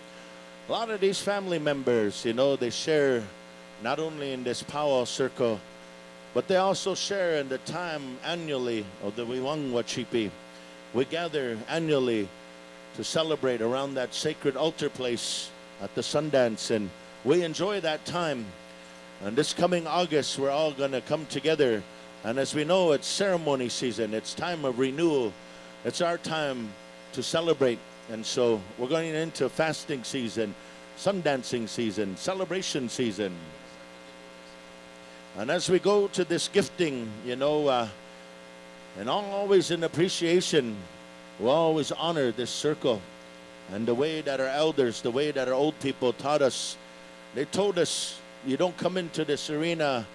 [SPEAKER 10] A lot of these family members, you know, they share not only in this powwow circle, but they also share in the time annually of the Wiwangwa Chipi. We gather annually to celebrate around that sacred altar place at the Sundance, and we enjoy that time. And this coming August, we're all going to come together. And as we know, it's ceremony season. It's time of renewal. It's our time to celebrate. And so we're going into fasting season, sundancing season, celebration season. And as we go to this gifting, you know, and always in appreciation, we'll always honor this circle. And the way that our elders, the way that our old people taught us, they told us, you don't come into this arena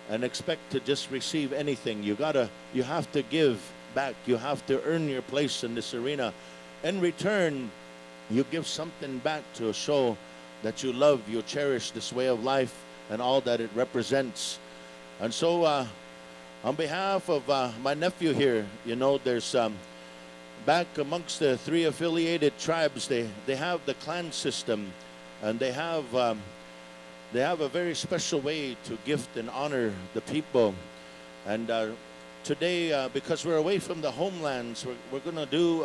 [SPEAKER 10] and expect to just receive anything. You have to give back. You have to earn your place in this arena. In return, you give something back to show that you love, you cherish this way of life and all that it represents. And so on behalf of my nephew here, you know, there's back amongst the 3 affiliated tribes, they have the clan system, and they have a very special way to gift and honor the people. And today, because we're away from the homelands, we're gonna do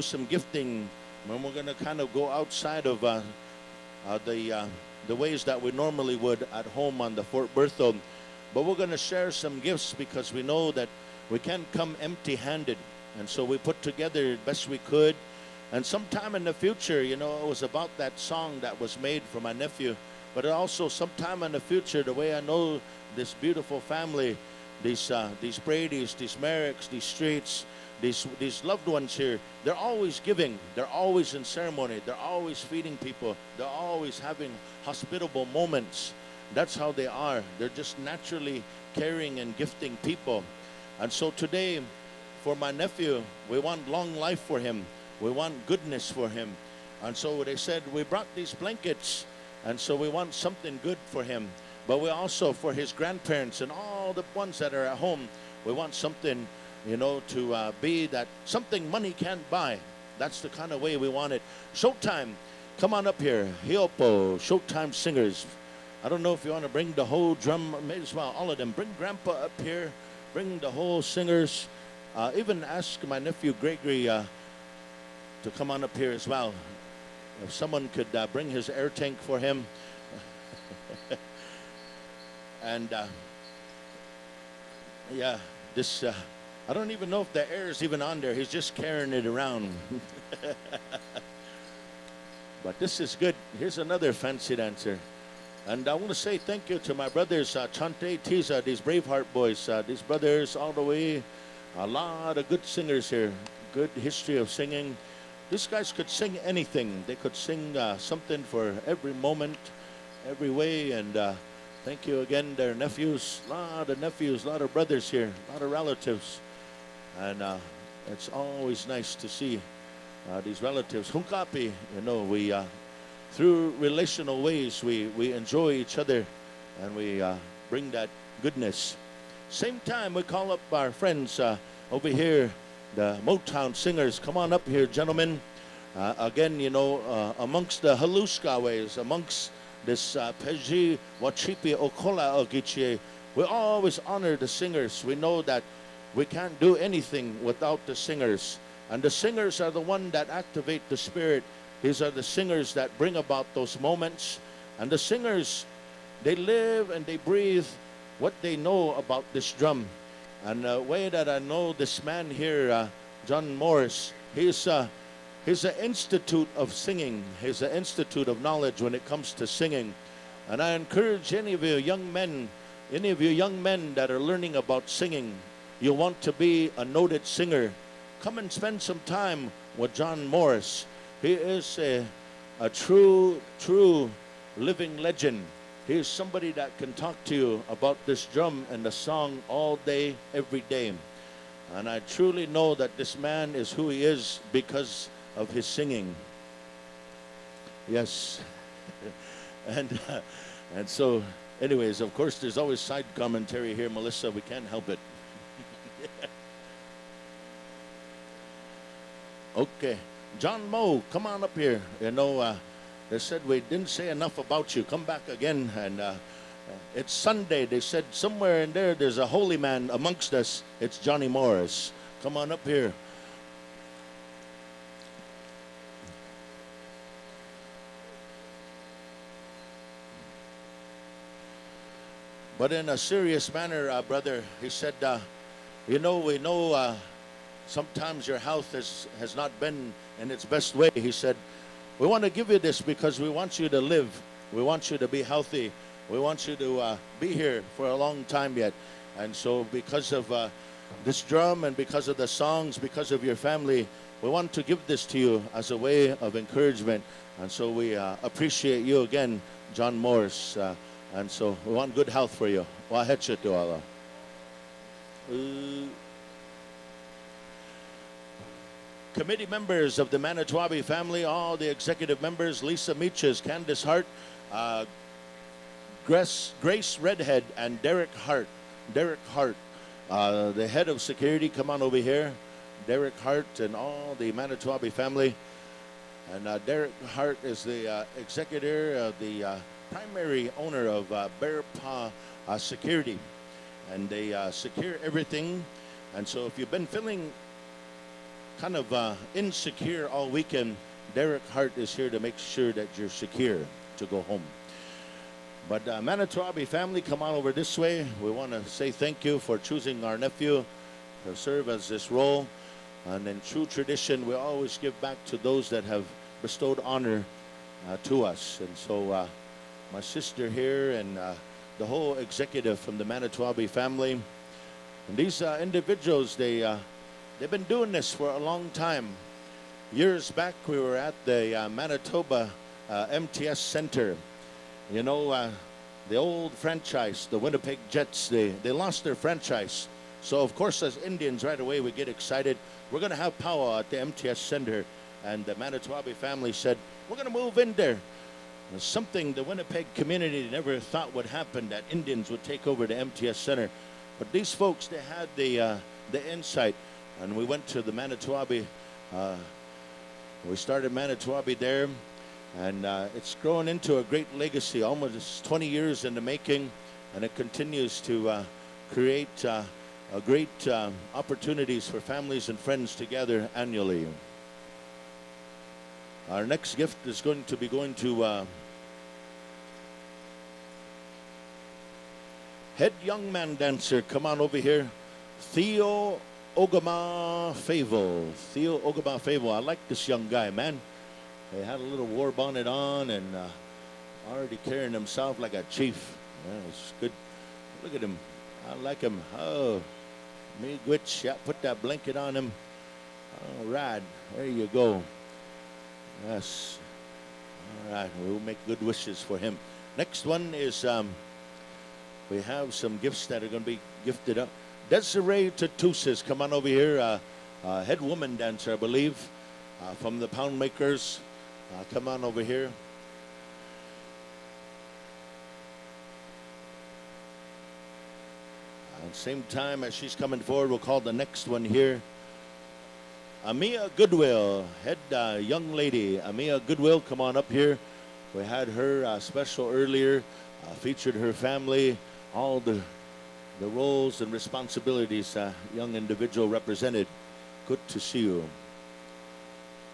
[SPEAKER 10] some gifting, and we're gonna kind of go outside of the ways that we normally would at home on the Fort Berthold. But we're gonna share some gifts because we know that we can't come empty-handed, and so we put together the best we could. And sometime in the future, you know, it was about that song that was made for my nephew, but also sometime in the future, the way I know this beautiful family, these Brady's, these Merricks, these Streets, these loved ones here, they're always giving, they're always in ceremony, they're always feeding people, they're always having hospitable moments. That's how they are. They're just naturally caring and gifting people. And so today, for my nephew, we want long life for him. We want goodness for him. And so they said, we brought these blankets, and so we want something good for him. But we also, for his grandparents and all the ones that are at home, we want something, you know, to be that something money can't buy. That's the kind of way we want it. Showtime, come on up here. Hiopo, Showtime singers. I don't know if you want to bring the whole drum, may as well, all of them. Bring Grandpa up here. Bring the whole singers. Even ask my nephew Gregory to come on up here as well. If someone could bring his air tank for him. And yeah, this, I don't even know if the air is even on there. He's just carrying it around. But this is good. Here's another fancy dancer. And I want to say thank you to my brothers, Chante, Tiza, these Braveheart boys. These brothers all the way. A lot of good singers here. Good history of singing. These guys could sing anything. They could sing something for every moment, every way. And thank you again, their nephews. A lot of nephews, a lot of brothers here, a lot of relatives. And it's always nice to see these relatives. Hunkapi, you know, we through relational ways, we enjoy each other, and we bring that goodness. Same time, we call up our friends over here, the Motown singers. Come on up here, gentlemen. Again, you know, amongst the Haluskaways, amongst this Peji, Wachipi, Okola, Ogichie, we always honor the singers. We know that we can't do anything without the singers. And the singers are the one that activate the spirit. These are the singers that bring about those moments. And the singers, they live and they breathe what they know about this drum. And the way that I know this man here, John Morris, he's an institute of singing. He's an institute of knowledge when it comes to singing. And I encourage any of you young men that are learning about singing, you want to be a noted singer, come and spend some time with John Morris. He is a true living legend. He is somebody that can talk to you about this drum and the song all day, every day. And I truly know that this man is who he is because of his singing. Yes. And so, anyways, of course, there's always side commentary here, Melissa. We can't help it. Okay. John Moe, come on up here. You know, they said we didn't say enough about you. Come back again. And it's Sunday. They said somewhere in there's a holy man amongst us. It's Johnny Morris. Come on up here. But in a serious manner, brother, he said, you know, we know sometimes your health has not been in its best way. He said, we want to give you this because we want you to live. We want you to be healthy. We want you to be here for a long time yet. And so because of this drum and because of the songs, because of your family, we want to give this to you as a way of encouragement. And so we appreciate you again, John Morris. And so we want good health for you. Waheche to Allah. committee members of the Manito Ahbee family, all the executive members, Lisa Meaches, Candace Hart, Grace Redhead, and Derek Hart. Derek Hart, the head of security, come on over here. Derek Hart and all the Manito Ahbee family. And Derek Hart is the executor, the primary owner of Bear Paw Security. And they secure everything. And so if you've been feeling kind of insecure all weekend, Derek Hart is here to make sure that you're secure to go home. But Manito Ahbee family, come on over this way. We want to say thank you for choosing our nephew to serve as this role. And in true tradition, we always give back to those that have bestowed honor to us. And so my sister here and the whole executive from the Manito Ahbee family, and these individuals, they've been doing this for a long time. Years back, we were at the Manitoba MTS Center. You know, the old franchise, the Winnipeg Jets, they lost their franchise. So, of course, as Indians, right away, we get excited. We're going to have Pow Wow at the MTS Center. And the Manito Ahbee family said, we're going to move in there. It's something the Winnipeg community never thought would happen, that Indians would take over the MTS Center. But these folks, they had the insight. And we went to the Manito Ahbee. We started Manito Ahbee there. And it's grown into a great legacy, almost 20 years in the making. And it continues to create great opportunities for families and friends to gather annually. Our next gift is going to be going to head young man dancer. Come on over here. Theo Ogama Favo. Theo Ogama Favo. I like this young guy, man. He had a little war bonnet on and already carrying himself like a chief. Yeah, it's good. Look at him. I like him. Oh, me gwitch. Yeah, put that blanket on him. All right. There you go. Yes. All right. We'll make good wishes for him. Next one is we have some gifts that are going to be gifted up. Desiree Tatusis, come on over here. Head woman dancer, I believe, from the Pound Makers. Come on over here. At the same time as she's coming forward, we'll call the next one here. Amia Goodwill, head young lady. Amia Goodwill, come on up here. We had her special earlier, featured her family, all the roles and responsibilities young individual represented. Good to see you.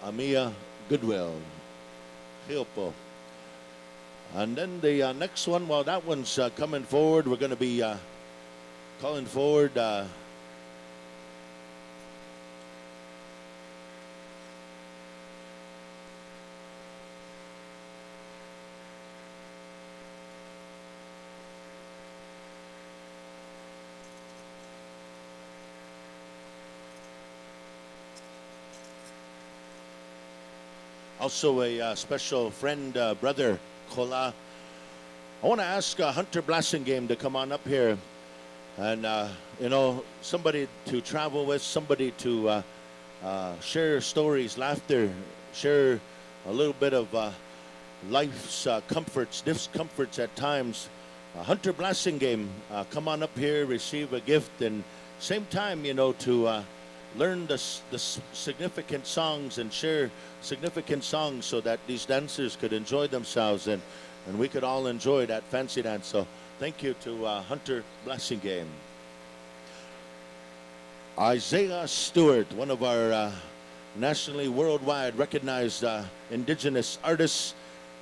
[SPEAKER 10] Amia Goodwill. Hilpo. And then the next one, well, that one's coming forward. We're going to be calling forward also a special friend, brother, Kola. I want to ask Hunter Blassingame to come on up here. And, you know, somebody to travel with, somebody to share stories, laughter, share a little bit of life's comforts, discomforts at times. Hunter Blassingame, come on up here, receive a gift, and same time, you know, to learn the significant songs and share significant songs so that these dancers could enjoy themselves and we could all enjoy that fancy dance. So thank you to Hunter Blassingame. Isaiah Stewart, one of our nationally, worldwide recognized indigenous artists,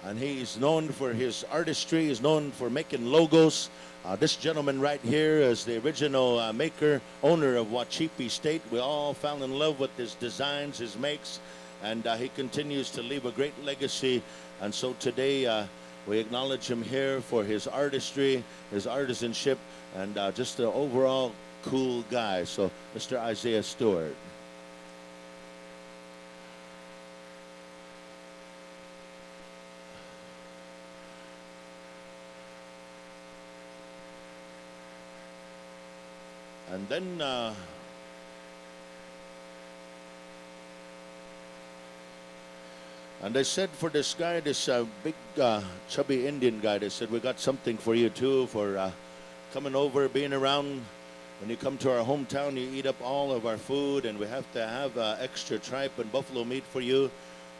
[SPEAKER 10] and he's known for his artistry. He's known for making logos. This gentleman right here is the original maker, owner of Wachipi State. We all fell in love with his designs, his makes, and he continues to leave a great legacy. And so today we acknowledge him here for his artistry, his artisanship, and just an overall cool guy. So Mr. Isaiah Stewart. And then And they said for this guy, this big chubby Indian guy, they said, we got something for you too for coming over, being around. When you come to our hometown, you eat up all of our food, and we have to have extra tripe and buffalo meat for you.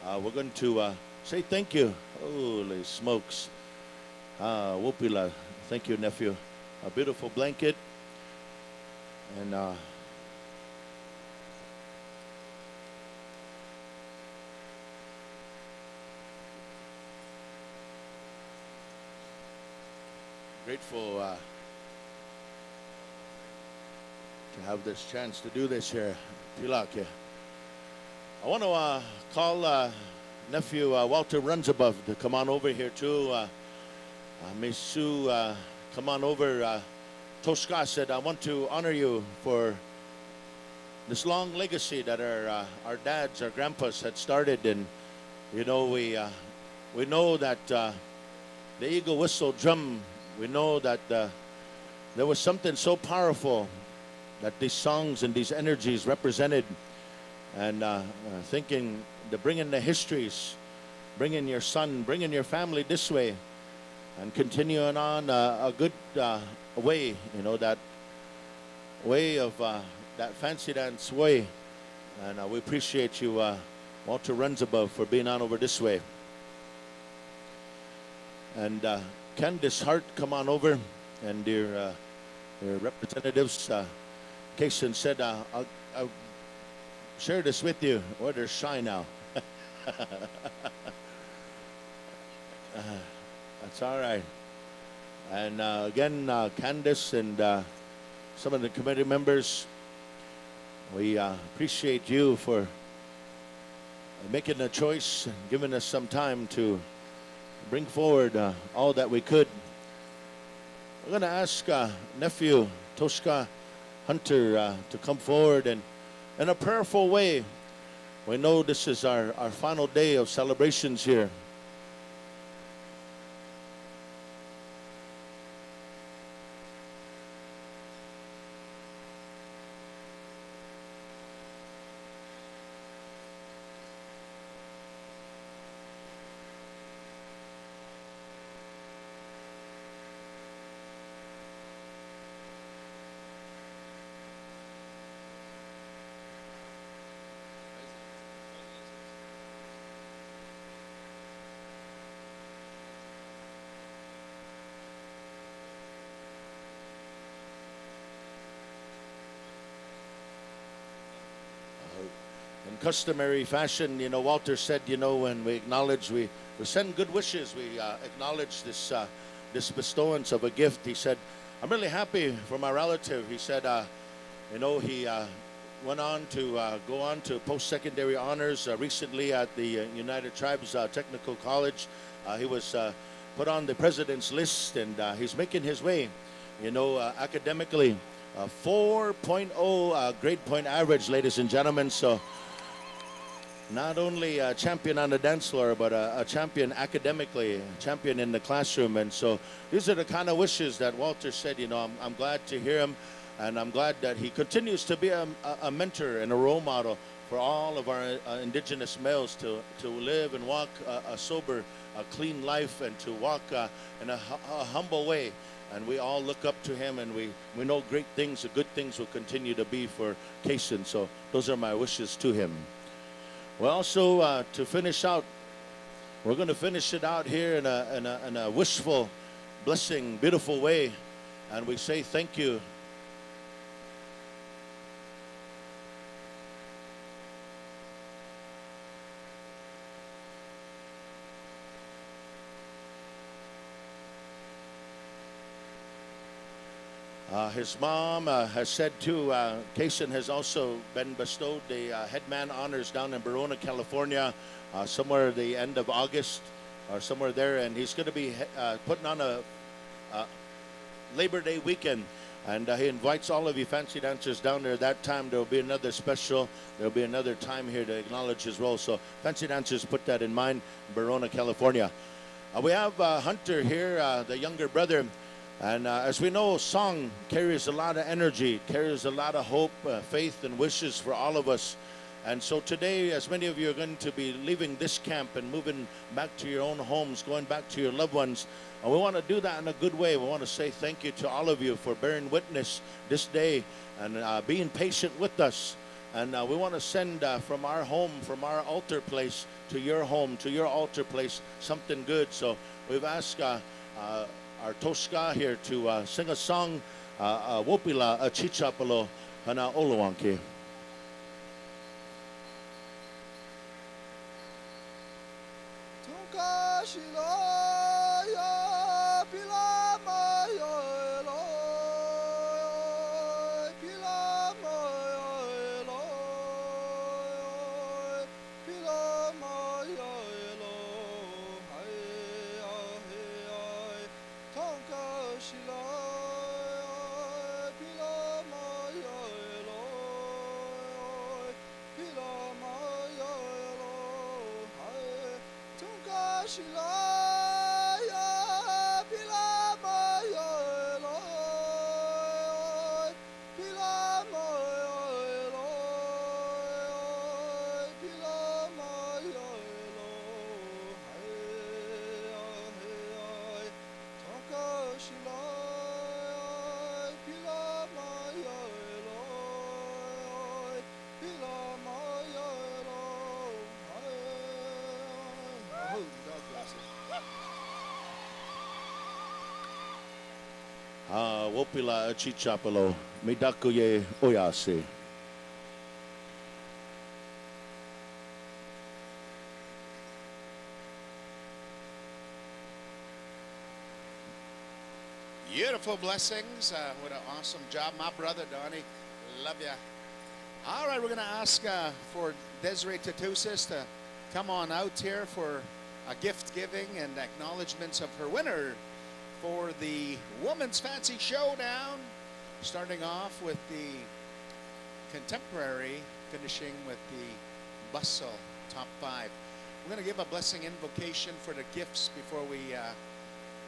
[SPEAKER 10] We're going to say thank you. Holy smokes. Wupila. Thank you, nephew. A beautiful blanket. And grateful to have this chance to do this here. Tilakya. I want to call nephew Walter Runsabove to come on over here too. Miss Sue, come on over. Toshka said, I want to honor you for this long legacy that our dads, our grandpas had started. And, you know, we know that the eagle whistle drum, we know that there was something so powerful that these songs and these energies represented. And thinking, bringing the histories, bringing your son, bringing your family this way, and continuing on a good way, you know, that way of that fancy dance way. And we appreciate you, Walter Runsabove, for being on over this way. And Candace Hart, come on over, and your representatives. Kason said, I'll share this with you. Oh, they're shy now. That's all right. And again, Candace and some of the committee members, we appreciate you for making a choice and giving us some time to bring forward all that we could. We're going to ask nephew Toshka Hunter to come forward, and in a prayerful way. We know this is our final day of celebrations here. In customary fashion, you know, Walter said, you know, when we acknowledge, we send good wishes, we acknowledge this bestowance of a gift. He said, I'm really happy for my relative. He said, you know, he went on to go on to post-secondary honors recently at the United Tribes Technical College. He was put on the president's list, and he's making his way, you know, academically. 4.0 grade point average, ladies and gentlemen. So not only a champion on the dance floor, but a champion academically, a champion in the classroom. And so these are the kind of wishes that Walter said, you know, I'm glad to hear him, and I'm glad that he continues to be a mentor and a role model for all of our indigenous males to live and walk a sober, a clean life, and to walk in a humble way. And we all look up to him, and we know great things, good things will continue to be for Kason. So those are my wishes to him. Well, also to finish out, we're going to finish it out here in a wishful, blessing, beautiful way. And we say thank you. His mom has said too, Kason has also been bestowed the headman honors down in Verona, California, somewhere at the end of August or somewhere there. And he's going to be putting on a Labor Day weekend. And he invites all of you fancy dancers down there. That time there will be another special. There will be another time here to acknowledge his role. So fancy dancers, put that in mind, Verona, California. We have Hunter here, the younger brother. And as we know, song carries a lot of energy, carries a lot of hope, faith, and wishes for all of us. And so today, as many of you are going to be leaving this camp and moving back to your own homes, going back to your loved ones, and we want to do that in a good way. We want to say thank you to all of you for bearing witness this day and being patient with us. And we want to send from our home, from our altar place to your home, to your altar place, something good. So we've asked our Tosca here to sing a song, Wopila Chichapalo Hana Olowanke. Wopila Chichapalo, Midakuye Oyase.
[SPEAKER 3] Beautiful blessings. What an awesome job, my brother Donnie. Love ya. All right, we're going to ask for Desiree Tatusis to come on out here for a gift giving and acknowledgments of her winner for the Women's Fancy Showdown, starting off with the contemporary, finishing with the bustle top 5. We're going to give a blessing invocation for the gifts before we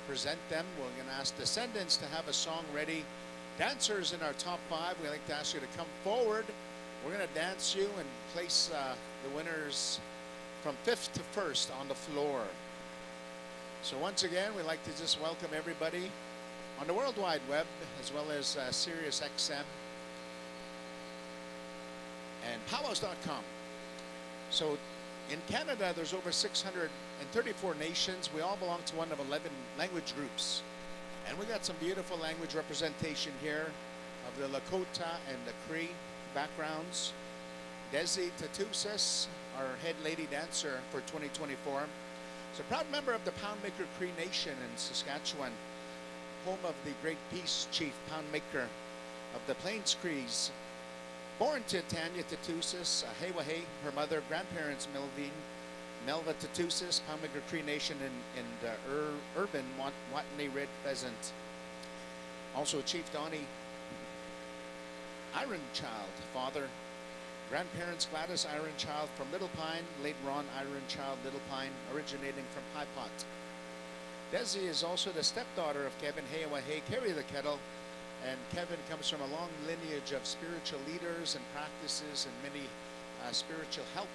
[SPEAKER 3] present them. We're going to ask descendants to have a song ready. Dancers in our top 5, we'd like to ask you to come forward. We're going to dance you and place the winners from 5th to 1st on the floor. So once again, we'd like to just welcome everybody on the World Wide Web, as well as Sirius XM and PowWows.com. So in Canada, there's over 634 nations. We all belong to one of 11 language groups. And we got some beautiful language representation here of the Lakota and the Cree backgrounds. Desi Tatusis, our head lady dancer for 2024. Is a proud member of the Poundmaker Cree Nation in Saskatchewan, home of the great peace chief, Poundmaker of the Plains Crees. Born to Tanya Tatusis, Hewahe, her mother, grandparents Melva Tatusis, Poundmaker Cree Nation in urban Watney Red Pheasant. Also Chief Donnie Ironchild, father. Grandparents Gladys Ironchild from Little Pine, late Ron Ironchild Little Pine, originating from High Pot. Desi is also the stepdaughter of Kevin Hewahe, Carry the Kettle, and Kevin comes from a long lineage of spiritual leaders and practices and many spiritual help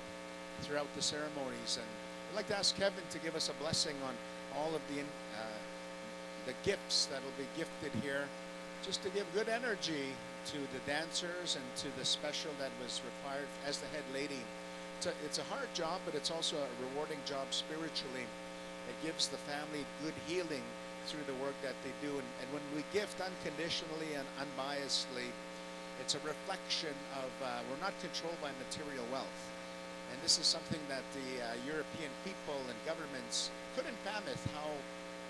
[SPEAKER 3] throughout the ceremonies. And I'd like to ask Kevin to give us a blessing on all of the gifts that will be gifted here, just to give good energy to the dancers and to the special that was required as the head lady. It's a hard job, but it's also a rewarding job spiritually. It gives the family good healing through the work that they do. And when we gift unconditionally and unbiasedly, it's a reflection of we're not controlled by material wealth. And this is something that the European people and governments couldn't fathom, how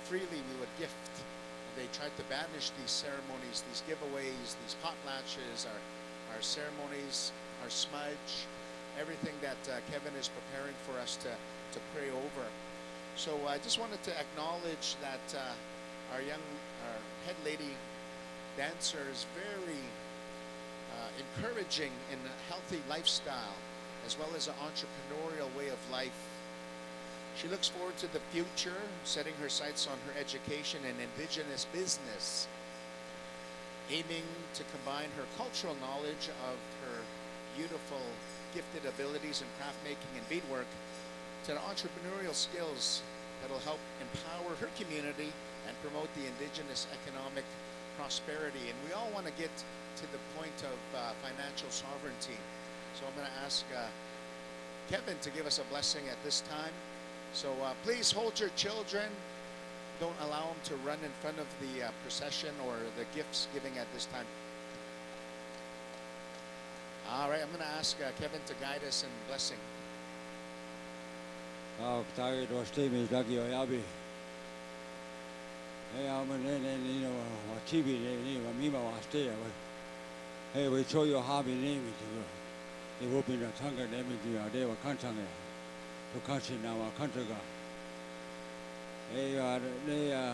[SPEAKER 3] freely we would gift. They tried to banish these ceremonies, these giveaways, these potlatches, our ceremonies, our smudge, everything that Kevin is preparing for us to pray over. So I just wanted to acknowledge that our head lady dancer is very encouraging in a healthy lifestyle, as well as an entrepreneurial way of life. She looks forward to the future, setting her sights on her education in indigenous business, aiming to combine her cultural knowledge of her beautiful, gifted abilities in craft making and beadwork to the entrepreneurial skills that'll help empower her community and promote the indigenous economic prosperity. And we all want to get to the point of financial sovereignty. So I'm going to ask Kevin to give us a blessing at this time. So please hold your children. Don't allow them to run in front of the procession or the gifts giving at this time. All right, I'm going to ask Kevin to guide us in blessing.
[SPEAKER 20] Hey, we show you how we name it. It will be the Tanga name it. They were Kantange. To country now, country. Hey, they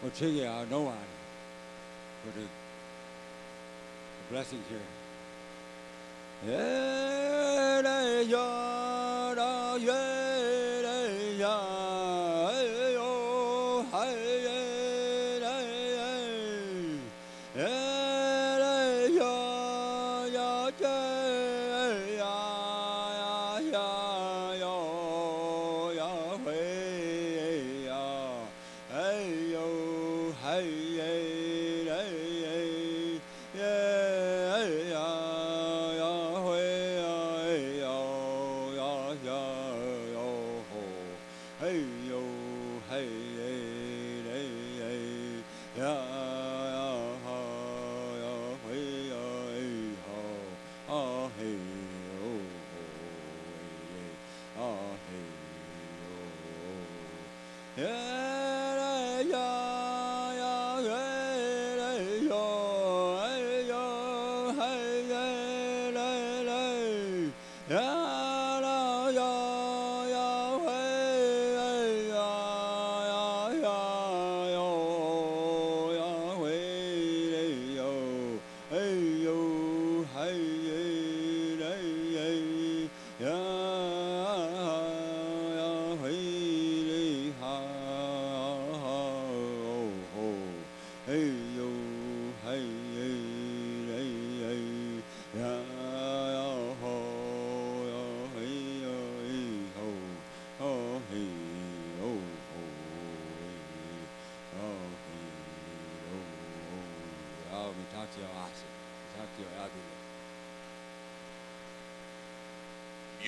[SPEAKER 20] will check it out. No one for the blessing here. Yeah, yeah, yeah,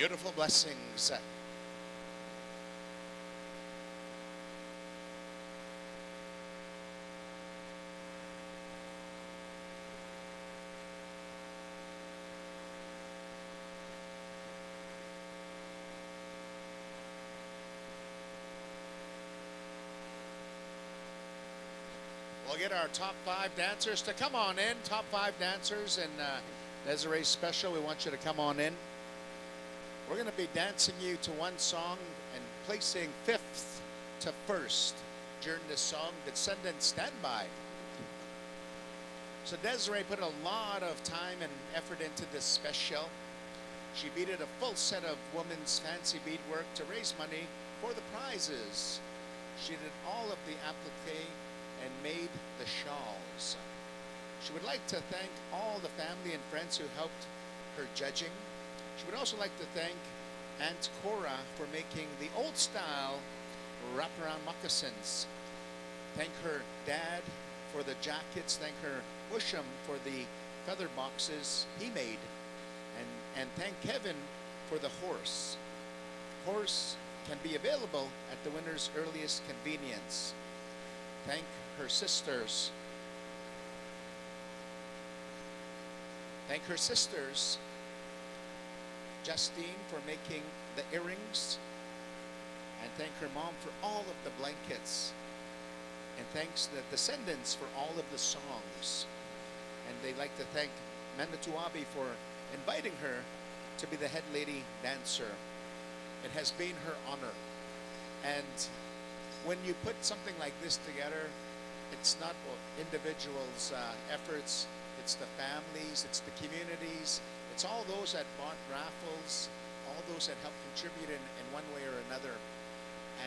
[SPEAKER 3] Beautiful blessings. We'll get our top 5 dancers to come on in. Top 5 dancers in Desiree's special. We want you to come on in. We're going to be dancing you to one song and placing 5th to 1st during this song. Descendants, stand by. So Desiree put a lot of time and effort into this special. She beaded a full set of women's fancy beadwork to raise money for the prizes. She did all of the applique and made the shawls. She would like to thank all the family and friends who helped her judging. She would also like to thank Aunt Cora for making the old style wraparound moccasins. Thank her dad for the jackets. Thank her Busham for the feather boxes he made. And thank Kevin for the horse. Horse can be available at the winner's earliest convenience. Thank her sisters. Thank her sisters, Justine for making the earrings, and thank her mom for all of the blankets, and thanks the descendants for all of the songs. And they'd like to thank Manito Ahbee for inviting her to be the head lady dancer. It has been her honor. And when you put something like this together, it's not individuals' efforts, it's the families, it's the communities, it's all those that bought raffles, all those that helped contribute in one way or another.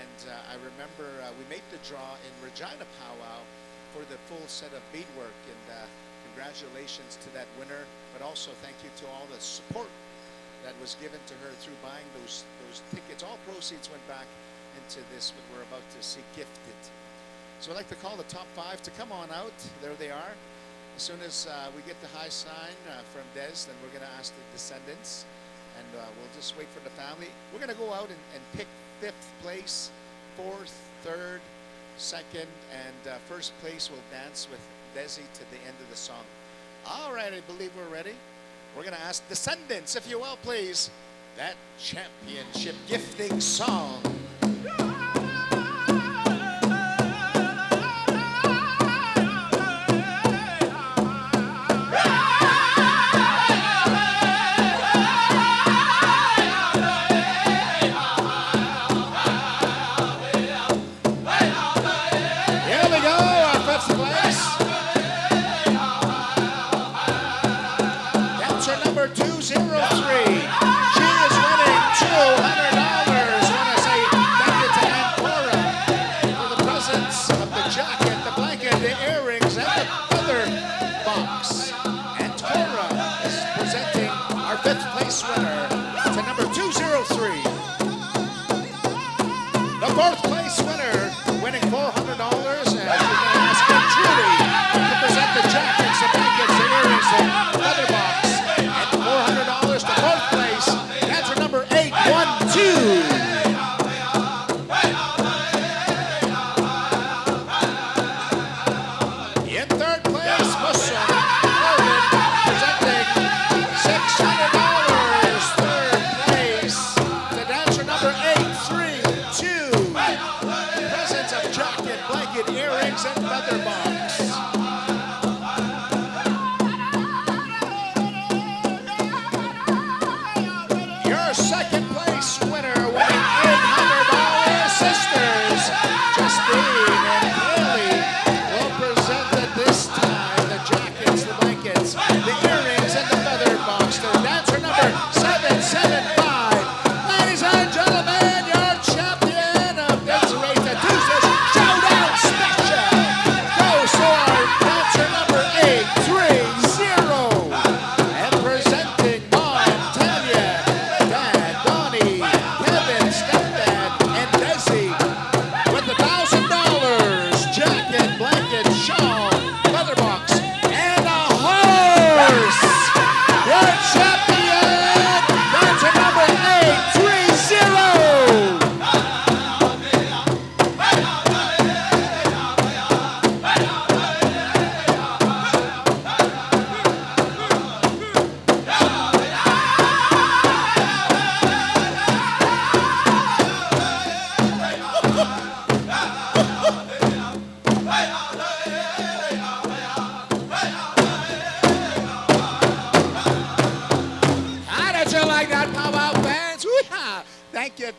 [SPEAKER 3] And I remember we made the draw in Regina Pow Wow for the full set of beadwork, and congratulations to that winner, but also thank you to all the support that was given to her through buying those tickets. All proceeds went back into this, what we're about to see gifted. So I'd like to call the top 5 to come on out. There they are. As soon as we get the high sign from Des, then we're going to ask the descendants, and we'll just wait for the family. We're going to go out and pick 5th place, 4th, 3rd, 2nd, and 1st place will dance with Desi to the end of the song. All right, I believe we're ready. We're going to ask descendants, if you will, please, that championship gifting song.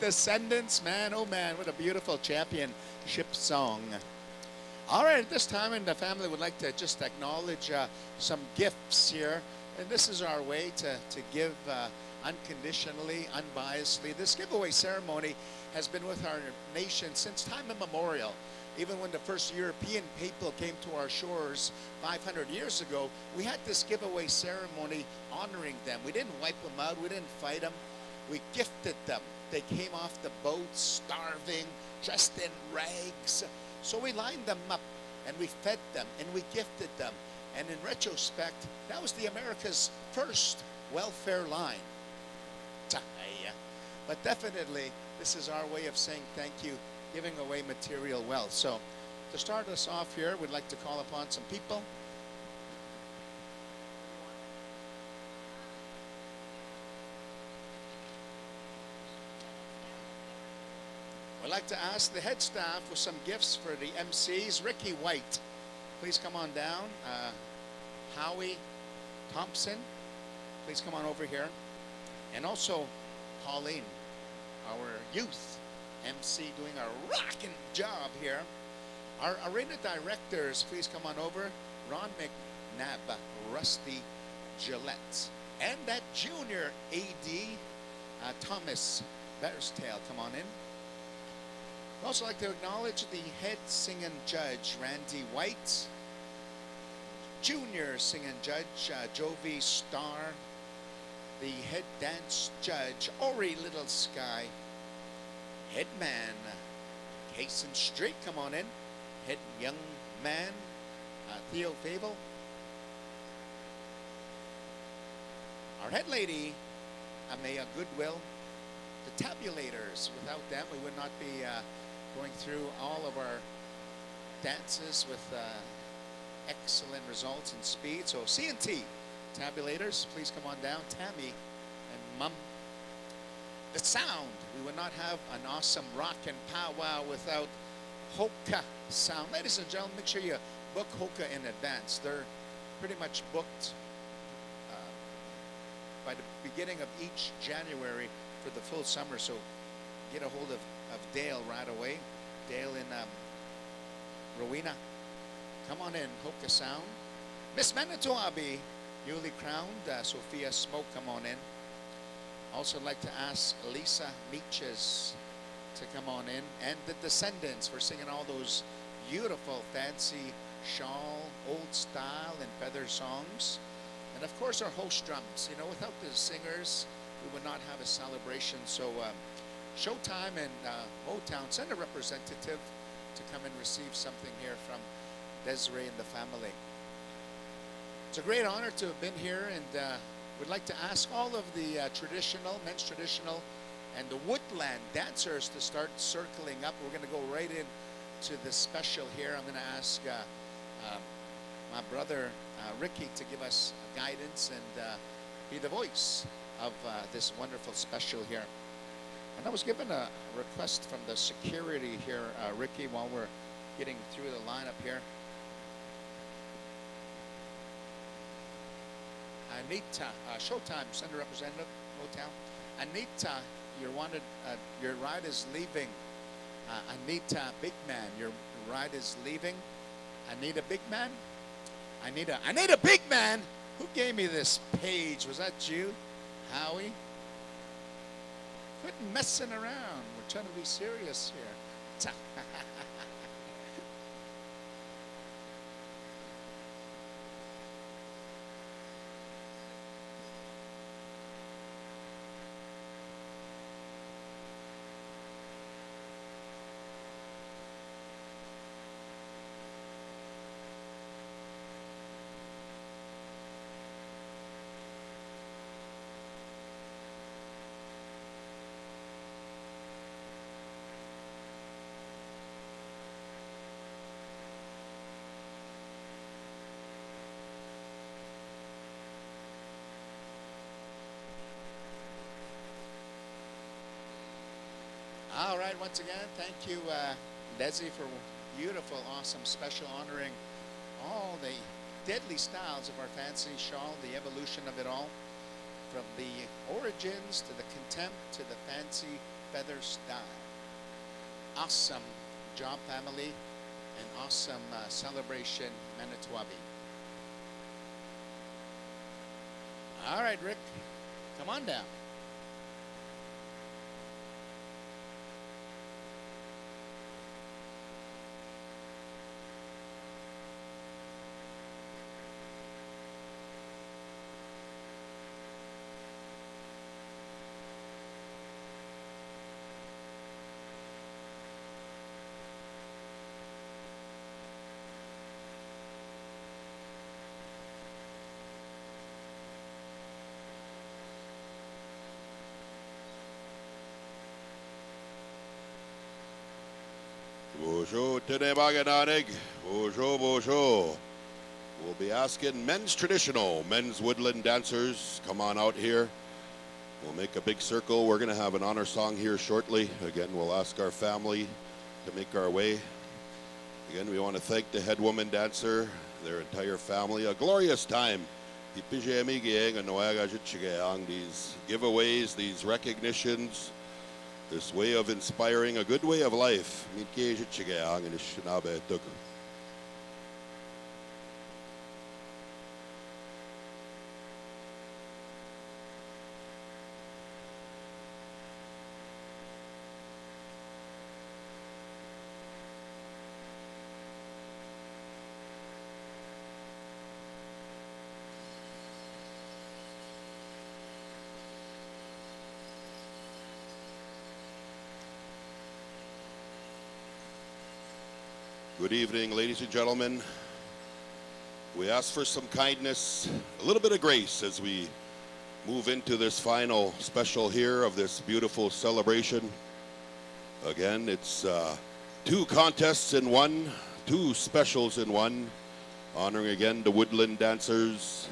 [SPEAKER 3] Descendants, man, oh man, what a beautiful championship song. All right, at this time, and the family would like to just acknowledge some gifts here. And this is our way to give unconditionally, unbiasedly. This giveaway ceremony has been with our nation since time immemorial. Even when the first European people came to our shores 500 years ago, we had this giveaway ceremony honoring them. We didn't wipe them out. We didn't fight them. We gifted them. They came off the boat starving, dressed in rags. So we lined them up and we fed them and we gifted them. And in retrospect, that was the America's first welfare line. But definitely, this is our way of saying thank you, giving away material wealth. So to start us off here, we'd like to call upon some people. I'd like to ask the head staff for some gifts for the MCs. Ricky White, please come on down. Howie Thompson, please come on over here. And also Pauline, our youth MC, doing a rocking job here. Our arena directors, please come on over. Ron McNabb, Rusty Gillette. And that junior AD, Thomas Bearstail, come on in. I'd also like to acknowledge the head singing judge, Randy White, junior singing judge, Jovi Starr. The head dance judge, Ori Little Sky. Head man, Cason Street, come on in. Head young man, Theo Fable. Our head lady, Amaya Goodwill. The tabulators, without them we would not be going through all of our dances with excellent results and speed. So C&T tabulators, please come on down. Tammy and Mum. The sound, we would not have an awesome rock and powwow without Hoka sound. Ladies and gentlemen, make sure you book Hoka in advance. They're pretty much booked by the beginning of each January for the full summer. So get a hold of Dale right away. Dale in Rowena. Come on in, Hoka sound. Miss Manito Ahbee, newly crowned, Sophia Smoke, come on in. Also like to ask Lisa Meaches to come on in, and the Descendants for singing all those beautiful fancy shawl, old style and feather songs. And of course our host drums. You know, without the singers we would not have a celebration. So Showtime and Motown, send a representative to come and receive something here from Desiree and the family. It's a great honor to have been here, and we'd like to ask all of the traditional, men's traditional, and the woodland dancers to start circling up. We're going to go right in to the special here. I'm going to ask my brother Ricky to give us guidance and be the voice of this wonderful special here. And I was given a request from the security here, Ricky, while we're getting through the lineup here. Anita, Showtime, Center Representative, Motown. Anita, you're wanted, your ride is leaving. Anita, big man, your ride is leaving. Anita, big man? Anita, big man? Who gave me this page? Was that you, Howie? Quit messing around. We're trying to be serious here. All right, once again, thank you, Desi, for beautiful, awesome, special honoring all the deadly styles of our fancy shawl, the evolution of it all, from the origins to the contempt to the fancy feather style. Awesome job, family, and awesome celebration, Manito Ahbee. All right, Rick, come on down.
[SPEAKER 1] Bonjour, Tenebagananig. Bonjour, bonjour. We'll be asking men's traditional, men's woodland dancers, come on out here. We'll make a big circle. We're going to have an honor song here shortly. Again, we'll ask our family to make our way. Again, we want to thank the head woman dancer, their entire family. A glorious time. These giveaways, these recognitions, this way of inspiring a good way of life. Good evening, ladies and gentlemen. We ask for some kindness, a little bit of grace as we move into this final special here of this beautiful celebration. Again, it's 2 contests in one, 2 specials in one, honoring again the woodland dancers,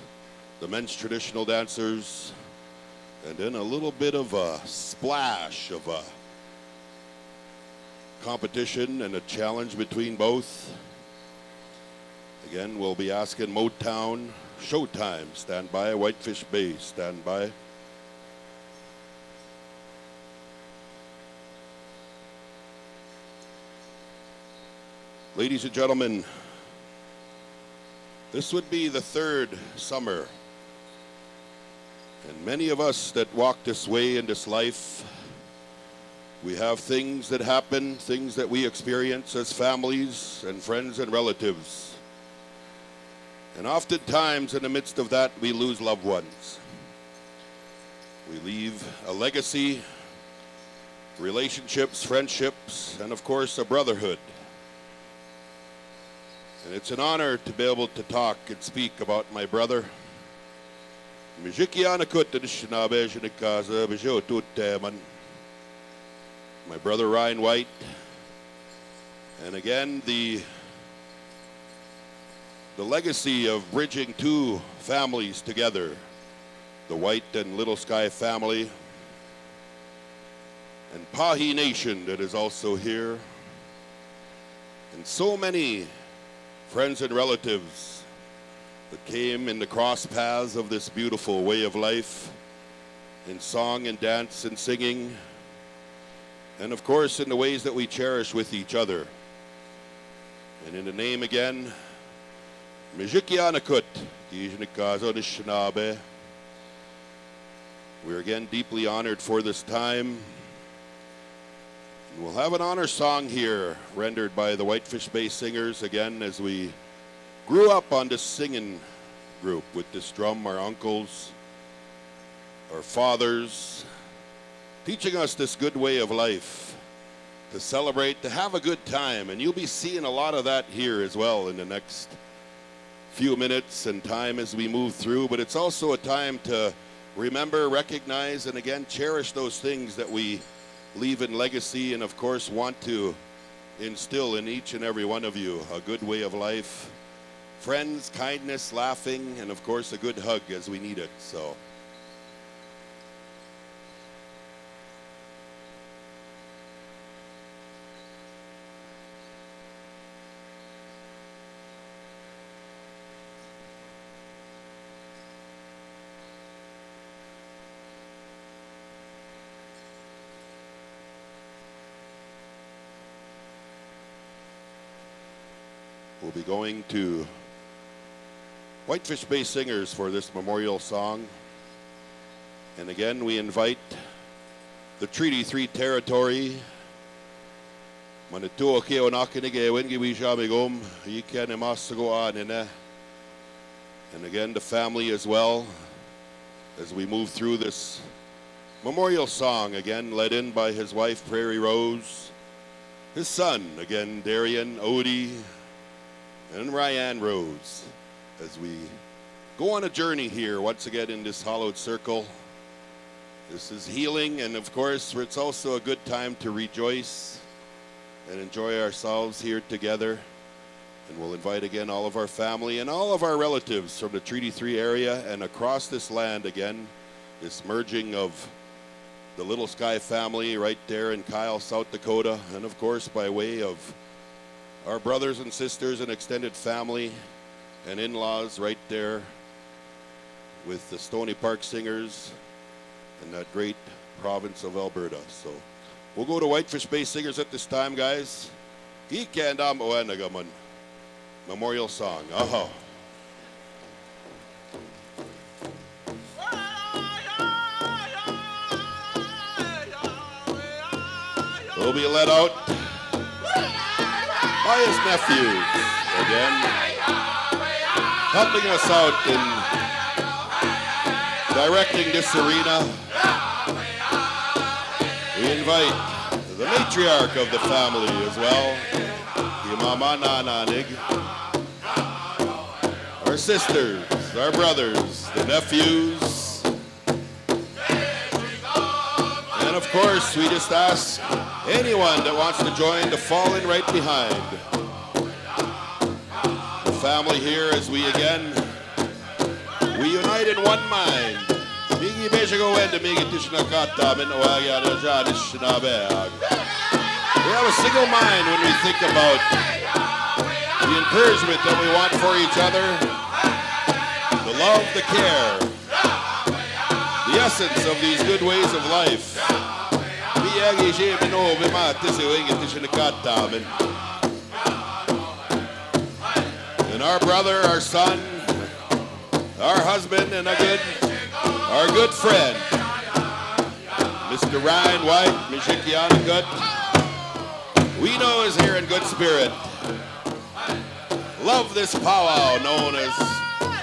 [SPEAKER 1] the men's traditional dancers, and then a little bit of a splash of a competition and a challenge between both. Again, we'll be asking Motown, Showtime, stand by, Whitefish Bay, stand by. Ladies and gentlemen, this would be the 3rd summer, and many of us that walk this way in this life, we have things that happen, things that we experience as families and friends and relatives. And oftentimes in the midst of that, we lose loved ones. We leave a legacy, relationships, friendships, and of course a brotherhood. And it's an honor to be able to talk and speak about my brother. My brother Ryan White, and again the legacy of bridging 2 families together, the White and Little Sky family, and Pahi Nation that is also here, and so many friends and relatives that came in the cross paths of this beautiful way of life in song and dance and singing, and of course in the ways that we cherish with each other. And in the name again, we're again deeply honored for this time. And we'll have an honor song here rendered by the Whitefish Bay Singers again, as we grew up on this singing group with this drum, our uncles, our fathers, teaching us this good way of life, to celebrate, to have a good time. And you'll be seeing a lot of that here as well in the next few minutes and time as we move through. But it's also a time to remember, recognize, and again cherish those things that we leave in legacy, and of course want to instill in each and every one of you a good way of life, friends, kindness, laughing, and of course a good hug as we need it. So we'll be going to Whitefish Bay Singers for this memorial song. And again, we invite the Treaty 3 territory. And again, the family as well, as we move through this memorial song, again led in by his wife Prairie Rose, his son, again Darian, Odie, and Ryan Rose, as we go on a journey here once again in this hallowed circle. This is healing, and of course it's also a good time to rejoice and enjoy ourselves here together. And we'll invite again all of our family and all of our relatives from the Treaty 3 area and across this land again, this merging of the Little Sky family right there in Kyle, South Dakota, and of course by way of our brothers and sisters and extended family and in-laws right there with the Stony Park Singers and that great province of Alberta. So we'll go to Whitefish Bay Singers at this time, guys. Memorial song. Uh-huh. We'll be let out by his nephews again, helping us out in directing this arena. We invite the matriarch of the family as well, the mama nananig, our sisters, our brothers, the nephews, and of course, we just ask anyone that wants to join to fall in right behind. The family here as we again, we unite in one mind. We have a single mind when we think about the encouragement that we want for each other, the love, the care, the essence of these good ways of life. And our brother, our son, our husband, and our good friend, Mr. Ryan White, Mishikiana Gut, we know is here in good spirit. Love this powwow known as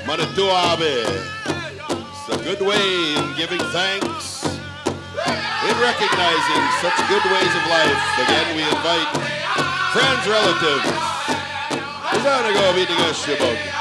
[SPEAKER 1] Manito Ahbee. It's a good way in giving thanks, in recognizing such good ways of life. Again, we invite friends, relatives. We're going to go meet the guest about.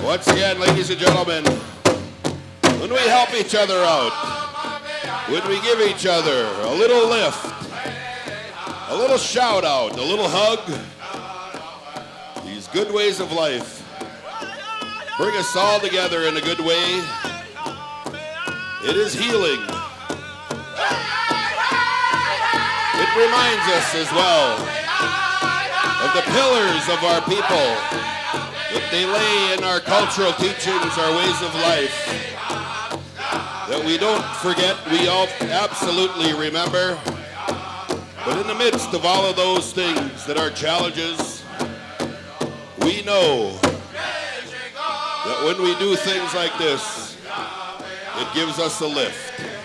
[SPEAKER 1] Once again, ladies and gentlemen, when we help each other out, when we give each other a little lift, a little shout out, a little hug, these good ways of life bring us all together in a good way. It is healing. It reminds us as well of the pillars of our people, that they lay in our cultural teachings, our ways of life, that we don't forget, we all absolutely remember. But in the midst of all of those things that are challenges, we know that when we do things like this, it gives us a lift.